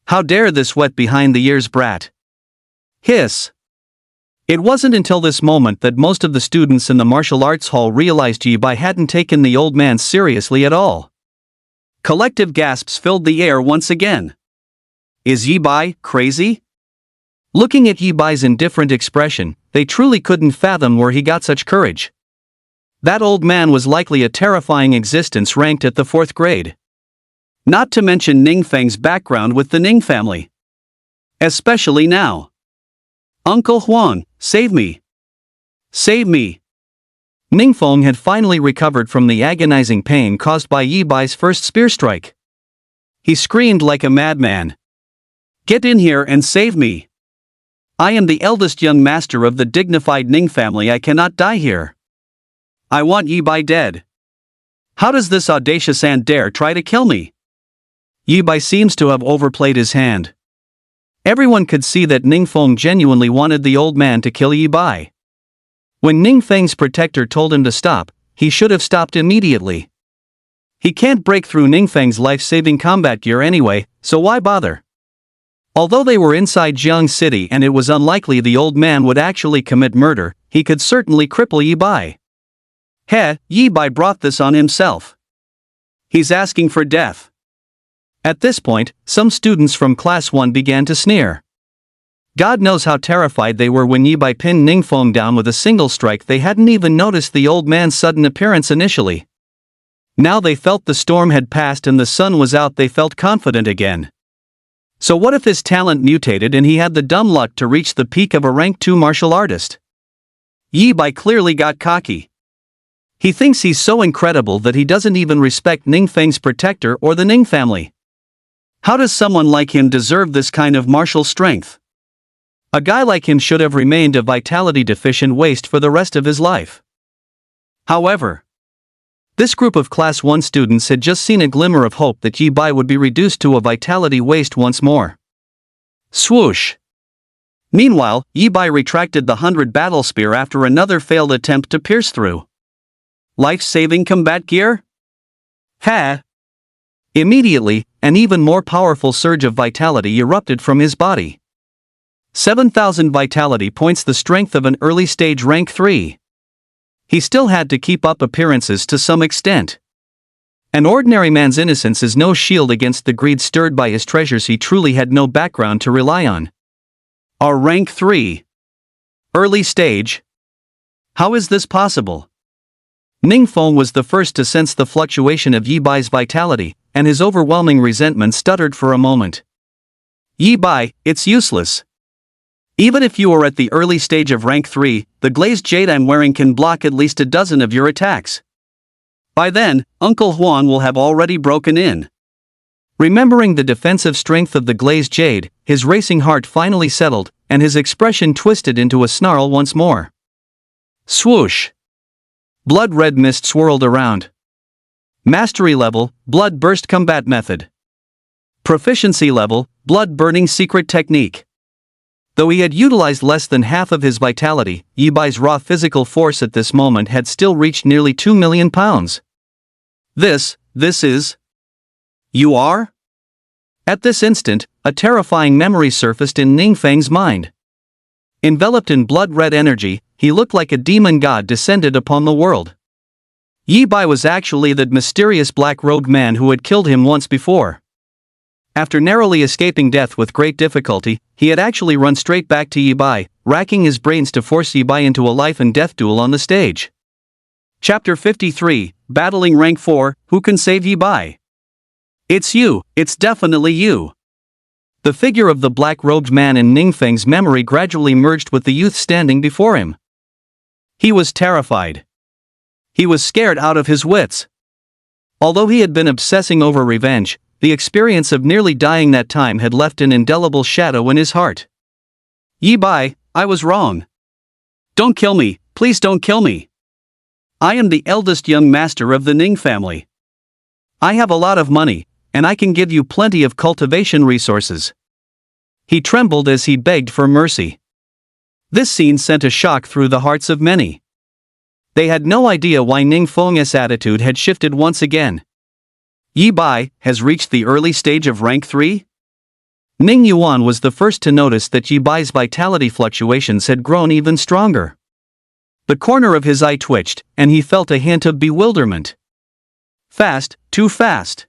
How dare this wet behind the ears brat? Hiss! It wasn't until this moment that most of the students in the martial arts hall realized Yi Bai hadn't taken the old man seriously at all. Collective gasps filled the air once again. Is Yi Bai crazy? Looking at Yi Bai's indifferent expression, they truly couldn't fathom where he got such courage. That old man was likely a terrifying existence ranked at the 4th grade. Not to mention Ningfeng's background with the Ning family. Especially now. "Uncle Huang, save me! Save me!" Ningfeng had finally recovered from the agonizing pain caused by Yi Bai's first spear strike. He screamed like a madman. "Get in here and save me! I am the eldest young master of the dignified Ning family. I cannot die here. I want Yi Bai dead. How does this audacious ant dare try to kill me?" Yi Bai seems to have overplayed his hand. Everyone could see that Ningfeng genuinely wanted the old man to kill Yi Bai. When Ningfeng's protector told him to stop, he should have stopped immediately. He can't break through Ningfeng's life-saving combat gear anyway, so why bother? Although they were inside Jiang City and it was unlikely the old man would actually commit murder, he could certainly cripple Yi Bai. Yi Bai brought this on himself. He's asking for death. At this point, some students from Class 1 began to sneer. God knows how terrified they were when Yi Bai pinned Ningfeng down with a single strike. They hadn't even noticed the old man's sudden appearance initially. Now they felt the storm had passed and the sun was out. They felt confident again. So what if his talent mutated and he had the dumb luck to reach the peak of a rank 2 martial artist? Yi Bai clearly got cocky. He thinks he's so incredible that he doesn't even respect Ningfeng's protector or the Ning family. How does someone like him deserve this kind of martial strength? A guy like him should have remained a vitality-deficient waste for the rest of his life. However, this group of Class 1 students had just seen a glimmer of hope that Yi Bai would be reduced to a vitality waste once more. Swoosh! Meanwhile, Yi Bai retracted the 100 battle spear after another failed attempt to pierce through. Life-saving combat gear? Ha! Immediately, an even more powerful surge of vitality erupted from his body. 7,000 vitality points, the strength of an early-stage rank 3. He still had to keep up appearances to some extent. An ordinary man's innocence is no shield against the greed stirred by his treasures. He truly had no background to rely on. Our rank 3. Early stage? How is this possible? Ningfeng was the first to sense the fluctuation of Yi Bai's vitality, and his overwhelming resentment stuttered for a moment. Yi Bai, it's useless. Even if you are at the early stage of rank 3, the glazed jade I'm wearing can block at least a dozen of your attacks. By then, Uncle Huan will have already broken in. Remembering the defensive strength of the glazed jade, his racing heart finally settled, and his expression twisted into a snarl once more. Swoosh! Blood-red mist swirled around. Mastery level, blood burst combat method. Proficiency level, blood burning secret technique. Though he had utilized less than half of his vitality, Yi Bai's raw physical force at this moment had still reached nearly 2 million pounds. This is... You are? At this instant, a terrifying memory surfaced in Ningfeng's mind. Enveloped in blood-red energy, he looked like a demon god descended upon the world. Yi Bai was actually that mysterious black-robed man who had killed him once before. After narrowly escaping death with great difficulty, he had actually run straight back to Yi Bai, racking his brains to force Yi Bai into a life and death duel on the stage. Chapter 53, Battling Rank 4, Who Can Save Yi Bai? It's you, it's definitely you. The figure of the black-robed man in Ningfeng's memory gradually merged with the youth standing before him. He was terrified. He was scared out of his wits. Although he had been obsessing over revenge, the experience of nearly dying that time had left an indelible shadow in his heart. Yi Bai, I was wrong. Don't kill me, please don't kill me. I am the eldest young master of the Ning family. I have a lot of money, and I can give you plenty of cultivation resources. He trembled as he begged for mercy. This scene sent a shock through the hearts of many. They had no idea why Ningfeng's attitude had shifted once again. Yi Bai has reached the early stage of rank 3? Ning Yuan was the first to notice that Yi Bai's vitality fluctuations had grown even stronger. The corner of his eye twitched, and he felt a hint of bewilderment. Fast, too fast.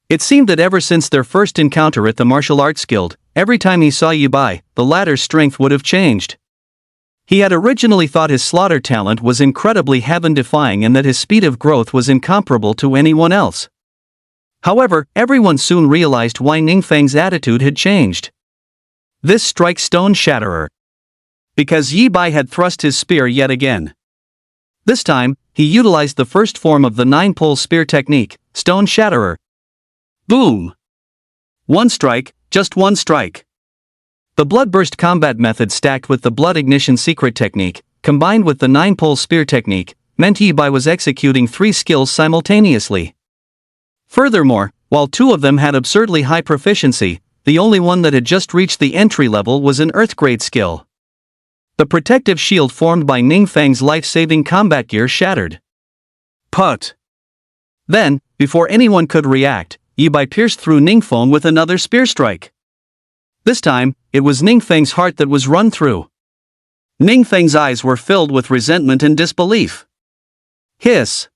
It seemed that ever since their first encounter at the martial arts guild, every time he saw Yi Bai, the latter's strength would have changed. He had originally thought his slaughter talent was incredibly heaven-defying and that his speed of growth was incomparable to anyone else. However, everyone soon realized why Ningfeng's attitude had changed. This strike stone shatterer. Because Yi Bai had thrust his spear yet again. This time, he utilized the first form of the 9-pole spear technique, stone shatterer. Boom! One strike, just one strike. The bloodburst combat method stacked with the blood ignition secret technique, combined with the 9-pole spear technique, meant Yi Bai was executing 3 skills simultaneously. Furthermore, while 2 of them had absurdly high proficiency, the only one that had just reached the entry level was an earth-grade skill. The protective shield formed by Ningfeng's life-saving combat gear shattered. Put! Then, before anyone could react, Yi Bai pierced through Ningfeng with another spear strike. This time, it was Ningfeng's heart that was run through. Ningfeng's eyes were filled with resentment and disbelief. Hiss!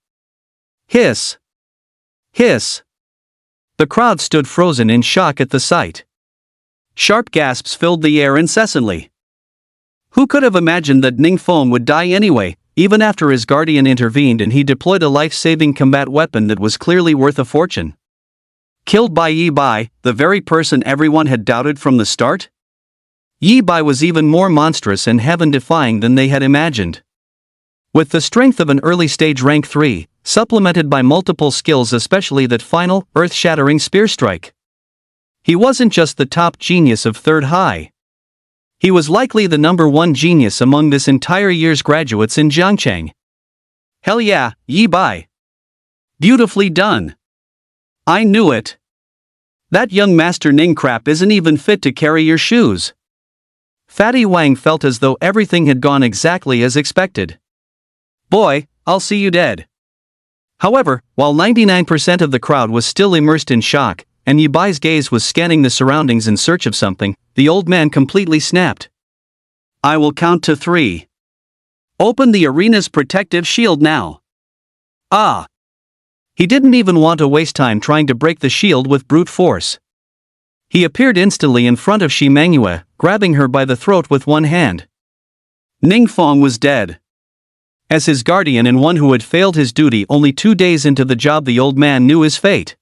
Hiss! Hiss! The crowd stood frozen in shock at the sight. Sharp gasps filled the air incessantly. Who could have imagined that Ningfeng would die anyway, even after his guardian intervened and he deployed a life-saving combat weapon that was clearly worth a fortune? Killed by Yi Bai, the very person everyone had doubted from the start? Yi Bai was even more monstrous and heaven-defying than they had imagined. With the strength of an early-stage rank 3, supplemented by multiple skills, especially that final, earth-shattering spear strike, he wasn't just the top genius of Third High. He was likely the #1 genius among this entire year's graduates in Jiangcheng. Hell yeah, Yi Bai. Beautifully done. I knew it. That young Master Ning crap isn't even fit to carry your shoes. Fatty Wang felt as though everything had gone exactly as expected. Boy, I'll see you dead. However, while 99% of the crowd was still immersed in shock, and Yi Bai's gaze was scanning the surroundings in search of something, the old man completely snapped. I will count to 3. Open the arena's protective shield now. Ah! He didn't even want to waste time trying to break the shield with brute force. He appeared instantly in front of Shi Manghua, grabbing her by the throat with one hand. Ningfeng was dead. As his guardian and one who had failed his duty only 2 days into the job, the old man knew his fate.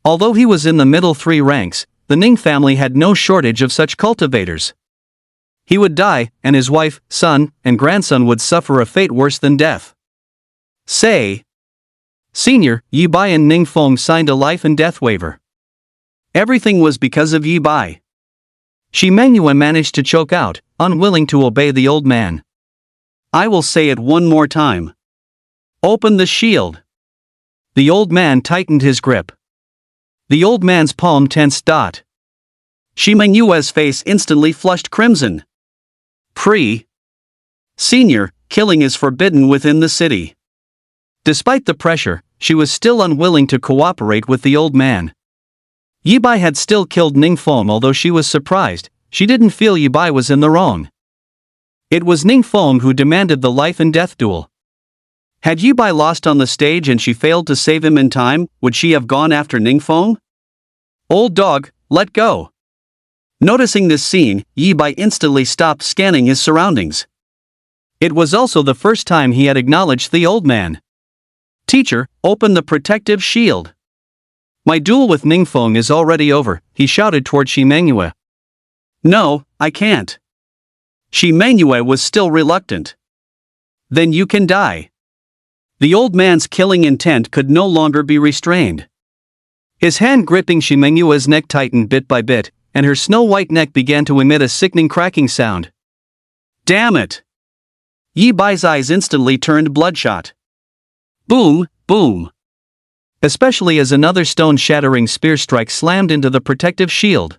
Although he was in the middle 3 ranks, the Ning family had no shortage of such cultivators. He would die, and his wife, son, and grandson would suffer a fate worse than death. Say, Senior, Yi Bai and Ningfeng signed a life and death waiver. Everything was because of Yi Bai. Shi Mengyue managed to choke out, unwilling to obey the old man. I will say it one more time. Open the shield. The old man tightened his grip. The old man's palm tensed. Shi Mengyue's face instantly flushed crimson. Senior, killing is forbidden within the city. Despite the pressure, she was still unwilling to cooperate with the old man. Yi Bai had still killed Ningfeng. Although she was surprised, she didn't feel Yi Bai was in the wrong. It was Ningfeng who demanded the life and death duel. Had Yi Bai lost on the stage and she failed to save him in time, would she have gone after Ningfeng? Old dog, let go. Noticing this scene, Yi Bai instantly stopped scanning his surroundings. It was also the first time he had acknowledged the old man. Teacher, open the protective shield. My duel with Ningfeng is already over, he shouted toward Shi Mengyue. No, I can't. Shi Mengyue was still reluctant. Then you can die. The old man's killing intent could no longer be restrained. His hand gripping Shi Mengyue's neck tightened bit by bit, and her snow-white neck began to emit a sickening cracking sound. Damn it! Yi Bai's eyes instantly turned bloodshot. Boom, boom. Especially as another stone-shattering spear strike slammed into the protective shield.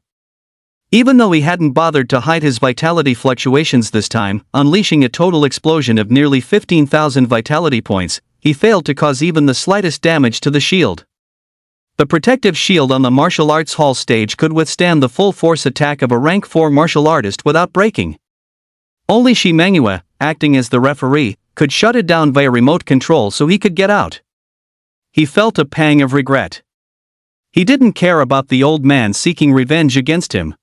Even though he hadn't bothered to hide his vitality fluctuations this time, unleashing a total explosion of nearly 15,000 vitality points, he failed to cause even the slightest damage to the shield. The protective shield on the martial arts hall stage could withstand the full-force attack of a rank 4 martial artist without breaking. Only Shi Mengyue, acting as the referee, could shut it down via remote control so he could get out. He felt a pang of regret. He didn't care about the old man seeking revenge against him.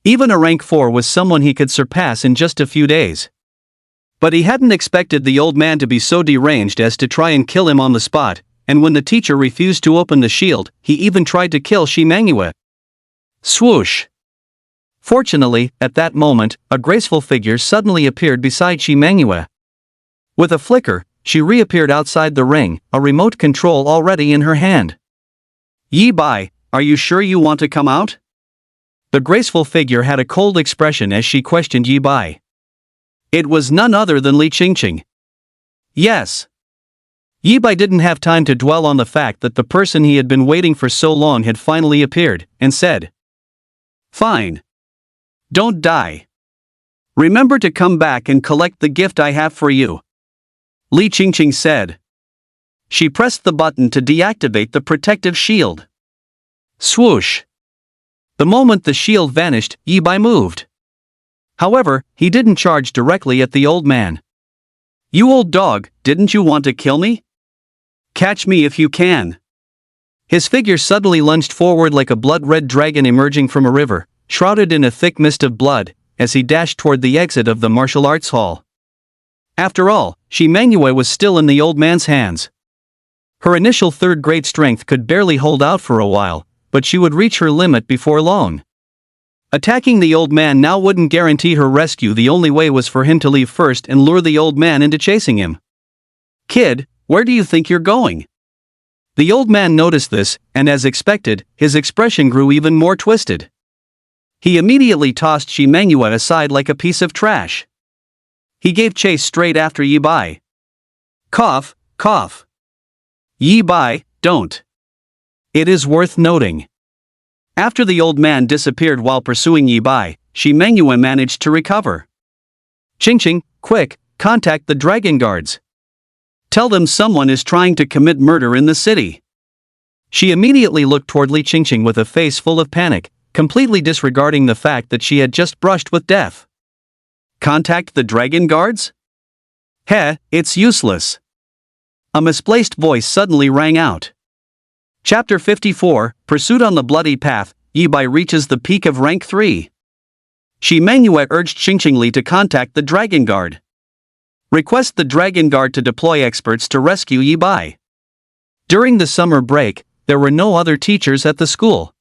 Even a rank 4 was someone he could surpass in just a few days. But he hadn't expected the old man to be so deranged as to try and kill him on the spot, and when the teacher refused to open the shield, he even tried to kill Shi Mengyue. Swoosh! Fortunately, at that moment, a graceful figure suddenly appeared beside Shi Mengyue. With a flicker, she reappeared outside the ring, a remote control already in her hand. Yi Bai, are you sure you want to come out? The graceful figure had a cold expression as she questioned Yi Bai. It was none other than Li Qingqing. Yes. Yi Bai didn't have time to dwell on the fact that the person he had been waiting for so long had finally appeared, and said, Fine. Don't die. Remember to come back and collect the gift I have for you. Li Qingqing said. She pressed the button to deactivate the protective shield. Swoosh! The moment the shield vanished, Yi Bai moved. However, he didn't charge directly at the old man. You old dog, didn't you want to kill me? Catch me if you can. His figure suddenly lunged forward like a blood-red dragon emerging from a river, shrouded in a thick mist of blood, as he dashed toward the exit of the martial arts hall. After all, Shi Mengyue was still in the old man's hands. Her initial third-grade strength could barely hold out for a while, but she would reach her limit before long. Attacking the old man now wouldn't guarantee her rescue. The only way was for him to leave first and lure the old man into chasing him. Kid, where do you think you're going? The old man noticed this, and as expected, his expression grew even more twisted. He immediately tossed Shi Mengyue aside like a piece of trash. He gave chase straight after Yi Bai. Cough, cough. Yi Bai, don't. It is worth noting. After the old man disappeared while pursuing Yi Bai, Shi Mengyue managed to recover. Qingqing, quick, contact the dragon guards. Tell them someone is trying to commit murder in the city. She immediately looked toward Li Qingqing with a face full of panic, completely disregarding the fact that she had just brushed with death. Contact the dragon guards? Heh, it's useless. A misplaced voice suddenly rang out. Chapter 54, Pursuit on the Bloody Path, Yi Bai reaches the peak of rank 3. Shi Mengyue urged Qingqing Li to contact the dragon guard. Request the dragon guard to deploy experts to rescue Yi Bai. During the summer break, there were no other teachers at the school.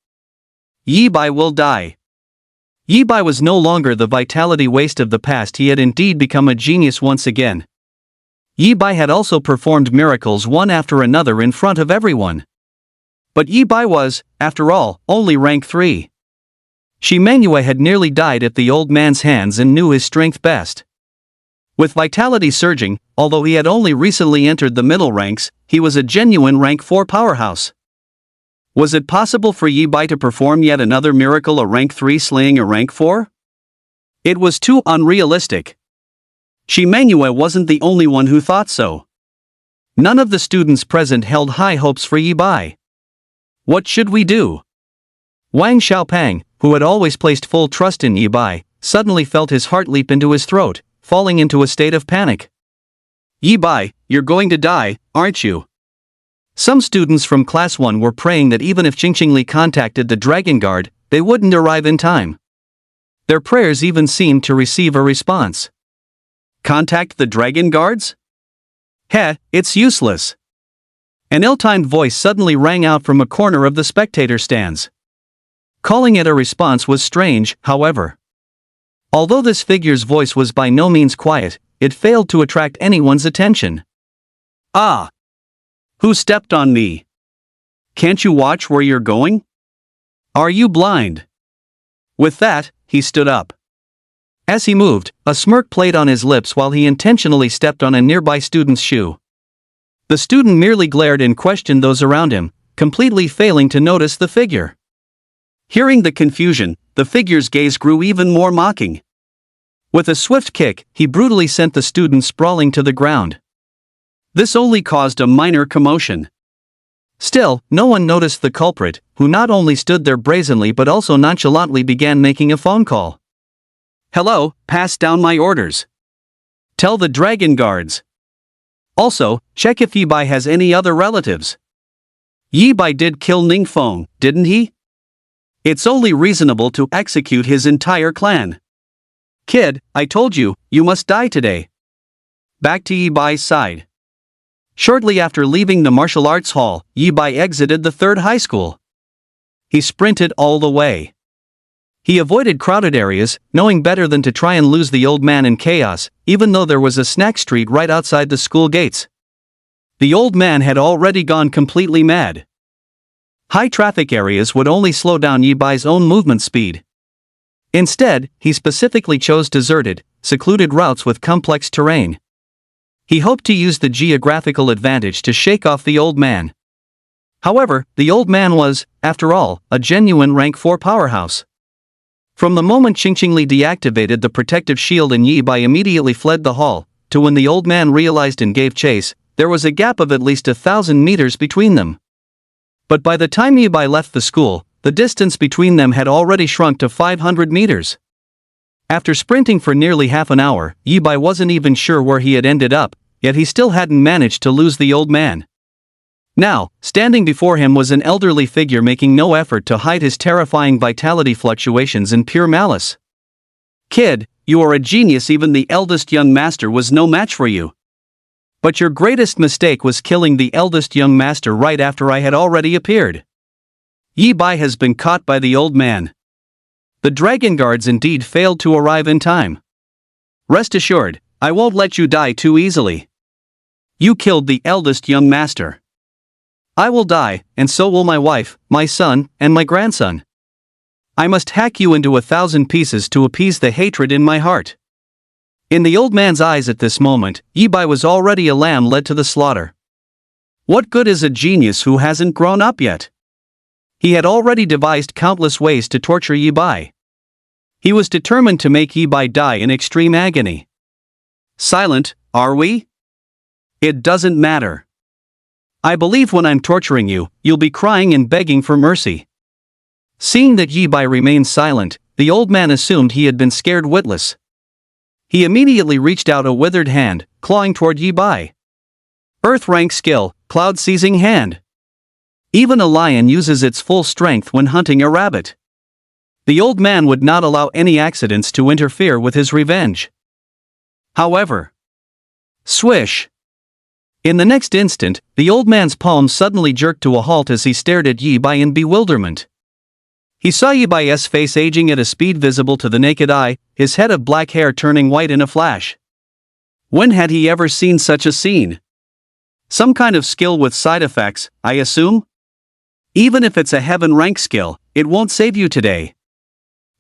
Yi Bai will die. Yi Bai was no longer the vitality waste of the past. He had indeed become a genius once again. Yi Bai had also performed miracles one after another in front of everyone. But Yi Bai was, after all, only rank 3. Shi Manhwa had nearly died at the old man's hands and knew his strength best. With vitality surging, although he had only recently entered the middle ranks, he was a genuine rank 4 powerhouse. Was it possible for Yi Bai to perform yet another miracle, a rank 3 slaying a rank 4? It was too unrealistic. Shi Manhwa wasn't the only one who thought so. None of the students present held high hopes for Yi Bai. What should we do? Wang Xiaopang, who had always placed full trust in Yi Bai, suddenly felt his heart leap into his throat, falling into a state of panic. Yi Bai, you're going to die, aren't you? Some students from Class 1 were praying that even if Qingqingli contacted the Dragon Guard, they wouldn't arrive in time. Their prayers even seemed to receive a response. Contact the Dragon Guards? Heh, it's useless. An ill-timed voice suddenly rang out from a corner of the spectator stands. Calling it a response was strange, however. Although this figure's voice was by no means quiet, it failed to attract anyone's attention. Ah! Who stepped on me? Can't you watch where you're going? Are you blind? With that, he stood up. As he moved, a smirk played on his lips while he intentionally stepped on a nearby student's shoe. The student merely glared and questioned those around him, completely failing to notice the figure. Hearing the confusion, the figure's gaze grew even more mocking. With a swift kick, he brutally sent the student sprawling to the ground. This only caused a minor commotion. Still, no one noticed the culprit, who not only stood there brazenly but also nonchalantly began making a phone call. Hello, pass down my orders. Tell the Dragon Guards. Also, check if Yi Bai has any other relatives. Yi Bai did kill Ningfeng, didn't he? It's only reasonable to execute his entire clan. Kid, I told you, you must die today. Back to Yi Bai's side. Shortly after leaving the martial arts hall, Yi Bai exited the 3rd high school. He sprinted all the way. He avoided crowded areas, knowing better than to try and lose the old man in chaos, even though there was a snack street right outside the school gates. The old man had already gone completely mad. High traffic areas would only slow down Yi Bai's own movement speed. Instead, he specifically chose deserted, secluded routes with complex terrain. He hoped to use the geographical advantage to shake off the old man. However, the old man was, after all, a genuine rank 4 powerhouse. From the moment Qingqingli deactivated the protective shield and Yi Bai immediately fled the hall, to when the old man realized and gave chase, there was a gap of at least 1,000 meters between them. But by the time Yi Bai left the school, the distance between them had already shrunk to 500 meters. After sprinting for nearly half an hour, Yi Bai wasn't even sure where he had ended up, yet he still hadn't managed to lose the old man. Now, standing before him was an elderly figure making no effort to hide his terrifying vitality fluctuations and pure malice. Kid, you are a genius, even the eldest young master was no match for you. But your greatest mistake was killing the eldest young master right after I had already appeared. Yi Bai has been caught by the old man. The Dragon Guards indeed failed to arrive in time. Rest assured, I won't let you die too easily. You killed the eldest young master. I will die, and so will my wife, my son, and my grandson. I must hack you into 1,000 pieces to appease the hatred in my heart. In the old man's eyes at this moment, Yi Bai was already a lamb led to the slaughter. What good is a genius who hasn't grown up yet? He had already devised countless ways to torture Yi Bai. He was determined to make Yi Bai die in extreme agony. Silent, are we? It doesn't matter. I believe when I'm torturing you, you'll be crying and begging for mercy. Seeing that Yi Bai remained silent, the old man assumed he had been scared witless. He immediately reached out a withered hand, clawing toward Yi Bai. Earth rank skill, cloud seizing hand. Even a lion uses its full strength when hunting a rabbit. The old man would not allow any accidents to interfere with his revenge. However, swish! In the next instant, the old man's palm suddenly jerked to a halt as he stared at Yi Bai in bewilderment. He saw Yi Bai's face aging at a speed visible to the naked eye, his head of black hair turning white in a flash. When had he ever seen such a scene? Some kind of skill with side effects, I assume? Even if it's a heaven rank skill, it won't save you today.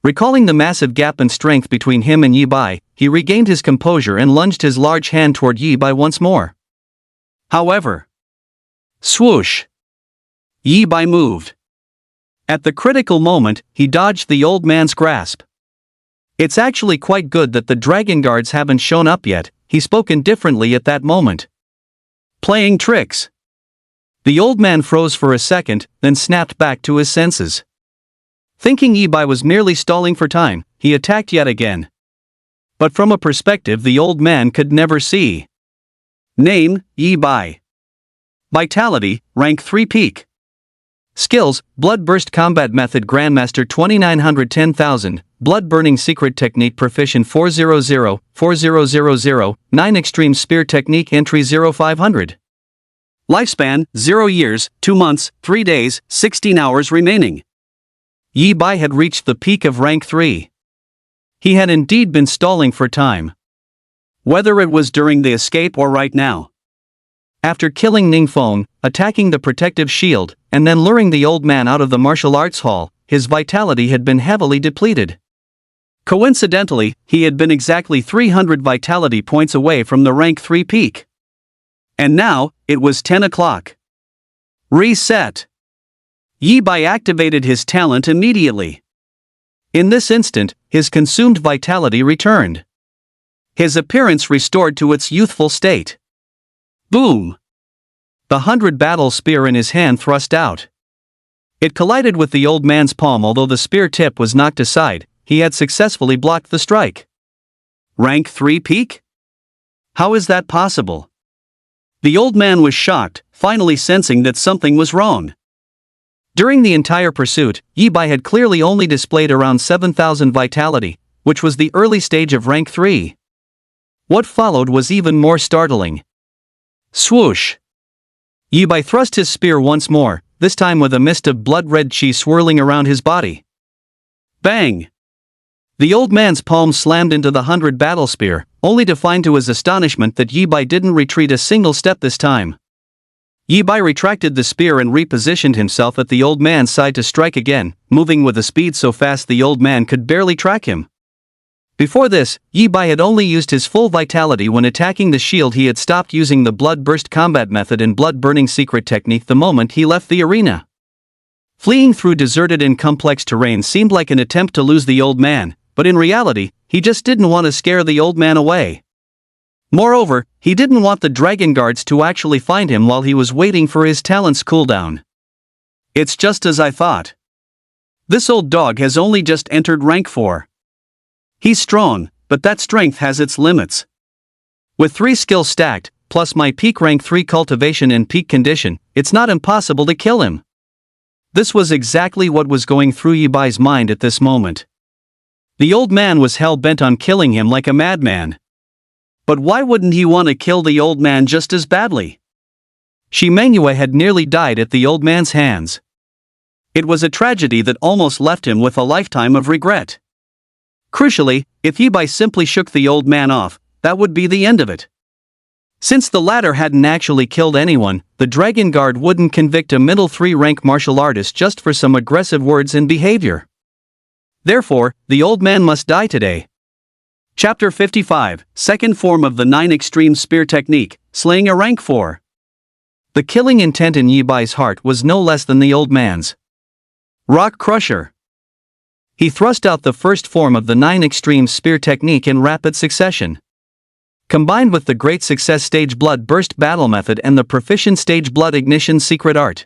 Recalling the massive gap in strength between him and Yi Bai, he regained his composure and lunged his large hand toward Yi Bai once more. However, swoosh! Yi Bai moved. At the critical moment, he dodged the old man's grasp. It's actually quite good that the dragon guards haven't shown up yet, he spoke indifferently at that moment. Playing tricks. The old man froze for a second, then snapped back to his senses. Thinking Yi Bai was merely stalling for time, he attacked yet again. But from a perspective the old man could never see. Name, Yi Bai. Vitality, rank 3 peak. Skills, Blood Burst Combat Method Grandmaster 2910,000, Blood Burning Secret Technique Proficient 400, 4000, 9 Extreme Spear Technique Entry 0500. Lifespan, 0 years, 2 months, 3 days, 16 hours remaining. Yi Bai had reached the peak of rank 3. He had indeed been stalling for time. Whether it was during the escape or right now. After killing Ningfeng, attacking the protective shield, and then luring the old man out of the martial arts hall, his vitality had been heavily depleted. Coincidentally, he had been exactly 300 vitality points away from the rank 3 peak. And now, it was 10 o'clock. Reset. Yi Bai activated his talent immediately. In this instant, his consumed vitality returned. His appearance restored to its youthful state. Boom! The 100 battle spear in his hand thrust out. It collided with the old man's palm. Although the spear tip was knocked aside, he had successfully blocked the strike. Rank 3 peak? How is that possible? The old man was shocked, finally sensing that something was wrong. During the entire pursuit, Yi Bai had clearly only displayed around 7,000 vitality, which was the early stage of rank 3. What followed was even more startling. Swoosh! Yi Bai thrust his spear once more, this time with a mist of blood-red chi swirling around his body. Bang! The old man's palm slammed into the 100 battle spear, only to find to his astonishment that Yi Bai didn't retreat a single step this time. Yi Bai retracted the spear and repositioned himself at the old man's side to strike again, moving with a speed so fast the old man could barely track him. Before this, Yi Bai had only used his full vitality when attacking the shield. He had stopped using the Blood Burst Combat Method and Blood Burning Secret Technique the moment he left the arena. Fleeing through deserted and complex terrain seemed like an attempt to lose the old man, but in reality, he just didn't want to scare the old man away. Moreover, he didn't want the dragon guards to actually find him while he was waiting for his talent's cooldown. It's just as I thought. This old dog has only just entered rank 4. He's strong, but that strength has its limits. With 3 skills stacked, plus my peak rank 3 cultivation and peak condition, it's not impossible to kill him. This was exactly what was going through Yi Bai's mind at this moment. The old man was hell-bent on killing him like a madman. But why wouldn't he want to kill the old man just as badly? Manhwa had nearly died at the old man's hands. It was a tragedy that almost left him with a lifetime of regret. Crucially, if Yi Bai simply shook the old man off, that would be the end of it. Since the latter hadn't actually killed anyone, the Dragon Guard wouldn't convict a middle 3 rank martial artist just for some aggressive words and behavior. Therefore, the old man must die today. Chapter 55, Second Form of the 9 Extreme Spear Technique, Slaying a Rank 4. The killing intent in Yi Bai's heart was no less than the old man's. Rock Crusher. He thrust out the first form of the 9 Extreme Spear Technique in rapid succession. Combined with the Great Success Stage Blood Burst Battle Method and the Proficient Stage Blood Ignition Secret Art.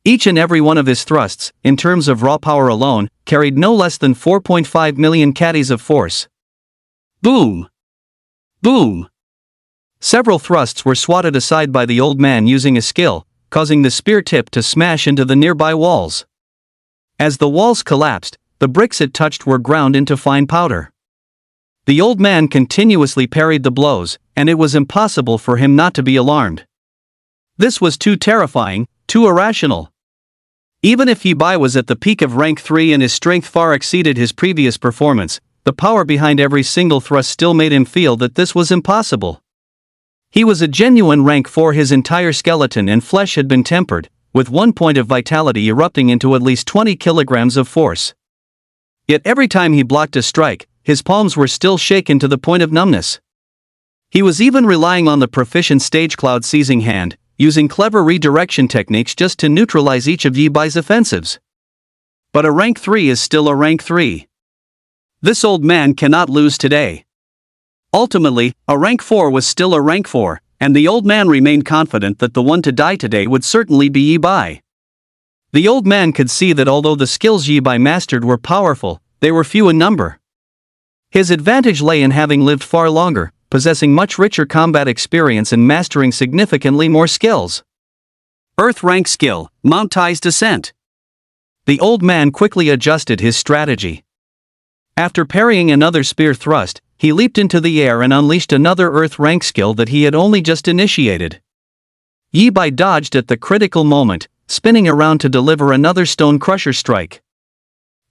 Each and every one of his thrusts, in terms of raw power alone, carried no less than 4.5 million catties of force. Boom! Boom! Several thrusts were swatted aside by the old man using a skill, causing the spear tip to smash into the nearby walls. As the walls collapsed, the bricks it touched were ground into fine powder. The old man continuously parried the blows, and it was impossible for him not to be alarmed. This was too terrifying, too irrational. Even if Yi Bai was at the peak of rank 3 and his strength far exceeded his previous performance, the power behind every single thrust still made him feel that this was impossible. He was a genuine rank 4. His entire skeleton and flesh had been tempered, with 1 point of vitality erupting into at least 20 kilograms of force. Yet every time he blocked a strike, his palms were still shaken to the point of numbness. He was even relying on the proficient stage cloud seizing hand, using clever redirection techniques just to neutralize each of Yi Bai's offensives. But a rank 3 is still a rank 3. This old man cannot lose today. Ultimately, a rank 4 was still a rank 4, and the old man remained confident that the one to die today would certainly be Yi Bai. The old man could see that although the skills Yi Bai mastered were powerful, they were few in number. His advantage lay in having lived far longer, possessing much richer combat experience and mastering significantly more skills. Earth rank skill, Mount Tai's Descent. The old man quickly adjusted his strategy. After parrying another spear thrust, he leaped into the air and unleashed another earth rank skill that he had only just initiated. Yi Bai dodged at the critical moment, spinning around to deliver another stone crusher strike.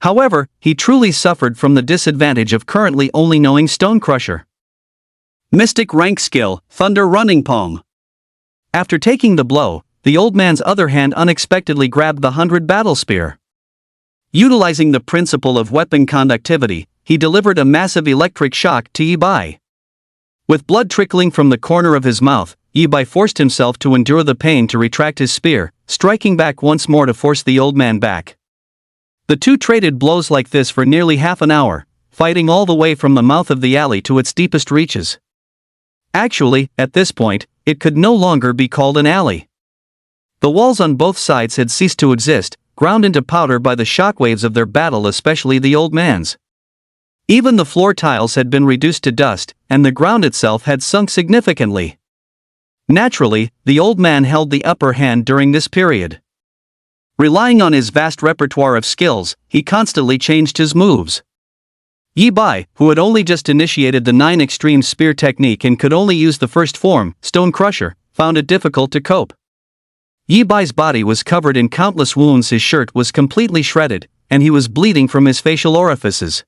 However, he truly suffered from the disadvantage of currently only knowing stone crusher. Mystic rank skill, Thunder Running Palm. After taking the blow, the old man's other hand unexpectedly grabbed the 100 battle spear. Utilizing the principle of weapon conductivity, he delivered a massive electric shock to Yi Bai. With blood trickling from the corner of his mouth, Yi Bai forced himself to endure the pain to retract his spear, striking back once more to force the old man back. The two traded blows like this for nearly half an hour, fighting all the way from the mouth of the alley to its deepest reaches. Actually, at this point, it could no longer be called an alley. The walls on both sides had ceased to exist, ground into powder by the shockwaves of their battle, especially the old man's. Even the floor tiles had been reduced to dust, and the ground itself had sunk significantly. Naturally, the old man held the upper hand during this period. Relying on his vast repertoire of skills, he constantly changed his moves. Yi Bai, who had only just initiated the 9 extreme spear technique and could only use the first form, Stone Crusher, found it difficult to cope. Yi Bai's body was covered in countless wounds, his shirt was completely shredded, and he was bleeding from his facial orifices.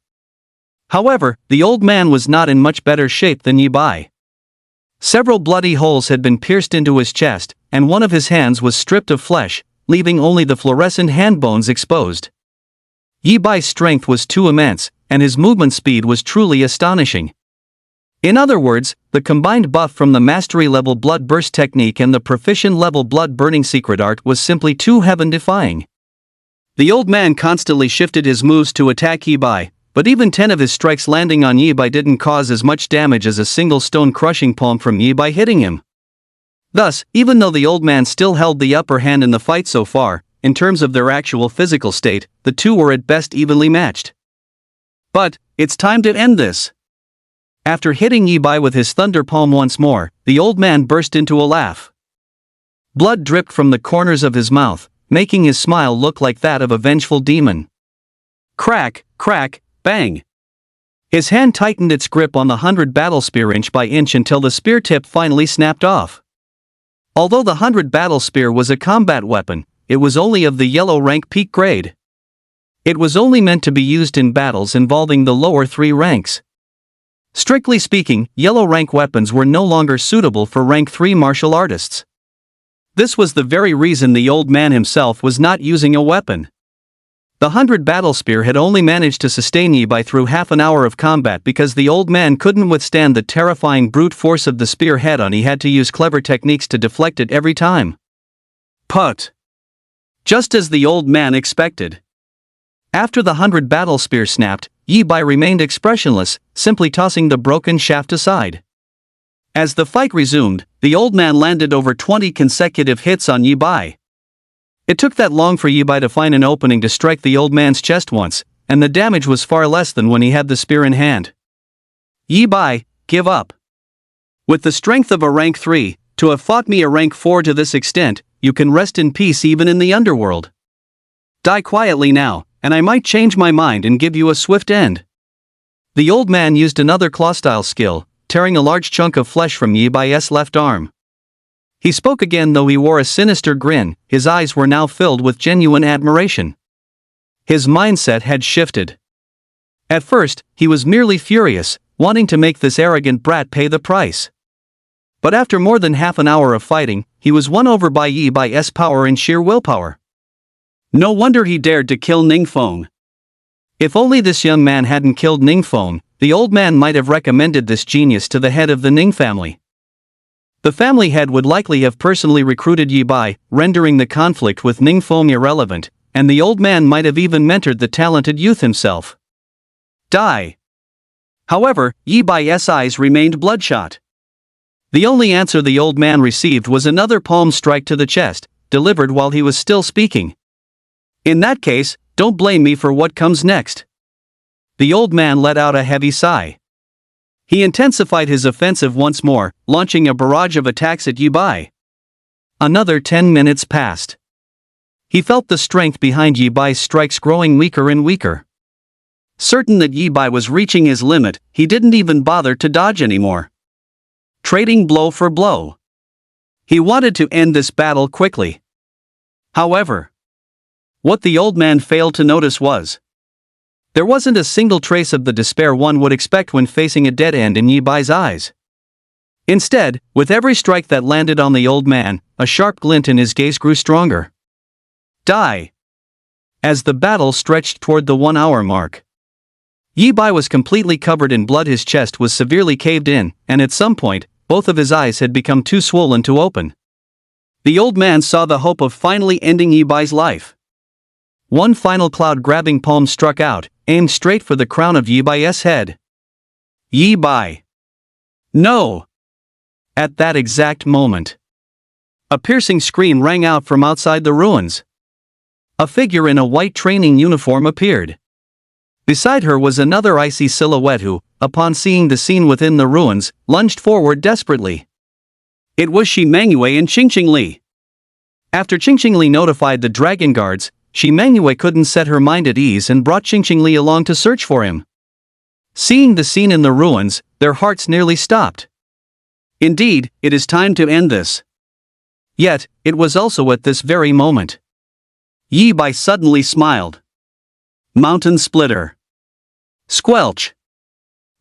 However, the old man was not in much better shape than Yi Bai. Several bloody holes had been pierced into his chest, and one of his hands was stripped of flesh, leaving only the fluorescent hand bones exposed. Yi Bai's strength was too immense, and his movement speed was truly astonishing. In other words, the combined buff from the mastery-level blood burst technique and the proficient-level blood burning secret art was simply too heaven-defying. The old man constantly shifted his moves to attack Yi Bai, but even 10 of his strikes landing on Yi Bai didn't cause as much damage as a single stone-crushing palm from Yi Bai hitting him. Thus, even though the old man still held the upper hand in the fight so far, in terms of their actual physical state, the two were at best evenly matched. But, it's time to end this. After hitting Yi Bai with his thunder palm once more, the old man burst into a laugh. Blood dripped from the corners of his mouth, making his smile look like that of a vengeful demon. Crack, crack, bang. His hand tightened its grip on the 100 battle spear inch by inch until the spear tip finally snapped off. Although the 100 battle spear was a combat weapon, it was only of the yellow rank peak grade. It was only meant to be used in battles involving the lower 3 ranks. Strictly speaking, yellow rank weapons were no longer suitable for rank 3 martial artists. This was the very reason the old man himself was not using a weapon. The 100 battle spear had only managed to sustain Yi Bai through half an hour of combat because the old man couldn't withstand the terrifying brute force of the spear head-on. He had to use clever techniques to deflect it every time. Put! Just as the old man expected. After the 100 battle spear snapped, Yi Bai remained expressionless, simply tossing the broken shaft aside. As the fight resumed, the old man landed over 20 consecutive hits on Yi Bai. It took that long for Yi Bai to find an opening to strike the old man's chest once, and the damage was far less than when he had the spear in hand. Yi Bai, give up. With the strength of a rank 3, to have fought me a rank 4 to this extent, you can rest in peace even in the underworld. Die quietly now, and I might change my mind and give you a swift end. The old man used another claw-style skill, tearing a large chunk of flesh from Yi Bai's left arm. He spoke again, though he wore a sinister grin. His eyes were now filled with genuine admiration. His mindset had shifted. At first, he was merely furious, wanting to make this arrogant brat pay the price. But after more than half an hour of fighting, he was won over by Yi Bai's power and sheer willpower. No wonder he dared to kill Ningfeng. If only this young man hadn't killed Ningfeng, the old man might have recommended this genius to the head of the Ning family. The family head would likely have personally recruited Yi Bai, rendering the conflict with Ningfeng irrelevant, and the old man might have even mentored the talented youth himself. Die. However, Yi Bai's eyes remained bloodshot. The only answer the old man received was another palm strike to the chest, delivered while he was still speaking. In that case, don't blame me for what comes next. The old man let out a heavy sigh. He intensified his offensive once more, launching a barrage of attacks at Yi Bai. Another 10 minutes passed. He felt the strength behind Yi Bai's strikes growing weaker and weaker. Certain that Yi Bai was reaching his limit, he didn't even bother to dodge anymore. Trading blow for blow. He wanted to end this battle quickly. However, what the old man failed to notice was there wasn't a single trace of the despair one would expect when facing a dead end in Yi Bai's eyes. Instead, with every strike that landed on the old man, a sharp glint in his gaze grew stronger. Die. As the battle stretched toward the 1-hour mark, Yi Bai was completely covered in blood. His chest was severely caved in, and at some point, both of his eyes had become too swollen to open. The old man saw the hope of finally ending Yi Bai's life. One final cloud-grabbing palm struck out, aimed straight for the crown of Yi Bai's head. Yi Bai. No! At that exact moment, a piercing scream rang out from outside the ruins. A figure in a white training uniform appeared. Beside her was another icy silhouette who, upon seeing the scene within the ruins, lunged forward desperately. It was Shi Mangyue and Qingqing Li. After Qingqing Li notified the dragon guards, Shi Mangyue couldn't set her mind at ease and brought Qingqing Li along to search for him. Seeing the scene in the ruins, their hearts nearly stopped. Indeed, it is time to end this. Yet, it was also at this very moment Yi Bai suddenly smiled. Mountain splitter. Squelch.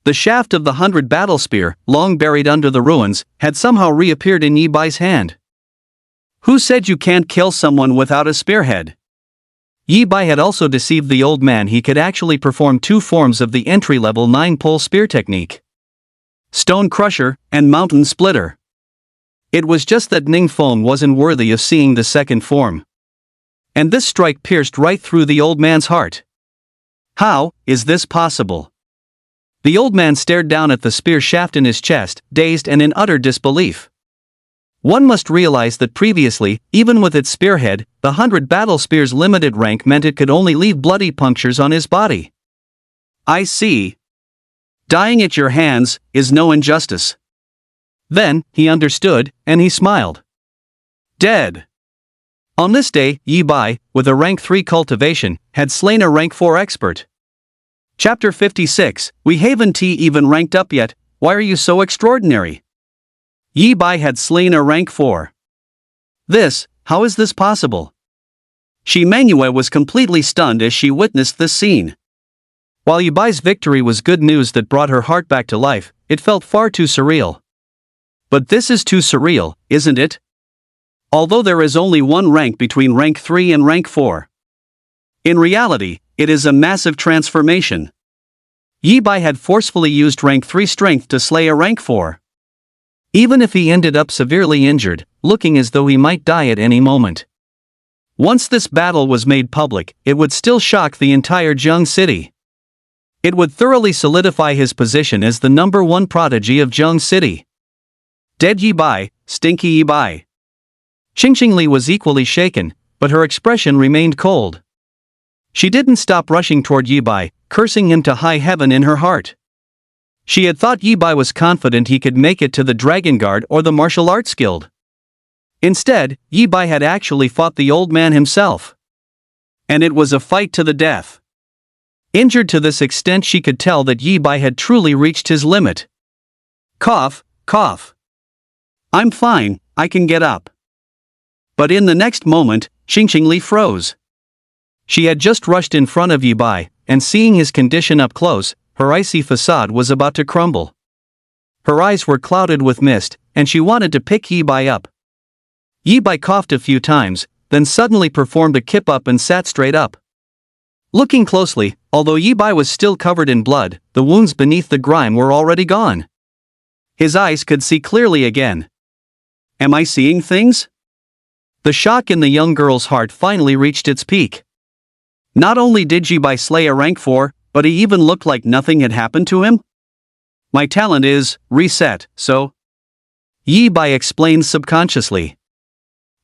The shaft of the 100 battle spear, long buried under the ruins, had somehow reappeared in Yi Bai's hand. Who said you can't kill someone without a spearhead? Yi Bai had also deceived the old man. He could actually perform 2 forms of the entry-level 9-pole spear technique: Stone Crusher and Mountain Splitter. It was just that Ningfeng wasn't worthy of seeing the second form. And this strike pierced right through the old man's heart. How is this possible? The old man stared down at the spear shaft in his chest, dazed and in utter disbelief. One must realize that previously, even with its spearhead, the 100 battle spear's limited rank meant it could only leave bloody punctures on his body. I see. Dying at your hands is no injustice. Then, he understood, and he smiled. Dead. On this day, Yi Bai, with a rank 3 cultivation, had slain a rank 4 expert. Chapter 56, We haven't even ranked up yet, why are you so extraordinary? Yi Bai had slain a rank 4. How is this possible? Shi Mangyue was completely stunned as she witnessed this scene. While Yi Bai's victory was good news that brought her heart back to life, it felt far too surreal. But this is too surreal, isn't it? Although there is only one rank between rank 3 and rank 4. In reality, it is a massive transformation. Yi Bai had forcefully used rank 3 strength to slay a rank 4. Even if he ended up severely injured, looking as though he might die at any moment. Once this battle was made public, it would still shock the entire Zheng city. It would thoroughly solidify his position as the #1 prodigy of Zheng city. Dead Yi Bai, stinky Yi Bai. Qingqing Li was equally shaken, but her expression remained cold. She didn't stop rushing toward Yi Bai, cursing him to high heaven in her heart. She had thought Yi Bai was confident he could make it to the Dragon Guard or the Martial Arts Guild. Instead, Yi Bai had actually fought the old man himself. And it was a fight to the death. Injured to this extent, she could tell that Yi Bai had truly reached his limit. Cough, cough. I'm fine, I can get up. But in the next moment, Qingqing Li froze. She had just rushed in front of Yi Bai, and seeing his condition up close, her icy facade was about to crumble. Her eyes were clouded with mist, and she wanted to pick Yi Bai up. Yi Bai coughed a few times, then suddenly performed a kip up and sat straight up. Looking closely, although Yi Bai was still covered in blood, the wounds beneath the grime were already gone. His eyes could see clearly again. Am I seeing things? The shock in the young girl's heart finally reached its peak. Not only did Yi Bai slay a rank 4, but he even looked like nothing had happened to him? My talent is reset, so? Yi Bai explained subconsciously.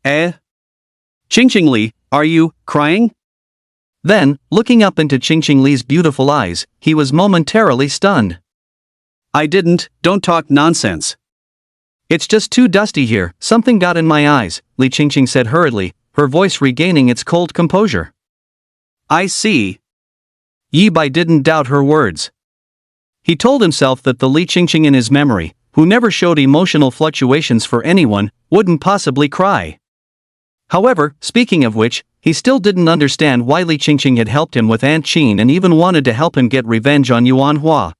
Qingqing Li, are you crying? Then, looking up into Qingqing Li's beautiful eyes, he was momentarily stunned. Don't talk nonsense. It's just too dusty here, something got in my eyes, Li Qingqing said hurriedly, her voice regaining its cold composure. I see. Yi Bai didn't doubt her words. He told himself that the Li Qingqing in his memory, who never showed emotional fluctuations for anyone, wouldn't possibly cry. However, speaking of which, he still didn't understand why Li Qingqing had helped him with Aunt Qin and even wanted to help him get revenge on Yuan Hua.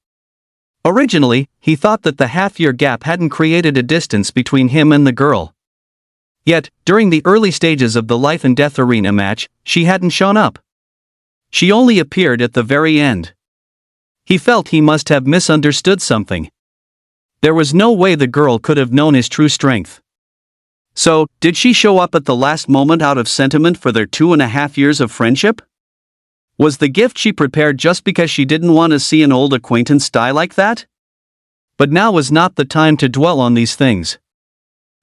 Originally, he thought that the half-year gap hadn't created a distance between him and the girl. Yet, during the early stages of the life and death arena match, she hadn't shown up. She only appeared at the very end. He felt he must have misunderstood something. There was no way the girl could have known his true strength. So, did she show up at the last moment out of sentiment for their 2.5 years of friendship? Was the gift she prepared just because she didn't want to see an old acquaintance die like that? But now was not the time to dwell on these things.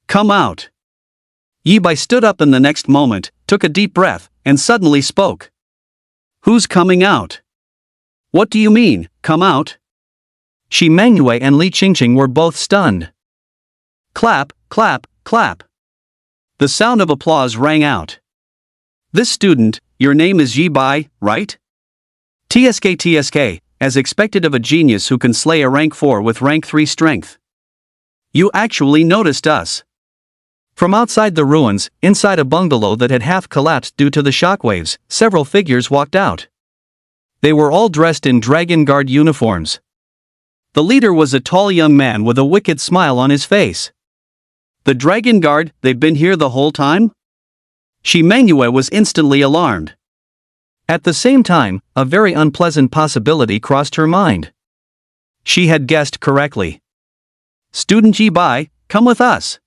Come out. Yi Bai stood up in the next moment, took a deep breath, and suddenly spoke. Who's coming out? What do you mean, come out? Shi Mengyue and Li Qingqing were both stunned. Clap, clap, clap. The sound of applause rang out. This student, your name is Yi Bai, right? TSK, as expected of a genius who can slay a rank 4 with rank 3 strength. You actually noticed us. From outside the ruins, inside a bungalow that had half collapsed due to the shockwaves, several figures walked out. They were all dressed in Dragon Guard uniforms. The leader was a tall young man with a wicked smile on his face. The Dragon Guard, they've been here the whole time? Shi Mengyue was instantly alarmed. At the same time, a very unpleasant possibility crossed her mind. She had guessed correctly. Student Yi Bai, come with us.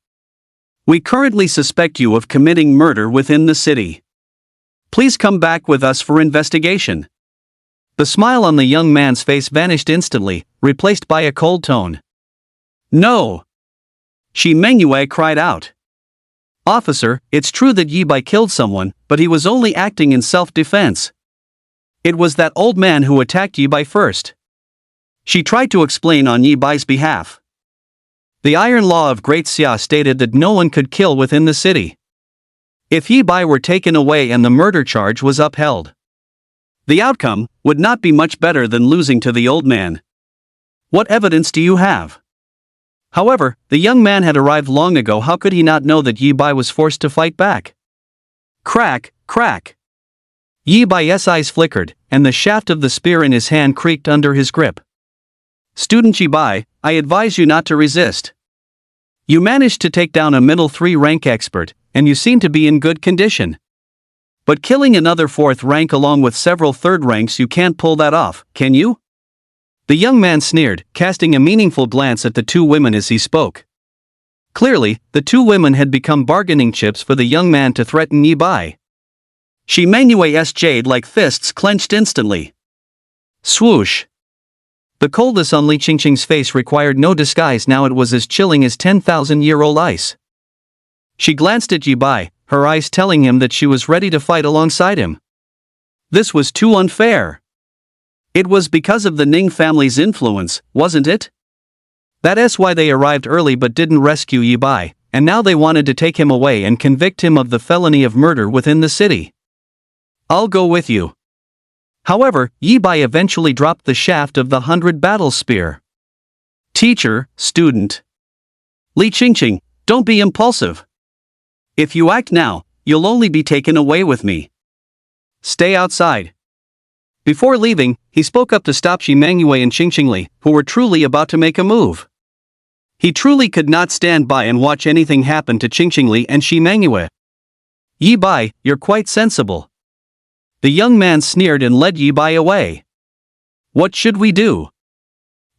We currently suspect you of committing murder within the city. Please come back with us for investigation. The smile on the young man's face vanished instantly, replaced by a cold tone. No! Shi Mengyue cried out. Officer, it's true that Yi Bai killed someone, but he was only acting in self-defense. It was that old man who attacked Yi Bai first. She tried to explain on Yi Bai's behalf. The iron law of Great Xia stated that no one could kill within the city. If Yi Bai were taken away and the murder charge was upheld, the outcome would not be much better than losing to the old man. What evidence do you have? However, the young man had arrived long ago. How could he not know that Yi Bai was forced to fight back? Crack, crack. Yi Bai's eyes flickered, and the shaft of the spear in his hand creaked under his grip. Student Yi Bai, I advise you not to resist. You managed to take down a middle 3 rank expert, and you seem to be in good condition. But killing another 4th rank along with several 3rd ranks, you can't pull that off, can you? The young man sneered, casting a meaningful glance at the two women as he spoke. Clearly, the two women had become bargaining chips for the young man to threaten Yi Bai. Shi Mengyue's jade-like fists clenched instantly. Swoosh! The coldness on Li Qingqing's face required no disguise. Now it was as chilling as 10,000-year-old ice. She glanced at Yi Bai, her eyes telling him that she was ready to fight alongside him. This was too unfair. It was because of the Ning family's influence, wasn't it? That's why they arrived early but didn't rescue Yi Bai, and now they wanted to take him away and convict him of the felony of murder within the city. I'll go with you. However, Yi Bai eventually dropped the shaft of the 100 battle spear. Teacher, student. Li Qingqing, don't be impulsive. If you act now, you'll only be taken away with me. Stay outside. Before leaving, he spoke up to stop Shi Mangyue and Qingqingli, who were truly about to make a move. He truly could not stand by and watch anything happen to Qingqingli and Shi Mangyue. Yi Bai, you're quite sensible. The young man sneered and led Yi Bai away. What should we do?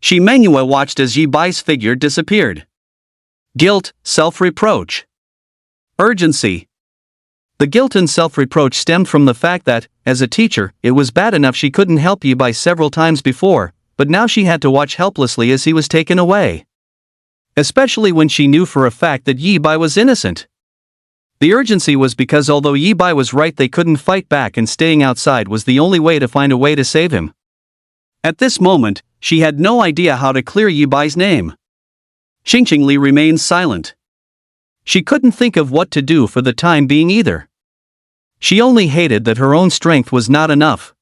Shi Mangyue watched as Yi Bai's figure disappeared. Guilt, self-reproach. Urgency. The guilt and self-reproach stemmed from the fact that, as a teacher, it was bad enough she couldn't help Yi Bai several times before, but now she had to watch helplessly as he was taken away. Especially when she knew for a fact that Yi Bai was innocent. The urgency was because although Yi Bai was right, they couldn't fight back, and staying outside was the only way to find a way to save him. At this moment, she had no idea how to clear Yi Bai's name. Qingqingli remained silent. She couldn't think of what to do for the time being either. She only hated that her own strength was not enough.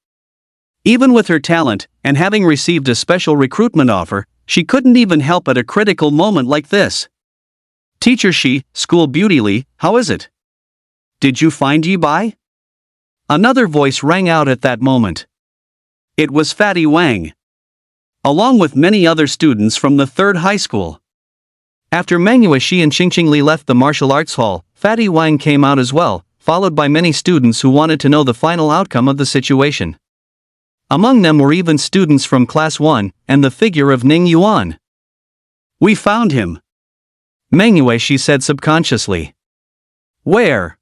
Even with her talent, and having received a special recruitment offer, she couldn't even help at a critical moment like this. Teacher Shi, School Beauty Li, how is it? Did you find Yi Bai? Another voice rang out at that moment. It was Fatty Wang. Along with many other students from the 3rd high school. After Mangyue Shi and Qingqingli left the martial arts hall, Fatty Wang came out as well, followed by many students who wanted to know the final outcome of the situation. Among them were even students from Class 1, and the figure of Ning Yuan. We found him. Mangyue Shi said subconsciously. Where?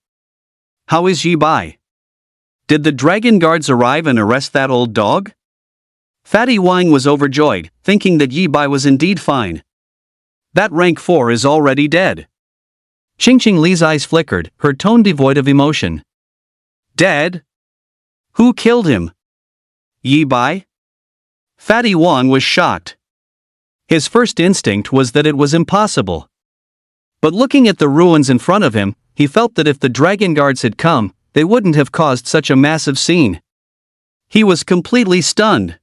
How is Yi Bai? Did the dragon guards arrive and arrest that old dog? Fatty Wang was overjoyed, thinking that Yi Bai was indeed fine. That rank 4 is already dead. Qingqingli's eyes flickered, her tone devoid of emotion. Dead? Who killed him? Yi Bai? Fatty Wang was shocked. His first instinct was that it was impossible. But looking at the ruins in front of him, he felt that if the dragon guards had come, they wouldn't have caused such a massive scene. He was completely stunned.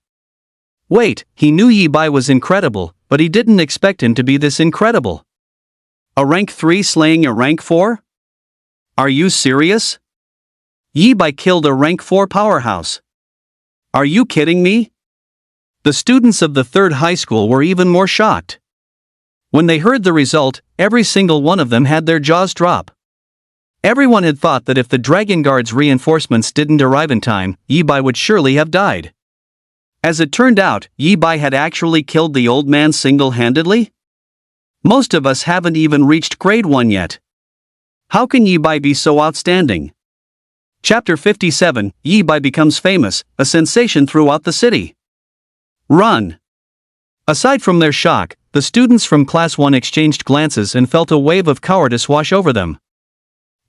Wait, he knew Yi Bai was incredible, but he didn't expect him to be this incredible. A rank 3 slaying a rank 4? Are you serious? Yi Bai killed a rank 4 powerhouse. Are you kidding me? The students of the 3rd high school were even more shocked. When they heard the result, every single one of them had their jaws drop. Everyone had thought that if the Dragon Guard's reinforcements didn't arrive in time, Yi Bai would surely have died. As it turned out, Yi Bai had actually killed the old man single-handedly? Most of us haven't even reached grade 1 yet. How can Yi Bai be so outstanding? Chapter 57, Yi Bai becomes famous, a sensation throughout the city. Run! Aside from their shock, the students from Class 1 exchanged glances and felt a wave of cowardice wash over them.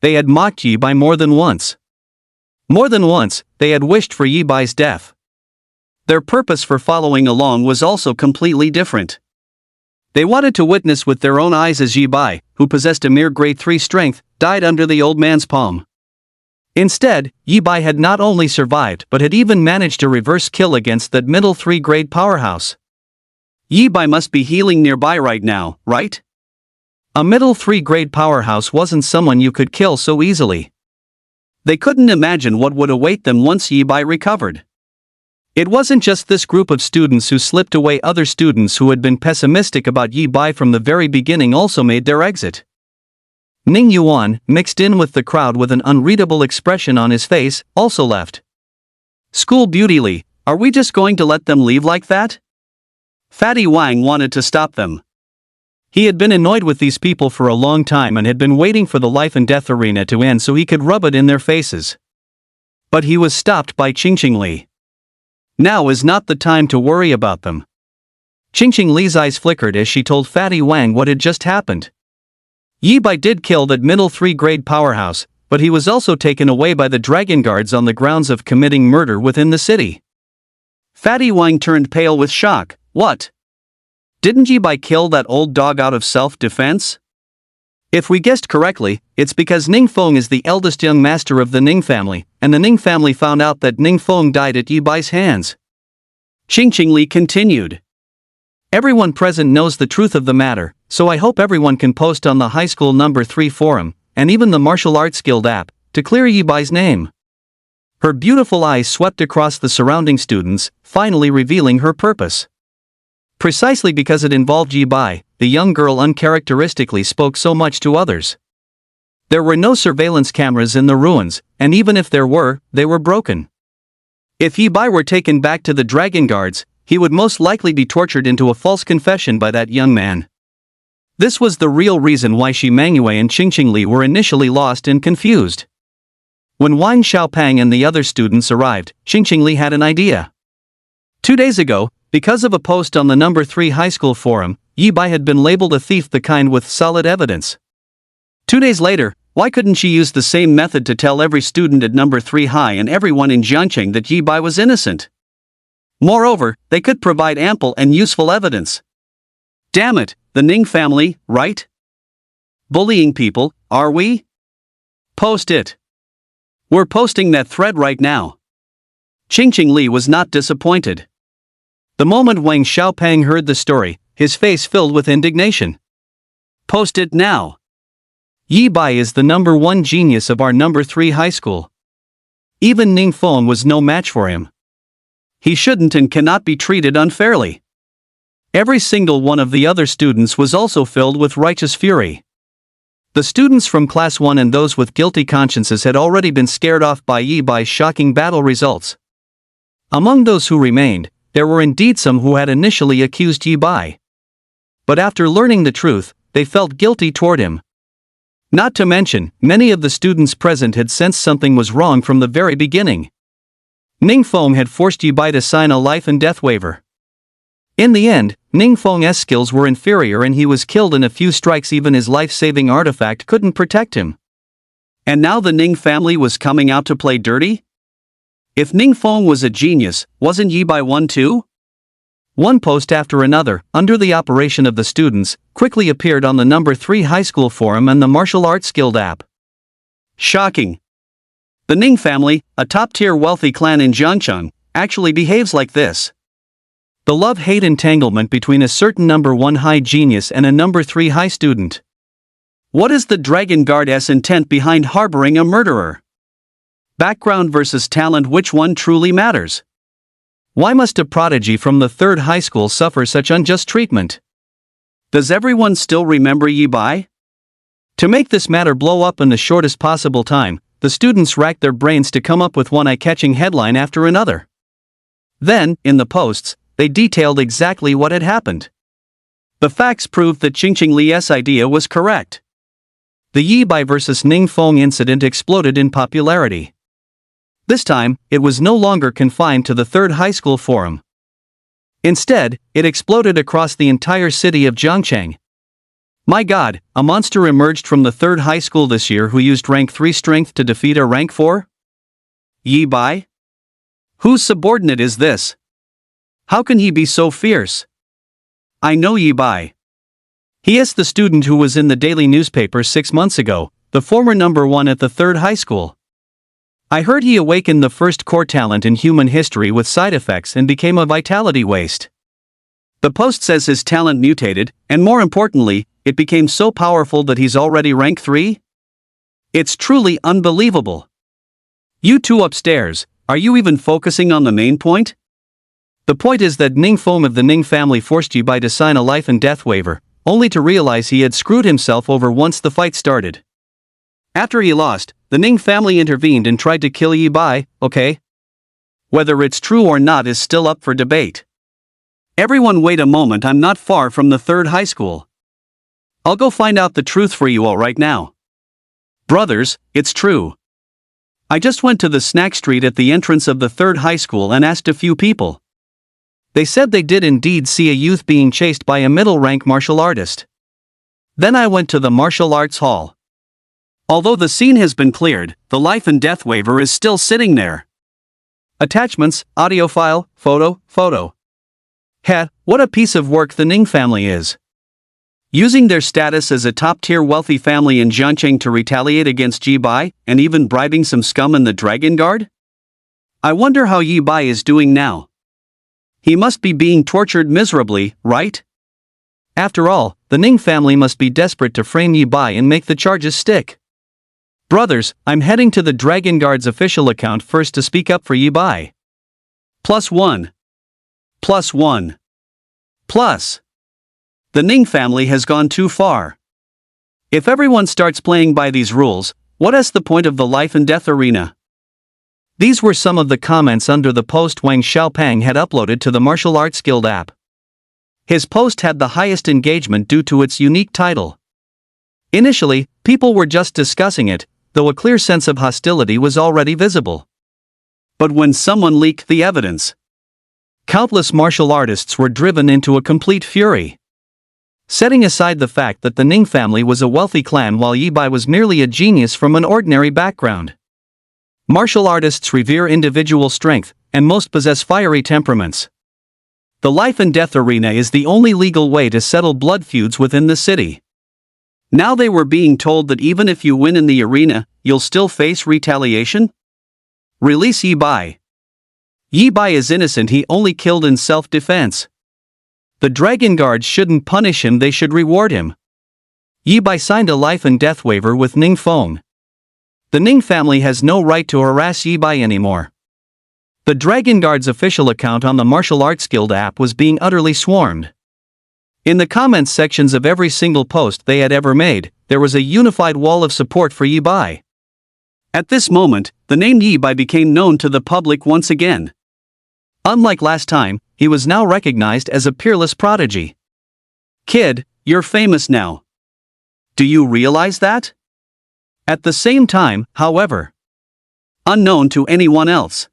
They had mocked Yi Bai more than once. More than once, they had wished for Yi Bai's death. Their purpose for following along was also completely different. They wanted to witness with their own eyes as Yi Bai, who possessed a mere grade 3 strength, died under the old man's palm. Instead, Yi Bai had not only survived but had even managed a reverse kill against that middle 3 grade powerhouse. Yi Bai must be healing nearby right now, right? A middle 3 grade powerhouse wasn't someone you could kill so easily. They couldn't imagine what would await them once Yi Bai recovered. It wasn't just this group of students who slipped away. Other students who had been pessimistic about Yi Bai from the very beginning also made their exit. Ning Yuan, mixed in with the crowd with an unreadable expression on his face, also left. School Beauty Li, are we just going to let them leave like that? Fatty Wang wanted to stop them. He had been annoyed with these people for a long time and had been waiting for the life and death arena to end so he could rub it in their faces. But he was stopped by Qingqingli. Now is not the time to worry about them. Qingqingli's eyes flickered as she told Fatty Wang what had just happened. Yi Bai did kill that middle 3 grade powerhouse, but he was also taken away by the Dragon Guards on the grounds of committing murder within the city. Fatty Wang turned pale with shock. What? Didn't Yi Bai kill that old dog out of self-defense? If we guessed correctly, it's because Ning Feng is the eldest young master of the Ning family, and the Ning family found out that Ning Feng died at Yi Bai's hands. Qingqingli continued. Everyone present knows the truth of the matter, so I hope everyone can post on the high school number 3 forum, and even the martial arts guild app, to clear Yi Bai's name. Her beautiful eyes swept across the surrounding students, finally revealing her purpose. Precisely because it involved Yi Bai, the young girl uncharacteristically spoke so much to others. There were no surveillance cameras in the ruins, and even if there were, they were broken. If Yi Bai were taken back to the Dragon Guards, he would most likely be tortured into a false confession by that young man. This was the real reason why Shi Mangyue and Qingqing Li were initially lost and confused. When Wang Xiaopang and the other students arrived, Qingqing Li had an idea. 2 days ago, because of a post on the No. 3 high school forum, Yi Bai had been labeled a thief, the kind with solid evidence. 2 days later, why couldn't she use the same method to tell every student at No. 3 high and everyone in Jiangcheng that Yi Bai was innocent? Moreover, they could provide ample and useful evidence. Damn it, the Ning family, right? Bullying people, are we? Post it. We're posting that thread right now. Qingqing Li was not disappointed. The moment Wang Xiaopang heard the story, his face filled with indignation. Post it now. Yi Bai is the No. 1 genius of our No. 3 high school. Even Ning Feng was no match for him. He shouldn't and cannot be treated unfairly. Every single one of the other students was also filled with righteous fury. The students from Class 1 and those with guilty consciences had already been scared off by Yi Bai's shocking battle results. Among those who remained, there were indeed some who had initially accused Yi Bai. But after learning the truth, they felt guilty toward him. Not to mention, many of the students present had sensed something was wrong from the very beginning. Ning Feng had forced Yi Bai to sign a life and death waiver. In the end, Ning Feng's skills were inferior and he was killed in a few strikes. Even his life-saving artifact couldn't protect him. And now the Ning family was coming out to play dirty? If Ning Feng was a genius, wasn't Yi Bai one too? One post after another, under the operation of the students, quickly appeared on the No. 3 high school forum and the Martial Arts Guild app. Shocking. The Ning family, a top-tier wealthy clan in Jiangcheng, actually behaves like this. The love-hate entanglement between a certain No. 1 high genius and a No. 3 high student. What is the Dragon Guard's intent behind harboring a murderer? Background versus talent, which one truly matters? Why must a prodigy from the 3rd high school suffer such unjust treatment? Does everyone still remember Yi Bai? To make this matter blow up in the shortest possible time, the students racked their brains to come up with one eye-catching headline after another. Then, in the posts, they detailed exactly what had happened. The facts proved that Qingqing Li's idea was correct. The Yi Bai vs. Ning Feng incident exploded in popularity. This time, it was no longer confined to the 3rd high school forum. Instead, it exploded across the entire city of Jiangcheng. My God, a monster emerged from the 3rd high school this year who used rank 3 strength to defeat a rank 4? Yi Bai? Whose subordinate is this? How can he be so fierce? I know Yi Bai. He is the student who was in the daily newspaper 6 months ago, the former No. 1 at the 3rd high school. I heard he awakened the first core talent in human history with side effects and became a vitality waste. The post says his talent mutated, and more importantly, it became so powerful that he's already rank 3? It's truly unbelievable. You two upstairs, are you even focusing on the main point? The point is that Ning Feng of the Ning family forced Yi Bai to sign a life and death waiver, only to realize he had screwed himself over once the fight started. After he lost, the Ning family intervened and tried to kill Yi Bai, okay? Whether it's true or not is still up for debate. Everyone wait a moment, I'm not far from the 3rd high school. I'll go find out the truth for you all right now. Brothers, it's true. I just went to the snack street at the entrance of the 3rd high school and asked a few people. They said they did indeed see a youth being chased by a middle-rank martial artist. Then I went to the martial arts hall. Although the scene has been cleared, the life and death waiver is still sitting there. Attachments, audio file, photo. Heh, what a piece of work the Ning family is. Using their status as a top-tier wealthy family in Jiangcheng to retaliate against Yi Bai, and even bribing some scum in the Dragon Guard? I wonder how Yi Bai is doing now. He must be being tortured miserably, right? After all, the Ning family must be desperate to frame Yi Bai and make the charges stick. Brothers, I'm heading to the Dragon Guard's official account first to speak up for Yi Bai. +1. +1. Plus. The Ning family has gone too far. If everyone starts playing by these rules, what is the point of the life and death arena? These were some of the comments under the post Wang Xiaopeng had uploaded to the Martial Arts Guild app. His post had the highest engagement due to its unique title. Initially, people were just discussing it, though a clear sense of hostility was already visible. But when someone leaked the evidence, countless martial artists were driven into a complete fury. Setting aside the fact that the Ning family was a wealthy clan while Yi Bai was merely a genius from an ordinary background. Martial artists revere individual strength, and most possess fiery temperaments. The life and death arena is the only legal way to settle blood feuds within the city. Now they were being told that even if you win in the arena, you'll still face retaliation? Release Yi Bai. Yi Bai is innocent, he only killed in self-defense. The Dragon Guard shouldn't punish him, they should reward him. Yi Bai signed a life and death waiver with Ning Feng. The Ning family has no right to harass Yi Bai anymore. The Dragon Guard's official account on the Martial Arts Guild app was being utterly swarmed. In the comments sections of every single post they had ever made, there was a unified wall of support for Yi Bai. At this moment, the name Yi Bai became known to the public once again. Unlike last time, he was now recognized as a peerless prodigy. Kid, you're famous now. Do you realize that? At the same time, however, unknown to anyone else,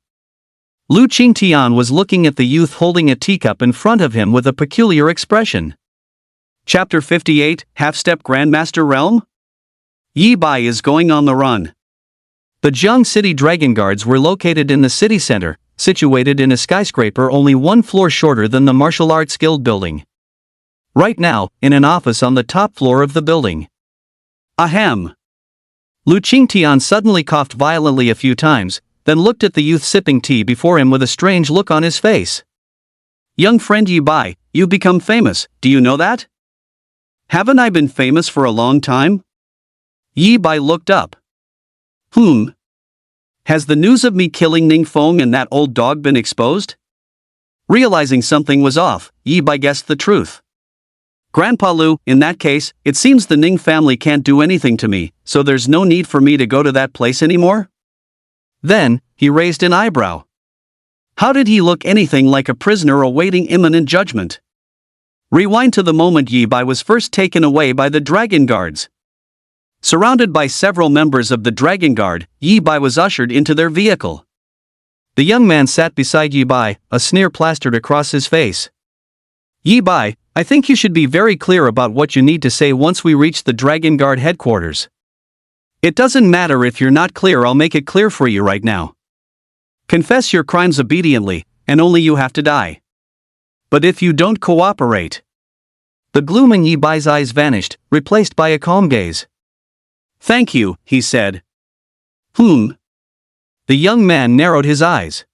Lu Qingtian was looking at the youth holding a teacup in front of him with a peculiar expression. Chapter 58, Half-Step Grandmaster Realm? Yi Bai is going on the run. The Jiang City Dragon Guards were located in the city center, situated in a skyscraper only one floor shorter than the Martial Arts Guild building. Right now, in an office on the top floor of the building. Ahem. Lu Qingtian suddenly coughed violently a few times, then looked at the youth sipping tea before him with a strange look on his face. Young friend Yi Bai, you've become famous, do you know that? Haven't I been famous for a long time? Yi Bai looked up. Has the news of me killing Ning Feng and that old dog been exposed? Realizing something was off, Yi Bai guessed the truth. Grandpa Lu, in that case, it seems the Ning family can't do anything to me, so there's no need for me to go to that place anymore? Then, he raised an eyebrow. How did he look anything like a prisoner awaiting imminent judgment? Rewind to the moment Yi Bai was first taken away by the Dragon Guards. Surrounded by several members of the Dragon Guard, Yi Bai was ushered into their vehicle. The young man sat beside Yi Bai, a sneer plastered across his face. Yi Bai, I think you should be very clear about what you need to say once we reach the Dragon Guard headquarters. It doesn't matter if you're not clear, I'll make it clear for you right now. Confess your crimes obediently, and only you have to die. But if you don't cooperate... The gloom in Yi Bai's eyes vanished, replaced by a calm gaze. Thank you, he said. The young man narrowed his eyes.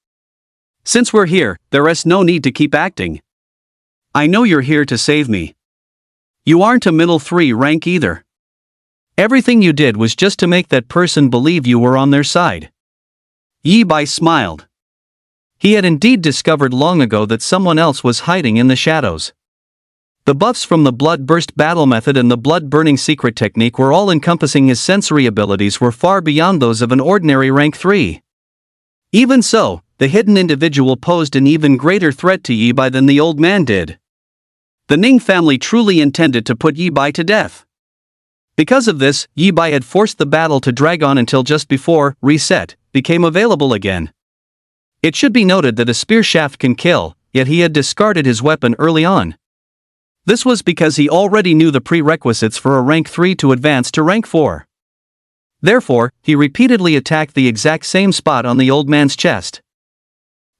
Since we're here, there is no need to keep acting. I know you're here to save me. You aren't a middle 3 rank either. Everything you did was just to make that person believe you were on their side. Yi Bai smiled. He had indeed discovered long ago that someone else was hiding in the shadows. The buffs from the blood-burst battle method and the blood-burning secret technique were all-encompassing. His sensory abilities were far beyond those of an ordinary rank 3. Even so, the hidden individual posed an even greater threat to Yi Bai than the old man did. The Ning family truly intended to put Yi Bai to death. Because of this, Yi Bai had forced the battle to drag on until just before reset became available again. It should be noted that a spear shaft can kill, yet he had discarded his weapon early on. This was because he already knew the prerequisites for a rank 3 to advance to rank 4. Therefore, he repeatedly attacked the exact same spot on the old man's chest.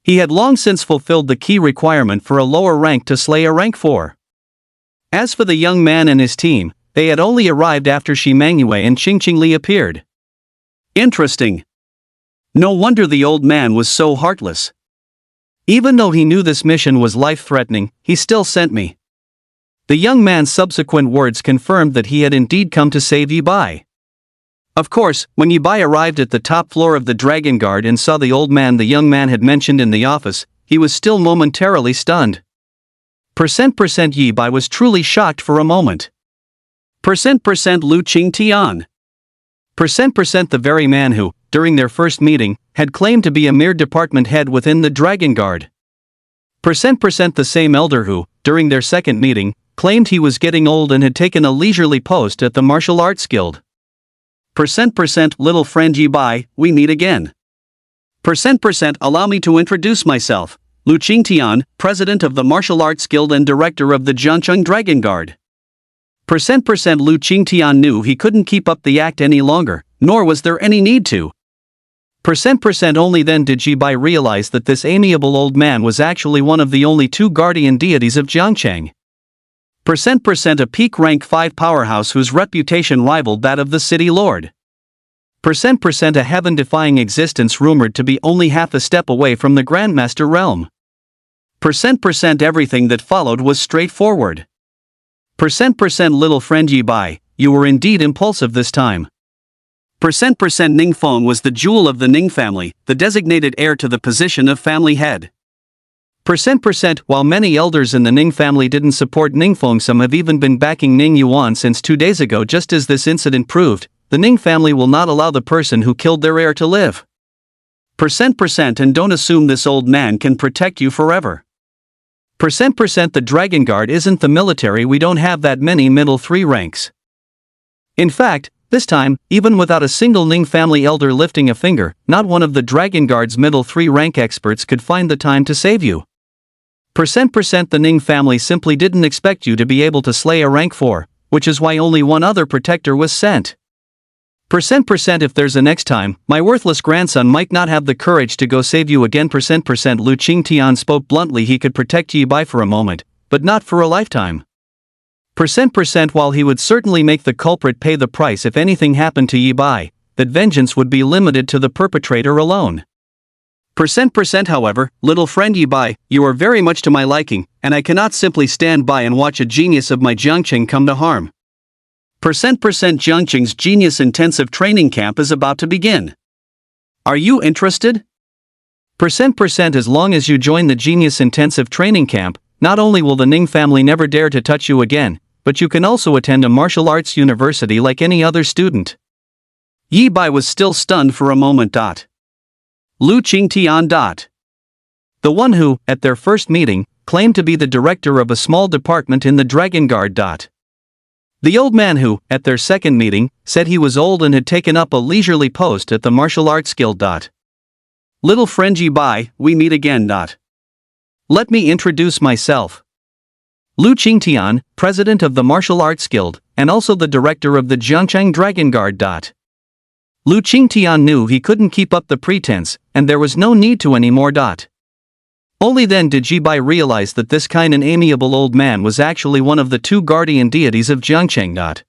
He had long since fulfilled the key requirement for a lower rank to slay a rank 4. As for the young man and his team, they had only arrived after Shi Mangyue and Qingqing Li appeared. Interesting. No wonder the old man was so heartless. Even though he knew this mission was life-threatening, he still sent me. The young man's subsequent words confirmed that he had indeed come to save Yi Bai. Of course, when Yi Bai arrived at the top floor of the Dragon Guard and saw the old man the young man had mentioned in the office, he was still momentarily stunned. Percent Yi Bai was truly shocked for a moment. Percent Lu Qingtian. Percent the very man who, during their first meeting, had claimed to be a mere department head within the Dragon Guard. Percent the same elder who, during their second meeting, claimed he was getting old and had taken a leisurely post at the martial arts guild. Percent little friend Yi Bai, we meet again. Percent allow me to introduce myself, Lu Qingtian, president of the martial arts guild and director of the Jiangcheng Dragon Guard. Percent Lu Qingtian knew he couldn't keep up the act any longer, nor was there any need to. Percent only then did Yi Bai realize that this amiable old man was actually one of the only two guardian deities of Jiangcheng. Percent a peak rank 5 powerhouse whose reputation rivaled that of the city lord. Percent a heaven-defying existence rumored to be only half a step away from the Grandmaster realm. Percent everything that followed was straightforward. Percent little friend Yi Bai, you were indeed impulsive this time. Percent Ning Feng was the jewel of the Ning family, the designated heir to the position of family head. Percent while many elders in the Ning family didn't support Ning Feng, some have even been backing Ning Yuan since 2 days ago. Just as this incident proved, the Ning family will not allow the person who killed their heir to live. Percent and don't assume this old man can protect you forever. Percent the Dragon Guard isn't the military, we don't have that many middle 3 ranks. In fact, this time, even without a single Ning family elder lifting a finger, not one of the Dragon Guard's middle 3 rank experts could find the time to save you. Percent the Ning family simply didn't expect you to be able to slay a rank 4, which is why only one other protector was sent. Percent if there's a next time, my worthless grandson might not have the courage to go save you again. Percent Lu Qingtian spoke bluntly. He could protect Yi Bai for a moment, but not for a lifetime. Percent while he would certainly make the culprit pay the price if anything happened to Yi Bai, that vengeance would be limited to the perpetrator alone. Percent however, little friend Yi Bai, you are very much to my liking, and I cannot simply stand by and watch a genius of my Jiangcheng come to harm. Percent Jiangcheng's genius intensive training camp is about to begin. Are you interested? Percent as long as you join the genius intensive training camp, not only will the Ning family never dare to touch you again, but you can also attend a martial arts university like any other student. Yi Bai was still stunned for a moment. Lu Qingtian. The one who, at their first meeting, claimed to be the director of a small department in the Dragon Guard. The old man who, at their second meeting, said he was old and had taken up a leisurely post at the martial arts guild. Little friend Yi Bai, we meet again. Let me introduce myself. Lu Qingtian, president of the martial arts guild, and also the director of the Jiangcheng Dragon Guard. Lu Qingtian knew he couldn't keep up the pretense, and there was no need to anymore. Only then did Yi Bai realize that this kind and amiable old man was actually one of the two guardian deities of Jiangcheng.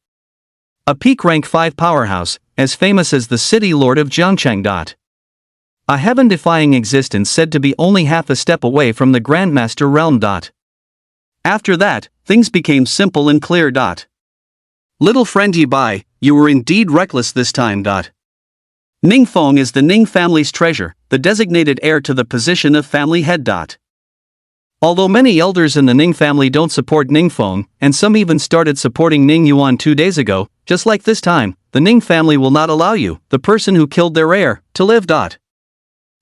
A peak rank 5 powerhouse, as famous as the city lord of Jiangcheng. A heaven-defying existence said to be only half a step away from the Grandmaster realm. After that, things became simple and clear. Little friend Yi Bai, you were indeed reckless this time. Ning Feng is the Ning family's treasure, the designated heir to the position of family head. Although many elders in the Ning family don't support Ning Feng, and some even started supporting Ning Yuan 2 days ago, just like this time, the Ning family will not allow you, the person who killed their heir, to live.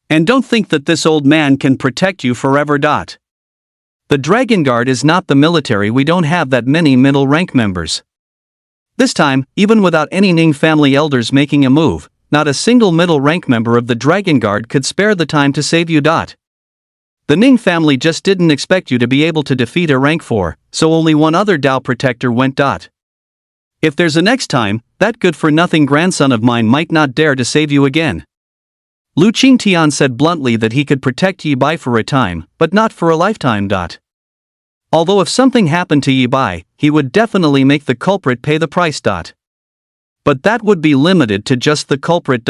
And don't think that this old man can protect you forever. The Dragon Guard is not the military, we don't have that many middle rank members. This time, even without any Ning family elders making a move, not a single middle rank member of the Dragon Guard could spare the time to save you. The Ning family just didn't expect you to be able to defeat a rank 4, so only one other Dao protector went. If there's a next time, that good-for-nothing grandson of mine might not dare to save you again. Lu Qingtian said bluntly that he could protect Yi Bai for a time, but not for a lifetime. Although if something happened to Yi Bai, he would definitely make the culprit pay the price. But that would be limited to just the culprit.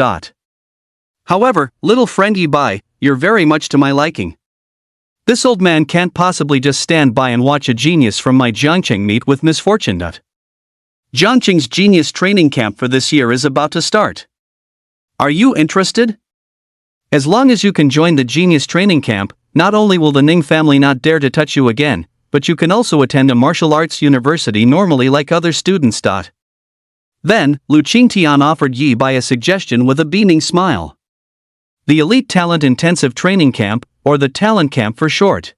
However, little friend Yi Bai, you're very much to my liking. This old man can't possibly just stand by and watch a genius from my Jiangcheng meet with misfortune. Jiangqing's genius training camp for this year is about to start. Are you interested? As long as you can join the genius training camp, not only will the Ning family not dare to touch you again, but you can also attend a martial arts university normally like other students. Then, Lu Qingtian offered Yi Bai a suggestion with a beaming smile. The Elite Talent Intensive Training Camp, or the Talent Camp for short.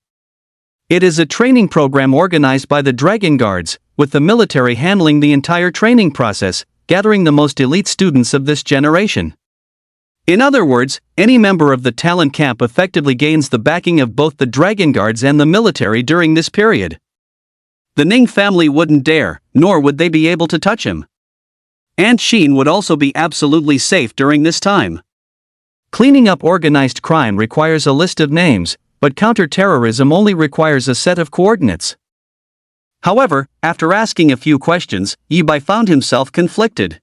It is a training program organized by the Dragon Guards, with the military handling the entire training process, gathering the most elite students of this generation. In other words, any member of the talent camp effectively gains the backing of both the Dragon Guards and the military during this period. The Ning family wouldn't dare, nor would they be able to touch him. Aunt Sheen would also be absolutely safe during this time. Cleaning up organized crime requires a list of names, but counter-terrorism only requires a set of coordinates. However, after asking a few questions, Yi Bai found himself conflicted.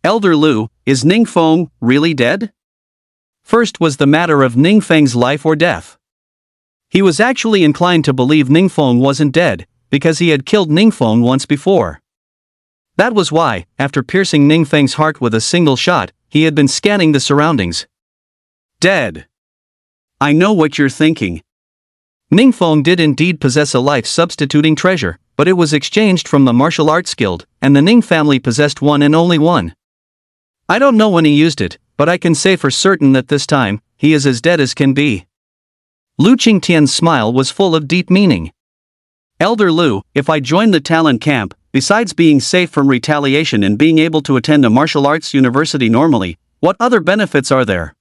Elder Lu, is Ning Feng really dead? First was the matter of Ning Feng's life or death. He was actually inclined to believe Ning Feng wasn't dead, because he had killed Ning Feng once before. That was why, after piercing Ning Feng's heart with a single shot, he had been scanning the surroundings. Dead. I know what you're thinking. Ning Feng did indeed possess a life-substituting treasure, but it was exchanged from the martial arts guild, and the Ning family possessed one and only one. I don't know when he used it, but I can say for certain that this time, he is as dead as can be. Lu Qingtian's smile was full of deep meaning. Elder Lu, if I join the talent camp, besides being safe from retaliation and being able to attend a martial arts university normally, what other benefits are there?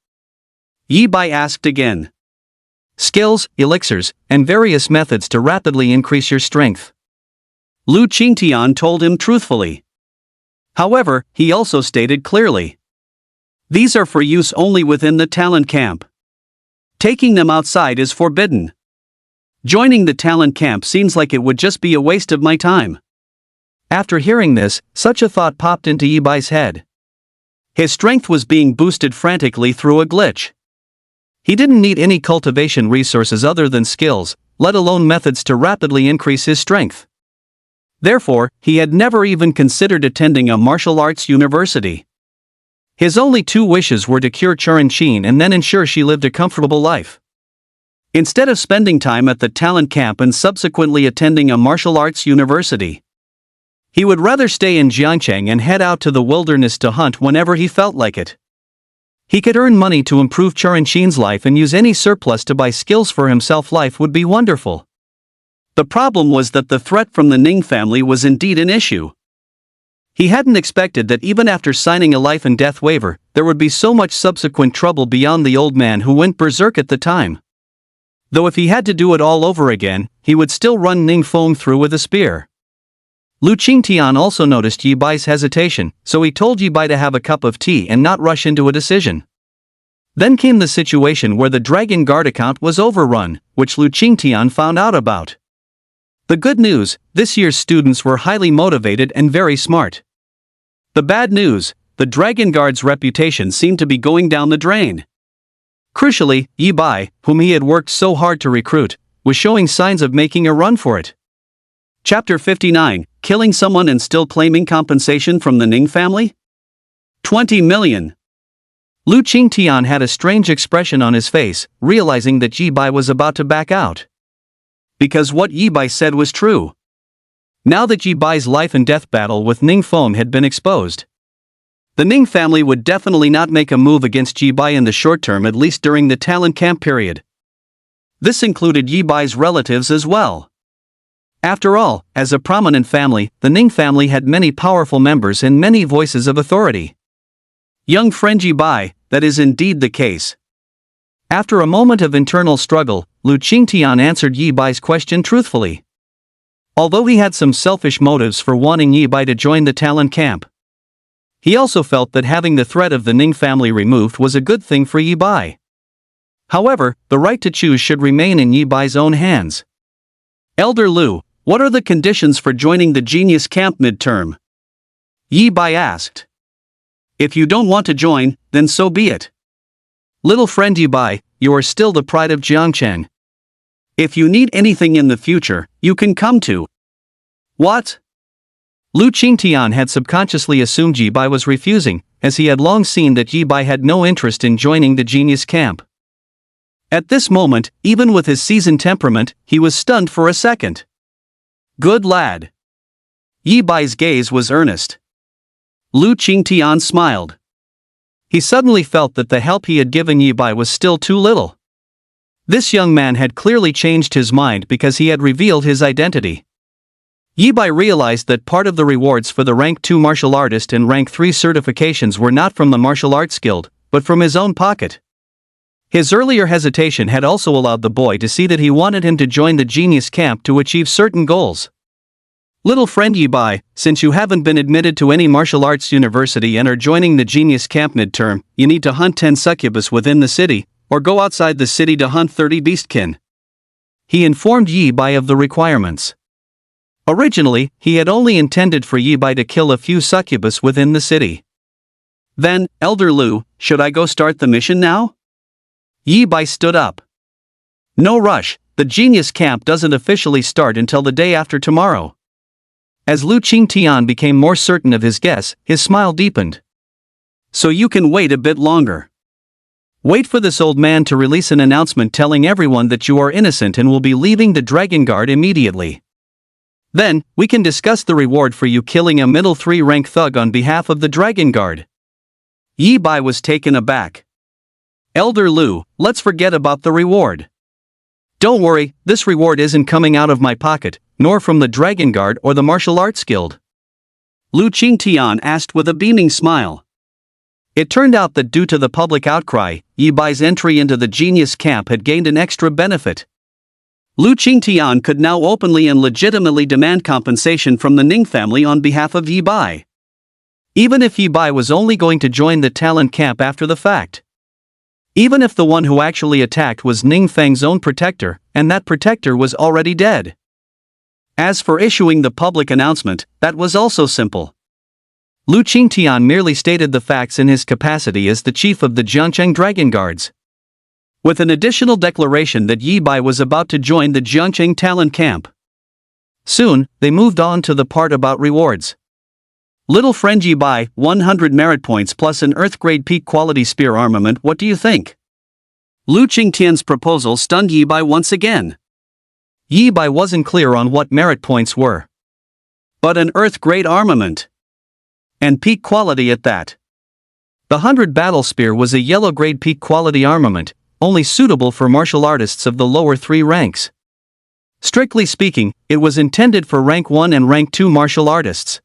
Yi Bai asked again. Skills, elixirs, and various methods to rapidly increase your strength. Lu Qingtian told him truthfully. However, he also stated clearly. These are for use only within the talent camp. Taking them outside is forbidden. Joining the talent camp seems like it would just be a waste of my time. After hearing this, such a thought popped into Yi Bai's head. His strength was being boosted frantically through a glitch. He didn't need any cultivation resources other than skills, let alone methods to rapidly increase his strength. Therefore, he had never even considered attending a martial arts university. His only two wishes were to cure Churin Qin and then ensure she lived a comfortable life. Instead of spending time at the talent camp and subsequently attending a martial arts university, he would rather stay in Jiangcheng and head out to the wilderness to hunt whenever he felt like it. He could earn money to improve Churin Qin's life and use any surplus to buy skills for himself. Life would be wonderful. The problem was that the threat from the Ning family was indeed an issue. He hadn't expected that even after signing a life and death waiver, there would be so much subsequent trouble beyond the old man who went berserk at the time. Though if he had to do it all over again, he would still run Ning Feng through with a spear. Lu Qingtian also noticed Yi Bai's hesitation, so he told Yi Bai to have a cup of tea and not rush into a decision. Then came the situation where the Dragon Guard account was overrun, which Lu Qingtian found out about. The good news, this year's students were highly motivated and very smart. The bad news, the Dragon Guard's reputation seemed to be going down the drain. Crucially, Yi Bai, whom he had worked so hard to recruit, was showing signs of making a run for it. Chapter 59, Killing Someone and Still Claiming Compensation from the Ning Family? 20 million. Lu Qingtian had a strange expression on his face, realizing that Yi Bai was about to back out. Because what Yi Bai said was true. Now that Yi Bai's life and death battle with Ning Feng had been exposed, the Ning family would definitely not make a move against Yi Bai in the short term, at least during the talent camp period. This included Yi Bai's relatives as well. After all, as a prominent family, the Ning family had many powerful members and many voices of authority. Young friend Yi Bai, that is indeed the case. After a moment of internal struggle, Lu Qingtian answered Yi Bai's question truthfully. Although he had some selfish motives for wanting Yi Bai to join the talent camp, he also felt that having the threat of the Ning family removed was a good thing for Yi Bai. However, the right to choose should remain in Yi Bai's own hands. Elder Lu, what are the conditions for joining the genius camp midterm? Yi Bai asked. If you don't want to join, then so be it. Little friend Yi Bai, you are still the pride of Jiangcheng. If you need anything in the future, you can come to. What? Lu Qingtian had subconsciously assumed Yi Bai was refusing, as he had long seen that Yi Bai had no interest in joining the genius camp. At this moment, even with his seasoned temperament, he was stunned for a second. "Good lad." Yi Bai's gaze was earnest. Lu Qingtian smiled. He suddenly felt that the help he had given Yi Bai was still too little. This young man had clearly changed his mind because he had revealed his identity. Yi Bai realized that part of the rewards for the rank 2 martial artist and rank 3 certifications were not from the martial arts guild, but from his own pocket. His earlier hesitation had also allowed the boy to see that he wanted him to join the genius camp to achieve certain goals. "Little friend Yi Bai, since you haven't been admitted to any martial arts university and are joining the genius camp midterm, you need to hunt 10 succubus within the city, or go outside the city to hunt 30 beastkin." He informed Yi Bai of the requirements. Originally, he had only intended for Yi Bai to kill a few succubus within the city. "Then, Elder Lu, should I go start the mission now?" Yi Bai stood up. "No rush, the genius camp doesn't officially start until the day after tomorrow." As Lu Qingtian became more certain of his guess, his smile deepened. "So you can wait a bit longer. Wait for this old man to release an announcement telling everyone that you are innocent and will be leaving the Dragon Guard immediately. Then, we can discuss the reward for you killing a middle 3 rank thug on behalf of the Dragon Guard." Yi Bai was taken aback. "Elder Lu, let's forget about the reward. Don't worry, this reward isn't coming out of my pocket, nor from the Dragon Guard or the Martial Arts Guild." Lu Qingtian asked with a beaming smile. It turned out that due to the public outcry, Yi Bai's entry into the genius camp had gained an extra benefit. Lu Qingtian could now openly and legitimately demand compensation from the Ning family on behalf of Yi Bai. Even if Yi Bai was only going to join the talent camp after the fact. Even if the one who actually attacked was Ning Feng's own protector, and that protector was already dead. As for issuing the public announcement, that was also simple. Lu Qingtian merely stated the facts in his capacity as the chief of the Jiangcheng Dragon Guards, with an additional declaration that Yi Bai was about to join the Jiangcheng talent camp. Soon, they moved on to the part about rewards. "Little friend Yi Bai, 100 merit points plus an Earth-grade peak quality spear armament, what do you think?" Lu Qingtian's proposal stunned Yi Bai once again. Yi Bai wasn't clear on what merit points were. But an Earth-grade armament. And peak quality at that. The 100 battle spear was a yellow-grade peak quality armament, only suitable for martial artists of the lower 3 ranks. Strictly speaking, it was intended for rank 1 and rank 2 martial artists.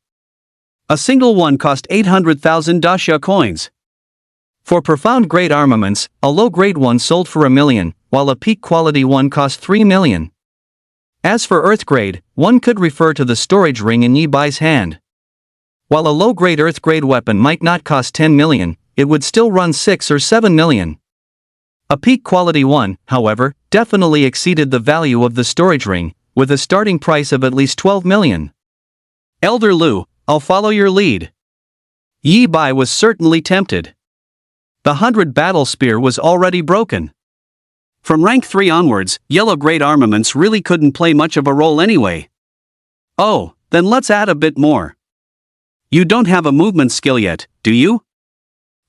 A single one cost 800,000 daxia coins. For profound grade armaments, a low-grade one sold for 1 million, while a peak quality one cost 3 million. As for Earth grade, one could refer to the storage ring in Yi Bai's hand. While a low-grade Earth grade weapon might not cost 10 million, it would still run 6 or 7 million. A peak quality one, however, definitely exceeded the value of the storage ring, with a starting price of at least 12 million. "Elder Lu, I'll follow your lead." Yi Bai was certainly tempted. The 100 battle spear was already broken. From rank 3 onwards, yellow-grade armaments really couldn't play much of a role anyway. "Oh, then let's add a bit more. You don't have a movement skill yet, do you?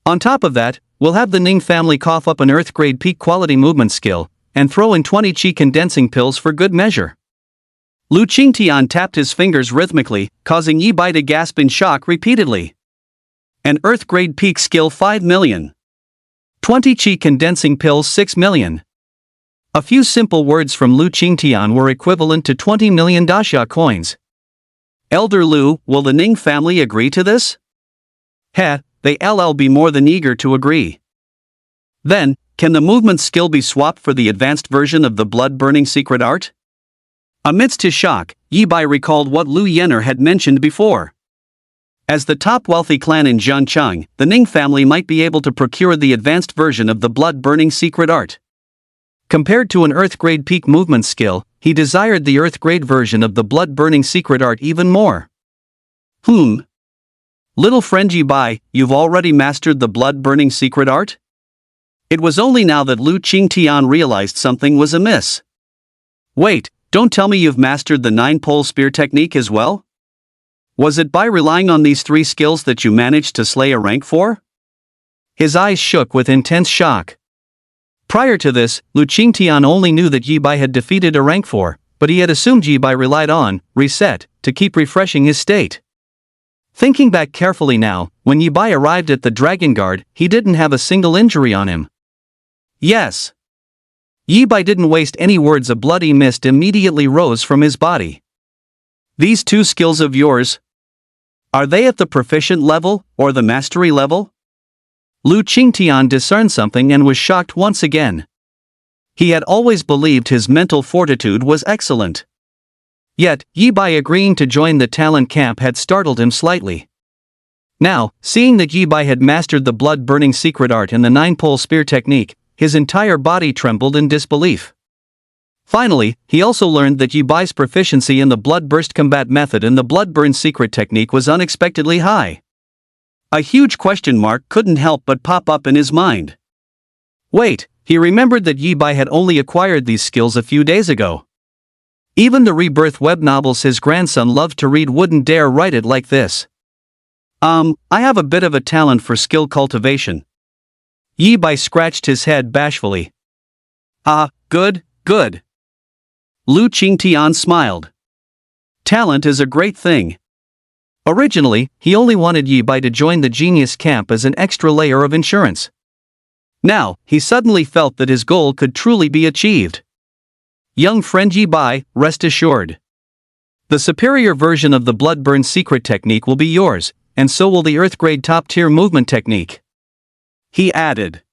On top of that, we'll have the Ning family cough up an Earth-grade peak quality movement skill, and throw in 20 chi condensing pills for good measure." Lu Qingtian tapped his fingers rhythmically, causing Yi Bai to gasp in shock repeatedly. An Earth-grade peak skill 5 million. 20 chi condensing pills 6 million. A few simple words from Lu Qingtian were equivalent to 20 million daxia coins. "Elder Lu, will the Ning family agree to this?" They'll be more than eager to agree. "Then, can the movement skill be swapped for the advanced version of the blood-burning secret art?" Amidst his shock, Yi Bai recalled what Lu Yener had mentioned before. As the top wealthy clan in Jiangcheng, the Ning family might be able to procure the advanced version of the blood-burning secret art. Compared to an Earth-grade peak movement skill, he desired the Earth-grade version of the blood-burning secret art even more. Little friend Yi Bai, you've already mastered the blood-burning secret art?" It was only now that Lu Qingtian realized something was amiss. "Wait, don't tell me you've mastered the 9-pole spear technique as well?" Was it by relying on these 3 skills that you managed to slay a rank 4? His eyes shook with intense shock. Prior to this, Lu Qingtian only knew that Yi Bai had defeated a rank 4, but he had assumed Yi Bai relied on reset to keep refreshing his state. Thinking back carefully now, when Yi Bai arrived at the Dragon Guard, he didn't have a single injury on him. Yes. Yi Bai didn't waste any words. A bloody mist immediately rose from his body. These 2 skills of yours, are they at the proficient level, or the mastery level? Lu Qingtian discerned something and was shocked once again. He had always believed his mental fortitude was excellent. Yet, Yi Bai agreeing to join the talent camp had startled him slightly. Now, seeing that Yi Bai had mastered the blood-burning secret art and the 9-pole spear technique, his entire body trembled in disbelief. Finally, he also learned that Yi Bai's proficiency in the blood-burst combat method and the blood-burn secret technique was unexpectedly high. A huge question mark couldn't help but pop up in his mind. Wait, he remembered that Yi Bai had only acquired these skills a few days ago. Even the Rebirth web novels his grandson loved to read wouldn't dare write it like this. I have a bit of a talent for skill cultivation. Yi Bai scratched his head bashfully. Good. Lu Qingtian smiled. Talent is a great thing. Originally, he only wanted Yi Bai to join the genius camp as an extra layer of insurance. Now, he suddenly felt that his goal could truly be achieved. Young friend Yi Bai, rest assured. The superior version of the blood-burn secret technique will be yours, and so will the Earth-grade top-tier movement technique. He added.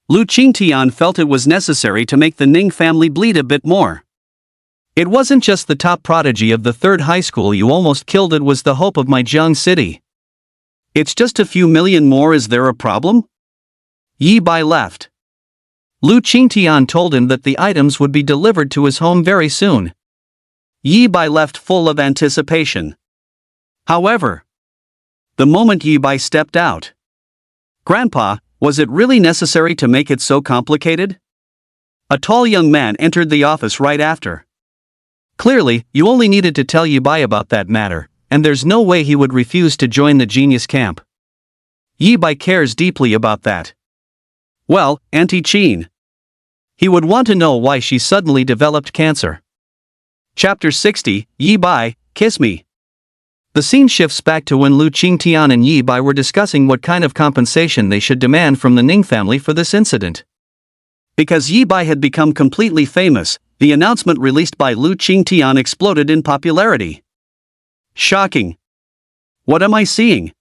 Lu Qingtian felt it was necessary to make the Ning family bleed a bit more. It wasn't just the top prodigy of the 3rd high school you almost killed, it was the hope of my Jiang city. It's just a few million more. Is there a problem? Yi Bai left. Lu Qingtian told him that the items would be delivered to his home very soon. Yi Bai left full of anticipation. However, the moment Yi Bai stepped out, "Grandpa, was it really necessary to make it so complicated?" A tall young man entered the office right after. Clearly, you only needed to tell Yi Bai about that matter, and there's no way he would refuse to join the genius camp. Yi Bai cares deeply about that. Well, Auntie Qin. He would want to know why she suddenly developed cancer. Chapter 60, Yi Bai, Kiss Me. The scene shifts back to when Lu Qingtian and Yi Bai were discussing what kind of compensation they should demand from the Ning family for this incident. Because Yi Bai had become completely famous, the announcement released by Lu Qingtian exploded in popularity. Shocking. What am I seeing?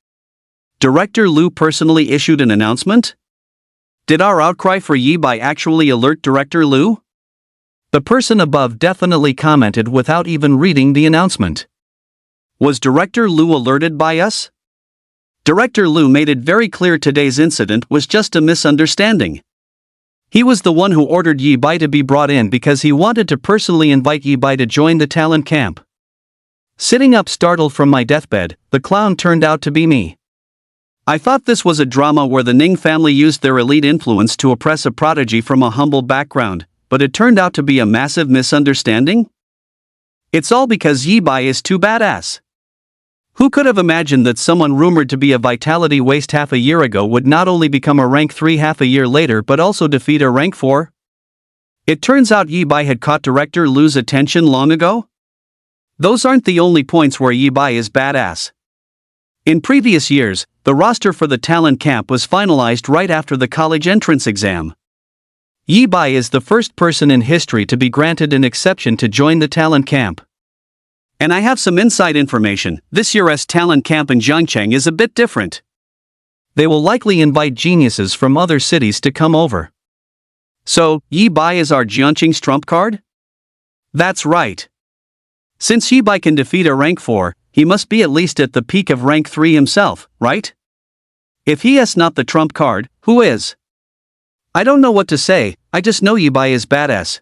Director Lu personally issued an announcement? Did our outcry for Yi Bai actually alert Director Lu? The person above definitely commented without even reading the announcement. Was Director Lu alerted by us? Director Lu made it very clear today's incident was just a misunderstanding. He was the one who ordered Yi Bai to be brought in because he wanted to personally invite Yi Bai to join the talent camp. Sitting up startled from my deathbed, the clown turned out to be me. I thought this was a drama where the Ning family used their elite influence to oppress a prodigy from a humble background, but it turned out to be a massive misunderstanding? It's all because Yi Bai is too badass. Who could have imagined that someone rumored to be a vitality waste half a year ago would not only become a rank 3 half a year later but also defeat a rank 4? It turns out Yi Bai had caught Director Lu's attention long ago? Those aren't the only points where Yi Bai is badass. In previous years, the roster for the talent camp was finalized right after the college entrance exam. Yi Bai is the first person in history to be granted an exception to join the talent camp. And I have some inside information. This year's talent camp in Zhangcheng is a bit different. They will likely invite geniuses from other cities to come over. So, Yi Bai is our Jianqing's trump card? That's right. Since Yi Bai can defeat a rank 4, he must be at least at the peak of rank 3 himself, right? If he is not the trump card, who is? I don't know what to say, I just know Yi Bai is badass.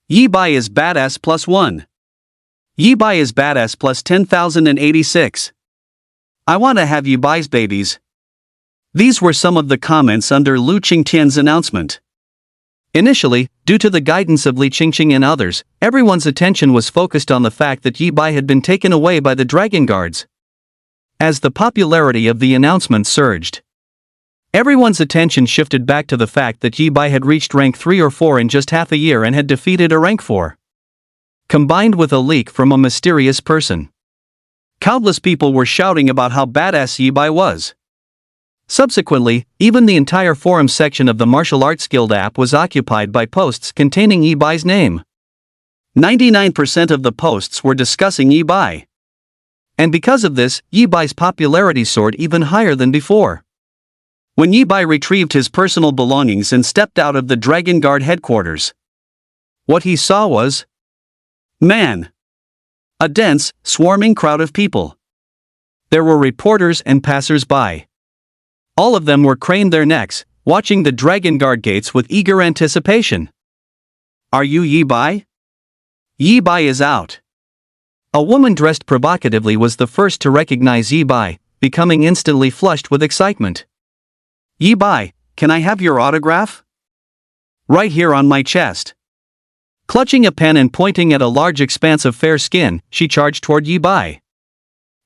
Yi Bai is badass +1. Yi Bai is badass plus 10,086. I want to have Yi Bai's babies. These were some of the comments under Lu Qingtian's announcement. Initially, due to the guidance of Li Qingqing and others, everyone's attention was focused on the fact that Yi Bai had been taken away by the Dragon Guards. As the popularity of the announcement surged, everyone's attention shifted back to the fact that Yi Bai had reached rank 3 or 4 in just half a year and had defeated a rank 4. Combined with a leak from a mysterious person, countless people were shouting about how badass Yi Bai was. Subsequently, even the entire forum section of the Martial Arts Guild app was occupied by posts containing Yi Bai's name. 99% of the posts were discussing Yi Bai. And because of this, Yi Bai's popularity soared even higher than before. When Yi Bai retrieved his personal belongings and stepped out of the Dragon Guard headquarters, what he saw was a dense, swarming crowd of people. There were reporters and passers-by. All of them were craned their necks, watching the Dragon Guard gates with eager anticipation. Are you Yi Bai? Yi Bai is out. A woman dressed provocatively was the first to recognize Yi Bai, becoming instantly flushed with excitement. Yi Bai, can I have your autograph? Right here on my chest. Clutching a pen and pointing at a large expanse of fair skin, she charged toward Yi Bai.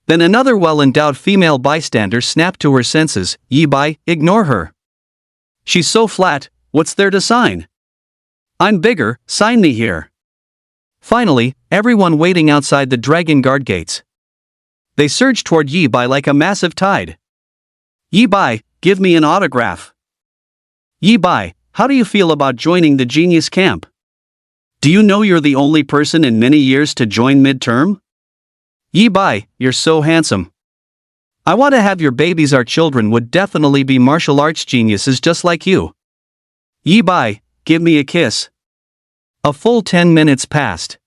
Then another well-endowed female bystander snapped to her senses. Yi Bai, ignore her. She's so flat, what's there to sign? I'm bigger, sign me here. Finally, everyone waiting outside the Dragon Guard gates. They surged toward Yi Bai like a massive tide. Yi Bai, give me an autograph. Yi Bai, how do you feel about joining the genius camp? Do you know you're the only person in many years to join midterm? Yi Bai, you're so handsome. I want to have your babies. Our children would definitely be martial arts geniuses just like you. Yi Bai, give me a kiss. A full 10 minutes passed.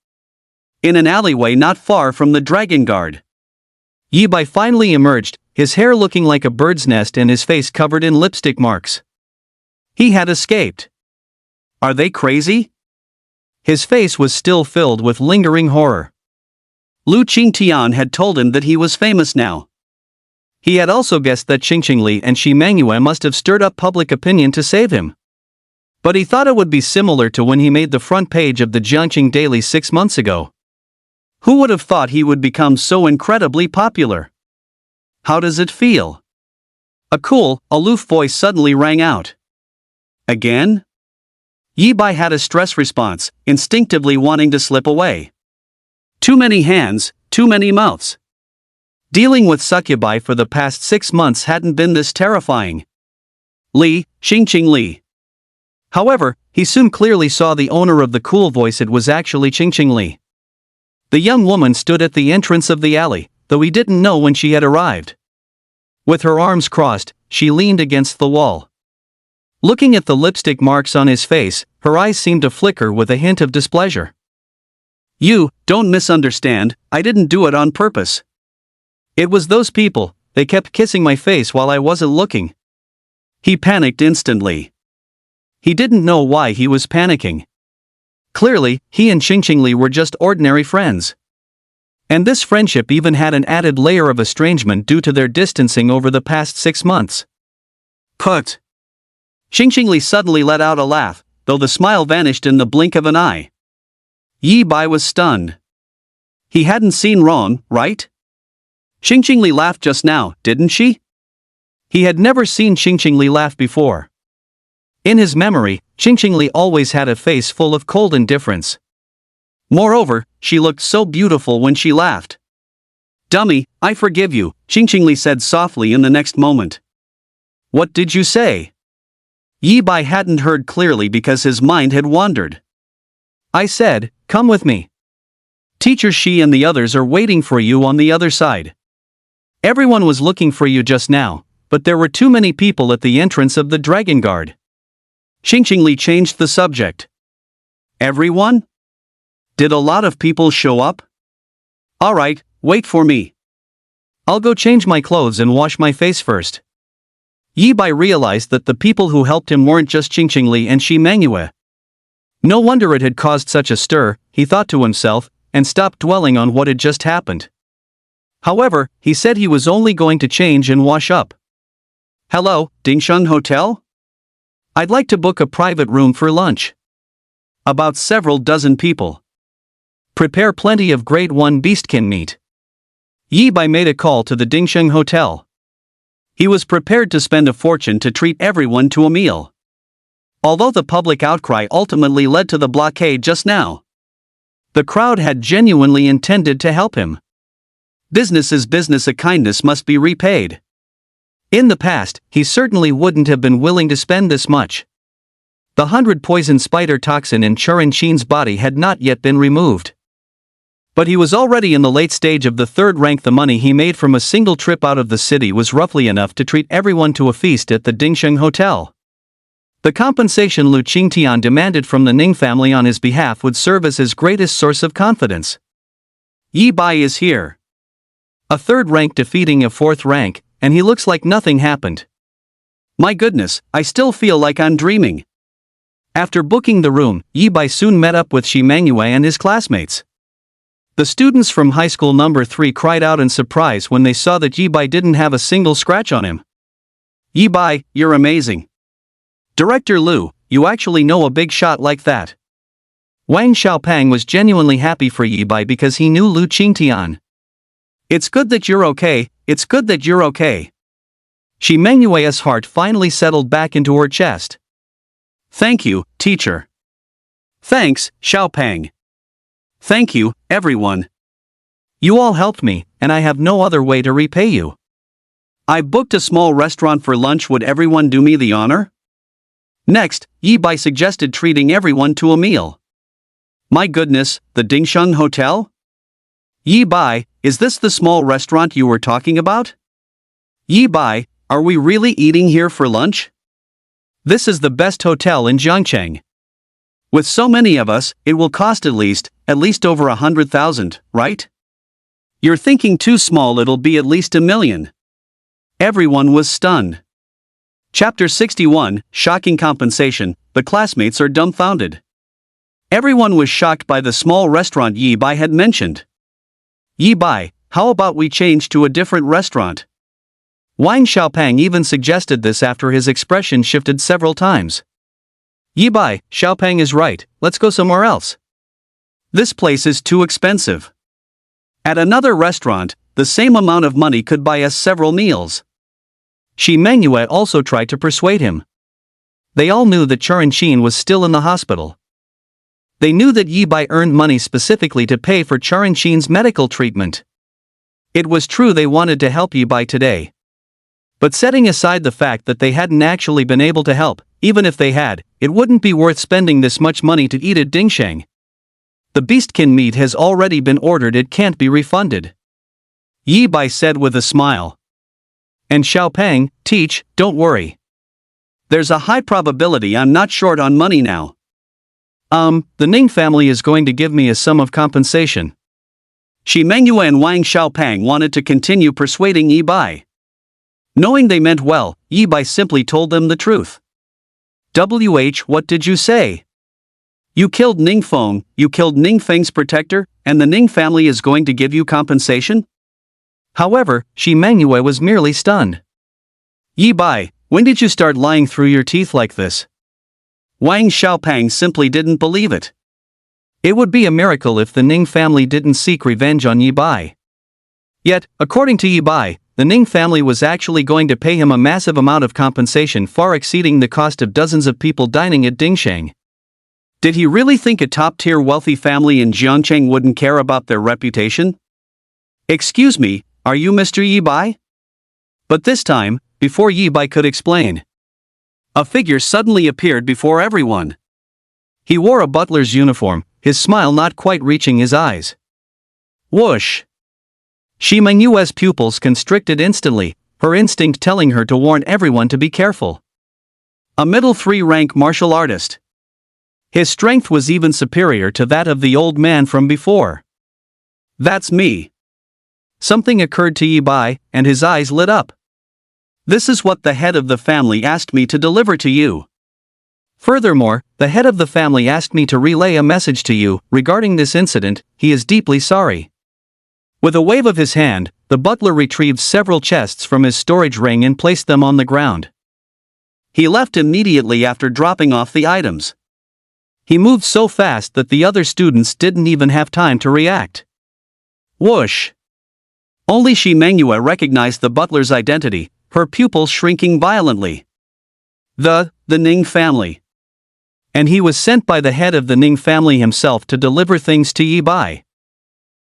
In an alleyway not far from the Dragon Guard, Yi Bai finally emerged, his hair looking like a bird's nest and his face covered in lipstick marks. He had escaped. Are they crazy? His face was still filled with lingering horror. Lu Qingtian had told him that he was famous now. He had also guessed that Qingqing Li and Shi Mangyue must have stirred up public opinion to save him. But he thought it would be similar to when he made the front page of the Jiangqing Daily 6 months ago. Who would have thought he would become so incredibly popular? How does it feel? A cool, aloof voice suddenly rang out. Again? Yi Bai had a stress response, instinctively wanting to slip away. Too many hands, too many mouths. Dealing with succubi for the past 6 months hadn't been this terrifying. Qingqing Li. However, he soon clearly saw the owner of the cool voice. It was actually Qingqing Li. The young woman stood at the entrance of the alley, though he didn't know when she had arrived. With her arms crossed, she leaned against the wall. Looking at the lipstick marks on his face, her eyes seemed to flicker with a hint of displeasure. You, don't misunderstand, I didn't do it on purpose. It was those people, they kept kissing my face while I wasn't looking. He panicked instantly. He didn't know why he was panicking. Clearly, he and Qingqing Li were just ordinary friends. And this friendship even had an added layer of estrangement due to their distancing over the past 6 months. Cut. Qingqing Li suddenly let out a laugh, though the smile vanished in the blink of an eye. Yi Bai was stunned. He hadn't seen wrong, right? Qingqing Li laughed just now, didn't she? He had never seen Qingqing Li laugh before. In his memory, Qingqing Li always had a face full of cold indifference. Moreover, she looked so beautiful when she laughed. Dummy, I forgive you, Qingqing Li said softly in the next moment. What did you say? Yi Bai hadn't heard clearly because his mind had wandered. I said, come with me. Teacher Shi and the others are waiting for you on the other side. Everyone was looking for you just now, but there were too many people at the entrance of the Dragon Guard. Qingqing Li changed the subject. Everyone? Did a lot of people show up? Alright, wait for me. I'll go change my clothes and wash my face first. Yi Bai realized that the people who helped him weren't just Qingqing Li and Shi Mangyue. No wonder it had caused such a stir, he thought to himself, and stopped dwelling on what had just happened. However, he said he was only going to change and wash up. Hello, Dingsheng Hotel? I'd like to book a private room for lunch. About several dozen people. Prepare plenty of grade 1 beastkin meat. Yi Bai made a call to the Dingsheng Hotel. He was prepared to spend a fortune to treat everyone to a meal. Although the public outcry ultimately led to the blockade just now, the crowd had genuinely intended to help him. Business is business, a kindness must be repaid. In the past, he certainly wouldn't have been willing to spend this much. The 100 poison spider toxin in Churin Shin's body had not yet been removed. But he was already in the late stage of the third rank. The money he made from a single trip out of the city was roughly enough to treat everyone to a feast at the Dingsheng Hotel. The compensation Lu Qingtian demanded from the Ning family on his behalf would serve as his greatest source of confidence. Yi Bai is here. A third rank defeating a fourth rank, and he looks like nothing happened. My goodness, I still feel like I'm dreaming. After booking the room, Yi Bai soon met up with Shi Mangyue and his classmates. The students from high school number 3 cried out in surprise when they saw that Yi Bai didn't have a single scratch on him. Yi Bai, you're amazing. Director Lu, you actually know a big shot like that. Wang Xiaopang was genuinely happy for Yi Bai because he knew Lu Qingtian. It's good that you're okay, it's good that you're okay. Shi Mangyue's heart finally settled back into her chest. Thank you, teacher. Thanks, Xiaopang. Thank you, everyone. You all helped me, and I have no other way to repay you. I booked a small restaurant for lunch. Would everyone do me the honor? Next, Yi Bai suggested treating everyone to a meal. My goodness, the Dingsheng Hotel? Yi Bai, is this the small restaurant you were talking about? Yi Bai, are we really eating here for lunch? This is the best hotel in Jiangcheng. With so many of us, it will cost at least over 100,000, right? You're thinking too small. It'll be at least 1 million. Everyone was stunned. Chapter 61, Shocking Compensation. The classmates are dumbfounded. Everyone was shocked by the small restaurant Yi Bai had mentioned. Yi Bai, how about we change to a different restaurant? Wang Xiaopang even suggested this after his expression shifted several times. Yi Bai, Xiaopang is right, let's go somewhere else. This place is too expensive. At another restaurant, the same amount of money could buy us several meals. Shi Mangyue also tried to persuade him. They all knew that Churin Shin was still in the hospital. They knew that Yi Bai earned money specifically to pay for Churin Shin's medical treatment. It was true they wanted to help Yi Bai today. But setting aside the fact that they hadn't actually been able to help, even if they had, it wouldn't be worth spending this much money to eat at Dingsheng. The beastkin meat has already been ordered, it can't be refunded. Yi Bai said with a smile. And Xiaopang, teach, don't worry. There's a high probability I'm not short on money now. The Ning family is going to give me a sum of compensation. Shi Mangyue and Wang Xiaopang wanted to continue persuading Yi Bai. Knowing they meant well, Yi Bai simply told them the truth. What did you say? You killed Ning Feng, you killed Ning Feng's protector, and the Ning family is going to give you compensation? However, Shi Mangyue was merely stunned. Yi Bai, when did you start lying through your teeth like this? Wang Xiaopang simply didn't believe it. It would be a miracle if the Ning family didn't seek revenge on Yi Bai. Yet, according to Yi Bai, the Ning family was actually going to pay him a massive amount of compensation far exceeding the cost of dozens of people dining at Dingsheng. Did he really think a top-tier wealthy family in Jiangcheng wouldn't care about their reputation? Excuse me, are you Mr. Yi Bai? But this time, before Yi Bai could explain, a figure suddenly appeared before everyone. He wore a butler's uniform, his smile not quite reaching his eyes. Whoosh! Shi Mangyue's pupils constricted instantly, her instinct telling her to warn everyone to be careful. A middle 3-rank martial artist. His strength was even superior to that of the old man from before. That's me. Something occurred to Yi Bai, and his eyes lit up. This is what the head of the family asked me to deliver to you. Furthermore, the head of the family asked me to relay a message to you regarding this incident. He is deeply sorry. With a wave of his hand, the butler retrieved several chests from his storage ring and placed them on the ground. He left immediately after dropping off the items. He moved so fast that the other students didn't even have time to react. Whoosh! Only Manhwa recognized the butler's identity, her pupils shrinking violently. The Ning family. And he was sent by the head of the Ning family himself to deliver things to Yi Bai.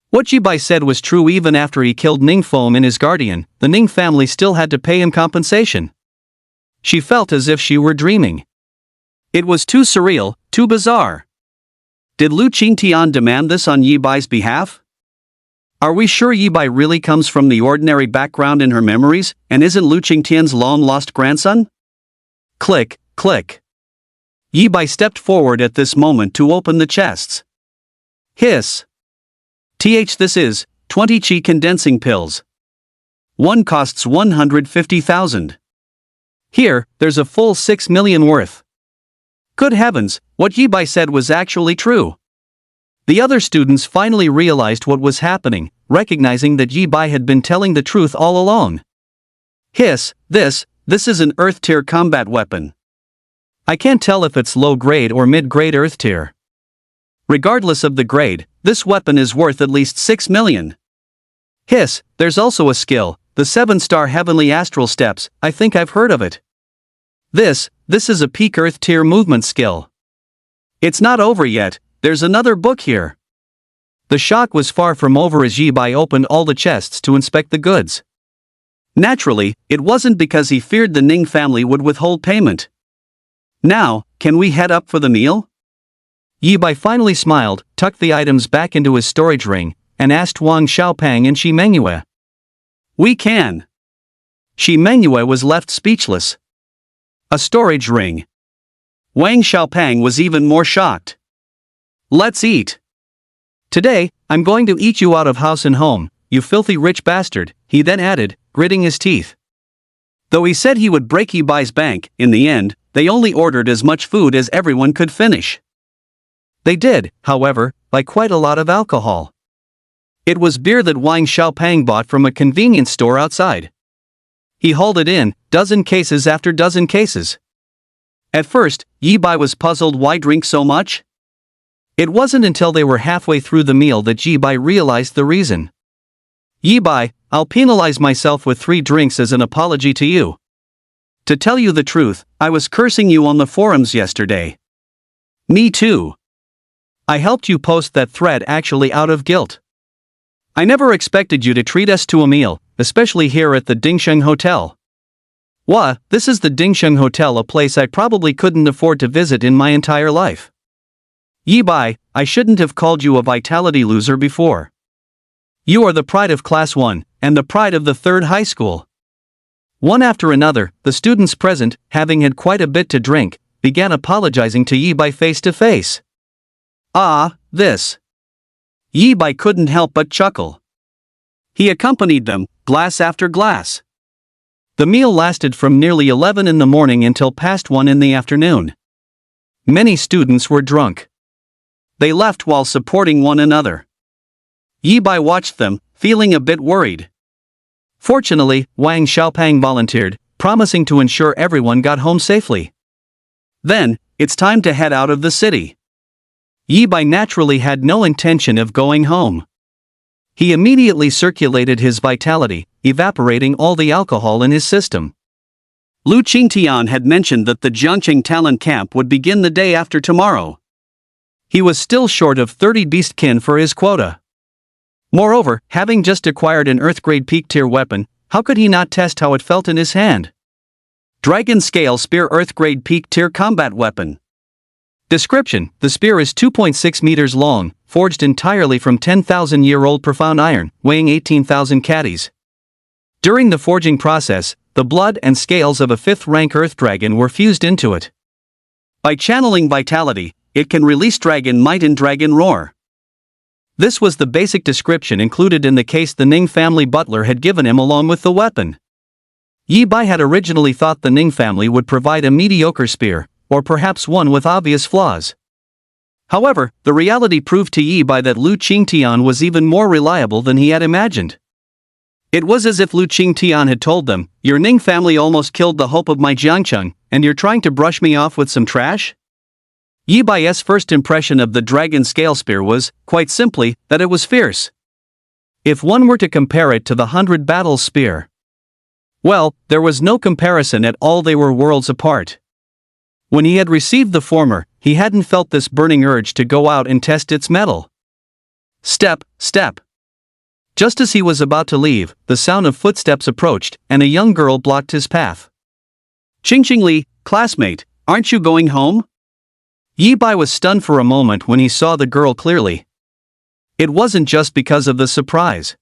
What Yi Bai said was true. Even after he killed Ning Foam and his guardian, the Ning family still had to pay him compensation. She felt as if she were dreaming. It was too surreal, too bizarre. Did Lu Qingtian demand this on Yi Bai's behalf? Are we sure Yi Bai really comes from the ordinary background in her memories, and isn't Lu Qingtian's long-lost grandson? Click, click. Yi Bai stepped forward at this moment to open the chests. Hiss. This is 20 qi condensing pills. One costs 150,000. Here, there's a full 6 million worth. Good heavens, what Yi Bai said was actually true. The other students finally realized what was happening, recognizing that Yi Bai had been telling the truth all along. Hiss, this is an Earth tier combat weapon. I can't tell if it's low grade or mid grade Earth tier. Regardless of the grade, this weapon is worth at least 6 million. Hiss, there's also a skill, the 7-star Heavenly Astral Steps. I think I've heard of it. This is a peak Earth tier movement skill. It's not over yet, there's another book here. The shock was far from over as Yi Bai opened all the chests to inspect the goods. Naturally, it wasn't because he feared the Ning family would withhold payment. Now, can we head up for the meal? Yi Bai finally smiled, tucked the items back into his storage ring, and asked Wang Xiaopang and Manhwa. We can. Manhwa was left speechless. A storage ring. Wang Xiaopang was even more shocked. Let's eat. Today, I'm going to eat you out of house and home, you filthy rich bastard, he then added, gritting his teeth. Though he said he would break Yi Bai's bank, in the end, they only ordered as much food as everyone could finish. They did, however, buy quite a lot of alcohol. It was beer that Wang Xiaopang bought from a convenience store outside. He hauled it in, dozen cases after dozen cases. At first, Yi Bai was puzzled why drink so much? It wasn't until they were halfway through the meal that Yi Bai realized the reason. Yi Bai, I'll penalize myself with 3 drinks as an apology to you. To tell you the truth, I was cursing you on the forums yesterday. Me too. I helped you post that thread actually out of guilt. I never expected you to treat us to a meal, especially here at the Dingsheng Hotel. This is the Dingsheng Hotel, a place I probably couldn't afford to visit in my entire life. Yi Bai, I shouldn't have called you a vitality loser before. You are the pride of Class 1, and the pride of the 3rd high school. One after another, the students present, having had quite a bit to drink, began apologizing to Yi Bai face to face. This. Yi Bai couldn't help but chuckle. He accompanied them, glass after glass. The meal lasted from nearly 11 in the morning until past 1 in the afternoon. Many students were drunk. They left while supporting one another. Yi Bai watched them, feeling a bit worried. Fortunately, Wang Xiaopang volunteered, promising to ensure everyone got home safely. Then, it's time to head out of the city. Yi Bai naturally had no intention of going home. He immediately circulated his vitality, evaporating all the alcohol in his system. Lu Qingtian had mentioned that the Jiangqing talent camp would begin the day after tomorrow. He was still short of 30 beastkin for his quota. Moreover, having just acquired an Earth-grade peak-tier weapon, how could he not test how it felt in his hand? Dragon Scale Spear Earth-grade peak-tier combat weapon. Description: the spear is 2.6 meters long, forged entirely from 10,000-year-old profound iron, weighing 18,000 catties. During the forging process, the blood and scales of a 5th-rank Earth Dragon were fused into it. By channeling vitality, it can release Dragon Might and Dragon Roar. This was the basic description included in the case the Ning family butler had given him along with the weapon. Yi Bai had originally thought the Ning family would provide a mediocre spear, or perhaps one with obvious flaws. However, the reality proved to Yi Bai that Lu Qingtian was even more reliable than he had imagined. It was as if Lu Qingtian had told them, "Your Ning family almost killed the hope of my Jiangcheng, and you're trying to brush me off with some trash?" Yi Bai's first impression of the dragon scale spear was, quite simply, that it was fierce. If one were to compare it to the 100 battles spear, well, there was no comparison at all, they were worlds apart. When he had received the former, he hadn't felt this burning urge to go out and test its mettle. Step, step. Just as he was about to leave, the sound of footsteps approached, and a young girl blocked his path. Qingqing, classmate, aren't you going home? Yi Bai was stunned for a moment when he saw the girl clearly. It wasn't just because of the surprise.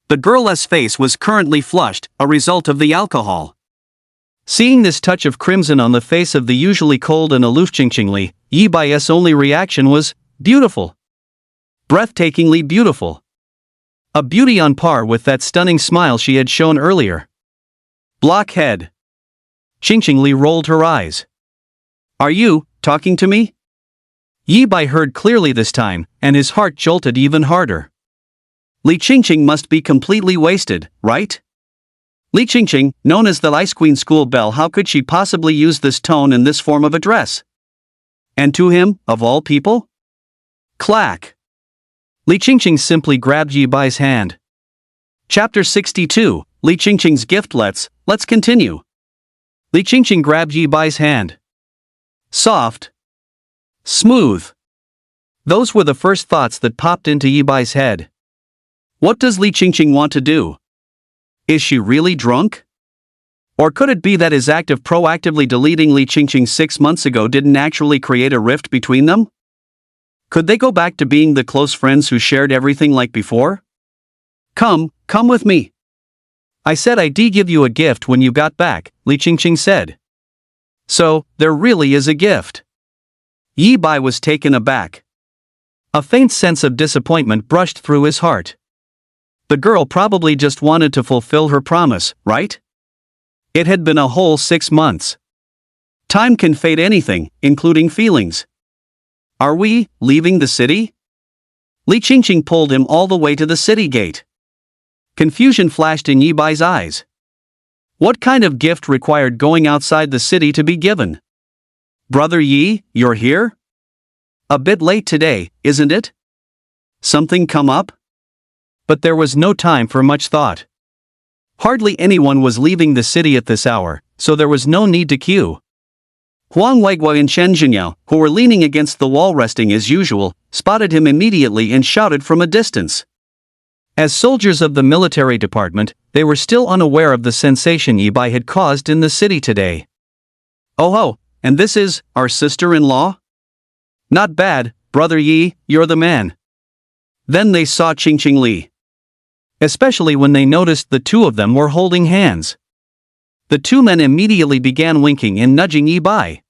The girl's face was currently flushed, a result of the alcohol. Seeing this touch of crimson on the face of the usually cold and aloof Qingqing, Yi Bai's only reaction was, beautiful. Breathtakingly beautiful. A beauty on par with that stunning smile she had shown earlier. Blockhead. Qingqing rolled her eyes. Are you talking to me? Yi Bai heard clearly this time, and his heart jolted even harder. Li Qingqing must be completely wasted, right? Li Qingqing, known as the Ice Queen School Belle, how could she possibly use this tone in this form of address? And to him, of all people? Clack. Li Qingqing simply grabbed Yi Bai's hand. Chapter 62, Li Qingqing's gift. Let's continue. Li Qingqing grabbed Yi Bai's hand. Soft. Smooth. Those were the first thoughts that popped into Yi Bai's head. What does Li Qingqing want to do? Is she really drunk? Or could it be that his act of proactively deleting Li Qingqing 6 months ago didn't actually create a rift between them? Could they go back to being the close friends who shared everything like before? Come with me. I said I'd give you a gift when you got back, Li Qingqing said. So, there really is a gift. Yi Bai was taken aback. A faint sense of disappointment brushed through his heart. The girl probably just wanted to fulfill her promise, right? It had been a whole 6 months. Time can fade anything, including feelings. Are we leaving the city? Li Qingqing pulled him all the way to the city gate. Confusion flashed in Yi Bai's eyes. What kind of gift required going outside the city to be given? Brother Yi, you're here? A bit late today, isn't it? Something come up? But there was no time for much thought. Hardly anyone was leaving the city at this hour, so there was no need to queue. Huang Weiguo and Chen Jinyao, who were leaning against the wall resting as usual, spotted him immediately and shouted from a distance. As soldiers of the military department, they were still unaware of the sensation Yi Bai had caused in the city today. Oh, and this is our sister-in-law? Not bad, Brother Yi, you're the man. Then they saw Qingqing, especially when they noticed the two of them were holding hands. The two men immediately began winking and nudging Yi Bai.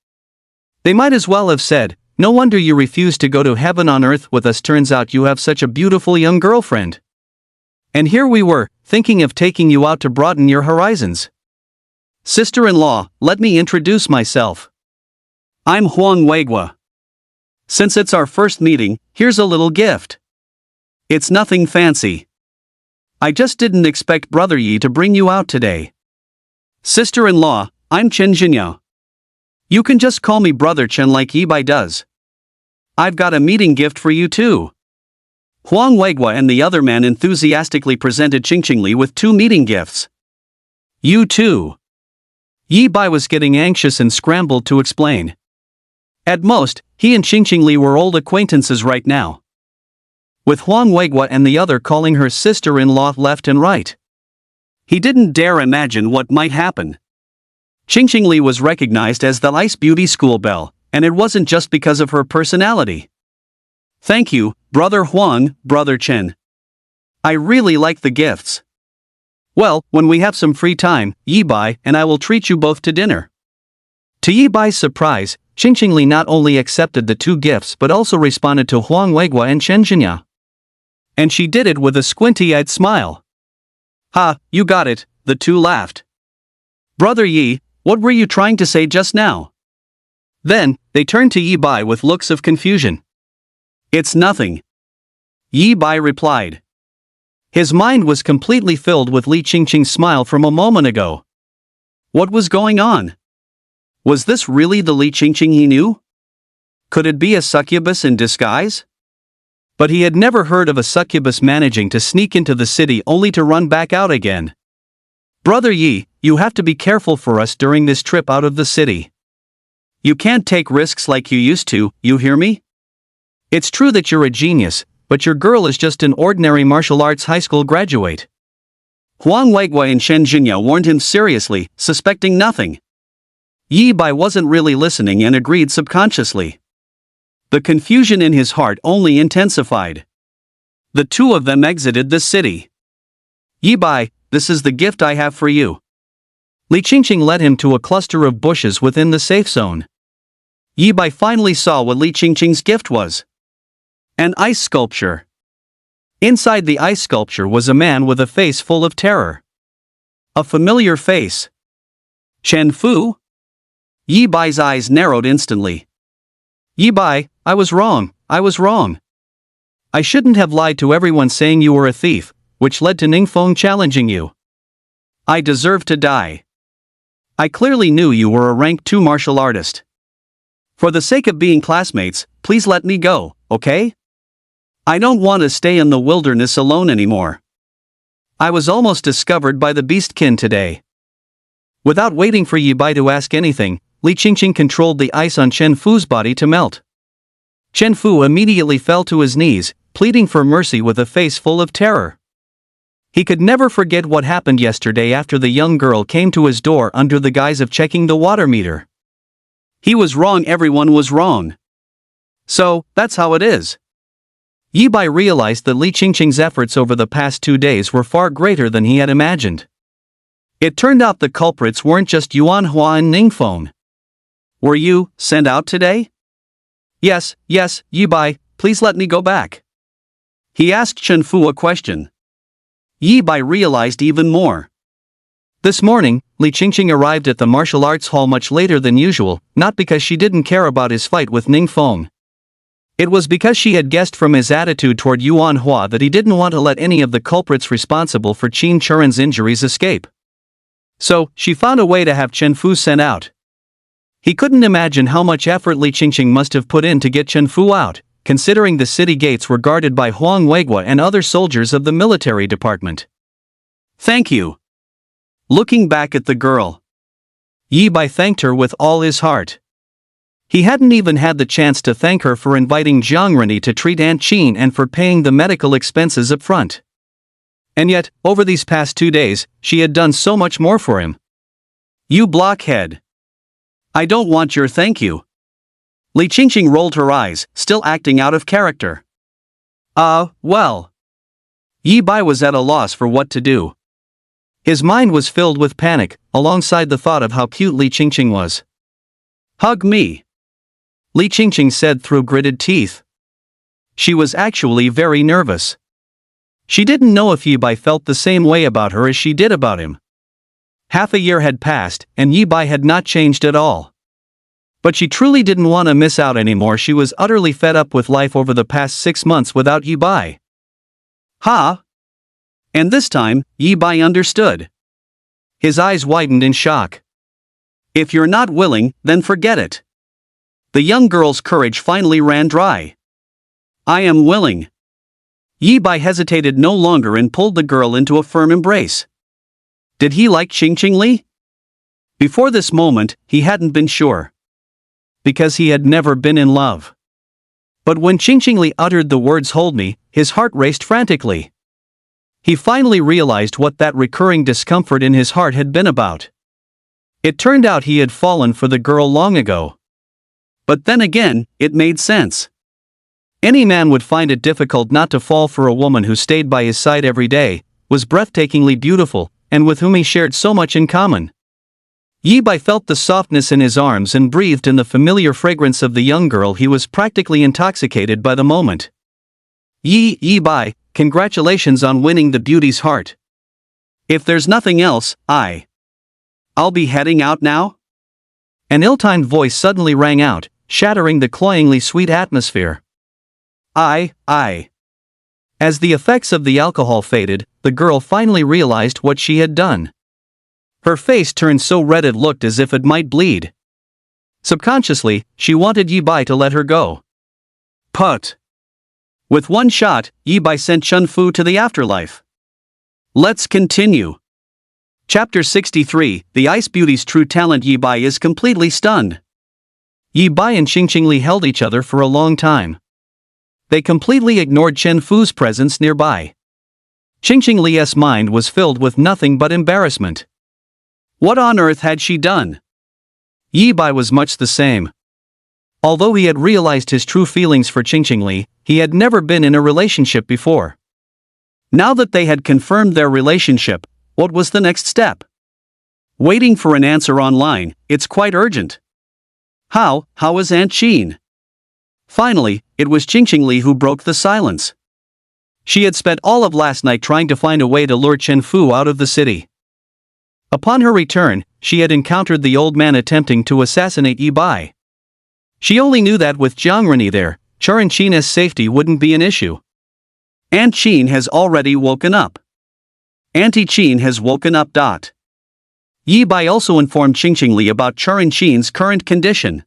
They might as well have said, "No wonder you refused to go to heaven on earth with us, turns out you have such a beautiful young girlfriend. And here we were, thinking of taking you out to broaden your horizons." Sister-in-law, let me introduce myself. I'm Huang Weiguo. Since it's our first meeting, here's a little gift. It's nothing fancy. I just didn't expect Brother Yi to bring you out today. Sister-in-law, I'm Chen Jinyao. You can just call me Brother Chen like Yi Bai does. I've got a meeting gift for you too. Huang Weiguo and the other man enthusiastically presented Qingqing with 2 meeting gifts. You too. Yi Bai was getting anxious and scrambled to explain. At most, he and Qingqing were old acquaintances right now, with Huang Weiguo and the other calling her sister-in-law left and right. He didn't dare imagine what might happen. Qingqing was recognized as the Ice Beauty School Belle, and it wasn't just because of her personality. Thank you, Brother Huang, Brother Chen. I really like the gifts. Well, when we have some free time, Yi Bai and I will treat you both to dinner. To Yi Bai's surprise, Qingqing not only accepted the 2 gifts but also responded to Huang Weiguo and Chen Jinya. And she did it with a squinty-eyed smile. Ha, you got it, the 2 laughed. Brother Yi, what were you trying to say just now? Then, they turned to Yi Bai with looks of confusion. It's nothing. Yi Bai replied. His mind was completely filled with Li Qingqing's smile from a moment ago. What was going on? Was this really the Li Qingqing he knew? Could it be a succubus in disguise? But he had never heard of a succubus managing to sneak into the city only to run back out again. Brother Yi, you have to be careful for us during this trip out of the city. You can't take risks like you used to, you hear me? It's true that you're a genius, but your girl is just an ordinary martial arts high school graduate. Huang Weiguai and Shen Jingya warned him seriously, suspecting nothing. Yi Bai wasn't really listening and agreed subconsciously. The confusion in his heart only intensified. The two of them exited the city. Yi Bai, this is the gift I have for you. Li Qingqing led him to a cluster of bushes within the safe zone. Yi Bai finally saw what Li Qingqing's gift was. An ice sculpture. Inside the ice sculpture was a man with a face full of terror. A familiar face. Chen Fu? Yi Bai's eyes narrowed instantly. Yi Bai, I was wrong. I shouldn't have lied to everyone saying you were a thief, which led to Ningfeng challenging you. I deserve to die. I clearly knew you were a rank 2 martial artist. For the sake of being classmates, please let me go, okay? I don't want to stay in the wilderness alone anymore. I was almost discovered by the beastkin today. Without waiting for Yi Bai to ask anything, Li Qingqing controlled the ice on Chen Fu's body to melt. Chen Fu immediately fell to his knees, pleading for mercy with a face full of terror. He could never forget what happened yesterday after the young girl came to his door under the guise of checking the water meter. He was wrong, everyone was wrong. So, that's how it is. Yi Bai realized that Li Qingqing's efforts over the past 2 days were far greater than he had imagined. It turned out the culprits weren't just Yuan Hua and Ningfeng. Were you sent out today? Yes, Yi Bai, please let me go back. He asked Chen Fu a question. Yi Bai realized even more. This morning, Li Qingqing arrived at the martial arts hall much later than usual, not because she didn't care about his fight with Ningfeng. It was because she had guessed from his attitude toward Yuan Hua that he didn't want to let any of the culprits responsible for Qin Churen's injuries escape. So, she found a way to have Chen Fu sent out. He couldn't imagine how much effort Li Qingqing must have put in to get Chen Fu out, considering the city gates were guarded by Huang Weiguai and other soldiers of the military department. Thank you. Looking back at the girl, Yi Bai thanked her with all his heart. He hadn't even had the chance to thank her for inviting Jiang Reni to treat Aunt Qin and for paying the medical expenses up front. And yet, over these past 2 days, she had done so much more for him. You blockhead. I don't want your thank you. Li Qingqing rolled her eyes, still acting out of character. Well. Yi Bai was at a loss for what to do. His mind was filled with panic, alongside the thought of how cute Li Qingqing was. Hug me. Li Qingqing said through gritted teeth. She was actually very nervous. She didn't know if Yi Bai felt the same way about her as she did about him. Half a year had passed, and Yi Bai had not changed at all. But she truly didn't want to miss out anymore. She was utterly fed up with life over the past 6 months without Yi Bai. Ha! And this time, Yi Bai understood. His eyes widened in shock. If you're not willing, then forget it. The young girl's courage finally ran dry. I am willing. Yi Bai hesitated no longer and pulled the girl into a firm embrace. Did he like Qingqing Li? Before this moment, he hadn't been sure. Because he had never been in love. But when Qingqing Li uttered the words "hold me," his heart raced frantically. He finally realized what that recurring discomfort in his heart had been about. It turned out he had fallen for the girl long ago. But then again, it made sense. Any man would find it difficult not to fall for a woman who stayed by his side every day, was breathtakingly beautiful, and with whom he shared so much in common. Yi Bai felt the softness in his arms and breathed in the familiar fragrance of the young girl. He was practically intoxicated by the moment. Yi Bai, congratulations on winning the beauty's heart. If there's nothing else, I'll be heading out now? An ill-timed voice suddenly rang out, shattering the cloyingly sweet atmosphere. As the effects of the alcohol faded, the girl finally realized what she had done. Her face turned so red it looked as if it might bleed. Subconsciously, she wanted Yi Bai to let her go. Put. With one shot, Yi Bai sent Chun Fu to the afterlife. Let's continue. Chapter 63, The Ice Beauty's true talent. Yi Bai is completely stunned. Yi Bai and Qing Li held each other for a long time. They completely ignored Chen Fu's presence nearby. Qing Li's mind was filled with nothing but embarrassment. What on earth had she done? Yi Bai was much the same. Although he had realized his true feelings for Qing Li, he had never been in a relationship before. Now that they had confirmed their relationship, what was the next step? Waiting for an answer online, it's quite urgent. How is Aunt Qin? Finally, it was Qing Li who broke the silence. She had spent all of last night trying to find a way to lure Chen Fu out of the city. Upon her return, she had encountered the old man attempting to assassinate Yi Bai. She only knew that with Jiang Renyi there, Charan Qin's safety wouldn't be an issue. Aunt Qin has already woken up. Auntie Qin has woken up. Yi Bai also informed Qing Li about Charan Qin's current condition.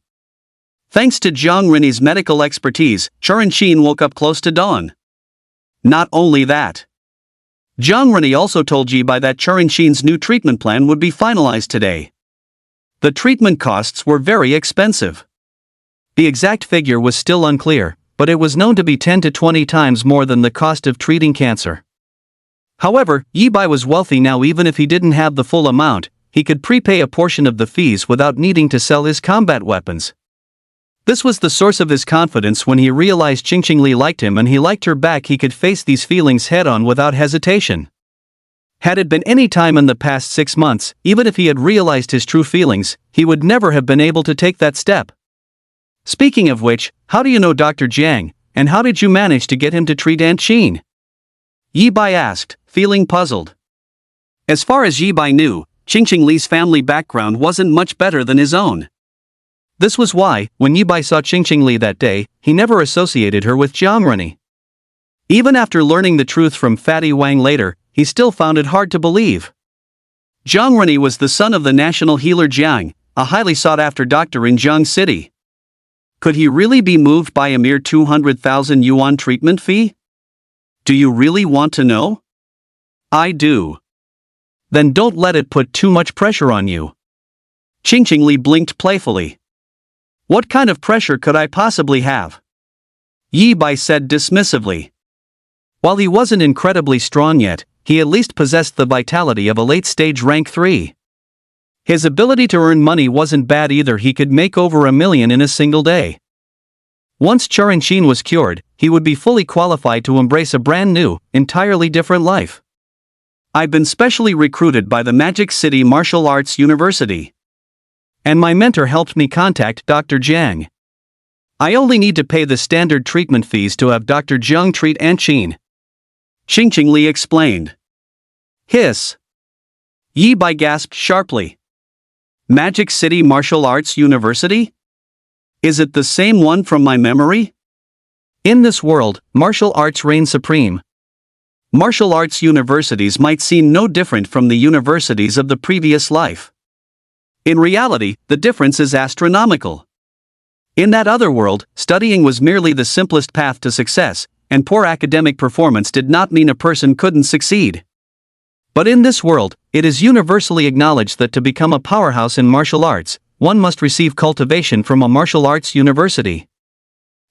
Thanks to Jiang Renyi's medical expertise, Charan Qin woke up close to dawn. Not only that. Jiang Renyi also told Yi Bai that Charan Qin's new treatment plan would be finalized today. The treatment costs were very expensive. The exact figure was still unclear, but it was known to be 10 to 20 times more than the cost of treating cancer. However, Yi Bai was wealthy now. Even if he didn't have the full amount, he could prepay a portion of the fees without needing to sell his combat weapons. This was the source of his confidence. When he realized Qing Li liked him and he liked her back, he could face these feelings head-on without hesitation. Had it been any time in the past 6 months, even if he had realized his true feelings, he would never have been able to take that step. Speaking of which, how do you know Dr. Jiang, and how did you manage to get him to treat Aunt Qin? Yi Bai asked, feeling puzzled. As far as Yi Bai knew, Qing Li's family background wasn't much better than his own. This was why, when Yi Bai saw Qing Li that day, he never associated her with Jiang Renyi. Even after learning the truth from Fatty Wang later, he still found it hard to believe. Jiang Renyi was the son of the national healer Jiang, a highly sought-after doctor in Jiang City. Could he really be moved by a mere 200,000 yuan treatment fee? Do you really want to know? I do. Then don't let it put too much pressure on you. Qing Li blinked playfully. What kind of pressure could I possibly have? Yi Bai said dismissively. While he wasn't incredibly strong yet, he at least possessed the vitality of a late-stage rank 3. His ability to earn money wasn't bad either. He could make over $1 million in a single day. Once Charan Qin was cured, he would be fully qualified to embrace a brand new, entirely different life. I've been specially recruited by the Magic City Martial Arts University. And my mentor helped me contact Dr. Jiang. I only need to pay the standard treatment fees to have Dr. Jiang treat Aunt Qin. Qing Li explained. Hiss. Yi Bai gasped sharply. Magic City Martial Arts University? Is it the same one from my memory? In this world, martial arts reign supreme. Martial arts universities might seem no different from the universities of the previous life. In reality, the difference is astronomical. In that other world, studying was merely the simplest path to success, and poor academic performance did not mean a person couldn't succeed. But in this world, it is universally acknowledged that to become a powerhouse in martial arts, one must receive cultivation from a martial arts university.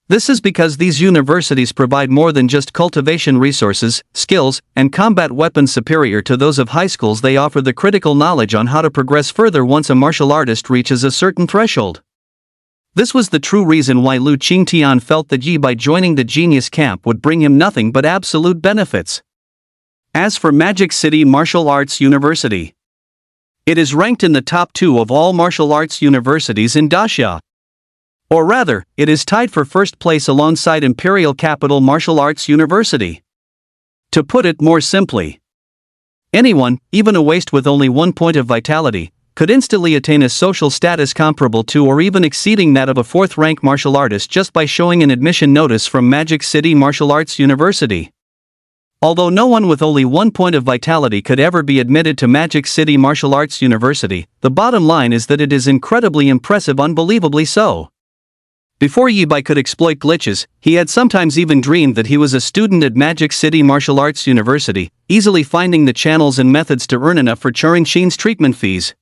This is because these universities provide more than just cultivation resources, skills, and combat weapons superior to those of high schools. They offer the critical knowledge on how to progress further once a martial artist reaches a certain threshold. This was the true reason why Lu Qingtian felt that Yi Bai joining the genius camp would bring him nothing but absolute benefits. As for Magic City Martial Arts University, it is ranked in the top 2 of all martial arts universities in Daxia. Or rather, it is tied for first place alongside Imperial Capital Martial Arts University. To put it more simply, anyone, even a waste with only 1 point of vitality, could instantly attain a social status comparable to or even exceeding that of a 4th-rank martial artist just by showing an admission notice from Magic City Martial Arts University. Although no one with only 1 point of vitality could ever be admitted to Magic City Martial Arts University, the bottom line is that it is incredibly impressive, unbelievably so. Before Yibai could exploit glitches, he had sometimes even dreamed that he was a student at Magic City Martial Arts University, easily finding the channels and methods to earn enough for Churing Shin's treatment fees.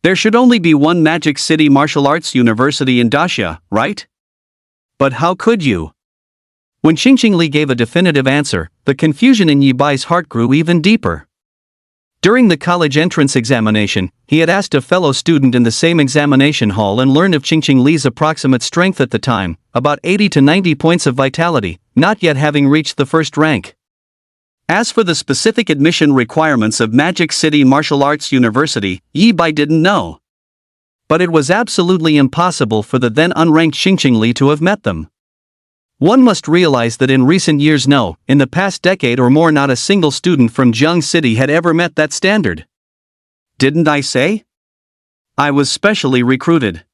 There should only be one Magic City Martial Arts University in Dacia, right? But how could you? When Qingqing Li gave a definitive answer, the confusion in Yibai's heart grew even deeper. During the college entrance examination, he had asked a fellow student in the same examination hall and learned of Qingqing Li's approximate strength at the time, about 80 to 90 points of vitality, not yet having reached the first rank. As for the specific admission requirements of Magic City Martial Arts University, Yibai didn't know. But it was absolutely impossible for the then unranked Qingqing Li to have met them. One must realize that in recent years, in the past decade or more, not a single student from Jiang City had ever met that standard. Didn't I say? I was specially recruited.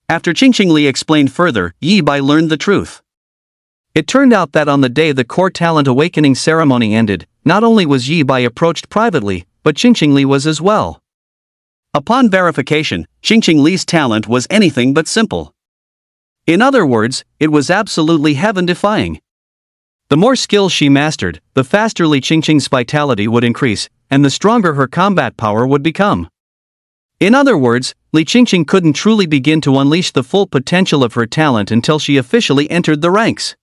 After Qingqing Li explained further, Yibai learned the truth. It turned out that on the day the core talent awakening ceremony ended, not only was Yibai approached privately, but Qingqing Li was as well. Upon verification, Qingqing Li's talent was anything but simple. In other words, it was absolutely heaven-defying. The more skills she mastered, the faster Li Qingqing's vitality would increase, and the stronger her combat power would become. In other words, Li Qingqing couldn't truly begin to unleash the full potential of her talent until she officially entered the ranks.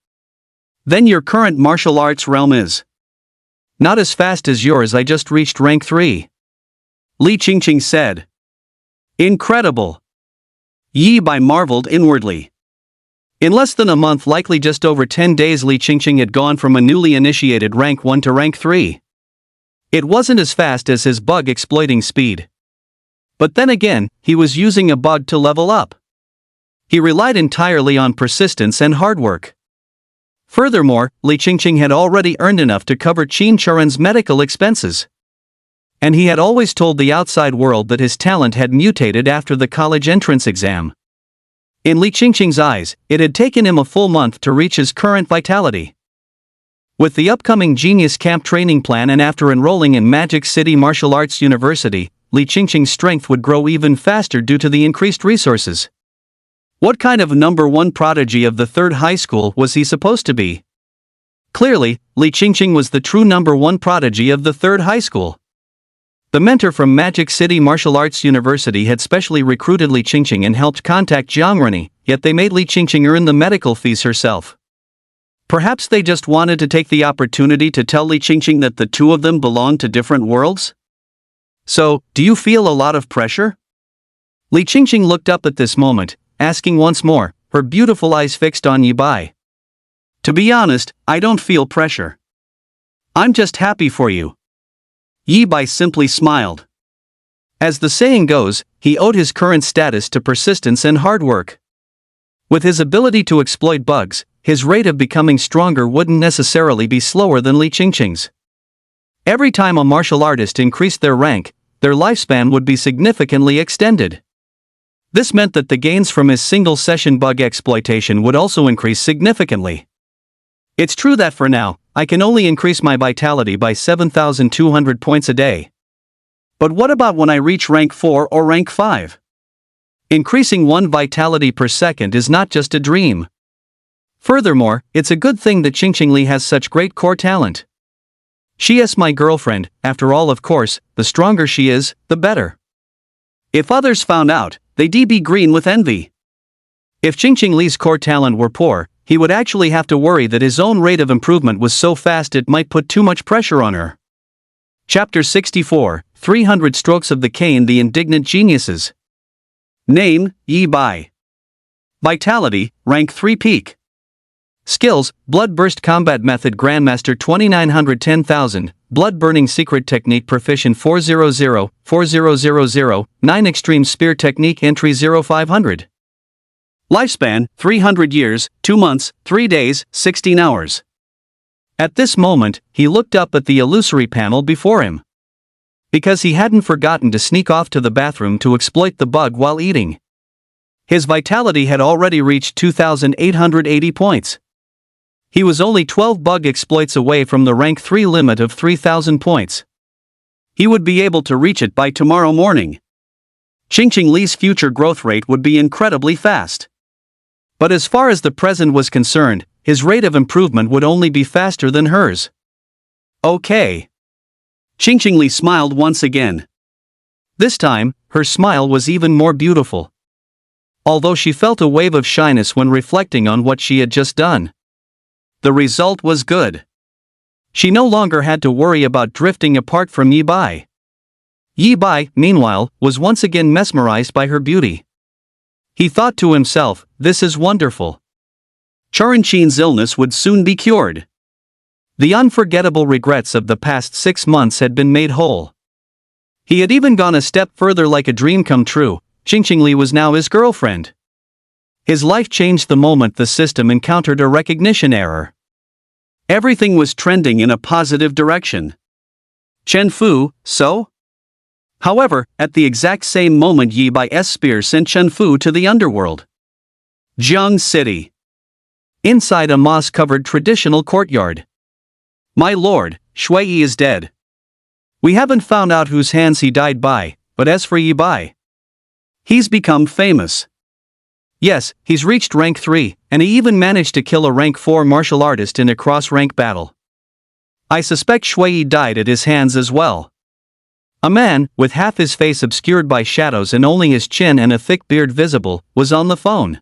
Then your current martial arts realm is not as fast as yours. I just reached rank 3. Li Qingqing said. Incredible. Yibai marveled inwardly. In less than a month, likely just over 10 days, Li Qingqing had gone from a newly initiated rank 1 to rank 3. It wasn't as fast as his bug exploiting speed. But then again, he was using a bug to level up. He relied entirely on persistence and hard work. Furthermore, Li Qingqing had already earned enough to cover Qin Churen's medical expenses. And he had always told the outside world that his talent had mutated after the college entrance exam. In Li Qingqing's eyes, it had taken him a full month to reach his current vitality. With the upcoming Genius Camp training plan and after enrolling in Magic City Martial Arts University, Li Qingqing's strength would grow even faster due to the increased resources. What kind of number 1 prodigy of the 3rd high school was he supposed to be? Clearly, Li Qingqing was the true number 1 prodigy of the 3rd high school. The mentor from Magic City Martial Arts University had specially recruited Li Qingqing and helped contact Jiang Rennie, yet they made Li Qingqing earn the medical fees herself. Perhaps they just wanted to take the opportunity to tell Li Qingqing that the two of them belonged to different worlds? So, do you feel a lot of pressure? Li Qingqing looked up at this moment, asking once more, her beautiful eyes fixed on Yibai. To be honest, I don't feel pressure. I'm just happy for you. Yibai simply smiled. As the saying goes, he owed his current status to persistence and hard work. With his ability to exploit bugs, his rate of becoming stronger wouldn't necessarily be slower than Li Qingqing's. Every time a martial artist increased their rank, their lifespan would be significantly extended. This meant that the gains from his single-session bug exploitation would also increase significantly. It's true that for now, I can only increase my vitality by 7,200 points a day. But what about when I reach rank 4 or rank 5? Increasing 1 vitality per second is not just a dream. Furthermore, it's a good thing that Qingqing Li has such great core talent. She is my girlfriend, after all. Of course, the stronger she is, the better. If others found out, they'd be green with envy. If Qingqing Li's core talent were poor, he would actually have to worry that his own rate of improvement was so fast it might put too much pressure on her. Chapter 64, 300 Strokes of the Cane. The Indignant Geniuses. Name, Yibai. Vitality, rank 3 peak. Skills, Blood Burst Combat Method Grandmaster 2910,000, Blood Burning Secret Technique Proficient 400, 4000, 9 Extreme Spear Technique Entry 0500. Lifespan, 300 years, 2 months, 3 days, 16 hours. At this moment, he looked up at the illusory panel before him. Because he hadn't forgotten to sneak off to the bathroom to exploit the bug while eating. His vitality had already reached 2,880 points. He was only 12 bug exploits away from the rank 3 limit of 3,000 points. He would be able to reach it by tomorrow morning. Qingqing Li's future growth rate would be incredibly fast. But as far as the present was concerned, his rate of improvement would only be faster than hers. Okay. Qingqing Li smiled once again. This time, her smile was even more beautiful. Although she felt a wave of shyness when reflecting on what she had just done. The result was good. She no longer had to worry about drifting apart from Yi Bai. Yi Bai, meanwhile, was once again mesmerized by her beauty. He thought to himself, this is wonderful. Charanqin's illness would soon be cured. The unforgettable regrets of the past 6 months had been made whole. He had even gone a step further, like a dream come true. Qingqing Li was now his girlfriend. His life changed the moment the system encountered a recognition error. Everything was trending in a positive direction. Chen Fu, so? However, at the exact same moment Yi Bai's spear sent Chen Fu to the underworld. Jiang City. Inside a moss-covered traditional courtyard. My lord, Shui Yi is dead. We haven't found out whose hands he died by, but as for Yi Bai, he's become famous. Yes, he's reached rank 3, and he even managed to kill a rank 4 martial artist in a cross-rank battle. I suspect Shui Yi died at his hands as well. A man, with half his face obscured by shadows and only his chin and a thick beard visible, was on the phone.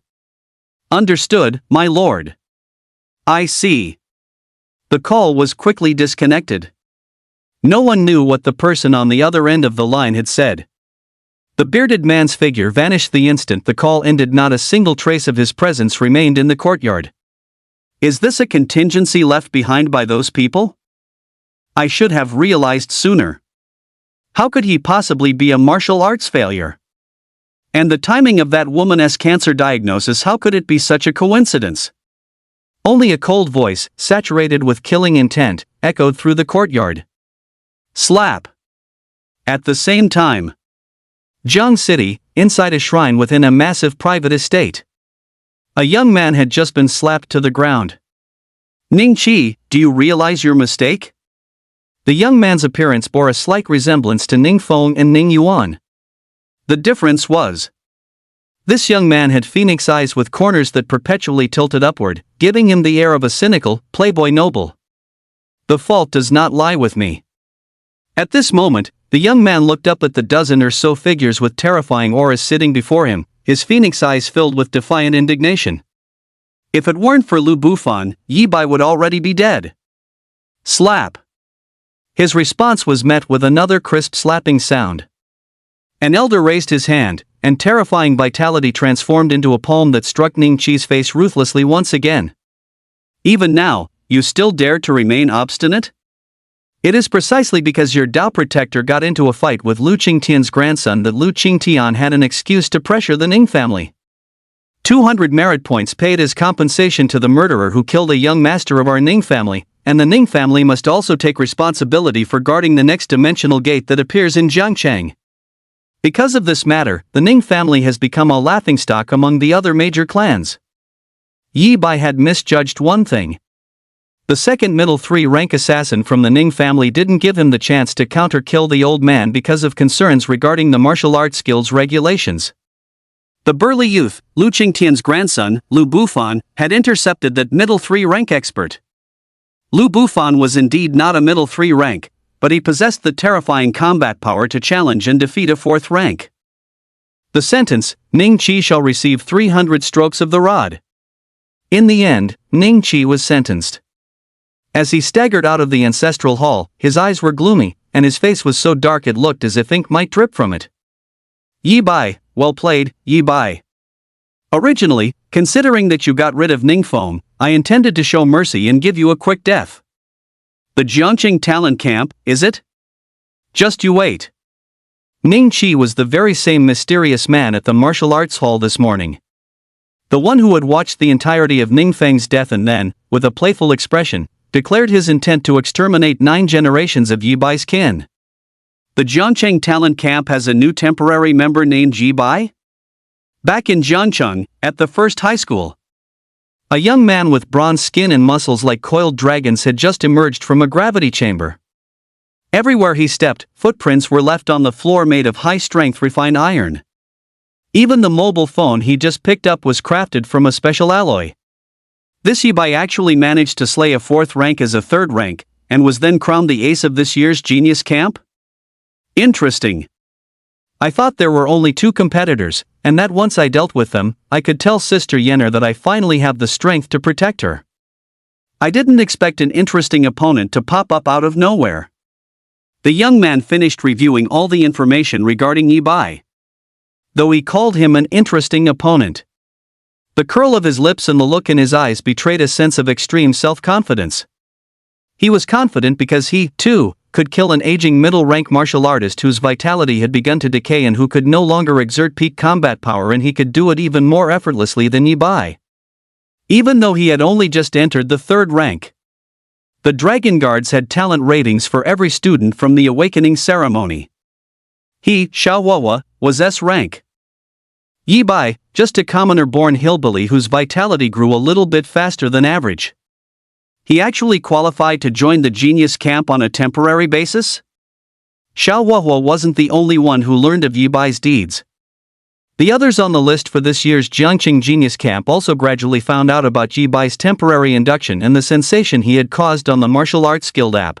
Understood, my lord. I see. The call was quickly disconnected. No one knew what the person on the other end of the line had said. The bearded man's figure vanished the instant the call ended. Not a single trace of his presence remained in the courtyard. Is this a contingency left behind by those people? I should have realized sooner. How could he possibly be a martial arts failure? And the timing of that woman's cancer diagnosis, how could it be such a coincidence? Only a cold voice, saturated with killing intent, echoed through the courtyard. Slap. At the same time, Jiang City, inside a shrine within a massive private estate. A young man had just been slapped to the ground. Ning Qi, do you realize your mistake? The young man's appearance bore a slight resemblance to Ning Feng and Ning Yuan. The difference was, this young man had phoenix eyes with corners that perpetually tilted upward, giving him the air of a cynical, playboy noble. The fault does not lie with me. At this moment, the young man looked up at the dozen or so figures with terrifying auras sitting before him, his phoenix eyes filled with defiant indignation. If it weren't for Lu Bufan, Yi Bai would already be dead. Slap. His response was met with another crisp slapping sound. An elder raised his hand, and terrifying vitality transformed into a palm that struck Ning Qi's face ruthlessly once again. Even now, you still dare to remain obstinate? It is precisely because your Dao protector got into a fight with Lu Qingtian's grandson that Lu Qingtian had an excuse to pressure the Ning family. 200 merit points paid as compensation to the murderer who killed a young master of our Ning family, and the Ning family must also take responsibility for guarding the next dimensional gate that appears in Jiangchang. Because of this matter, the Ning family has become a laughingstock among the other major clans. Yi Bai had misjudged one thing. The second middle 3 rank assassin from the Ning family didn't give him the chance to counter-kill the old man because of concerns regarding the martial arts skills regulations. The burly youth, Lu Qingtian's grandson, Lu Bufan, had intercepted that middle 3 rank expert. Lu Bufan was indeed not a middle 3 rank, but he possessed the terrifying combat power to challenge and defeat a 4th rank. The sentence, Ning Qi shall receive 300 strokes of the rod. In the end, Ning Qi was sentenced. As he staggered out of the ancestral hall, his eyes were gloomy, and his face was so dark it looked as if ink might drip from it. Yi Bai, well played, Yi Bai. Originally, considering that you got rid of Ning Feng, I intended to show mercy and give you a quick death. The Jiangqing talent camp, is it? Just you wait. Ning Qi was the very same mysterious man at the martial arts hall this morning. The one who had watched the entirety of Ning Feng's death and then, with a playful expression, declared his intent to exterminate 9 generations of Yi Bai's kin. The Jiangcheng talent camp has a new temporary member named Yi Bai? Back in Jiangcheng, at the first high school. A young man with bronze skin and muscles like coiled dragons had just emerged from a gravity chamber. Everywhere he stepped, footprints were left on the floor made of high-strength refined iron. Even the mobile phone he just picked up was crafted from a special alloy. This Yibai actually managed to slay a 4th rank as a 3rd rank, and was then crowned the ace of this year's Genius Camp? Interesting. I thought there were only 2 competitors, and that once I dealt with them, I could tell Sister Yenner that I finally have the strength to protect her. I didn't expect an interesting opponent to pop up out of nowhere. The young man finished reviewing all the information regarding Yibai. Though he called him an interesting opponent. The curl of his lips and the look in his eyes betrayed a sense of extreme self-confidence. He was confident because he, too, could kill an aging middle-rank martial artist whose vitality had begun to decay and who could no longer exert peak combat power, and he could do it even more effortlessly than Yibai. Even though he had only just entered the 3rd rank. The Dragon Guards had talent ratings for every student from the awakening ceremony. He, Xiaohuahua, was S rank. Yibai, just a commoner-born hillbilly whose vitality grew a little bit faster than average. He actually qualified to join the Genius Camp on a temporary basis? Xiaohuahua wasn't the only one who learned of Yibai's deeds. The others on the list for this year's Jiangqing Genius Camp also gradually found out about Yibai's temporary induction and the sensation he had caused on the martial arts guild app.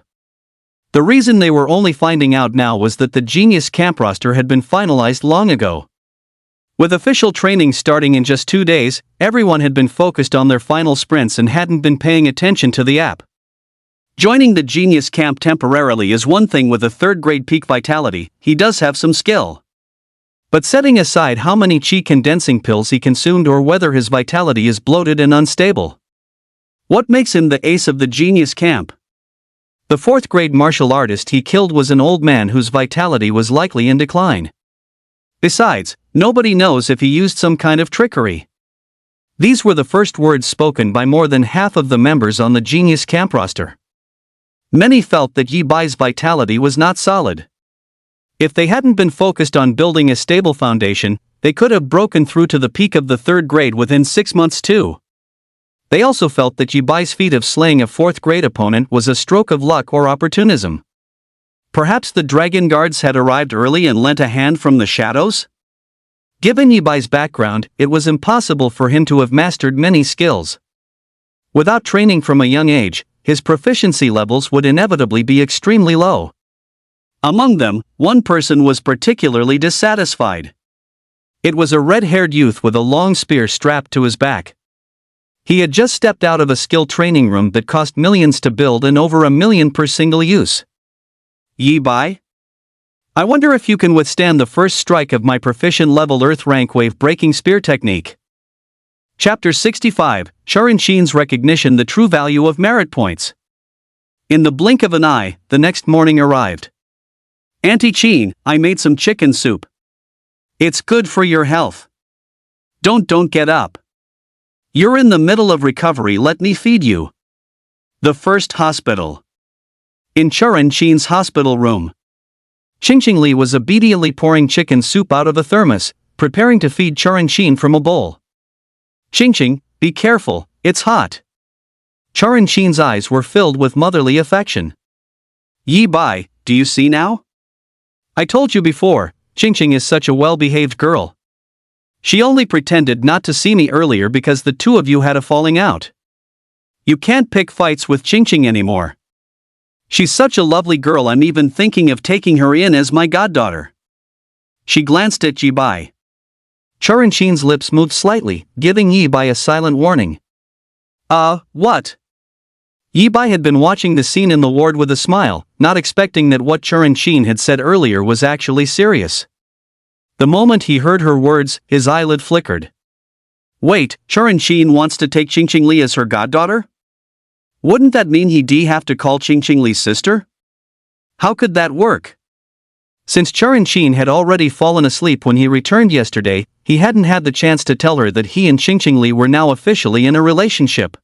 The reason they were only finding out now was that the Genius Camp roster had been finalized long ago. With official training starting in just 2 days, everyone had been focused on their final sprints and hadn't been paying attention to the app. Joining the Genius Camp temporarily is one thing. With a 3rd grade peak vitality, he does have some skill. But setting aside how many chi condensing pills he consumed or whether his vitality is bloated and unstable. What makes him the ace of the Genius Camp? The 4th grade martial artist he killed was an old man whose vitality was likely in decline. Besides, nobody knows if he used some kind of trickery. These were the first words spoken by more than half of the members on the Genius Camp roster. Many felt that Yibai's vitality was not solid. If they hadn't been focused on building a stable foundation, they could have broken through to the peak of the 3rd grade within 6 months too. They also felt that Yibai's feat of slaying a 4th grade opponent was a stroke of luck or opportunism. Perhaps the Dragon Guards had arrived early and lent a hand from the shadows? Given Yibai's background, it was impossible for him to have mastered many skills. Without training from a young age, his proficiency levels would inevitably be extremely low. Among them, one person was particularly dissatisfied. It was a red-haired youth with a long spear strapped to his back. He had just stepped out of a skill training room that cost millions to build and over $1 million per single use. Yibai? I wonder if you can withstand the first strike of my proficient level Earth rank wave breaking spear technique. Chapter 65, Sharinxin's recognition: the true value of merit points. In the blink of an eye, the next morning arrived. Auntie Qin, I made some chicken soup. It's good for your health. Don't get up. You're in the middle of recovery, let me feed you. The first hospital. In Sharinxin's hospital room. Qingqing was obediently pouring chicken soup out of a thermos, preparing to feed Sharinxin from a bowl. Qingqing, be careful, it's hot. Sharinxin's eyes were filled with motherly affection. Yibai, do you see now? I told you before, Qingqing is such a well-behaved girl. She only pretended not to see me earlier because the two of you had a falling out. You can't pick fights with Qingqing anymore. She's such a lovely girl, I'm even thinking of taking her in as my goddaughter. She glanced at Yibai. Sharinxin's lips moved slightly, giving Yibai a silent warning. What? Yibai had been watching the scene in the ward with a smile, not expecting that what Sharinxin had said earlier was actually serious. The moment he heard her words, his eyelid flickered. Wait, Sharinxin wants to take Qingqing as her goddaughter? Wouldn't that mean he'd have to call Qingqing sister? How could that work? Since Sharinxin had already fallen asleep when he returned yesterday, he hadn't had the chance to tell her that he and Qingqing were now officially in a relationship.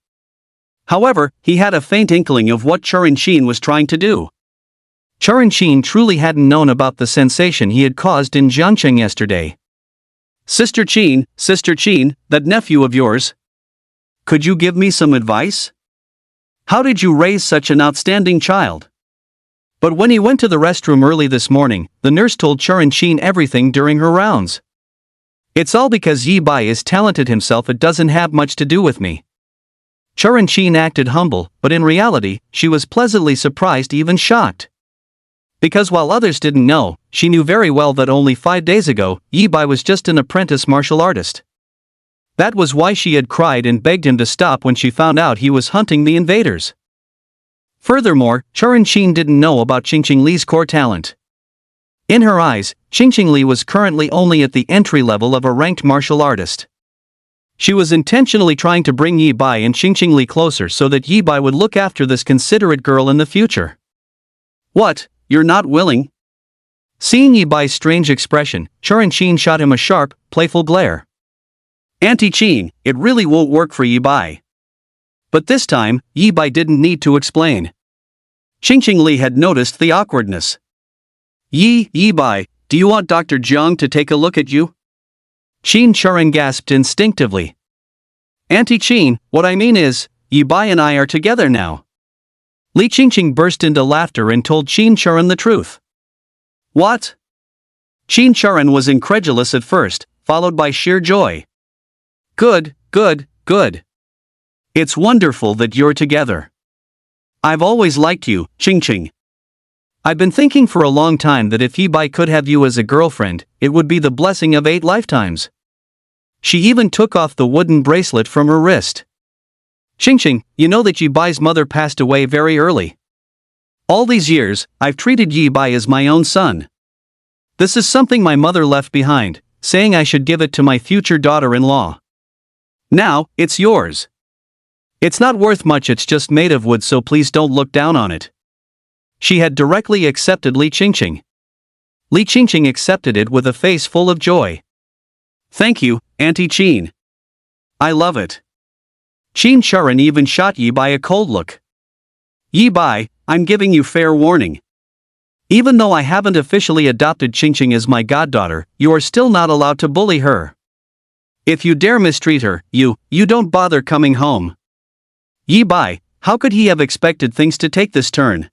However, he had a faint inkling of what Sharinxin was trying to do. Sharinxin truly hadn't known about the sensation he had caused in Jiangqing yesterday. Sister Qin, that nephew of yours. Could you give me some advice? How did you raise such an outstanding child? But when he went to the restroom early this morning, the nurse told Charan everything during her rounds. It's all because Yi Bai is talented himself, it doesn't have much to do with me. Charan acted humble, but in reality, she was pleasantly surprised, even shocked. Because while others didn't know, she knew very well that only 5 days ago, Yi Bai was just an apprentice martial artist. That was why she had cried and begged him to stop when she found out he was hunting the invaders. Furthermore, Charan didn't know about Qingqing Li's core talent. In her eyes, Qingqing Li was currently only at the entry level of a ranked martial artist. She was intentionally trying to bring Yi Bai and Qingqing Li closer so that Yi Bai would look after this considerate girl in the future. What, you're not willing? Seeing Yi Bai's strange expression, Charan shot him a sharp, playful glare. Auntie Qin, it really won't work for Yi Bai. But this time, Yi Bai didn't need to explain. Qingqing Li had noticed the awkwardness. Yi Bai, do you want Dr. Jiang to take a look at you? Charan gasped instinctively. Auntie Qin, what I mean is, Yi Bai and I are together now. Li Qingqing burst into laughter and told Charan the truth. What? Charan was incredulous at first, followed by sheer joy. Good. It's wonderful that you're together. I've always liked you, Qingqing. I've been thinking for a long time that if Yi Bai could have you as a girlfriend, it would be the blessing of 8 lifetimes. She even took off the wooden bracelet from her wrist. Qingqing, you know that Yi Bai's mother passed away very early. All these years, I've treated Yi Bai as my own son. This is something my mother left behind, saying I should give it to my future daughter-in-law. Now, it's yours. It's not worth much, it's just made of wood, so please don't look down on it. She had directly accepted Li Qingqing. Li Qingqing accepted it with a face full of joy. Thank you, Auntie Qin. I love it. Charan even shot Yi Bai a cold look. Yi Bai, I'm giving you fair warning. Even though I haven't officially adopted Qingqing as my goddaughter, you are still not allowed to bully her. If you dare mistreat her, you don't bother coming home. Yi Bai, how could he have expected things to take this turn?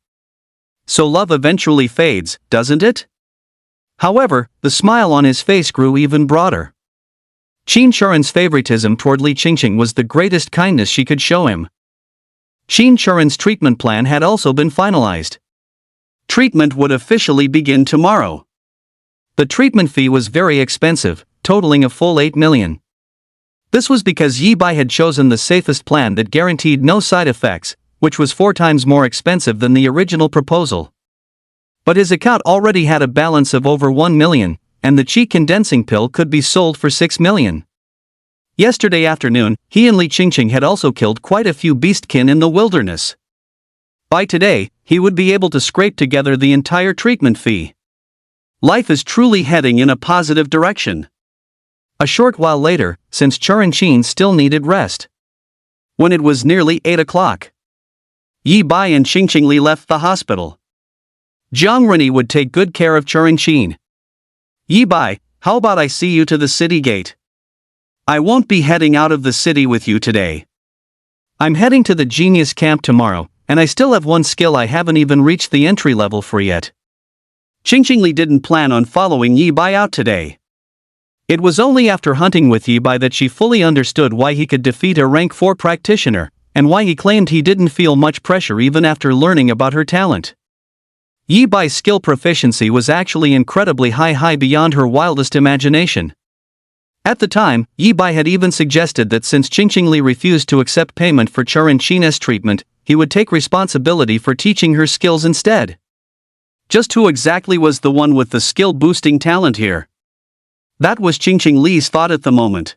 So love eventually fades, doesn't it? However, the smile on his face grew even broader. Charan's favoritism toward Li Qingqing was the greatest kindness she could show him. Charan's treatment plan had also been finalized. Treatment would officially begin tomorrow. The treatment fee was very expensive, totaling a full 8 million. This was because Yi Bai had chosen the safest plan that guaranteed no side effects, which was 4 times more expensive than the original proposal. But his account already had a balance of over 1 million, and the qi condensing pill could be sold for 6 million. Yesterday afternoon, he and Li Qingqing had also killed quite a few beastkin in the wilderness. By today, he would be able to scrape together the entire treatment fee. Life is truly heading in a positive direction. A short while later, since Charan still needed rest. When it was nearly 8 o'clock, Yi Bai and Qingqing Li left the hospital. Jiang Rini would take good care of Charan. Yi Bai, how about I see you to the city gate? I won't be heading out of the city with you today. I'm heading to the genius camp tomorrow, and I still have one skill I haven't even reached the entry level for yet. Qingqing Li didn't plan on following Yi Bai out today. It was only after hunting with Yi Bai that she fully understood why he could defeat a rank 4 practitioner, and why he claimed he didn't feel much pressure even after learning about her talent. Yi Bai's skill proficiency was actually incredibly high beyond her wildest imagination. At the time, Yi Bai had even suggested that since Qingqing Li refused to accept payment for Charan's treatment, he would take responsibility for teaching her skills instead. Just who exactly was the one with the skill-boosting talent here? That was Qingqing Li's thought at the moment.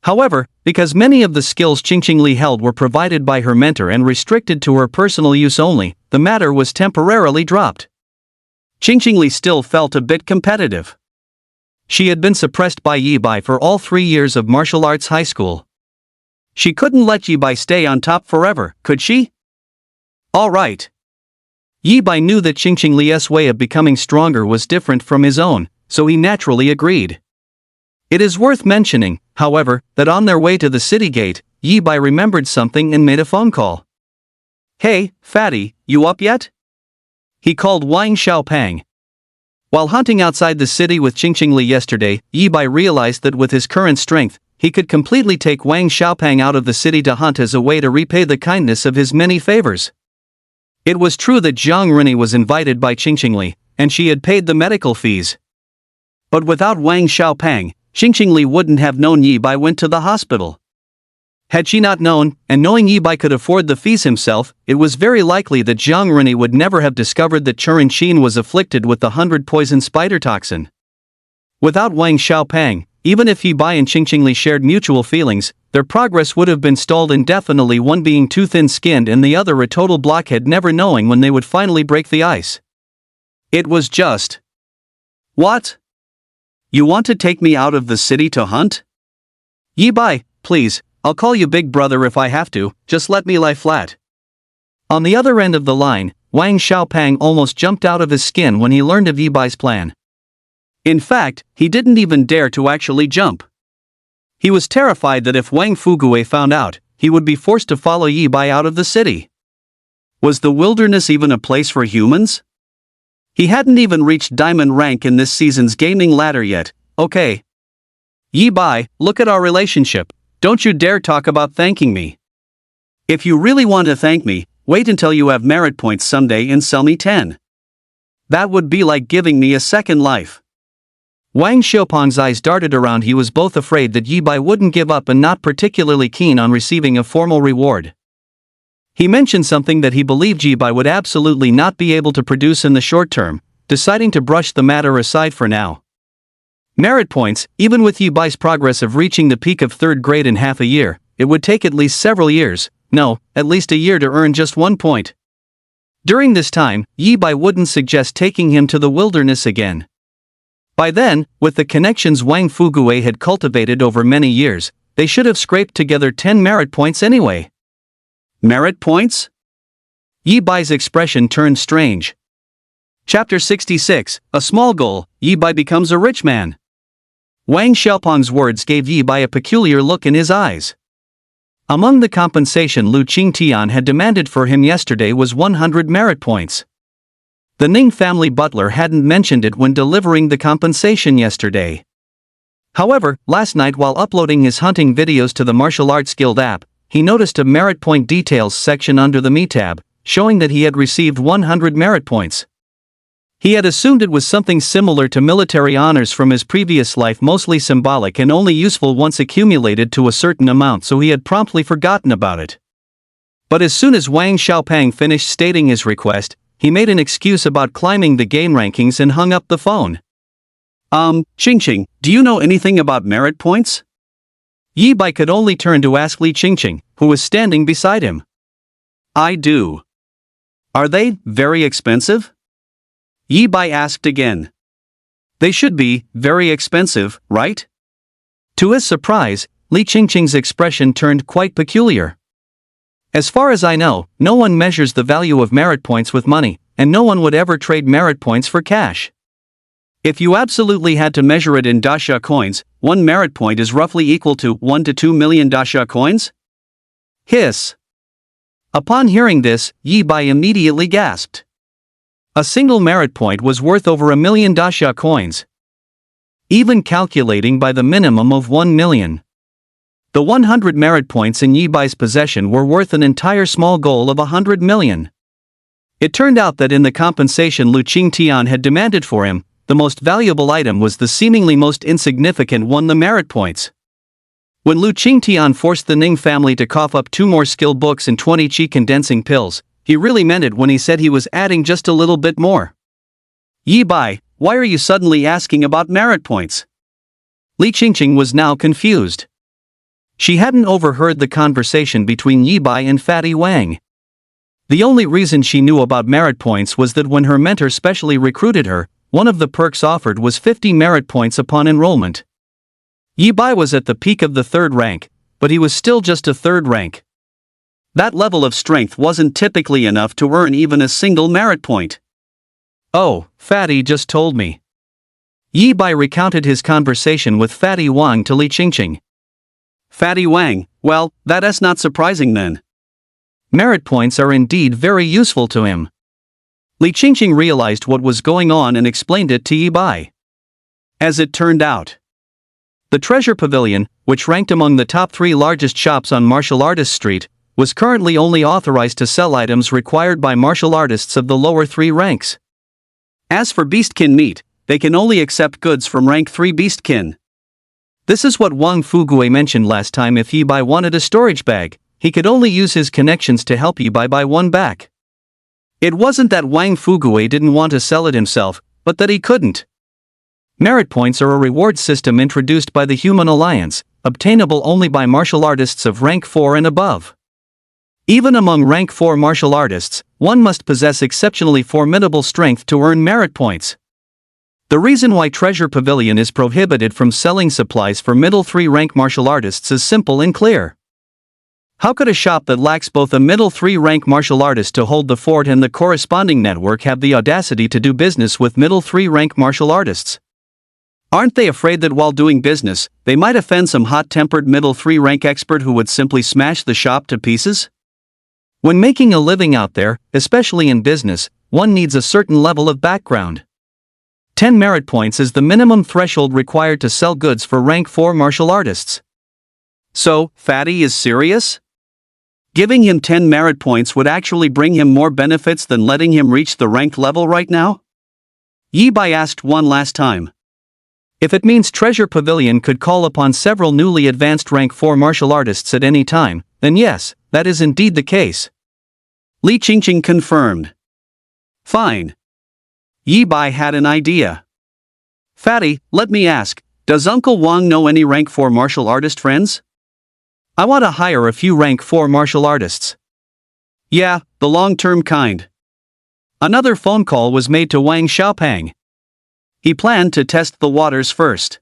However, because many of the skills Qingqing Li held were provided by her mentor and restricted to her personal use only, the matter was temporarily dropped. Qingqing Li still felt a bit competitive. She had been suppressed by Yi Bai for all 3 years of martial arts high school. She couldn't let Yi Bai stay on top forever, could she? All right. Yi Bai knew that Qingqing Li's way of becoming stronger was different from his own, so he naturally agreed. It is worth mentioning, however, that on their way to the city gate, Yi Bai remembered something and made a phone call. Hey, fatty, you up yet? He called Wang Xiaopang. While hunting outside the city with Qingqingli yesterday, Yi Bai realized that with his current strength, he could completely take Wang Xiaopang out of the city to hunt as a way to repay the kindness of his many favors. It was true that Jiang Rini was invited by Qingqingli, and she had paid the medical fees. But without Wang Xiaopang, Qingqingli wouldn't have known Yi Bai went to the hospital. Had she not known, and knowing Yi Bai could afford the fees himself, it was very likely that Jiang Rini would never have discovered that Churin Qin was afflicted with the 100 poison spider toxin. Without Wang Xiaopang, even if Yi Bai and Qingqingli shared mutual feelings, their progress would have been stalled indefinitely, one being too thin-skinned and the other a total blockhead, never knowing when they would finally break the ice. It was just... What? You want to take me out of the city to hunt? Yi Bai, please, I'll call you big brother if I have to, just let me lie flat. On the other end of the line, Wang Xiaopang almost jumped out of his skin when he learned of Yi Bai's plan. In fact, he didn't even dare to actually jump. He was terrified that if Wang Fugue found out, he would be forced to follow Yi Bai out of the city. Was the wilderness even a place for humans? He hadn't even reached diamond rank in this season's gaming ladder yet. Okay. Yi Bai, look at our relationship. Don't you dare talk about thanking me. If you really want to thank me, wait until you have merit points someday and sell me 10. That would be like giving me a second life. Wang Xiaopang's eyes darted around. He was both afraid that Yi Bai wouldn't give up and not particularly keen on receiving a formal reward. He mentioned something that he believed Yi Bai would absolutely not be able to produce in the short term, deciding to brush the matter aside for now. Merit points, even with Yi Bai's progress of reaching the peak of 3rd grade in half a year, it would take at least several years, no, at least a year to earn just 1 point. During this time, Yi Bai wouldn't suggest taking him to the wilderness again. By then, with the connections Wang Fugue had cultivated over many years, they should have scraped together 10 merit points anyway. Merit points? Yi Bai's expression turned strange. Chapter 66, A Small Goal, Yi Bai Becomes a Rich Man. Wang Xiaopang's words gave Yi Bai a peculiar look in his eyes. Among the compensation Lu Qingtian had demanded for him yesterday was 100 merit points. The Ning family butler hadn't mentioned it when delivering the compensation yesterday. However, last night while uploading his hunting videos to the Martial Arts Guild app, he noticed a merit point details section under the Me tab, showing that he had received 100 merit points. He had assumed it was something similar to military honors from his previous life, mostly symbolic and only useful once accumulated to a certain amount, so he had promptly forgotten about it. But as soon as Wang Xiaopang finished stating his request, he made an excuse about climbing the game rankings and hung up the phone. Qingqing, do you know anything about merit points? Yi Bai could only turn to ask Li Qingqing, who was standing beside him. I do. Are they very expensive? Yi Bai asked again. They should be very expensive, right? To his surprise, Li Qingqing's expression turned quite peculiar. As far as I know, no one measures the value of merit points with money, and no one would ever trade merit points for cash. If you absolutely had to measure it in dasha coins, 1 merit point is roughly equal to 1 to 2 million dasha coins? Hiss. Upon hearing this, Yi Bai immediately gasped. A single merit point was worth over 1 million dasha coins. Even calculating by the minimum of 1 million. The 100 merit points in Yi Bai's possession were worth an entire small goal of 100 million. It turned out that in the compensation Lu Qingtian had demanded for him, the most valuable item was the seemingly most insignificant one, the merit points. When Lu Qingtian forced the Ning family to cough up 2 more skill books and 20 qi condensing pills, he really meant it when he said he was adding just a little bit more. Yi Bai, why are you suddenly asking about merit points? Li Qingqing was now confused. She hadn't overheard the conversation between Yi Bai and Fatty Wang. The only reason she knew about merit points was that when her mentor specially recruited her, one of the perks offered was 50 merit points upon enrollment. Yi Bai was at the peak of the 3rd rank, but he was still just a 3rd rank. That level of strength wasn't typically enough to earn even a single merit point. Oh, Fatty just told me. Yi Bai recounted his conversation with Fatty Wang to Li Qingqing. Fatty Wang, well, that's not surprising then. Merit points are indeed very useful to him. Li Qingqing realized what was going on and explained it to Yi Bai. As it turned out, the Treasure Pavilion, which ranked among the top 3 largest shops on Martial Artist Street, was currently only authorized to sell items required by martial artists of the lower 3 ranks. As for beastkin meat, they can only accept goods from rank 3 beastkin. This is what Wang Fugui mentioned last time. If Yi Bai wanted a storage bag, he could only use his connections to help Yi Bai buy one back. It wasn't that Wang Fugui didn't want to sell it himself, but that he couldn't. Merit points are a reward system introduced by the Human Alliance, obtainable only by martial artists of rank 4 and above. Even among rank 4 martial artists, one must possess exceptionally formidable strength to earn merit points. The reason why Treasure Pavilion is prohibited from selling supplies for middle 3 rank martial artists is simple and clear. How could a shop that lacks both a middle 3 rank martial artist to hold the fort and the corresponding network have the audacity to do business with middle 3 rank martial artists? Aren't they afraid that while doing business, they might offend some hot-tempered middle 3 rank expert who would simply smash the shop to pieces? When making a living out there, especially in business, one needs a certain level of background. 10 merit points is the minimum threshold required to sell goods for rank 4 martial artists. So, Fatty is serious? Giving him 10 merit points would actually bring him more benefits than letting him reach the ranked level right now? Yi Bai asked one last time. If it means Treasure Pavilion could call upon several newly advanced rank 4 martial artists at any time, then yes, that is indeed the case. Li Qingqing confirmed. Fine. Yi Bai had an idea. Fatty, let me ask, does Uncle Wang know any rank 4 martial artist friends? I want to hire a few rank 4 martial artists. Yeah, the long-term kind. Another phone call was made to Wang Xiaopang. He planned to test the waters first.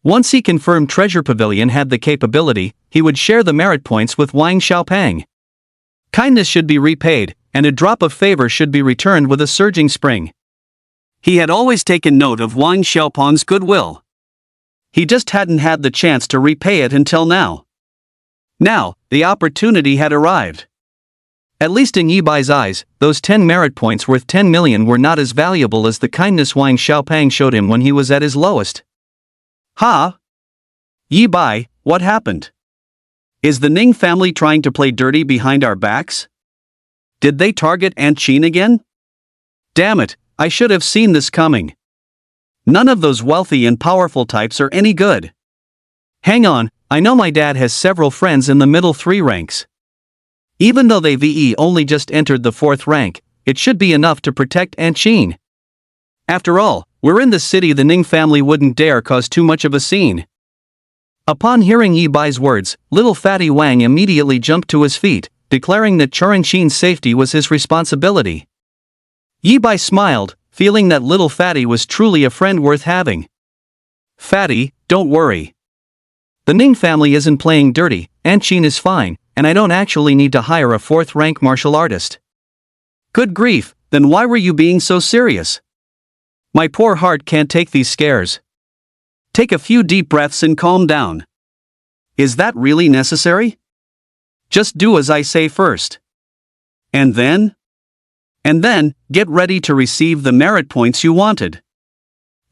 Once he confirmed Treasure Pavilion had the capability, he would share the merit points with Wang Xiaopang. Kindness should be repaid, and a drop of favor should be returned with a surging spring. He had always taken note of Wang Xiaopang's goodwill. He just hadn't had the chance to repay it until now. Now, the opportunity had arrived. At least in Yi Bai's eyes, those 10 merit points worth 10 million were not as valuable as the kindness Wang Xiaopang showed him when he was at his lowest. Huh? Yi Bai, what happened? Is the Ning family trying to play dirty behind our backs? Did they target Aunt Qin again? Damn it, I should have seen this coming. None of those wealthy and powerful types are any good. Hang on, I know my dad has several friends in the middle 3 ranks. Even though they only just entered the 4th rank, it should be enough to protect Aunt Qin. After all, we're in the city. The Ning family wouldn't dare cause too much of a scene. Upon hearing Yi Bai's words, little Fatty Wang immediately jumped to his feet, declaring that Qin's safety was his responsibility. Yi Bai smiled, feeling that little Fatty was truly a friend worth having. Fatty, don't worry. The Ning family isn't playing dirty, Aunt Qin is fine, and I don't actually need to hire a 4th rank martial artist. Good grief, then why were you being so serious? My poor heart can't take these scares. Take a few deep breaths and calm down. Is that really necessary? Just do as I say first. And then? And then, get ready to receive the merit points you wanted.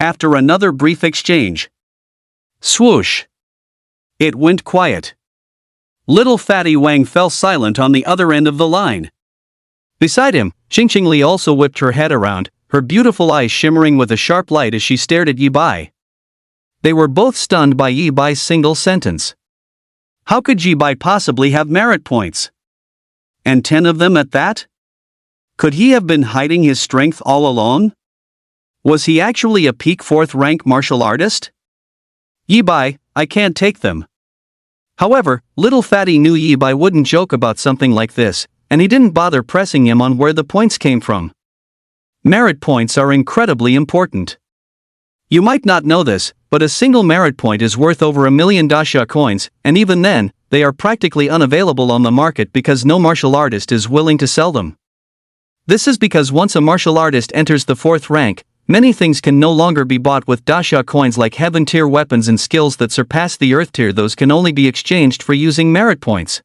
After another brief exchange. Swoosh. It went quiet. Little Fatty Wang fell silent on the other end of the line. Beside him, Qingqing Li also whipped her head around, her beautiful eyes shimmering with a sharp light as she stared at Yi Bai. They were both stunned by Yi Bai's single sentence. How could Yi Bai possibly have merit points? And 10 of them at that? Could he have been hiding his strength all along? Was he actually a peak 4th rank martial artist? Yi Bai, I can't take them. However, little Fatty knew Yi Bai wouldn't joke about something like this, and he didn't bother pressing him on where the points came from. Merit points are incredibly important. You might not know this, but a single merit point is worth over 1 million dasha coins, and even then, they are practically unavailable on the market because no martial artist is willing to sell them. This is because once a martial artist enters the 4th rank, Many things can no longer be bought with dasha coins, like heaven-tier weapons and skills that surpass the earth-tier. Those can only be exchanged for using merit points.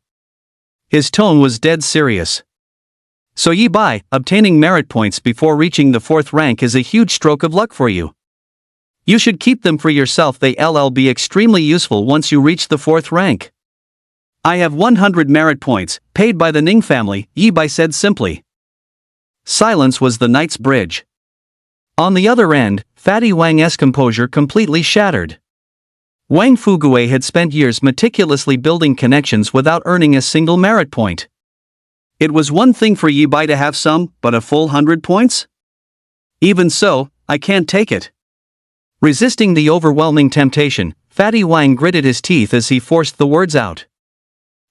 His tone was dead serious. So Yi Bai, obtaining merit points before reaching the 4th rank is a huge stroke of luck for you. You should keep them for yourself. They'll be extremely useful once you reach the 4th rank. I have 100 merit points, paid by the Ning family, Yi Bai said simply. Silence was the knight's bridge. On the other end, Fatty Wang's composure completely shattered. Wang Fugue had spent years meticulously building connections without earning a single merit point. It was one thing for Yi Bai to have some, but a full 100 points? Even so, I can't take it. Resisting the overwhelming temptation, Fatty Wang gritted his teeth as he forced the words out.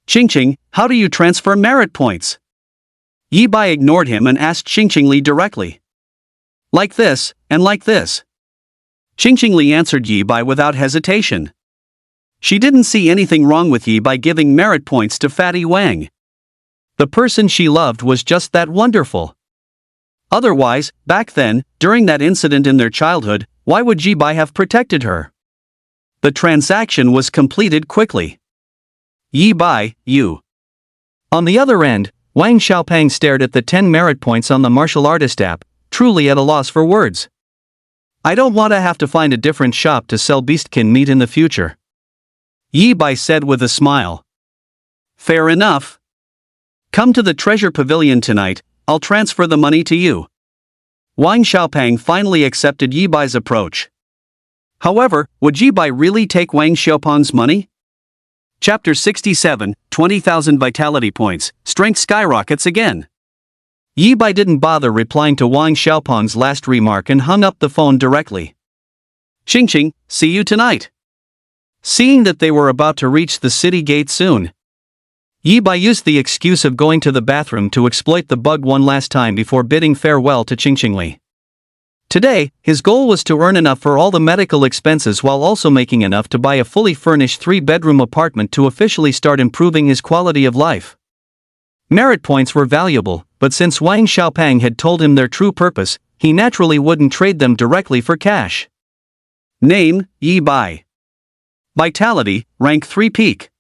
Qingqing, how do you transfer merit points? Yi Bai ignored him and asked Qingqing Li directly. Like this, and like this. Qingqing Li answered Yi Bai without hesitation. She didn't see anything wrong with Yi Bai giving merit points to Fatty Wang. The person she loved was just that wonderful. Otherwise, back then, during that incident in their childhood, why would Yi Bai have protected her? The transaction was completed quickly. Yi Bai, you. On the other end, Wang Xiaopang stared at the 10 merit points on the martial artist app, truly at a loss for words. I don't want to have to find a different shop to sell beastkin meat in the future. Yi Bai said with a smile. Fair enough. Come to the treasure pavilion tonight, I'll transfer the money to you. Wang Xiaopang finally accepted Yi Bai's approach. However, would Yi Bai really take Wang Xiaopang's money? Chapter 67, 20,000 vitality points, strength skyrockets again. Yi Bai didn't bother replying to Wang Xiaopang's last remark and hung up the phone directly. Qingqing, see you tonight. Seeing that they were about to reach the city gate soon, Yi Bai used the excuse of going to the bathroom to exploit the bug one last time before bidding farewell to Qingqing Li. Today, his goal was to earn enough for all the medical expenses while also making enough to buy a fully furnished 3-bedroom apartment to officially start improving his quality of life. Merit points were valuable, but since Wang Xiaopang had told him their true purpose, he naturally wouldn't trade them directly for cash. Name, Yi Bai. Vitality, rank 3 peak.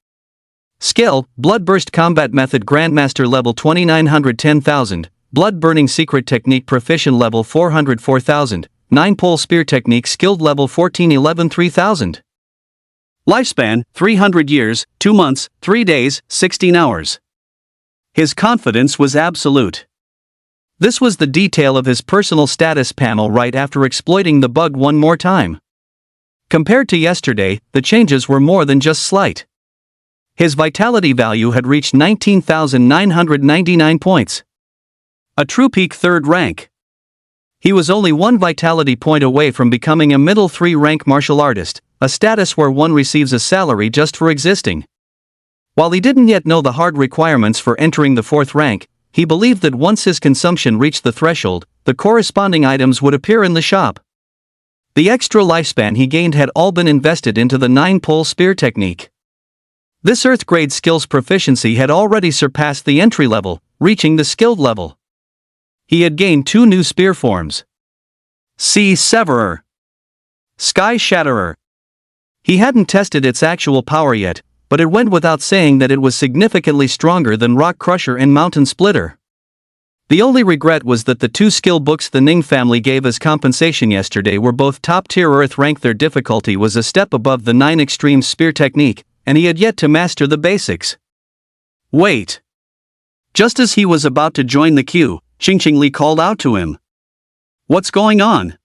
Skill, Bloodburst Combat Method Grandmaster level 2910,000, Blood Burning Secret Technique Proficient level 404,000, 9-Pole Spear Technique Skilled level 1411 3000. Lifespan, 300 years, 2 months, 3 days, 16 hours. His confidence was absolute. This was the detail of his personal status panel right after exploiting the bug one more time. Compared to yesterday, the changes were more than just slight. His vitality value had reached 19,999 points. A true peak 3rd rank. He was only 1 vitality point away from becoming a middle 3 rank martial artist, a status where one receives a salary just for existing. While he didn't yet know the hard requirements for entering the 4th rank, he believed that once his consumption reached the threshold, the corresponding items would appear in the shop. The extra lifespan he gained had all been invested into the 9-Pole Spear Technique. This Earth-grade skills proficiency had already surpassed the entry level, reaching the skilled level. He had gained 2 new spear forms. Sea Severer. Sky Shatterer. He hadn't tested its actual power yet, but it went without saying that it was significantly stronger than Rock Crusher and Mountain Splitter. The only regret was that the 2 skill books the Ning family gave as compensation yesterday were both top-tier Earth rank. Their difficulty was a step above the 9 Extreme Spear Technique, and he had yet to master the basics. Wait. Just as he was about to join the queue, Qingqing Li called out to him. What's going on?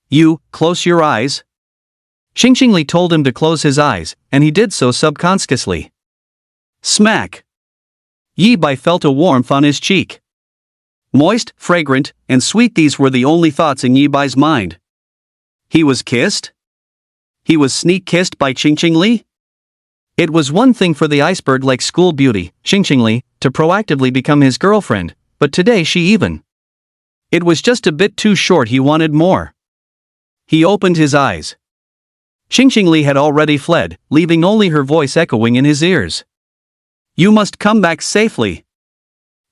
You, close your eyes. Qingqing Li told him to close his eyes, and he did so subconsciously. Smack. Yi Bai felt a warmth on his cheek. Moist, fragrant, and sweet, these were the only thoughts in Yi Bai's mind. He was kissed? He was sneak-kissed by Qingqing Li? It was one thing for the iceberg-like school beauty, Qingqing Li, to proactively become his girlfriend, but today she even. It was just a bit too short. He wanted more. He opened his eyes. Qingqing Li had already fled, leaving only her voice echoing in his ears. You must come back safely.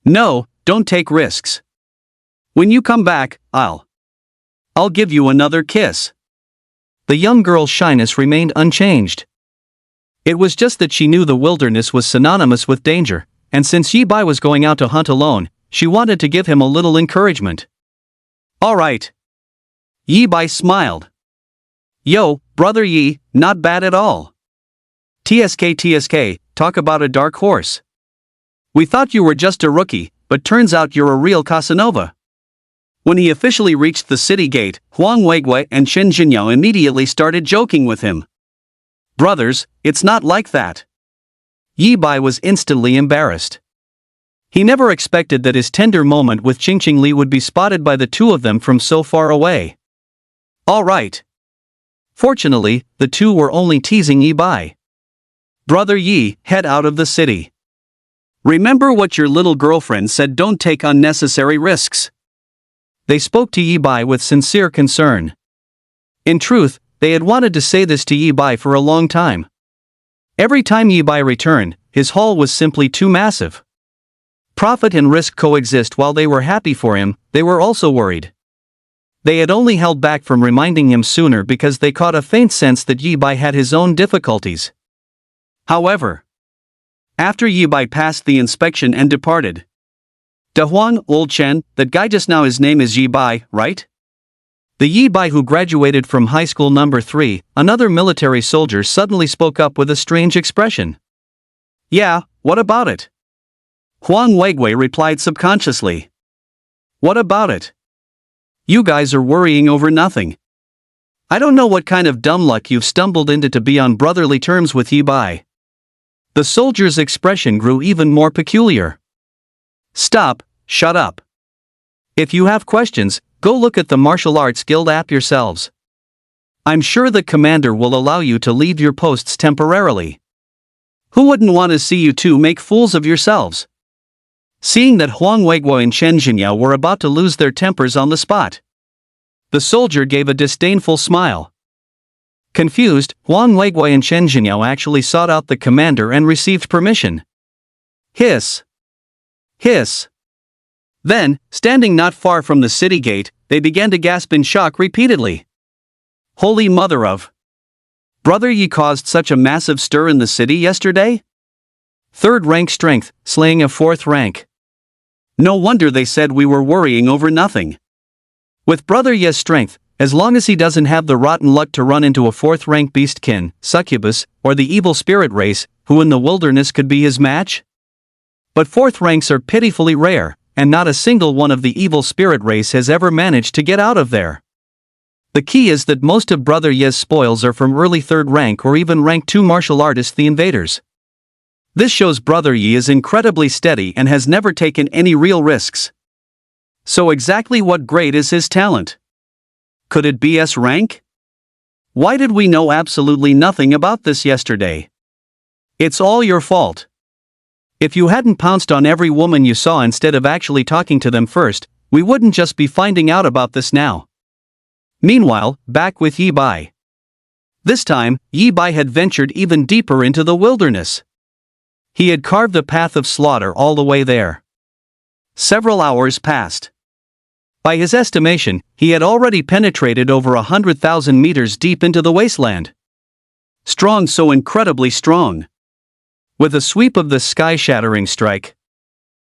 No, don't take risks. When you come back, I'll I'll give you another kiss. The young girl's shyness remained unchanged. It was just that she knew the wilderness was synonymous with danger, and since Yi Bai was going out to hunt alone, she wanted to give him a little encouragement. All right. Yi Bai smiled. Yo, brother Yi, not bad at all. TSK, talk about a dark horse. We thought you were just a rookie, but turns out you're a real Casanova. When he officially reached the city gate, Huang Weigui and Shen Jinyao immediately started joking with him. Brothers, it's not like that. Yi Bai was instantly embarrassed. He never expected that his tender moment with Qingqing Li would be spotted by the two of them from so far away. All right. Fortunately, the two were only teasing Yi Bai. Brother Yi, head out of the city. Remember what your little girlfriend said, don't take unnecessary risks. They spoke to Yi Bai with sincere concern. In truth, they had wanted to say this to Yi Bai for a long time. Every time Yi Bai returned, his haul was simply too massive. Profit and risk coexist. While they were happy for him, they were also worried. They had only held back from reminding him sooner because they caught a faint sense that Yi Bai had his own difficulties. However, after Yi Bai passed the inspection and departed, Da Huang, old Chen, that guy just now, his name is Yi Bai, right? The Yi Bai who graduated from high school number 3, another military soldier, suddenly spoke up with a strange expression. Yeah, what about it? Huang Weigui replied subconsciously. What about it? You guys are worrying over nothing. I don't know what kind of dumb luck you've stumbled into to be on brotherly terms with Yi Bai. The soldier's expression grew even more peculiar. Stop, shut up. If you have questions, go look at the Martial Arts Guild app yourselves. I'm sure the commander will allow you to leave your posts temporarily. Who wouldn't want to see you two make fools of yourselves? Seeing that Huang Weiguo and Shen Jinyao were about to lose their tempers on the spot, the soldier gave a disdainful smile. Confused, Huang Weiguo and Shen Jinyao actually sought out the commander and received permission. Hiss. Hiss. Then, standing not far from the city gate, they began to gasp in shock repeatedly. Holy mother of! Brother Yi caused such a massive stir in the city yesterday? 3rd rank strength, slaying a 4th rank. No wonder they said we were worrying over nothing. With Brother Yi's strength, as long as he doesn't have the rotten luck to run into a 4th rank beastkin, succubus, or the evil spirit race, who in the wilderness could be his match? But 4th ranks are pitifully rare, and not a single one of the evil spirit race has ever managed to get out of there. The key is that most of Brother Yi's spoils are from early 3rd rank or even rank 2 martial artists, the invaders. This shows Brother Yi is incredibly steady and has never taken any real risks. So exactly what grade is his talent? Could it be S rank? Why did we know absolutely nothing about this yesterday? It's all your fault. If you hadn't pounced on every woman you saw instead of actually talking to them first, we wouldn't just be finding out about this now. Meanwhile, back with Yi Bai. This time, Yi Bai had ventured even deeper into the wilderness. He had carved a path of slaughter all the way there. Several hours passed. By his estimation, he had already penetrated over 100,000 meters deep into the wasteland. Strong, so incredibly strong. With a sweep of the sky-shattering strike,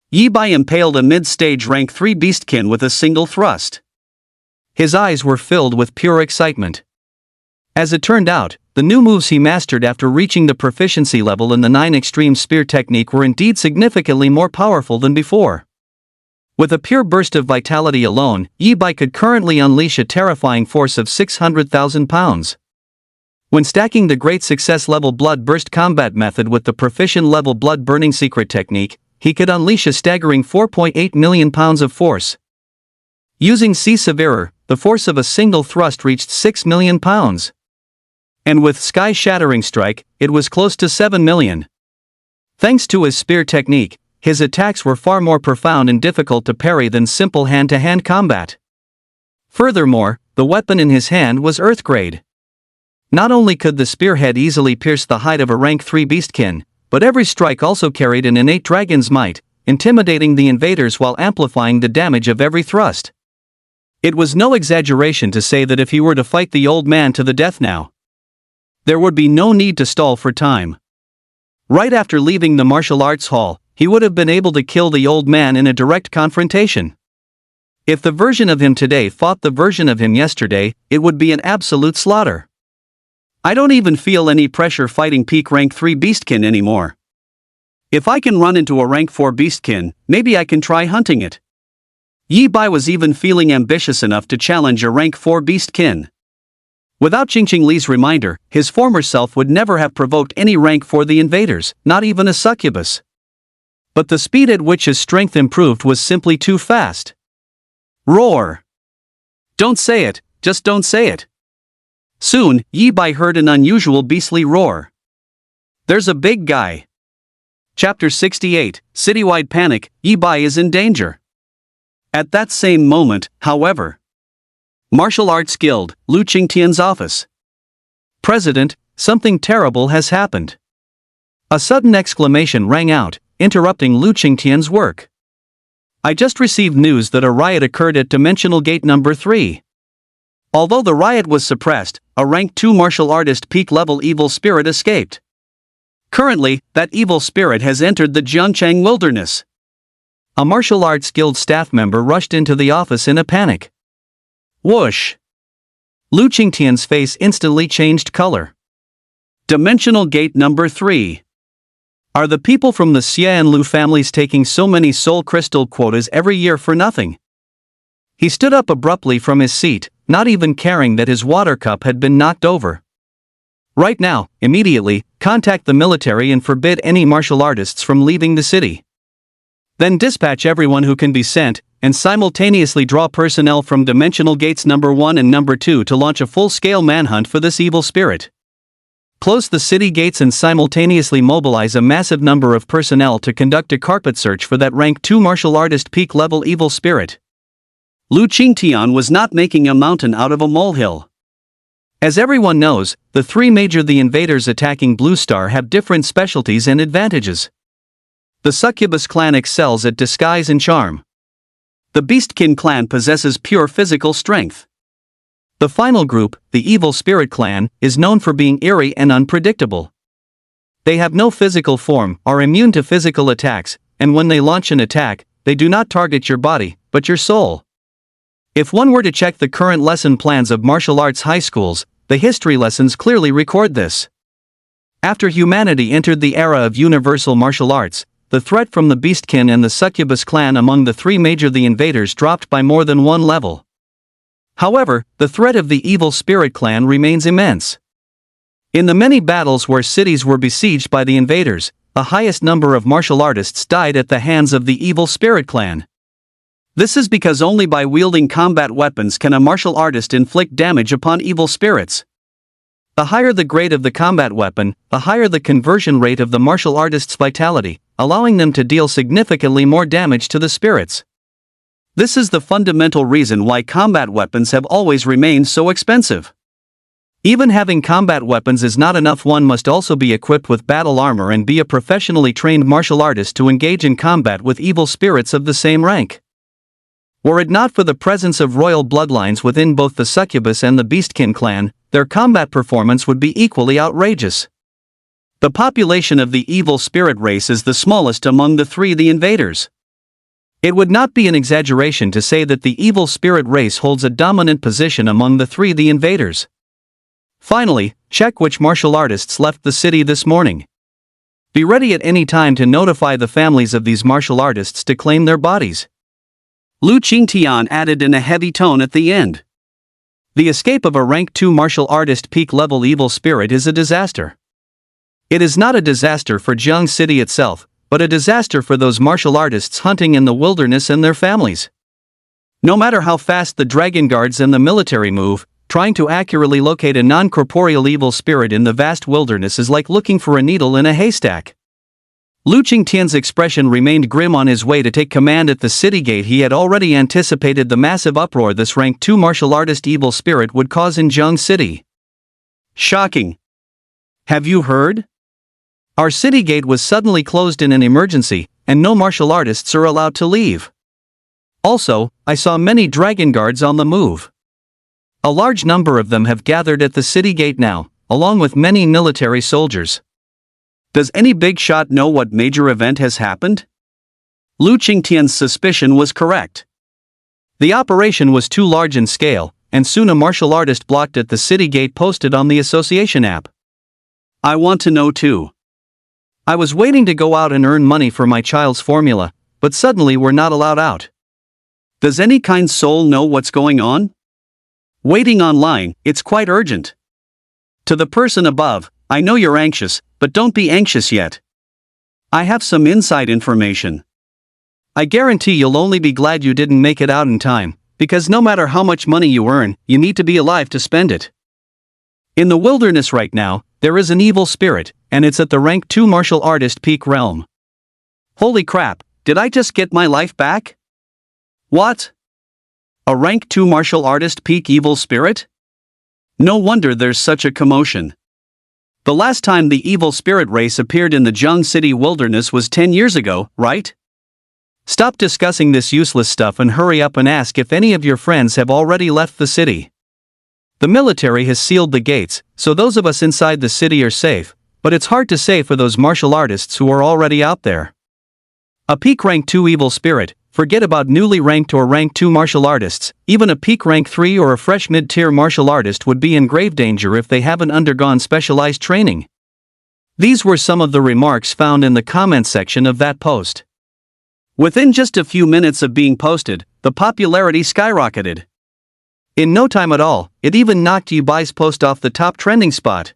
Yi Bai impaled a mid-stage rank 3 beastkin with a single thrust. His eyes were filled with pure excitement. As it turned out, the new moves he mastered after reaching the proficiency level in the 9 extreme spear technique were indeed significantly more powerful than before. With a pure burst of vitality alone, Yi Bai could currently unleash a terrifying force of 600,000 pounds. When stacking the great success level blood burst combat method with the proficient level blood burning secret technique, he could unleash a staggering 4.8 million pounds of force. Using C Severer, the force of a single thrust reached 6 million pounds. And with sky-shattering strike, it was close to 7 million. Thanks to his spear technique, his attacks were far more profound and difficult to parry than simple hand-to-hand combat. Furthermore, the weapon in his hand was Earth grade. Not only could the spearhead easily pierce the hide of a rank 3 beastkin, but every strike also carried an innate dragon's might, intimidating the invaders while amplifying the damage of every thrust. It was no exaggeration to say that if he were to fight the old man to the death now, there would be no need to stall for time. Right after leaving the martial arts hall, he would have been able to kill the old man in a direct confrontation. If the version of him today fought the version of him yesterday, it would be an absolute slaughter. I don't even feel any pressure fighting peak rank 3 beastkin anymore. If I can run into a rank 4 beastkin, maybe I can try hunting it. Yi Bai was even feeling ambitious enough to challenge a rank 4 beastkin. Without Qingqing Li's reminder, his former self would never have provoked any rank for the invaders, not even a succubus. But the speed at which his strength improved was simply too fast. Roar! Don't say it, just don't say it. Soon, Yi Bai heard an unusual beastly roar. There's a big guy. Chapter 68, Citywide Panic, Yi Bai is in danger. At that same moment, however, Martial Arts Guild, Lu Qingtian's office. President, something terrible has happened. A sudden exclamation rang out, interrupting Lu Qingtian's work. I just received news that a riot occurred at Dimensional Gate number 3. Although the riot was suppressed, a rank 2 martial artist peak level evil spirit escaped. Currently, that evil spirit has entered the Jiangchang wilderness. A martial arts guild staff member rushed into the office in a panic. Whoosh! Lu Qingtian's face instantly changed color. Dimensional Gate number 3. Are the people from the Xie and Lu families taking so many soul crystal quotas every year for nothing? He stood up abruptly from his seat, not even caring that his water cup had been knocked over. Right now, immediately, contact the military and forbid any martial artists from leaving the city. Then dispatch everyone who can be sent, and simultaneously draw personnel from Dimensional Gates number 1 and number 2 to launch a full-scale manhunt for this evil spirit. Close the city gates and simultaneously mobilize a massive number of personnel to conduct a carpet search for that rank 2 martial artist peak level evil spirit. Lu Qingtian was not making a mountain out of a molehill. As everyone knows, the 3 major the invaders attacking Blue Star have different specialties and advantages. The Succubus clan excels at disguise and charm. The Beastkin clan possesses pure physical strength. The final group, the Evil Spirit clan, is known for being eerie and unpredictable. They have no physical form, are immune to physical attacks, and when they launch an attack, they do not target your body, but your soul. If one were to check the current lesson plans of martial arts high schools, the history lessons clearly record this. After humanity entered the era of universal martial arts, the threat from the Beastkin and the Succubus clan among the 3 major the invaders dropped by more than 1 level. However, the threat of the Evil Spirit clan remains immense. In the many battles where cities were besieged by the invaders, the highest number of martial artists died at the hands of the Evil Spirit clan. This is because only by wielding combat weapons can a martial artist inflict damage upon evil spirits. The higher the grade of the combat weapon, the higher the conversion rate of the martial artist's vitality, allowing them to deal significantly more damage to the spirits. This is the fundamental reason why combat weapons have always remained so expensive. Even having combat weapons is not enough, one must also be equipped with battle armor and be a professionally trained martial artist to engage in combat with evil spirits of the same rank. Were it not for the presence of royal bloodlines within both the Succubus and the Beastkin clan, their combat performance would be equally outrageous. The population of the evil spirit race is the smallest among the 3 the invaders. It would not be an exaggeration to say that the evil spirit race holds a dominant position among the 3 the invaders. Finally, check which martial artists left the city this morning. Be ready at any time to notify the families of these martial artists to claim their bodies. Lu Qingtian added in a heavy tone at the end. The escape of a rank 2 martial artist peak level evil spirit is a disaster. It is not a disaster for Jiang City itself, but a disaster for those martial artists hunting in the wilderness and their families. No matter how fast the dragon guards and the military move, trying to accurately locate a non-corporeal evil spirit in the vast wilderness is like looking for a needle in a haystack. Lu Qingtian's expression remained grim. On his way to take command at the city gate, he had already anticipated the massive uproar this rank 2 martial artist evil spirit would cause in Jiang City. Shocking. Have you heard? Our city gate was suddenly closed in an emergency, and no martial artists are allowed to leave. Also, I saw many dragon guards on the move. A large number of them have gathered at the city gate now, along with many military soldiers. Does any big shot know what major event has happened? Lu Qingtian's suspicion was correct. The operation was too large in scale, and soon a martial artist blocked at the city gate posted on the association app. I want to know too. I was waiting to go out and earn money for my child's formula, but suddenly we're not allowed out. Does any kind soul know what's going on? Waiting online, it's quite urgent. To the person above, I know you're anxious, but don't be anxious yet. I have some inside information. I guarantee you'll only be glad you didn't make it out in time, because no matter how much money you earn, you need to be alive to spend it. In the wilderness right now, there is an evil spirit, and it's at the rank 2 martial artist peak realm. Holy crap, did I just get my life back? What? A rank 2 martial artist peak evil spirit? No wonder there's such a commotion. The last time the evil spirit race appeared in the Zheng City wilderness was 10 years ago, right? Stop discussing this useless stuff and hurry up and ask if any of your friends have already left the city. The military has sealed the gates, so those of us inside the city are safe, but it's hard to say for those martial artists who are already out there. A peak rank 2 evil spirit, forget about newly ranked or rank 2 martial artists, even a peak rank 3 or a fresh mid-tier martial artist would be in grave danger if they haven't undergone specialized training. These were some of the remarks found in the comment section of that post. Within just a few minutes of being posted, the popularity skyrocketed. In no time at all, it even knocked Yibai's post off the top trending spot.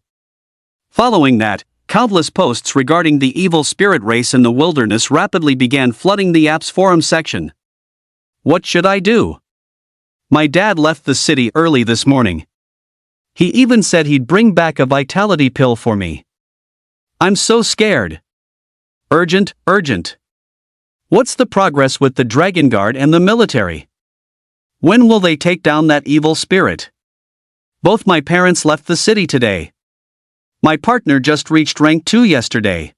Following that, countless posts regarding the evil spirit race in the wilderness rapidly began flooding the app's forum section. What should I do? My dad left the city early this morning. He even said he'd bring back a vitality pill for me. I'm so scared. Urgent, urgent. What's the progress with the Dragon Guard and the military? When will they take down that evil spirit? Both my parents left the city today. My partner just reached rank 2 yesterday.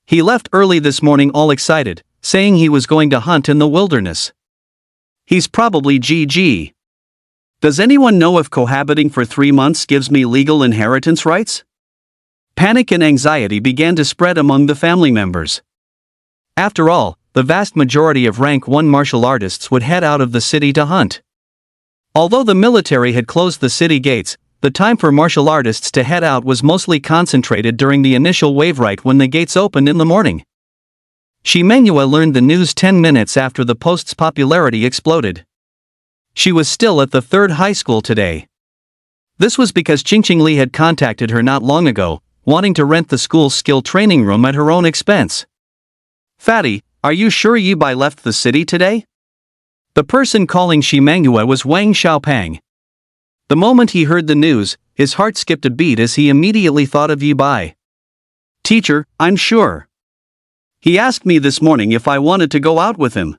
He left early this morning all excited, saying he was going to hunt in the wilderness. He's probably GG. Does anyone know if cohabiting for 3 months gives me legal inheritance rights? Panic and anxiety began to spread among the family members. After all, the vast majority of rank 1 martial artists would head out of the city to hunt. Although the military had closed the city gates, the time for martial artists to head out was mostly concentrated during the initial wave right when the gates opened in the morning. Manhwa learned the news 10 minutes after the post's popularity exploded. She was still at the 3rd high school today. This was because Qingqing had contacted her not long ago, wanting to rent the school's skill training room at her own expense. Fatty, are you sure Yibai left the city today? The person calling Manhwa was Wang Xiaopang. The moment he heard the news, his heart skipped a beat as he immediately thought of Yibai. Teacher, I'm sure. He asked me this morning if I wanted to go out with him.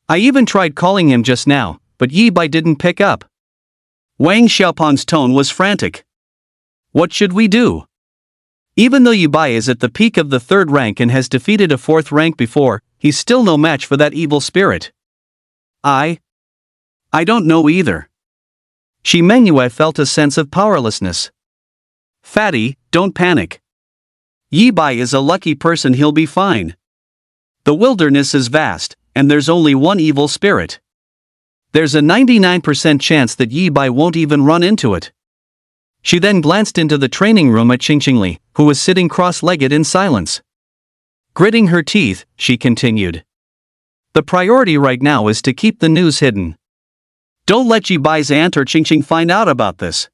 I even tried calling him just now, but Yibai didn't pick up. Wang Xiaopang's tone was frantic. What should we do? Even though Yibai is at the peak of the 3rd rank and has defeated a 4th rank before, he's still no match for that evil spirit. I don't know either. Manhwa felt a sense of powerlessness. Fatty, don't panic. Yibai is a lucky person, he'll be fine. The wilderness is vast, and there's only one evil spirit. There's a 99% chance that Yibai won't even run into it. She then glanced into the training room at Qingqing, who was sitting cross-legged in silence. Gritting her teeth, she continued. The priority right now is to keep the news hidden. Don't let Yibai's aunt or Qingqing find out about this.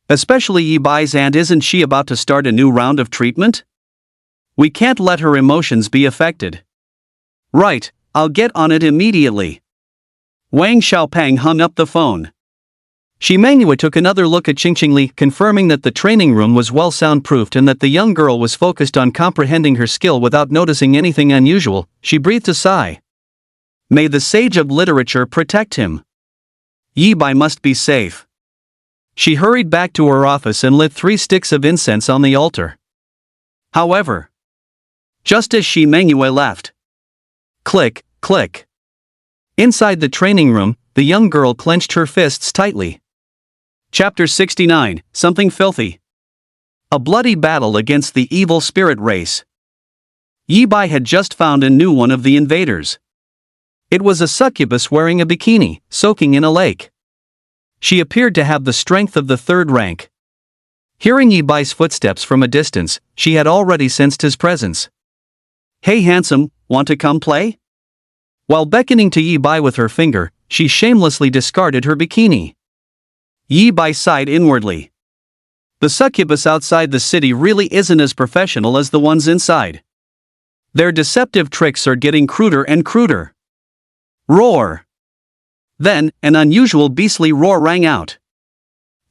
Especially Yibai's aunt, isn't she about to start a new round of treatment? We can't let her emotions be affected. Right, I'll get on it immediately. Wang Xiaopang hung up the phone. Manhwa took another look at Qingqing, confirming that the training room was well soundproofed and that the young girl was focused on comprehending her skill without noticing anything unusual. She breathed a sigh. May the sage of literature protect him. Yibai must be safe. She hurried back to her office and lit 3 sticks of incense on the altar. However, just as Manhwa left, click, click. Inside the training room, the young girl clenched her fists tightly. Chapter 69, Something Filthy. A bloody battle against the evil spirit race. Yi Bai had just found a new one of the invaders. It was a succubus wearing a bikini, soaking in a lake. She appeared to have the strength of the third rank. Hearing Yi Bai's footsteps from a distance, she had already sensed his presence. "Hey handsome, want to come play?" While beckoning to Yi Bai with her finger, she shamelessly discarded her bikini. Yi Bai sighed inwardly. The succubus outside the city really isn't as professional as the ones inside. Their deceptive tricks are getting cruder and cruder. Roar! Then, an unusual beastly roar rang out.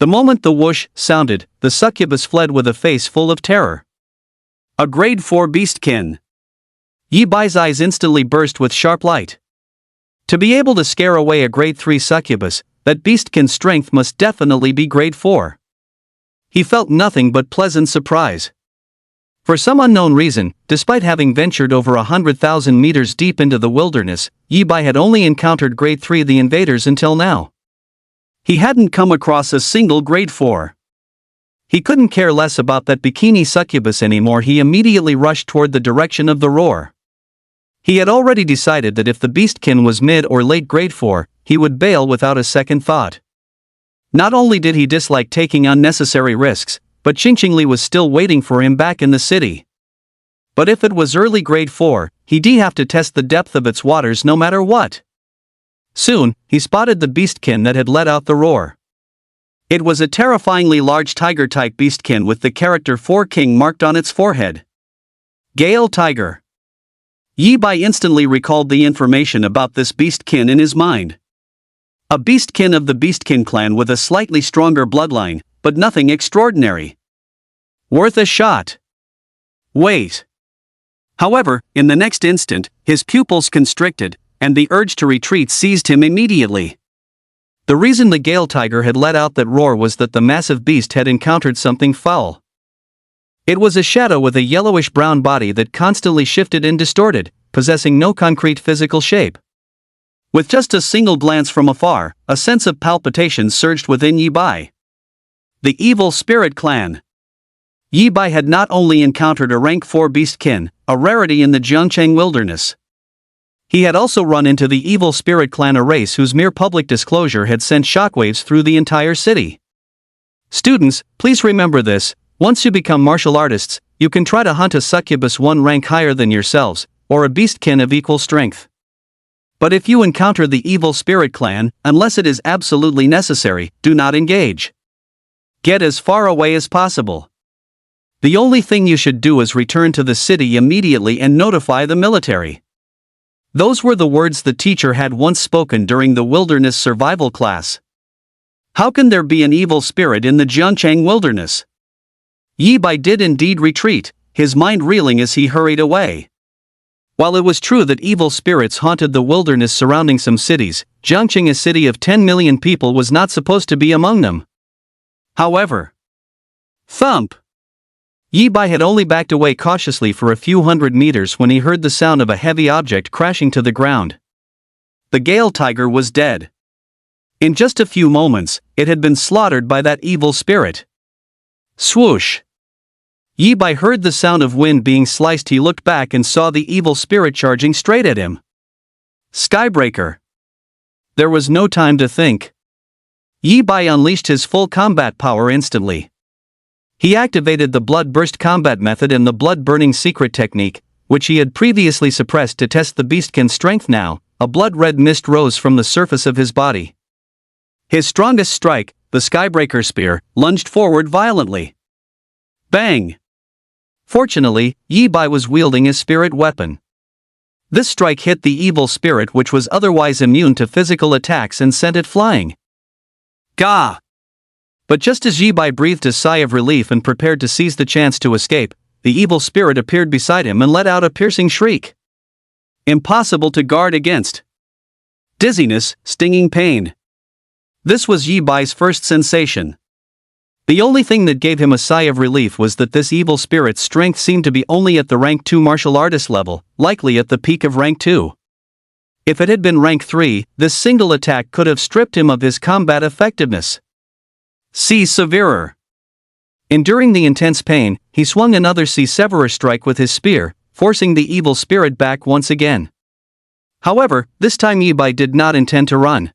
The moment the whoosh sounded, the succubus fled with a face full of terror. A grade 4 beastkin. Yi Bai's eyes instantly burst with sharp light. To be able to scare away a grade 3 succubus, that beastkin's strength must definitely be grade 4. He felt nothing but pleasant surprise. For some unknown reason, despite having ventured over 100,000 meters deep into the wilderness, Yi Bai had only encountered grade 3 the invaders until now. He hadn't come across a single grade 4. He couldn't care less about that bikini succubus anymore. He immediately rushed toward the direction of the roar. He had already decided that if the beastkin was mid or late grade 4, he would bail without a second thought. Not only did he dislike taking unnecessary risks, but Qingqingli was still waiting for him back in the city. But if it was early grade 4, he'd have to test the depth of its waters no matter what. Soon, he spotted the beastkin that had let out the roar. It was a terrifyingly large tiger-type beastkin with the character 4 King marked on its forehead. Gale Tiger. Yi Bai instantly recalled the information about this beastkin in his mind. A beastkin of the Beastkin clan with a slightly stronger bloodline, but nothing extraordinary. Worth a shot. Wait. However, in the next instant, his pupils constricted, and the urge to retreat seized him immediately. The reason the Gale Tiger had let out that roar was that the massive beast had encountered something foul. It was a shadow with a yellowish-brown body that constantly shifted and distorted, possessing no concrete physical shape. With just a single glance from afar, a sense of palpitation surged within Yi Bai. The Evil Spirit Clan. Yi Bai had not only encountered a rank 4 beastkin, a rarity in the Jiangcheng wilderness. He had also run into the Evil Spirit Clan, a race whose mere public disclosure had sent shockwaves through the entire city. Students, please remember this: once you become martial artists, you can try to hunt a succubus 1 rank higher than yourselves, or a beastkin of equal strength. But if you encounter the Evil Spirit Clan, unless it is absolutely necessary, do not engage. Get as far away as possible. The only thing you should do is return to the city immediately and notify the military. Those were the words the teacher had once spoken during the wilderness survival class. How can there be an evil spirit in the Jiangcheng wilderness? Yi Bai did indeed retreat, his mind reeling as he hurried away. While it was true that evil spirits haunted the wilderness surrounding some cities, Jiangcheng, a city of 10 million people, was not supposed to be among them. However, thump! Yi Bai had only backed away cautiously for a few hundred meters when he heard the sound of a heavy object crashing to the ground. The Gale Tiger was dead. In just a few moments, it had been slaughtered by that evil spirit. Swoosh! Yi Bai heard the sound of wind being sliced. He looked back and saw the evil spirit charging straight at him. Skybreaker! There was no time to think. Yi Bai unleashed his full combat power instantly. He activated the blood burst combat method and the blood burning secret technique, which he had previously suppressed to test the beastkin's strength. Now, a blood-red mist rose from the surface of his body. His strongest strike, the Skybreaker spear, lunged forward violently. Bang! Fortunately, Yi Bai was wielding his spirit weapon. This strike hit the evil spirit, which was otherwise immune to physical attacks, and sent it flying. Gah! But just as Yi Bai breathed a sigh of relief and prepared to seize the chance to escape, the evil spirit appeared beside him and let out a piercing shriek. Impossible to guard against. Dizziness, stinging pain. This was Yi Bai's first sensation. The only thing that gave him a sigh of relief was that this evil spirit's strength seemed to be only at the rank 2 martial artist level, likely at the peak of rank 2. If it had been rank 3, this single attack could have stripped him of his combat effectiveness. C. Severer. Enduring the intense pain, he swung another C. Severer strike with his spear, forcing the evil spirit back once again. However, this time Yibai did not intend to run.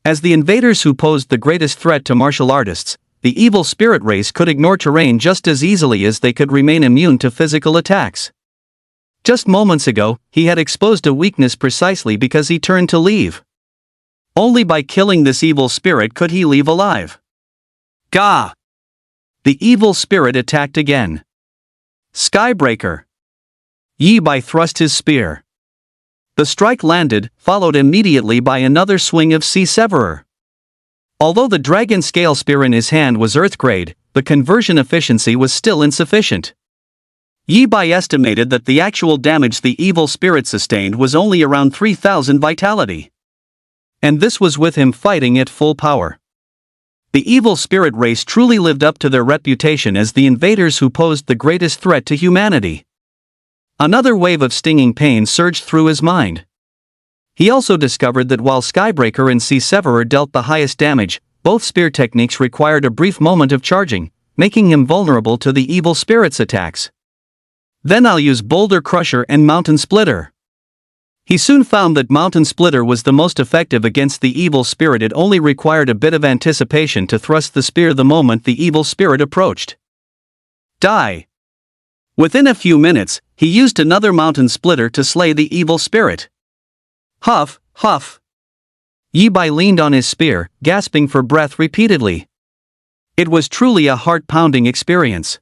As the invaders who posed the greatest threat to martial artists, the evil spirit race could ignore terrain just as easily as they could remain immune to physical attacks. Just moments ago, he had exposed a weakness precisely because he turned to leave. Only by killing this evil spirit could he leave alive. Gah! The evil spirit attacked again. Skybreaker. Yibai thrust his spear. The strike landed, followed immediately by another swing of C. Severer. Although the dragon scale spear in his hand was earth grade, the conversion efficiency was still insufficient. Yibai estimated that the actual damage the evil spirit sustained was only around 3,000 vitality. And this was with him fighting at full power. The evil spirit race truly lived up to their reputation as the invaders who posed the greatest threat to humanity. Another wave of stinging pain surged through his mind. He also discovered that while Skybreaker and C. Severer dealt the highest damage, both spear techniques required a brief moment of charging, making him vulnerable to the evil spirit's attacks. Then I'll use Boulder Crusher and Mountain Splitter. He soon found that Mountain Splitter was the most effective against the evil spirit. It only required a bit of anticipation to thrust the spear the moment the evil spirit approached. Die! Within a few minutes, he used another Mountain Splitter to slay the evil spirit. Huff, huff. Yibai leaned on his spear, gasping for breath repeatedly. It was truly a heart-pounding experience.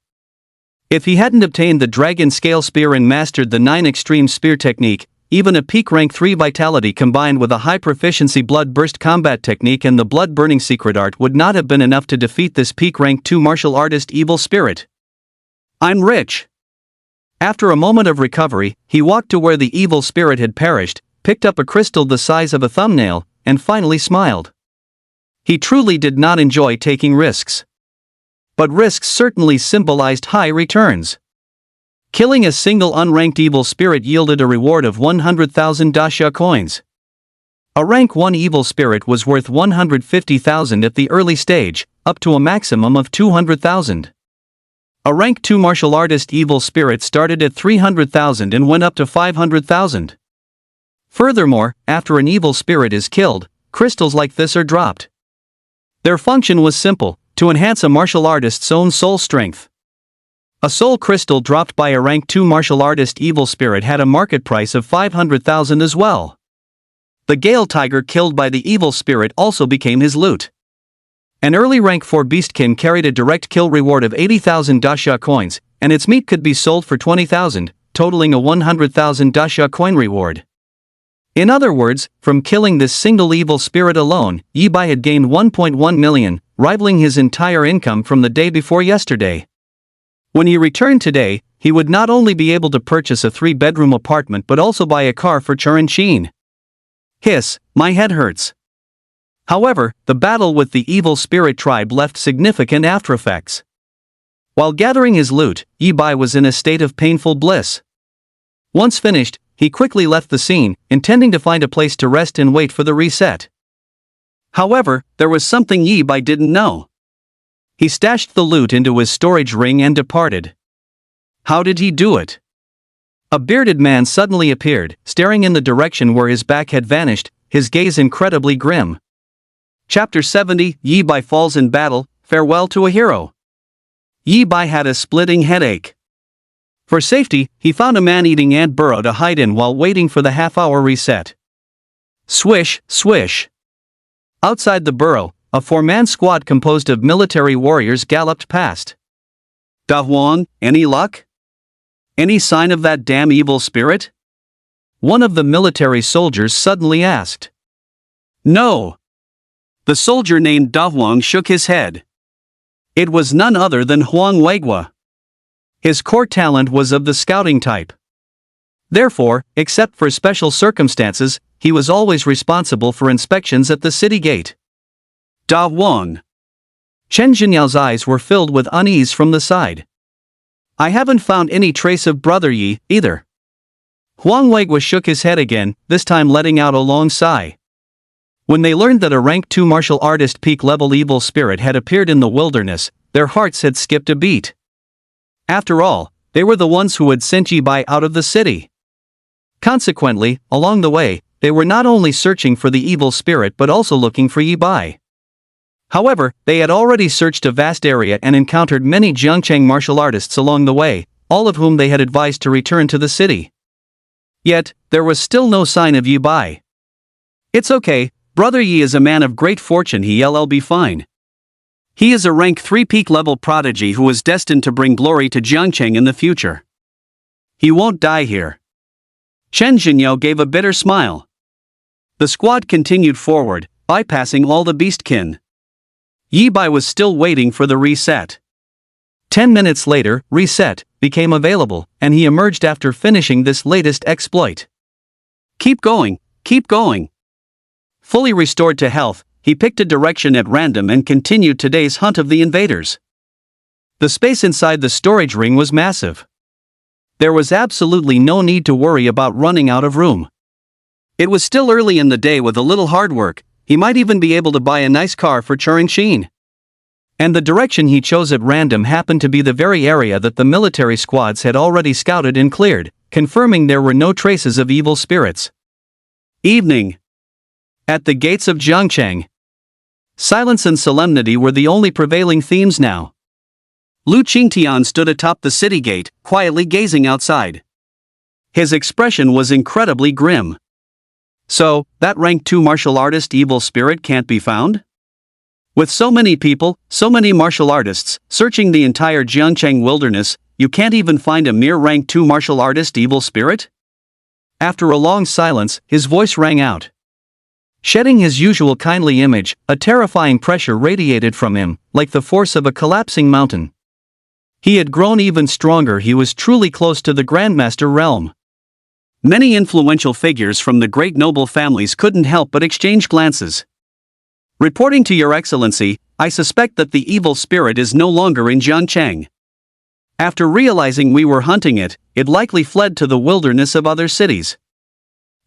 If he hadn't obtained the Dragon Scale Spear and mastered the 9 Extreme Spear technique, even a peak rank 3 vitality combined with a high proficiency Blood Burst combat technique and the Blood Burning secret art would not have been enough to defeat this peak rank 2 martial artist evil spirit. I'm rich. After a moment of recovery, he walked to where the evil spirit had perished, picked up a crystal the size of a thumbnail, and finally smiled. He truly did not enjoy taking risks. But risks certainly symbolized high returns. Killing a single unranked evil spirit yielded a reward of 100,000 dasha coins. A rank 1 evil spirit was worth 150,000 at the early stage, up to a maximum of 200,000. A rank 2 martial artist evil spirit started at 300,000 and went up to 500,000. Furthermore, after an evil spirit is killed, crystals like this are dropped. Their function was simple: to enhance a martial artist's own soul strength. A soul crystal dropped by a rank 2 martial artist evil spirit had a market price of 500,000 as well. The Gale Tiger killed by the evil spirit also became his loot. An early rank 4 beastkin carried a direct kill reward of 80,000 dasha coins, and its meat could be sold for 20,000, totaling a 100,000 dasha coin reward. In other words, from killing this single evil spirit alone, Yibai had gained 1.1 million, rivaling his entire income from the day before yesterday. When he returned today, he would not only be able to purchase a 3-bedroom apartment but also buy a car for Churinchin. Hiss, my head hurts. However, the battle with the evil spirit tribe left significant aftereffects. While gathering his loot, Yibai was in a state of painful bliss. Once finished, he quickly left the scene, intending to find a place to rest and wait for the reset. However, there was something Yibai didn't know. He stashed the loot into his storage ring and departed. How did he do it? A bearded man suddenly appeared, staring in the direction where his back had vanished, his gaze incredibly grim. Chapter 70, Yibai falls in battle, farewell to a hero. Yibai had a splitting headache. For safety, he found a man-eating ant burrow to hide in while waiting for the half-hour reset. Swish, swish. Outside the burrow, a 4-man squad composed of military warriors galloped past. Da Huang, any luck? Any sign of that damn evil spirit? One of the military soldiers suddenly asked. No. The soldier named Da Huang shook his head. It was none other than Huang Weigua. His core talent was of the scouting type. Therefore, except for special circumstances, he was always responsible for inspections at the city gate. Da Huang. Chen Jinyao's eyes were filled with unease from the side. I haven't found any trace of Brother Yi, either. Huang Weigua shook his head again, this time letting out a long sigh. When they learned that a rank 2 martial artist peak level evil spirit had appeared in the wilderness, their hearts had skipped a beat. After all, they were the ones who had sent Yi Bai out of the city. Consequently, along the way, they were not only searching for the evil spirit but also looking for Yi Bai. However, they had already searched a vast area and encountered many Jiangcheng martial artists along the way, all of whom they had advised to return to the city. Yet, there was still no sign of Yi Bai. "It's okay, Brother Yi is a man of great fortune, he'll be fine. He is a rank 3 peak level prodigy who is destined to bring glory to Jiangcheng in the future. He won't die here." Chen Zhenyo gave a bitter smile. The squad continued forward, bypassing all the beastkin. Yi Bai was still waiting for the reset. 10 minutes later, reset became available, and he emerged after finishing this latest exploit. Keep going, keep going. Fully restored to health, he picked a direction at random and continued today's hunt of the invaders. The space inside the storage ring was massive. There was absolutely no need to worry about running out of room. It was still early in the day. With a little hard work, he might even be able to buy a nice car for Turing Sheen. And the direction he chose at random happened to be the very area that the military squads had already scouted and cleared, confirming there were no traces of evil spirits. Evening. At the gates of Jiangcheng. Silence and solemnity were the only prevailing themes now. Lu Qingtian stood atop the city gate, quietly gazing outside. His expression was incredibly grim. So, that rank 2 martial artist evil spirit can't be found? With so many people, so many martial artists, searching the entire Jiangcheng wilderness, you can't even find a mere rank 2 martial artist evil spirit? After a long silence, his voice rang out. Shedding his usual kindly image, a terrifying pressure radiated from him, like the force of a collapsing mountain. He had grown even stronger. He was truly close to the Grandmaster realm. Many influential figures from the great noble families couldn't help but exchange glances. "Reporting to Your Excellency, I suspect that the evil spirit is no longer in Jiangcheng. After realizing we were hunting it, it likely fled to the wilderness of other cities."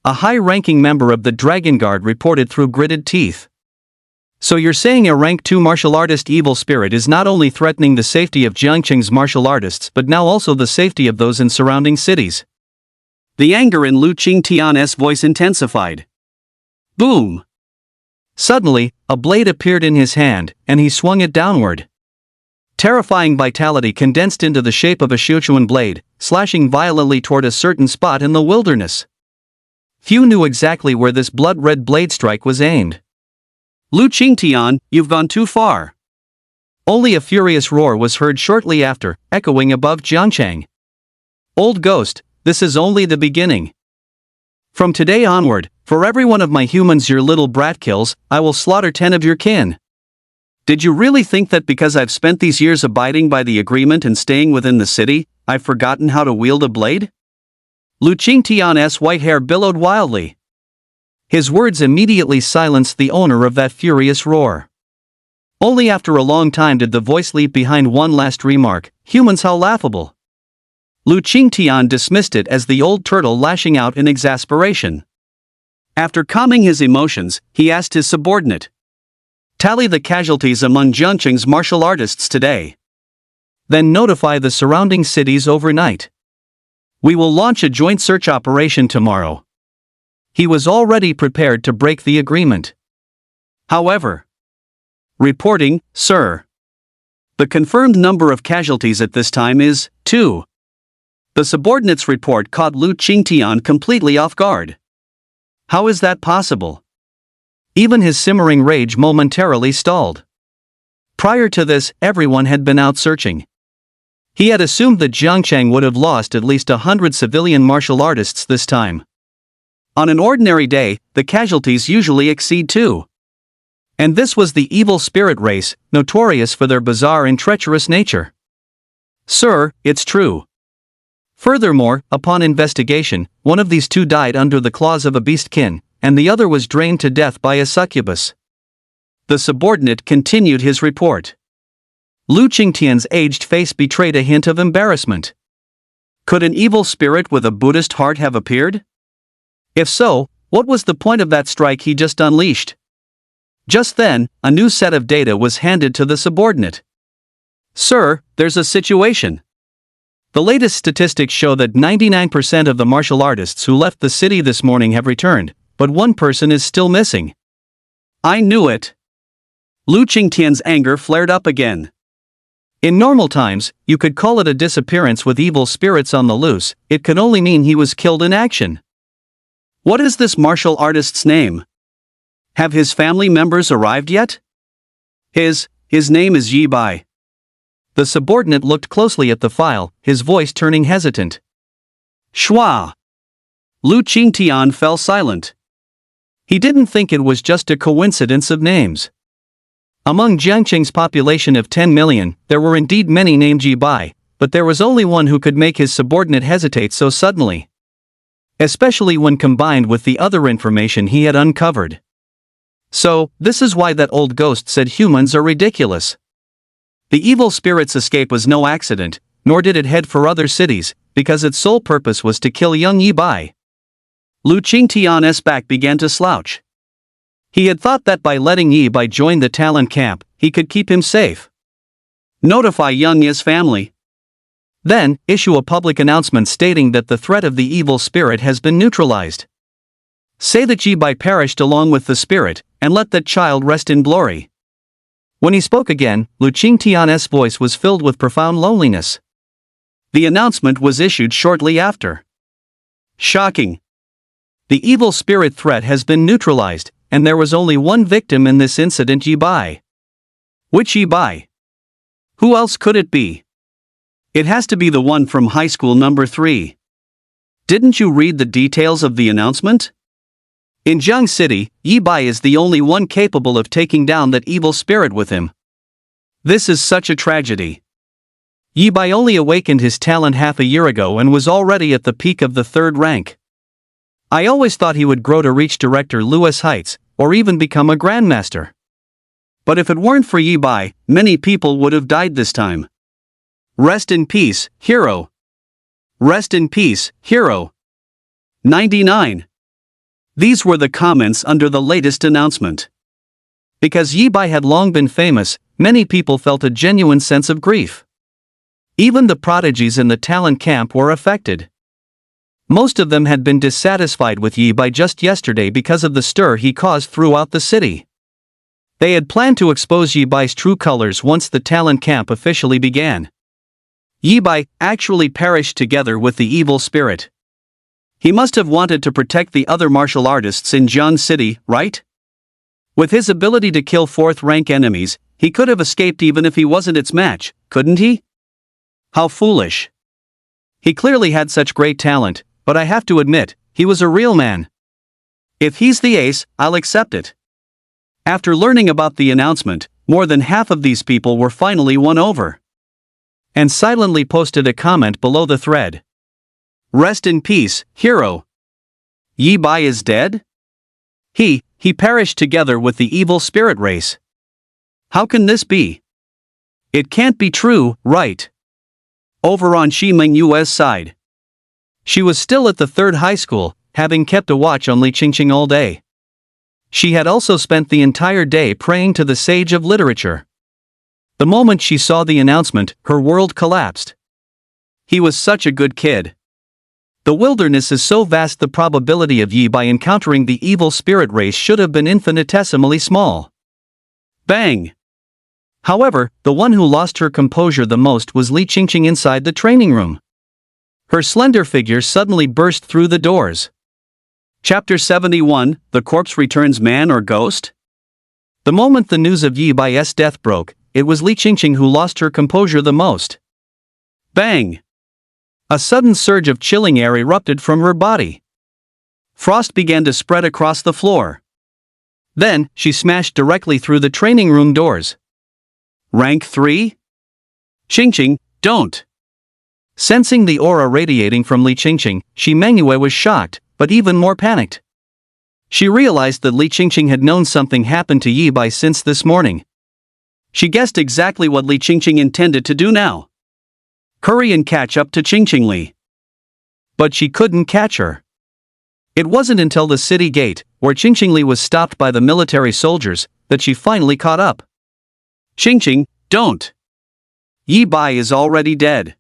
A high-ranking member of the Dragon Guard reported through gritted teeth. "So you're saying a rank 2 martial artist evil spirit is not only threatening the safety of Jiangcheng's martial artists but now also the safety of those in surrounding cities?" The anger in Lu Qingtian's voice intensified. Boom! Suddenly, a blade appeared in his hand, and he swung it downward. Terrifying vitality condensed into the shape of a Sichuan blade, slashing violently toward a certain spot in the wilderness. Few knew exactly where this blood-red blade strike was aimed. "Lu Qingtian, you've gone too far." Only a furious roar was heard shortly after, echoing above Jiangcheng. "Old ghost, this is only the beginning. From today onward, for every one of my humans your little brat kills, I will slaughter 10 of your kin. Did you really think that because I've spent these years abiding by the agreement and staying within the city, I've forgotten how to wield a blade?" Lu Qingtian's white hair billowed wildly. His words immediately silenced the owner of that furious roar. Only after a long time did the voice leap behind one last remark, "Humans, how laughable." Lu Qingtian dismissed it as the old turtle lashing out in exasperation. After calming his emotions, he asked his subordinate, "Tally the casualties among Jiangcheng's martial artists today. Then notify the surrounding cities overnight. We will launch a joint search operation tomorrow." He was already prepared to break the agreement. However, "Reporting, sir. The confirmed number of casualties at this time is 2. The subordinate's report caught Lu Qingtian completely off guard. How is that possible? Even his simmering rage momentarily stalled. Prior to this, everyone had been out searching. He had assumed that Jiangcheng would have lost at least 100 civilian martial artists this time. On an ordinary day, the casualties usually exceed 2. And this was the evil spirit race, notorious for their bizarre and treacherous nature. "Sir, it's true. Furthermore, upon investigation, one of these 2 died under the claws of a beastkin, and the other was drained to death by a succubus." The subordinate continued his report. Lu Qingtian's aged face betrayed a hint of embarrassment. Could an evil spirit with a Buddhist heart have appeared? If so, what was the point of that strike he just unleashed? Just then, a new set of data was handed to the subordinate. Sir, there's a situation. The latest statistics show that 99% of the martial artists who left the city this morning have returned, but one person is still missing. I knew it. Lu Qingtian's anger flared up again. In normal times, you could call it a disappearance with evil spirits on the loose. It could only mean he was killed in action. What is this martial artist's name? Have his family members arrived yet? His name is Yi Bai. The subordinate looked closely at the file, his voice turning hesitant. Shua. Lu Qingtian fell silent. He didn't think it was just a coincidence of names. Among Jiangqing's population of 10 million, there were indeed many named Yi Bai, but there was only one who could make his subordinate hesitate so suddenly. Especially when combined with the other information he had uncovered. So, this is why that old ghost said humans are ridiculous. The evil spirit's escape was no accident, nor did it head for other cities, because its sole purpose was to kill young Yi Bai. Lu Qingtian's back began to slouch. He had thought that by letting Yi Bai join the talent camp, he could keep him safe. Notify young Yi's family. Then, issue a public announcement stating that the threat of the evil spirit has been neutralized. Say that Yi Bai perished along with the spirit, and let that child rest in glory. When he spoke again, Lu Qingtian's voice was filled with profound loneliness. The announcement was issued shortly after. Shocking. The evil spirit threat has been neutralized, and there was only one victim in this incident, Yi Bai. Which Yi Bai? Who else could it be? It has to be the one from high school number 3. Didn't you read the details of the announcement? In Jiang City, Yi Bai is the only one capable of taking down that evil spirit with him. This is such a tragedy. Yi Bai only awakened his talent half a year ago and was already at the peak of the 3rd rank. I always thought he would grow to reach Director Lewis heights, or even become a grandmaster. But if it weren't for Yi Bai, many people would have died this time. Rest in peace, hero. Rest in peace, hero. 99. These were the comments under the latest announcement. Because Yi Bai had long been famous, many people felt a genuine sense of grief. Even the prodigies in the talent camp were affected. Most of them had been dissatisfied with Yi Bai just yesterday because of the stir he caused throughout the city. They had planned to expose Yi Bai's true colors once the talent camp officially began. Yi Bai actually perished together with the evil spirit. He must have wanted to protect the other martial artists in Jiang City, right? With his ability to kill 4th-rank enemies, he could have escaped even if he wasn't its match, couldn't he? How foolish. He clearly had such great talent, but I have to admit, he was a real man. If he's the ace, I'll accept it. After learning about the announcement, more than half of these people were finally won over. And silently posted a comment below the thread. Rest in peace, hero. Yi Bai is dead? He perished together with the evil spirit race. How can this be? It can't be true, right? Over on Shi Mengyue's side. She was still at the 3rd high school, having kept a watch on Li Qingqing all day. She had also spent the entire day praying to the sage of literature. The moment she saw the announcement, her world collapsed. He was such a good kid. The wilderness is so vast, the probability of Yi Bai encountering the evil spirit race should have been infinitesimally small. Bang! However, the one who lost her composure the most was Li Qingqing inside the training room. Her slender figure suddenly burst through the doors. Chapter 71, The Corpse Returns Man or Ghost? The moment the news of Yi Bai's death broke, it was Li Qingqing who lost her composure the most. Bang! A sudden surge of chilling air erupted from her body. Frost began to spread across the floor. Then, she smashed directly through the training room doors. Rank 3? Qingqing, don't! Sensing the aura radiating from Li Qingqing, Shi Mengyue was shocked, but even more panicked. She realized that Li Qingqing had known something happened to Yi Bai since this morning. She guessed exactly what Li Qingqing intended to do now. Hurry and catch up to Qingqing Li. But she couldn't catch her. It wasn't until the city gate, where Qingqingli was stopped by the military soldiers, that she finally caught up. Qingqing, don't. Yi Bai is already dead.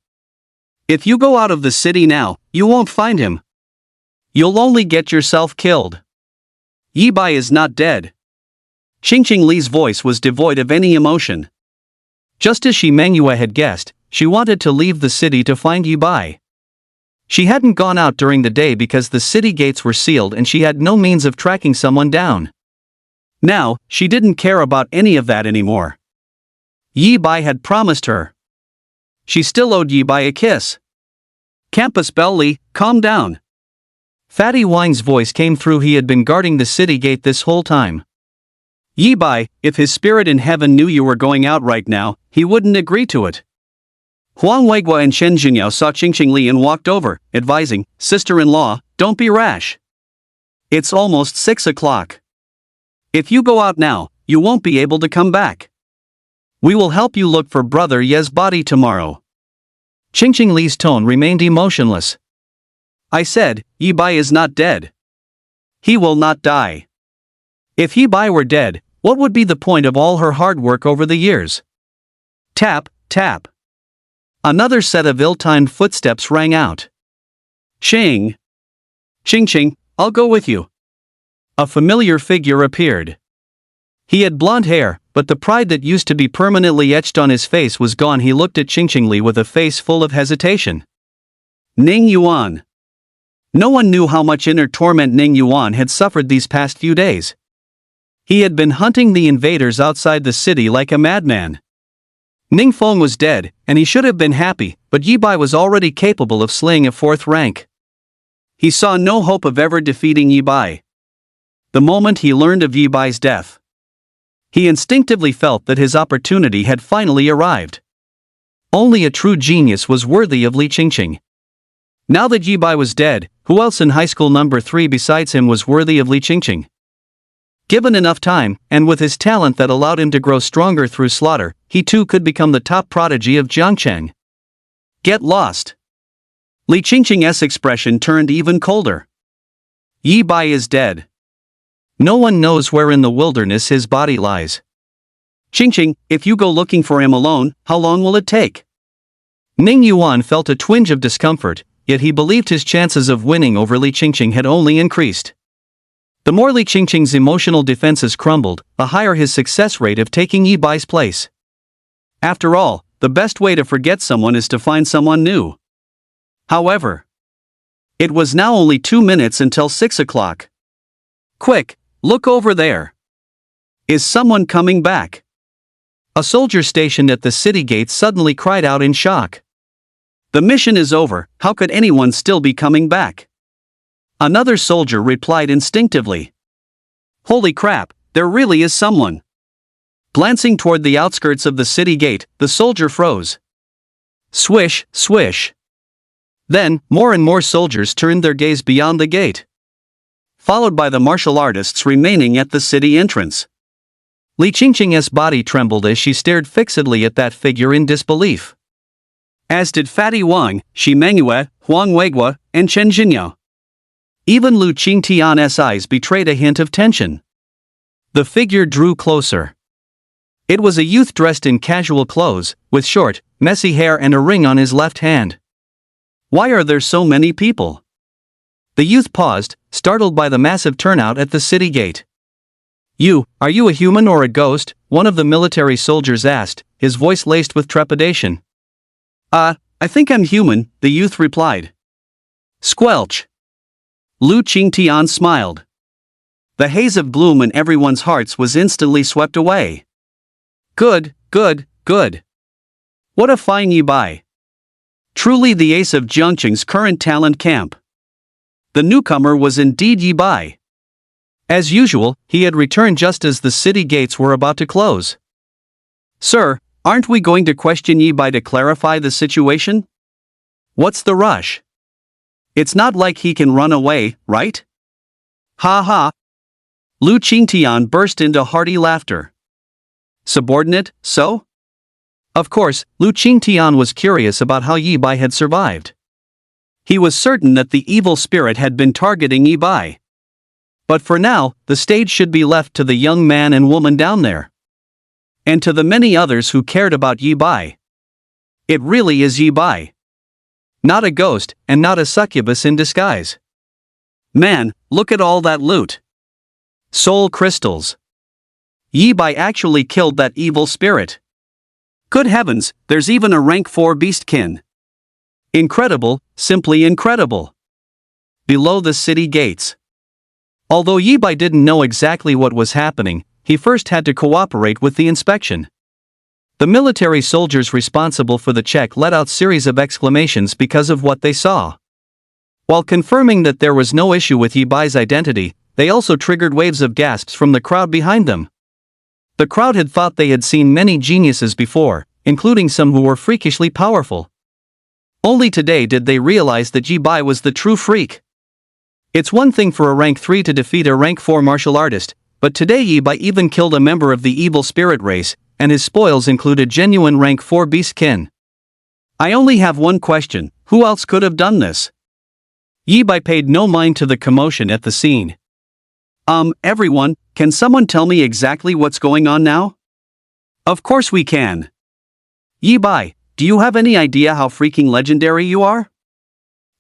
If you go out of the city now, you won't find him. You'll only get yourself killed. Yi Bai is not dead. Qingqing Li's voice was devoid of any emotion. Just as she manhwa had guessed, she wanted to leave the city to find Yi Bai. She hadn't gone out during the day because the city gates were sealed and she had no means of tracking someone down. Now, she didn't care about any of that anymore. Yi Bai had promised her. She still owed Yi Bai a kiss. Campus Bell Li, calm down. Fatty Wang's voice came through. He had been guarding the city gate this whole time. Yi Bai, if his spirit in heaven knew you were going out right now, he wouldn't agree to it. Huang Weiguo and Shen Jinyao saw Qingqing Li and walked over, advising, "Sister-in-law, don't be rash. It's almost 6 o'clock. If you go out now, you won't be able to come back. We will help you look for Brother Ye's body tomorrow." Qingqing Li's tone remained emotionless. I said, Yi Bai is not dead. He will not die. If Yi Bai were dead, what would be the point of all her hard work over the years? Tap, tap. Another set of ill-timed footsteps rang out. Qingqing, I'll go with you. A familiar figure appeared. He had blonde hair, but the pride that used to be permanently etched on his face was gone. He looked at Qingqing Li with a face full of hesitation. Ning Yuan. No one knew how much inner torment Ning Yuan had suffered these past few days. He had been hunting the invaders outside the city like a madman. Ning Feng was dead, and he should have been happy, but Yi Bai was already capable of slaying a 4th rank. He saw no hope of ever defeating Yi Bai. The moment he learned of Yi Bai's death, he instinctively felt that his opportunity had finally arrived. Only a true genius was worthy of Li Qingqing. Now that Yi Bai was dead, who else in high school number 3 besides him was worthy of Li Qingqing? Given enough time, and with his talent that allowed him to grow stronger through slaughter, he too could become the top prodigy of Jiangcheng. Get lost. Li Qingqing's expression turned even colder. Yi Bai is dead. No one knows where in the wilderness his body lies. Qingqing, if you go looking for him alone, how long will it take? Ning Yuan felt a twinge of discomfort, yet he believed his chances of winning over Li Qingqing had only increased. The more Li Qingqing's emotional defenses crumbled, the higher his success rate of taking Yi Bai's place. After all, the best way to forget someone is to find someone new. However, it was now only 2 minutes until 6 o'clock. Quick, look over there. Is someone coming back? A soldier stationed at the city gate suddenly cried out in shock. The mission is over, how could anyone still be coming back? Another soldier replied instinctively. Holy crap, there really is someone. Glancing toward the outskirts of the city gate, the soldier froze. Swish, swish. Then, more and more soldiers turned their gaze beyond the gate, followed by the martial artists remaining at the city entrance. Li Qingqing's body trembled as she stared fixedly at that figure in disbelief. As did Fatty Wang, Shi Mengyue, Huang Weiguo, and Chen Jinyao. Even Lu Qingtian's eyes betrayed a hint of tension. The figure drew closer. It was a youth dressed in casual clothes, with short, messy hair and a ring on his left hand. Why are there so many people? The youth paused, startled by the massive turnout at the city gate. Are you a human or a ghost? One of the military soldiers asked, his voice laced with trepidation. I think I'm human, the youth replied. Squelch. Lu Qingtian smiled. The haze of gloom in everyone's hearts was instantly swept away. Good. What a fine Yi Bai. Truly the ace of Jiangcheng's current talent camp. The newcomer was indeed Yi Bai. As usual, he had returned just as the city gates were about to close. Sir, aren't we going to question Yi Bai to clarify the situation? What's the rush? It's not like he can run away, right? Ha ha. Lu Qingtian burst into hearty laughter. Subordinate, so? Of course, Lu Qingtian was curious about how Yi Bai had survived. He was certain that the evil spirit had been targeting Yi Bai. But for now, the stage should be left to the young man and woman down there. And to the many others who cared about Yi Bai. It really is Yi Bai. Not a ghost, and not a succubus in disguise. Man, look at all that loot. Soul crystals. Yi Bai actually killed that evil spirit. Good heavens, there's even a rank 4 beastkin. Incredible, simply incredible. Below the city gates. Although Yi Bai didn't know exactly what was happening, he first had to cooperate with the inspection. The military soldiers responsible for the check let out series of exclamations because of what they saw. While confirming that there was no issue with Yi Bai's identity, they also triggered waves of gasps from the crowd behind them. The crowd had thought they had seen many geniuses before, including some who were freakishly powerful. Only today did they realize that Yi Bai was the true freak. It's one thing for a rank 3 to defeat a rank 4 martial artist, but today Yi Bai even killed a member of the evil spirit race, and his spoils included genuine rank 4 beastkin. I only have one question: who else could have done this? Yi Bai paid no mind to the commotion at the scene. Everyone, can someone tell me exactly what's going on now? Of course we can. Yi Bai, do you have any idea how freaking legendary you are?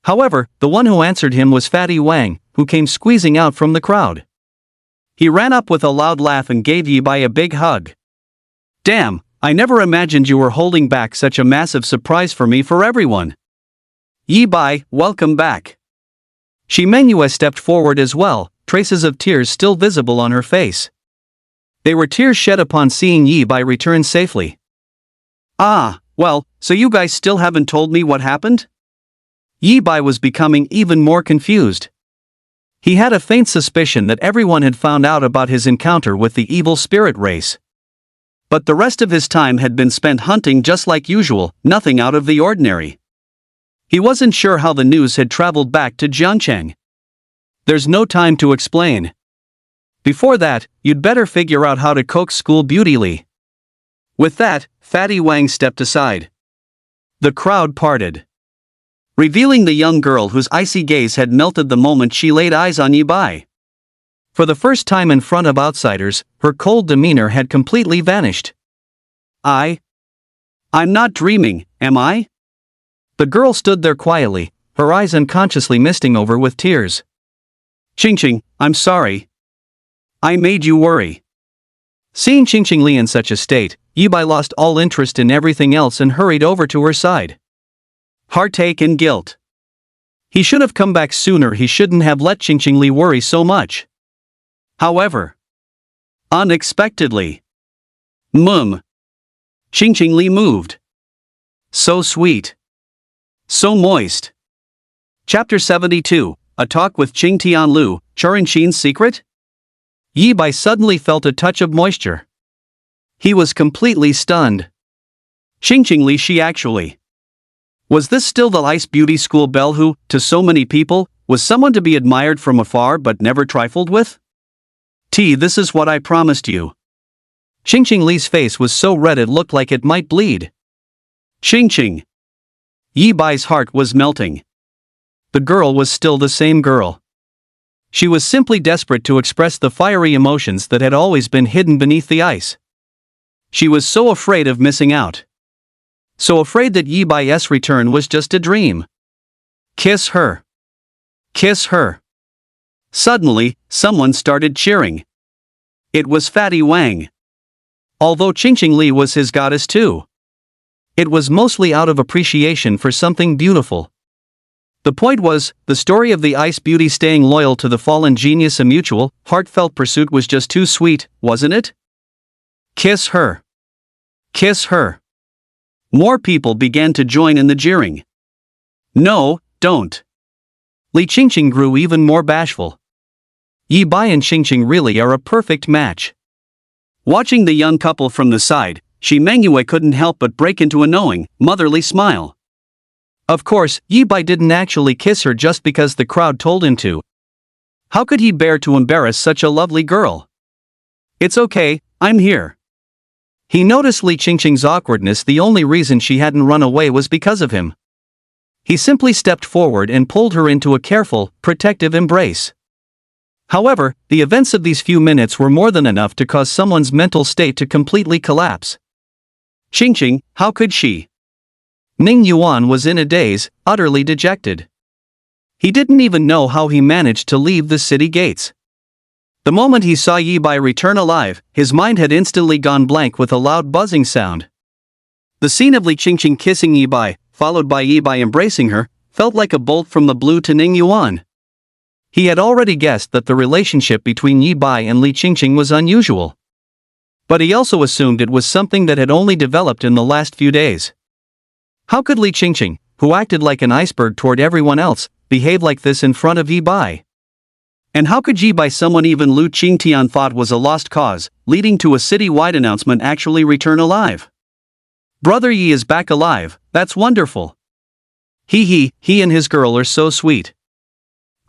However, the one who answered him was Fatty Wang, who came squeezing out from the crowd. He ran up with a loud laugh and gave Yi Bai a big hug. Damn, I never imagined you were holding back such a massive surprise for me for everyone. Yi Bai, welcome back. Shi Mengyue stepped forward as well, traces of tears still visible on her face. They were tears shed upon seeing Yi Bai return safely. Ah, well, so you guys still haven't told me what happened? Yi Bai was becoming even more confused. He had a faint suspicion that everyone had found out about his encounter with the evil spirit race. But the rest of his time had been spent hunting just like usual, nothing out of the ordinary. He wasn't sure how the news had traveled back to Jiancheng. There's no time to explain. Before that, you'd better figure out how to coax School Beauty Lee. With that, Fatty Wang stepped aside. The crowd parted, revealing the young girl whose icy gaze had melted the moment she laid eyes on Yi Bai. For the first time in front of outsiders, her cold demeanor had completely vanished. I'm not dreaming, am I? The girl stood there quietly, her eyes unconsciously misting over with tears. Qingqing, I'm sorry. I made you worry. Seeing Qingqing Li in such a state, Yi Bai lost all interest in everything else and hurried over to her side. Heartache and guilt. He should have come back sooner. He shouldn't have let Qingqing Li worry so much. However, unexpectedly, Qingqing Li moved. So sweet. So moist. Chapter 72, A Talk with Qing Tianlu, Churinxin's Secret? Yi Bai suddenly felt a touch of moisture. He was completely stunned. Qingqing Li, she actually. Was this still the Ice Beauty School belle who, to so many people, was someone to be admired from afar but never trifled with? This is what I promised you. Qingqing Li's face was so red it looked like it might bleed. Qingqing. Yi Bai's heart was melting. The girl was still the same girl. She was simply desperate to express the fiery emotions that had always been hidden beneath the ice. She was so afraid of missing out. So afraid that Yi Bai's return was just a dream. Kiss her. Kiss her. Suddenly, someone started cheering. It was Fatty Wang. Although Qingqing Li was his goddess too. It was mostly out of appreciation for something beautiful. The point was, the story of the Ice Beauty staying loyal to the fallen genius, a mutual, heartfelt pursuit, was just too sweet, wasn't it? Kiss her. Kiss her. More people began to join in the jeering. No, don't. Li Qingqing grew even more bashful. Yi Bai and Qingqing really are a perfect match. Watching the young couple from the side, Shi Mengyue couldn't help but break into a knowing, motherly smile. Of course, Yi Bai didn't actually kiss her just because the crowd told him to. How could he bear to embarrass such a lovely girl? It's okay, I'm here. He noticed Li Qingqing's awkwardness. The only reason she hadn't run away was because of him. He simply stepped forward and pulled her into a careful, protective embrace. However, the events of these few minutes were more than enough to cause someone's mental state to completely collapse. Qingqing, how could she? Ning Yuan was in a daze, utterly dejected. He didn't even know how he managed to leave the city gates. The moment he saw Yi Bai return alive, his mind had instantly gone blank with a loud buzzing sound. The scene of Li Qingqing kissing Yi Bai, followed by Yi Bai embracing her, felt like a bolt from the blue to Ning Yuan. He had already guessed that the relationship between Yi Bai and Li Qingqing was unusual. But he also assumed it was something that had only developed in the last few days. How could Li Qingqing, who acted like an iceberg toward everyone else, behave like this in front of Yi Bai? And how could Yi Bai, someone even Lu Qingtian thought was a lost cause, leading to a city-wide announcement, actually return alive? Brother Yi is back alive, that's wonderful. He and his girl are so sweet.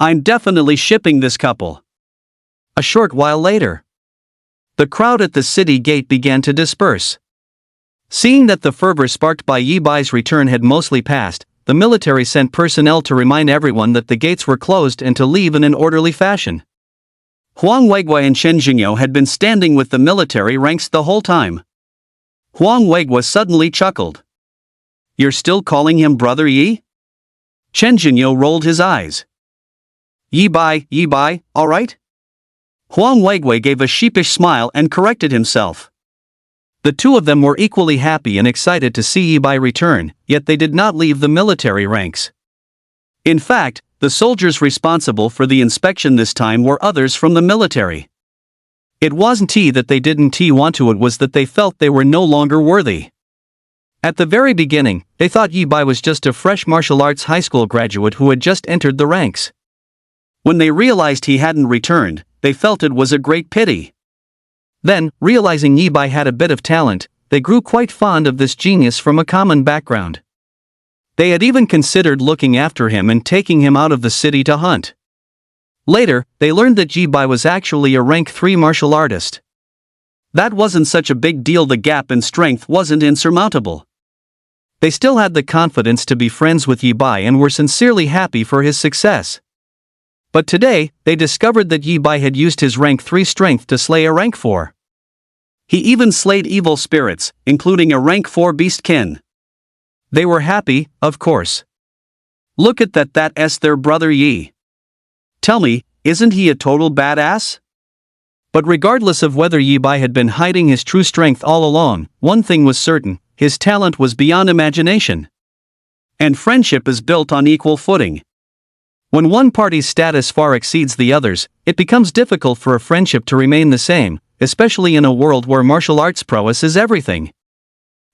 I'm definitely shipping this couple. A short while later, the crowd at the city gate began to disperse. Seeing that the fervor sparked by Yi Bai's return had mostly passed, the military sent personnel to remind everyone that the gates were closed and to leave in an orderly fashion. Huang Weigui and Chen Jingyo had been standing with the military ranks the whole time. Huang Weigui suddenly chuckled. You're still calling him Brother Yi? Chen Jingyo rolled his eyes. Yi Bai, alright? Huang Weigui gave a sheepish smile and corrected himself. The two of them were equally happy and excited to see Yi Bai return, yet they did not leave the military ranks. In fact, the soldiers responsible for the inspection this time were others from the military. It wasn't that they didn't want to, it was that they felt they were no longer worthy. At the very beginning, they thought Yi Bai was just a fresh martial arts high school graduate who had just entered the ranks. When they realized he hadn't returned, they felt it was a great pity. Then, realizing Yi Bai had a bit of talent, they grew quite fond of this genius from a common background. They had even considered looking after him and taking him out of the city to hunt. Later, they learned that Yi Bai was actually a rank 3 martial artist. That wasn't such a big deal, the gap in strength wasn't insurmountable. They still had the confidence to be friends with Yi Bai and were sincerely happy for his success. But today, they discovered that Yi Bai had used his rank 3 strength to slay a rank 4. He even slayed evil spirits, including a rank 4 beastkin. They were happy, of course. Look at that's their brother Yi. Tell me, isn't he a total badass? But regardless of whether Yi Bai had been hiding his true strength all along, one thing was certain, his talent was beyond imagination. And friendship is built on equal footing. When one party's status far exceeds the other's, it becomes difficult for a friendship to remain the same, especially in a world where martial arts prowess is everything.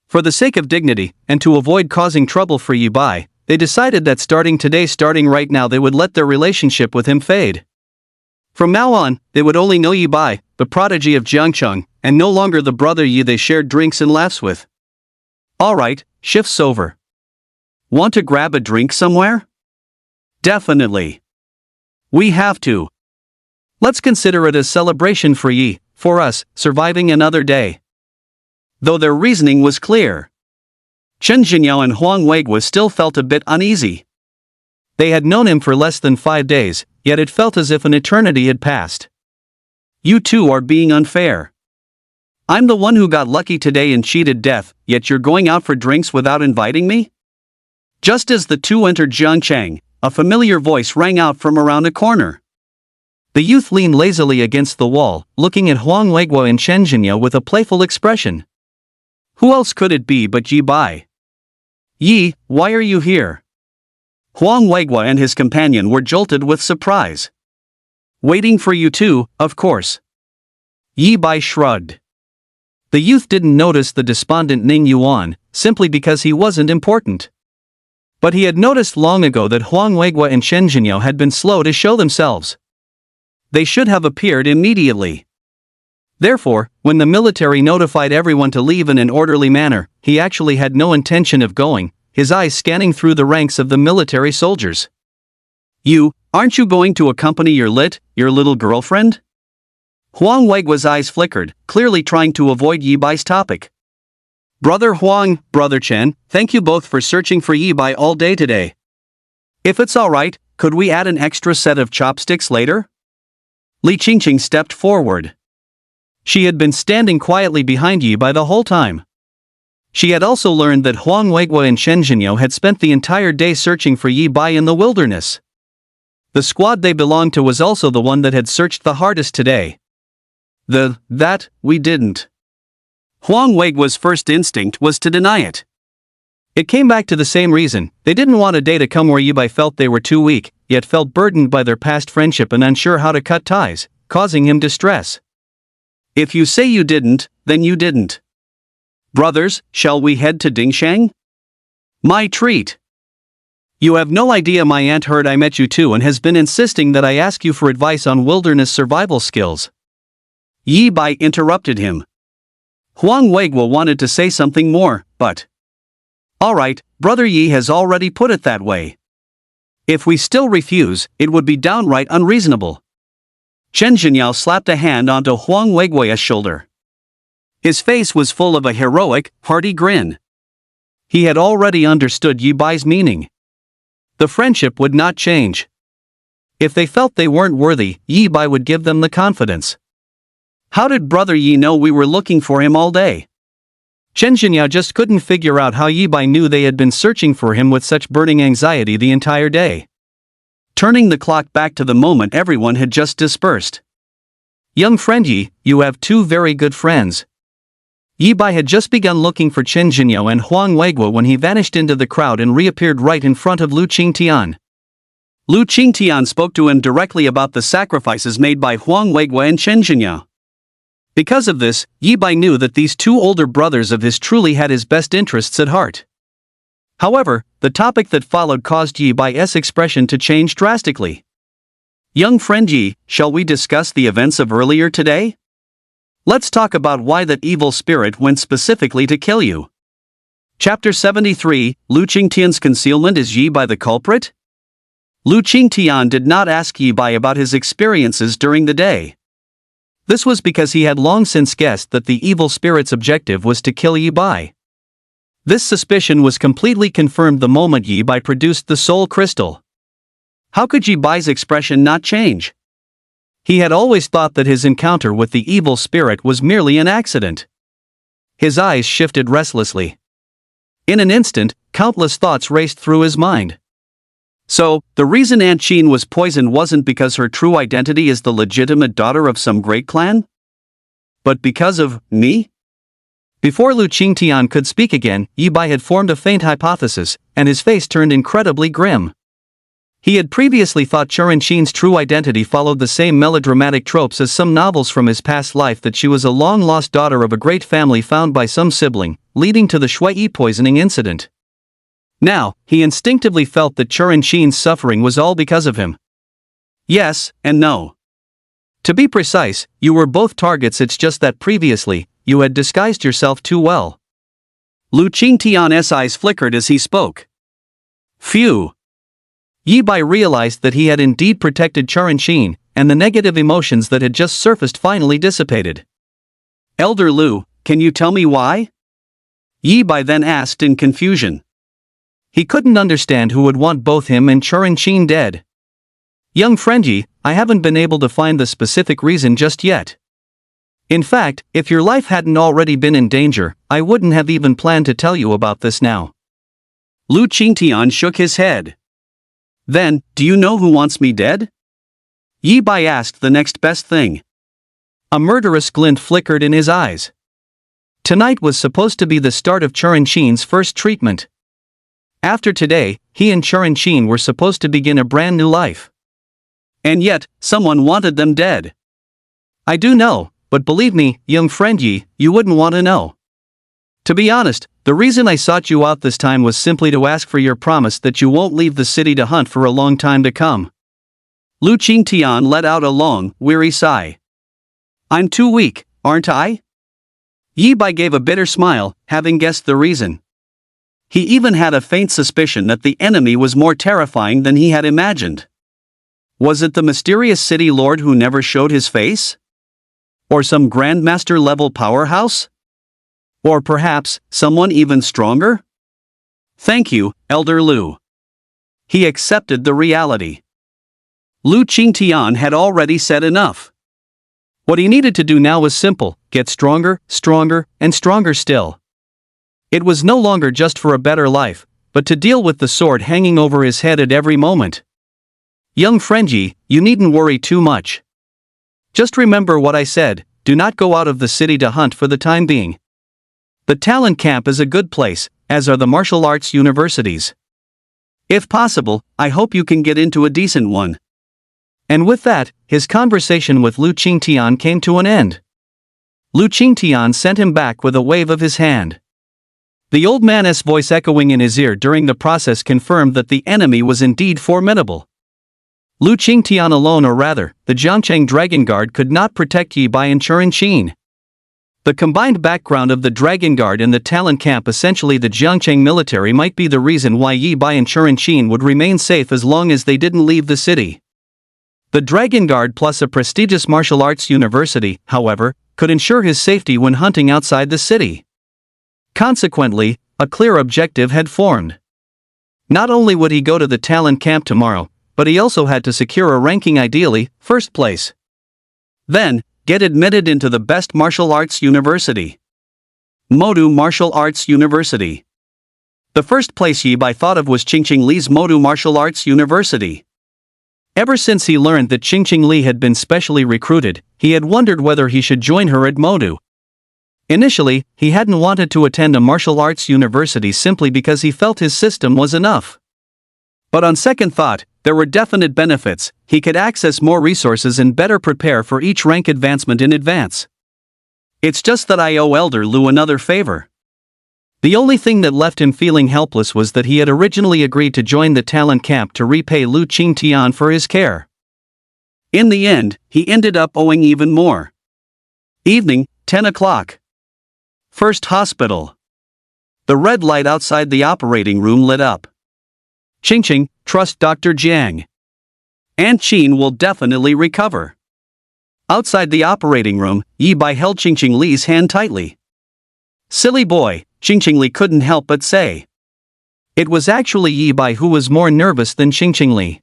For the sake of dignity, and to avoid causing trouble for Yi Bai, they decided that starting right now, they would let their relationship with him fade. From now on, they would only know Yi Bai, the prodigy of Jiangcheng, and no longer the brother Yi they shared drinks and laughs with. Alright, shift's over. Want to grab a drink somewhere? Definitely. We have to. Let's consider it a celebration for Yi, for us, surviving another day. Though their reasoning was clear, Chen Jinyao and Huang Weigui still felt a bit uneasy. They had known him for less than 5 days, yet it felt as if an eternity had passed. You two are being unfair. I'm the one who got lucky today and cheated death, yet you're going out for drinks without inviting me? Just as the two entered Jiangcheng, a familiar voice rang out from around a corner. The youth leaned lazily against the wall, looking at Huang Weigui and Chen Jinyao with a playful expression. Who else could it be but Yi Bai? Yi, why are you here? Huang Weigui and his companion were jolted with surprise. Waiting for you too, of course. Yi Bai shrugged. The youth didn't notice the despondent Ning Yuan, simply because he wasn't important. But he had noticed long ago that Huang Weigui and Chen Jinyao had been slow to show themselves. They should have appeared immediately. Therefore, when the military notified everyone to leave in an orderly manner, he actually had no intention of going, his eyes scanning through the ranks of the military soldiers. Aren't you going to accompany your little girlfriend? Huang Weigui's eyes flickered, clearly trying to avoid Yi Bai's topic. Brother Huang, Brother Chen, thank you both for searching for Yi Bai all day today. If it's alright, could we add an extra set of chopsticks later? Li Qingqing stepped forward. She had been standing quietly behind Yi Bai the whole time. She had also learned that Huang Weiguo and Chen Zhenyo had spent the entire day searching for Yi Bai in the wilderness. The squad they belonged to was also the one that had searched the hardest today. That, we didn't. Huang Weiguo's first instinct was to deny it. It came back to the same reason. They didn't want a day to come where Yi Bai felt they were too weak, yet felt burdened by their past friendship and unsure how to cut ties, causing him distress. If you say you didn't, then you didn't. Brothers, shall we head to Dingshang? My treat. You have no idea, my aunt heard I met you too and has been insisting that I ask you for advice on wilderness survival skills. Yi Bai interrupted him. Huang Weiguo wanted to say something more, but... Alright, Brother Yi has already put it that way. If we still refuse, it would be downright unreasonable. Chen Zhenyao slapped a hand onto Huang Weiguo's shoulder. His face was full of a heroic, hearty grin. He had already understood Yi Bai's meaning. The friendship would not change. If they felt they weren't worthy, Yi Bai would give them the confidence. How did Brother Yi know we were looking for him all day? Chen Zhenyao just couldn't figure out how Yi Bai knew they had been searching for him with such burning anxiety the entire day. Turning the clock back to the moment everyone had just dispersed. Young friend Yi, you have two very good friends. Yi Bai had just begun looking for Chen Zhenyo and Huang Weiguo when he vanished into the crowd and reappeared right in front of Lu Qingtian. Lu Qingtian spoke to him directly about the sacrifices made by Huang Weiguo and Chen Zhenyo. Because of this, Yi Bai knew that these two older brothers of his truly had his best interests at heart. However, the topic that followed caused Yi Bai's expression to change drastically. Young friend Yi, shall we discuss the events of earlier today? Let's talk about why that evil spirit went specifically to kill you. Chapter 73, Lu Qingtian's concealment. Is Yi Bai the culprit? Lu Qingtian did not ask Yi Bai about his experiences during the day. This was because he had long since guessed that the evil spirit's objective was to kill Yi Bai. This suspicion was completely confirmed the moment Yi Bai produced the soul crystal. How could Yi Bai's expression not change? He had always thought that his encounter with the evil spirit was merely an accident. His eyes shifted restlessly. In an instant, countless thoughts raced through his mind. So, the reason Aunt Qin was poisoned wasn't because her true identity is the legitimate daughter of some great clan? But because of me? Before Lu Qingtian could speak again, Yi Bai had formed a faint hypothesis, and his face turned incredibly grim. He had previously thought Churen Qin's true identity followed the same melodramatic tropes as some novels from his past life, that she was a long-lost daughter of a great family found by some sibling, leading to the Shui Yi poisoning incident. Now, he instinctively felt that Churen Qin's suffering was all because of him. Yes, and no. To be precise, you were both targets, it's just that previously, you had disguised yourself too well. Lu Qingtian's eyes flickered as he spoke. Phew. Yi Bai realized that he had indeed protected Churen Qin, and the negative emotions that had just surfaced finally dissipated. Elder Lu, can you tell me why? Yi Bai then asked in confusion. He couldn't understand who would want both him and Churen Qin dead. Young friend Yi, I haven't been able to find the specific reason just yet. In fact, if your life hadn't already been in danger, I wouldn't have even planned to tell you about this now. Lu Qingtian shook his head. Then, do you know who wants me dead? Yi Bai asked the next best thing. A murderous glint flickered in his eyes. Tonight was supposed to be the start of Churen Qin's first treatment. After today, he and Churen Qin were supposed to begin a brand new life. And yet, someone wanted them dead. I do know, but believe me, young friend Yi, you wouldn't want to know. To be honest, the reason I sought you out this time was simply to ask for your promise that you won't leave the city to hunt for a long time to come. Lu Qingtian let out a long, weary sigh. I'm too weak, aren't I? Yi Bai gave a bitter smile, having guessed the reason. He even had a faint suspicion that the enemy was more terrifying than he had imagined. Was it the mysterious city lord who never showed his face? Or some grandmaster-level powerhouse? Or perhaps, someone even stronger? Thank you, Elder Lu. He accepted the reality. Lu Qingtian had already said enough. What he needed to do now was simple: get stronger, stronger, and stronger still. It was no longer just for a better life, but to deal with the sword hanging over his head at every moment. Young friend Yi, you needn't worry too much. Just remember what I said, do not go out of the city to hunt for the time being. The talent camp is a good place, as are the martial arts universities. If possible, I hope you can get into a decent one. And with that, his conversation with Lu Qingtian came to an end. Lu Qingtian sent him back with a wave of his hand. The old man's voice echoing in his ear during the process confirmed that the enemy was indeed formidable. Lu Qingtian alone, or rather, the Jiangcheng Dragon Guard, could not protect Yi Bai and Churin Qin. The combined background of the Dragon Guard and the talent camp, essentially the Jiangcheng military, might be the reason why Yi Bai and Churin Qin would remain safe as long as they didn't leave the city. The Dragon Guard plus a prestigious martial arts university, however, could ensure his safety when hunting outside the city. Consequently, a clear objective had formed. Not only would he go to the talent camp tomorrow, but he also had to secure a ranking, ideally, first place. Then, get admitted into the best martial arts university. Modu Martial Arts University. The first place Yi Bai thought of was Qingqing Li's Modu Martial Arts University. Ever since he learned that Qingqing Li had been specially recruited, he had wondered whether he should join her at Modu. Initially, he hadn't wanted to attend a martial arts university simply because he felt his system was enough. But on second thought, there were definite benefits: he could access more resources and better prepare for each rank advancement in advance. It's just that I owe Elder Lu another favor. The only thing that left him feeling helpless was that he had originally agreed to join the talent camp to repay Lu Qingtian for his care. In the end, he ended up owing even more. Evening, 10 o'clock. First hospital. The red light outside the operating room lit up. Qingqing, trust Dr. Jiang. Aunt Qin will definitely recover. Outside the operating room, Yi Bai held Qingqing Li's hand tightly. Silly boy, Qingqing Li couldn't help but say. It was actually Yi Bai who was more nervous than Qingqing Li.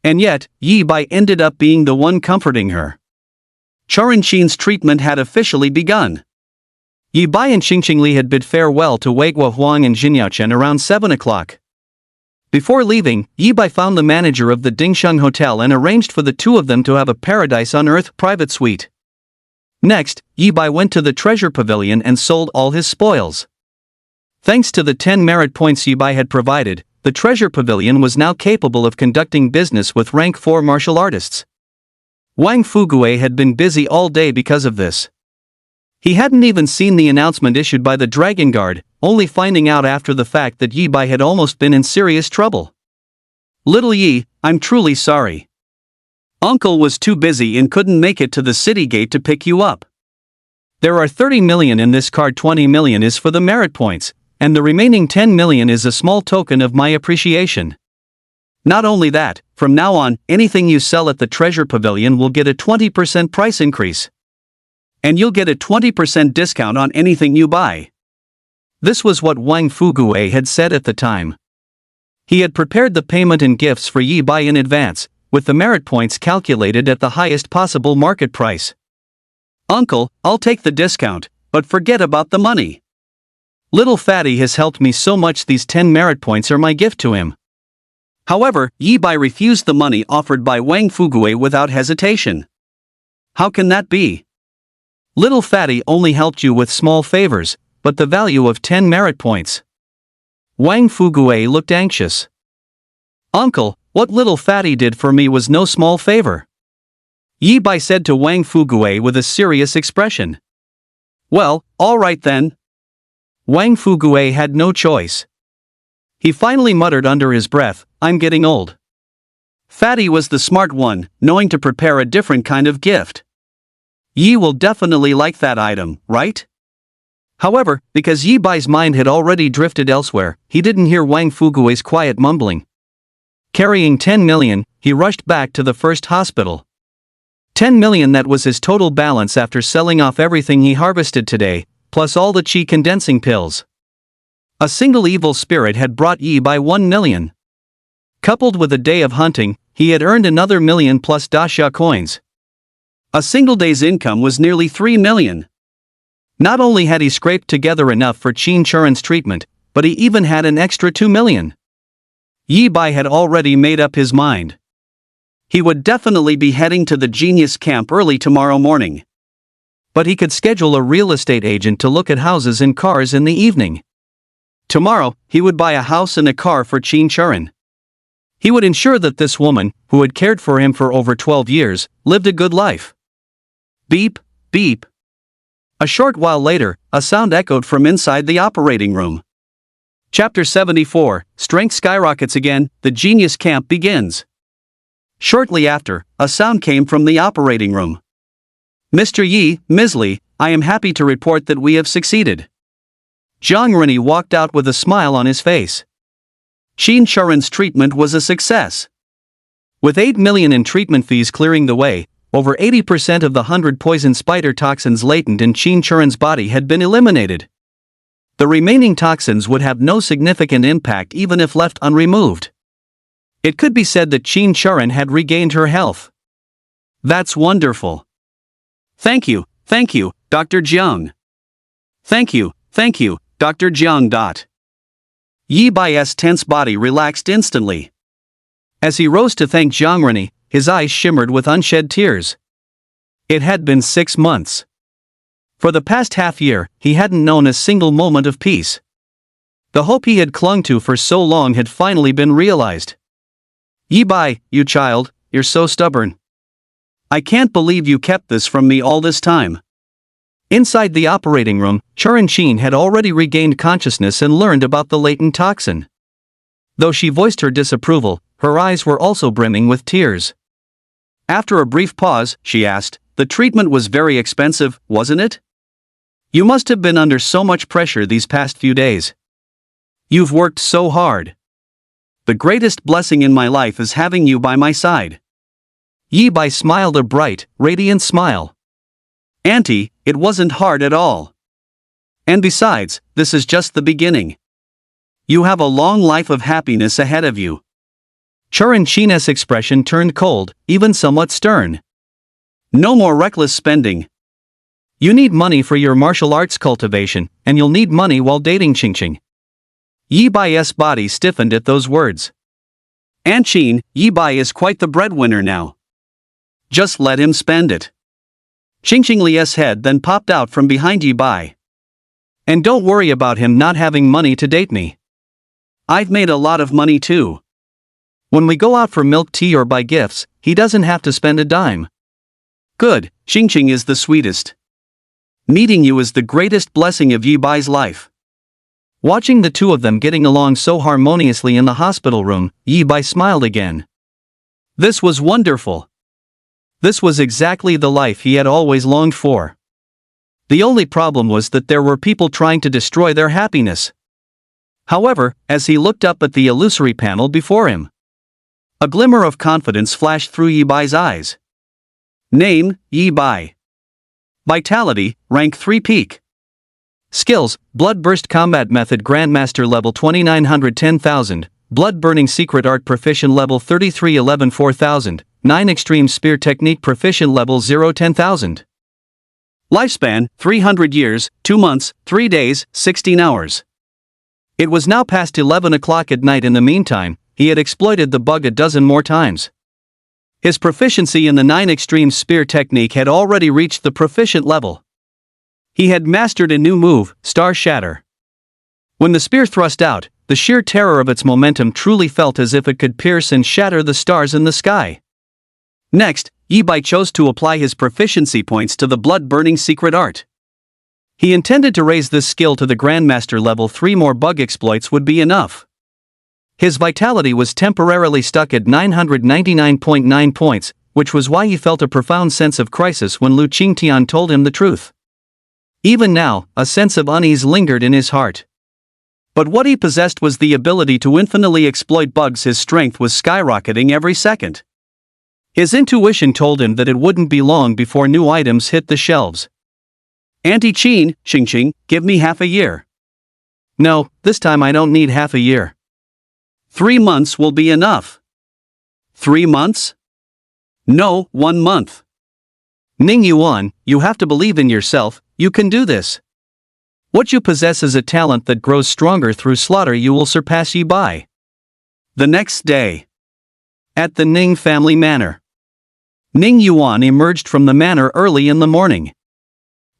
And yet, Yi Bai ended up being the one comforting her. Churin Qin's treatment had officially begun. Yi Bai and Qingqing Li had bid farewell to Weiguo Huang and Jinyaochen around 7 o'clock. Before leaving, Yi Bai found the manager of the Dingsheng Hotel and arranged for the two of them to have a paradise on earth private suite. Next, Yi Bai went to the treasure pavilion and sold all his spoils. Thanks to the 10 merit points Yi Bai had provided, the treasure pavilion was now capable of conducting business with rank 4 martial artists. Wang Fugue had been busy all day because of this. He hadn't even seen the announcement issued by the Dragon Guard, only finding out after the fact that Yi Bai had almost been in serious trouble. Little Yi, I'm truly sorry. Uncle was too busy and couldn't make it to the city gate to pick you up. There are 30 million in this card. 20 million is for the merit points, and the remaining 10 million is a small token of my appreciation. Not only that, from now on, anything you sell at the treasure pavilion will get a 20% price increase. And you'll get a 20% discount on anything you buy. This was what Wang Fugue had said at the time. He had prepared the payment and gifts for Yi Bai in advance, with the merit points calculated at the highest possible market price. Uncle, I'll take the discount, but forget about the money. Little Fatty has helped me so much, these 10 merit points are my gift to him. However, Yi Bai refused the money offered by Wang Fugue without hesitation. How can that be? Little Fatty only helped you with small favors, but the value of 10 merit points. Wang Fugue looked anxious. Uncle, what Little Fatty did for me was no small favor. Yi Bai said to Wang Fugue with a serious expression. Well, all right then. Wang Fugue had no choice. He finally muttered under his breath, I'm getting old. Fatty was the smart one, knowing to prepare a different kind of gift. Yi will definitely like that item, right? However, because Yi Bai's mind had already drifted elsewhere, he didn't hear Wang Fugue's quiet mumbling. Carrying 10 million, he rushed back to the first hospital. 10 million, that was his total balance after selling off everything he harvested today, plus all the qi condensing pills. A single evil spirit had brought Yi Bai 1 million. Coupled with a day of hunting, he had earned another million plus dasha coins. A single day's income was nearly 3 million. Not only had he scraped together enough for Qin Churen's treatment, but he even had an extra 2 million. Yi Bai had already made up his mind. He would definitely be heading to the genius camp early tomorrow morning. But he could schedule a real estate agent to look at houses and cars in the evening. Tomorrow, he would buy a house and a car for Qin Churen. He would ensure that this woman, who had cared for him for over 12 years, lived a good life. Beep, beep. A short while later, a sound echoed from inside the operating room. Chapter 74, Strength Skyrockets Again, the Genius Camp begins. Shortly after, a sound came from the operating room. Mr. Yi, Ms. Li, I am happy to report that we have succeeded. Zhang Renyi walked out with a smile on his face. Qin Churen's treatment was a success. With 8 million in treatment fees clearing the way, over 80% of the 100 poison spider toxins latent in Qin Churen's body had been eliminated. The remaining toxins would have no significant impact even if left unremoved. It could be said that Qin Churen had regained her health. That's wonderful. Thank you, Dr. Jiang. Thank you, Dr. Jiang. Yi Bai's tense body relaxed instantly. As he rose to thank Zhang Renyi, his eyes shimmered with unshed tears. It had been 6 months. For the past half year, he hadn't known a single moment of peace. The hope he had clung to for so long had finally been realized. Yi Bai, you child, you're so stubborn. I can't believe you kept this from me all this time. Inside the operating room, Churen Qin had already regained consciousness and learned about the latent toxin. Though she voiced her disapproval, her eyes were also brimming with tears. After a brief pause, she asked, the treatment was very expensive, wasn't it? You must have been under so much pressure these past few days. You've worked so hard. The greatest blessing in my life is having you by my side. Yi Bai smiled a bright, radiant smile. Auntie, it wasn't hard at all. And besides, this is just the beginning. You have a long life of happiness ahead of you. Churen Qin's expression turned cold, even somewhat stern. No more reckless spending. You need money for your martial arts cultivation, and you'll need money while dating Qingqing. Yi Bai's body stiffened at those words. Aunt Qin, Yi Bai is quite the breadwinner now. Just let him spend it. Qingqing Li's head then popped out from behind Yi Bai. And don't worry about him not having money to date me. I've made a lot of money too. When we go out for milk tea or buy gifts, he doesn't have to spend a dime. Good, Qingqing is the sweetest. Meeting you is the greatest blessing of Yi Bai's life. Watching the two of them getting along so harmoniously in the hospital room, Yi Bai smiled again. This was wonderful. This was exactly the life he had always longed for. The only problem was that there were people trying to destroy their happiness. However, as he looked up at the illusory panel before him, a glimmer of confidence flashed through Yi Bai's eyes. Name, Yi Bai. Vitality, rank 3 peak. Skills, Blood Burst Combat Method Grandmaster level 2910,000, Blood Burning Secret Art Proficient level 3311 4000, 9 Extreme Spear Technique Proficient level 0 10,000. Lifespan, 300 years, 2 months, 3 days, 16 hours. It was now past 11 o'clock at night. In the meantime, he had exploited the bug a dozen more times. His proficiency in the 9 Extreme Spear Technique had already reached the proficient level. He had mastered a new move, Star Shatter. When the spear thrust out, the sheer terror of its momentum truly felt as if it could pierce and shatter the stars in the sky. Next, Yi Bai chose to apply his proficiency points to the blood-burning secret art. He intended to raise this skill to the Grandmaster level. 3 more bug exploits would be enough. His vitality was temporarily stuck at 999.9 points, which was why he felt a profound sense of crisis when Lu Qingtian told him the truth. Even now, a sense of unease lingered in his heart. But what he possessed was the ability to infinitely exploit bugs. His strength was skyrocketing every second. His intuition told him that it wouldn't be long before new items hit the shelves. Auntie Qin, Qingqing, give me half a year. No, this time I don't need half a year. 3 months will be enough. 3 months? No, 1 month. Ning Yuan, you have to believe in yourself, you can do this. What you possess is a talent that grows stronger through slaughter. You will surpass Yi Bai. The next day. At the Ning family manor. Ning Yuan emerged from the manor early in the morning.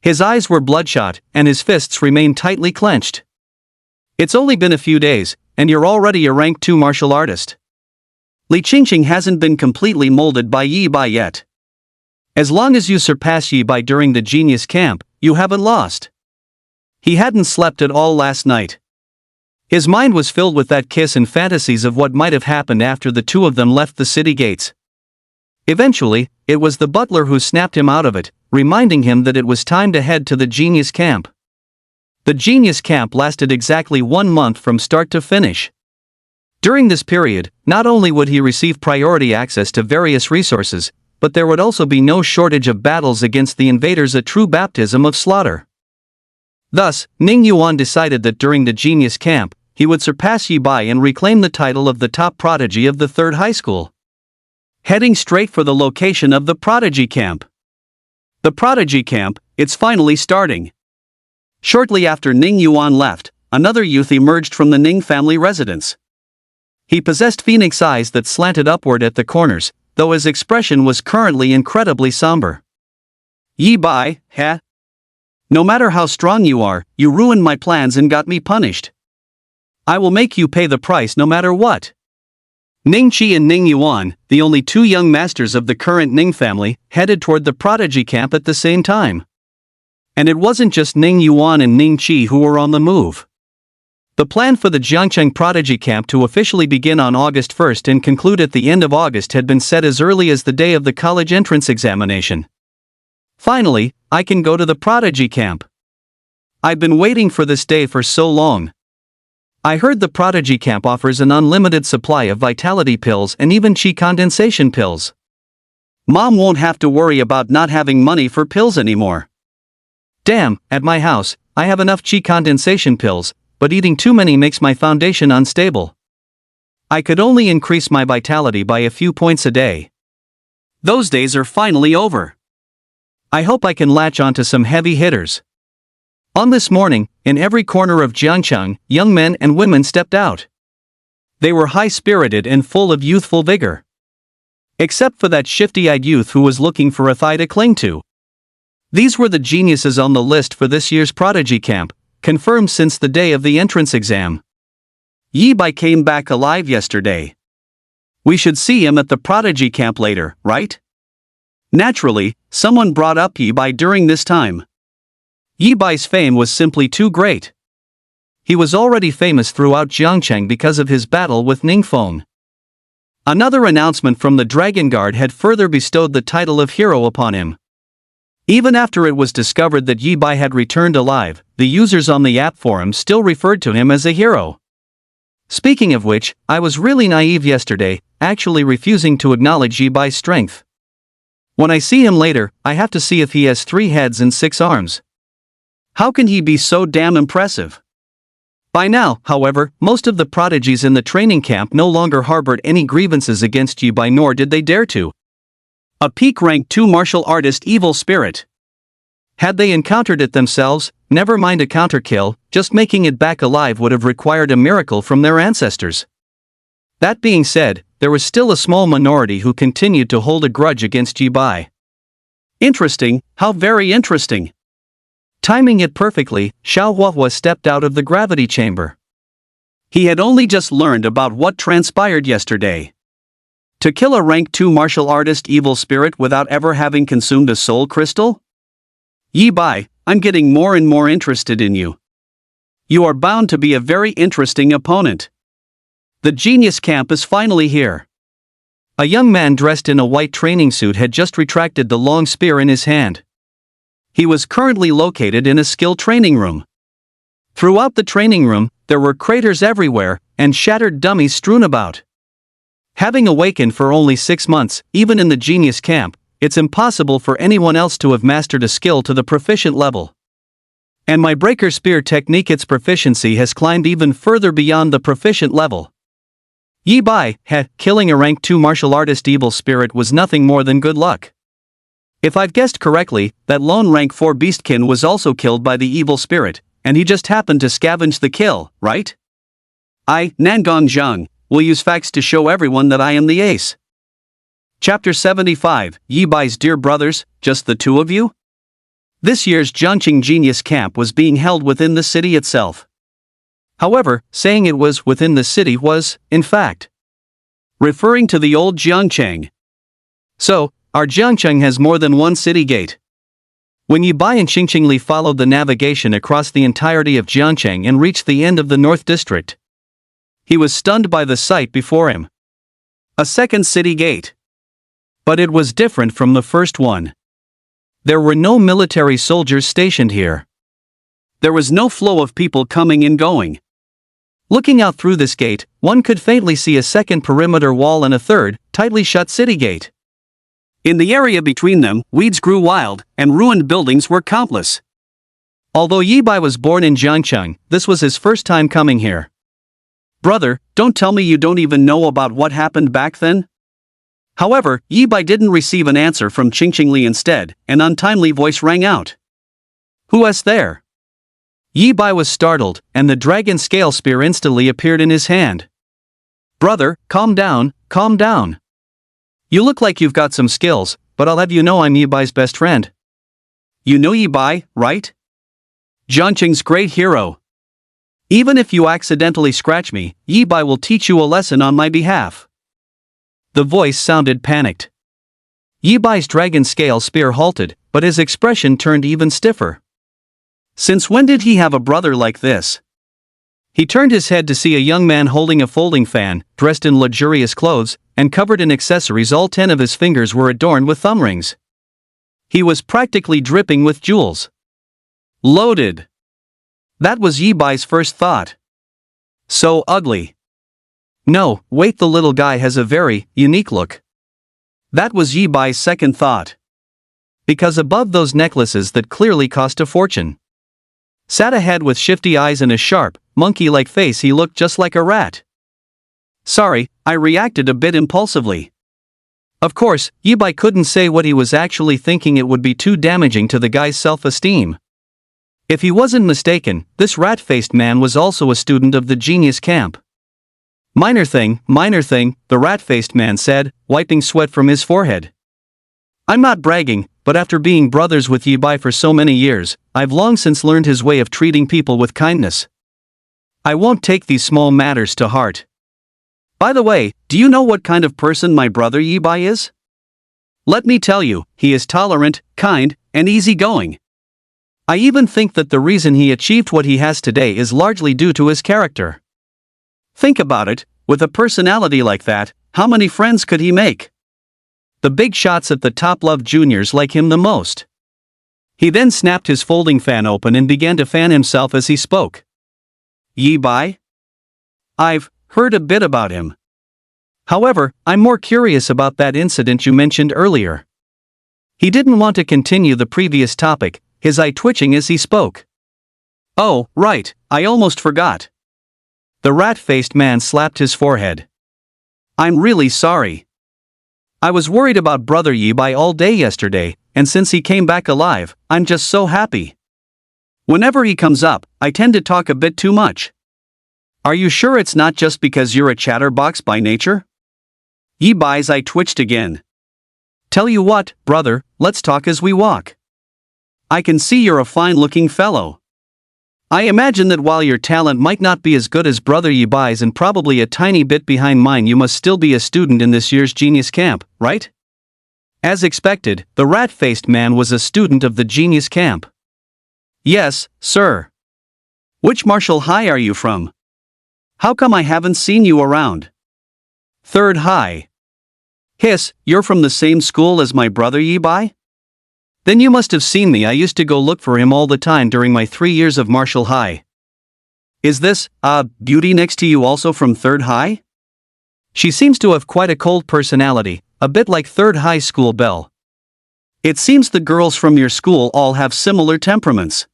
His eyes were bloodshot, and his fists remained tightly clenched. It's only been a few days, and you're already a rank 2 martial artist. Li Qingqing hasn't been completely molded by Yi Bai yet. As long as you surpass Yi Bai during the genius camp, you haven't lost. He hadn't slept at all last night. His mind was filled with that kiss and fantasies of what might have happened after the two of them left the city gates. Eventually, it was the butler who snapped him out of it, reminding him that it was time to head to the genius camp. The genius camp lasted exactly 1 month from start to finish. During this period, not only would he receive priority access to various resources, but there would also be no shortage of battles against the invaders, a true baptism of slaughter. Thus, Ning Yuan decided that during the genius camp, he would surpass Yi Bai and reclaim the title of the top prodigy of the 3rd high school. Heading straight for the location of the prodigy camp. The prodigy camp, it's finally starting. Shortly after Ning Yuan left, another youth emerged from the Ning family residence. He possessed phoenix eyes that slanted upward at the corners, though his expression was currently incredibly somber. Yi Bai, heh? No matter how strong you are, you ruined my plans and got me punished. I will make you pay the price no matter what. Ning Qi and Ning Yuan, the only 2 young masters of the current Ning family, headed toward the prodigy camp at the same time. And it wasn't just Ning Yuan and Ning Qi who were on the move. The plan for the Jiangcheng prodigy camp to officially begin on August 1st and conclude at the end of August had been set as early as the day of the college entrance examination. Finally, I can go to the prodigy camp. I've been waiting for this day for so long. I heard the prodigy camp offers an unlimited supply of vitality pills and even qi condensation pills. Mom won't have to worry about not having money for pills anymore. Damn, at my house, I have enough qi condensation pills, but eating too many makes my foundation unstable. I could only increase my vitality by a few points a day. Those days are finally over. I hope I can latch onto some heavy hitters. On this morning, in every corner of Jiangcheng, young men and women stepped out. They were high-spirited and full of youthful vigor. Except for that shifty-eyed youth who was looking for a thigh to cling to. These were the geniuses on the list for this year's prodigy camp, confirmed since the day of the entrance exam. Yi Bai came back alive yesterday. We should see him at the prodigy camp later, right? Naturally, someone brought up Yi Bai during this time. Yi Bai's fame was simply too great. He was already famous throughout Jiangcheng because of his battle with Ningfeng. Another announcement from the Dragon Guard had further bestowed the title of hero upon him. Even after it was discovered that Yi Bai had returned alive, the users on the app forum still referred to him as a hero. Speaking of which, I was really naive yesterday, actually refusing to acknowledge Yi Bai's strength. When I see him later, I have to see if he has 3 heads and 6 arms. How can he be so damn impressive? By now, however, most of the prodigies in the training camp no longer harbored any grievances against Yi Bai, nor did they dare to. A peak rank 2 martial artist evil spirit. Had they encountered it themselves, never mind a counterkill, just making it back alive would have required a miracle from their ancestors. That being said, there was still a small minority who continued to hold a grudge against Yi Bai. Interesting, how very interesting. Timing it perfectly, Xiao Huahua stepped out of the gravity chamber. He had only just learned about what transpired yesterday. To kill a rank 2 martial artist evil spirit without ever having consumed a soul crystal? Yi Bai, I'm getting more and more interested in you. You are bound to be a very interesting opponent. The genius camp is finally here. A young man dressed in a white training suit had just retracted the long spear in his hand. He was currently located in a skill training room. Throughout the training room, there were craters everywhere, and shattered dummies strewn about. Having awakened for only 6 months, even in the genius camp, it's impossible for anyone else to have mastered a skill to the proficient level. And my breaker spear technique, its proficiency has climbed even further beyond the proficient level. Yi Bai, killing a rank 2 martial artist evil spirit was nothing more than good luck. If I've guessed correctly, that lone rank 4 beastkin was also killed by the evil spirit, and he just happened to scavenge the kill, right? I, Nangong Zhang, will use facts to show everyone that I am the ace. Chapter 75, Yi Bai's Dear Brothers, Just the Two of You? This year's Jiangqing Genius Camp was being held within the city itself. However, saying it was within the city was, in fact, referring to the old Jiangcheng. So, our Jiangcheng has more than one city gate. When Yi Bai and Qingqingli followed the navigation across the entirety of Jiangcheng and reached the end of the North District, he was stunned by the sight before him. A second city gate. But it was different from the first one. There were no military soldiers stationed here. There was no flow of people coming and going. Looking out through this gate, one could faintly see a second perimeter wall and a third, tightly shut city gate. In the area between them, weeds grew wild, and ruined buildings were countless. Although Yi Bai was born in Jiangcheng, this was his first time coming here. Brother, don't tell me you don't even know about what happened back then? However, Yi Bai didn't receive an answer from Qingqingli. Instead, an untimely voice rang out. Who is there? Yi Bai was startled, and the dragon scale spear instantly appeared in his hand. Brother, calm down, calm down. You look like you've got some skills, but I'll have you know I'm Yi Bai's best friend. You know Yi Bai, right? Jiangqing's great hero. Even if you accidentally scratch me, Yi Bai will teach you a lesson on my behalf. The voice sounded panicked. Yi Bai's dragon scale spear halted, but his expression turned even stiffer. Since when did he have a brother like this? He turned his head to see a young man holding a folding fan, dressed in luxurious clothes, and covered in accessories. All 10 of his fingers were adorned with thumb rings. He was practically dripping with jewels. Loaded. That was Yi Bai's first thought. So ugly. No, wait, the little guy has a very unique look. That was Yi Bai's second thought. Because above those necklaces that clearly cost a fortune, sat a head with shifty eyes and a sharp, monkey-like face. He looked just like a rat. Sorry, I reacted a bit impulsively. Of course, Yi Bai couldn't say what he was actually thinking. It would be too damaging to the guy's self-esteem. If he wasn't mistaken, this rat-faced man was also a student of the genius camp. Minor thing, the rat-faced man said, wiping sweat from his forehead. I'm not bragging, but after being brothers with Yi Bai for so many years, I've long since learned his way of treating people with kindness. I won't take these small matters to heart. By the way, do you know what kind of person my brother Yi Bai is? Let me tell you, he is tolerant, kind, and easygoing. I even think that the reason he achieved what he has today is largely due to his character. Think about it, with a personality like that, how many friends could he make? The big shots at the top love juniors like him the most. He then snapped his folding fan open and began to fan himself as he spoke. Yi Bai? I've heard a bit about him. However, I'm more curious about that incident you mentioned earlier. He didn't want to continue the previous topic, his eye twitching as he spoke. Oh, right, I almost forgot. The rat-faced man slapped his forehead. I'm really sorry. I was worried about brother Yi Bai all day yesterday, and since he came back alive, I'm just so happy. Whenever he comes up, I tend to talk a bit too much. Are you sure it's not just because you're a chatterbox by nature? Yi Bai's eye twitched again. Tell you what, brother, let's talk as we walk. I can see you're a fine-looking fellow. I imagine that while your talent might not be as good as brother Yi Bai's and probably a tiny bit behind mine, you must still be a student in this year's genius camp, right? As expected, the rat-faced man was a student of the genius camp. Yes, sir. Which martial high are you from? How come I haven't seen you around? Third high. Hiss, you're from the same school as my brother Yi Bai? Then you must have seen me. I used to go look for him all the time during my 3 years of martial high. Is this, beauty next to you also from third high? She seems to have quite a cold personality, a bit like third high school belle. It seems the girls from your school all have similar temperaments.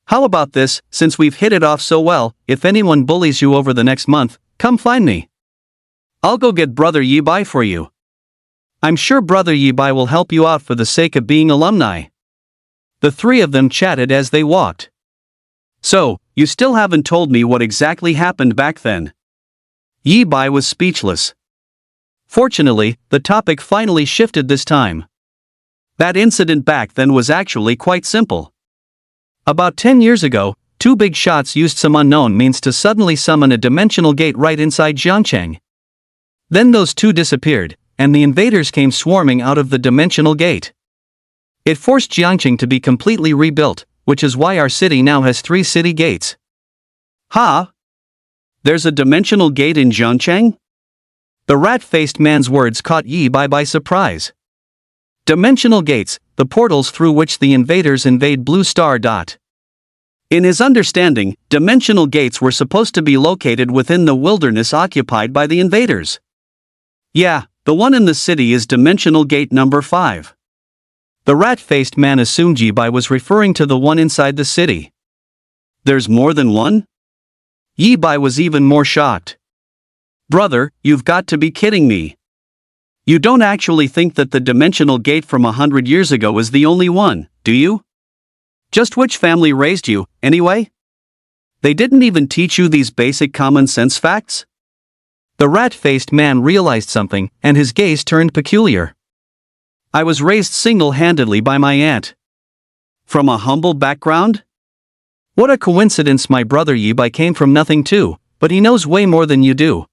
How about this, since we've hit it off so well, if anyone bullies you over the next month, come find me. I'll go get Brother Yi Bai for you. I'm sure Brother Yi Bai will help you out for the sake of being alumni. The three of them chatted as they walked. So, you still haven't told me what exactly happened back then. Yi Bai was speechless. Fortunately, the topic finally shifted this time. That incident back then was actually quite simple. About 10 years ago, two big shots used some unknown means to suddenly summon a dimensional gate right inside Jiangcheng. Then those two disappeared, and the invaders came swarming out of the dimensional gate. It forced Jiangcheng to be completely rebuilt, which is why our city now has 3 city gates. Ha! There's a dimensional gate in Jiangcheng? The rat-faced man's words caught Yi Bai by surprise. Dimensional gates, the portals through which the invaders invade Blue Star. In his understanding, dimensional gates were supposed to be located within the wilderness occupied by the invaders. Yeah, the one in the city is dimensional gate number 5. The rat-faced man assumed Yi Bai was referring to the one inside the city. There's more than one? Yi Bai was even more shocked. Brother, you've got to be kidding me. You don't actually think that the dimensional gate from 100 years ago is the only one, do you? Just which family raised you, anyway? They didn't even teach you these basic common sense facts? The rat-faced man realized something, and his gaze turned peculiar. I was raised single-handedly by my aunt. From a humble background? What a coincidence, my brother Yi Bai came from nothing too, but he knows way more than you do.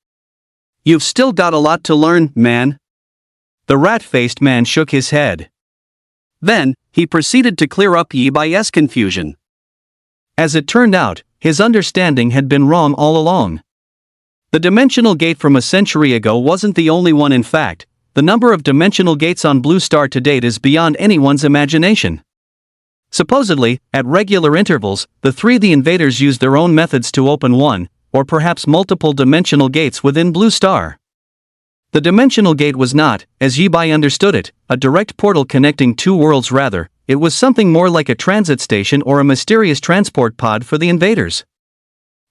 You've still got a lot to learn, man. The rat-faced man shook his head. Then, he proceeded to clear up Yi Bai's confusion. As it turned out, his understanding had been wrong all along. The dimensional gate from a century ago wasn't the only one. In fact, the number of dimensional gates on Blue Star to date is beyond anyone's imagination. Supposedly, at regular intervals, the invaders used their own methods to open one, or perhaps multiple dimensional gates within Blue Star. The dimensional gate was not, as Yi Bai understood it, a direct portal connecting two worlds. Rather, it was something more like a transit station or a mysterious transport pod for the invaders.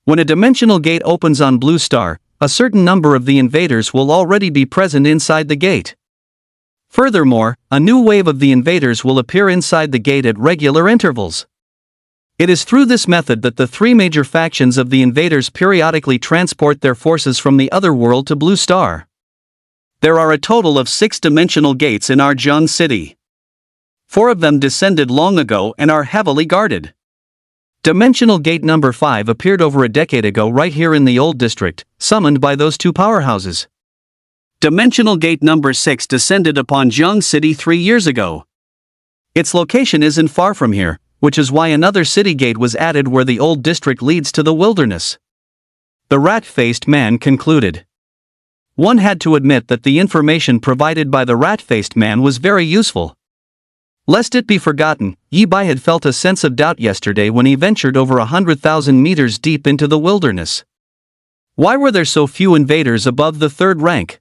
When a dimensional gate opens on Blue Star, a certain number of the invaders will already be present inside the gate. Furthermore, a new wave of the invaders will appear inside the gate at regular intervals. It is through this method that the 3 major factions of the invaders periodically transport their forces from the other world to Blue Star. There are a total of 6 dimensional gates in our Jiang city. 4 of them descended long ago and are heavily guarded. Dimensional gate number 5 appeared over a decade ago right here in the old district, summoned by those 2 powerhouses. Dimensional gate number 6 descended upon Jiang City 3 years ago. Its location isn't far from here, which is why another city gate was added where the old district leads to the wilderness. The rat-faced man concluded. One had to admit that the information provided by the rat-faced man was very useful. Lest it be forgotten, Yi Bai had felt a sense of doubt yesterday when he ventured over 100,000 meters deep into the wilderness. Why were there so few invaders above the 3rd rank?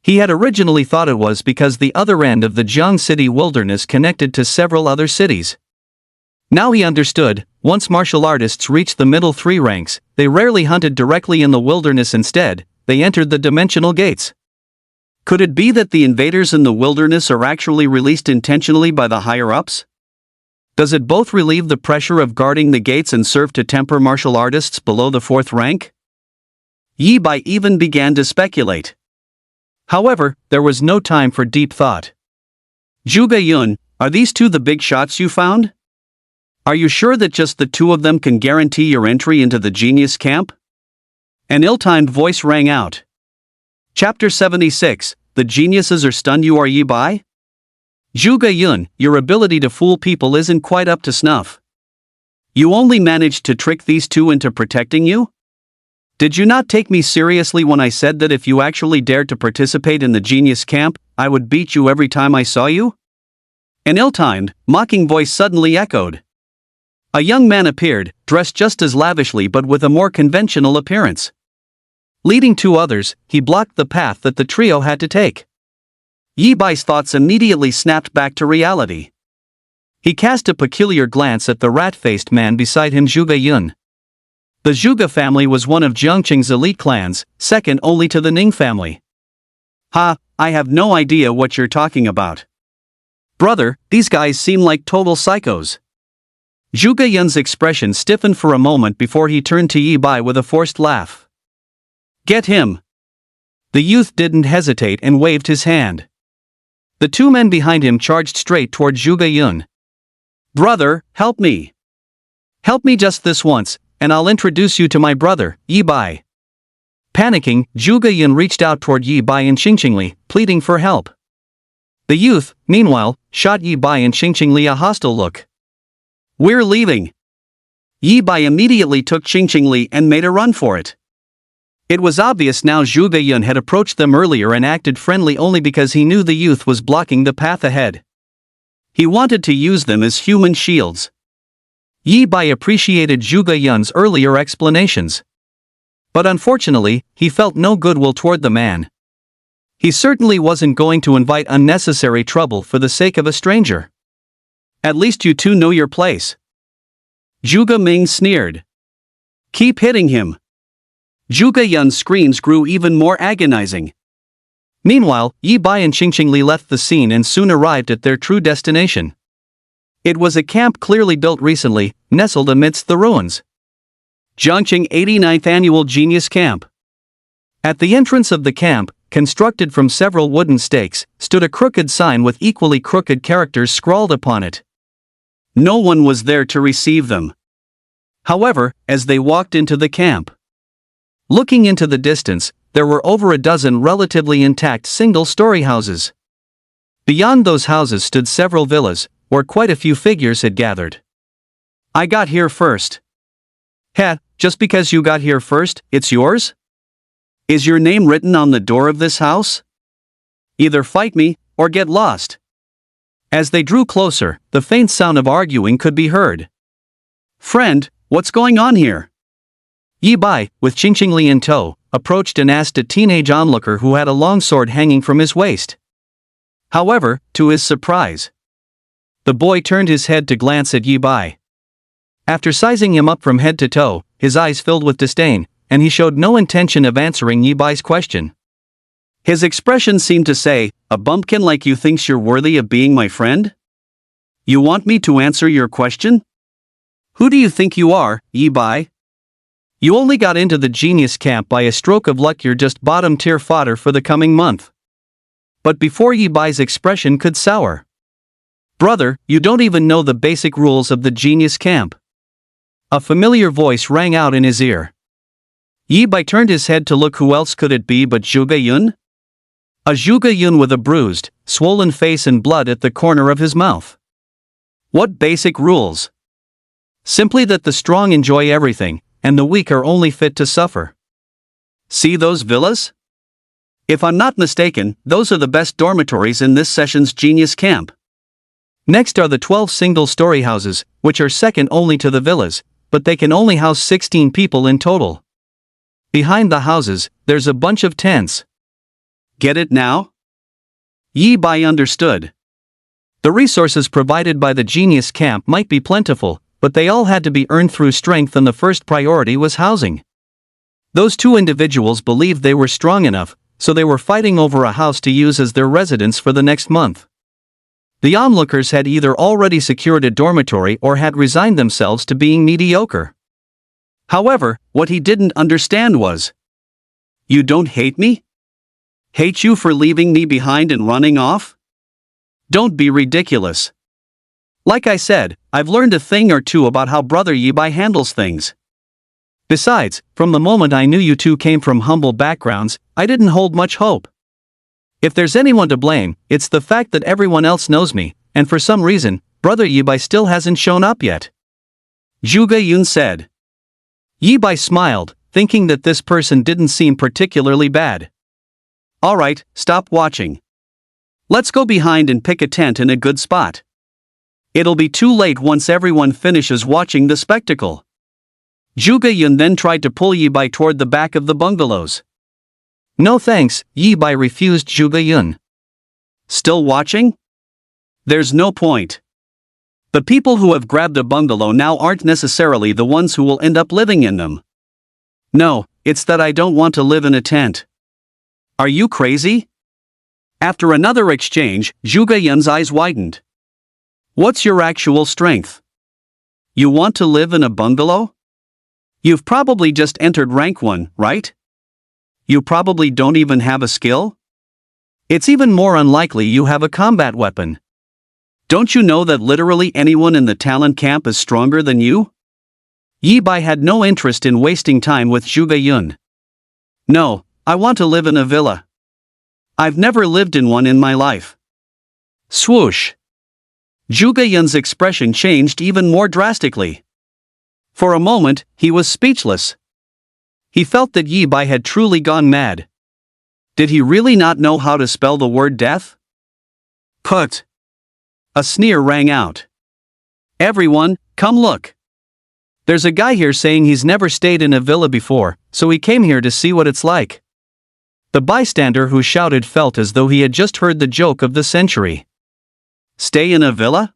He had originally thought it was because the other end of the Jiang City wilderness connected to several other cities. Now he understood, once martial artists reached the middle 3 ranks, they rarely hunted directly in the wilderness. Instead, they entered the dimensional gates. Could it be that the invaders in the wilderness are actually released intentionally by the higher-ups? Does it both relieve the pressure of guarding the gates and serve to temper martial artists below the 4th rank? Yi Bai even began to speculate. However, there was no time for deep thought. Zhuge Yun, are these 2 the big shots you found? Are you sure that just the 2 of them can guarantee your entry into the genius camp? An ill-timed voice rang out. Chapter 76, The Geniuses Are Stunned. You are Yi Bai? Zhuge Yun, your ability to fool people isn't quite up to snuff. You only managed to trick these 2 into protecting you? Did you not take me seriously when I said that if you actually dared to participate in the genius camp, I would beat you every time I saw you? An ill-timed, mocking voice suddenly echoed. A young man appeared, dressed just as lavishly but with a more conventional appearance. Leading 2 others, he blocked the path that the trio had to take. Yi Bai's thoughts immediately snapped back to reality. He cast a peculiar glance at the rat-faced man beside him, Zhuge Yun. The Zhuge family was one of Jiangqing's elite clans, second only to the Ning family. Ha, I have no idea what you're talking about. Brother, these guys seem like total psychos. Zhuge Yun's expression stiffened for a moment before he turned to Yi Bai with a forced laugh. Get him. The youth didn't hesitate and waved his hand. The two men behind him charged straight toward Zhuge Yun. Brother, help me. Help me just this once, and I'll introduce you to my brother, Yi Bai. Panicking, Zhuge Yun reached out toward Yi Bai and Qingqingli, pleading for help. The youth, meanwhile, shot Yi Bai and Qingqingli a hostile look. We're leaving. Yi Bai immediately took Qingqingli and made a run for it. It was obvious now Zhuge Yun had approached them earlier and acted friendly only because he knew the youth was blocking the path ahead. He wanted to use them as human shields. Yi Bai appreciated Zhuge Yun's earlier explanations. But unfortunately, he felt no goodwill toward the man. He certainly wasn't going to invite unnecessary trouble for the sake of a stranger. At least you two know your place. Zhuge Ming sneered. Keep hitting him. Zhuge Yun's screams grew even more agonizing. Meanwhile, Yi Bai and Qingqingli left the scene and soon arrived at their true destination. It was a camp clearly built recently, nestled amidst the ruins. Jiangqing 89th Annual Genius Camp. At the entrance of the camp, constructed from several wooden stakes, stood a crooked sign with equally crooked characters scrawled upon it. No one was there to receive them. However, as they walked into the camp, looking into the distance, there were over a dozen relatively intact single-story houses. Beyond those houses stood several villas, where quite a few figures had gathered. I got here first. Heh, just because you got here first, it's yours? Is your name written on the door of this house? Either fight me, or get lost. As they drew closer, the faint sound of arguing could be heard. Friend, what's going on here? Yi Bai, with Qingqingli in tow, approached and asked a teenage onlooker who had a long sword hanging from his waist. However, to his surprise, the boy turned his head to glance at Yi Bai. After sizing him up from head to toe, his eyes filled with disdain, and he showed no intention of answering Yi Bai's question. His expression seemed to say, "A bumpkin like you thinks you're worthy of being my friend? You want me to answer your question? Who do you think you are, Yi Bai? You only got into the genius camp by a stroke of luck. You're just bottom-tier fodder for the coming month." But before Yi Bai's expression could sour, "Brother, you don't even know the basic rules of the genius camp." A familiar voice rang out in his ear. Yi Bai turned his head to look. Who else could it be but Zhuge Yun? A Zhuge Yun with a bruised, swollen face and blood at the corner of his mouth. What basic rules? Simply that the strong enjoy everything, and the weak are only fit to suffer. See those villas? If I'm not mistaken, those are the best dormitories in this session's genius camp. Next are the 12 single-story houses, which are second only to the villas, but they can only house 16 people in total. Behind the houses, there's a bunch of tents. Get it now? Yi Bai understood. The resources provided by the genius camp might be plentiful, but they all had to be earned through strength, and the first priority was housing. Those two individuals believed they were strong enough, so they were fighting over a house to use as their residence for the next month. The onlookers had either already secured a dormitory or had resigned themselves to being mediocre. However, what he didn't understand was, "You don't hate me? Hate you for leaving me behind and running off? Don't be ridiculous. Like I said, I've learned a thing or two about how Brother Yi Bai handles things. Besides, from the moment I knew you two came from humble backgrounds, I didn't hold much hope. If there's anyone to blame, it's the fact that everyone else knows me, and for some reason, Brother Yi Bai still hasn't shown up yet," Zhuge Yun said. Yi Bai smiled, thinking that this person didn't seem particularly bad. "Alright, stop watching. Let's go behind and pick a tent in a good spot. It'll be too late once everyone finishes watching the spectacle." Zhuge Yun then tried to pull Yi Bai toward the back of the bungalows. "No thanks," Yi Bai refused Zhuge Yun. "Still watching? There's no point. The people who have grabbed a bungalow now aren't necessarily the ones who will end up living in them. No, it's that I don't want to live in a tent. Are you crazy? After another exchange, Zhuge Yun's eyes widened. What's your actual strength? You want to live in a bungalow? You've probably just entered rank 1, right? You probably don't even have a skill? It's even more unlikely you have a combat weapon. Don't you know that literally anyone in the talent camp is stronger than you? Yi Bai had no interest in wasting time with Zhuge Yun. No, I want to live in a villa. I've never lived in one in my life. Swoosh. Zhuge Yun's expression changed even more drastically. For a moment, he was speechless. He felt that Yi Bai had truly gone mad. Did he really not know how to spell the word death? Put. A sneer rang out. Everyone, come look. There's a guy here saying he's never stayed in a villa before, so he came here to see what it's like. The bystander who shouted felt as though he had just heard the joke of the century. Stay in a villa?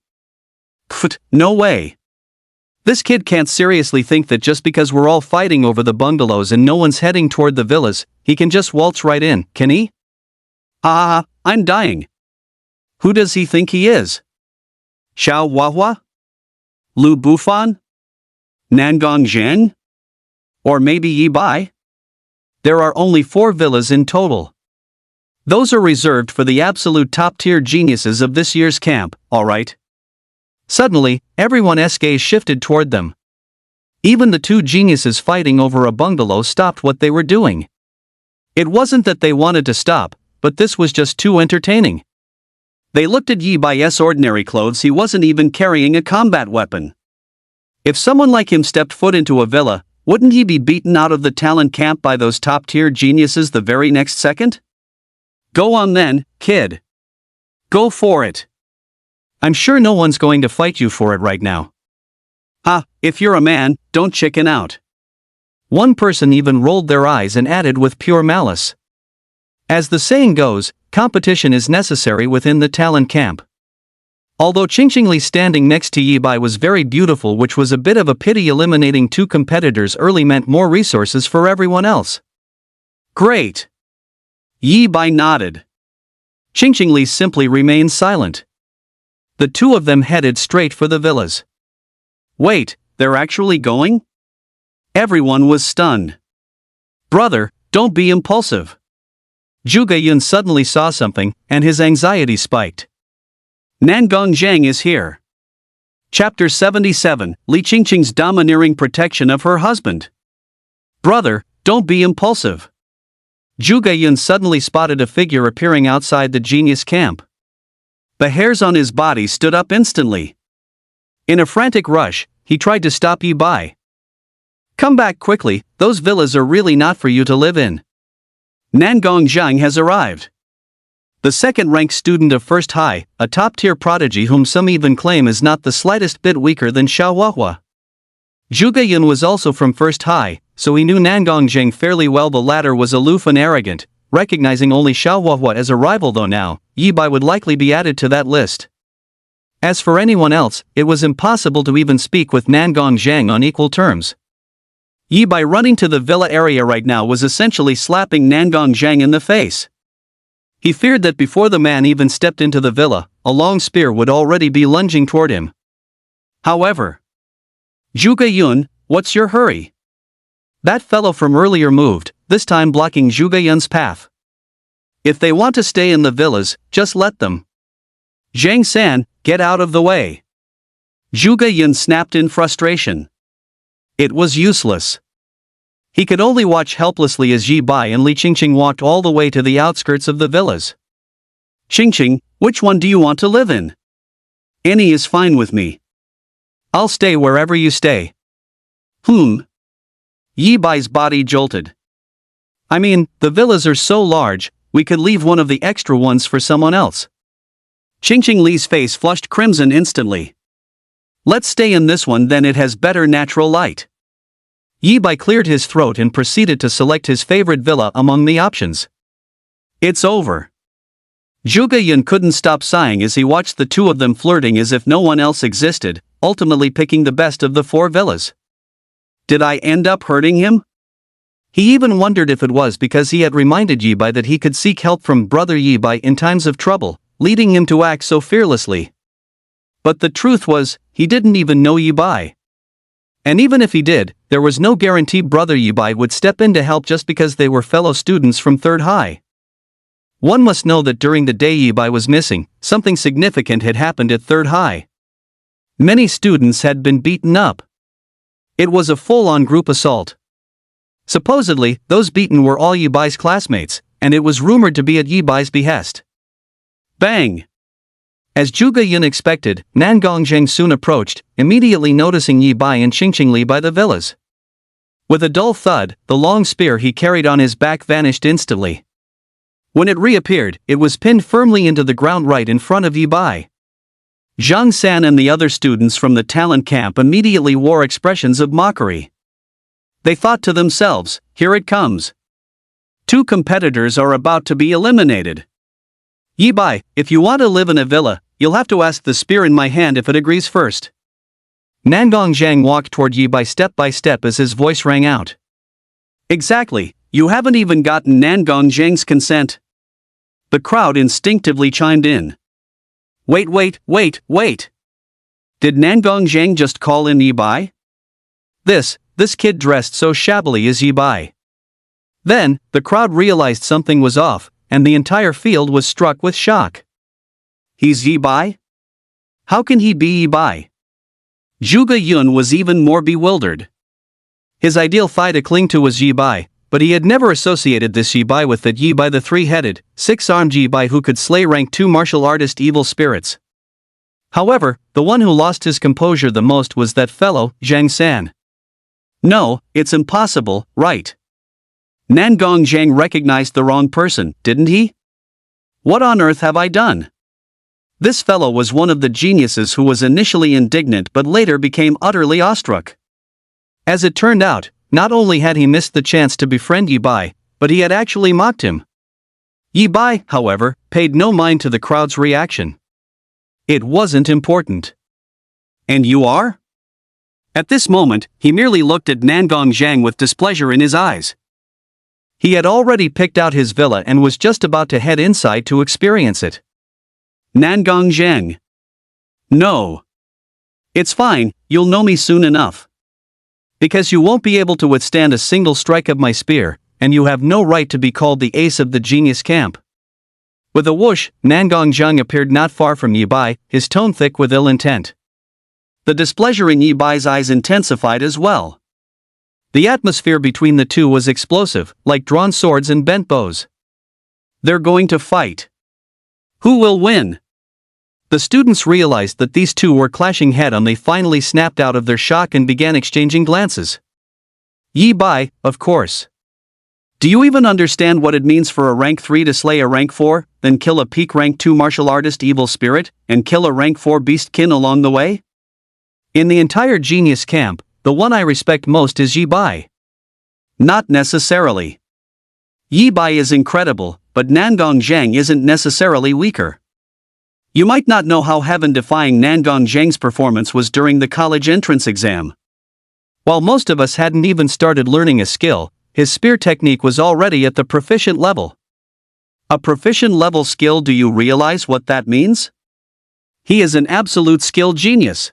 Pfft, no way. This kid can't seriously think that just because we're all fighting over the bungalows and no one's heading toward the villas, he can just waltz right in, can he? Ah, I'm dying. Who does he think he is? Xiao Huahua? Lu Bufan? Nangong Zheng? Or maybe Yi Bai? There are only 4 villas in total. Those are reserved for the absolute top-tier geniuses of this year's camp, alright? Suddenly, everyone's gaze shifted toward them. Even the 2 geniuses fighting over a bungalow stopped what they were doing. It wasn't that they wanted to stop, but this was just too entertaining. They looked at Yi Bai's ordinary clothes. He wasn't even carrying a combat weapon. If someone like him stepped foot into a villa, wouldn't he be beaten out of the talent camp by those top-tier geniuses the very next second? Go on then, kid. Go for it. I'm sure no one's going to fight you for it right now. Ah, if you're a man, don't chicken out. One person even rolled their eyes and added with pure malice. As the saying goes, competition is necessary within the talent camp. Although Qingqing Li standing next to Yi Bai was very beautiful, which was a bit of a pity, eliminating 2 competitors early meant more resources for everyone else. Great. Yi Bai nodded. Qingqing Li simply remained silent. The 2 of them headed straight for the villas. Wait, they're actually going? Everyone was stunned. Brother, don't be impulsive. Zhuge Yun suddenly saw something, and his anxiety spiked. Nangong Zheng is here. Chapter 77, Li Qingqing's domineering protection of her husband. Brother, don't be impulsive. Zhuge Yun suddenly spotted a figure appearing outside the genius camp. The hairs on his body stood up instantly. In a frantic rush, he tried to stop Yi Bai. Come back quickly, those villas are really not for you to live in. Nangong Zheng has arrived. The second-ranked student of First High, a top-tier prodigy whom some even claim is not the slightest bit weaker than Xiao Huahua. Zhuge Yun was also from First High, so he knew Nangong Zheng fairly well. The latter was aloof and arrogant, recognizing only Xiao Huahua as a rival, though now, Yi Bai would likely be added to that list. As for anyone else, it was impossible to even speak with Nangong Zheng on equal terms. Yi Bai running to the villa area right now was essentially slapping Nangong Zheng in the face. He feared that before the man even stepped into the villa, a long spear would already be lunging toward him. However, Zhuge Yun, what's your hurry? That fellow from earlier moved, this time blocking Zhuge Yun's path. If they want to stay in the villas, just let them. Zhang San, get out of the way. Zhuge Yun snapped in frustration. It was useless. He could only watch helplessly as Yi Bai and Li Qingqing walked all the way to the outskirts of the villas. Qingqing, which one do you want to live in? Any is fine with me. I'll stay wherever you stay. Yi Bai's body jolted. I mean, the villas are so large, we could leave one of the extra ones for someone else. Qingqing Li's face flushed crimson instantly. Let's stay in this one then, it has better natural light. Yi Bai cleared his throat and proceeded to select his favorite villa among the options. It's over. Zhuge Yun couldn't stop sighing as he watched the 2 of them flirting as if no one else existed, ultimately picking the best of the 4 villas. Did I end up hurting him? He even wondered if it was because he had reminded Yi Bai that he could seek help from brother Yi Bai in times of trouble, leading him to act so fearlessly. But the truth was, he didn't even know Yi Bai. And even if he did, there was no guarantee brother Yi Bai would step in to help just because they were fellow students from Third High. One must know that during the day Yi Bai was missing, something significant had happened at Third High. Many students had been beaten up. It was a full-on group assault. Supposedly, those beaten were all Yi Bai's classmates, and it was rumored to be at Yi Bai's behest. Bang! As Zhuge Yun expected, Nan Gongzheng soon approached, immediately noticing Yi Bai and Qingqing Li by the villas. With a dull thud, the long spear he carried on his back vanished instantly. When it reappeared, it was pinned firmly into the ground right in front of Yi Bai. Zhang San and the other students from the talent camp immediately wore expressions of mockery. They thought to themselves, here it comes. Two competitors are about to be eliminated. Yi Bai, if you want to live in a villa, you'll have to ask the spear in my hand if it agrees first. Nangong Zhang walked toward Yi Bai step by step as his voice rang out. Exactly, you haven't even gotten Nangong Zhang's consent. The crowd instinctively chimed in. Wait. Did Nangong Zhang just call in Yi Bai? This kid dressed so shabbily is Yi Bai. Then, the crowd realized something was off, and the entire field was struck with shock. He's Yi Bai? How can he be Yi Bai? Zhuge Yun was even more bewildered. His ideal thigh to cling to was Yi Bai, but he had never associated this Yi Bai with that Yi Bai the three-headed, six-armed Yi Bai who could slay rank 2 martial artist evil spirits. However, the one who lost his composure the most was that fellow, Zhang San. No, it's impossible, right? Nangong Zhang recognized the wrong person, didn't he? What on earth have I done? This fellow was one of the geniuses who was initially indignant but later became utterly awestruck. As it turned out, not only had he missed the chance to befriend Yi Bai, but he had actually mocked him. Yi Bai, however, paid no mind to the crowd's reaction. It wasn't important. And you are? At this moment, he merely looked at Nangong Zhang with displeasure in his eyes. He had already picked out his villa and was just about to head inside to experience it. Nangong Zhang. No. It's fine, you'll know me soon enough. Because you won't be able to withstand a single strike of my spear, and you have no right to be called the ace of the genius camp. With a whoosh, Nangong Zhang appeared not far from Yi Bai, his tone thick with ill intent. The displeasure in Yi Bai's eyes intensified as well. The atmosphere between the two was explosive, like drawn swords and bent bows. They're going to fight. Who will win? The students realized that these two were clashing head-on. They finally snapped out of their shock and began exchanging glances. Yi Bai, of course. Do you even understand what it means for a rank 3 to slay a rank 4, then kill a peak rank 2 martial artist evil spirit, and kill a rank 4 beastkin along the way? In the entire genius camp, the one I respect most is Yi Bai. Not necessarily. Yi Bai is incredible, but Nangong Zhang isn't necessarily weaker. You might not know how heaven-defying Nangong Zhang's performance was during the college entrance exam. While most of us hadn't even started learning a skill, his spear technique was already at the proficient level. A proficient level skill, do you realize what that means? He is an absolute skill genius.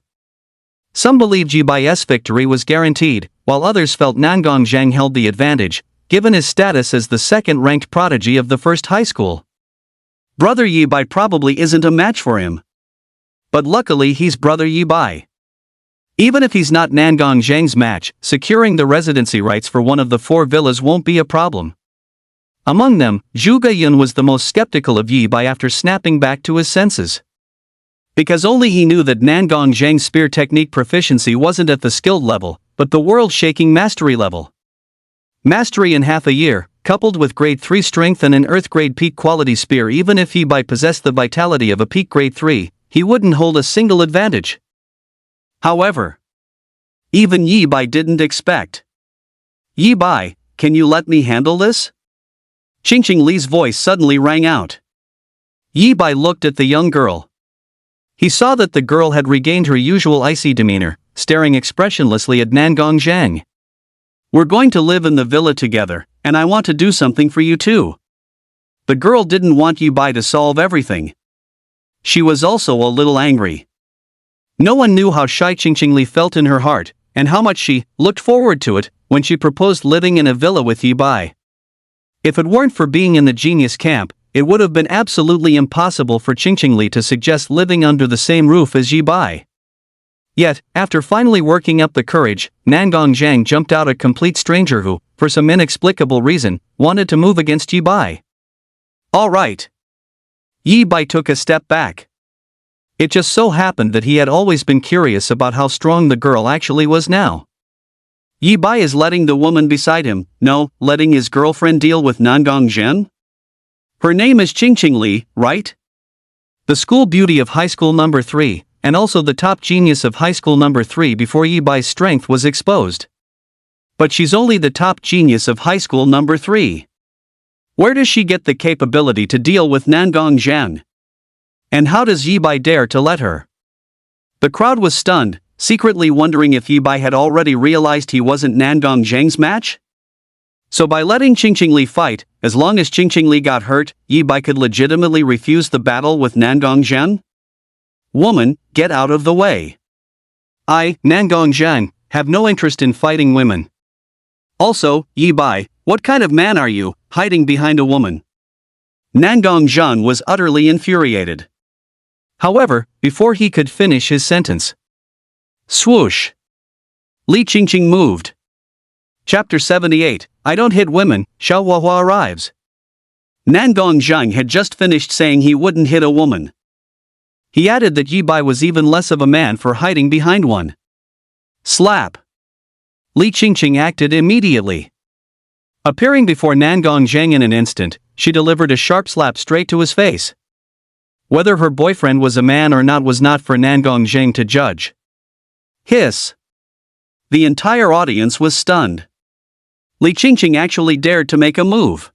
Some believed Yi Bai's victory was guaranteed, while others felt Nangong Zhang held the advantage, given his status as the second-ranked prodigy of the first high school. Brother Yi Bai probably isn't a match for him. But luckily he's brother Yi Bai. Even if he's not Nangong Zhang's match, securing the residency rights for one of the 4 villas won't be a problem. Among them, Zhuge Yun was the most skeptical of Yi Bai after snapping back to his senses. Because only he knew that Nangong Zhang's spear technique proficiency wasn't at the skilled level, but the world-shaking mastery level. Mastery in half a year, coupled with grade 3 strength and an earth grade peak quality spear. Even if Yi Bai possessed the vitality of a peak grade 3, he wouldn't hold a single advantage. However, even Yi Bai didn't expect. Yi Bai, can you let me handle this? Qingqing Li's voice suddenly rang out. Yi Bai looked at the young girl. He saw that the girl had regained her usual icy demeanor, staring expressionlessly at Nangong Zhang. We're going to live in the villa together, and I want to do something for you too. The girl didn't want Yi Bai to solve everything. She was also a little angry. No one knew how shy Qingqing felt in her heart, and how much she looked forward to it when she proposed living in a villa with Yi Bai. If it weren't for being in the genius camp, it would have been absolutely impossible for Qingqing to suggest living under the same roof as Yi Bai. Yet, after finally working up the courage, Nangong Zhang jumped out a complete stranger who, for some inexplicable reason, wanted to move against Yi Bai. All right. Yi Bai took a step back. It just so happened that he had always been curious about how strong the girl actually was now. Yi Bai is letting the woman beside him, no, letting his girlfriend deal with Nangong Zhen? Her name is Qingqing Li, right? The school beauty of high school number 3, and also the top genius of high school number 3 before Yi Bai's strength was exposed. But she's only the top genius of high school number 3. Where does she get the capability to deal with Nangong Zhen? And how does Yi Bai dare to let her? The crowd was stunned, secretly wondering if Yi Bai had already realized he wasn't Nangong Zheng's match? So by letting Qingqing fight, as long as Qingqing got hurt, Yi Bai could legitimately refuse the battle with Nangong Zhen? Woman, get out of the way. I, Nangong Zhen, have no interest in fighting women. Also, Yi Bai, what kind of man are you, hiding behind a woman? Nangong Zhen was utterly infuriated. However, before he could finish his sentence, swoosh! Li Qingqing moved. Chapter 78, I don't hit women, Xiao Huahua arrives. Nangong Zheng had just finished saying he wouldn't hit a woman. He added that Yi Bai was even less of a man for hiding behind one. Slap! Li Qingqing acted immediately. Appearing before Nangong Zheng in an instant, she delivered a sharp slap straight to his face. Whether her boyfriend was a man or not was not for Nangong Zheng to judge. Hiss! The entire audience was stunned. Li Qingqing actually dared to make a move.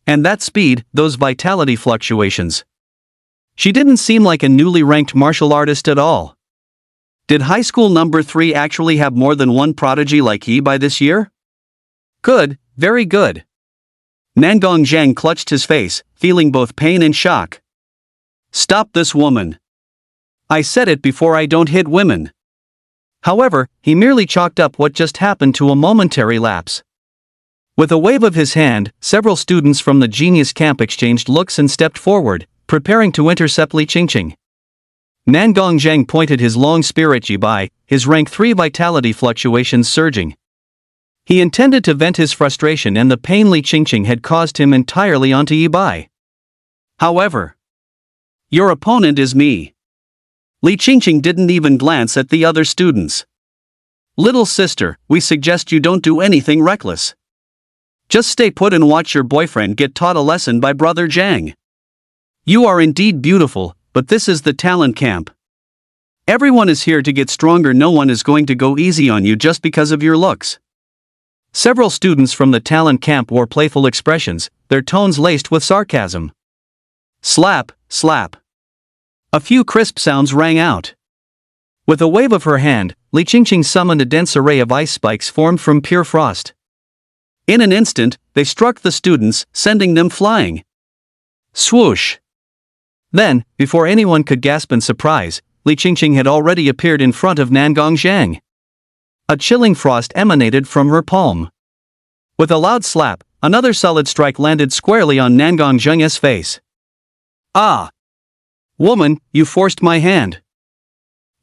And that speed, those vitality fluctuations. She didn't seem like a newly ranked martial artist at all. Did high school number 3 actually have more than one prodigy like Yi Bai this year? Good, very good. Nangong Zheng clutched his face, feeling both pain and shock. Stop this woman. I said it before, I don't hit women. However, he merely chalked up what just happened to a momentary lapse. With a wave of his hand, several students from the genius camp exchanged looks and stepped forward, preparing to intercept Li Qingqing. Nangong Zheng pointed his long spear at Yi Bai, his rank 3 vitality fluctuations surging. He intended to vent his frustration and the pain Li Qingqing had caused him entirely onto Yi Bai. However, your opponent is me. Li Qingqing didn't even glance at the other students. Little sister, we suggest you don't do anything reckless. Just stay put and watch your boyfriend get taught a lesson by Brother Zhang. You are indeed beautiful, but this is the talent camp. Everyone is here to get stronger, no one is going to go easy on you just because of your looks. Several students from the talent camp wore playful expressions, their tones laced with sarcasm. Slap, slap. A few crisp sounds rang out. With a wave of her hand, Li Qingqing summoned a dense array of ice spikes formed from pure frost. In an instant, they struck the students, sending them flying. Swoosh! Then, before anyone could gasp in surprise, Li Qingqing had already appeared in front of Nangong Zheng. A chilling frost emanated from her palm. With a loud slap, another solid strike landed squarely on Nangong Zheng's face. Ah! Woman, you forced my hand.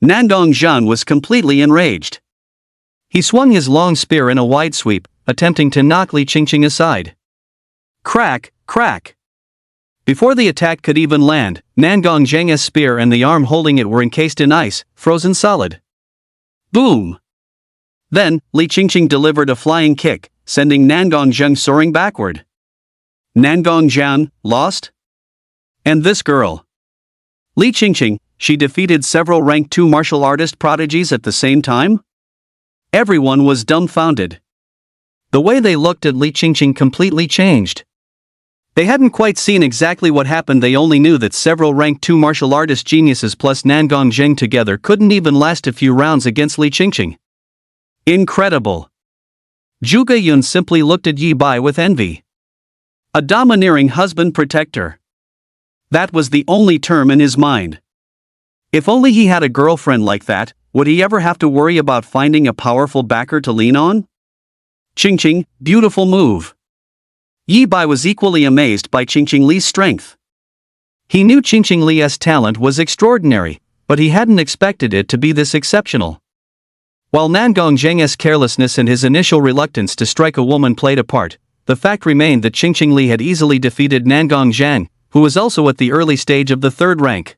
Nangong Zheng was completely enraged. He swung his long spear in a wide sweep, attempting to knock Li Qingqing aside. Crack, crack. Before the attack could even land, Nangong Zheng's spear and the arm holding it were encased in ice, frozen solid. Boom! Then, Li Qingqing delivered a flying kick, sending Nangong Zheng soaring backward. Nangong Zheng, lost? And this girl. Li Qingqing, she defeated several rank 2 martial artist prodigies at the same time? Everyone was dumbfounded. The way they looked at Li Qingqing completely changed. They hadn't quite seen exactly what happened, they only knew that several rank 2 martial artist geniuses plus Nangong Zheng together couldn't even last a few rounds against Li Qingqing. Incredible. Zhuge Yun simply looked at Yi Bai with envy. A domineering husband protector. That was the only term in his mind. If only he had a girlfriend like that, would he ever have to worry about finding a powerful backer to lean on? Qingqing, beautiful move. Yi Bai was equally amazed by Qingqing Li's strength. He knew Qingqing Li's talent was extraordinary, but he hadn't expected it to be this exceptional. While Nangong Zheng's carelessness and his initial reluctance to strike a woman played a part, the fact remained that Qingqing Li had easily defeated Nangong Zhang, who was also at the early stage of the third rank.